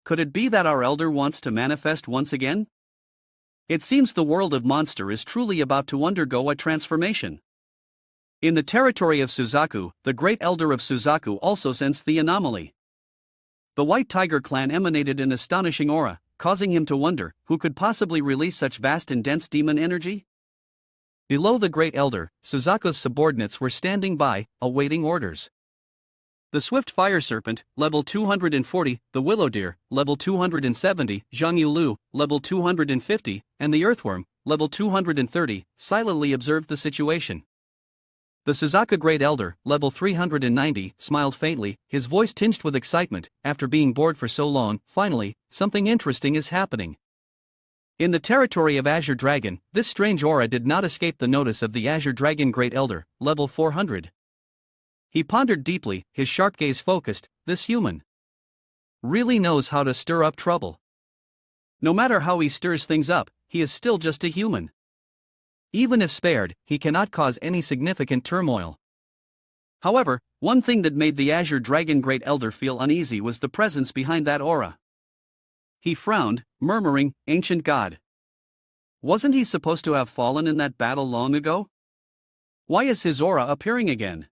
Could it be that our elder wants to manifest once again? It seems the world of Monster is truly about to undergo a transformation. In the territory of Suzaku, the great elder of Suzaku also sensed the anomaly. The White Tiger clan emanated an astonishing aura, causing him to wonder, who could possibly release such vast and dense demon energy? Below the great elder, Suzaku's subordinates were standing by, awaiting orders. The Swift Fire Serpent, level 240, the Willow Deer, level 270, Zhang Lu, level 250, and the Earthworm, level 230, silently observed the situation. The Suzaku Great Elder, level 390, smiled faintly, his voice tinged with excitement. After being bored for so long, finally, something interesting is happening. In the territory of Azure Dragon, this strange aura did not escape the notice of the Azure Dragon Great Elder, level 400. He pondered deeply, his sharp gaze focused. This human really knows how to stir up trouble. No matter how he stirs things up, he is still just a human. Even if spared, he cannot cause any significant turmoil. However, one thing that made the Azure Dragon Great Elder feel uneasy was the presence behind that aura. He frowned, murmuring, "Ancient God. Wasn't he supposed to have fallen in that battle long ago? Why is his aura appearing again?"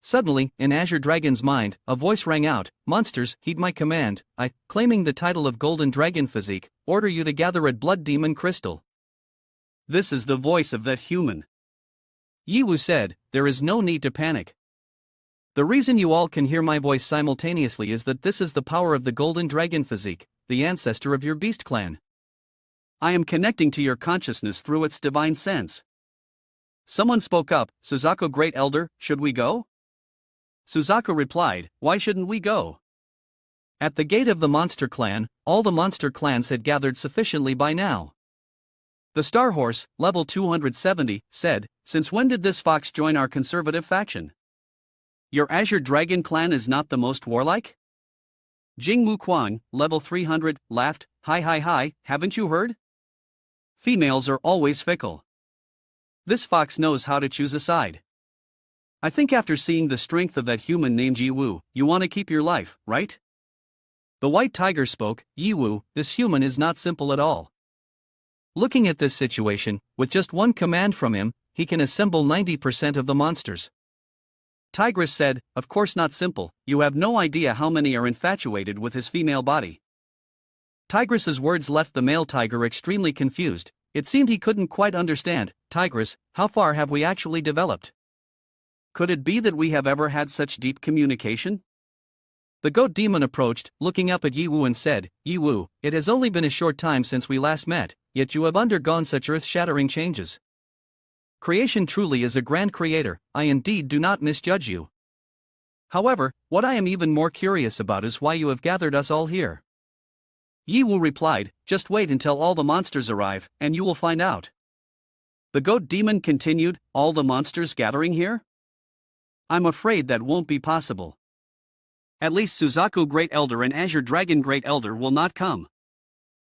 Suddenly, in Azure Dragon's mind, a voice rang out, "Monsters, heed my command. I, claiming the title of Golden Dragon Physique, order you to gather a Blood Demon Crystal." This is the voice of that human. Yiwu said, "There is no need to panic. The reason you all can hear my voice simultaneously is that this is the power of the Golden Dragon Physique, the ancestor of your beast clan. I am connecting to your consciousness through its divine sense." Someone spoke up, "Suzaku Great Elder, should we go?" Suzaku replied, "Why shouldn't we go?" At the gate of the Monster Clan, all the Monster Clans had gathered sufficiently by now. The Star Horse, level 270, said, "Since when did this fox join our conservative faction? Your Azure Dragon clan is not the most warlike?" Jingmu Kuang, level 300, laughed, Hi, haven't you heard? Females are always fickle. This fox knows how to choose a side. I think after seeing the strength of that human named Yiwu, you want to keep your life, right?" The White Tiger spoke, "Yiwu, this human is not simple at all. Looking at this situation, with just one command from him, he can assemble 90% of the monsters." Tigress said, "Of course not simple, you have no idea how many are infatuated with his female body." Tigress's words left the male tiger extremely confused. It seemed he couldn't quite understand. Tigress, how far have we actually developed? Could it be that we have ever had such deep communication? The goat demon approached, looking up at Yiwu and said, Yiwu, it has only been a short time since we last met, yet you have undergone such earth-shattering changes. Creation truly is a grand creator, I indeed do not misjudge you. However, what I am even more curious about is why you have gathered us all here. Yiwu replied, just wait until all the monsters arrive, and you will find out. The goat demon continued, all the monsters gathering here? I'm afraid that won't be possible. At least Suzaku Great Elder and Azure Dragon Great Elder will not come.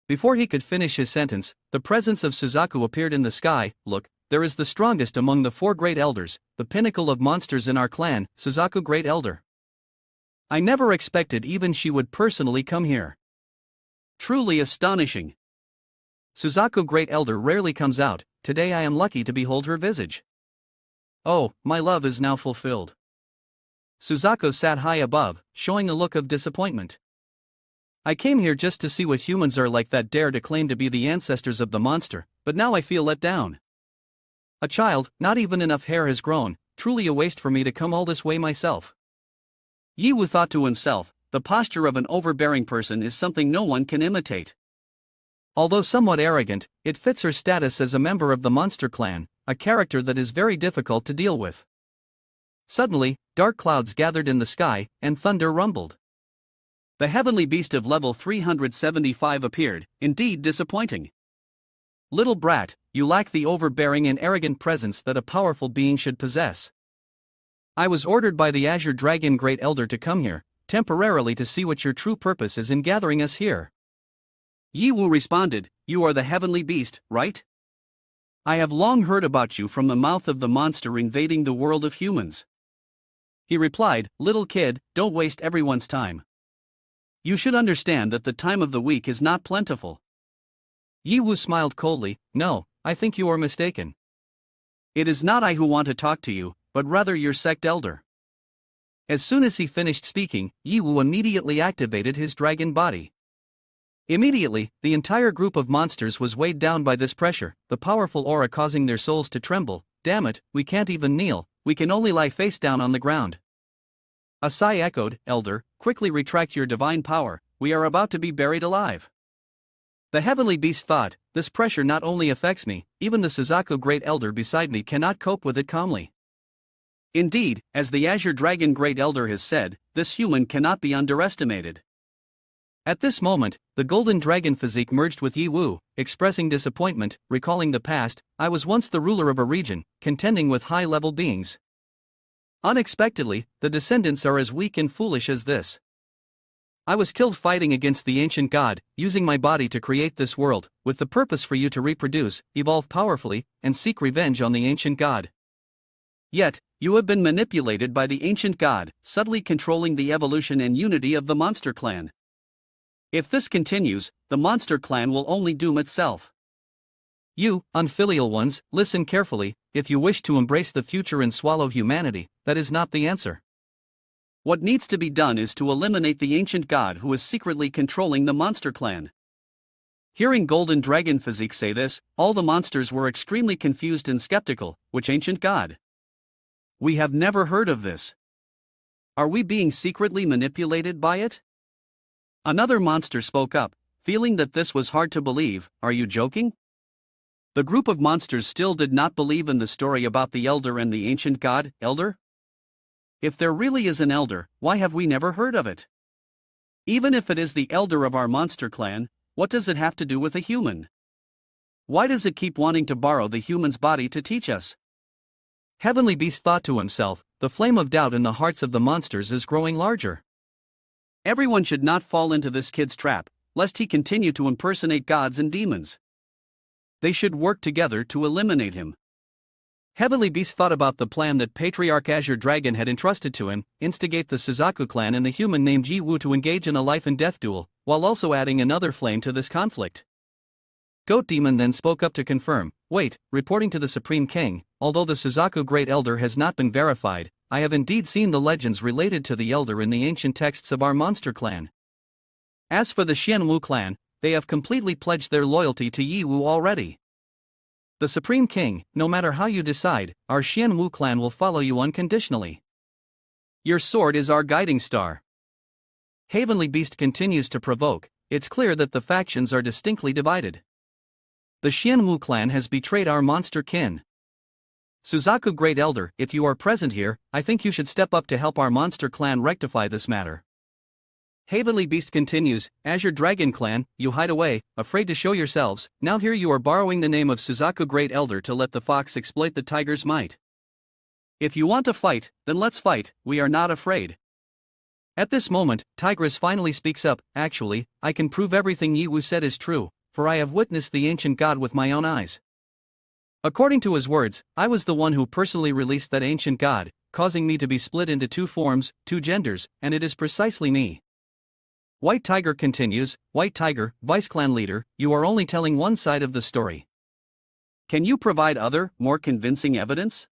Before he could finish his sentence, the presence of Suzaku appeared in the sky. Look, there is the strongest among the 4 great elders, the pinnacle of monsters in our clan, Suzaku Great Elder. I never expected even she would personally come here. Truly astonishing. Suzaku Great Elder rarely comes out, today I am lucky to behold her visage. Oh, my love is now fulfilled. Suzaku sat high above, showing a look of disappointment. I came here just to see what humans are like that dare to claim to be the ancestors of the monster, but now I feel let down. A child, not even enough hair has grown, truly a waste for me to come all this way myself. Yiwu thought to himself, the posture of an overbearing person is something no one can imitate. Although somewhat arrogant, it fits her status as a member of the monster clan, a character that is very difficult to deal with. Suddenly, dark clouds gathered in the sky, and thunder rumbled. The heavenly beast of level 375 appeared, indeed disappointing. Little brat, you lack the overbearing and arrogant presence that a powerful being should possess. I was ordered by the Azure Dragon Great Elder to come here, temporarily to see what your true purpose is in gathering us here. Yiwu responded, you are the heavenly beast, right? I have long heard about you from the mouth of the monster invading the world of humans. He replied, little kid, don't waste everyone's time. You should understand that the time of the week is not plentiful. Yiwu smiled coldly, no, I think you are mistaken. It is not I who want to talk to you, but rather your sect elder. As soon as he finished speaking, Yiwu immediately activated his dragon body. Immediately, the entire group of monsters was weighed down by this pressure, the powerful aura causing their souls to tremble. Damn it, we can't even kneel, we can only lie face down on the ground. A sigh echoed, Elder, quickly retract your divine power, we are about to be buried alive. The heavenly beast thought, this pressure not only affects me, even the Suzaku Great Elder beside me cannot cope with it calmly. Indeed, as the Azure Dragon Great Elder has said, this human cannot be underestimated. At this moment, the golden dragon physique merged with Yiwu, expressing disappointment, recalling the past, I was once the ruler of a region, contending with high-level beings. Unexpectedly, the descendants are as weak and foolish as this. I was killed fighting against the ancient god, using my body to create this world, with the purpose for you to reproduce, evolve powerfully, and seek revenge on the ancient god. Yet, you have been manipulated by the ancient god, subtly controlling the evolution and unity of the monster clan. If this continues, the monster clan will only doom itself. You, unfilial ones, listen carefully, if you wish to embrace the future and swallow humanity, that is not the answer. What needs to be done is to eliminate the ancient god who is secretly controlling the monster clan. Hearing Golden Dragon Physique say this, all the monsters were extremely confused and skeptical. Which ancient god? We have never heard of this. Are we being secretly manipulated by it? Another monster spoke up, feeling that this was hard to believe. Are you joking? The group of monsters still did not believe in the story about the elder and the ancient god, elder? If there really is an elder, why have we never heard of it? Even if it is the elder of our monster clan, what does it have to do with a human? Why does it keep wanting to borrow the human's body to teach us? Heavenly Beast thought to himself, the flame of doubt in the hearts of the monsters is growing larger. Everyone should not fall into this kid's trap, lest he continue to impersonate gods and demons. They should work together to eliminate him. Heavenly Beast thought about the plan that Patriarch Azure Dragon had entrusted to him, instigate the Suzaku clan and the human named Yiwu to engage in a life and death duel, while also adding another flame to this conflict. Goat Demon then spoke up to confirm, wait, reporting to the Supreme King, although the Suzaku Great Elder has not been verified, I have indeed seen the legends related to the Elder in the ancient texts of our monster clan. As for the Xianwu clan, they have completely pledged their loyalty to Yiwu already. The Supreme King, no matter how you decide, our Xianwu clan will follow you unconditionally. Your sword is our guiding star. Heavenly Beast continues to provoke. It's clear that the factions are distinctly divided. The Xianwu clan has betrayed our monster kin. Suzaku Great Elder, if you are present here, I think you should step up to help our monster clan rectify this matter. Heavenly Beast continues, Azure Dragon Clan, you hide away, afraid to show yourselves, now here you are borrowing the name of Suzaku Great Elder to let the fox exploit the tiger's might. If you want to fight, then let's fight, we are not afraid. At this moment, Tigress finally speaks up, actually, I can prove everything Yiwu said is true, for I have witnessed the ancient god with my own eyes. According to his words, I was the one who personally released that ancient god, causing me to be split into two forms, two genders, and it is precisely me. White Tiger continues, White Tiger, Vice Clan leader, you are only telling one side of the story. Can you provide other, more convincing evidence?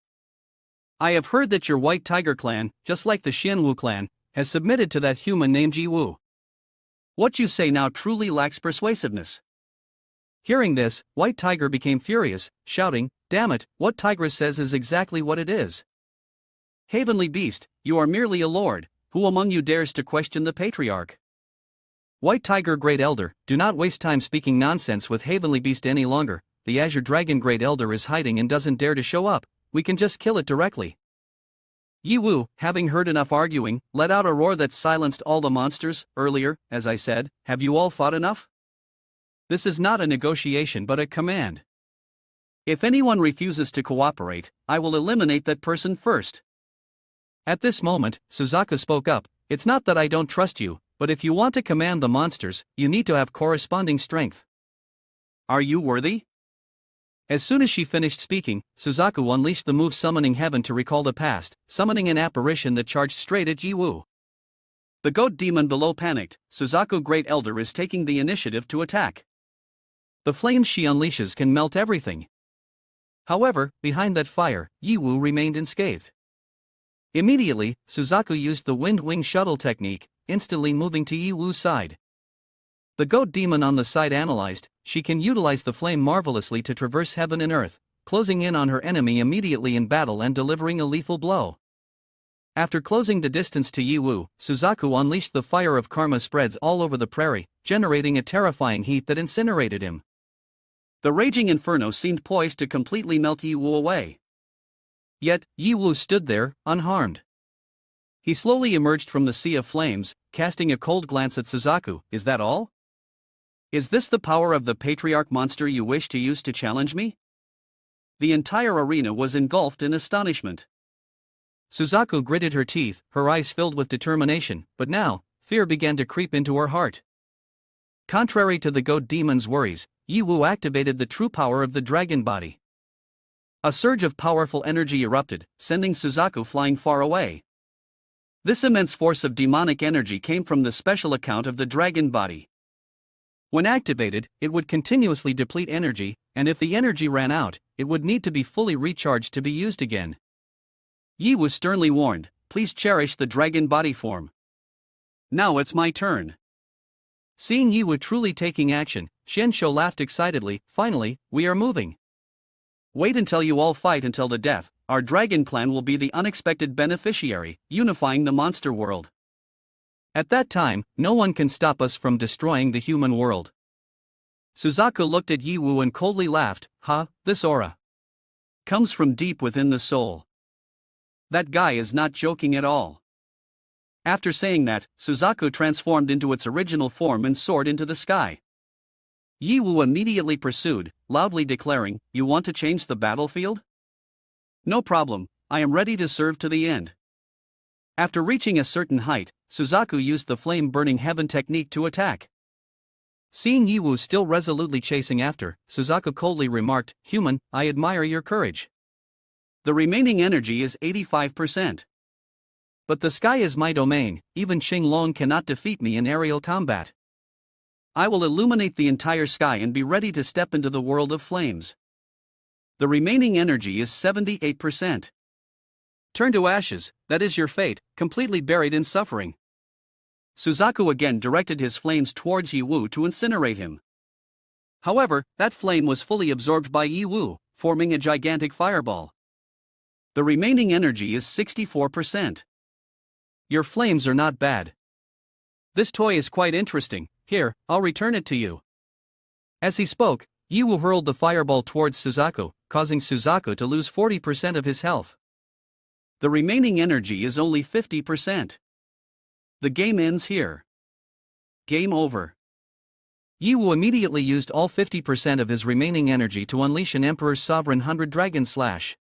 I have heard that your White Tiger clan, just like the Xianwu clan, has submitted to that human named Yiwu. What you say now truly lacks persuasiveness. Hearing this, White Tiger became furious, shouting, damn it, what Tigress says is exactly what it is. Heavenly Beast, you are merely a lord, who among you dares to question the patriarch? White Tiger Great Elder, do not waste time speaking nonsense with Heavenly Beast any longer, the Azure Dragon Great Elder is hiding and doesn't dare to show up, we can just kill it directly. Yiwu, having heard enough arguing, let out a roar that silenced all the monsters. Earlier, as I said, have you all fought enough? This is not a negotiation but a command. If anyone refuses to cooperate, I will eliminate that person first. At this moment, Suzaku spoke up, it's not that I don't trust you, but if you want to command the monsters, you need to have corresponding strength. Are you worthy? As soon as she finished speaking, Suzaku unleashed the move Summoning Heaven to recall the past, summoning an apparition that charged straight at Yiwu. The goat demon below panicked, Suzaku Great Elder is taking the initiative to attack. The flames she unleashes can melt everything. However, behind that fire, Yiwu remained unscathed. Immediately, Suzaku used the wind wing shuttle technique, instantly moving to Yiwu's side. The goat demon on the side analyzed, she can utilize the flame marvelously to traverse heaven and earth, closing in on her enemy immediately in battle and delivering a lethal blow. After closing the distance to Yiwu, Suzaku unleashed the fire of karma spreads all over the prairie, generating a terrifying heat that incinerated him. The raging inferno seemed poised to completely melt Yiwu away. Yet, Yiwu stood there, unharmed. He slowly emerged from the sea of flames, casting a cold glance at Suzaku. Is that all? Is this the power of the patriarch monster you wish to use to challenge me? The entire arena was engulfed in astonishment. Suzaku gritted her teeth, her eyes filled with determination, but now, fear began to creep into her heart. Contrary to the goat demon's worries, Yiwu activated the true power of the dragon body. A surge of powerful energy erupted, sending Suzaku flying far away. This immense force of demonic energy came from the special account of the dragon body. When activated, it would continuously deplete energy, and if the energy ran out, it would need to be fully recharged to be used again. Yiwu sternly warned, please cherish the dragon body form. Now it's my turn. Seeing Yiwu truly taking action, Xianshou laughed excitedly, finally, we are moving. Wait until you all fight until the death, our dragon clan will be the unexpected beneficiary, unifying the monster world. At that time, no one can stop us from destroying the human world. Suzaku looked at Yiwu and coldly laughed, this aura comes from deep within the soul. That guy is not joking at all. After saying that, Suzaku transformed into its original form and soared into the sky. Yiwu immediately pursued, loudly declaring, you want to change the battlefield? No problem, I am ready to serve to the end. After reaching a certain height, Suzaku used the flame-burning heaven technique to attack. Seeing Yiwu still resolutely chasing after, Suzaku coldly remarked, human, I admire your courage. The remaining energy is 85%. But the sky is my domain, even Xinglong cannot defeat me in aerial combat. I will illuminate the entire sky and be ready to step into the world of flames. The remaining energy is 78%. Turn to ashes, that is your fate, completely buried in suffering. Suzaku again directed his flames towards Yiwu to incinerate him. However, that flame was fully absorbed by Yiwu, forming a gigantic fireball. The remaining energy is 64%. Your flames are not bad. This toy is quite interesting. Here, I'll return it to you. As he spoke, Yiwu hurled the fireball towards Suzaku, causing Suzaku to lose 40% of his health. The remaining energy is only 50%. The game ends here. Game over. Yiwu immediately used all 50% of his remaining energy to unleash an Emperor's Sovereign 100 Dragon Slash.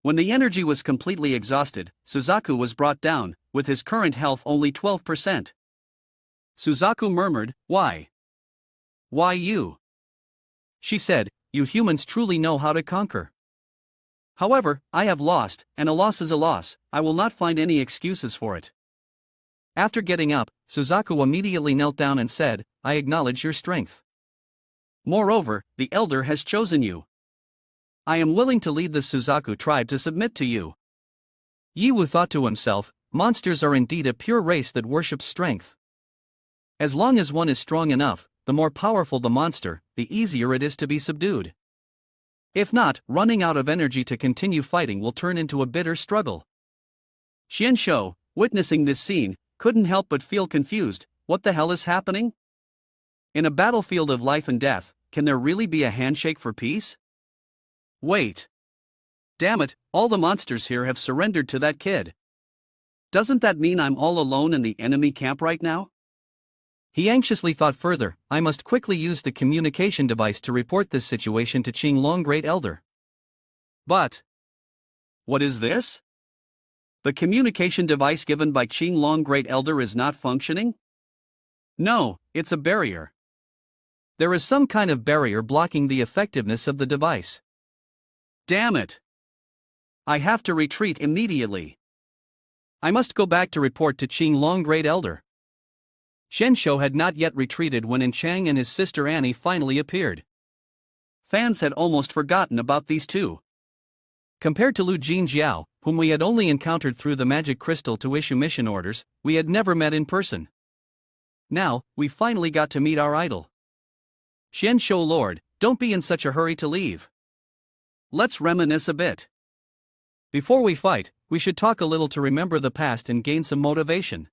When the energy was completely exhausted, Suzaku was brought down, with his current health only 12%. Suzaku murmured, "Why? Why you?" She said, "You humans truly know how to conquer. However, I have lost, and a loss is a loss. I will not find any excuses for it." After getting up, Suzaku immediately knelt down and said, "I acknowledge your strength. Moreover, the Elder has chosen you. I am willing to lead the Suzaku tribe to submit to you." Yiwu thought to himself, monsters are indeed a pure race that worships strength. As long as one is strong enough, the more powerful the monster, the easier it is to be subdued. If not, running out of energy to continue fighting will turn into a bitter struggle. Xianshou, witnessing this scene, couldn't help but feel confused. What the hell is happening? In a battlefield of life and death, can there really be a handshake for peace? Wait. Damn it, all the monsters here have surrendered to that kid. Doesn't that mean I'm all alone in the enemy camp right now? He anxiously thought further, I must quickly use the communication device to report this situation to Qinglong Great Elder. But what is this? The communication device given by Qinglong Great Elder is not functioning? No, it's a barrier. There is some kind of barrier blocking the effectiveness of the device. Damn it! I have to retreat immediately. I must go back to report to Qinglong Great Elder. Xianshou had not yet retreated when Enchang and his sister Annie finally appeared. Fans had almost forgotten about these two. Compared to Lu Jinjiao, whom we had only encountered through the magic crystal to issue mission orders, we had never met in person. Now, we finally got to meet our idol. Xianshou Lord, don't be in such a hurry to leave. Let's reminisce a bit. Before we fight, we should talk a little to remember the past and gain some motivation.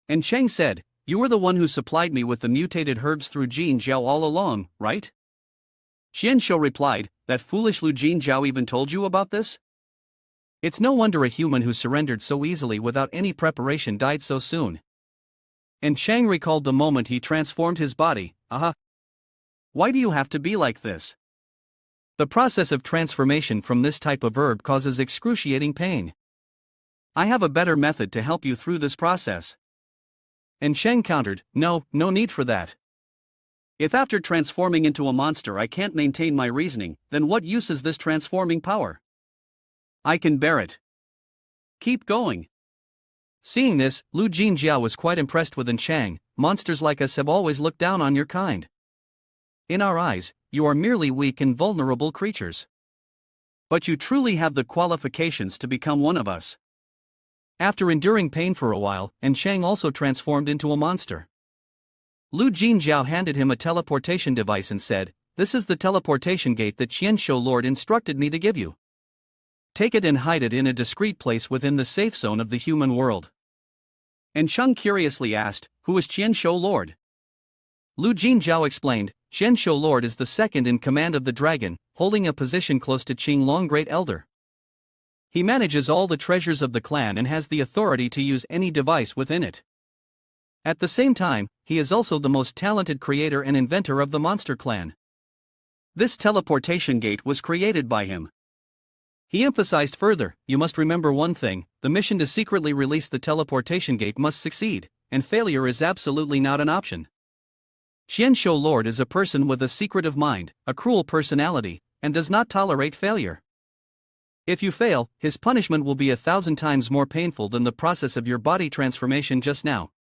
Enchang said, "You were the one who supplied me with the mutated herbs through Jin Jiao all along, right?" Xianshou replied, "That foolish Lu Jin Jiao even told you about this?" It's no wonder a human who surrendered so easily without any preparation died so soon. Enchang recalled the moment he transformed his body. Aha! Why do you have to be like this? The process of transformation from this type of herb causes excruciating pain. I have a better method to help you through this process. Enchang countered, no need for that. If after transforming into a monster I can't maintain my reasoning, then what use is this transforming power? I can bear it. Keep going. Seeing this, Lu Jinjiao was quite impressed with Enchang. Monsters like us have always looked down on your kind. In our eyes, you are merely weak and vulnerable creatures. But you truly have the qualifications to become one of us. After enduring pain for a while, Enchang also transformed into a monster. Lu Jinjiao handed him a teleportation device and said, "This is the teleportation gate that Xianshou Lord instructed me to give you. Take it and hide it in a discreet place within the safe zone of the human world." Enchang curiously asked, "Who is Xianshou Lord?" Lu Jinjiao explained, Xianshou Lord is the second in command of the dragon, holding a position close to Qinglong Great Elder. He manages all the treasures of the clan and has the authority to use any device within it. At the same time, he is also the most talented creator and inventor of the monster clan. This teleportation gate was created by him. He emphasized further, you must remember one thing, the mission to secretly release the teleportation gate must succeed, and failure is absolutely not an option. Xianshou Lord is a person with a secretive mind, a cruel personality, and does not tolerate failure. If you fail, his punishment will be 1,000 times more painful than the process of your body transformation just now.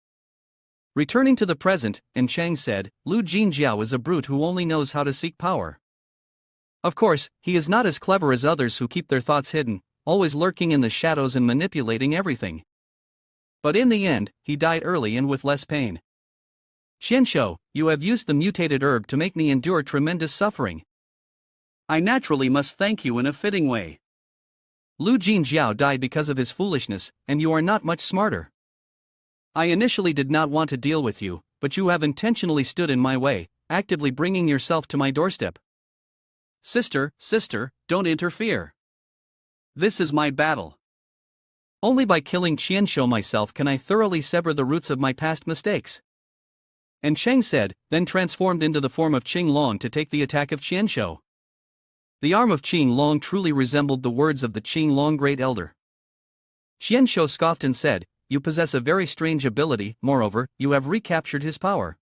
Returning to the present, Enchang said, Lu Jinjiao is a brute who only knows how to seek power. Of course, he is not as clever as others who keep their thoughts hidden, always lurking in the shadows and manipulating everything. But in the end, he died early and with less pain. Xianshou, you have used the mutated herb to make me endure tremendous suffering. I naturally must thank you in a fitting way. Lu Jinjiao died because of his foolishness, and you are not much smarter. I initially did not want to deal with you, but you have intentionally stood in my way, actively bringing yourself to my doorstep. Sister, don't interfere. This is my battle. Only by killing Qianshou myself can I thoroughly sever the roots of my past mistakes. And Cheng said, then transformed into the form of Qing Long to take the attack of Qianshou. The arm of Qing Long truly resembled the words of the Qing Long Great Elder. Qianshou scoffed and said, "You possess a very strange ability, moreover, you have recaptured his power."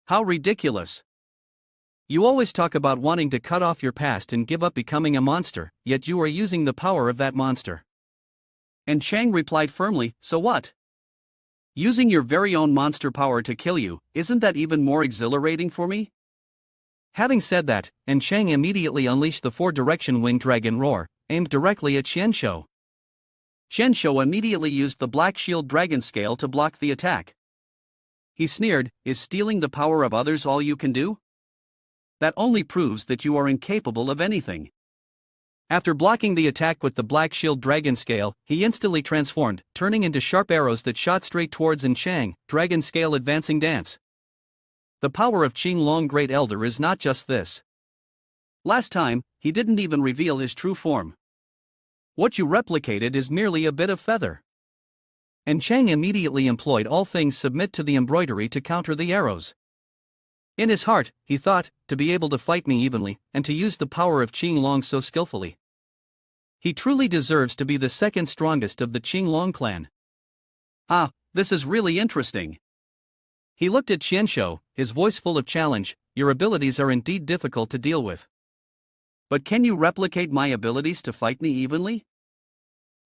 How ridiculous. You always talk about wanting to cut off your past and give up becoming a monster, yet you are using the power of that monster. And Chang replied firmly, so what? Using your very own monster power to kill you, isn't that even more exhilarating for me? Having said that, and Chang immediately unleashed the four-direction winged dragon roar, aimed directly at Qianshou. Qianshou immediately used the Black Shield Dragon Scale to block the attack. He sneered, "Is stealing the power of others all you can do? That only proves that you are incapable of anything." After blocking the attack with the Black Shield Dragon Scale, he instantly transformed, turning into sharp arrows that shot straight towards Chang, Dragon Scale Advancing Dance. The power of Qing Long Great Elder is not just this. Last time, he didn't even reveal his true form. What you replicated is merely a bit of feather. And Chang immediately employed all things submit to the embroidery to counter the arrows. In his heart, he thought, to be able to fight me evenly, and to use the power of Qing Long so skillfully. He truly deserves to be the second strongest of the Qing Long clan. Ah, this is really interesting. He looked at Qianshou, his voice full of challenge. Your abilities are indeed difficult to deal with. But can you replicate my abilities to fight me evenly?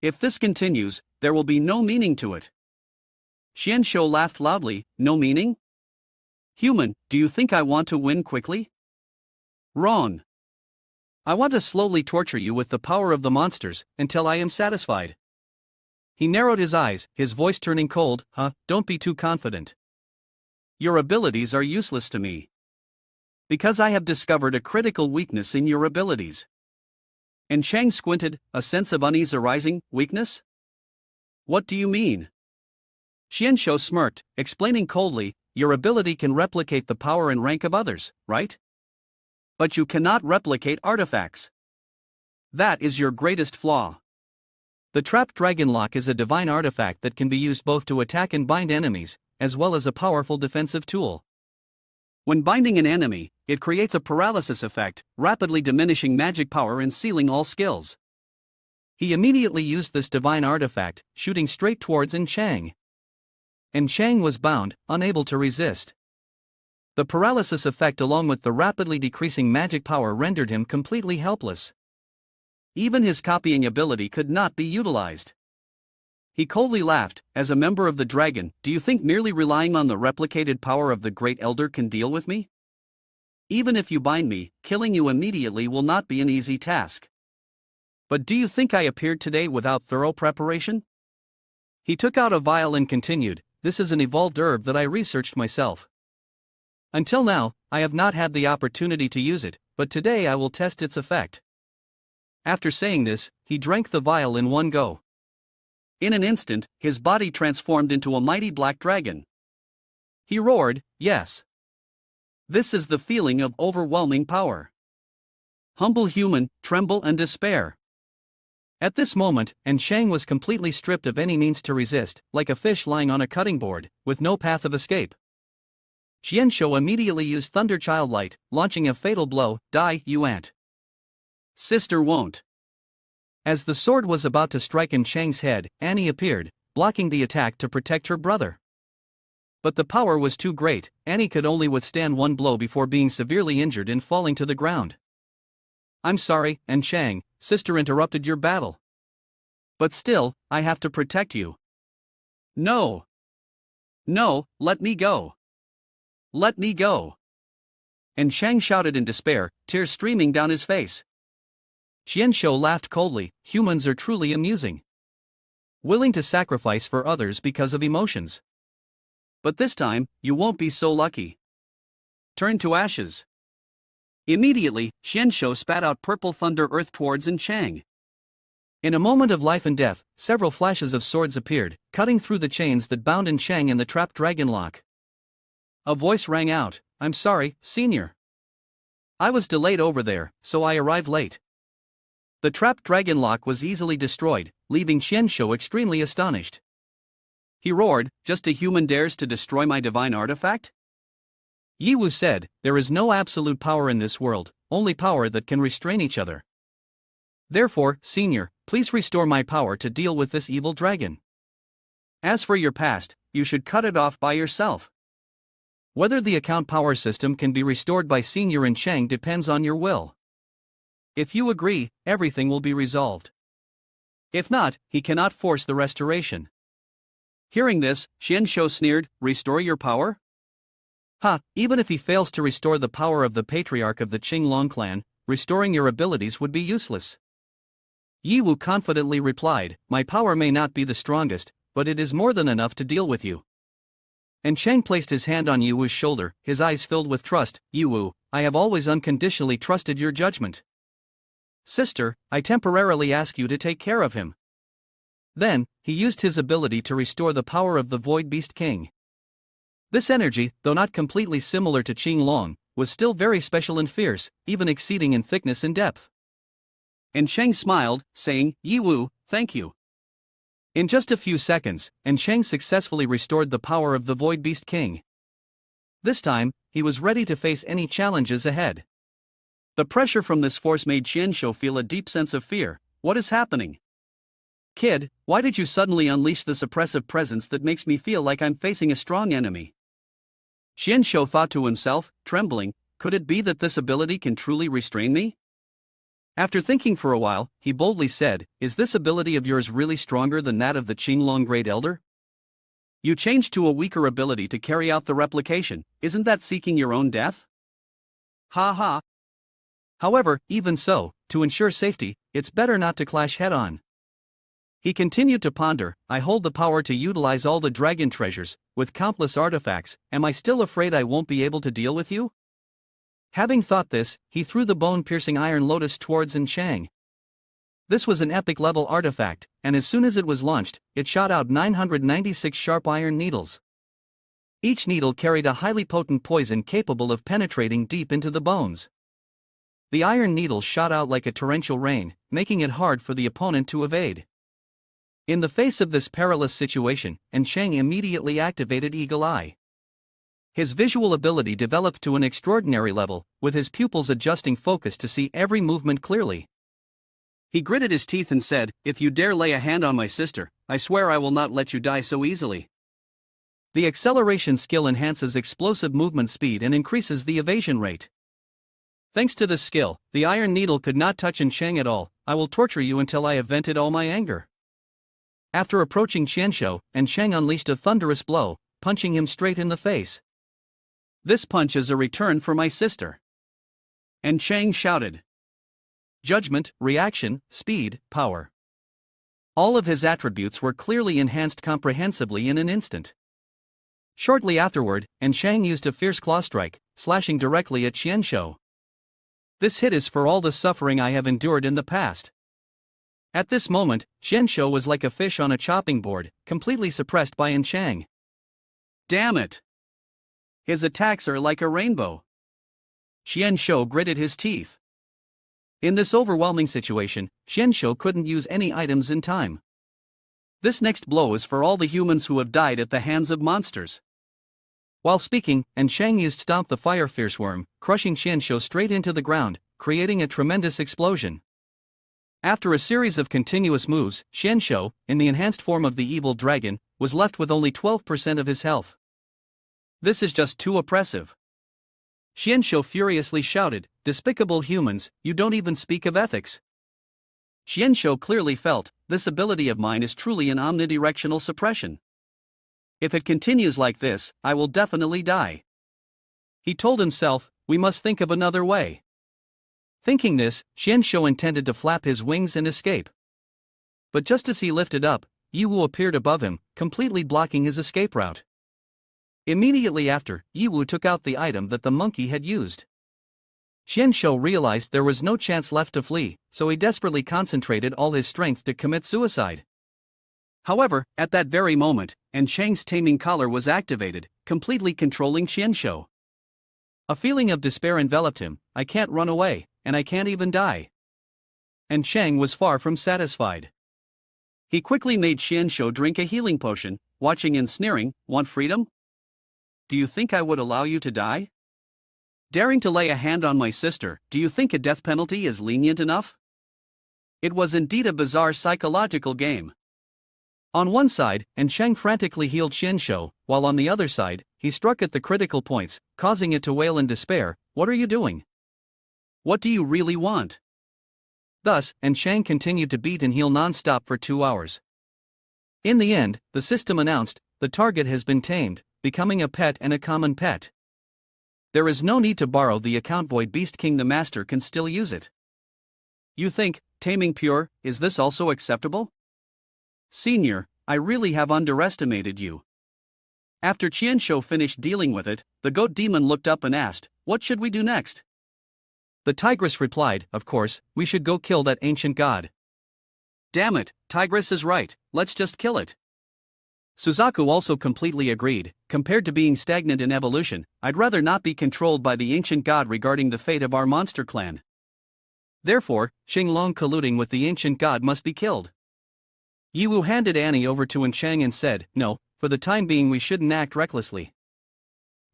If this continues, there will be no meaning to it. Qianshou laughed loudly. No meaning? Human, do you think I want to win quickly? Wrong. I want to slowly torture you with the power of the monsters, until I am satisfied. He narrowed his eyes, his voice turning cold. Don't be too confident. Your abilities are useless to me. Because I have discovered a critical weakness in your abilities. And Chang squinted, a sense of unease arising. Weakness? What do you mean? Qianshou smirked, explaining coldly, your ability can replicate the power and rank of others, right? But you cannot replicate artifacts. That is your greatest flaw. The trapped dragon lock is a divine artifact that can be used both to attack and bind enemies, as well as a powerful defensive tool. When binding an enemy, it creates a paralysis effect, rapidly diminishing magic power and sealing all skills. He immediately used this divine artifact, shooting straight towards Chang. And Chang was bound, unable to resist. The paralysis effect along with the rapidly decreasing magic power rendered him completely helpless. Even his copying ability could not be utilized. He coldly laughed, as a member of the dragon, do you think merely relying on the replicated power of the Great Elder can deal with me? Even if you bind me, killing you immediately will not be an easy task. But do you think I appeared today without thorough preparation? He took out a vial and continued, this is an evolved herb that I researched myself. Until now, I have not had the opportunity to use it, but today I will test its effect. After saying this, he drank the vial in one go. In an instant, his body transformed into a mighty black dragon. He roared, yes. This is the feeling of overwhelming power. Humble human, tremble and despair. At this moment, Chang was completely stripped of any means to resist, like a fish lying on a cutting board, with no path of escape. Qianshou immediately used Thunder Child Light, launching a fatal blow. Die, you ant. Sister won't. As the sword was about to strike Chang's head, Annie appeared, blocking the attack to protect her brother. But the power was too great, Annie could only withstand one blow before being severely injured and falling to the ground. I'm sorry, Chang, sister interrupted your battle. But still, I have to protect you. No. No, let me go. Let me go. And Chang shouted in despair, tears streaming down his face. Qianshou laughed coldly, humans are truly amusing. Willing to sacrifice for others because of emotions. But this time, you won't be so lucky. Turn to ashes. Immediately, Xianshou spat out purple thunder earth towards Chang. In a moment of life and death, several flashes of swords appeared, cutting through the chains that bound Chang in the trapped dragon lock. A voice rang out, "I'm sorry, Senior. I was delayed over there, so I arrived late." The trapped dragon lock was easily destroyed, leaving Xianshou extremely astonished. He roared, "Just a human dares to destroy my divine artifact?" Yiwu said, "There is no absolute power in this world, only power that can restrain each other. Therefore, Senior, please restore my power to deal with this evil dragon. As for your past, you should cut it off by yourself. Whether the account power system can be restored by Senior and Chang depends on your will. If you agree, everything will be resolved. If not, he cannot force the restoration." Hearing this, Xianshou sneered, "Restore your power? Ha, even if he fails to restore the power of the patriarch of the Qinglong clan, restoring your abilities would be useless." Yiwu confidently replied, "My power may not be the strongest, but it is more than enough to deal with you." And Chang placed his hand on Yiwu's shoulder, his eyes filled with trust. "Yiwu, I have always unconditionally trusted your judgment. Sister, I temporarily ask you to take care of him." Then, he used his ability to restore the power of the Void Beast King. This energy, though not completely similar to Qinglong, was still very special and fierce, even exceeding in thickness and depth. And Chang smiled, saying, "Yiwu, thank you." In just a few seconds, Chang successfully restored the power of the Void Beast King. This time, he was ready to face any challenges ahead. The pressure from this force made Xianshou feel a deep sense of fear. What is happening? Kid, why did you suddenly unleash this oppressive presence that makes me feel like I'm facing a strong enemy? Xianshou thought to himself, trembling, could it be that this ability can truly restrain me? After thinking for a while, he boldly said, "Is this ability of yours really stronger than that of the Qinglong Great Elder? You changed to a weaker ability to carry out the replication, isn't that seeking your own death?" Ha ha. However, even so, to ensure safety, it's better not to clash head-on. He continued to ponder, "I hold the power to utilize all the dragon treasures, with countless artifacts, am I still afraid I won't be able to deal with you?" Having thought this, he threw the bone-piercing iron lotus towards Chang. This was an epic-level artifact, and as soon as it was launched, it shot out 996 sharp iron needles. Each needle carried a highly potent poison capable of penetrating deep into the bones. The iron needles shot out like a torrential rain, making it hard for the opponent to evade. In the face of this perilous situation, Chang immediately activated Eagle Eye. His visual ability developed to an extraordinary level, with his pupils adjusting focus to see every movement clearly. He gritted his teeth and said, "If you dare lay a hand on my sister, I swear I will not let you die so easily." The acceleration skill enhances explosive movement speed and increases the evasion rate. Thanks to this skill, the iron needle could not touch Chang at all. "I will torture you until I have vented all my anger." After approaching Xianshou, Chang unleashed a thunderous blow, punching him straight in the face. "This punch is a return for my sister." And Chang shouted. Judgment, reaction, speed, power. All of his attributes were clearly enhanced comprehensively in an instant. Shortly afterward, Chang used a fierce claw strike, slashing directly at Xianshou. "This hit is for all the suffering I have endured in the past." At this moment, Xianshou was like a fish on a chopping board, completely suppressed by Chang. Damn it! His attacks are like a rainbow. Xianshou gritted his teeth. In this overwhelming situation, Xianshou couldn't use any items in time. This next blow is for all the humans who have died at the hands of monsters. While speaking, Chang used Stomp the Fire Fierce Worm, crushing Xianshou straight into the ground, creating a tremendous explosion. After a series of continuous moves, Xianshou, in the enhanced form of the evil dragon, was left with only 12% of his health. This is just too oppressive. Xianshou furiously shouted, "Despicable humans, you don't even speak of ethics." Xianshou clearly felt, this ability of mine is truly an omnidirectional suppression. If it continues like this, I will definitely die. He told himself, we must think of another way. Thinking this, Xianshou intended to flap his wings and escape. But just as he lifted up, Yiwu appeared above him, completely blocking his escape route. Immediately after, Yiwu took out the item that the monkey had used. Xianshou realized there was no chance left to flee, so he desperately concentrated all his strength to commit suicide. However, at that very moment, Shang's taming collar was activated, completely controlling Xianshou. A feeling of despair enveloped him. I can't run away, and I can't even die. And Shang was far from satisfied. He quickly made Xianshou drink a healing potion, watching and sneering, "Want freedom? Do you think I would allow you to die? Daring to lay a hand on my sister, do you think a death penalty is lenient enough?" It was indeed a bizarre psychological game. On one side, Shang frantically healed Xianshou, while on the other side, he struck at the critical points, causing it to wail in despair. "What are you doing? What do you really want?" Thus, Shang continued to beat and heal non-stop for 2 hours. In the end, the system announced, the target has been tamed, becoming a pet and a common pet. There is no need to borrow the account. Void Beast King the Master can still use it. You think, taming pure, is this also acceptable? Senior, I really have underestimated you. After Qianshou finished dealing with it, the goat demon looked up and asked, "What should we do next?" The tigress replied, "Of course, we should go kill that ancient god." "Damn it, Tigress is right, let's just kill it." Suzaku also completely agreed. Compared to being stagnant in evolution, I'd rather not be controlled by the ancient god regarding the fate of our monster clan. Therefore, Xinglong colluding with the ancient god must be killed. Yiwu handed Annie over to Enchang and said, "No, for the time being we shouldn't act recklessly.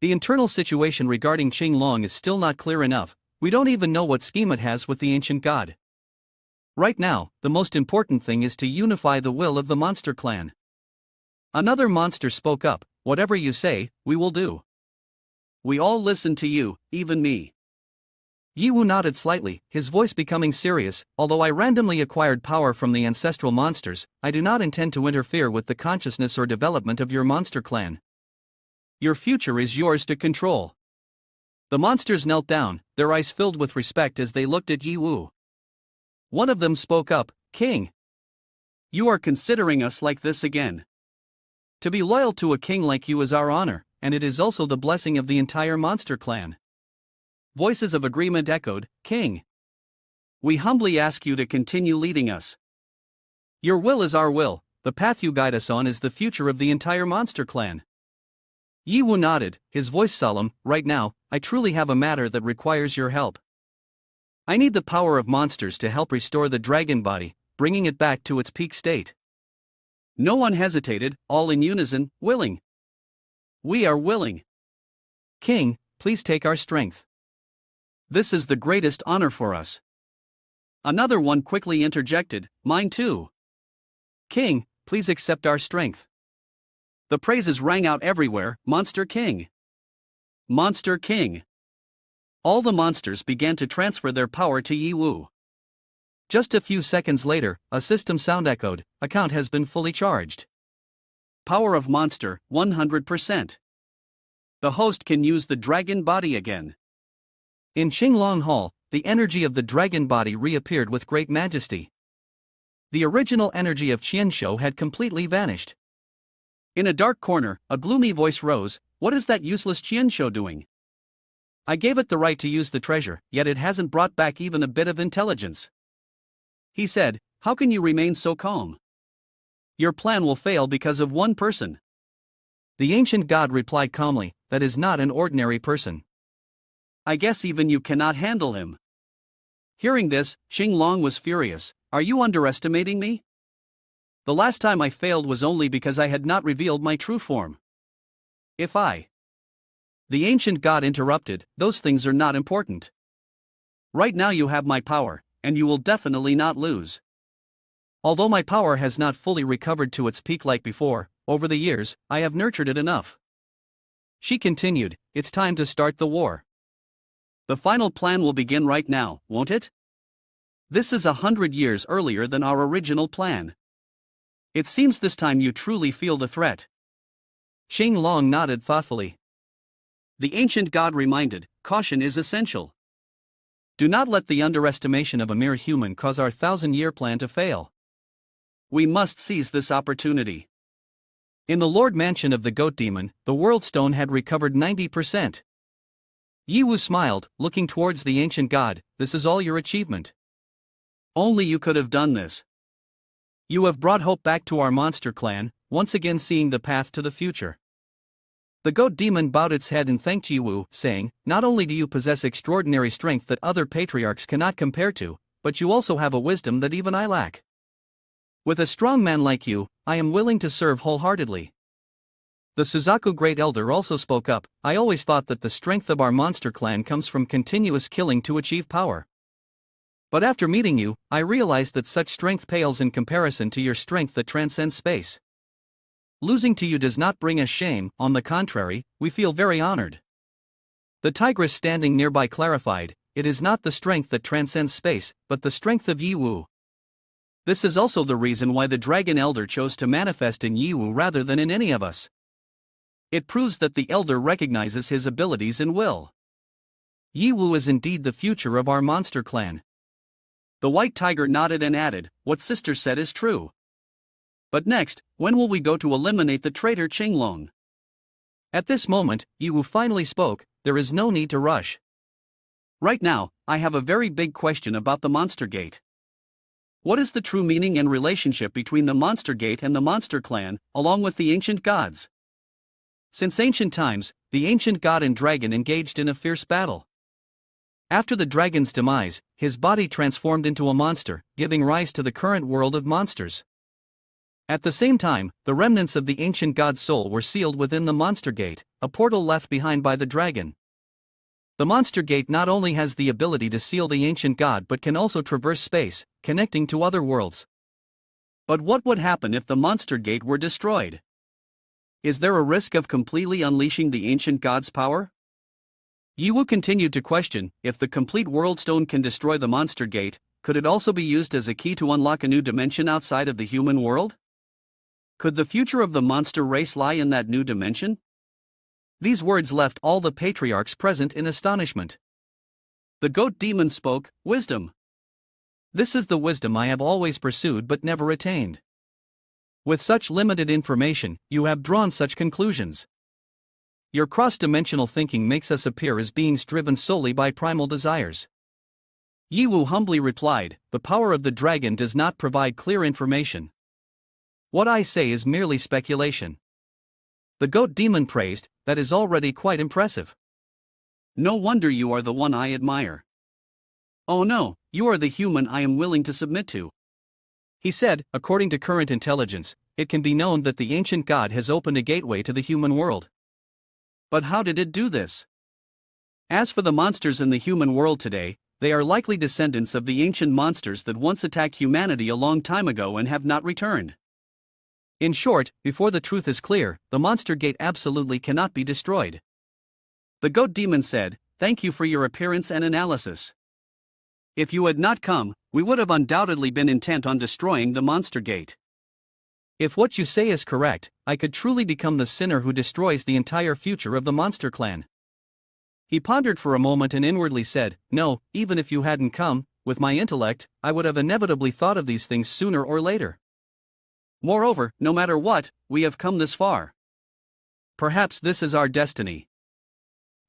The internal situation regarding Xinglong is still not clear enough. We don't even know what scheme it has with the ancient god. Right now, the most important thing is to unify the will of the monster clan." Another monster spoke up, "Whatever you say, we will do. We all listen to you, even me." Yiwu nodded slightly, his voice becoming serious. "Although I randomly acquired power from the ancestral monsters, I do not intend to interfere with the consciousness or development of your monster clan. Your future is yours to control." The monsters knelt down, their eyes filled with respect as they looked at Yiwu. One of them spoke up, "King, you are considering us like this again. To be loyal to a king like you is our honor, and it is also the blessing of the entire monster clan." Voices of agreement echoed, "King, we humbly ask you to continue leading us. Your will is our will, the path you guide us on is the future of the entire monster clan." Yiwu nodded, his voice solemn. "Right now, I truly have a matter that requires your help. I need the power of monsters to help restore the dragon body, bringing it back to its peak state." No one hesitated, all in unison, "Willing. We are willing. King, please take our strength. This is the greatest honor for us." Another one quickly interjected, "Mine too. King, please accept our strength." The praises rang out everywhere, "Monster King! Monster King!" All the monsters began to transfer their power to Yiwu. Just a few seconds later, a system sound echoed, "Account has been fully charged. Power of monster, 100%. The host can use the dragon body again." In Xinglong Hall, the energy of the dragon body reappeared with great majesty. The original energy of Qianshou had completely vanished. In a dark corner, a gloomy voice rose, "What is that useless Qianshou doing? I gave it the right to use the treasure, yet it hasn't brought back even a bit of intelligence." He said, "How can you remain so calm? Your plan will fail because of one person." The ancient god replied calmly, "That is not an ordinary person. I guess even you cannot handle him." Hearing this, Xinglong was furious. "Are you underestimating me? The last time I failed was only because I had not revealed my true form. If I..." The ancient god interrupted, "Those things are not important. Right now you have my power, and you will definitely not lose. Although my power has not fully recovered to its peak like before, over the years, I have nurtured it enough." She continued, "It's time to start the war. The final plan will begin right now, won't it? This is 100 years earlier than our original plan. It seems this time you truly feel the threat." Xinglong nodded thoughtfully. The ancient god reminded, "Caution is essential. Do not let the underestimation of a mere human cause our 1,000-year plan to fail. We must seize this opportunity." In the Lord Mansion of the Goat Demon, the World Stone had recovered 90%. Yiwu smiled, looking towards the ancient god. This is all your achievement. Only you could have done this. You have brought hope back to our monster clan, once again seeing the path to the future. The goat demon bowed its head and thanked Yiwu, saying, not only do you possess extraordinary strength that other patriarchs cannot compare to, but you also have a wisdom that even I lack. With a strong man like you, I am willing to serve wholeheartedly. The Suzaku Great Elder also spoke up. I always thought that the strength of our monster clan comes from continuous killing to achieve power. But after meeting you, I realized that such strength pales in comparison to your strength that transcends space. Losing to you does not bring us shame, on the contrary, we feel very honored. The tigress standing nearby clarified, it is not the strength that transcends space, but the strength of Yiwu. This is also the reason why the Dragon Elder chose to manifest in Yiwu rather than in any of us. It proves that the Elder recognizes his abilities and will. Yiwu is indeed the future of our monster clan. The white tiger nodded and added, what sister said is true. But next, when will we go to eliminate the traitor Qinglong? At this moment, Yiwu finally spoke, there is no need to rush. Right now, I have a very big question about the Monster Gate. What is the true meaning and relationship between the Monster Gate and the Monster Clan, along with the ancient gods? Since ancient times, the ancient god and dragon engaged in a fierce battle. After the dragon's demise, his body transformed into a monster, giving rise to the current world of monsters. At the same time, the remnants of the ancient god's soul were sealed within the Monster Gate, a portal left behind by the dragon. The Monster Gate not only has the ability to seal the ancient god but can also traverse space, connecting to other worlds. But what would happen if the Monster Gate were destroyed? Is there a risk of completely unleashing the ancient god's power? Yiwu continued to question, if the complete World Stone can destroy the Monster Gate, could it also be used as a key to unlock a new dimension outside of the human world? Could the future of the monster race lie in that new dimension? These words left all the patriarchs present in astonishment. The goat demon spoke, wisdom. This is the wisdom I have always pursued but never attained. With such limited information, you have drawn such conclusions. Your cross-dimensional thinking makes us appear as beings driven solely by primal desires. Yiwu humbly replied, the power of the dragon does not provide clear information. What I say is merely speculation. The goat demon praised, that is already quite impressive. No wonder you are the one I admire. Oh no, you are the human I am willing to submit to. He said, according to current intelligence, it can be known that the ancient god has opened a gateway to the human world. But how did it do this? As for the monsters in the human world today, they are likely descendants of the ancient monsters that once attacked humanity a long time ago and have not returned. In short, before the truth is clear, the Monster Gate absolutely cannot be destroyed. The goat demon said, thank you for your appearance and analysis. If you had not come, we would have undoubtedly been intent on destroying the Monster Gate. If what you say is correct, I could truly become the sinner who destroys the entire future of the Monster Clan. He pondered for a moment and inwardly said, no, even if you hadn't come, with my intellect, I would have inevitably thought of these things sooner or later. Moreover, no matter what, we have come this far. Perhaps this is our destiny.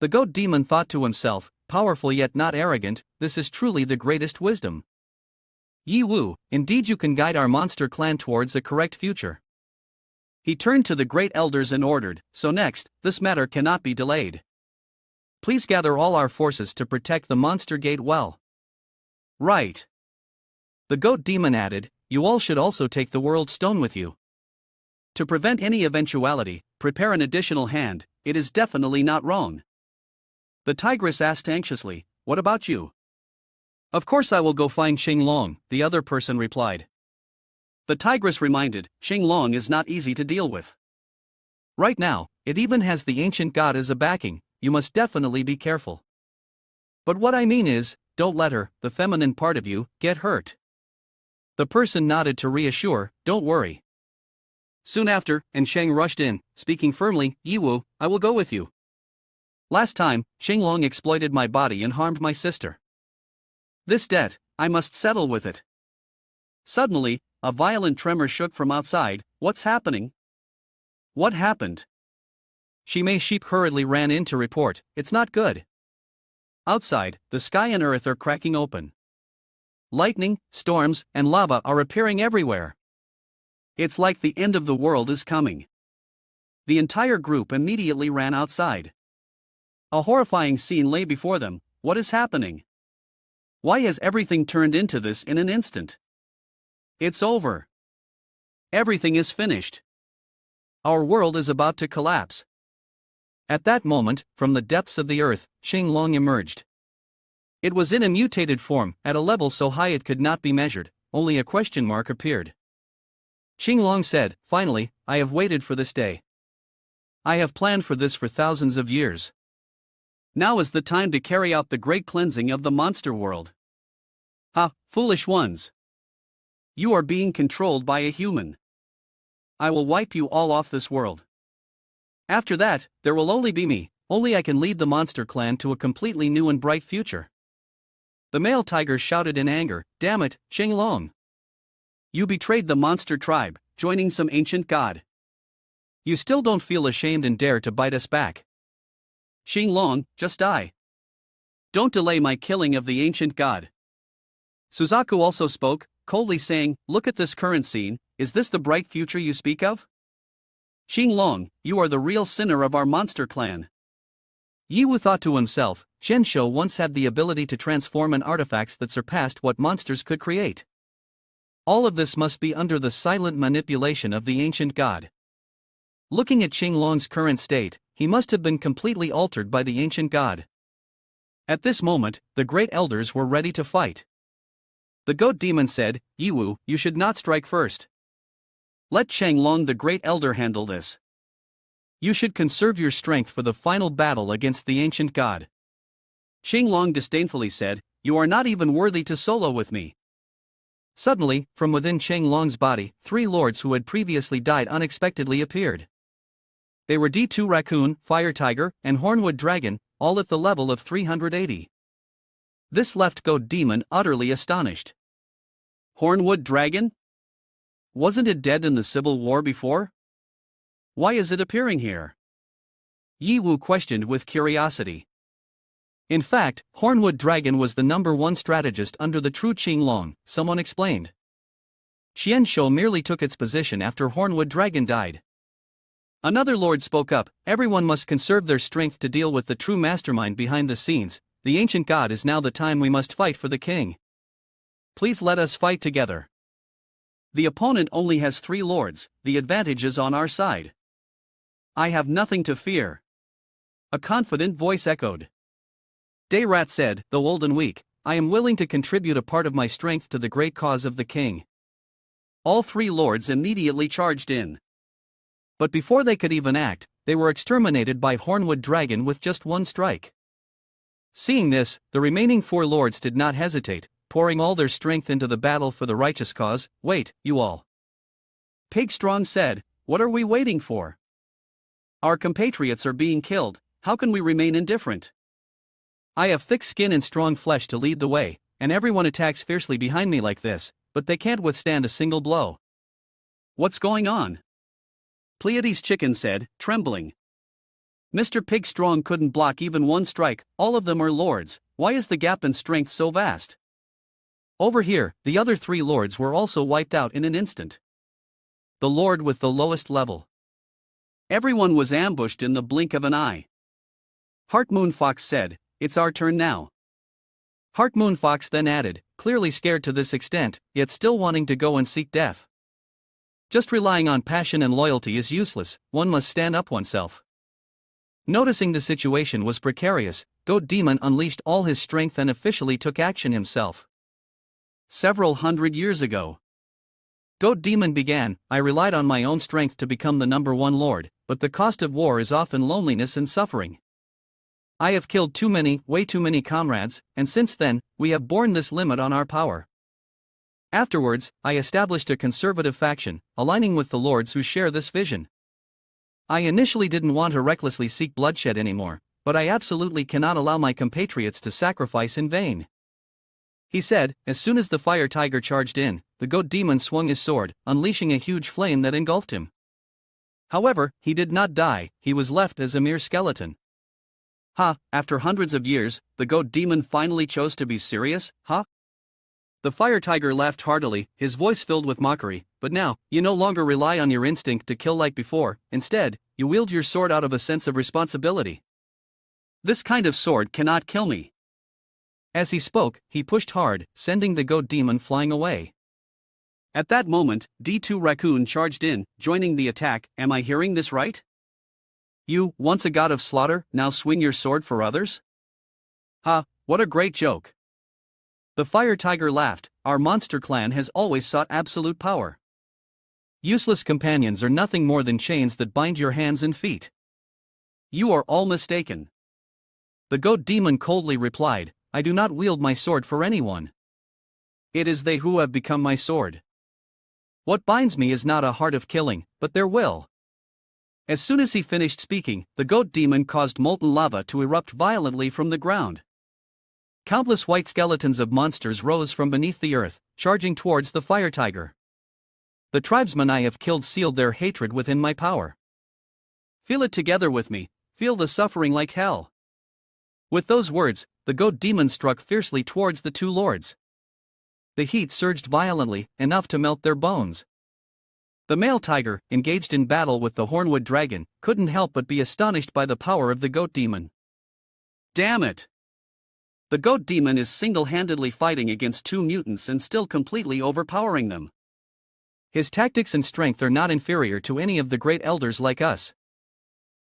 The goat demon thought to himself, powerful yet not arrogant, this is truly the greatest wisdom. Yiwu, indeed you can guide our monster clan towards a correct future. He turned to the great elders and ordered, so next, this matter cannot be delayed. Please gather all our forces to protect the Monster Gate well. Right. The goat demon added, you all should also take the World Stone with you. To prevent any eventuality, prepare an additional hand, it is definitely not wrong. The tigress asked anxiously, what about you? Of course I will go find Qinglong, the other person replied. The tigress reminded, Qinglong is not easy to deal with. Right now, it even has the ancient god as a backing, you must definitely be careful. But what I mean is, don't let her, the feminine part of you, get hurt. The person nodded to reassure, don't worry. Soon after, Sheng rushed in, speaking firmly, Yiwu, I will go with you. Last time, Qinglong exploited my body and harmed my sister. This debt, I must settle with it. Suddenly, a violent tremor shook from outside. What's happening? What happened? Shimei Sheep hurriedly ran in to report, it's not good. Outside, the sky and earth are cracking open. Lightning, storms, and lava are appearing everywhere. It's like the end of the world is coming. The entire group immediately ran outside. A horrifying scene lay before them. What is happening? Why has everything turned into this in an instant? It's over. Everything is finished. Our world is about to collapse. At that moment, from the depths of the earth, Xinglong emerged. It was in a mutated form, at a level so high it could not be measured. Only a question mark appeared. Xinglong said, "Finally, I have waited for this day. I have planned for this for thousands of years. Now is the time to carry out the great cleansing of the monster world." Ha, foolish ones! You are being controlled by a human. I will wipe you all off this world. After that, there will only be me. Only I can lead the monster clan to a completely new and bright future. The male tiger shouted in anger, "Damn it, Xinglong! You betrayed the monster tribe, joining some ancient god. You still don't feel ashamed and dare to bite us back. Xinglong, just die. Don't delay my killing of the ancient god." Suzaku also spoke, coldly saying, "Look at this current scene. Is this the bright future you speak of? Xinglong, you are the real sinner of our monster clan." Yiwu thought to himself, Zhenshou once had the ability to transform an artifacts that surpassed what monsters could create. All of this must be under the silent manipulation of the ancient god. Looking at Xinglong's current state, he must have been completely altered by the ancient god. At this moment, the great elders were ready to fight. The goat demon said, "Yiwu, you should not strike first. Let Xinglong the great elder handle this. You should conserve your strength for the final battle against the ancient god." Xinglong disdainfully said, "You are not even worthy to solo with me." Suddenly, from within Xinglong's body, 3 lords who had previously died unexpectedly appeared. They were D2 Raccoon, Fire Tiger, and Hornwood Dragon, all at the level of 380. This left Goat Demon utterly astonished. Hornwood Dragon? Wasn't it dead in the Civil War before? Why is it appearing here? Yiwu questioned with curiosity. In fact, Hornwood Dragon was the #1 strategist under the true Xinglong, someone explained. Qianshou merely took its position after Hornwood Dragon died. Another lord spoke up, "Everyone must conserve their strength to deal with the true mastermind behind the scenes. The ancient god is now the time we must fight for the king. Please let us fight together. The opponent only has 3 lords, the advantage is on our side. I have nothing to fear." A confident voice echoed. Dayrat said, "Though old and weak, I am willing to contribute a part of my strength to the great cause of the king." All 3 lords immediately charged in. But before they could even act, they were exterminated by Hornwood Dragon with just 1 strike. Seeing this, the remaining 4 lords did not hesitate, pouring all their strength into the battle for the righteous cause. "Wait, you all," Pigstrong said, "what are we waiting for? Our compatriots are being killed, how can we remain indifferent? I have thick skin and strong flesh to lead the way, and everyone attacks fiercely behind me like this, but they can't withstand a single blow. What's going on?" Pleiades Chicken said, trembling. "Mr. Pigstrong couldn't block even 1 strike, all of them are lords, why is the gap in strength so vast?" Over here, the other 3 lords were also wiped out in an instant. The lord with the lowest level. Everyone was ambushed in the blink of an eye. Heart Moon Fox said, "It's our turn now." Heart Moon Fox then added, clearly scared to this extent, yet still wanting to go and seek death. Just relying on passion and loyalty is useless, one must stand up oneself. Noticing the situation was precarious, Goat Demon unleashed all his strength and officially took action himself. Several hundred years ago, Goat Demon began, "I relied on my own strength to become the #1 lord, but the cost of war is often loneliness and suffering. I have killed too many, way too many comrades, and since then, we have borne this limit on our power. Afterwards, I established a conservative faction, aligning with the lords who share this vision. I initially didn't want to recklessly seek bloodshed anymore, but I absolutely cannot allow my compatriots to sacrifice in vain." He said. As soon as the Fire Tiger charged in, the Goat Demon swung his sword, unleashing a huge flame that engulfed him. However, he did not die, he was left as a mere skeleton. Ha, after hundreds of years, the goat demon finally chose to be serious, huh? The fire tiger laughed heartily, his voice filled with mockery. But now, you no longer rely on your instinct to kill like before, instead, you wield your sword out of a sense of responsibility. This kind of sword cannot kill me. As he spoke, he pushed hard, sending the goat demon flying away. At that moment, D2 Raccoon charged in, joining the attack. Am I hearing this right? You, once a god of slaughter, now swing your sword for others? Ha, what a great joke. The fire tiger laughed. Our monster clan has always sought absolute power. Useless companions are nothing more than chains that bind your hands and feet. You are all mistaken. The goat demon coldly replied, I do not wield my sword for anyone. It is they who have become my sword. What binds me is not a heart of killing, but their will. As soon as he finished speaking, the goat demon caused molten lava to erupt violently from the ground. Countless white skeletons of monsters rose from beneath the earth, charging towards the fire tiger. The tribesmen I have killed sealed their hatred within my power. Feel it together with me, feel the suffering like hell. With those words, the goat demon struck fiercely towards the two lords. The heat surged violently, enough to melt their bones. The male tiger, engaged in battle with the hornwood dragon, couldn't help but be astonished by the power of the goat demon. Damn it! The goat demon is single-handedly fighting against two mutants and still completely overpowering them. His tactics and strength are not inferior to any of the great elders like us.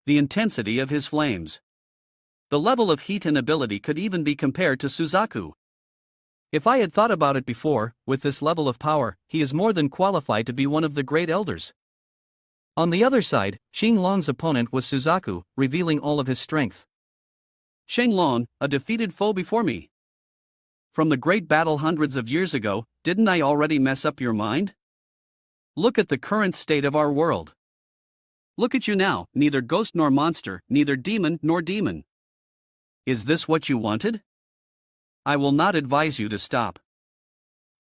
The intensity of his flames. The level of heat and ability could even be compared to Suzaku. If I had thought about it before, with this level of power, he is more than qualified to be one of the great elders. On the other side, Xinglong's opponent was Suzaku, revealing all of his strength. Xinglong, a defeated foe before me. From the great battle hundreds of years ago, didn't I already mess up your mind? Look at the current state of our world. Look at you now, neither ghost nor monster, neither demon nor demon. Is this what you wanted? I will not advise you to stop.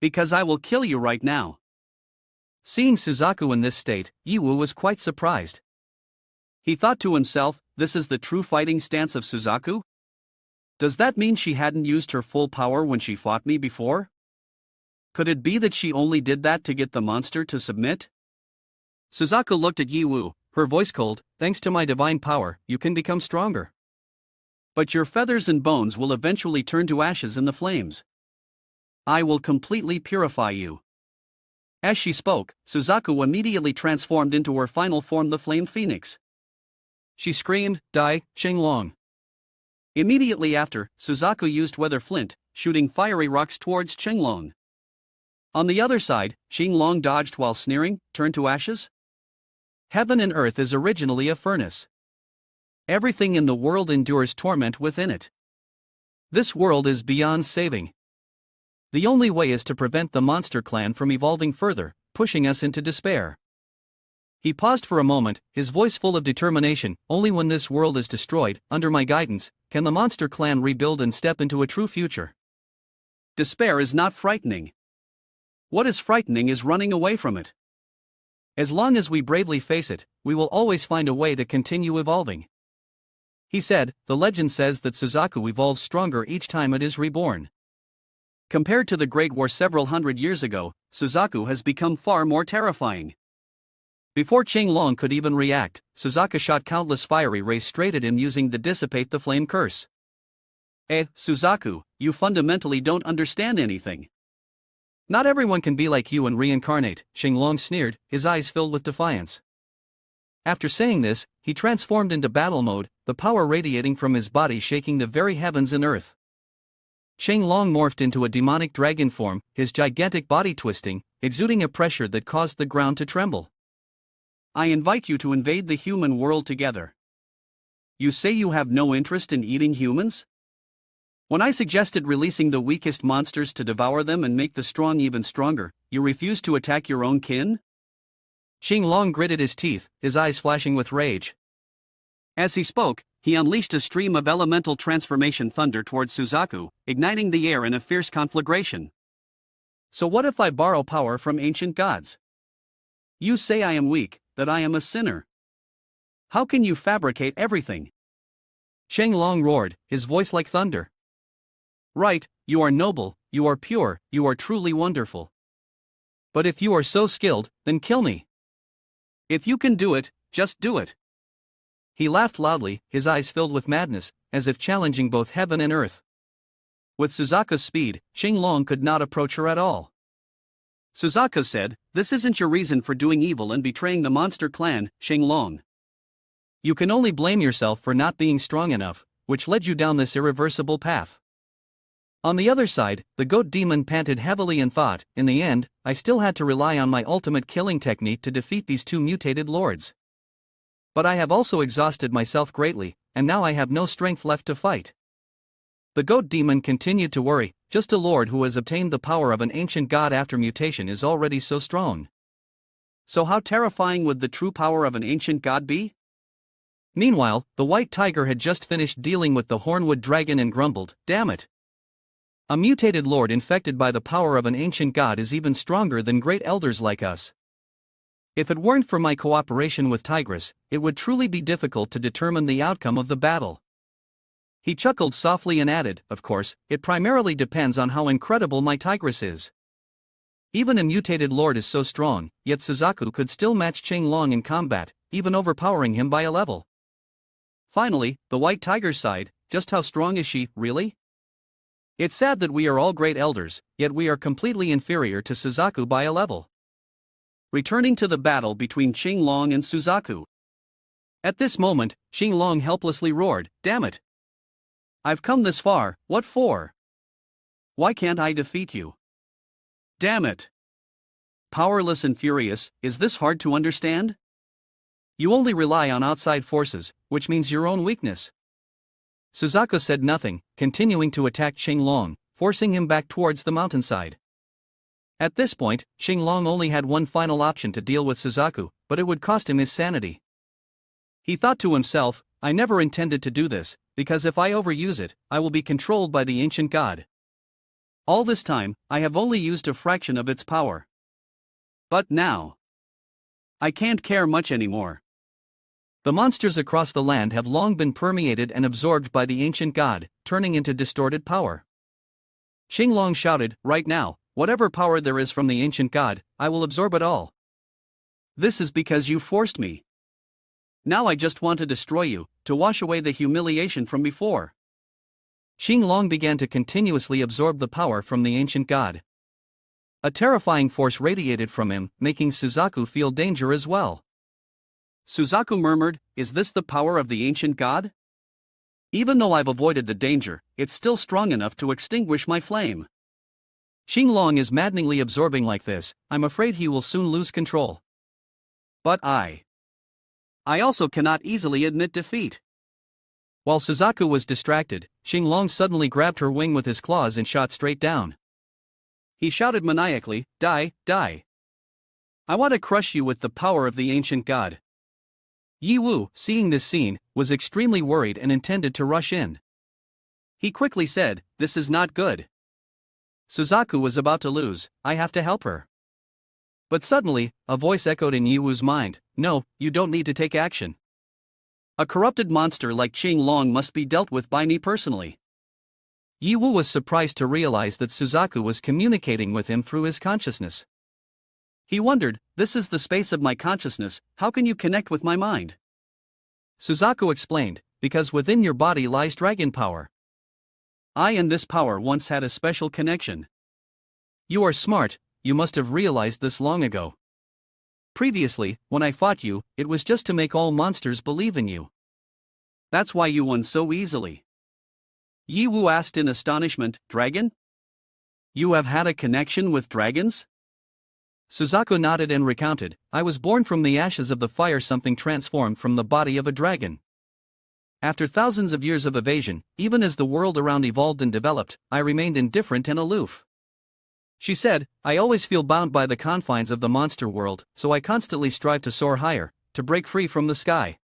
Because I will kill you right now. Seeing Suzaku in this state, Yiwu was quite surprised. He thought to himself, this is the true fighting stance of Suzaku? Does that mean she hadn't used her full power when she fought me before? Could it be that she only did that to get the monster to submit? Suzaku looked at Yiwu, her voice cold, thanks to my divine power, you can become stronger. But your feathers and bones will eventually turn to ashes in the flames. I will completely purify you. As she spoke, Suzaku immediately transformed into her final form, the Flame Phoenix. She screamed, Die, Xinglong. Immediately after, Suzaku used Weather Flint, shooting fiery rocks towards Xinglong. On the other side, Xinglong dodged while sneering, turned to ashes. Heaven and earth is originally a furnace. Everything in the world endures torment within it. This world is beyond saving. The only way is to prevent the monster clan from evolving further, pushing us into despair. He paused for a moment, his voice full of determination. Only when this world is destroyed, under my guidance, can the monster clan rebuild and step into a true future. Despair is not frightening. What is frightening is running away from it. As long as we bravely face it, we will always find a way to continue evolving. He said, the legend says that Suzaku evolves stronger each time it is reborn. Compared to the Great War several hundred years ago, Suzaku has become far more terrifying. Before Xinglong could even react, Suzaku shot countless fiery rays straight at him using the Dissipate the Flame curse. Suzaku, you fundamentally don't understand anything. Not everyone can be like you and reincarnate, Xinglong sneered, his eyes filled with defiance. After saying this, he transformed into battle mode, the power radiating from his body shaking the very heavens and earth. Xinglong morphed into a demonic dragon form, his gigantic body twisting, exuding a pressure that caused the ground to tremble. I invite you to invade the human world together. You say you have no interest in eating humans? When I suggested releasing the weakest monsters to devour them and make the strong even stronger, you refused to attack your own kin? Xinglong gritted his teeth, his eyes flashing with rage. As he spoke, he unleashed a stream of elemental transformation thunder towards Suzaku, igniting the air in a fierce conflagration. So what if I borrow power from ancient gods? You say I am weak, that I am a sinner. How can you fabricate everything? Sheng Long roared, his voice like thunder. Right, you are noble, you are pure, you are truly wonderful. But if you are so skilled, then kill me. If you can do it, just do it. He laughed loudly, his eyes filled with madness, as if challenging both heaven and earth. With Suzaku's speed, Sheng Long could not approach her at all. Suzaku said, "This isn't your reason for doing evil and betraying the monster clan, Sheng Long. You can only blame yourself for not being strong enough, which led you down this irreversible path." On the other side, the goat demon panted heavily and thought, in the end, I still had to rely on my ultimate killing technique to defeat these two mutated lords. But I have also exhausted myself greatly, and now I have no strength left to fight. The goat demon continued to worry, just a lord who has obtained the power of an ancient god after mutation is already so strong. So how terrifying would the true power of an ancient god be? Meanwhile, the white tiger had just finished dealing with the hornwood dragon and grumbled, "Damn it! A mutated lord infected by the power of an ancient god is even stronger than great elders like us. If it weren't for my cooperation with Tigress, it would truly be difficult to determine the outcome of the battle." He chuckled softly and added, "Of course, it primarily depends on how incredible my Tigress is. Even a mutated lord is so strong, yet Suzaku could still match Sheng Long in combat, even overpowering him by a level." Finally, the white tiger sighed, "Just how strong is she, really? It's sad that we are all great elders, yet we are completely inferior to Suzaku by a level." Returning to the battle between Sheng Long and Suzaku. At this moment, Sheng Long helplessly roared, "Damn it! I've come this far, what for? Why can't I defeat you? Damn it! Powerless and furious, is this hard to understand? You only rely on outside forces, which means your own weakness." Suzaku said nothing, continuing to attack Sheng Long, forcing him back towards the mountainside. At this point, Sheng Long only had one final option to deal with Suzaku, but it would cost him his sanity. He thought to himself, "I never intended to do this, because if I overuse it, I will be controlled by the ancient god. All this time, I have only used a fraction of its power. But now, I can't care much anymore." The monsters across the land have long been permeated and absorbed by the ancient god, turning into distorted power. Sheng Long shouted, "Right now, whatever power there is from the ancient god, I will absorb it all. This is because you forced me. Now I just want to destroy you, to wash away the humiliation from before." Sheng Long began to continuously absorb the power from the ancient god. A terrifying force radiated from him, making Suzaku feel danger as well. Suzaku murmured, "Is this the power of the ancient god? Even though I've avoided the danger, it's still strong enough to extinguish my flame. Sheng Long is maddeningly absorbing like this, I'm afraid he will soon lose control. But I also cannot easily admit defeat." While Suzaku was distracted, Sheng Long suddenly grabbed her wing with his claws and shot straight down. He shouted maniacally, "Die, die! I want to crush you with the power of the ancient god." Yi Wu, seeing this scene, was extremely worried and intended to rush in. He quickly said, "This is not good. Suzaku was about to lose, I have to help her." But suddenly, a voice echoed in Yi Wu's mind, "No, you don't need to take action. A corrupted monster like Sheng Long must be dealt with by me personally." Yi Wu was surprised to realize that Suzaku was communicating with him through his consciousness. He wondered, "This is the space of my consciousness, how can you connect with my mind?" Suzaku explained, "Because within your body lies dragon power. I and this power once had a special connection. You are smart, you must have realized this long ago. Previously, when I fought you, it was just to make all monsters believe in you. That's why you won so easily." Yi Wu asked in astonishment, "Dragon? You have had a connection with dragons?" Suzaku nodded and recounted, "I was born from the ashes of the fire, something transformed from the body of a dragon. After thousands of years of evasion, even as the world around evolved and developed, I remained indifferent and aloof." She said, "I always feel bound by the confines of the monster world, so I constantly strive to soar higher, to break free from the sky.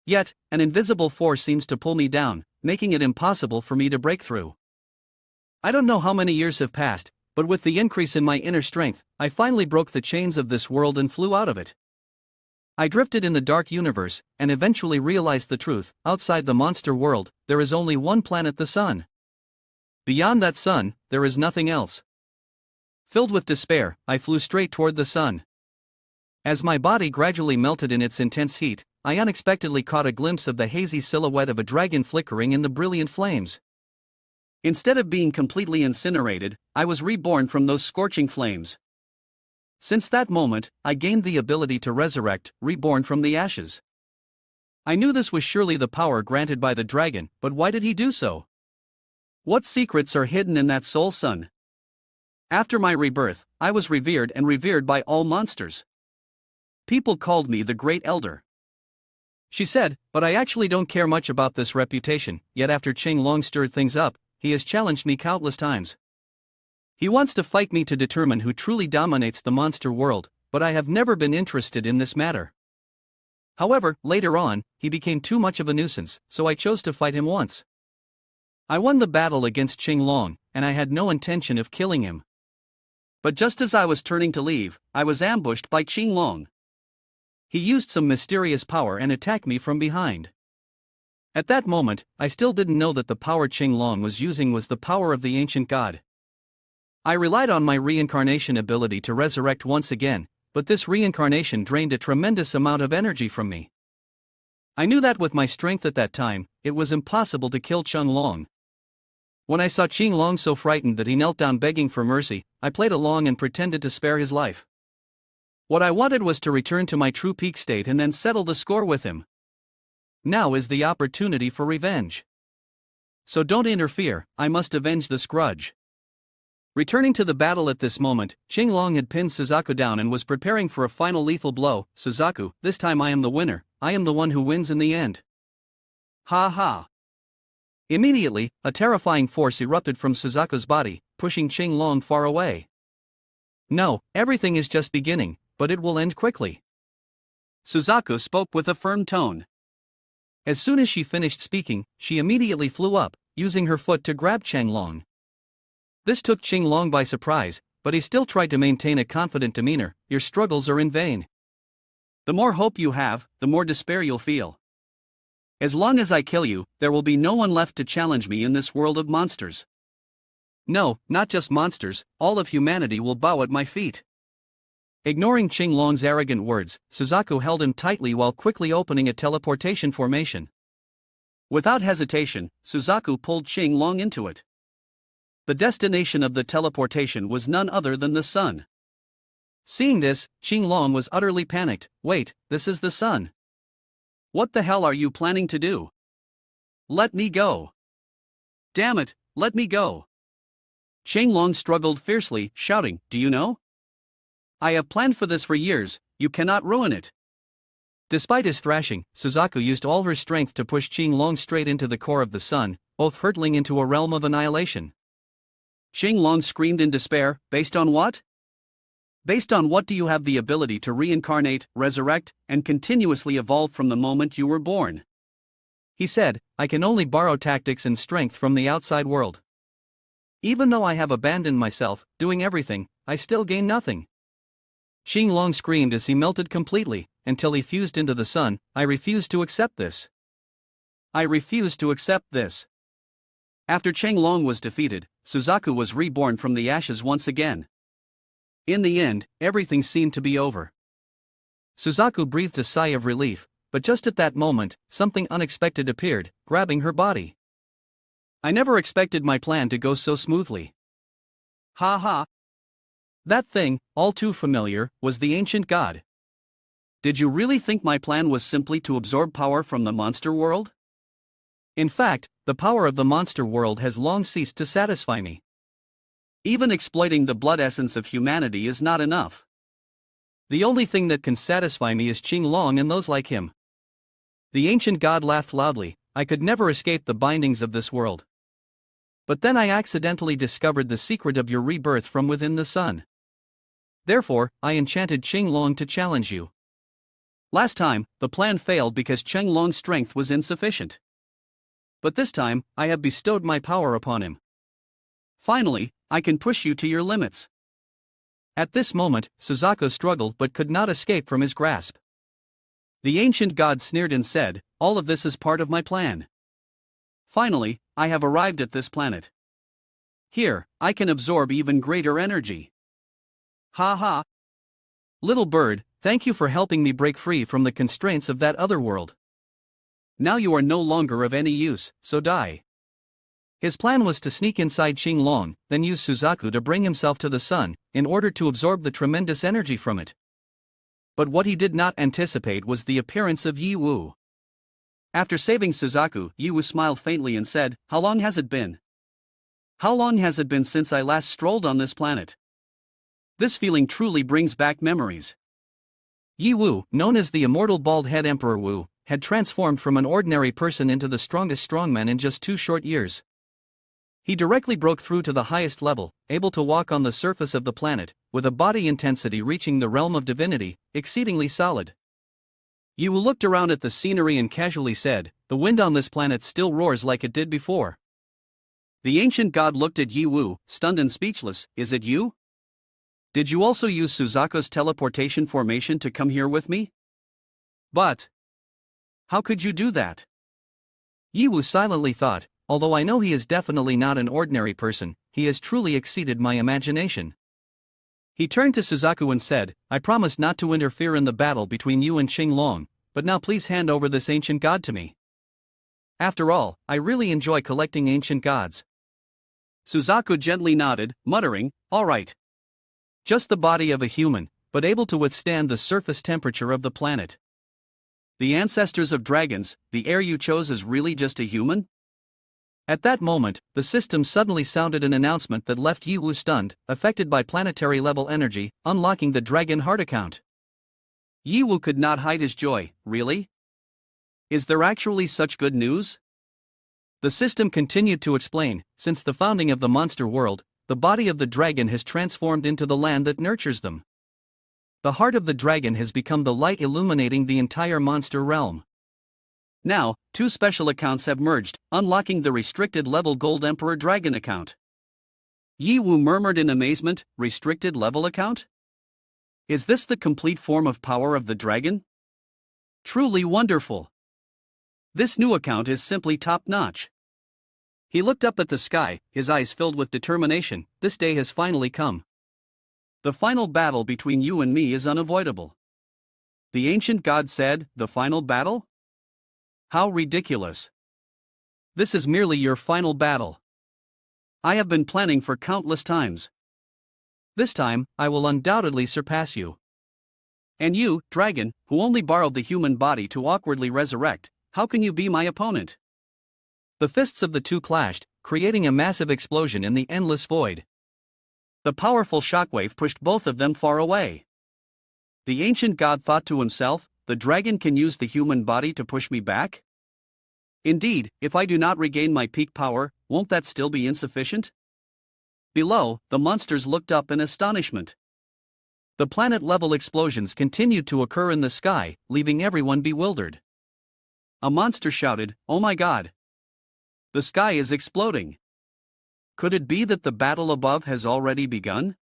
Yet, an invisible force seems to pull me down, making it impossible for me to break through. I don't know how many years have passed, but with the increase in my inner strength, I finally broke the chains of this world and flew out of it. I drifted in the dark universe, and eventually realized the truth: outside the monster world, there is only one planet, the sun. Beyond that sun, there is nothing else. Filled with despair, I flew straight toward the sun. As my body gradually melted in its intense heat, I unexpectedly caught a glimpse of the hazy silhouette of a dragon flickering in the brilliant flames. Instead of being completely incinerated, I was reborn from those scorching flames. Since that moment, I gained the ability to resurrect, reborn from the ashes. I knew this was surely the power granted by the dragon, but why did he do so? What secrets are hidden in that soul sun? After my rebirth, I was revered and revered by all monsters. People called me the Great Elder. She said, but I actually don't care much about this reputation, yet after Qinglong stirred things up, he has challenged me countless times. He wants to fight me to determine who truly dominates the monster world, but I have never been interested in this matter. However, later on, he became too much of a nuisance, so I chose to fight him once. I won the battle against Qinglong, and I had no intention of killing him. But just as I was turning to leave, I was ambushed by Qinglong. He used some mysterious power and attacked me from behind. At that moment, I still didn't know that the power Qinglong was using was the power of the ancient god. I relied on my reincarnation ability to resurrect once again, but this reincarnation drained a tremendous amount of energy from me. I knew that with my strength at that time, it was impossible to kill Qinglong. When I saw Qinglong so frightened that he knelt down begging for mercy, I played along and pretended to spare his life. What I wanted was to return to my true peak state and then settle the score with him. Now is the opportunity for revenge. So don't interfere, I must avenge this grudge. Returning to the battle at this moment, Qinglong had pinned Suzaku down and was preparing for a final lethal blow. Suzaku, this time I am the winner, I am the one who wins in the end. Ha ha. Immediately, a terrifying force erupted from Suzaku's body, pushing Qinglong far away. No, everything is just beginning, but it will end quickly. Suzaku spoke with a firm tone. As soon as she finished speaking, she immediately flew up, using her foot to grab Qinglong. This took Qinglong by surprise, but he still tried to maintain a confident demeanor. Your struggles are in vain. The more hope you have, the more despair you'll feel. As long as I kill you, there will be no one left to challenge me in this world of monsters. No, not just monsters, all of humanity will bow at my feet. Ignoring Qinglong's arrogant words, Suzaku held him tightly while quickly opening a teleportation formation. Without hesitation, Suzaku pulled Qinglong into it. The destination of the teleportation was none other than the sun. Seeing this, Qinglong was utterly panicked. Wait, this is the sun. What the hell are you planning to do? Let me go. Damn it, let me go. Qinglong struggled fiercely, shouting, do you know? I have planned for this for years, you cannot ruin it. Despite his thrashing, Suzaku used all her strength to push Qinglong straight into the core of the sun, both hurtling into a realm of annihilation. Qinglong screamed in despair, based on what? Based on what do you have the ability to reincarnate, resurrect, and continuously evolve from the moment you were born? He said, I can only borrow tactics and strength from the outside world. Even though I have abandoned myself, doing everything, I still gain nothing. Qinglong screamed as he melted completely, until he fused into the sun. I refuse to accept this. I refuse to accept this. After Qinglong was defeated, Suzaku was reborn from the ashes once again. In the end, everything seemed to be over. Suzaku breathed a sigh of relief, but just at that moment, something unexpected appeared, grabbing her body. I never expected my plan to go so smoothly. Ha ha. That thing, all too familiar, was the ancient god. Did you really think my plan was simply to absorb power from the monster world? In fact, the power of the monster world has long ceased to satisfy me. Even exploiting the blood essence of humanity is not enough. The only thing that can satisfy me is Qinglong and those like him. The ancient god laughed loudly. I could never escape the bindings of this world. But then I accidentally discovered the secret of your rebirth from within the sun. Therefore, I enchanted Qinglong to challenge you. Last time, the plan failed because Qinglong's strength was insufficient. But this time, I have bestowed my power upon him. Finally, I can push you to your limits. At this moment, Suzaku struggled but could not escape from his grasp. The ancient god sneered and said, all of this is part of my plan. Finally, I have arrived at this planet. Here, I can absorb even greater energy. Ha ha. Little bird, thank you for helping me break free from the constraints of that other world. Now you are no longer of any use, so die. His plan was to sneak inside Xinglong, then use Suzaku to bring himself to the sun, in order to absorb the tremendous energy from it. But what he did not anticipate was the appearance of Yi Wu. After saving Suzaku, Yi Wu smiled faintly and said, how long has it been? How long has it been since I last strolled on this planet? This feeling truly brings back memories. Yi Wu, known as the immortal bald-head Emperor Wu, had transformed from an ordinary person into the strongest strongman in just 2 short years. He directly broke through to the highest level, able to walk on the surface of the planet, with a body intensity reaching the realm of divinity, exceedingly solid. Yi Wu looked around at the scenery and casually said, the wind on this planet still roars like it did before. The ancient god looked at Yi Wu, stunned and speechless. Is it you? Did you also use Suzaku's teleportation formation to come here with me? But how could you do that? Yi Wu silently thought, although I know he is definitely not an ordinary person, he has truly exceeded my imagination. He turned to Suzaku and said, I promise not to interfere in the battle between you and Xinglong, but now please hand over this ancient god to me. After all, I really enjoy collecting ancient gods. Suzaku gently nodded, muttering, all right. Just the body of a human, but able to withstand the surface temperature of the planet. The ancestors of dragons, the heir you chose is really just a human? At that moment, the system suddenly sounded an announcement that left Yi Wu stunned, affected by planetary-level energy, unlocking the Dragon Heart account. Yi Wu could not hide his joy. Really? Is there actually such good news? The system continued to explain, since the founding of the monster world, the body of the dragon has transformed into the land that nurtures them. The heart of the dragon has become the light illuminating the entire monster realm. Now, 2 special accounts have merged, unlocking the restricted level Gold Emperor Dragon account. Yi Wu murmured in amazement, restricted level account? Is this the complete form of power of the dragon? Truly wonderful. This new account is simply top-notch. He looked up at the sky, his eyes filled with determination. This day has finally come. The final battle between you and me is unavoidable. The ancient god said, the final battle? How ridiculous. This is merely your final battle. I have been planning for countless times. This time, I will undoubtedly surpass you. And you, dragon, who only borrowed the human body to awkwardly resurrect, how can you be my opponent? The fists of the two clashed, creating a massive explosion in the endless void. The powerful shockwave pushed both of them far away. The ancient god thought to himself, the dragon can use the human body to push me back? Indeed, if I do not regain my peak power, won't that still be insufficient? Below, the monsters looked up in astonishment. The planet-level explosions continued to occur in the sky, leaving everyone bewildered. A monster shouted, "Oh my god! The sky is exploding! Could it be that the battle above has already begun?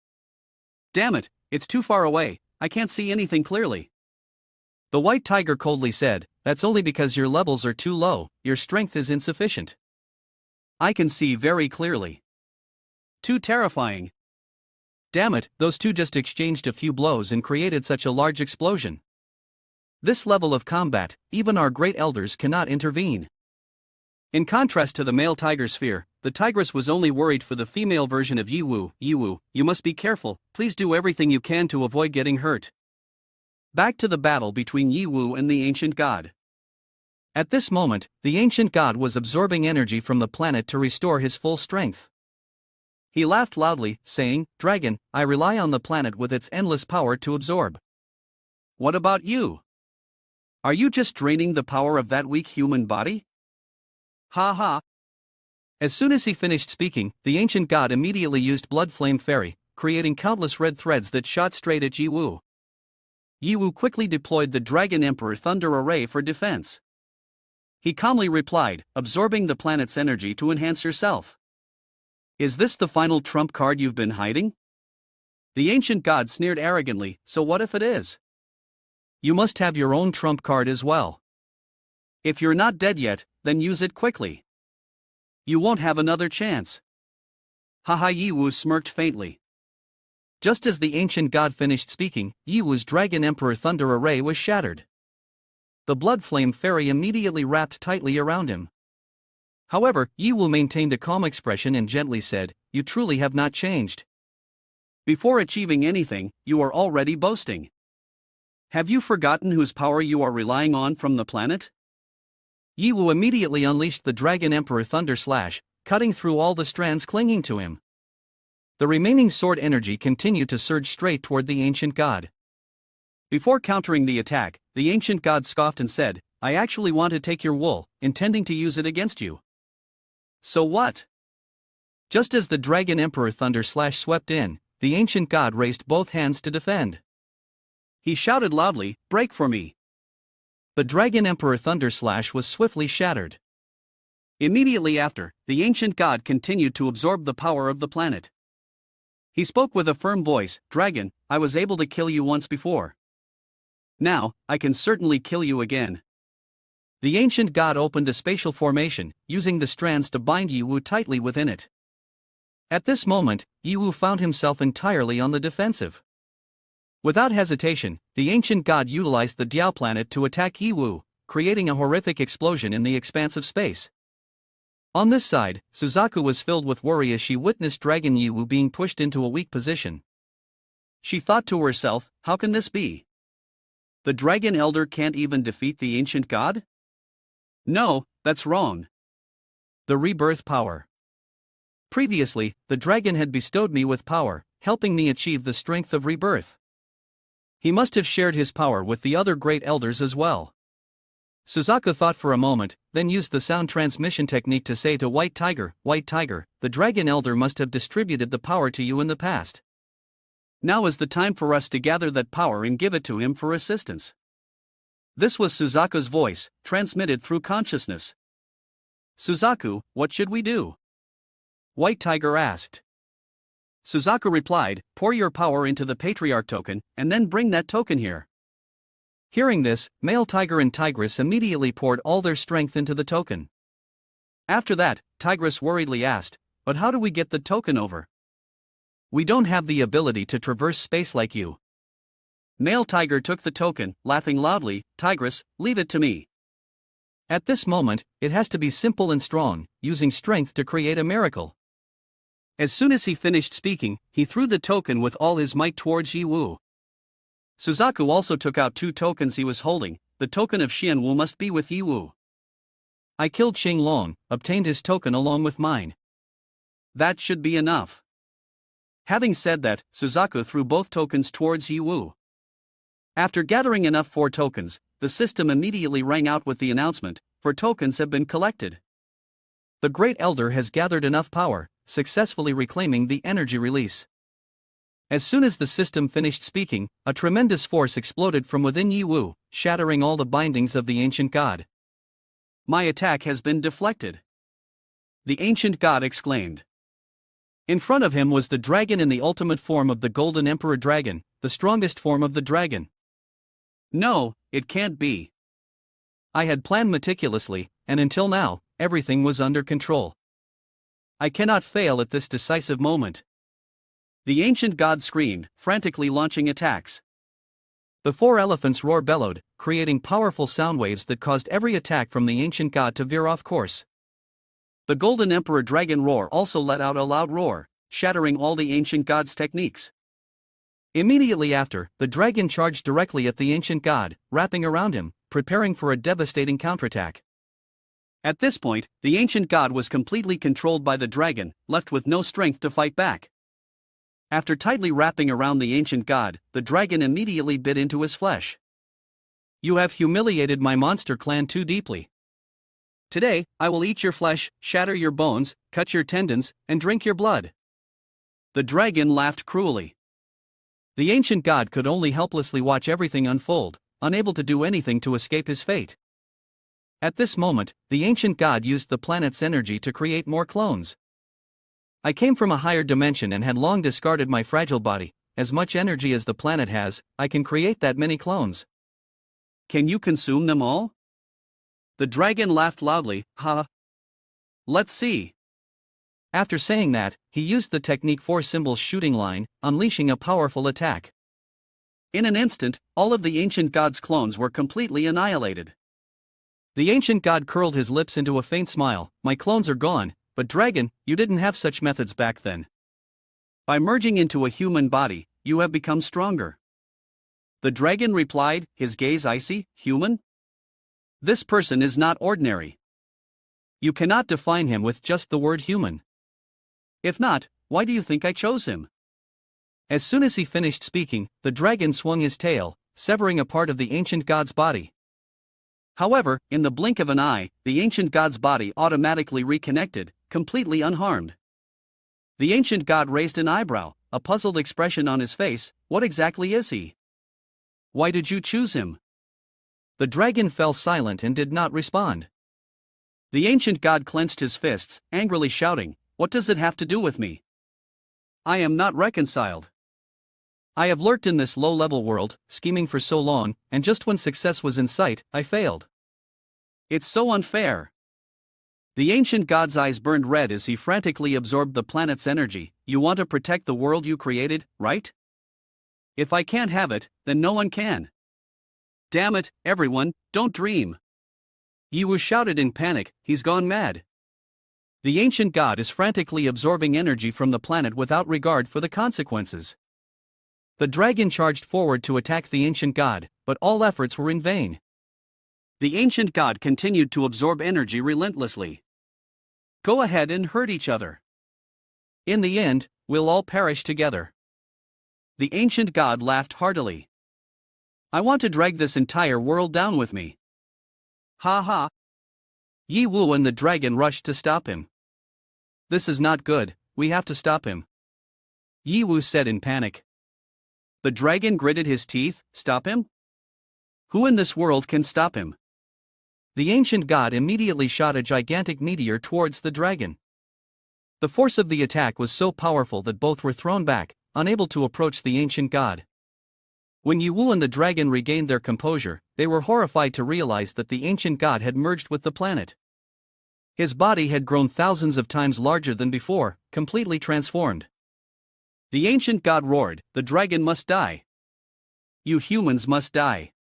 Damn it, it's too far away, I can't see anything clearly." The white tiger coldly said, "That's only because your levels are too low, your strength is insufficient. I can see very clearly. Too terrifying. Damn it, those two just exchanged a few blows and created such a large explosion. This level of combat, even our great elders cannot intervene." In contrast to the male tiger's fear, the tigress was only worried for the female version of Yi Wu. "Yi Wu, you must be careful, please do everything you can to avoid getting hurt." Back to the battle between Yi Wu and the ancient god. At this moment, the ancient god was absorbing energy from the planet to restore his full strength. He laughed loudly, saying, "Dragon, I rely on the planet with its endless power to absorb. What about you? Are you just draining the power of that weak human body?" Ha ha. As soon as he finished speaking, the ancient god immediately used Blood Flame Fairy, creating countless red threads that shot straight at Yi Wu. Yi Wu quickly deployed the Dragon Emperor Thunder Array for defense. He calmly replied, "Absorbing the planet's energy to enhance yourself. Is this the final trump card you've been hiding?" The ancient god sneered arrogantly, "So what if it is? You must have your own trump card as well. If you're not dead yet, then use it quickly. You won't have another chance. Haha, Yiwu smirked faintly. Just as the ancient god finished speaking, Yiwu's Dragon Emperor Thunder Array was shattered. The Blood Flame Fairy immediately wrapped tightly around him. However, Yiwu maintained a calm expression and gently said, "You truly have not changed. Before achieving anything, you are already boasting. Have you forgotten whose power you are relying on from the planet?" Yiwu immediately unleashed the Dragon Emperor Thunder Slash, cutting through all the strands clinging to him. The remaining sword energy continued to surge straight toward the ancient god. Before countering the attack, the ancient god scoffed and said, "I actually want to take your wool, intending to use it against you." "So what?" Just as the Dragon Emperor Thunder Slash swept in, the ancient god raised both hands to defend. He shouted loudly, "Break for me!" The Dragon Emperor Thunder Slash was swiftly shattered. Immediately after, the ancient god continued to absorb the power of the planet. He spoke with a firm voice, "Dragon, I was able to kill you once before. Now, I can certainly kill you again." The ancient god opened a spatial formation, using the strands to bind Yiwu tightly within it. At this moment, Yiwu found himself entirely on the defensive. Without hesitation, the ancient god utilized the Diao planet to attack Yiwu, creating a horrific explosion in the expanse of space. On this side, Suzaku was filled with worry as she witnessed Dragon Yiwu being pushed into a weak position. She thought to herself, "How can this be? The Dragon Elder can't even defeat the ancient god? No, that's wrong." The rebirth power. Previously, the dragon had bestowed me with power, helping me achieve the strength of rebirth. He must have shared his power with the other great elders as well. Suzaku thought for a moment, then used the sound transmission technique to say to White Tiger, the Dragon Elder must have distributed the power to you in the past. Now is the time for us to gather that power and give it to him for assistance." This was Suzaku's voice, transmitted through consciousness. "Suzaku, what should we do?" White Tiger asked. Suzaku replied, "Pour your power into the Patriarch token, and then bring that token here." Hearing this, Male Tiger and Tigress immediately poured all their strength into the token. After that, Tigress worriedly asked, "But how do we get the token over? We don't have the ability to traverse space like you." Male Tiger took the token, laughing loudly, "Tigress, leave it to me." At this moment, it has to be simple and strong, using strength to create a miracle. As soon as he finished speaking, he threw the token with all his might towards Yiwu. Suzaku also took out 2 tokens he was holding. The token of Xianwu must be with Yiwu. I killed Xinglong, obtained his token along with mine. That should be enough. Having said that, Suzaku threw both tokens towards Yiwu. After gathering enough 4 tokens, the system immediately rang out with the announcement, 4 tokens have been collected. The Great Elder has gathered enough power, successfully reclaiming the energy release. As soon as the system finished speaking, a tremendous force exploded from within Yiwu, shattering all the bindings of the ancient god. My attack has been deflected, the ancient god exclaimed. In front of him was the dragon in the ultimate form of the Golden Emperor Dragon, the strongest form of the dragon. No, it can't be. I had planned meticulously, and until now, everything was under control. I cannot fail at this decisive moment. The ancient god screamed, frantically launching attacks. The 4 elephants' roar bellowed, creating powerful sound waves that caused every attack from the ancient god to veer off course. The Golden Emperor Dragon Roar also let out a loud roar, shattering all the ancient god's techniques. Immediately after, the dragon charged directly at the ancient god, wrapping around him, preparing for a devastating counterattack. At this point, the ancient god was completely controlled by the dragon, left with no strength to fight back. After tightly wrapping around the ancient god, the dragon immediately bit into his flesh. You have humiliated my monster clan too deeply. Today, I will eat your flesh, shatter your bones, cut your tendons, and drink your blood. The dragon laughed cruelly. The ancient god could only helplessly watch everything unfold, unable to do anything to escape his fate. At this moment, the ancient god used the planet's energy to create more clones. I came from a higher dimension and had long discarded my fragile body. As much energy as the planet has, I can create that many clones. Can you consume them all? The dragon laughed loudly, ha. Let's see. After saying that, he used the technique 4 symbols shooting line, unleashing a powerful attack. In an instant, all of the ancient god's clones were completely annihilated. The ancient god curled his lips into a faint smile. My clones are gone, but dragon, you didn't have such methods back then. By merging into a human body, you have become stronger. The dragon replied, his gaze icy. Human? This person is not ordinary. You cannot define him with just the word human. If not, why do you think I chose him? As soon as he finished speaking, the dragon swung his tail, severing a part of the ancient god's body. However, in the blink of an eye, the ancient god's body automatically reconnected, completely unharmed. The ancient god raised an eyebrow, a puzzled expression on his face. What exactly is he? Why did you choose him? The dragon fell silent and did not respond. The ancient god clenched his fists, angrily shouting, what does it have to do with me? I am not reconciled. I have lurked in this low-level world, scheming for so long, and just when success was in sight, I failed. It's so unfair. The ancient god's eyes burned red as he frantically absorbed the planet's energy. You want to protect the world you created, right? If I can't have it, then no one can. Damn it, everyone, don't dream. Yiwu shouted in panic, he's gone mad. The ancient god is frantically absorbing energy from the planet without regard for the consequences. The dragon charged forward to attack the ancient god, but all efforts were in vain. The ancient god continued to absorb energy relentlessly. Go ahead and hurt each other. In the end, we'll all perish together. The ancient god laughed heartily. I want to drag this entire world down with me. Ha ha. Yiwu and the dragon rushed to stop him. This is not good, we have to stop him. Yiwu said in panic. The dragon gritted his teeth. Stop him? Who in this world can stop him? The ancient god immediately shot a gigantic meteor towards the dragon. The force of the attack was so powerful that both were thrown back, unable to approach the ancient god. When Yiwu and the dragon regained their composure, they were horrified to realize that the ancient god had merged with the planet. His body had grown thousands of times larger than before, completely transformed. The ancient god roared, the dragon must die. You humans must die.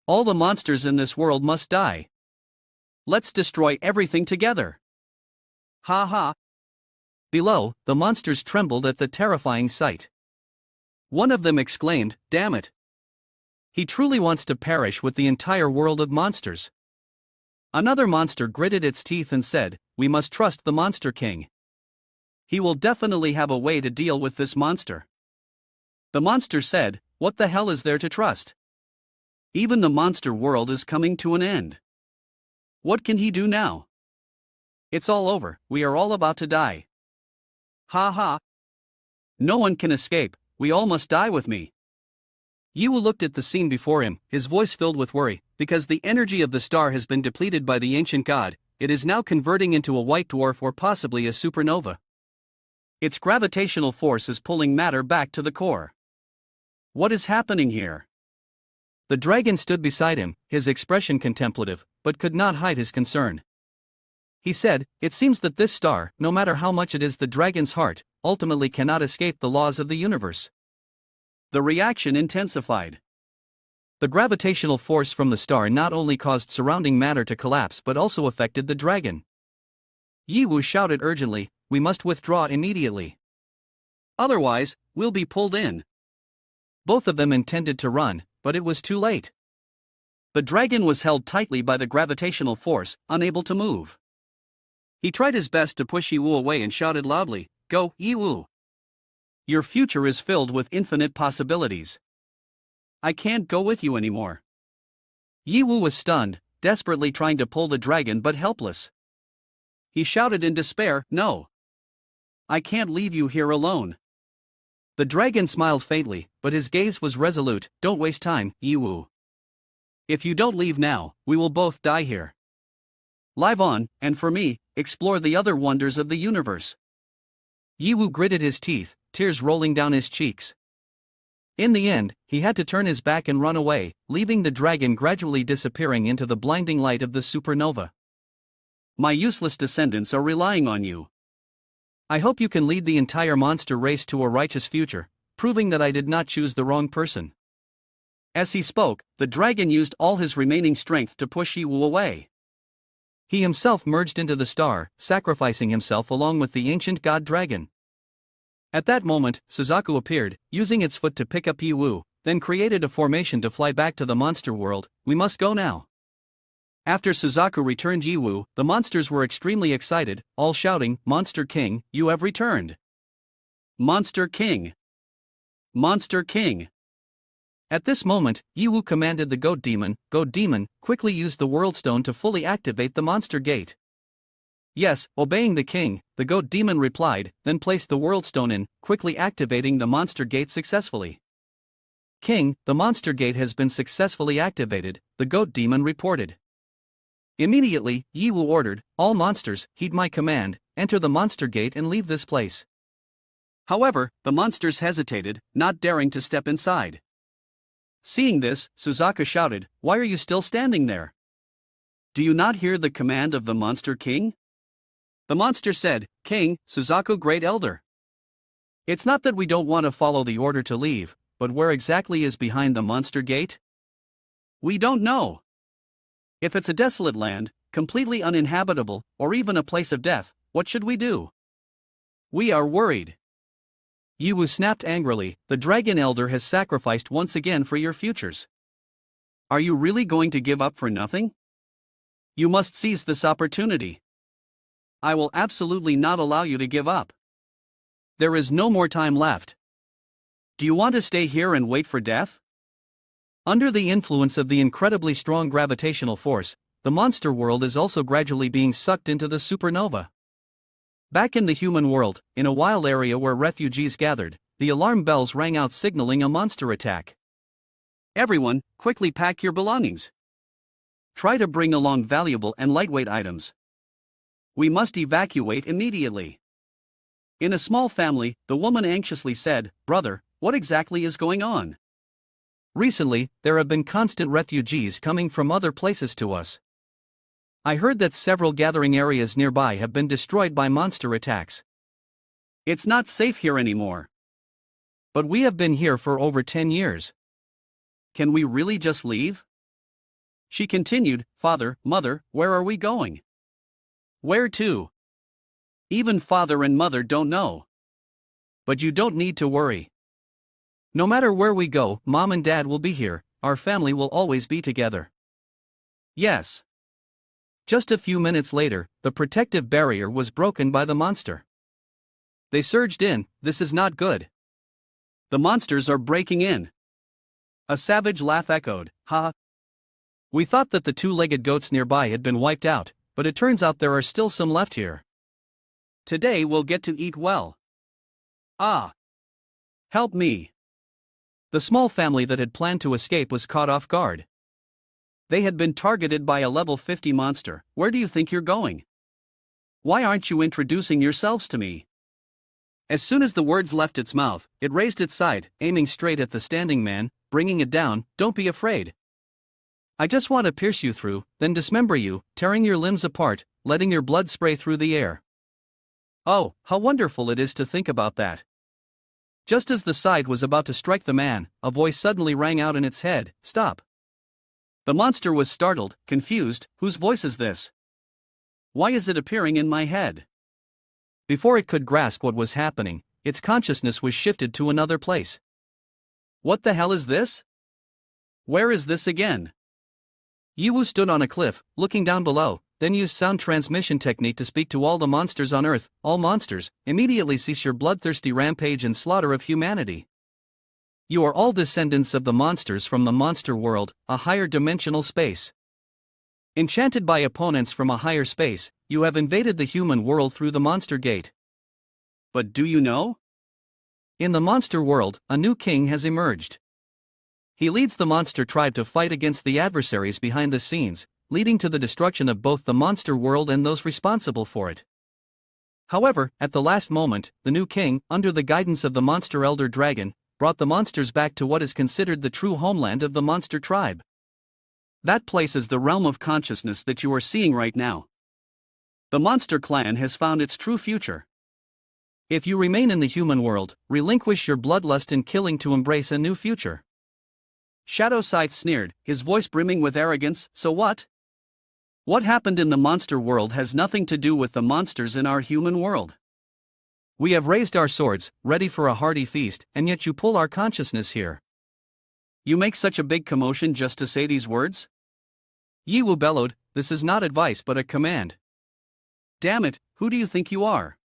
All the monsters in this world must die. Let's destroy everything together. Ha ha. Below, the monsters trembled at the terrifying sight. One of them exclaimed, damn it. He truly wants to perish with the entire world of monsters. Another monster gritted its teeth and said, we must trust the Monster King. He will definitely have a way to deal with this monster. The monster said, what the hell is there to trust? Even the monster world is coming to an end. What can he do now? It's all over, we are all about to die. Ha ha. No one can escape, we all must die with me. Yiwu looked at the scene before him, his voice filled with worry. Because the energy of the star has been depleted by the ancient god, it is now converting into a white dwarf or possibly a supernova. Its gravitational force is pulling matter back to the core. What is happening here? The dragon stood beside him, his expression contemplative, but could not hide his concern. He said, it seems that this star, no matter how much it is the dragon's heart, ultimately cannot escape the laws of the universe. The reaction intensified. The gravitational force from the star not only caused surrounding matter to collapse but also affected the dragon. Yiwu shouted urgently, we must withdraw immediately. Otherwise, we'll be pulled in. Both of them intended to run, but it was too late. The dragon was held tightly by the gravitational force, unable to move. He tried his best to push Yiwu away and shouted loudly, go, Yiwu. Your future is filled with infinite possibilities. I can't go with you anymore. Yiwu was stunned, desperately trying to pull the dragon but helpless. He shouted in despair, no. I can't leave you here alone. The dragon smiled faintly, but his gaze was resolute. Don't waste time, Yiwu. If you don't leave now, we will both die here. Live on, and for me, explore the other wonders of the universe. Yiwu gritted his teeth, tears rolling down his cheeks. In the end, he had to turn his back and run away, leaving the dragon gradually disappearing into the blinding light of the supernova. My useless descendants are relying on you. I hope you can lead the entire monster race to a righteous future, proving that I did not choose the wrong person. As he spoke, the dragon used all his remaining strength to push Yiwu away. He himself merged into the star, sacrificing himself along with the ancient god dragon. At that moment, Suzaku appeared, using its foot to pick up Yiwu, then created a formation to fly back to the monster world. We must go now. After Suzaku returned Yiwu, the monsters were extremely excited, all shouting, "Monster King, you have returned! Monster King! Monster King!" At this moment, Yiwu commanded the goat demon, quickly use the world stone to fully activate the monster gate. Yes, obeying the king, the goat demon replied, then placed the world stone in, quickly activating the monster gate successfully. King, the monster gate has been successfully activated, the goat demon reported. Immediately, Yiwu ordered, all monsters, heed my command, enter the monster gate and leave this place. However, the monsters hesitated, not daring to step inside. Seeing this, Suzaku shouted, "Why are you still standing there? Do you not hear the command of the Monster King?" The monster said, "King, Suzaku Great Elder. It's not that we don't want to follow the order to leave, but where exactly is behind the monster gate? We don't know. If it's a desolate land, completely uninhabitable, or even a place of death, what should we do? We are worried." Yiwu snapped angrily, "The Dragon Elder has sacrificed once again for your futures. Are you really going to give up for nothing? You must seize this opportunity. I will absolutely not allow you to give up. There is no more time left. Do you want to stay here and wait for death?" Under the influence of the incredibly strong gravitational force, the monster world is also gradually being sucked into the supernova. Back in the human world, in a wild area where refugees gathered, the alarm bells rang out signaling a monster attack. "Everyone, quickly pack your belongings. Try to bring along valuable and lightweight items. We must evacuate immediately." In a small family, the woman anxiously said, "Brother, what exactly is going on?" "Recently, there have been constant refugees coming from other places to us. I heard that several gathering areas nearby have been destroyed by monster attacks. It's not safe here anymore. But we have been here for over 10 years. Can we really just leave?" She continued, "Father, Mother, where are we going? Where to? Even father and mother don't know. But you don't need to worry. No matter where we go, Mom and Dad will be here, our family will always be together." Yes. Just a few minutes later, the protective barrier was broken by the monster. They surged in. "This is not good. The monsters are breaking in." A savage laugh echoed, "Ha! We thought that the two-legged goats nearby had been wiped out, but it turns out there are still some left here. Today we'll get to eat well. Ah! Help me." The small family that had planned to escape was caught off guard. They had been targeted by a level 50 monster. "Where do you think you're going? Why aren't you introducing yourselves to me?" As soon as the words left its mouth, it raised its side, aiming straight at the standing man, bringing it down. "Don't be afraid. I just want to pierce you through, then dismember you, tearing your limbs apart, letting your blood spray through the air." Oh, how wonderful it is to think about that. Just as the side was about to strike the man, a voice suddenly rang out in its head, "Stop." The monster was startled, confused. Whose voice is this? Why is it appearing in my head? Before it could grasp what was happening, its consciousness was shifted to another place. What the hell is this? Where is this again? Yiwu stood on a cliff, looking down below, then used sound transmission technique to speak to all the monsters on Earth. "All monsters, immediately cease your bloodthirsty rampage and slaughter of humanity. You are all descendants of the monsters from the monster world, a higher dimensional space. Enchanted by opponents from a higher space, you have invaded the human world through the monster gate. But do you know? In the monster world, a new king has emerged. He leads the monster tribe to fight against the adversaries behind the scenes, leading to the destruction of both the monster world and those responsible for it. However, at the last moment, the new king, under the guidance of the monster elder dragon, brought the monsters back to what is considered the true homeland of the monster tribe. That place is the realm of consciousness that you are seeing right now. The monster clan has found its true future. If you remain in the human world, relinquish your bloodlust and killing to embrace a new future. Shadow Scythe sneered, his voice brimming with arrogance. So what? What happened in the monster world has nothing to do with the monsters in our human world. We have raised our swords, ready for a hearty feast, and yet you pull our consciousness here. You make such a big commotion just to say these words? Yiwu bellowed, this is not advice but a command. Damn it, who do you think you are?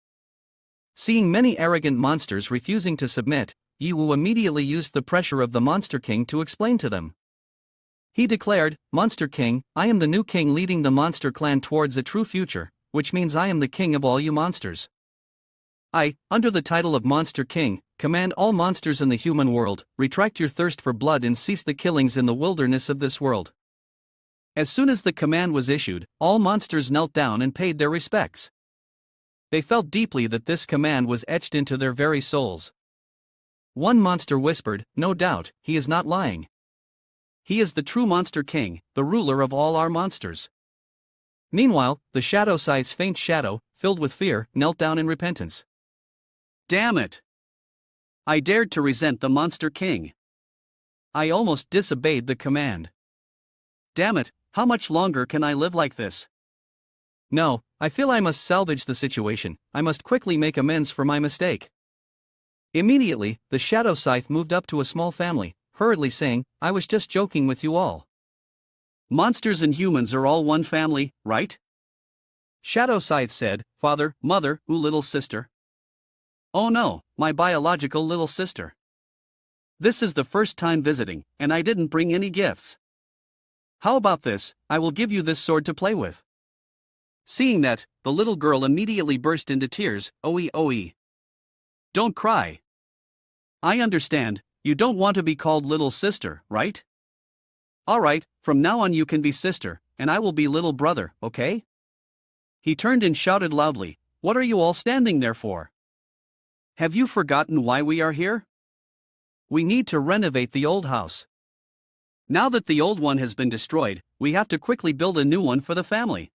Seeing many arrogant monsters refusing to submit, Yiwu immediately used the pressure of the Monster King to explain to them. He declared, Monster King, I am the new king leading the monster clan towards a true future, which means I am the king of all you monsters. I, under the title of Monster King, command all monsters in the human world, retract your thirst for blood and cease the killings in the wilderness of this world. As soon as the command was issued, all monsters knelt down and paid their respects. They felt deeply that this command was etched into their very souls. One monster whispered, no doubt, he is not lying. He is the true Monster King, the ruler of all our monsters. Meanwhile, the Shadow Scythe's faint shadow, filled with fear, knelt down in repentance. Damn it! I dared to resent the Monster King. I almost disobeyed the command. Damn it, how much longer can I live like this? No, I feel I must salvage the situation, I must quickly make amends for my mistake. Immediately, the Shadow Scythe moved up to a small family, hurriedly saying, I was just joking with you all. Monsters and humans are all one family, right? Shadow Scythe said, Father, Mother, little sister. Oh no, my biological little sister. This is the first time visiting, and I didn't bring any gifts. How about this, I will give you this sword to play with. Seeing that, the little girl immediately burst into tears. Oe. Don't cry. I understand, you don't want to be called little sister, right? Alright, from now on you can be sister, and I will be little brother, okay? He turned and shouted loudly, what are you all standing there for? Have you forgotten why we are here? We need to renovate the old house. Now that the old one has been destroyed, we have to quickly build a new one for the family.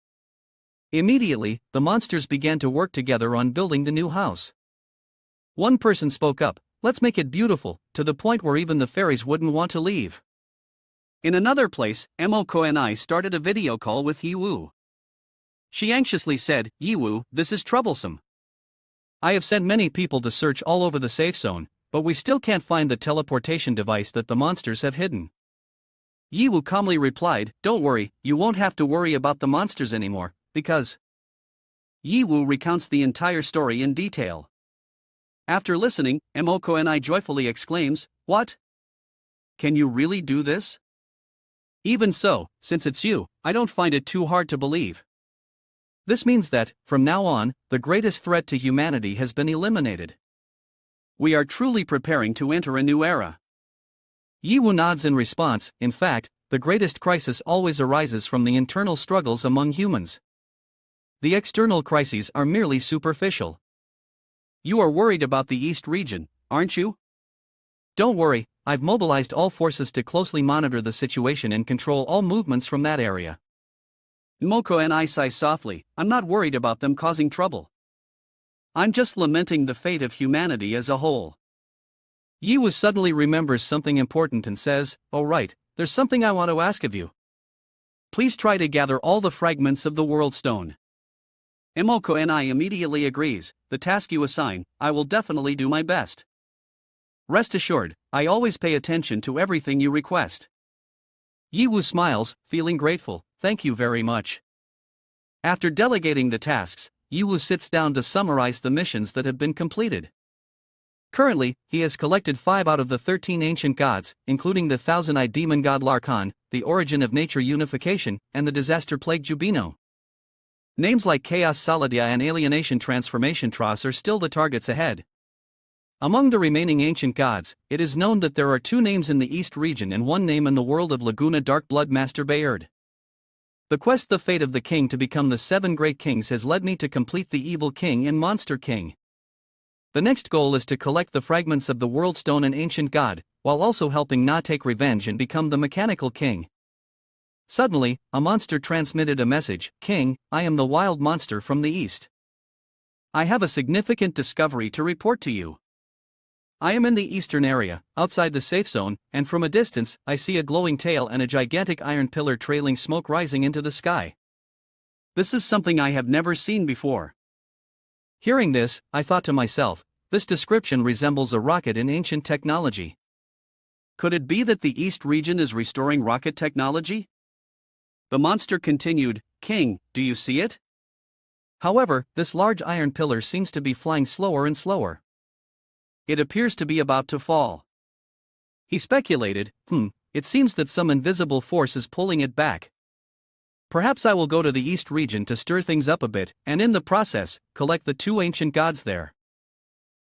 Immediately, the monsters began to work together on building the new house. One person spoke up, let's make it beautiful, to the point where even the fairies wouldn't want to leave. In another place, Emoko and I started a video call with Yiwu. She anxiously said, Yiwu, this is troublesome. I have sent many people to search all over the safe zone, but we still can't find the teleportation device that the monsters have hidden. Yiwu calmly replied, don't worry, you won't have to worry about the monsters anymore, because... Yiwu recounts the entire story in detail. After listening, Emoko and I joyfully exclaims, what? Can you really do this? Even so, since it's you, I don't find it too hard to believe. This means that, from now on, the greatest threat to humanity has been eliminated. We are truly preparing to enter a new era. Yiwu nods in response, in fact, the greatest crisis always arises from the internal struggles among humans. The external crises are merely superficial. You are worried about the East region, aren't you? Don't worry, I've mobilized all forces to closely monitor the situation and control all movements from that area. Moko and I sigh softly, I'm not worried about them causing trouble. I'm just lamenting the fate of humanity as a whole. Yiwu suddenly remembers something important and says, oh right, there's something I want to ask of you. Please try to gather all the fragments of the World Stone. Emoko and I immediately agrees, the task you assign, I will definitely do my best. Rest assured, I always pay attention to everything you request. Yiwu smiles, feeling grateful, thank you very much. After delegating the tasks, Yiwu sits down to summarize the missions that have been completed. Currently, he has collected 5 out of the 13 ancient gods, including the thousand-eyed demon god Larkhan, the origin of nature unification, and the disaster plague Jubino. Names like Chaos Saladia and Alienation Transformation Tross are still the targets ahead. Among the remaining ancient gods, it is known that there are 2 names in the East region and 1 name in the world of Laguna Dark Blood Master Bayard. The quest The Fate of the King to become the 7 Great Kings has led me to complete the Evil King and Monster King. The next goal is to collect the fragments of the World Stone and Ancient God, while also helping Na take revenge and become the Mechanical King. Suddenly, a monster transmitted a message: King, I am the wild monster from the east. I have a significant discovery to report to you. I am in the eastern area, outside the safe zone, and from a distance, I see a glowing tail and a gigantic iron pillar trailing smoke rising into the sky. This is something I have never seen before. Hearing this, I thought to myself, this description resembles a rocket in ancient technology. Could it be that the East region is restoring rocket technology? The monster continued, King, do you see it? However, this large iron pillar seems to be flying slower and slower. It appears to be about to fall. He speculated, it seems that some invisible force is pulling it back. Perhaps I will go to the East region to stir things up a bit, and in the process, collect the 2 ancient gods there.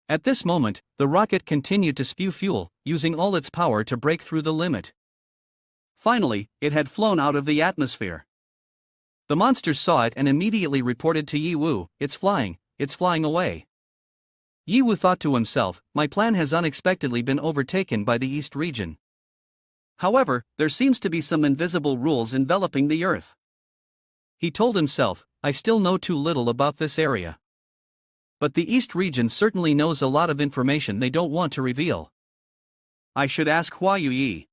At this moment, the rocket continued to spew fuel, using all its power to break through the limit. Finally, it had flown out of the atmosphere. The monsters saw it and immediately reported to Yiwu, it's flying away. Yiwu thought to himself, my plan has unexpectedly been overtaken by the East region. However, there seems to be some invisible rules enveloping the Earth. He told himself, I still know too little about this area. But the East region certainly knows a lot of information they don't want to reveal. I should ask Hua Yuyi.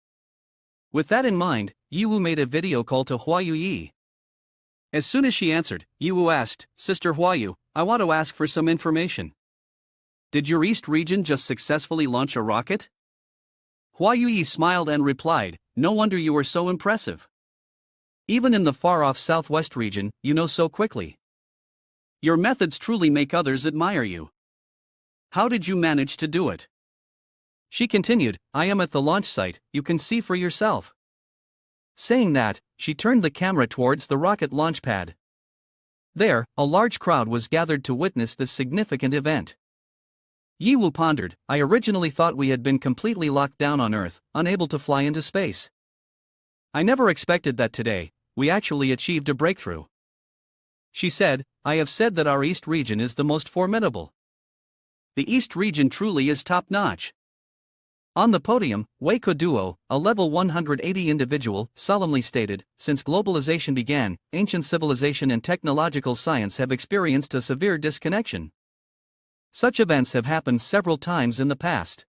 With that in mind, Yiwu made a video call to Hua Yuyi. As soon as she answered, Yiwu asked, Sister Huayu, I want to ask for some information. Did your East region just successfully launch a rocket? Hua Yuyi smiled and replied, no wonder you are so impressive. Even in the far-off southwest region, you know so quickly. Your methods truly make others admire you. How did you manage to do it? She continued, I am at the launch site, you can see for yourself. Saying that, she turned the camera towards the rocket launch pad. There, a large crowd was gathered to witness this significant event. Yiwu pondered, I originally thought we had been completely locked down on Earth, unable to fly into space. I never expected that today, we actually achieved a breakthrough. She said, I have said that our East region is the most formidable. The East region truly is top-notch. On the podium, Wei Koduo, a level 180 individual, solemnly stated, since globalization began, ancient civilization and technological science have experienced a severe disconnection. Such events have happened several times in the past.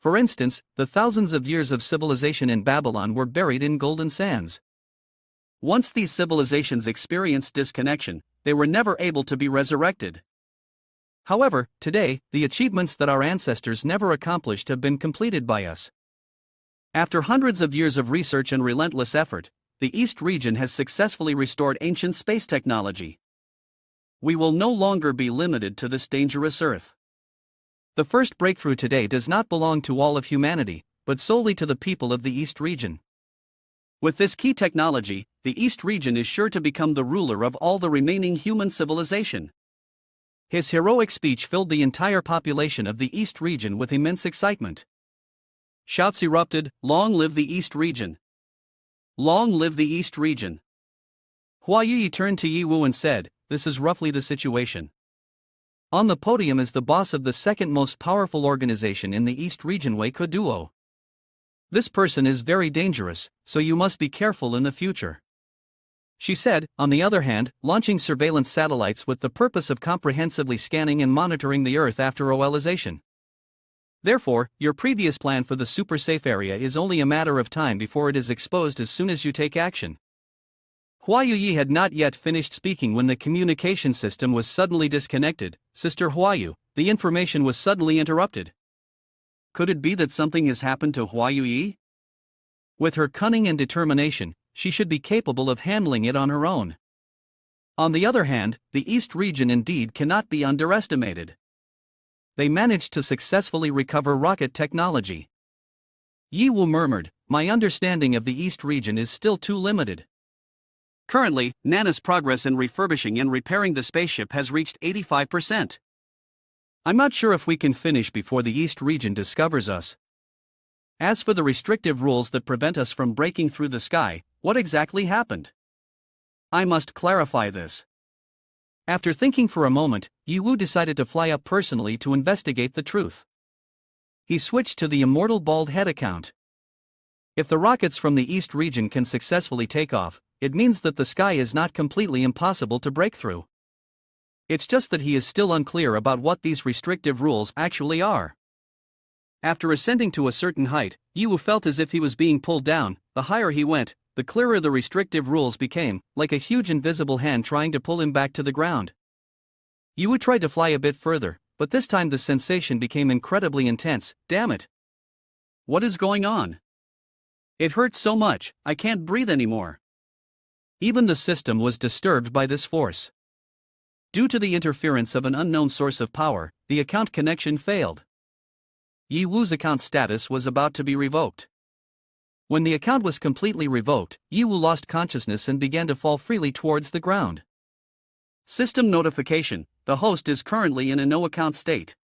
For instance, the thousands of years of civilization in Babylon were buried in golden sands. Once these civilizations experienced disconnection, they were never able to be resurrected. However, today, the achievements that our ancestors never accomplished have been completed by us. After hundreds of years of research and relentless effort, the East region has successfully restored ancient space technology. We will no longer be limited to this dangerous Earth. The first breakthrough today does not belong to all of humanity, but solely to the people of the East region. With this key technology, the East region is sure to become the ruler of all the remaining human civilization. His heroic speech filled the entire population of the East region with immense excitement. Shouts erupted, long live the East region! Long live the East region! Hua Yuyi turned to Yiwu and said, this is roughly the situation. On the podium is the boss of the second most powerful organization in the East region, Wei Koduo. This person is very dangerous, so you must be careful in the future. She said, on the other hand, launching surveillance satellites with the purpose of comprehensively scanning and monitoring the Earth after OLization. Therefore, your previous plan for the super safe area is only a matter of time before it is exposed as soon as you take action. Hua Yuyi had not yet finished speaking when the communication system was suddenly disconnected. Sister Huayu, the information was suddenly interrupted. Could it be that something has happened to Hua Yuyi? With her cunning and determination, she should be capable of handling it on her own. On the other hand, the East region indeed cannot be underestimated. They managed to successfully recover rocket technology. Yiwu murmured, my understanding of the East region is still too limited. Currently, Nana's progress in refurbishing and repairing the spaceship has reached 85%. I'm not sure if we can finish before the East region discovers us. As for the restrictive rules that prevent us from breaking through the sky, what exactly happened? I must clarify this. After thinking for a moment, Yiwu decided to fly up personally to investigate the truth. He switched to the immortal bald head account. If the rockets from the East region can successfully take off, it means that the sky is not completely impossible to break through. It's just that he is still unclear about what these restrictive rules actually are. After ascending to a certain height, Yiwu felt as if he was being pulled down. The higher he went, the clearer the restrictive rules became, like a huge invisible hand trying to pull him back to the ground. Yiwu tried to fly a bit further, but this time the sensation became incredibly intense. Damn it! What is going on? It hurts so much, I can't breathe anymore. Even the system was disturbed by this force. Due to the interference of an unknown source of power, the account connection failed. Yiwu's account status was about to be revoked. When the account was completely revoked, Yiwu lost consciousness and began to fall freely towards the ground. System notification: the host is currently in a no-account state.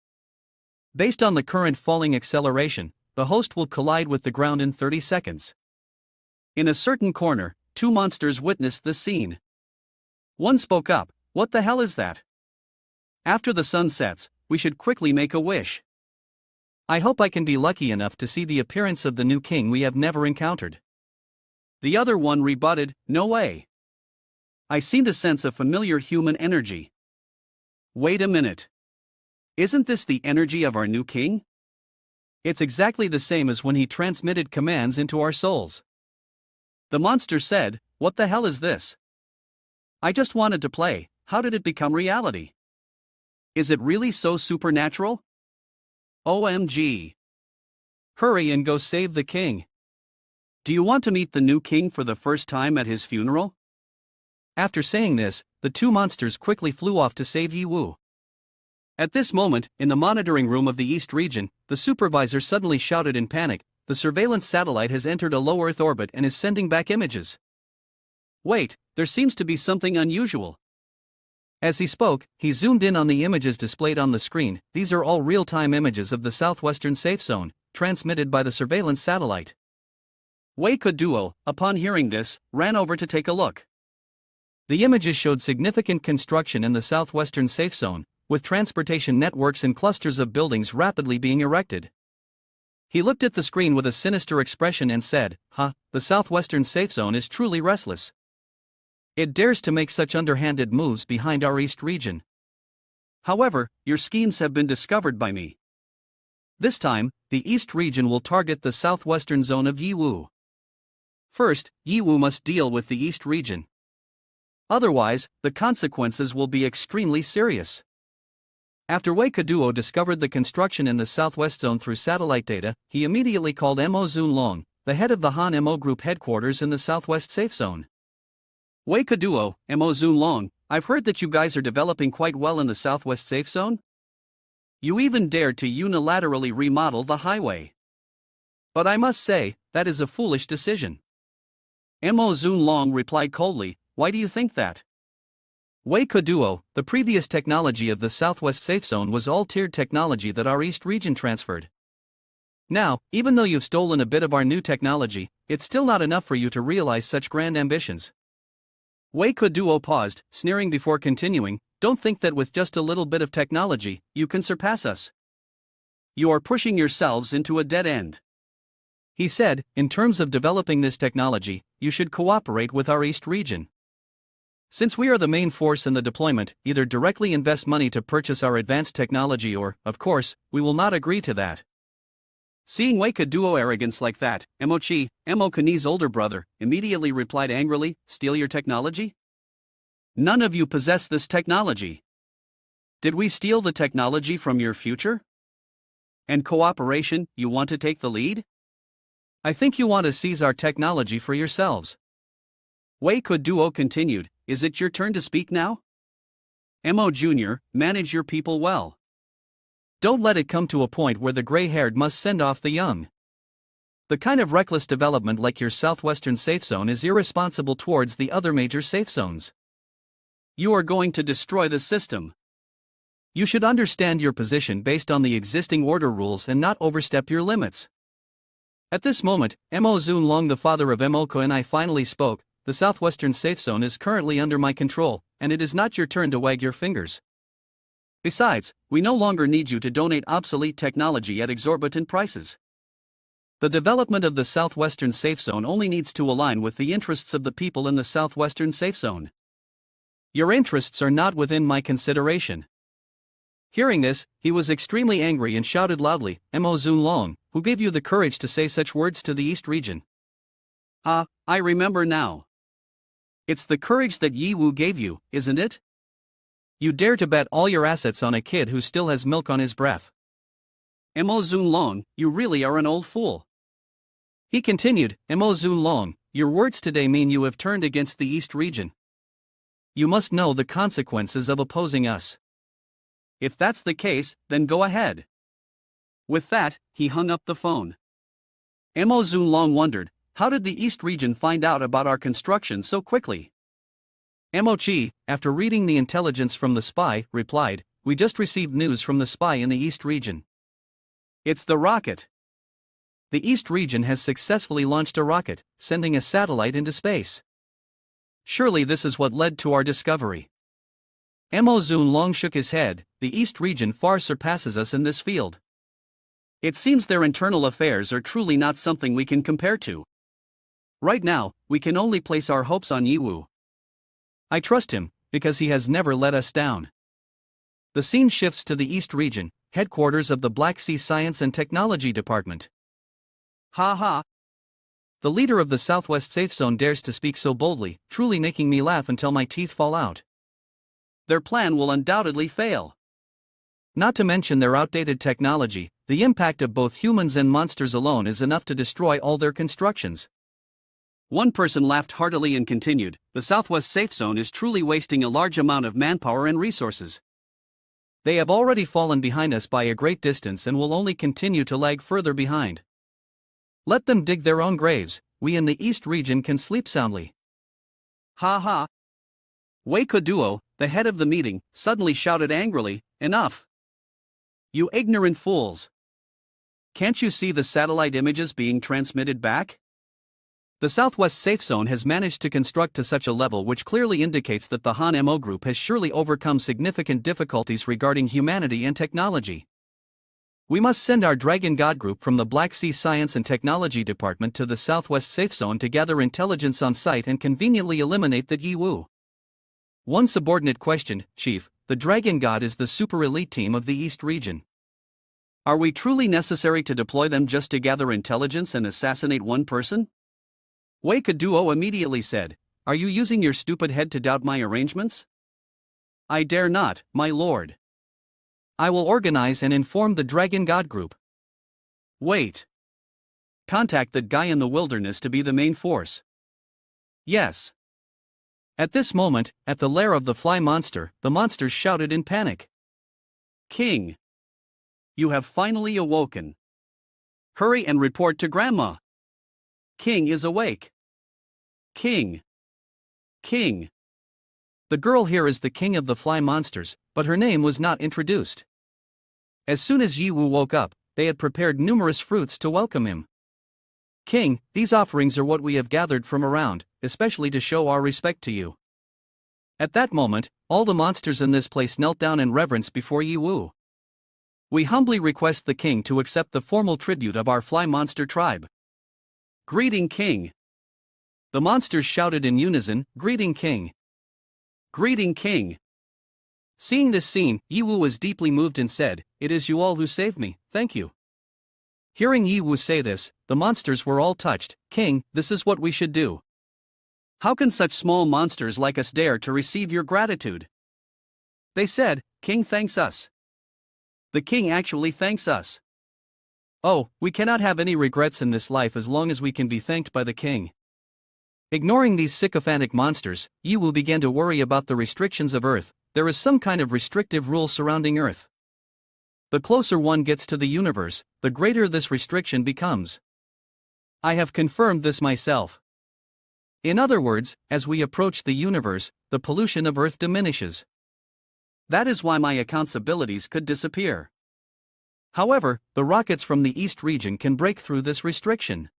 Based on the current falling acceleration, the host will collide with the ground in 30 seconds. In a certain corner, two monsters witnessed the scene. One spoke up, "What the hell is that? After the sun sets, we should quickly make a wish. I hope I can be lucky enough to see the appearance of the new king we have never encountered." The other one rebutted, "No way. I seem to sense a familiar human energy. Wait a minute. Isn't this the energy of our new king? It's exactly the same as when he transmitted commands into our souls." The monster said, "What the hell is this? I just wanted to play, how did it become reality? Is it really so supernatural? OMG. Hurry and go save the king." Do you want to meet the new king for the first time at his funeral? After saying this, the two monsters quickly flew off to save Yiwu. At this moment, in the monitoring room of the East region, the supervisor suddenly shouted in panic, "The surveillance satellite has entered a low Earth orbit and is sending back images. Wait, there seems to be something unusual." As he spoke, he zoomed in on the images displayed on the screen. These are all real-time images of the southwestern safe zone, transmitted by the surveillance satellite. Weika Duo, upon hearing this, ran over to take a look. The images showed significant construction in the southwestern safe zone, with transportation networks and clusters of buildings rapidly being erected. He looked at the screen with a sinister expression and said, the southwestern safe zone is truly restless. It dares to make such underhanded moves behind our East region. However, your schemes have been discovered by me. This time, the East region will target the southwestern zone of Yiwu. First, Yiwu must deal with the East region. Otherwise, the consequences will be extremely serious. After Weika Duo discovered the construction in the southwest zone through satellite data, he immediately called Mo Zunlong, the head of the Han Mo Group headquarters in the southwest safe zone. Weika Duo, Mo Zunlong, I've heard that you guys are developing quite well in the southwest safe zone. You even dared to unilaterally remodel the highway. But I must say, that is a foolish decision. Mo Zunlong replied coldly, "Why do you think that?" Weika Duo, the previous technology of the southwest safe zone was all tiered technology that our East region transferred. Now, even though you've stolen a bit of our new technology, it's still not enough for you to realize such grand ambitions. Weika Duo paused, sneering before continuing, "Don't think that with just a little bit of technology, you can surpass us. You are pushing yourselves into a dead end." He said, "In terms of developing this technology, you should cooperate with our East region. Since we are the main force in the deployment, either directly invest money to purchase our advanced technology or, of course, we will not agree to that." Seeing Weika Duo arrogance like that, Emochi, Mo Kuni's older brother, immediately replied angrily, "Steal your technology? None of you possess this technology. Did we steal the technology from your future? And cooperation, you want to take the lead? I think you want to seize our technology for yourselves." Weika Duo continued, "Is it your turn to speak now? Mo Jr., manage your people well. Don't let it come to a point where the gray-haired must send off the young. The kind of reckless development like your southwestern safe zone is irresponsible towards the other major safe zones. You are going to destroy the system. You should understand your position based on the existing order rules and not overstep your limits." At this moment, Mo Zunlong, the father of Mo Kuni, finally spoke. "The southwestern safe zone is currently under my control, and it is not your turn to wag your fingers. Besides, we no longer need you to donate obsolete technology at exorbitant prices. The development of the Southwestern Safe Zone only needs to align with the interests of the people in the Southwestern Safe Zone. Your interests are not within my consideration. Hearing this, he was extremely angry and shouted loudly, "Mo Zunlong, who gave you the courage to say such words to the East region?" Ah, I remember now. It's the courage that Yi Wu gave you, isn't it? You dare to bet all your assets on a kid who still has milk on his breath. Mo Zunlong, you really are an old fool. He continued, "Mo Zunlong, your words today mean you have turned against the East region. You must know the consequences of opposing us." If that's the case, then go ahead. With that, he hung up the phone. Mo Zunlong wondered, how did the East region find out about our construction so quickly? Mo Chi, after reading the intelligence from the spy, replied, "We just received news from the spy in the East region. It's the rocket. The East region has successfully launched a rocket, sending a satellite into space. Surely this is what led to our discovery." Mo Zunlong shook his head. "The East region far surpasses us in this field. It seems their internal affairs are truly not something we can compare to. Right now, we can only place our hopes on Yi Wu. I trust him, because he has never let us down." The scene shifts to the East region, headquarters of the Black Sea Science and Technology Department. Ha ha. The leader of the Southwest Safe Zone dares to speak so boldly, truly making me laugh until my teeth fall out. Their plan will undoubtedly fail. Not to mention their outdated technology, the impact of both humans and monsters alone is enough to destroy all their constructions. One person laughed heartily and continued, "The Southwest Safe Zone is truly wasting a large amount of manpower and resources. They have already fallen behind us by a great distance and will only continue to lag further behind. Let them dig their own graves, we in the East region can sleep soundly." Ha ha. Wei Kuduo, the head of the meeting, suddenly shouted angrily, "Enough! You ignorant fools! Can't you see the satellite images being transmitted back? The Southwest Safe Zone has managed to construct to such a level which clearly indicates that the Han Mo group has surely overcome significant difficulties regarding humanity and technology. We must send our Dragon God group from the Black Sea Science and Technology Department to the Southwest Safe Zone to gather intelligence on site and conveniently eliminate the Yi Wu." One subordinate questioned, "Chief, the Dragon God is the super elite team of the East region. Are we truly necessary to deploy them just to gather intelligence and assassinate one person?" Wei Kuduo immediately said, "Are you using your stupid head to doubt my arrangements?" "I dare not, my lord. I will organize and inform the Dragon God group." "Wait. Contact that guy in the wilderness to be the main force." "Yes." At this moment, at the lair of the fly monster, the monsters shouted in panic. "King! You have finally awoken. Hurry and report to Grandma. King is awake. King! King!" The girl here is the king of the fly monsters, but her name was not introduced. As soon as Yi Wu woke up, they had prepared numerous fruits to welcome him. "King, these offerings are what we have gathered from around, especially to show our respect to you." At that moment, all the monsters in this place knelt down in reverence before Yi Wu. "We humbly request the king to accept the formal tribute of our fly monster tribe." "Greeting, King!" The monsters shouted in unison, "Greeting, King!" "Greeting, King!" Seeing this scene, Yi Wu was deeply moved and said, "It is you all who saved me, thank you." Hearing Yi Wu say this, the monsters were all touched. "King, this is what we should do." "How can such small monsters like us dare to receive your gratitude?" They said, "King thanks us. The king actually thanks us." "Oh, we cannot have any regrets in this life as long as we can be thanked by the king." Ignoring these sycophantic monsters, Yi Wu began to worry about the restrictions of Earth. There is some kind of restrictive rule surrounding Earth. The closer one gets to the universe, the greater this restriction becomes. I have confirmed this myself. In other words, as we approach the universe, the pollution of Earth diminishes. That is why my account's abilities could disappear. However, the rockets from the East region can break through this restriction.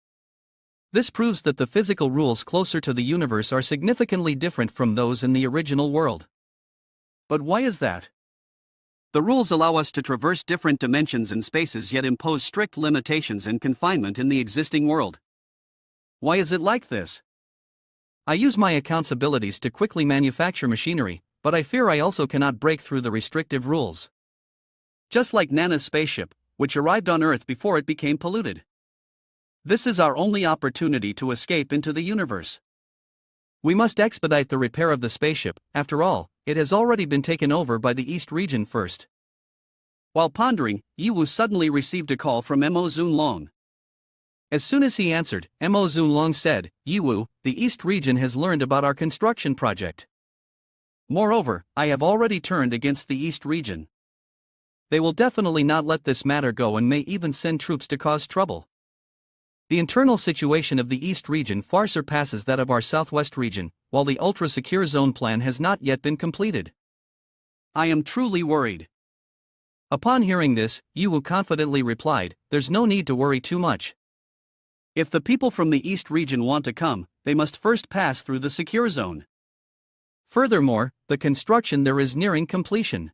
This proves that the physical rules closer to the universe are significantly different from those in the original world. But why is that? The rules allow us to traverse different dimensions and spaces yet impose strict limitations and confinement in the existing world. Why is it like this? I use my account's abilities to quickly manufacture machinery, but I fear I also cannot break through the restrictive rules. Just like Nana's spaceship, which arrived on Earth before it became polluted. This is our only opportunity to escape into the universe. We must expedite the repair of the spaceship. After all, it has already been taken over by the East region first. While pondering, Yiwu suddenly received a call from Mo Zunlong. As soon as he answered, Mo Zunlong said, "Yiwu, the East region has learned about our construction project. Moreover, I have already turned against the East region. They will definitely not let this matter go and may even send troops to cause trouble. The internal situation of the East region far surpasses that of our Southwest region, while the ultra-secure zone plan has not yet been completed. I am truly worried." Upon hearing this, Yiwu confidently replied, "There's no need to worry too much. If the people from the East region want to come, they must first pass through the secure zone. Furthermore, the construction there is nearing completion.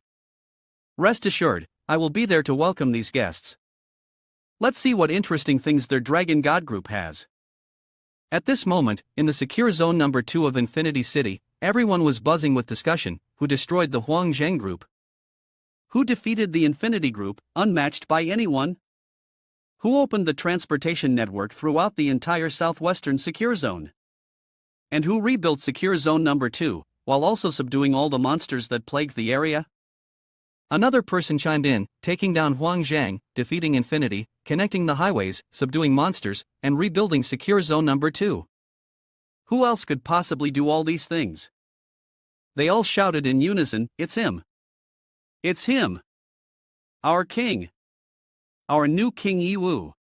Rest assured, I will be there to welcome these guests. Let's see what interesting things their Dragon God group has." At this moment, in the secure zone number 2 of Infinity City, everyone was buzzing with discussion. Who destroyed the Huang Zheng group? Who defeated the Infinity Group, unmatched by anyone? Who opened the transportation network throughout the entire southwestern secure zone? And who rebuilt secure zone number 2, while also subduing all the monsters that plagued the area? Another person chimed in, taking down Huang Zhang, defeating Infinity, connecting the highways, subduing monsters, and rebuilding secure zone number 2. Who else could possibly do all these things? They all shouted in unison, "It's him! It's him! Our king! Our new King Yiwu!"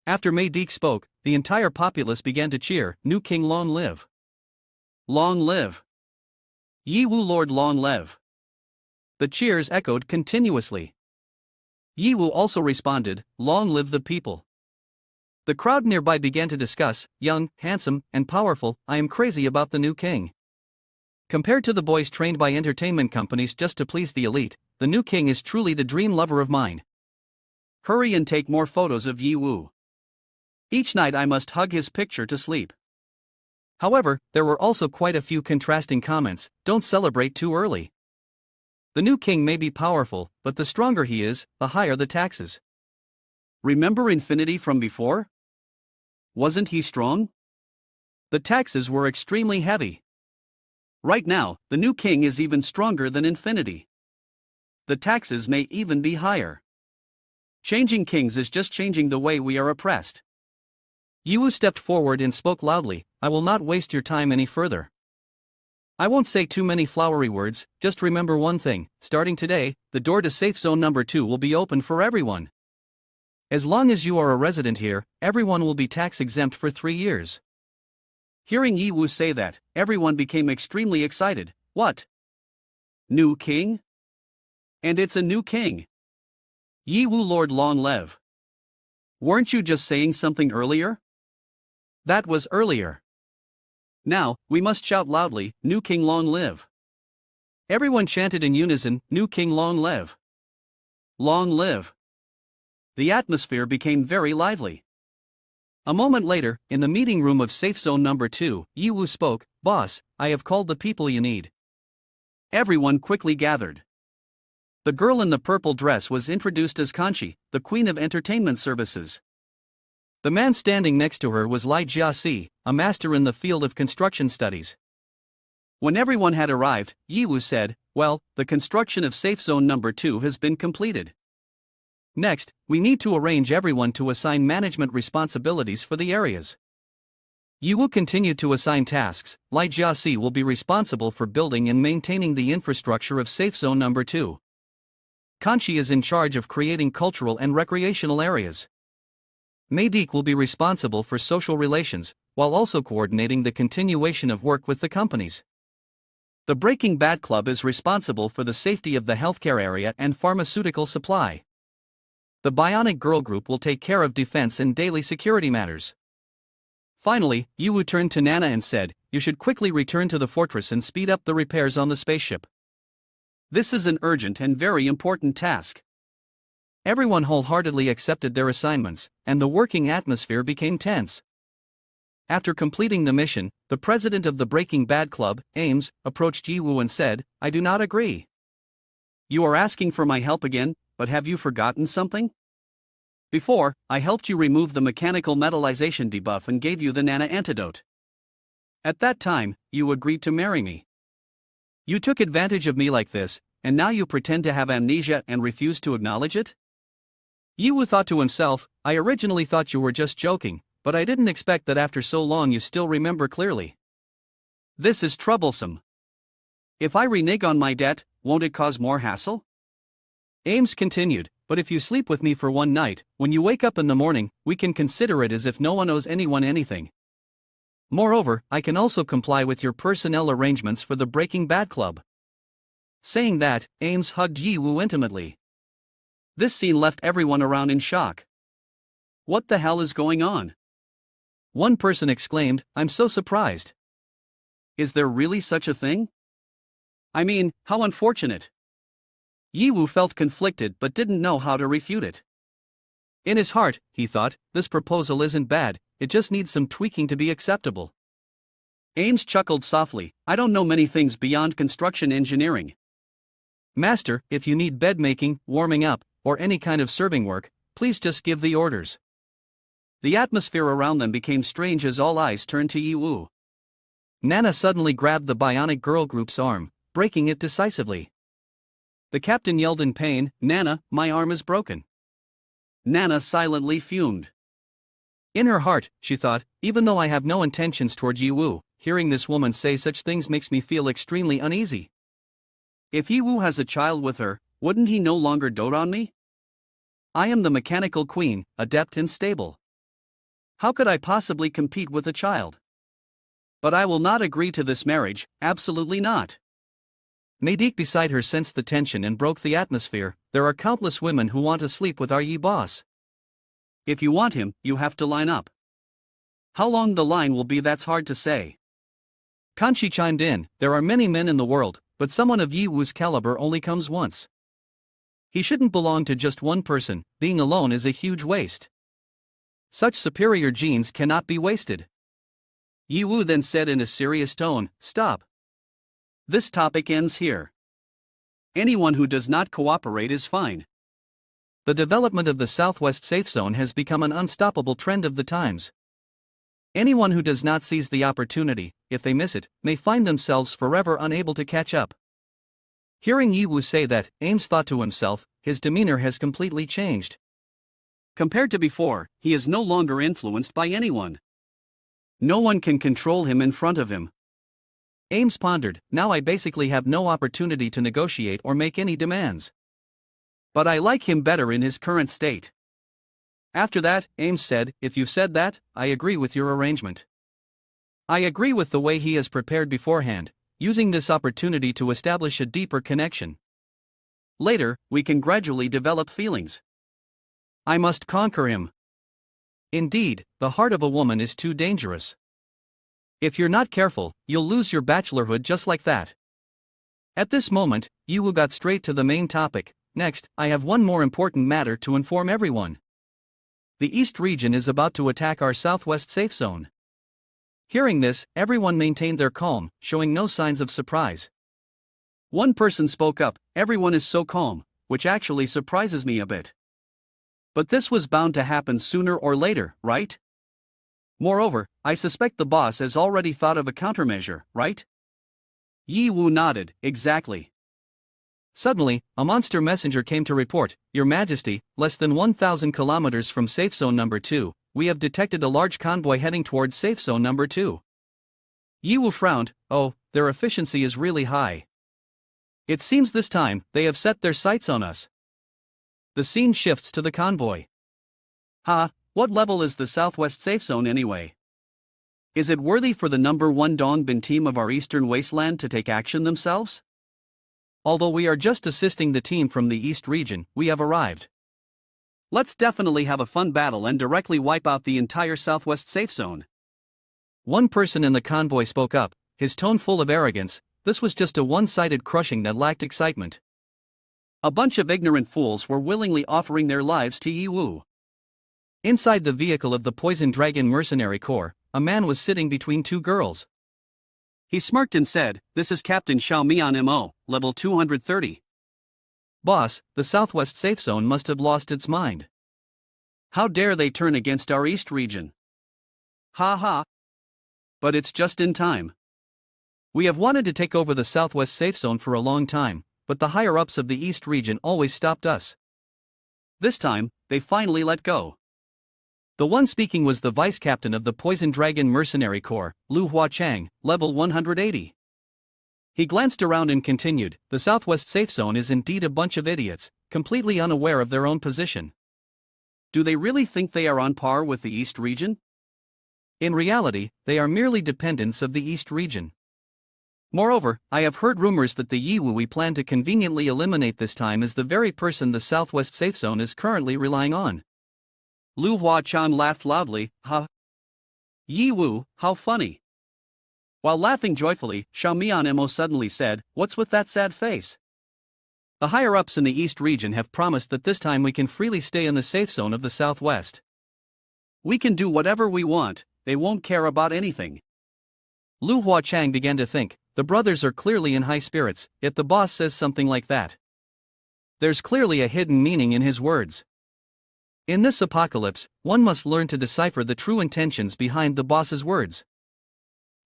After Mei Deke spoke, the entire populace began to cheer, "New King long live! Long live! Yiwu Lord long live!" The cheers echoed continuously. Yiwu also responded, "Long live the people!" The crowd nearby began to discuss, "Young, handsome, and powerful, I am crazy about the new king. Compared to the boys trained by entertainment companies just to please the elite, the new king is truly the dream lover of mine. Hurry and take more photos of Yiwu. Each night I must hug his picture to sleep." However, there were also quite a few contrasting comments. "Don't celebrate too early. The new king may be powerful, but the stronger he is, the higher the taxes. Remember Infinity from before? Wasn't he strong? The taxes were extremely heavy. Right now, the new king is even stronger than Infinity. The taxes may even be higher. Changing kings is just changing the way we are oppressed." Yiwu stepped forward and spoke loudly, "I will not waste your time any further. I won't say too many flowery words, just remember one thing, starting today, the door to safe zone number 2 will be open for everyone. As long as you are a resident here, everyone will be tax exempt for 3 years. Hearing Yiwu say that, everyone became extremely excited. What? New king? And it's a new king. Yiwu Lord long live. Weren't you just saying something earlier? That was earlier. Now, we must shout loudly, "New king long live." Everyone chanted in unison, "New king long live. Long live." The atmosphere became very lively. A moment later, in the meeting room of safe zone number 2, Yiwu spoke, "Boss, I have called the people you need." Everyone quickly gathered. The girl in the purple dress was introduced as Kanchi, the queen of entertainment services. The man standing next to her was Lai Jiasi, a master in the field of construction studies. When everyone had arrived, Yiwu said, "Well, the construction of safe zone number 2 has been completed. Next, we need to arrange everyone to assign management responsibilities for the areas." Yiwu continued to assign tasks. Lai Jiasi will be responsible for building and maintaining the infrastructure of safe zone number 2. Kanchi is in charge of creating cultural and recreational areas. Mei Deke will be responsible for social relations, while also coordinating the continuation of work with the companies. The Breaking Bad Club is responsible for the safety of the healthcare area and pharmaceutical supply. The Bionic Girl Group will take care of defense and daily security matters. Finally, Yiwu turned to Nana and said, "You should quickly return to the fortress and speed up the repairs on the spaceship. This is an urgent and very important task. Everyone wholeheartedly accepted their assignments, and the working atmosphere became tense. After completing the mission, the president of the Breaking Bad Club, Ames, approached Yiwu and said, "I do not agree. You are asking for my help again, but have you forgotten something? Before, I helped you remove the mechanical metallization debuff and gave you the nana antidote. At that time, you agreed to marry me. You took advantage of me like this, and now you pretend to have amnesia and refuse to acknowledge it?" Yiwu thought to himself, "I originally thought you were just joking, but I didn't expect that after so long you still remember clearly. This is troublesome. If I renege on my debt, won't it cause more hassle?" Ames continued, "But if you sleep with me for one night, when you wake up in the morning, we can consider it as if no one owes anyone anything. Moreover, I can also comply with your personnel arrangements for the Breaking Bad Club." Saying that, Ames hugged Yiwu intimately. This scene left everyone around in shock. What the hell is going on? One person exclaimed, "I'm so surprised. Is there really such a thing? I mean, how unfortunate." Yiwu felt conflicted but didn't know how to refute it. In his heart, he thought, this proposal isn't bad, it just needs some tweaking to be acceptable. Ames chuckled softly, "I don't know many things beyond construction engineering. Master, if you need bed making, warming up, or any kind of serving work, please just give the orders." The atmosphere around them became strange as all eyes turned to Yiwu. Nana suddenly grabbed the bionic girl group's arm, breaking it decisively. The captain yelled in pain, "Nana, my arm is broken." Nana silently fumed. In her heart, she thought, even though I have no intentions toward Yiwu, hearing this woman say such things makes me feel extremely uneasy. If Yiwu has a child with her, wouldn't he no longer dote on me? I am the mechanical queen, adept and stable. How could I possibly compete with a child? But I will not agree to this marriage, absolutely not. Nadiq beside her sensed the tension and broke the atmosphere. There are countless women who want to sleep with our Yi boss. If you want him, you have to line up. How long the line will be, that's hard to say. Kanchi chimed in, "There are many men in the world, but someone of Yiwu's caliber only comes once. He shouldn't belong to just one person, being alone is a huge waste. Such superior genes cannot be wasted." Yiwu then said in a serious tone, "Stop. This topic ends here. Anyone who does not cooperate is fine." The development of the Southwest Safe Zone has become an unstoppable trend of the times. Anyone who does not seize the opportunity, if they miss it, may find themselves forever unable to catch up. Hearing Yiwu say that, Ames thought to himself, his demeanor has completely changed. Compared to before, he is no longer influenced by anyone. No one can control him in front of him. Ames pondered, now I basically have no opportunity to negotiate or make any demands. But I like him better in his current state. After that, Ames said, if you said that, I agree with your arrangement. I agree with the way he has prepared beforehand, using this opportunity to establish a deeper connection. Later, we can gradually develop feelings. I must conquer him. Indeed, the heart of a woman is too dangerous. If you're not careful, you'll lose your bachelorhood just like that. At this moment, Yiwu got straight to the main topic. Next, I have one more important matter to inform everyone. The East region is about to attack our Southwest Safe Zone. Hearing this, everyone maintained their calm, showing no signs of surprise. One person spoke up, everyone is so calm, which actually surprises me a bit. But this was bound to happen sooner or later, right? Moreover, I suspect the boss has already thought of a countermeasure, right? Yiwu nodded, exactly. Suddenly, a monster messenger came to report, Your Majesty, less than 1,000 kilometers from Safe Zone number 2, we have detected a large convoy heading towards Safe Zone number 2. Yiwu frowned, oh, their efficiency is really high. It seems this time, they have set their sights on us. The scene shifts to the convoy. What level is the Southwest Safe Zone anyway? Is it worthy for the number 1 Dongbin team of our Eastern Wasteland to take action themselves? Although we are just assisting the team from the East region, we have arrived. Let's definitely have a fun battle and directly wipe out the entire Southwest Safe Zone. One person in the convoy spoke up, his tone full of arrogance. This was just a one-sided crushing that lacked excitement. A bunch of ignorant fools were willingly offering their lives to Yiwu. Inside the vehicle of the Poison Dragon Mercenary Corps, a man was sitting between two girls. He smirked and said, "This is Captain Xiaomian Mo, level 230. Boss, the Southwest Safe Zone must have lost its mind. How dare they turn against our East region? Ha ha. But it's just in time. We have wanted to take over the Southwest Safe Zone for a long time, but the higher-ups of the East region always stopped us. This time, they finally let go." The one speaking was the vice captain of the Poison Dragon Mercenary Corps, Lu Huachang, level 180. He glanced around and continued, "The Southwest Safe Zone is indeed a bunch of idiots, completely unaware of their own position. Do they really think they are on par with the East region? In reality, they are merely dependents of the East region. Moreover, I have heard rumors that the Yiwu we plan to conveniently eliminate this time is the very person the Southwest Safe Zone is currently relying on." Lu Huachan laughed loudly, "Huh? Yiwu, how funny." While laughing joyfully, Xiaomian Mo suddenly said, "What's with that sad face? The higher-ups in the East region have promised that this time we can freely stay in the safe zone of the Southwest. We can do whatever we want, they won't care about anything." Lu Huachang began to think, the brothers are clearly in high spirits, yet the boss says something like that. There's clearly a hidden meaning in his words. In this apocalypse, one must learn to decipher the true intentions behind the boss's words.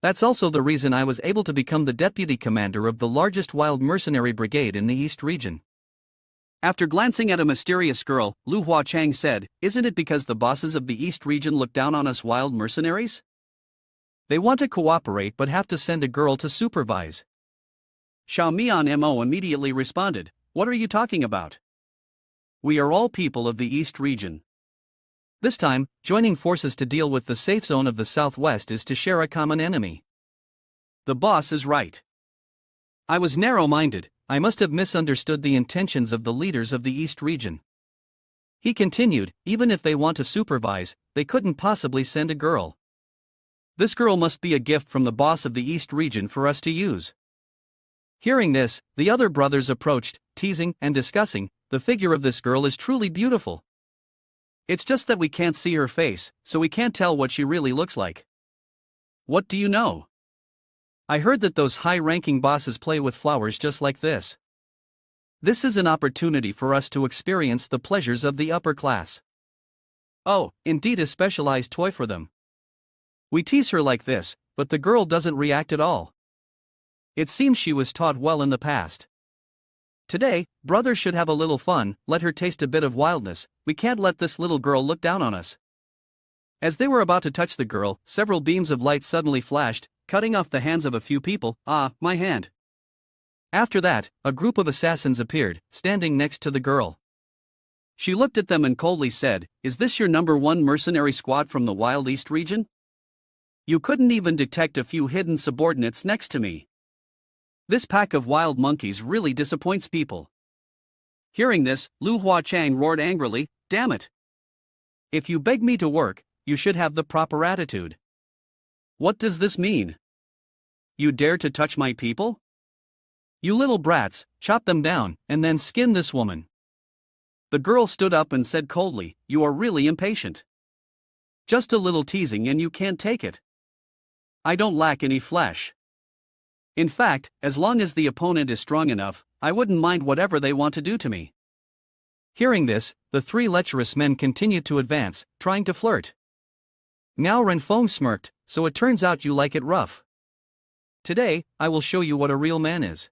That's also the reason I was able to become the deputy commander of the largest wild mercenary brigade in the East region. After glancing at a mysterious girl, Lu Huachang said, "Isn't it because the bosses of the East region look down on us wild mercenaries? They want to cooperate but have to send a girl to supervise." Xiaomian Mo immediately responded, "What are you talking about? We are all people of the East region. This time, joining forces to deal with the safe zone of the Southwest is to share a common enemy." The boss is right. I was narrow-minded, I must have misunderstood the intentions of the leaders of the East region. He continued, "Even if they want to supervise, they couldn't possibly send a girl. This girl must be a gift from the boss of the East region for us to use." Hearing this, the other brothers approached, teasing and discussing, "The figure of this girl is truly beautiful. It's just that we can't see her face, so we can't tell what she really looks like." "What do you know?" "I heard that those high-ranking bosses play with flowers just like this. This is an opportunity for us to experience the pleasures of the upper class." "Oh, indeed, a specialized toy for them." We tease her like this, but the girl doesn't react at all. It seems she was taught well in the past. Today, brothers should have a little fun, let her taste a bit of wildness, we can't let this little girl look down on us." As they were about to touch the girl, several beams of light suddenly flashed, cutting off the hands of a few people. "Ah, my hand." After that, a group of assassins appeared, standing next to the girl. She looked at them and coldly said, "Is this your number one mercenary squad from the Wild East region? You couldn't even detect a few hidden subordinates next to me. This pack of wild monkeys really disappoints people." Hearing this, Lu Huachang roared angrily, "Damn it! If you beg me to work, you should have the proper attitude. What does this mean? You dare to touch my people? You little brats, chop them down, and then skin this woman." The girl stood up and said coldly, "You are really impatient. Just a little teasing and you can't take it. I don't lack any flesh. In fact, as long as the opponent is strong enough, I wouldn't mind whatever they want to do to me." Hearing this, the three lecherous men continued to advance, trying to flirt. Miao Renfeng smirked, "So it turns out you like it rough. Today, I will show you what a real man is.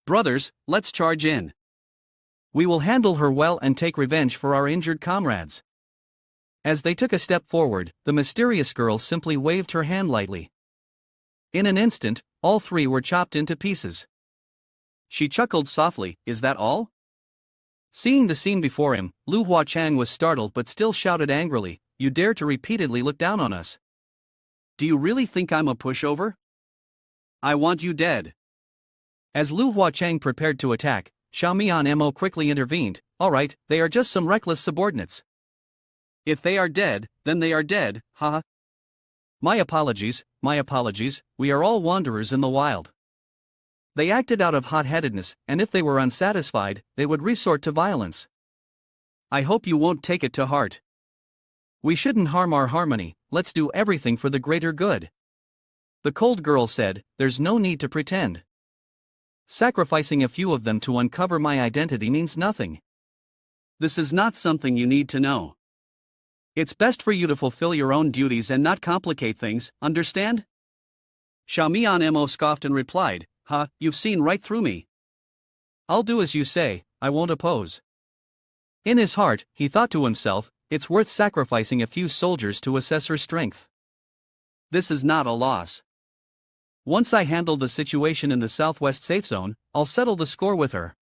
Brothers, let's charge in. We will handle her well and take revenge for our injured comrades." As they took a step forward, the mysterious girl simply waved her hand lightly. In an instant, all three were chopped into pieces. She chuckled softly, "Is that all?" Seeing the scene before him, Lu Huachang was startled but still shouted angrily, "You dare to repeatedly look down on us. Do you really think I'm a pushover? I want you dead." As Lu Huachang prepared to attack, Xiaomian Mo quickly intervened, "All right, they are just some reckless subordinates. If they are dead, then they are dead, haha. My apologies, we are all wanderers in the wild. They acted out of hot-headedness, and if they were unsatisfied, they would resort to violence. I hope you won't take it to heart. We shouldn't harm our harmony, let's do everything for the greater good. The cold girl said, there's no need to pretend. Sacrificing a few of them to uncover my identity means nothing. This is not something you need to know. It's best for you to fulfill your own duties and not complicate things, understand? Xiaomian scoffed and replied, you've seen right through me. I'll do as you say, I won't oppose. In his heart, he thought to himself, it's worth sacrificing a few soldiers to assess her strength. This is not a loss. Once I handle the situation in the southwest safe zone, I'll settle the score with her.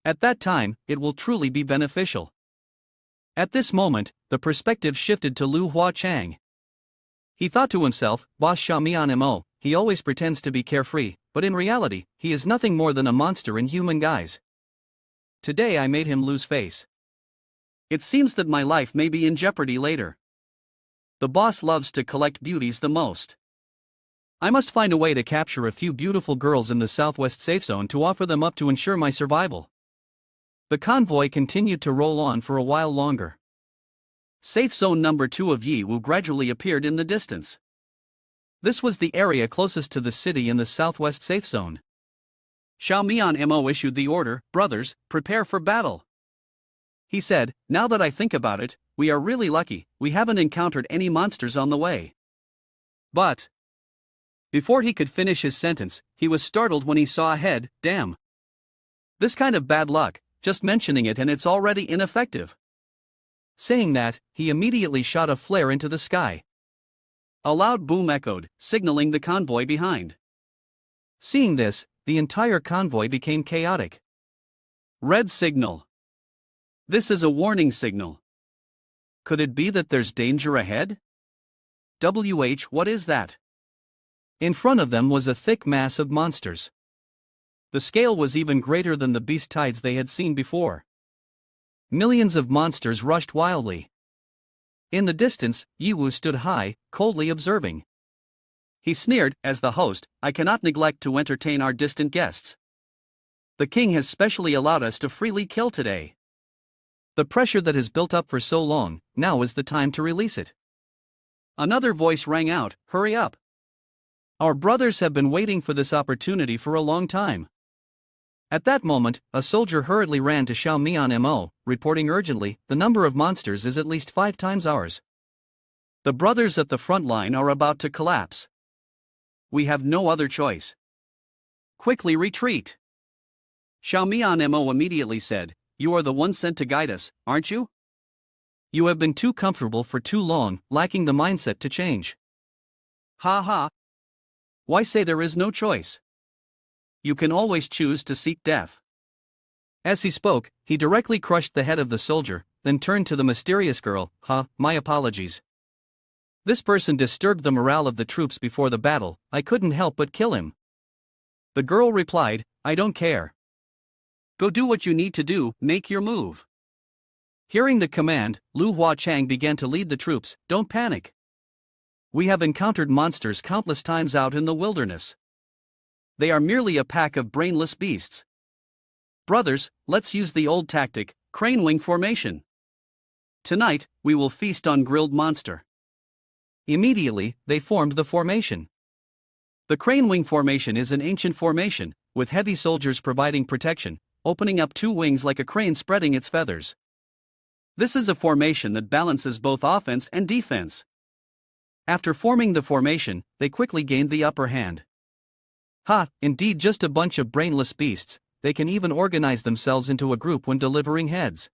At that time, it will truly be beneficial. At this moment, the perspective shifted to Lu Huachang. He thought to himself, Boss Xiaomian, he always pretends to be carefree, but in reality, he is nothing more than a monster in human guise. Today I made him lose face. It seems that my life may be in jeopardy later. The boss loves to collect beauties the most. I must find a way to capture a few beautiful girls in the southwest safe zone to offer them up to ensure my survival. The convoy continued to roll on for a while longer. Safe zone number 2 of Yiwu gradually appeared in the distance. This was the area closest to the city in the southwest safe zone. Xiaomian issued the order, brothers, prepare for battle. He said, now that I think about it, we are really lucky, we haven't encountered any monsters on the way. But before he could finish his sentence, he was startled when he saw ahead, damn. This kind of bad luck, just mentioning it and it's already ineffective. Saying that, he immediately shot a flare into the sky. A loud boom echoed, signaling the convoy behind. Seeing this, the entire convoy became chaotic. Red signal. This is a warning signal. Could it be that there's danger ahead? What is that? In front of them was a thick mass of monsters. The scale was even greater than the beast tides they had seen before. Millions of monsters rushed wildly. In the distance, Yiwu stood high, coldly observing. He sneered, as the host, I cannot neglect to entertain our distant guests. The king has specially allowed us to freely kill today. The pressure that has built up for so long, now is the time to release it. Another voice rang out, hurry up. Our brothers have been waiting for this opportunity for a long time. At that moment, a soldier hurriedly ran to Xiaomian, reporting urgently, the number of monsters is at least 5 times ours. The brothers at the front line are about to collapse. We have no other choice. Quickly retreat. Xiaomian immediately said, you are the one sent to guide us, aren't you? You have been too comfortable for too long, lacking the mindset to change. Ha. Why say there is no choice? You can always choose to seek death. As he spoke, he directly crushed the head of the soldier, then turned to the mysterious girl, my apologies. This person disturbed the morale of the troops before the battle, I couldn't help but kill him. The girl replied, I don't care. Go do what you need to do, make your move. Hearing the command, Lu Huachang began to lead the troops, don't panic. We have encountered monsters countless times out in the wilderness. They are merely a pack of brainless beasts. Brothers, let's use the old tactic, crane wing formation. Tonight, we will feast on grilled monster. Immediately, they formed the formation. The crane wing formation is an ancient formation, with heavy soldiers providing protection, opening up 2 wings like a crane spreading its feathers. This is a formation that balances both offense and defense. After forming the formation, they quickly gained the upper hand. Indeed, just a bunch of brainless beasts, they can even organize themselves into a group when delivering heads.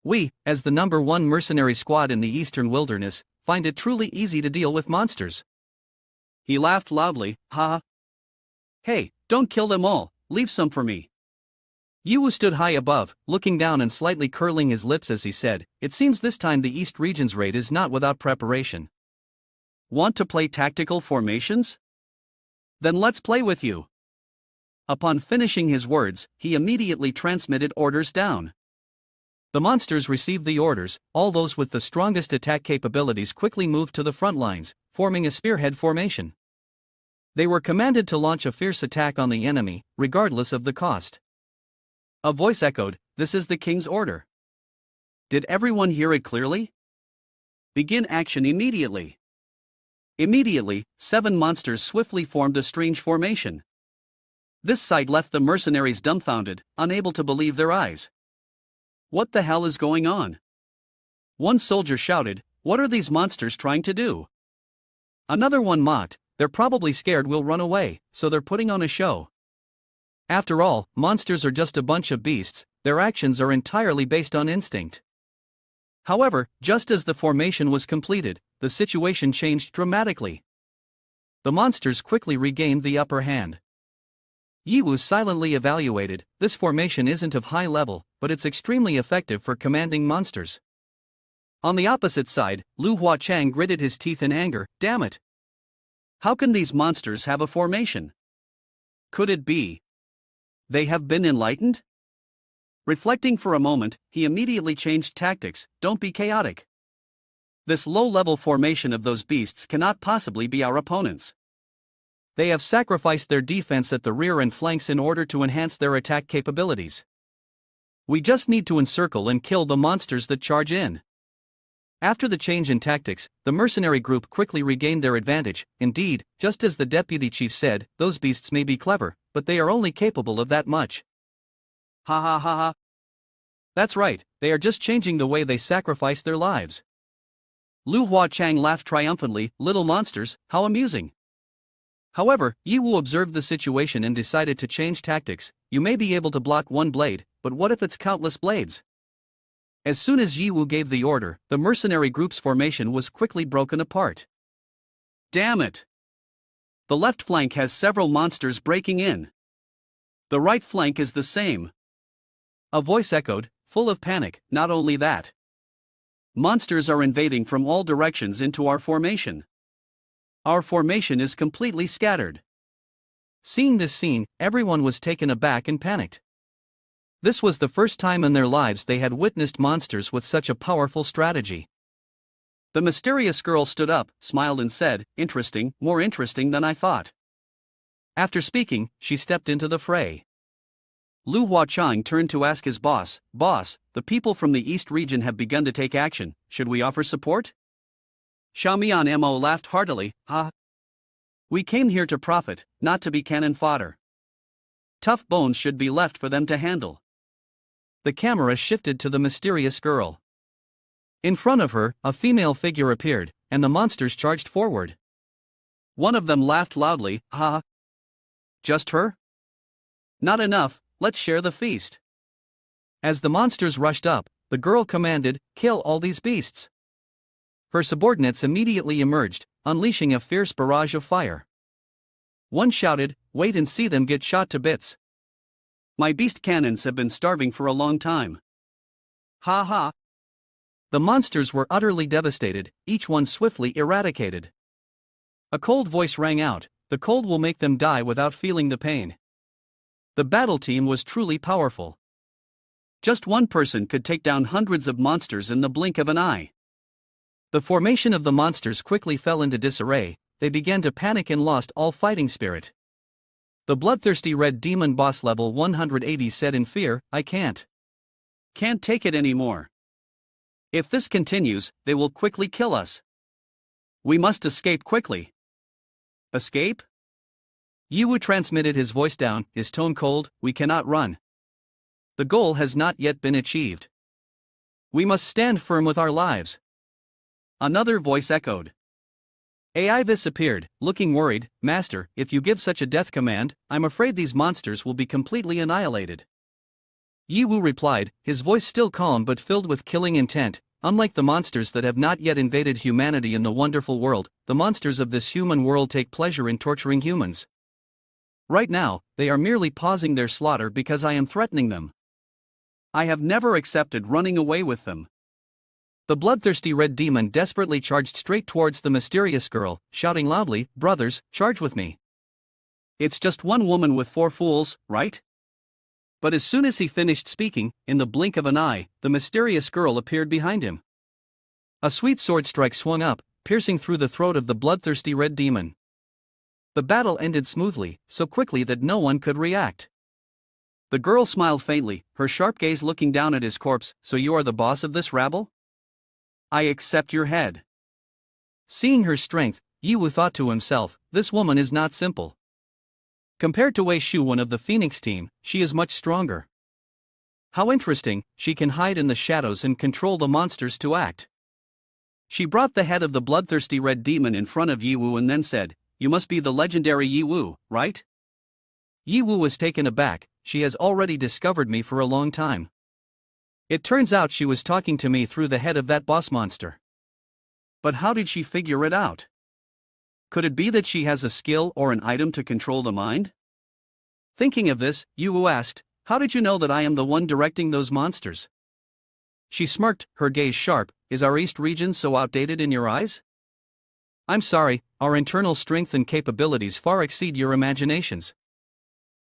We, as the number 1 mercenary squad in the eastern wilderness, find it truly easy to deal with monsters. He laughed loudly, Hey, don't kill them all, leave some for me. Yiwu stood high above, looking down and slightly curling his lips as he said, it seems this time the East Region's raid is not without preparation. Want to play tactical formations? Then let's play with you. Upon finishing his words, he immediately transmitted orders down. The monsters received the orders, all those with the strongest attack capabilities quickly moved to the front lines, forming a spearhead formation. They were commanded to launch a fierce attack on the enemy, regardless of the cost. A voice echoed, "This is the king's order." Did everyone hear it clearly? Begin action immediately. Immediately, 7 monsters swiftly formed a strange formation. This sight left the mercenaries dumbfounded, unable to believe their eyes. What the hell is going on? One soldier shouted, "What are these monsters trying to do?" Another one mocked, "They're probably scared we'll run away, so they're putting on a show." After all, monsters are just a bunch of beasts, their actions are entirely based on instinct. However, just as the formation was completed, the situation changed dramatically. The monsters quickly regained the upper hand. Yiwu silently evaluated, "This formation isn't of high level, but it's extremely effective for commanding monsters." On the opposite side, Lu Huachang gritted his teeth in anger, "Damn it! How can these monsters have a formation? Could it be they have been enlightened?" Reflecting for a moment, he immediately changed tactics. "Don't be chaotic. This low-level formation of those beasts cannot possibly be our opponents. They have sacrificed their defense at the rear and flanks in order to enhance their attack capabilities. We just need to encircle and kill the monsters that charge in." After the change in tactics, the mercenary group quickly regained their advantage. Indeed, just as the deputy chief said, "Those beasts may be clever, but they are only capable of that much." Ha ha ha ha. That's right, they are just changing the way they sacrifice their lives. Lu Huachang laughed triumphantly, "Little monsters, how amusing." However, Yiwu observed the situation and decided to change tactics. "You may be able to block one blade, but what if it's countless blades?" As soon as Yiwu gave the order, the mercenary group's formation was quickly broken apart. Damn it! The left flank has several monsters breaking in. The right flank is the same. A voice echoed, full of panic. Not only that, monsters are invading from all directions into our formation. Our formation is completely scattered. Seeing this scene, everyone was taken aback and panicked. This was the first time in their lives they had witnessed monsters with such a powerful strategy. The mysterious girl stood up, smiled and said, "Interesting, more interesting than I thought." After speaking, she stepped into the fray. Lu Huachang turned to ask his boss, "Boss, the people from the East region have begun to take action, should we offer support?" Xiaomian Mo laughed heartily, "Ha! We came here to profit, not to be cannon fodder. Tough bones should be left for them to handle." The camera shifted to the mysterious girl. In front of her, a female figure appeared, and the monsters charged forward. One of them laughed loudly, "Ha! Just her? Not enough, let's share the feast." As the monsters rushed up, the girl commanded, "Kill all these beasts." Her subordinates immediately emerged, unleashing a fierce barrage of fire. One shouted, "Wait and see them get shot to bits. My beast cannons have been starving for a long time." Ha ha! The monsters were utterly devastated, each one swiftly eradicated. A cold voice rang out, "The cold will make them die without feeling the pain." The battle team was truly powerful. Just one person could take down hundreds of monsters in the blink of an eye. The formation of the monsters quickly fell into disarray, they began to panic and lost all fighting spirit. The bloodthirsty red demon boss level 180 said in fear, "I can't take it anymore. If this continues, they will quickly kill us. We must escape quickly." Escape? Yiwu transmitted his voice down, his tone cold, "We cannot run. The goal has not yet been achieved. We must stand firm with our lives." Another voice echoed. Aivis appeared, looking worried, "Master, if you give such a death command, I'm afraid these monsters will be completely annihilated." Yiwu replied, his voice still calm but filled with killing intent, "Unlike the monsters that have not yet invaded humanity in the wonderful world, the monsters of this human world take pleasure in torturing humans. Right now, they are merely pausing their slaughter because I am threatening them. I have never accepted running away with them." The bloodthirsty red demon desperately charged straight towards the mysterious girl, shouting loudly, "Brothers, charge with me. It's just one woman with 4 fools, right?" But as soon as he finished speaking, in the blink of an eye, the mysterious girl appeared behind him. A sweet sword strike swung up, piercing through the throat of the bloodthirsty red demon. The battle ended smoothly, so quickly that no one could react. The girl smiled faintly, her sharp gaze looking down at his corpse. So you are the boss of this rabble? I accept your head. Seeing her strength, Yiwu thought to himself, this woman is not simple. Compared to Wei Shuwen of the Phoenix team, she is much stronger. How interesting, she can hide in the shadows and control the monsters to act. She brought the head of the bloodthirsty red demon in front of Yiwu and then said, you must be the legendary Yiwu, right? Yiwu was taken aback, she has already discovered me for a long time. It turns out she was talking to me through the head of that boss monster. But how did she figure it out? Could it be that she has a skill or an item to control the mind? Thinking of this, Yiwu asked, how did you know that I am the one directing those monsters? She smirked, her gaze sharp, is our East region so outdated in your eyes? I'm sorry, our internal strength and capabilities far exceed your imaginations.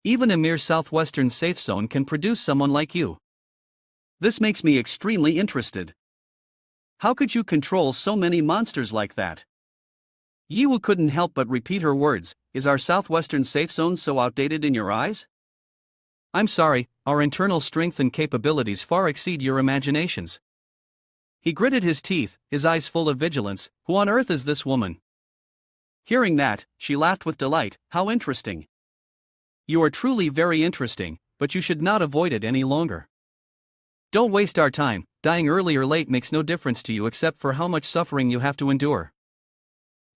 Even a mere southwestern safe zone can produce someone like you. This makes me extremely interested. How could you control so many monsters like that? Yiwu couldn't help but repeat her words, is our southwestern safe zone so outdated in your eyes? I'm sorry, our internal strength and capabilities far exceed your imaginations. He gritted his teeth, his eyes full of vigilance. Who on earth is this woman? Hearing that, she laughed with delight. How interesting. You are truly very interesting, but you should not avoid it any longer. Don't waste our time, dying early or late makes no difference to you except for how much suffering you have to endure.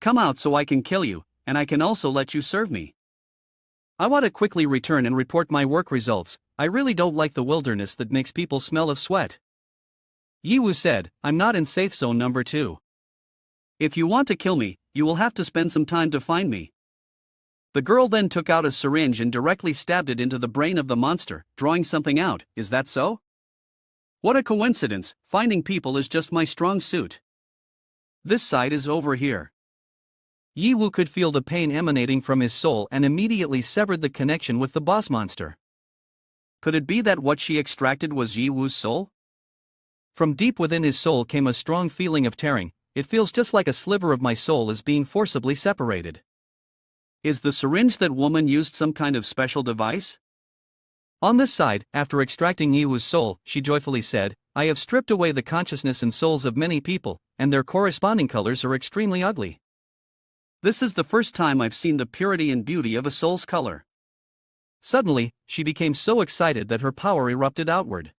Come out so I can kill you, and I can also let you serve me. I want to quickly return and report my work results. I really don't like the wilderness that makes people smell of sweat. Yiwu said, I'm not in safe zone number 2. If you want to kill me, you will have to spend some time to find me. The girl then took out a syringe and directly stabbed it into the brain of the monster, drawing something out. Is that so? What a coincidence, finding people is just my strong suit. This side is over here. Yiwu could feel the pain emanating from his soul and immediately severed the connection with the boss monster. Could it be that what she extracted was Yiwu's soul? From deep within his soul came a strong feeling of tearing. It feels just like a sliver of my soul is being forcibly separated. Is the syringe that woman used some kind of special device? On this side, after extracting Yiwu's soul, she joyfully said, I have stripped away the consciousness and souls of many people, and their corresponding colors are extremely ugly. This is the first time I've seen the purity and beauty of a soul's color. Suddenly, she became so excited that her power erupted outward.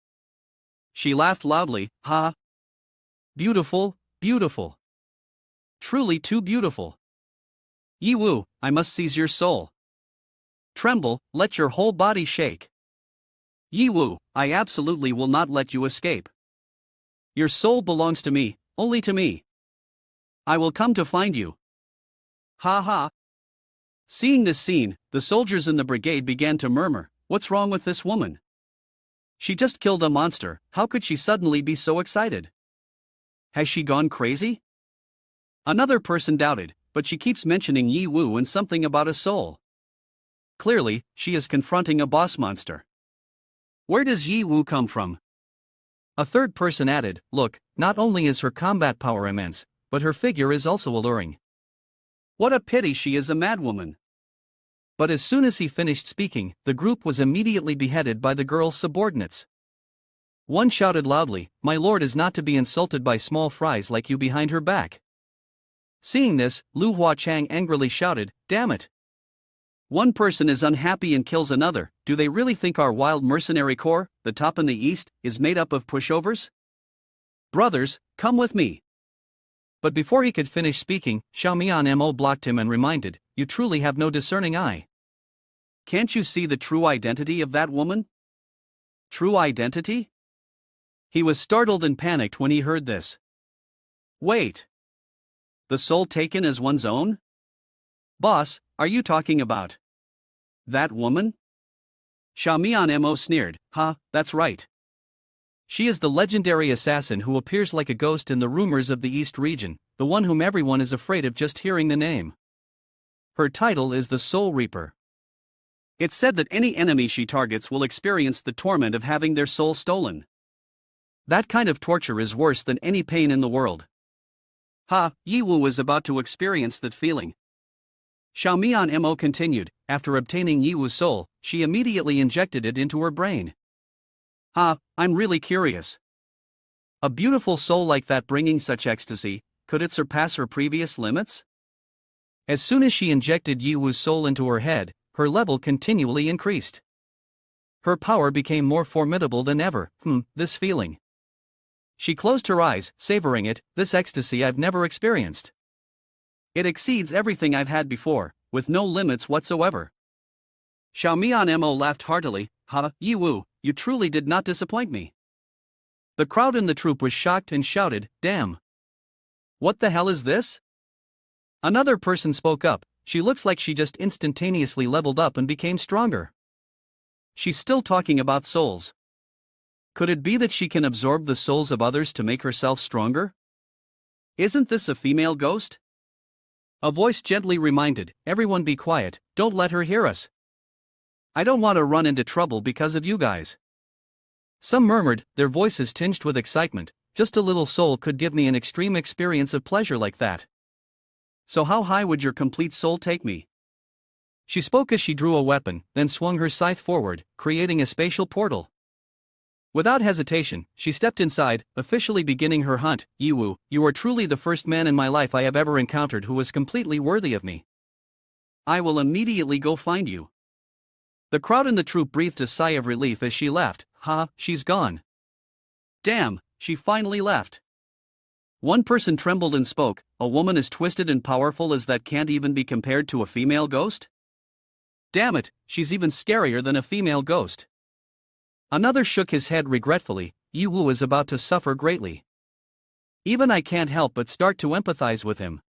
She laughed loudly, ha! Beautiful, beautiful. Truly too beautiful. Yiwu, I must seize your soul. Tremble, let your whole body shake. Yiwu, I absolutely will not let you escape. Your soul belongs to me, only to me. I will come to find you. Ha ha. Seeing this scene, the soldiers in the brigade began to murmur, what's wrong with this woman? She just killed a monster, how could she suddenly be so excited? Has she gone crazy? Another person doubted, but she keeps mentioning Yiwu and something about a soul. Clearly, she is confronting a boss monster. Where does Yiwu come from? A third person added, look, not only is her combat power immense, but her figure is also alluring. What a pity she is a madwoman. But as soon as he finished speaking, the group was immediately beheaded by the girl's subordinates. One shouted loudly, my lord is not to be insulted by small fries like you behind her back. Seeing this, Lu Huachang angrily shouted, damn it. One person is unhappy and kills another. Do they really think our wild mercenary corps, the top in the east, is made up of pushovers? Brothers, come with me. But before he could finish speaking, Xiaomian Mo blocked him and reminded, you truly have no discerning eye. Can't you see the true identity of that woman? True identity? He was startled and panicked when he heard this. Wait. The soul taken as one's own? Boss, are you talking about that woman? Xiaomian Mo sneered, that's right. She is the legendary assassin who appears like a ghost in the rumors of the East region, the one whom everyone is afraid of just hearing the name. Her title is the Soul Reaper. It's said that any enemy she targets will experience the torment of having their soul stolen. That kind of torture is worse than any pain in the world. Yiwu was about to experience that feeling. Xiaomian Mo continued, after obtaining Yiwu's soul, she immediately injected it into her brain. I'm really curious. A beautiful soul like that bringing such ecstasy, could it surpass her previous limits? As soon as she injected Yiwu's soul into her head, her level continually increased. Her power became more formidable than ever. This feeling. She closed her eyes, savoring it. This ecstasy I've never experienced. It exceeds everything I've had before, with no limits whatsoever. Xiaomian Mo laughed heartily. Yiwu, you truly did not disappoint me. The crowd in the troupe was shocked and shouted, damn. What the hell is this? Another person spoke up. She looks like she just instantaneously leveled up and became stronger. She's still talking about souls. Could it be that she can absorb the souls of others to make herself stronger? Isn't this a female ghost? A voice gently reminded, everyone be quiet, don't let her hear us. I don't want to run into trouble because of you guys. Some murmured, their voices tinged with excitement, just a little soul could give me an extreme experience of pleasure like that. So how high would your complete soul take me? She spoke as she drew a weapon, then swung her scythe forward, creating a spatial portal. Without hesitation, she stepped inside, officially beginning her hunt. Yiwu, you are truly the first man in my life I have ever encountered who was completely worthy of me. I will immediately go find you. The crowd in the troupe breathed a sigh of relief as she left. She's gone. Damn, she finally left. One person trembled and spoke, a woman as twisted and powerful as that can't even be compared to a female ghost? Damn it, she's even scarier than a female ghost. Another shook his head regretfully. Yiwu is about to suffer greatly. Even I can't help but start to empathize with him.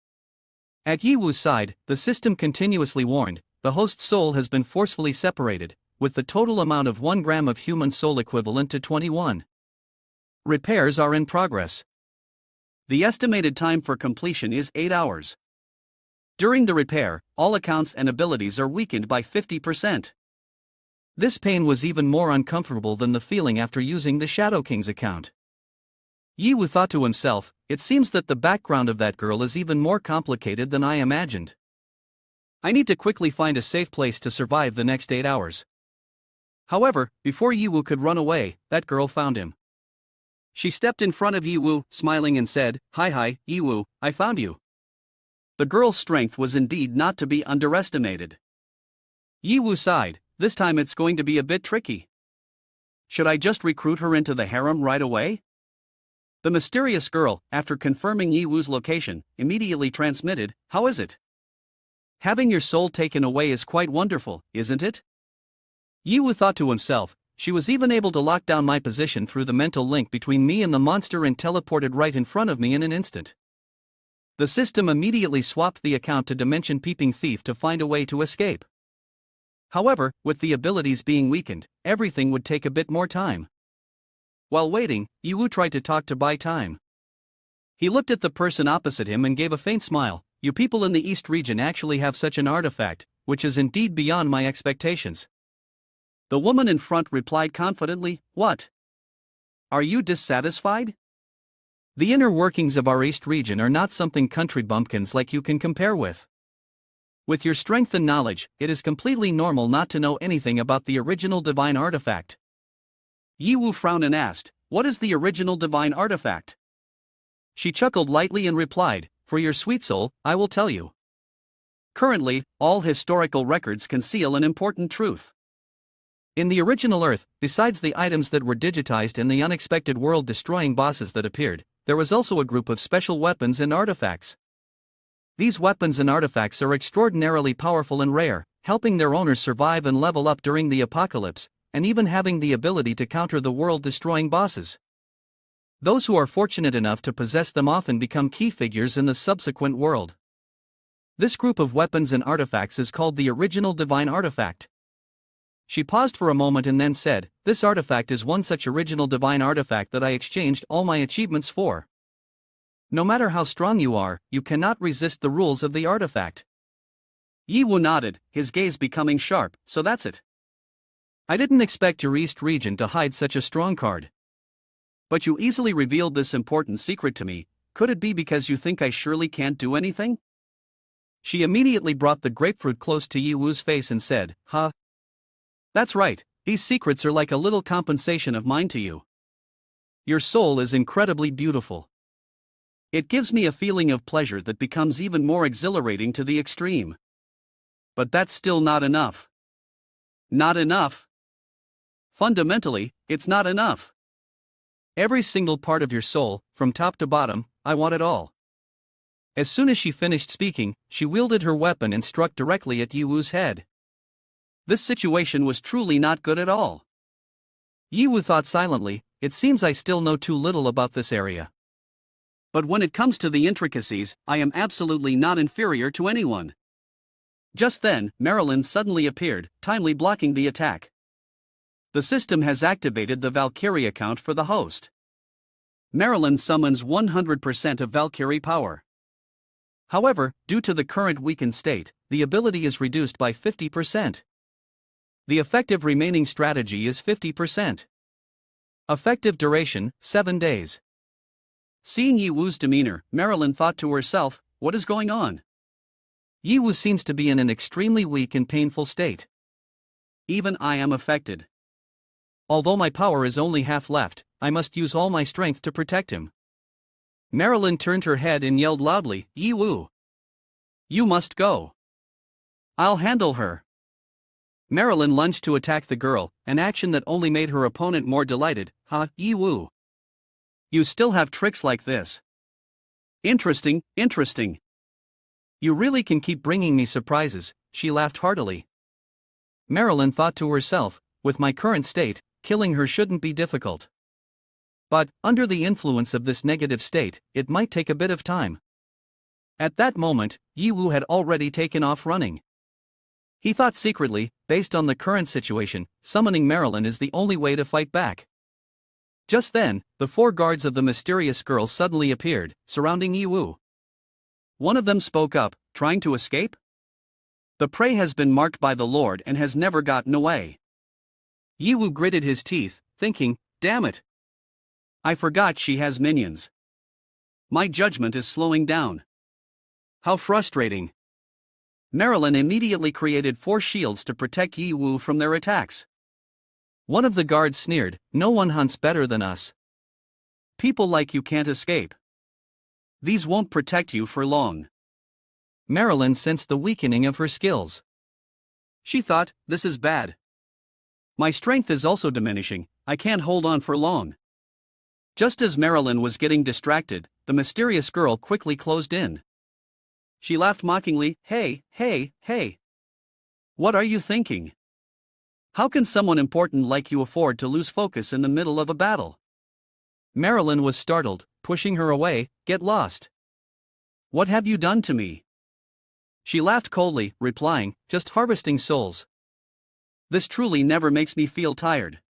At Yiwu's side, the system continuously warned, the host's soul has been forcefully separated, with the total amount of 1 gram of human soul equivalent to 21. Repairs are in progress. The estimated time for completion is 8 hours. During the repair, all accounts and abilities are weakened by 50%. This pain was even more uncomfortable than the feeling after using the Shadow King's account. Yiwu thought to himself, it seems that the background of that girl is even more complicated than I imagined. I need to quickly find a safe place to survive the next 8 hours. However, before Yiwu could run away, that girl found him. She stepped in front of Yiwu, smiling and said, Hi, Yiwu, I found you. The girl's strength was indeed not to be underestimated. Yiwu sighed, this time it's going to be a bit tricky. Should I just recruit her into the harem right away? The mysterious girl, after confirming Yiwu's location, immediately transmitted, How is it? Having your soul taken away is quite wonderful, isn't it? Yiwu thought to himself, she was even able to lock down my position through the mental link between me and the monster and teleported right in front of me in an instant. The system immediately swapped the account to Dimension Peeping Thief to find a way to escape. However, with the abilities being weakened, everything would take a bit more time. While waiting, Yiwu tried to talk to buy time. He looked at the person opposite him and gave a faint smile. You people in the East region actually have such an artifact, which is indeed beyond my expectations. The woman in front replied confidently, What? Are you dissatisfied? The inner workings of our East region are not something country bumpkins like you can compare with. With your strength and knowledge, it is completely normal not to know anything about the original divine artifact. Yiwu frowned and asked, What is the original divine artifact? She chuckled lightly and replied, For your sweet soul, I will tell you. Currently, all historical records conceal an important truth. In the original Earth, besides the items that were digitized and the unexpected world-destroying bosses that appeared, there was also a group of special weapons and artifacts. These weapons and artifacts are extraordinarily powerful and rare, helping their owners survive and level up during the apocalypse, and even having the ability to counter the world-destroying bosses. Those who are fortunate enough to possess them often become key figures in the subsequent world. This group of weapons and artifacts is called the original divine artifact. She paused for a moment and then said, This artifact is one such original divine artifact that I exchanged all my achievements for. No matter how strong you are, you cannot resist the rules of the artifact. Yiwu nodded, his gaze becoming sharp, so that's it. I didn't expect your East region to hide such a strong card. But you easily revealed this important secret to me, could it be because you think I surely can't do anything? She immediately brought the grapefruit close to Yi Wu's face and said, "Huh? That's right, these secrets are like a little compensation of mine to you. Your soul is incredibly beautiful. It gives me a feeling of pleasure that becomes even more exhilarating to the extreme. But that's still not enough. Not enough. Fundamentally, it's not enough. Every single part of your soul, from top to bottom, I want it all." As soon as she finished speaking, she wielded her weapon and struck directly at Yi Wu's head. This situation was truly not good at all. Yi Wu thought silently, it seems I still know too little about this area. But when it comes to the intricacies, I am absolutely not inferior to anyone. Just then, Marilyn suddenly appeared, timely blocking the attack. The system has activated the Valkyrie account for the host. Marilyn summons 100% of Valkyrie power. However, due to the current weakened state, the ability is reduced by 50%. The effective remaining strategy is 50%. Effective duration, 7 days. Seeing Yi Wu's demeanor, Marilyn thought to herself, what is going on? Yi Wu seems to be in an extremely weak and painful state. Even I am affected. Although my power is only half left, I must use all my strength to protect him. Marilyn turned her head and yelled loudly, "Yi Wu! You must go. I'll handle her." Marilyn lunged to attack the girl, an action that only made her opponent more delighted. "Ha, Yi Wu! You still have tricks like this. Interesting, interesting. You really can keep bringing me surprises," she laughed heartily. Marilyn thought to herself, with my current state, killing her shouldn't be difficult. But, under the influence of this negative state, it might take a bit of time. At that moment, Yi Wu had already taken off running. He thought secretly, based on the current situation, summoning Marilyn is the only way to fight back. Just then, the 4 guards of the mysterious girl suddenly appeared, surrounding Yi Wu. One of them spoke up, trying to escape? The prey has been marked by the Lord and has never gotten away. Yi Wu gritted his teeth, thinking, damn it. I forgot she has minions. My judgment is slowing down. How frustrating. Marilyn immediately created 4 shields to protect Yi Wu from their attacks. One of the guards sneered, "No one hunts better than us. People like you can't escape. These won't protect you for long." Marilyn sensed the weakening of her skills. She thought, this is bad. My strength is also diminishing, I can't hold on for long. Just as Marilyn was getting distracted, the mysterious girl quickly closed in. She laughed mockingly, "Hey, hey, hey. What are you thinking? How can someone important like you afford to lose focus in the middle of a battle?" Marilyn was startled, pushing her away. "Get lost. What have you done to me?" She laughed coldly, replying, "Just harvesting souls. This truly never makes me feel tired."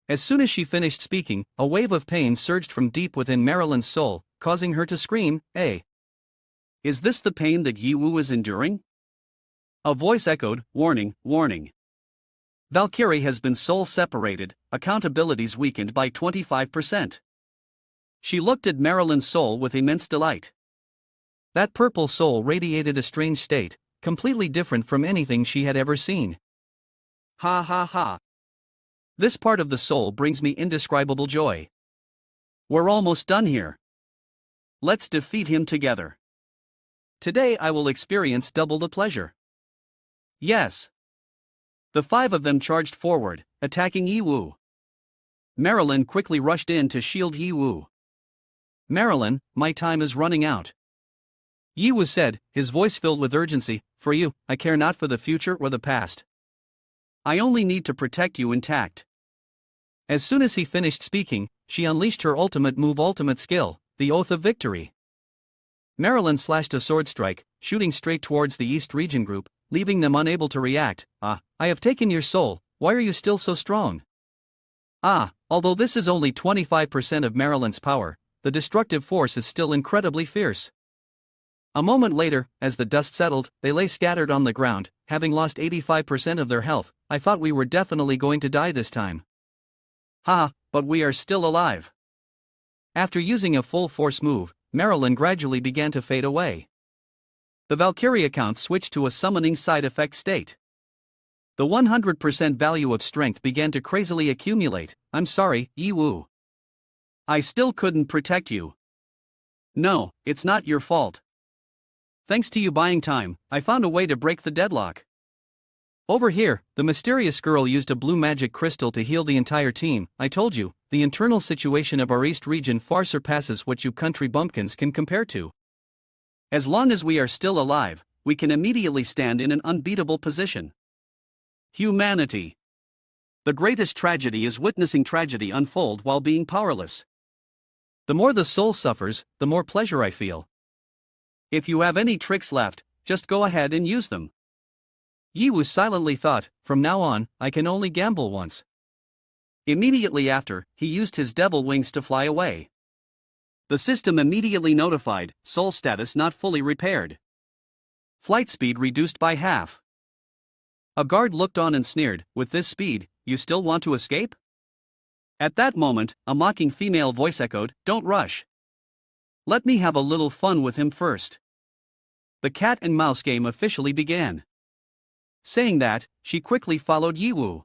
As soon as she finished speaking, a wave of pain surged from deep within Marilyn's soul, causing her to scream, "Eh? Is this the pain that Yi Wu is enduring?" A voice echoed, "Warning, warning. Valkyrie has been soul separated, accountabilities weakened by 25%. She looked at Marilyn's soul with immense delight. That purple soul radiated a strange state, completely different from anything she had ever seen. Ha ha ha. This part of the soul brings me indescribable joy. We're almost done here. Let's defeat him together. Today I will experience double the pleasure. Yes. The 5 of them charged forward, attacking Yi Wu. Marilyn quickly rushed in to shield Yi Wu. "Marilyn, my time is running out." Yi Wu said, his voice filled with urgency, "For you, I care not for the future or the past. I only need to protect you intact." As soon as he finished speaking, she unleashed her ultimate move, ultimate skill, the Oath of Victory. Marilyn slashed a sword strike, shooting straight towards the East Region group, leaving them unable to react. "Ah, I have taken your soul, why are you still so strong?" Although this is only 25% of Marilyn's power, the destructive force is still incredibly fierce. A moment later, as the dust settled, they lay scattered on the ground, having lost 85% of their health. "I thought we were definitely going to die this time." But we are still alive." After using a full force move, Marilyn gradually began to fade away. The Valkyrie account switched to a summoning side effect state. The 100% value of strength began to crazily accumulate. I'm sorry, Yiwu. I still couldn't protect you. No, it's not your fault. Thanks to you buying time, I found a way to break the deadlock. Over here, the mysterious girl used a blue magic crystal to heal the entire team. I told you, the internal situation of our East region far surpasses what you country bumpkins can compare to. As long as we are still alive, we can immediately stand in an unbeatable position. Humanity. The greatest tragedy is witnessing tragedy unfold while being powerless. The more the soul suffers, the more pleasure I feel. If you have any tricks left, just go ahead and use them. Yiwu silently thought, from now on, I can only gamble once. Immediately after, he used his devil wings to fly away. The system immediately notified, soul status not fully repaired. Flight speed reduced by half. A guard looked on and sneered, with this speed, you still want to escape? At that moment, a mocking female voice echoed, don't rush. Let me have a little fun with him first. The cat and mouse game officially began. Saying that, she quickly followed Yiwu.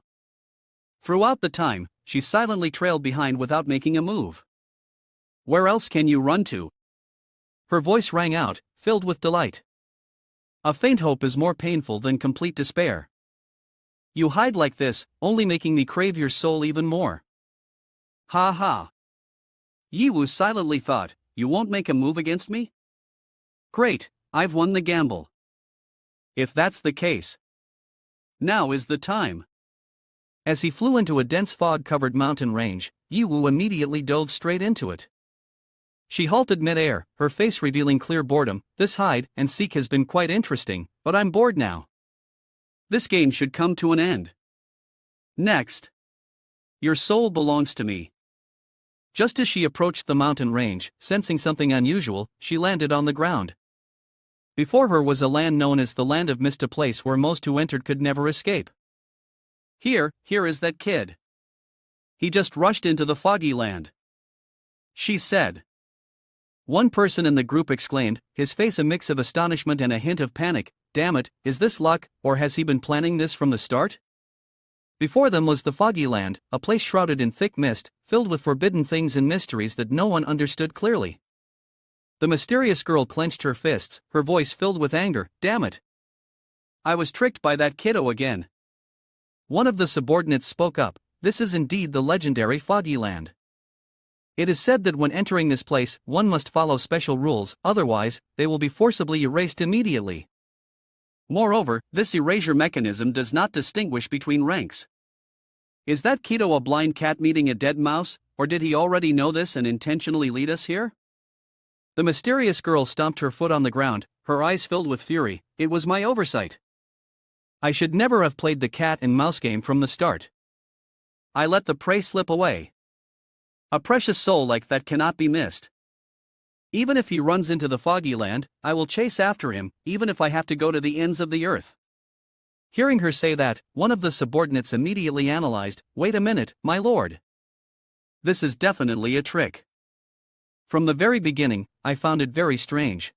Throughout the time, she silently trailed behind without making a move. Where else can you run to? Her voice rang out, filled with delight. A faint hope is more painful than complete despair. You hide like this, only making me crave your soul even more. Ha ha. Yiwu silently thought, you won't make a move against me? Great, I've won the gamble. If that's the case, now is the time. As he flew into a dense fog-covered mountain range, Yiwu immediately dove straight into it. She halted mid-air, her face revealing clear boredom. This hide and seek has been quite interesting, but I'm bored now. This game should come to an end. Next. Your soul belongs to me. Just as she approached the mountain range, sensing something unusual, she landed on the ground. Before her was a land known as the Land of Mist, a place where most who entered could never escape. Here is that kid. He just rushed into the foggy land. She said. One person in the group exclaimed, his face a mix of astonishment and a hint of panic, damn it, is this luck, or has he been planning this from the start? Before them was the foggy land, a place shrouded in thick mist, filled with forbidden things and mysteries that no one understood clearly. The mysterious girl clenched her fists, her voice filled with anger, damn it. I was tricked by that kiddo again. One of the subordinates spoke up, this is indeed the legendary foggy land. It is said that when entering this place, one must follow special rules, otherwise, they will be forcibly erased immediately. Moreover, this erasure mechanism does not distinguish between ranks. Is that kiddo a blind cat meeting a dead mouse, or did he already know this and intentionally lead us here? The mysterious girl stomped her foot on the ground, her eyes filled with fury. It was my oversight. I should never have played the cat and mouse game from the start. I let the prey slip away. A precious soul like that cannot be missed. Even if he runs into the foggy land, I will chase after him, even if I have to go to the ends of the earth. Hearing her say that, one of the subordinates immediately analyzed, wait a minute, my lord. This is definitely a trick. From the very beginning, I found it very strange.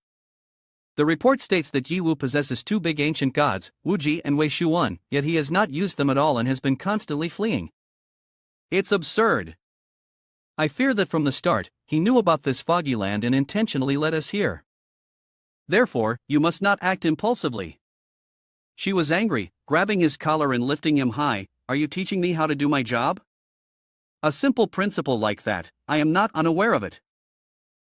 The report states that Yiwu possesses two big ancient gods, Wuji and Wei Shuan, yet he has not used them at all and has been constantly fleeing. It's absurd. I fear that from the start, he knew about this foggy land and intentionally led us here. Therefore, you must not act impulsively. She was angry, grabbing his collar and lifting him high. Are you teaching me how to do my job? A simple principle like that, I am not unaware of it.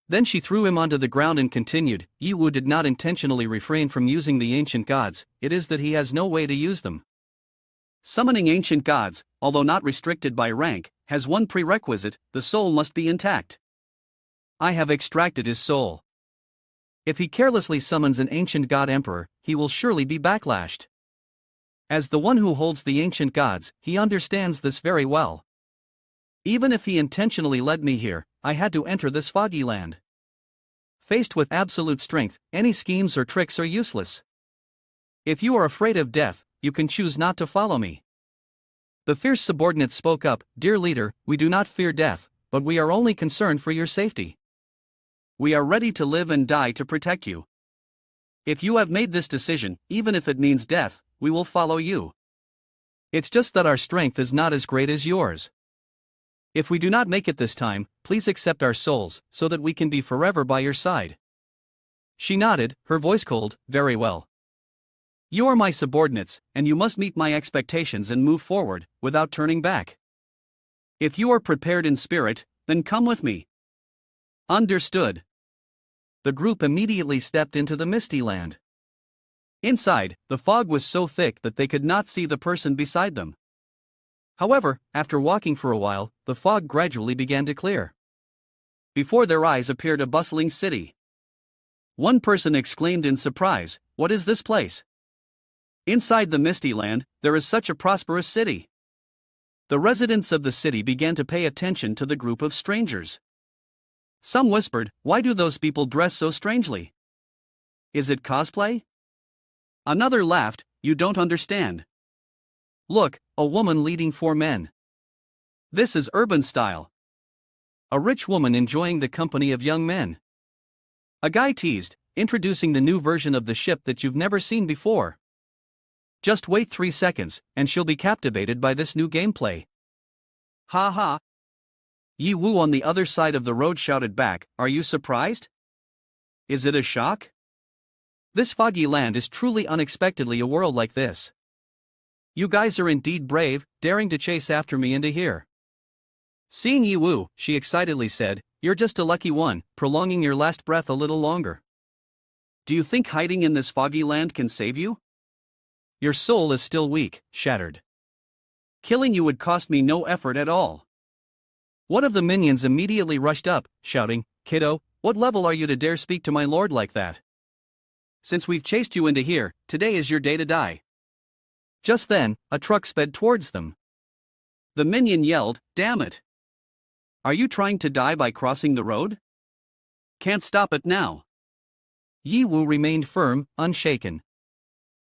Then she threw him onto the ground and continued, Yiwu did not intentionally refrain from using the ancient gods, it is that he has no way to use them. Summoning ancient gods, although not restricted by rank, has one prerequisite, the soul must be intact. I have extracted his soul. If he carelessly summons an ancient god emperor, he will surely be backlashed. As the one who holds the ancient gods, he understands this very well. Even if he intentionally led me here, I had to enter this foggy land. Faced with absolute strength, any schemes or tricks are useless. If you are afraid of death, you can choose not to follow me. The fierce subordinate spoke up, dear leader, we do not fear death, but we are only concerned for your safety. We are ready to live and die to protect you. If you have made this decision, even if it means death, we will follow you. It's just that our strength is not as great as yours. If we do not make it this time, please accept our souls, so that we can be forever by your side. She nodded, her voice cold. Very well. You are my subordinates, and you must meet my expectations and move forward, without turning back. If you are prepared in spirit, then come with me. Understood. The group immediately stepped into the misty land. Inside, the fog was so thick that they could not see the person beside them. However, after walking for a while, the fog gradually began to clear. Before their eyes appeared a bustling city. One person exclaimed in surprise, "What is this place?" Inside the misty land, there is such a prosperous city. The residents of the city began to pay attention to the group of strangers. Some whispered, "Why do those people dress so strangely? Is it cosplay?" Another laughed, "You don't understand. Look, a woman leading 4 men. This is urban style." A rich woman enjoying the company of young men. A guy teased, "Introducing the new version of the ship that you've never seen before. Just wait 3 seconds, and she'll be captivated by this new gameplay." Ha ha. Yi Wu on the other side of the road shouted back, "Are you surprised? Is it a shock? This foggy land is truly unexpectedly a world like this. You guys are indeed brave, daring to chase after me into here." Seeing Yi Wu, she excitedly said, "You're just a lucky one, prolonging your last breath a little longer. Do you think hiding in this foggy land can save you? Your soul is still weak, shattered. Killing you would cost me no effort at all." One of the minions immediately rushed up, shouting, "Kiddo, what level are you to dare speak to my lord like that? Since we've chased you into here, today is your day to die." Just then, a truck sped towards them. The minion yelled, "Damn it! Are you trying to die by crossing the road? Can't stop it now." Yi Wu remained firm, unshaken.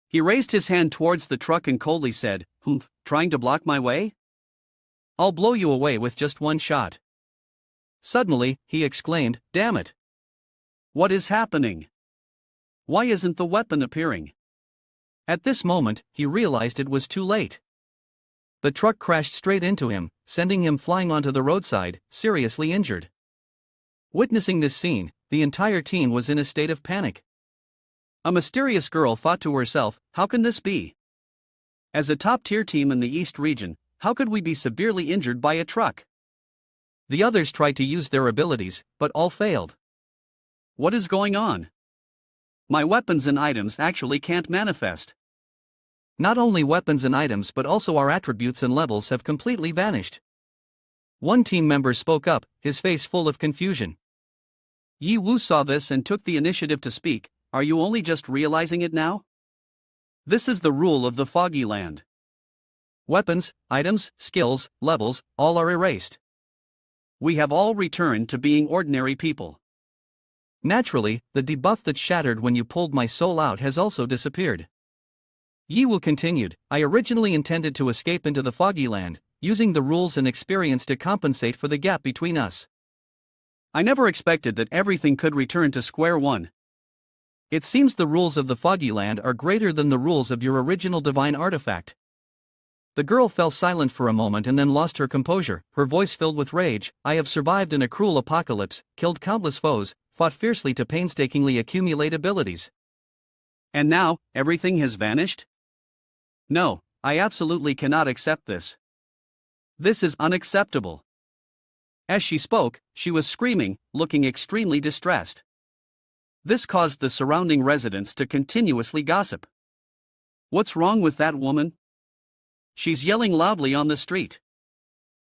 He raised his hand towards the truck and coldly said, "Humph, trying to block my way? I'll blow you away with just one shot." Suddenly, he exclaimed, "Damn it! What is happening? Why isn't the weapon appearing?" At this moment, he realized it was too late. The truck crashed straight into him, sending him flying onto the roadside, seriously injured. Witnessing this scene, the entire team was in a state of panic. A mysterious girl thought to herself, "How can this be? As a top-tier team in the East region, how could we be severely injured by a truck?" The others tried to use their abilities, but all failed. What is going on? My weapons and items actually can't manifest. Not only weapons and items but also our attributes and levels have completely vanished. One team member spoke up, his face full of confusion. Yi Wu saw this and took the initiative to speak, "Are you only just realizing it now? This is the rule of the foggy land. Weapons, items, skills, levels, all are erased. We have all returned to being ordinary people. Naturally, the debuff that shattered when you pulled my soul out has also disappeared." Yi Wu continued, "I originally intended to escape into the foggy land, using the rules and experience to compensate for the gap between us. I never expected that everything could return to square one. It seems the rules of the foggy land are greater than the rules of your original divine artifact." The girl fell silent for a moment and then lost her composure, her voice filled with rage. "I have survived in a cruel apocalypse, killed countless foes, fought fiercely to painstakingly accumulate abilities. And now, everything has vanished? No, I absolutely cannot accept this. This is unacceptable." As she spoke, she was screaming, looking extremely distressed. This caused the surrounding residents to continuously gossip. "What's wrong with that woman? She's yelling loudly on the street.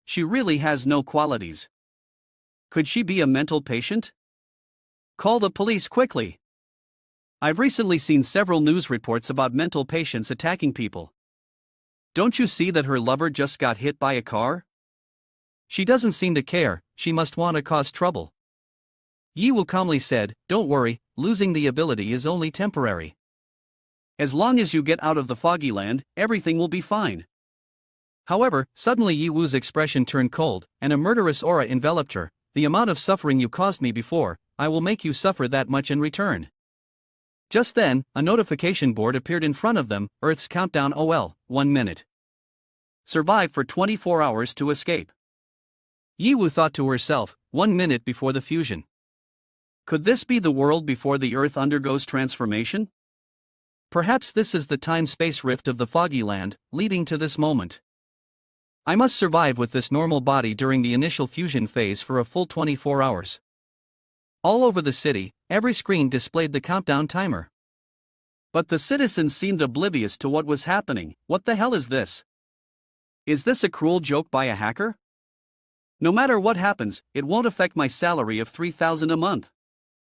She really has no qualities. Could she be a mental patient? Call the police quickly." I've recently seen several news reports about mental patients attacking people. Don't you see that her lover just got hit by a car? She doesn't seem to care, she must want to cause trouble. Yi Wu calmly said, "Don't worry, losing the ability is only temporary. As long as you get out of the foggy land, everything will be fine." However, suddenly Yi Wu's expression turned cold, and a murderous aura enveloped her. "The amount of suffering you caused me before, I will make you suffer that much in return. Just then, a notification board appeared in front of them, Earth's countdown 1 minute. Survive for 24 hours to escape. Yiwu thought to herself, 1 minute before the fusion. Could this be the world before the Earth undergoes transformation? Perhaps this is the time-space rift of the Foggy Land, leading to this moment. I must survive with this normal body during the initial fusion phase for a full 24 hours. All over the city, every screen displayed the countdown timer. But the citizens seemed oblivious to what was happening. What the hell is this? Is this a cruel joke by a hacker? No matter what happens, it won't affect my salary of 3,000 a month.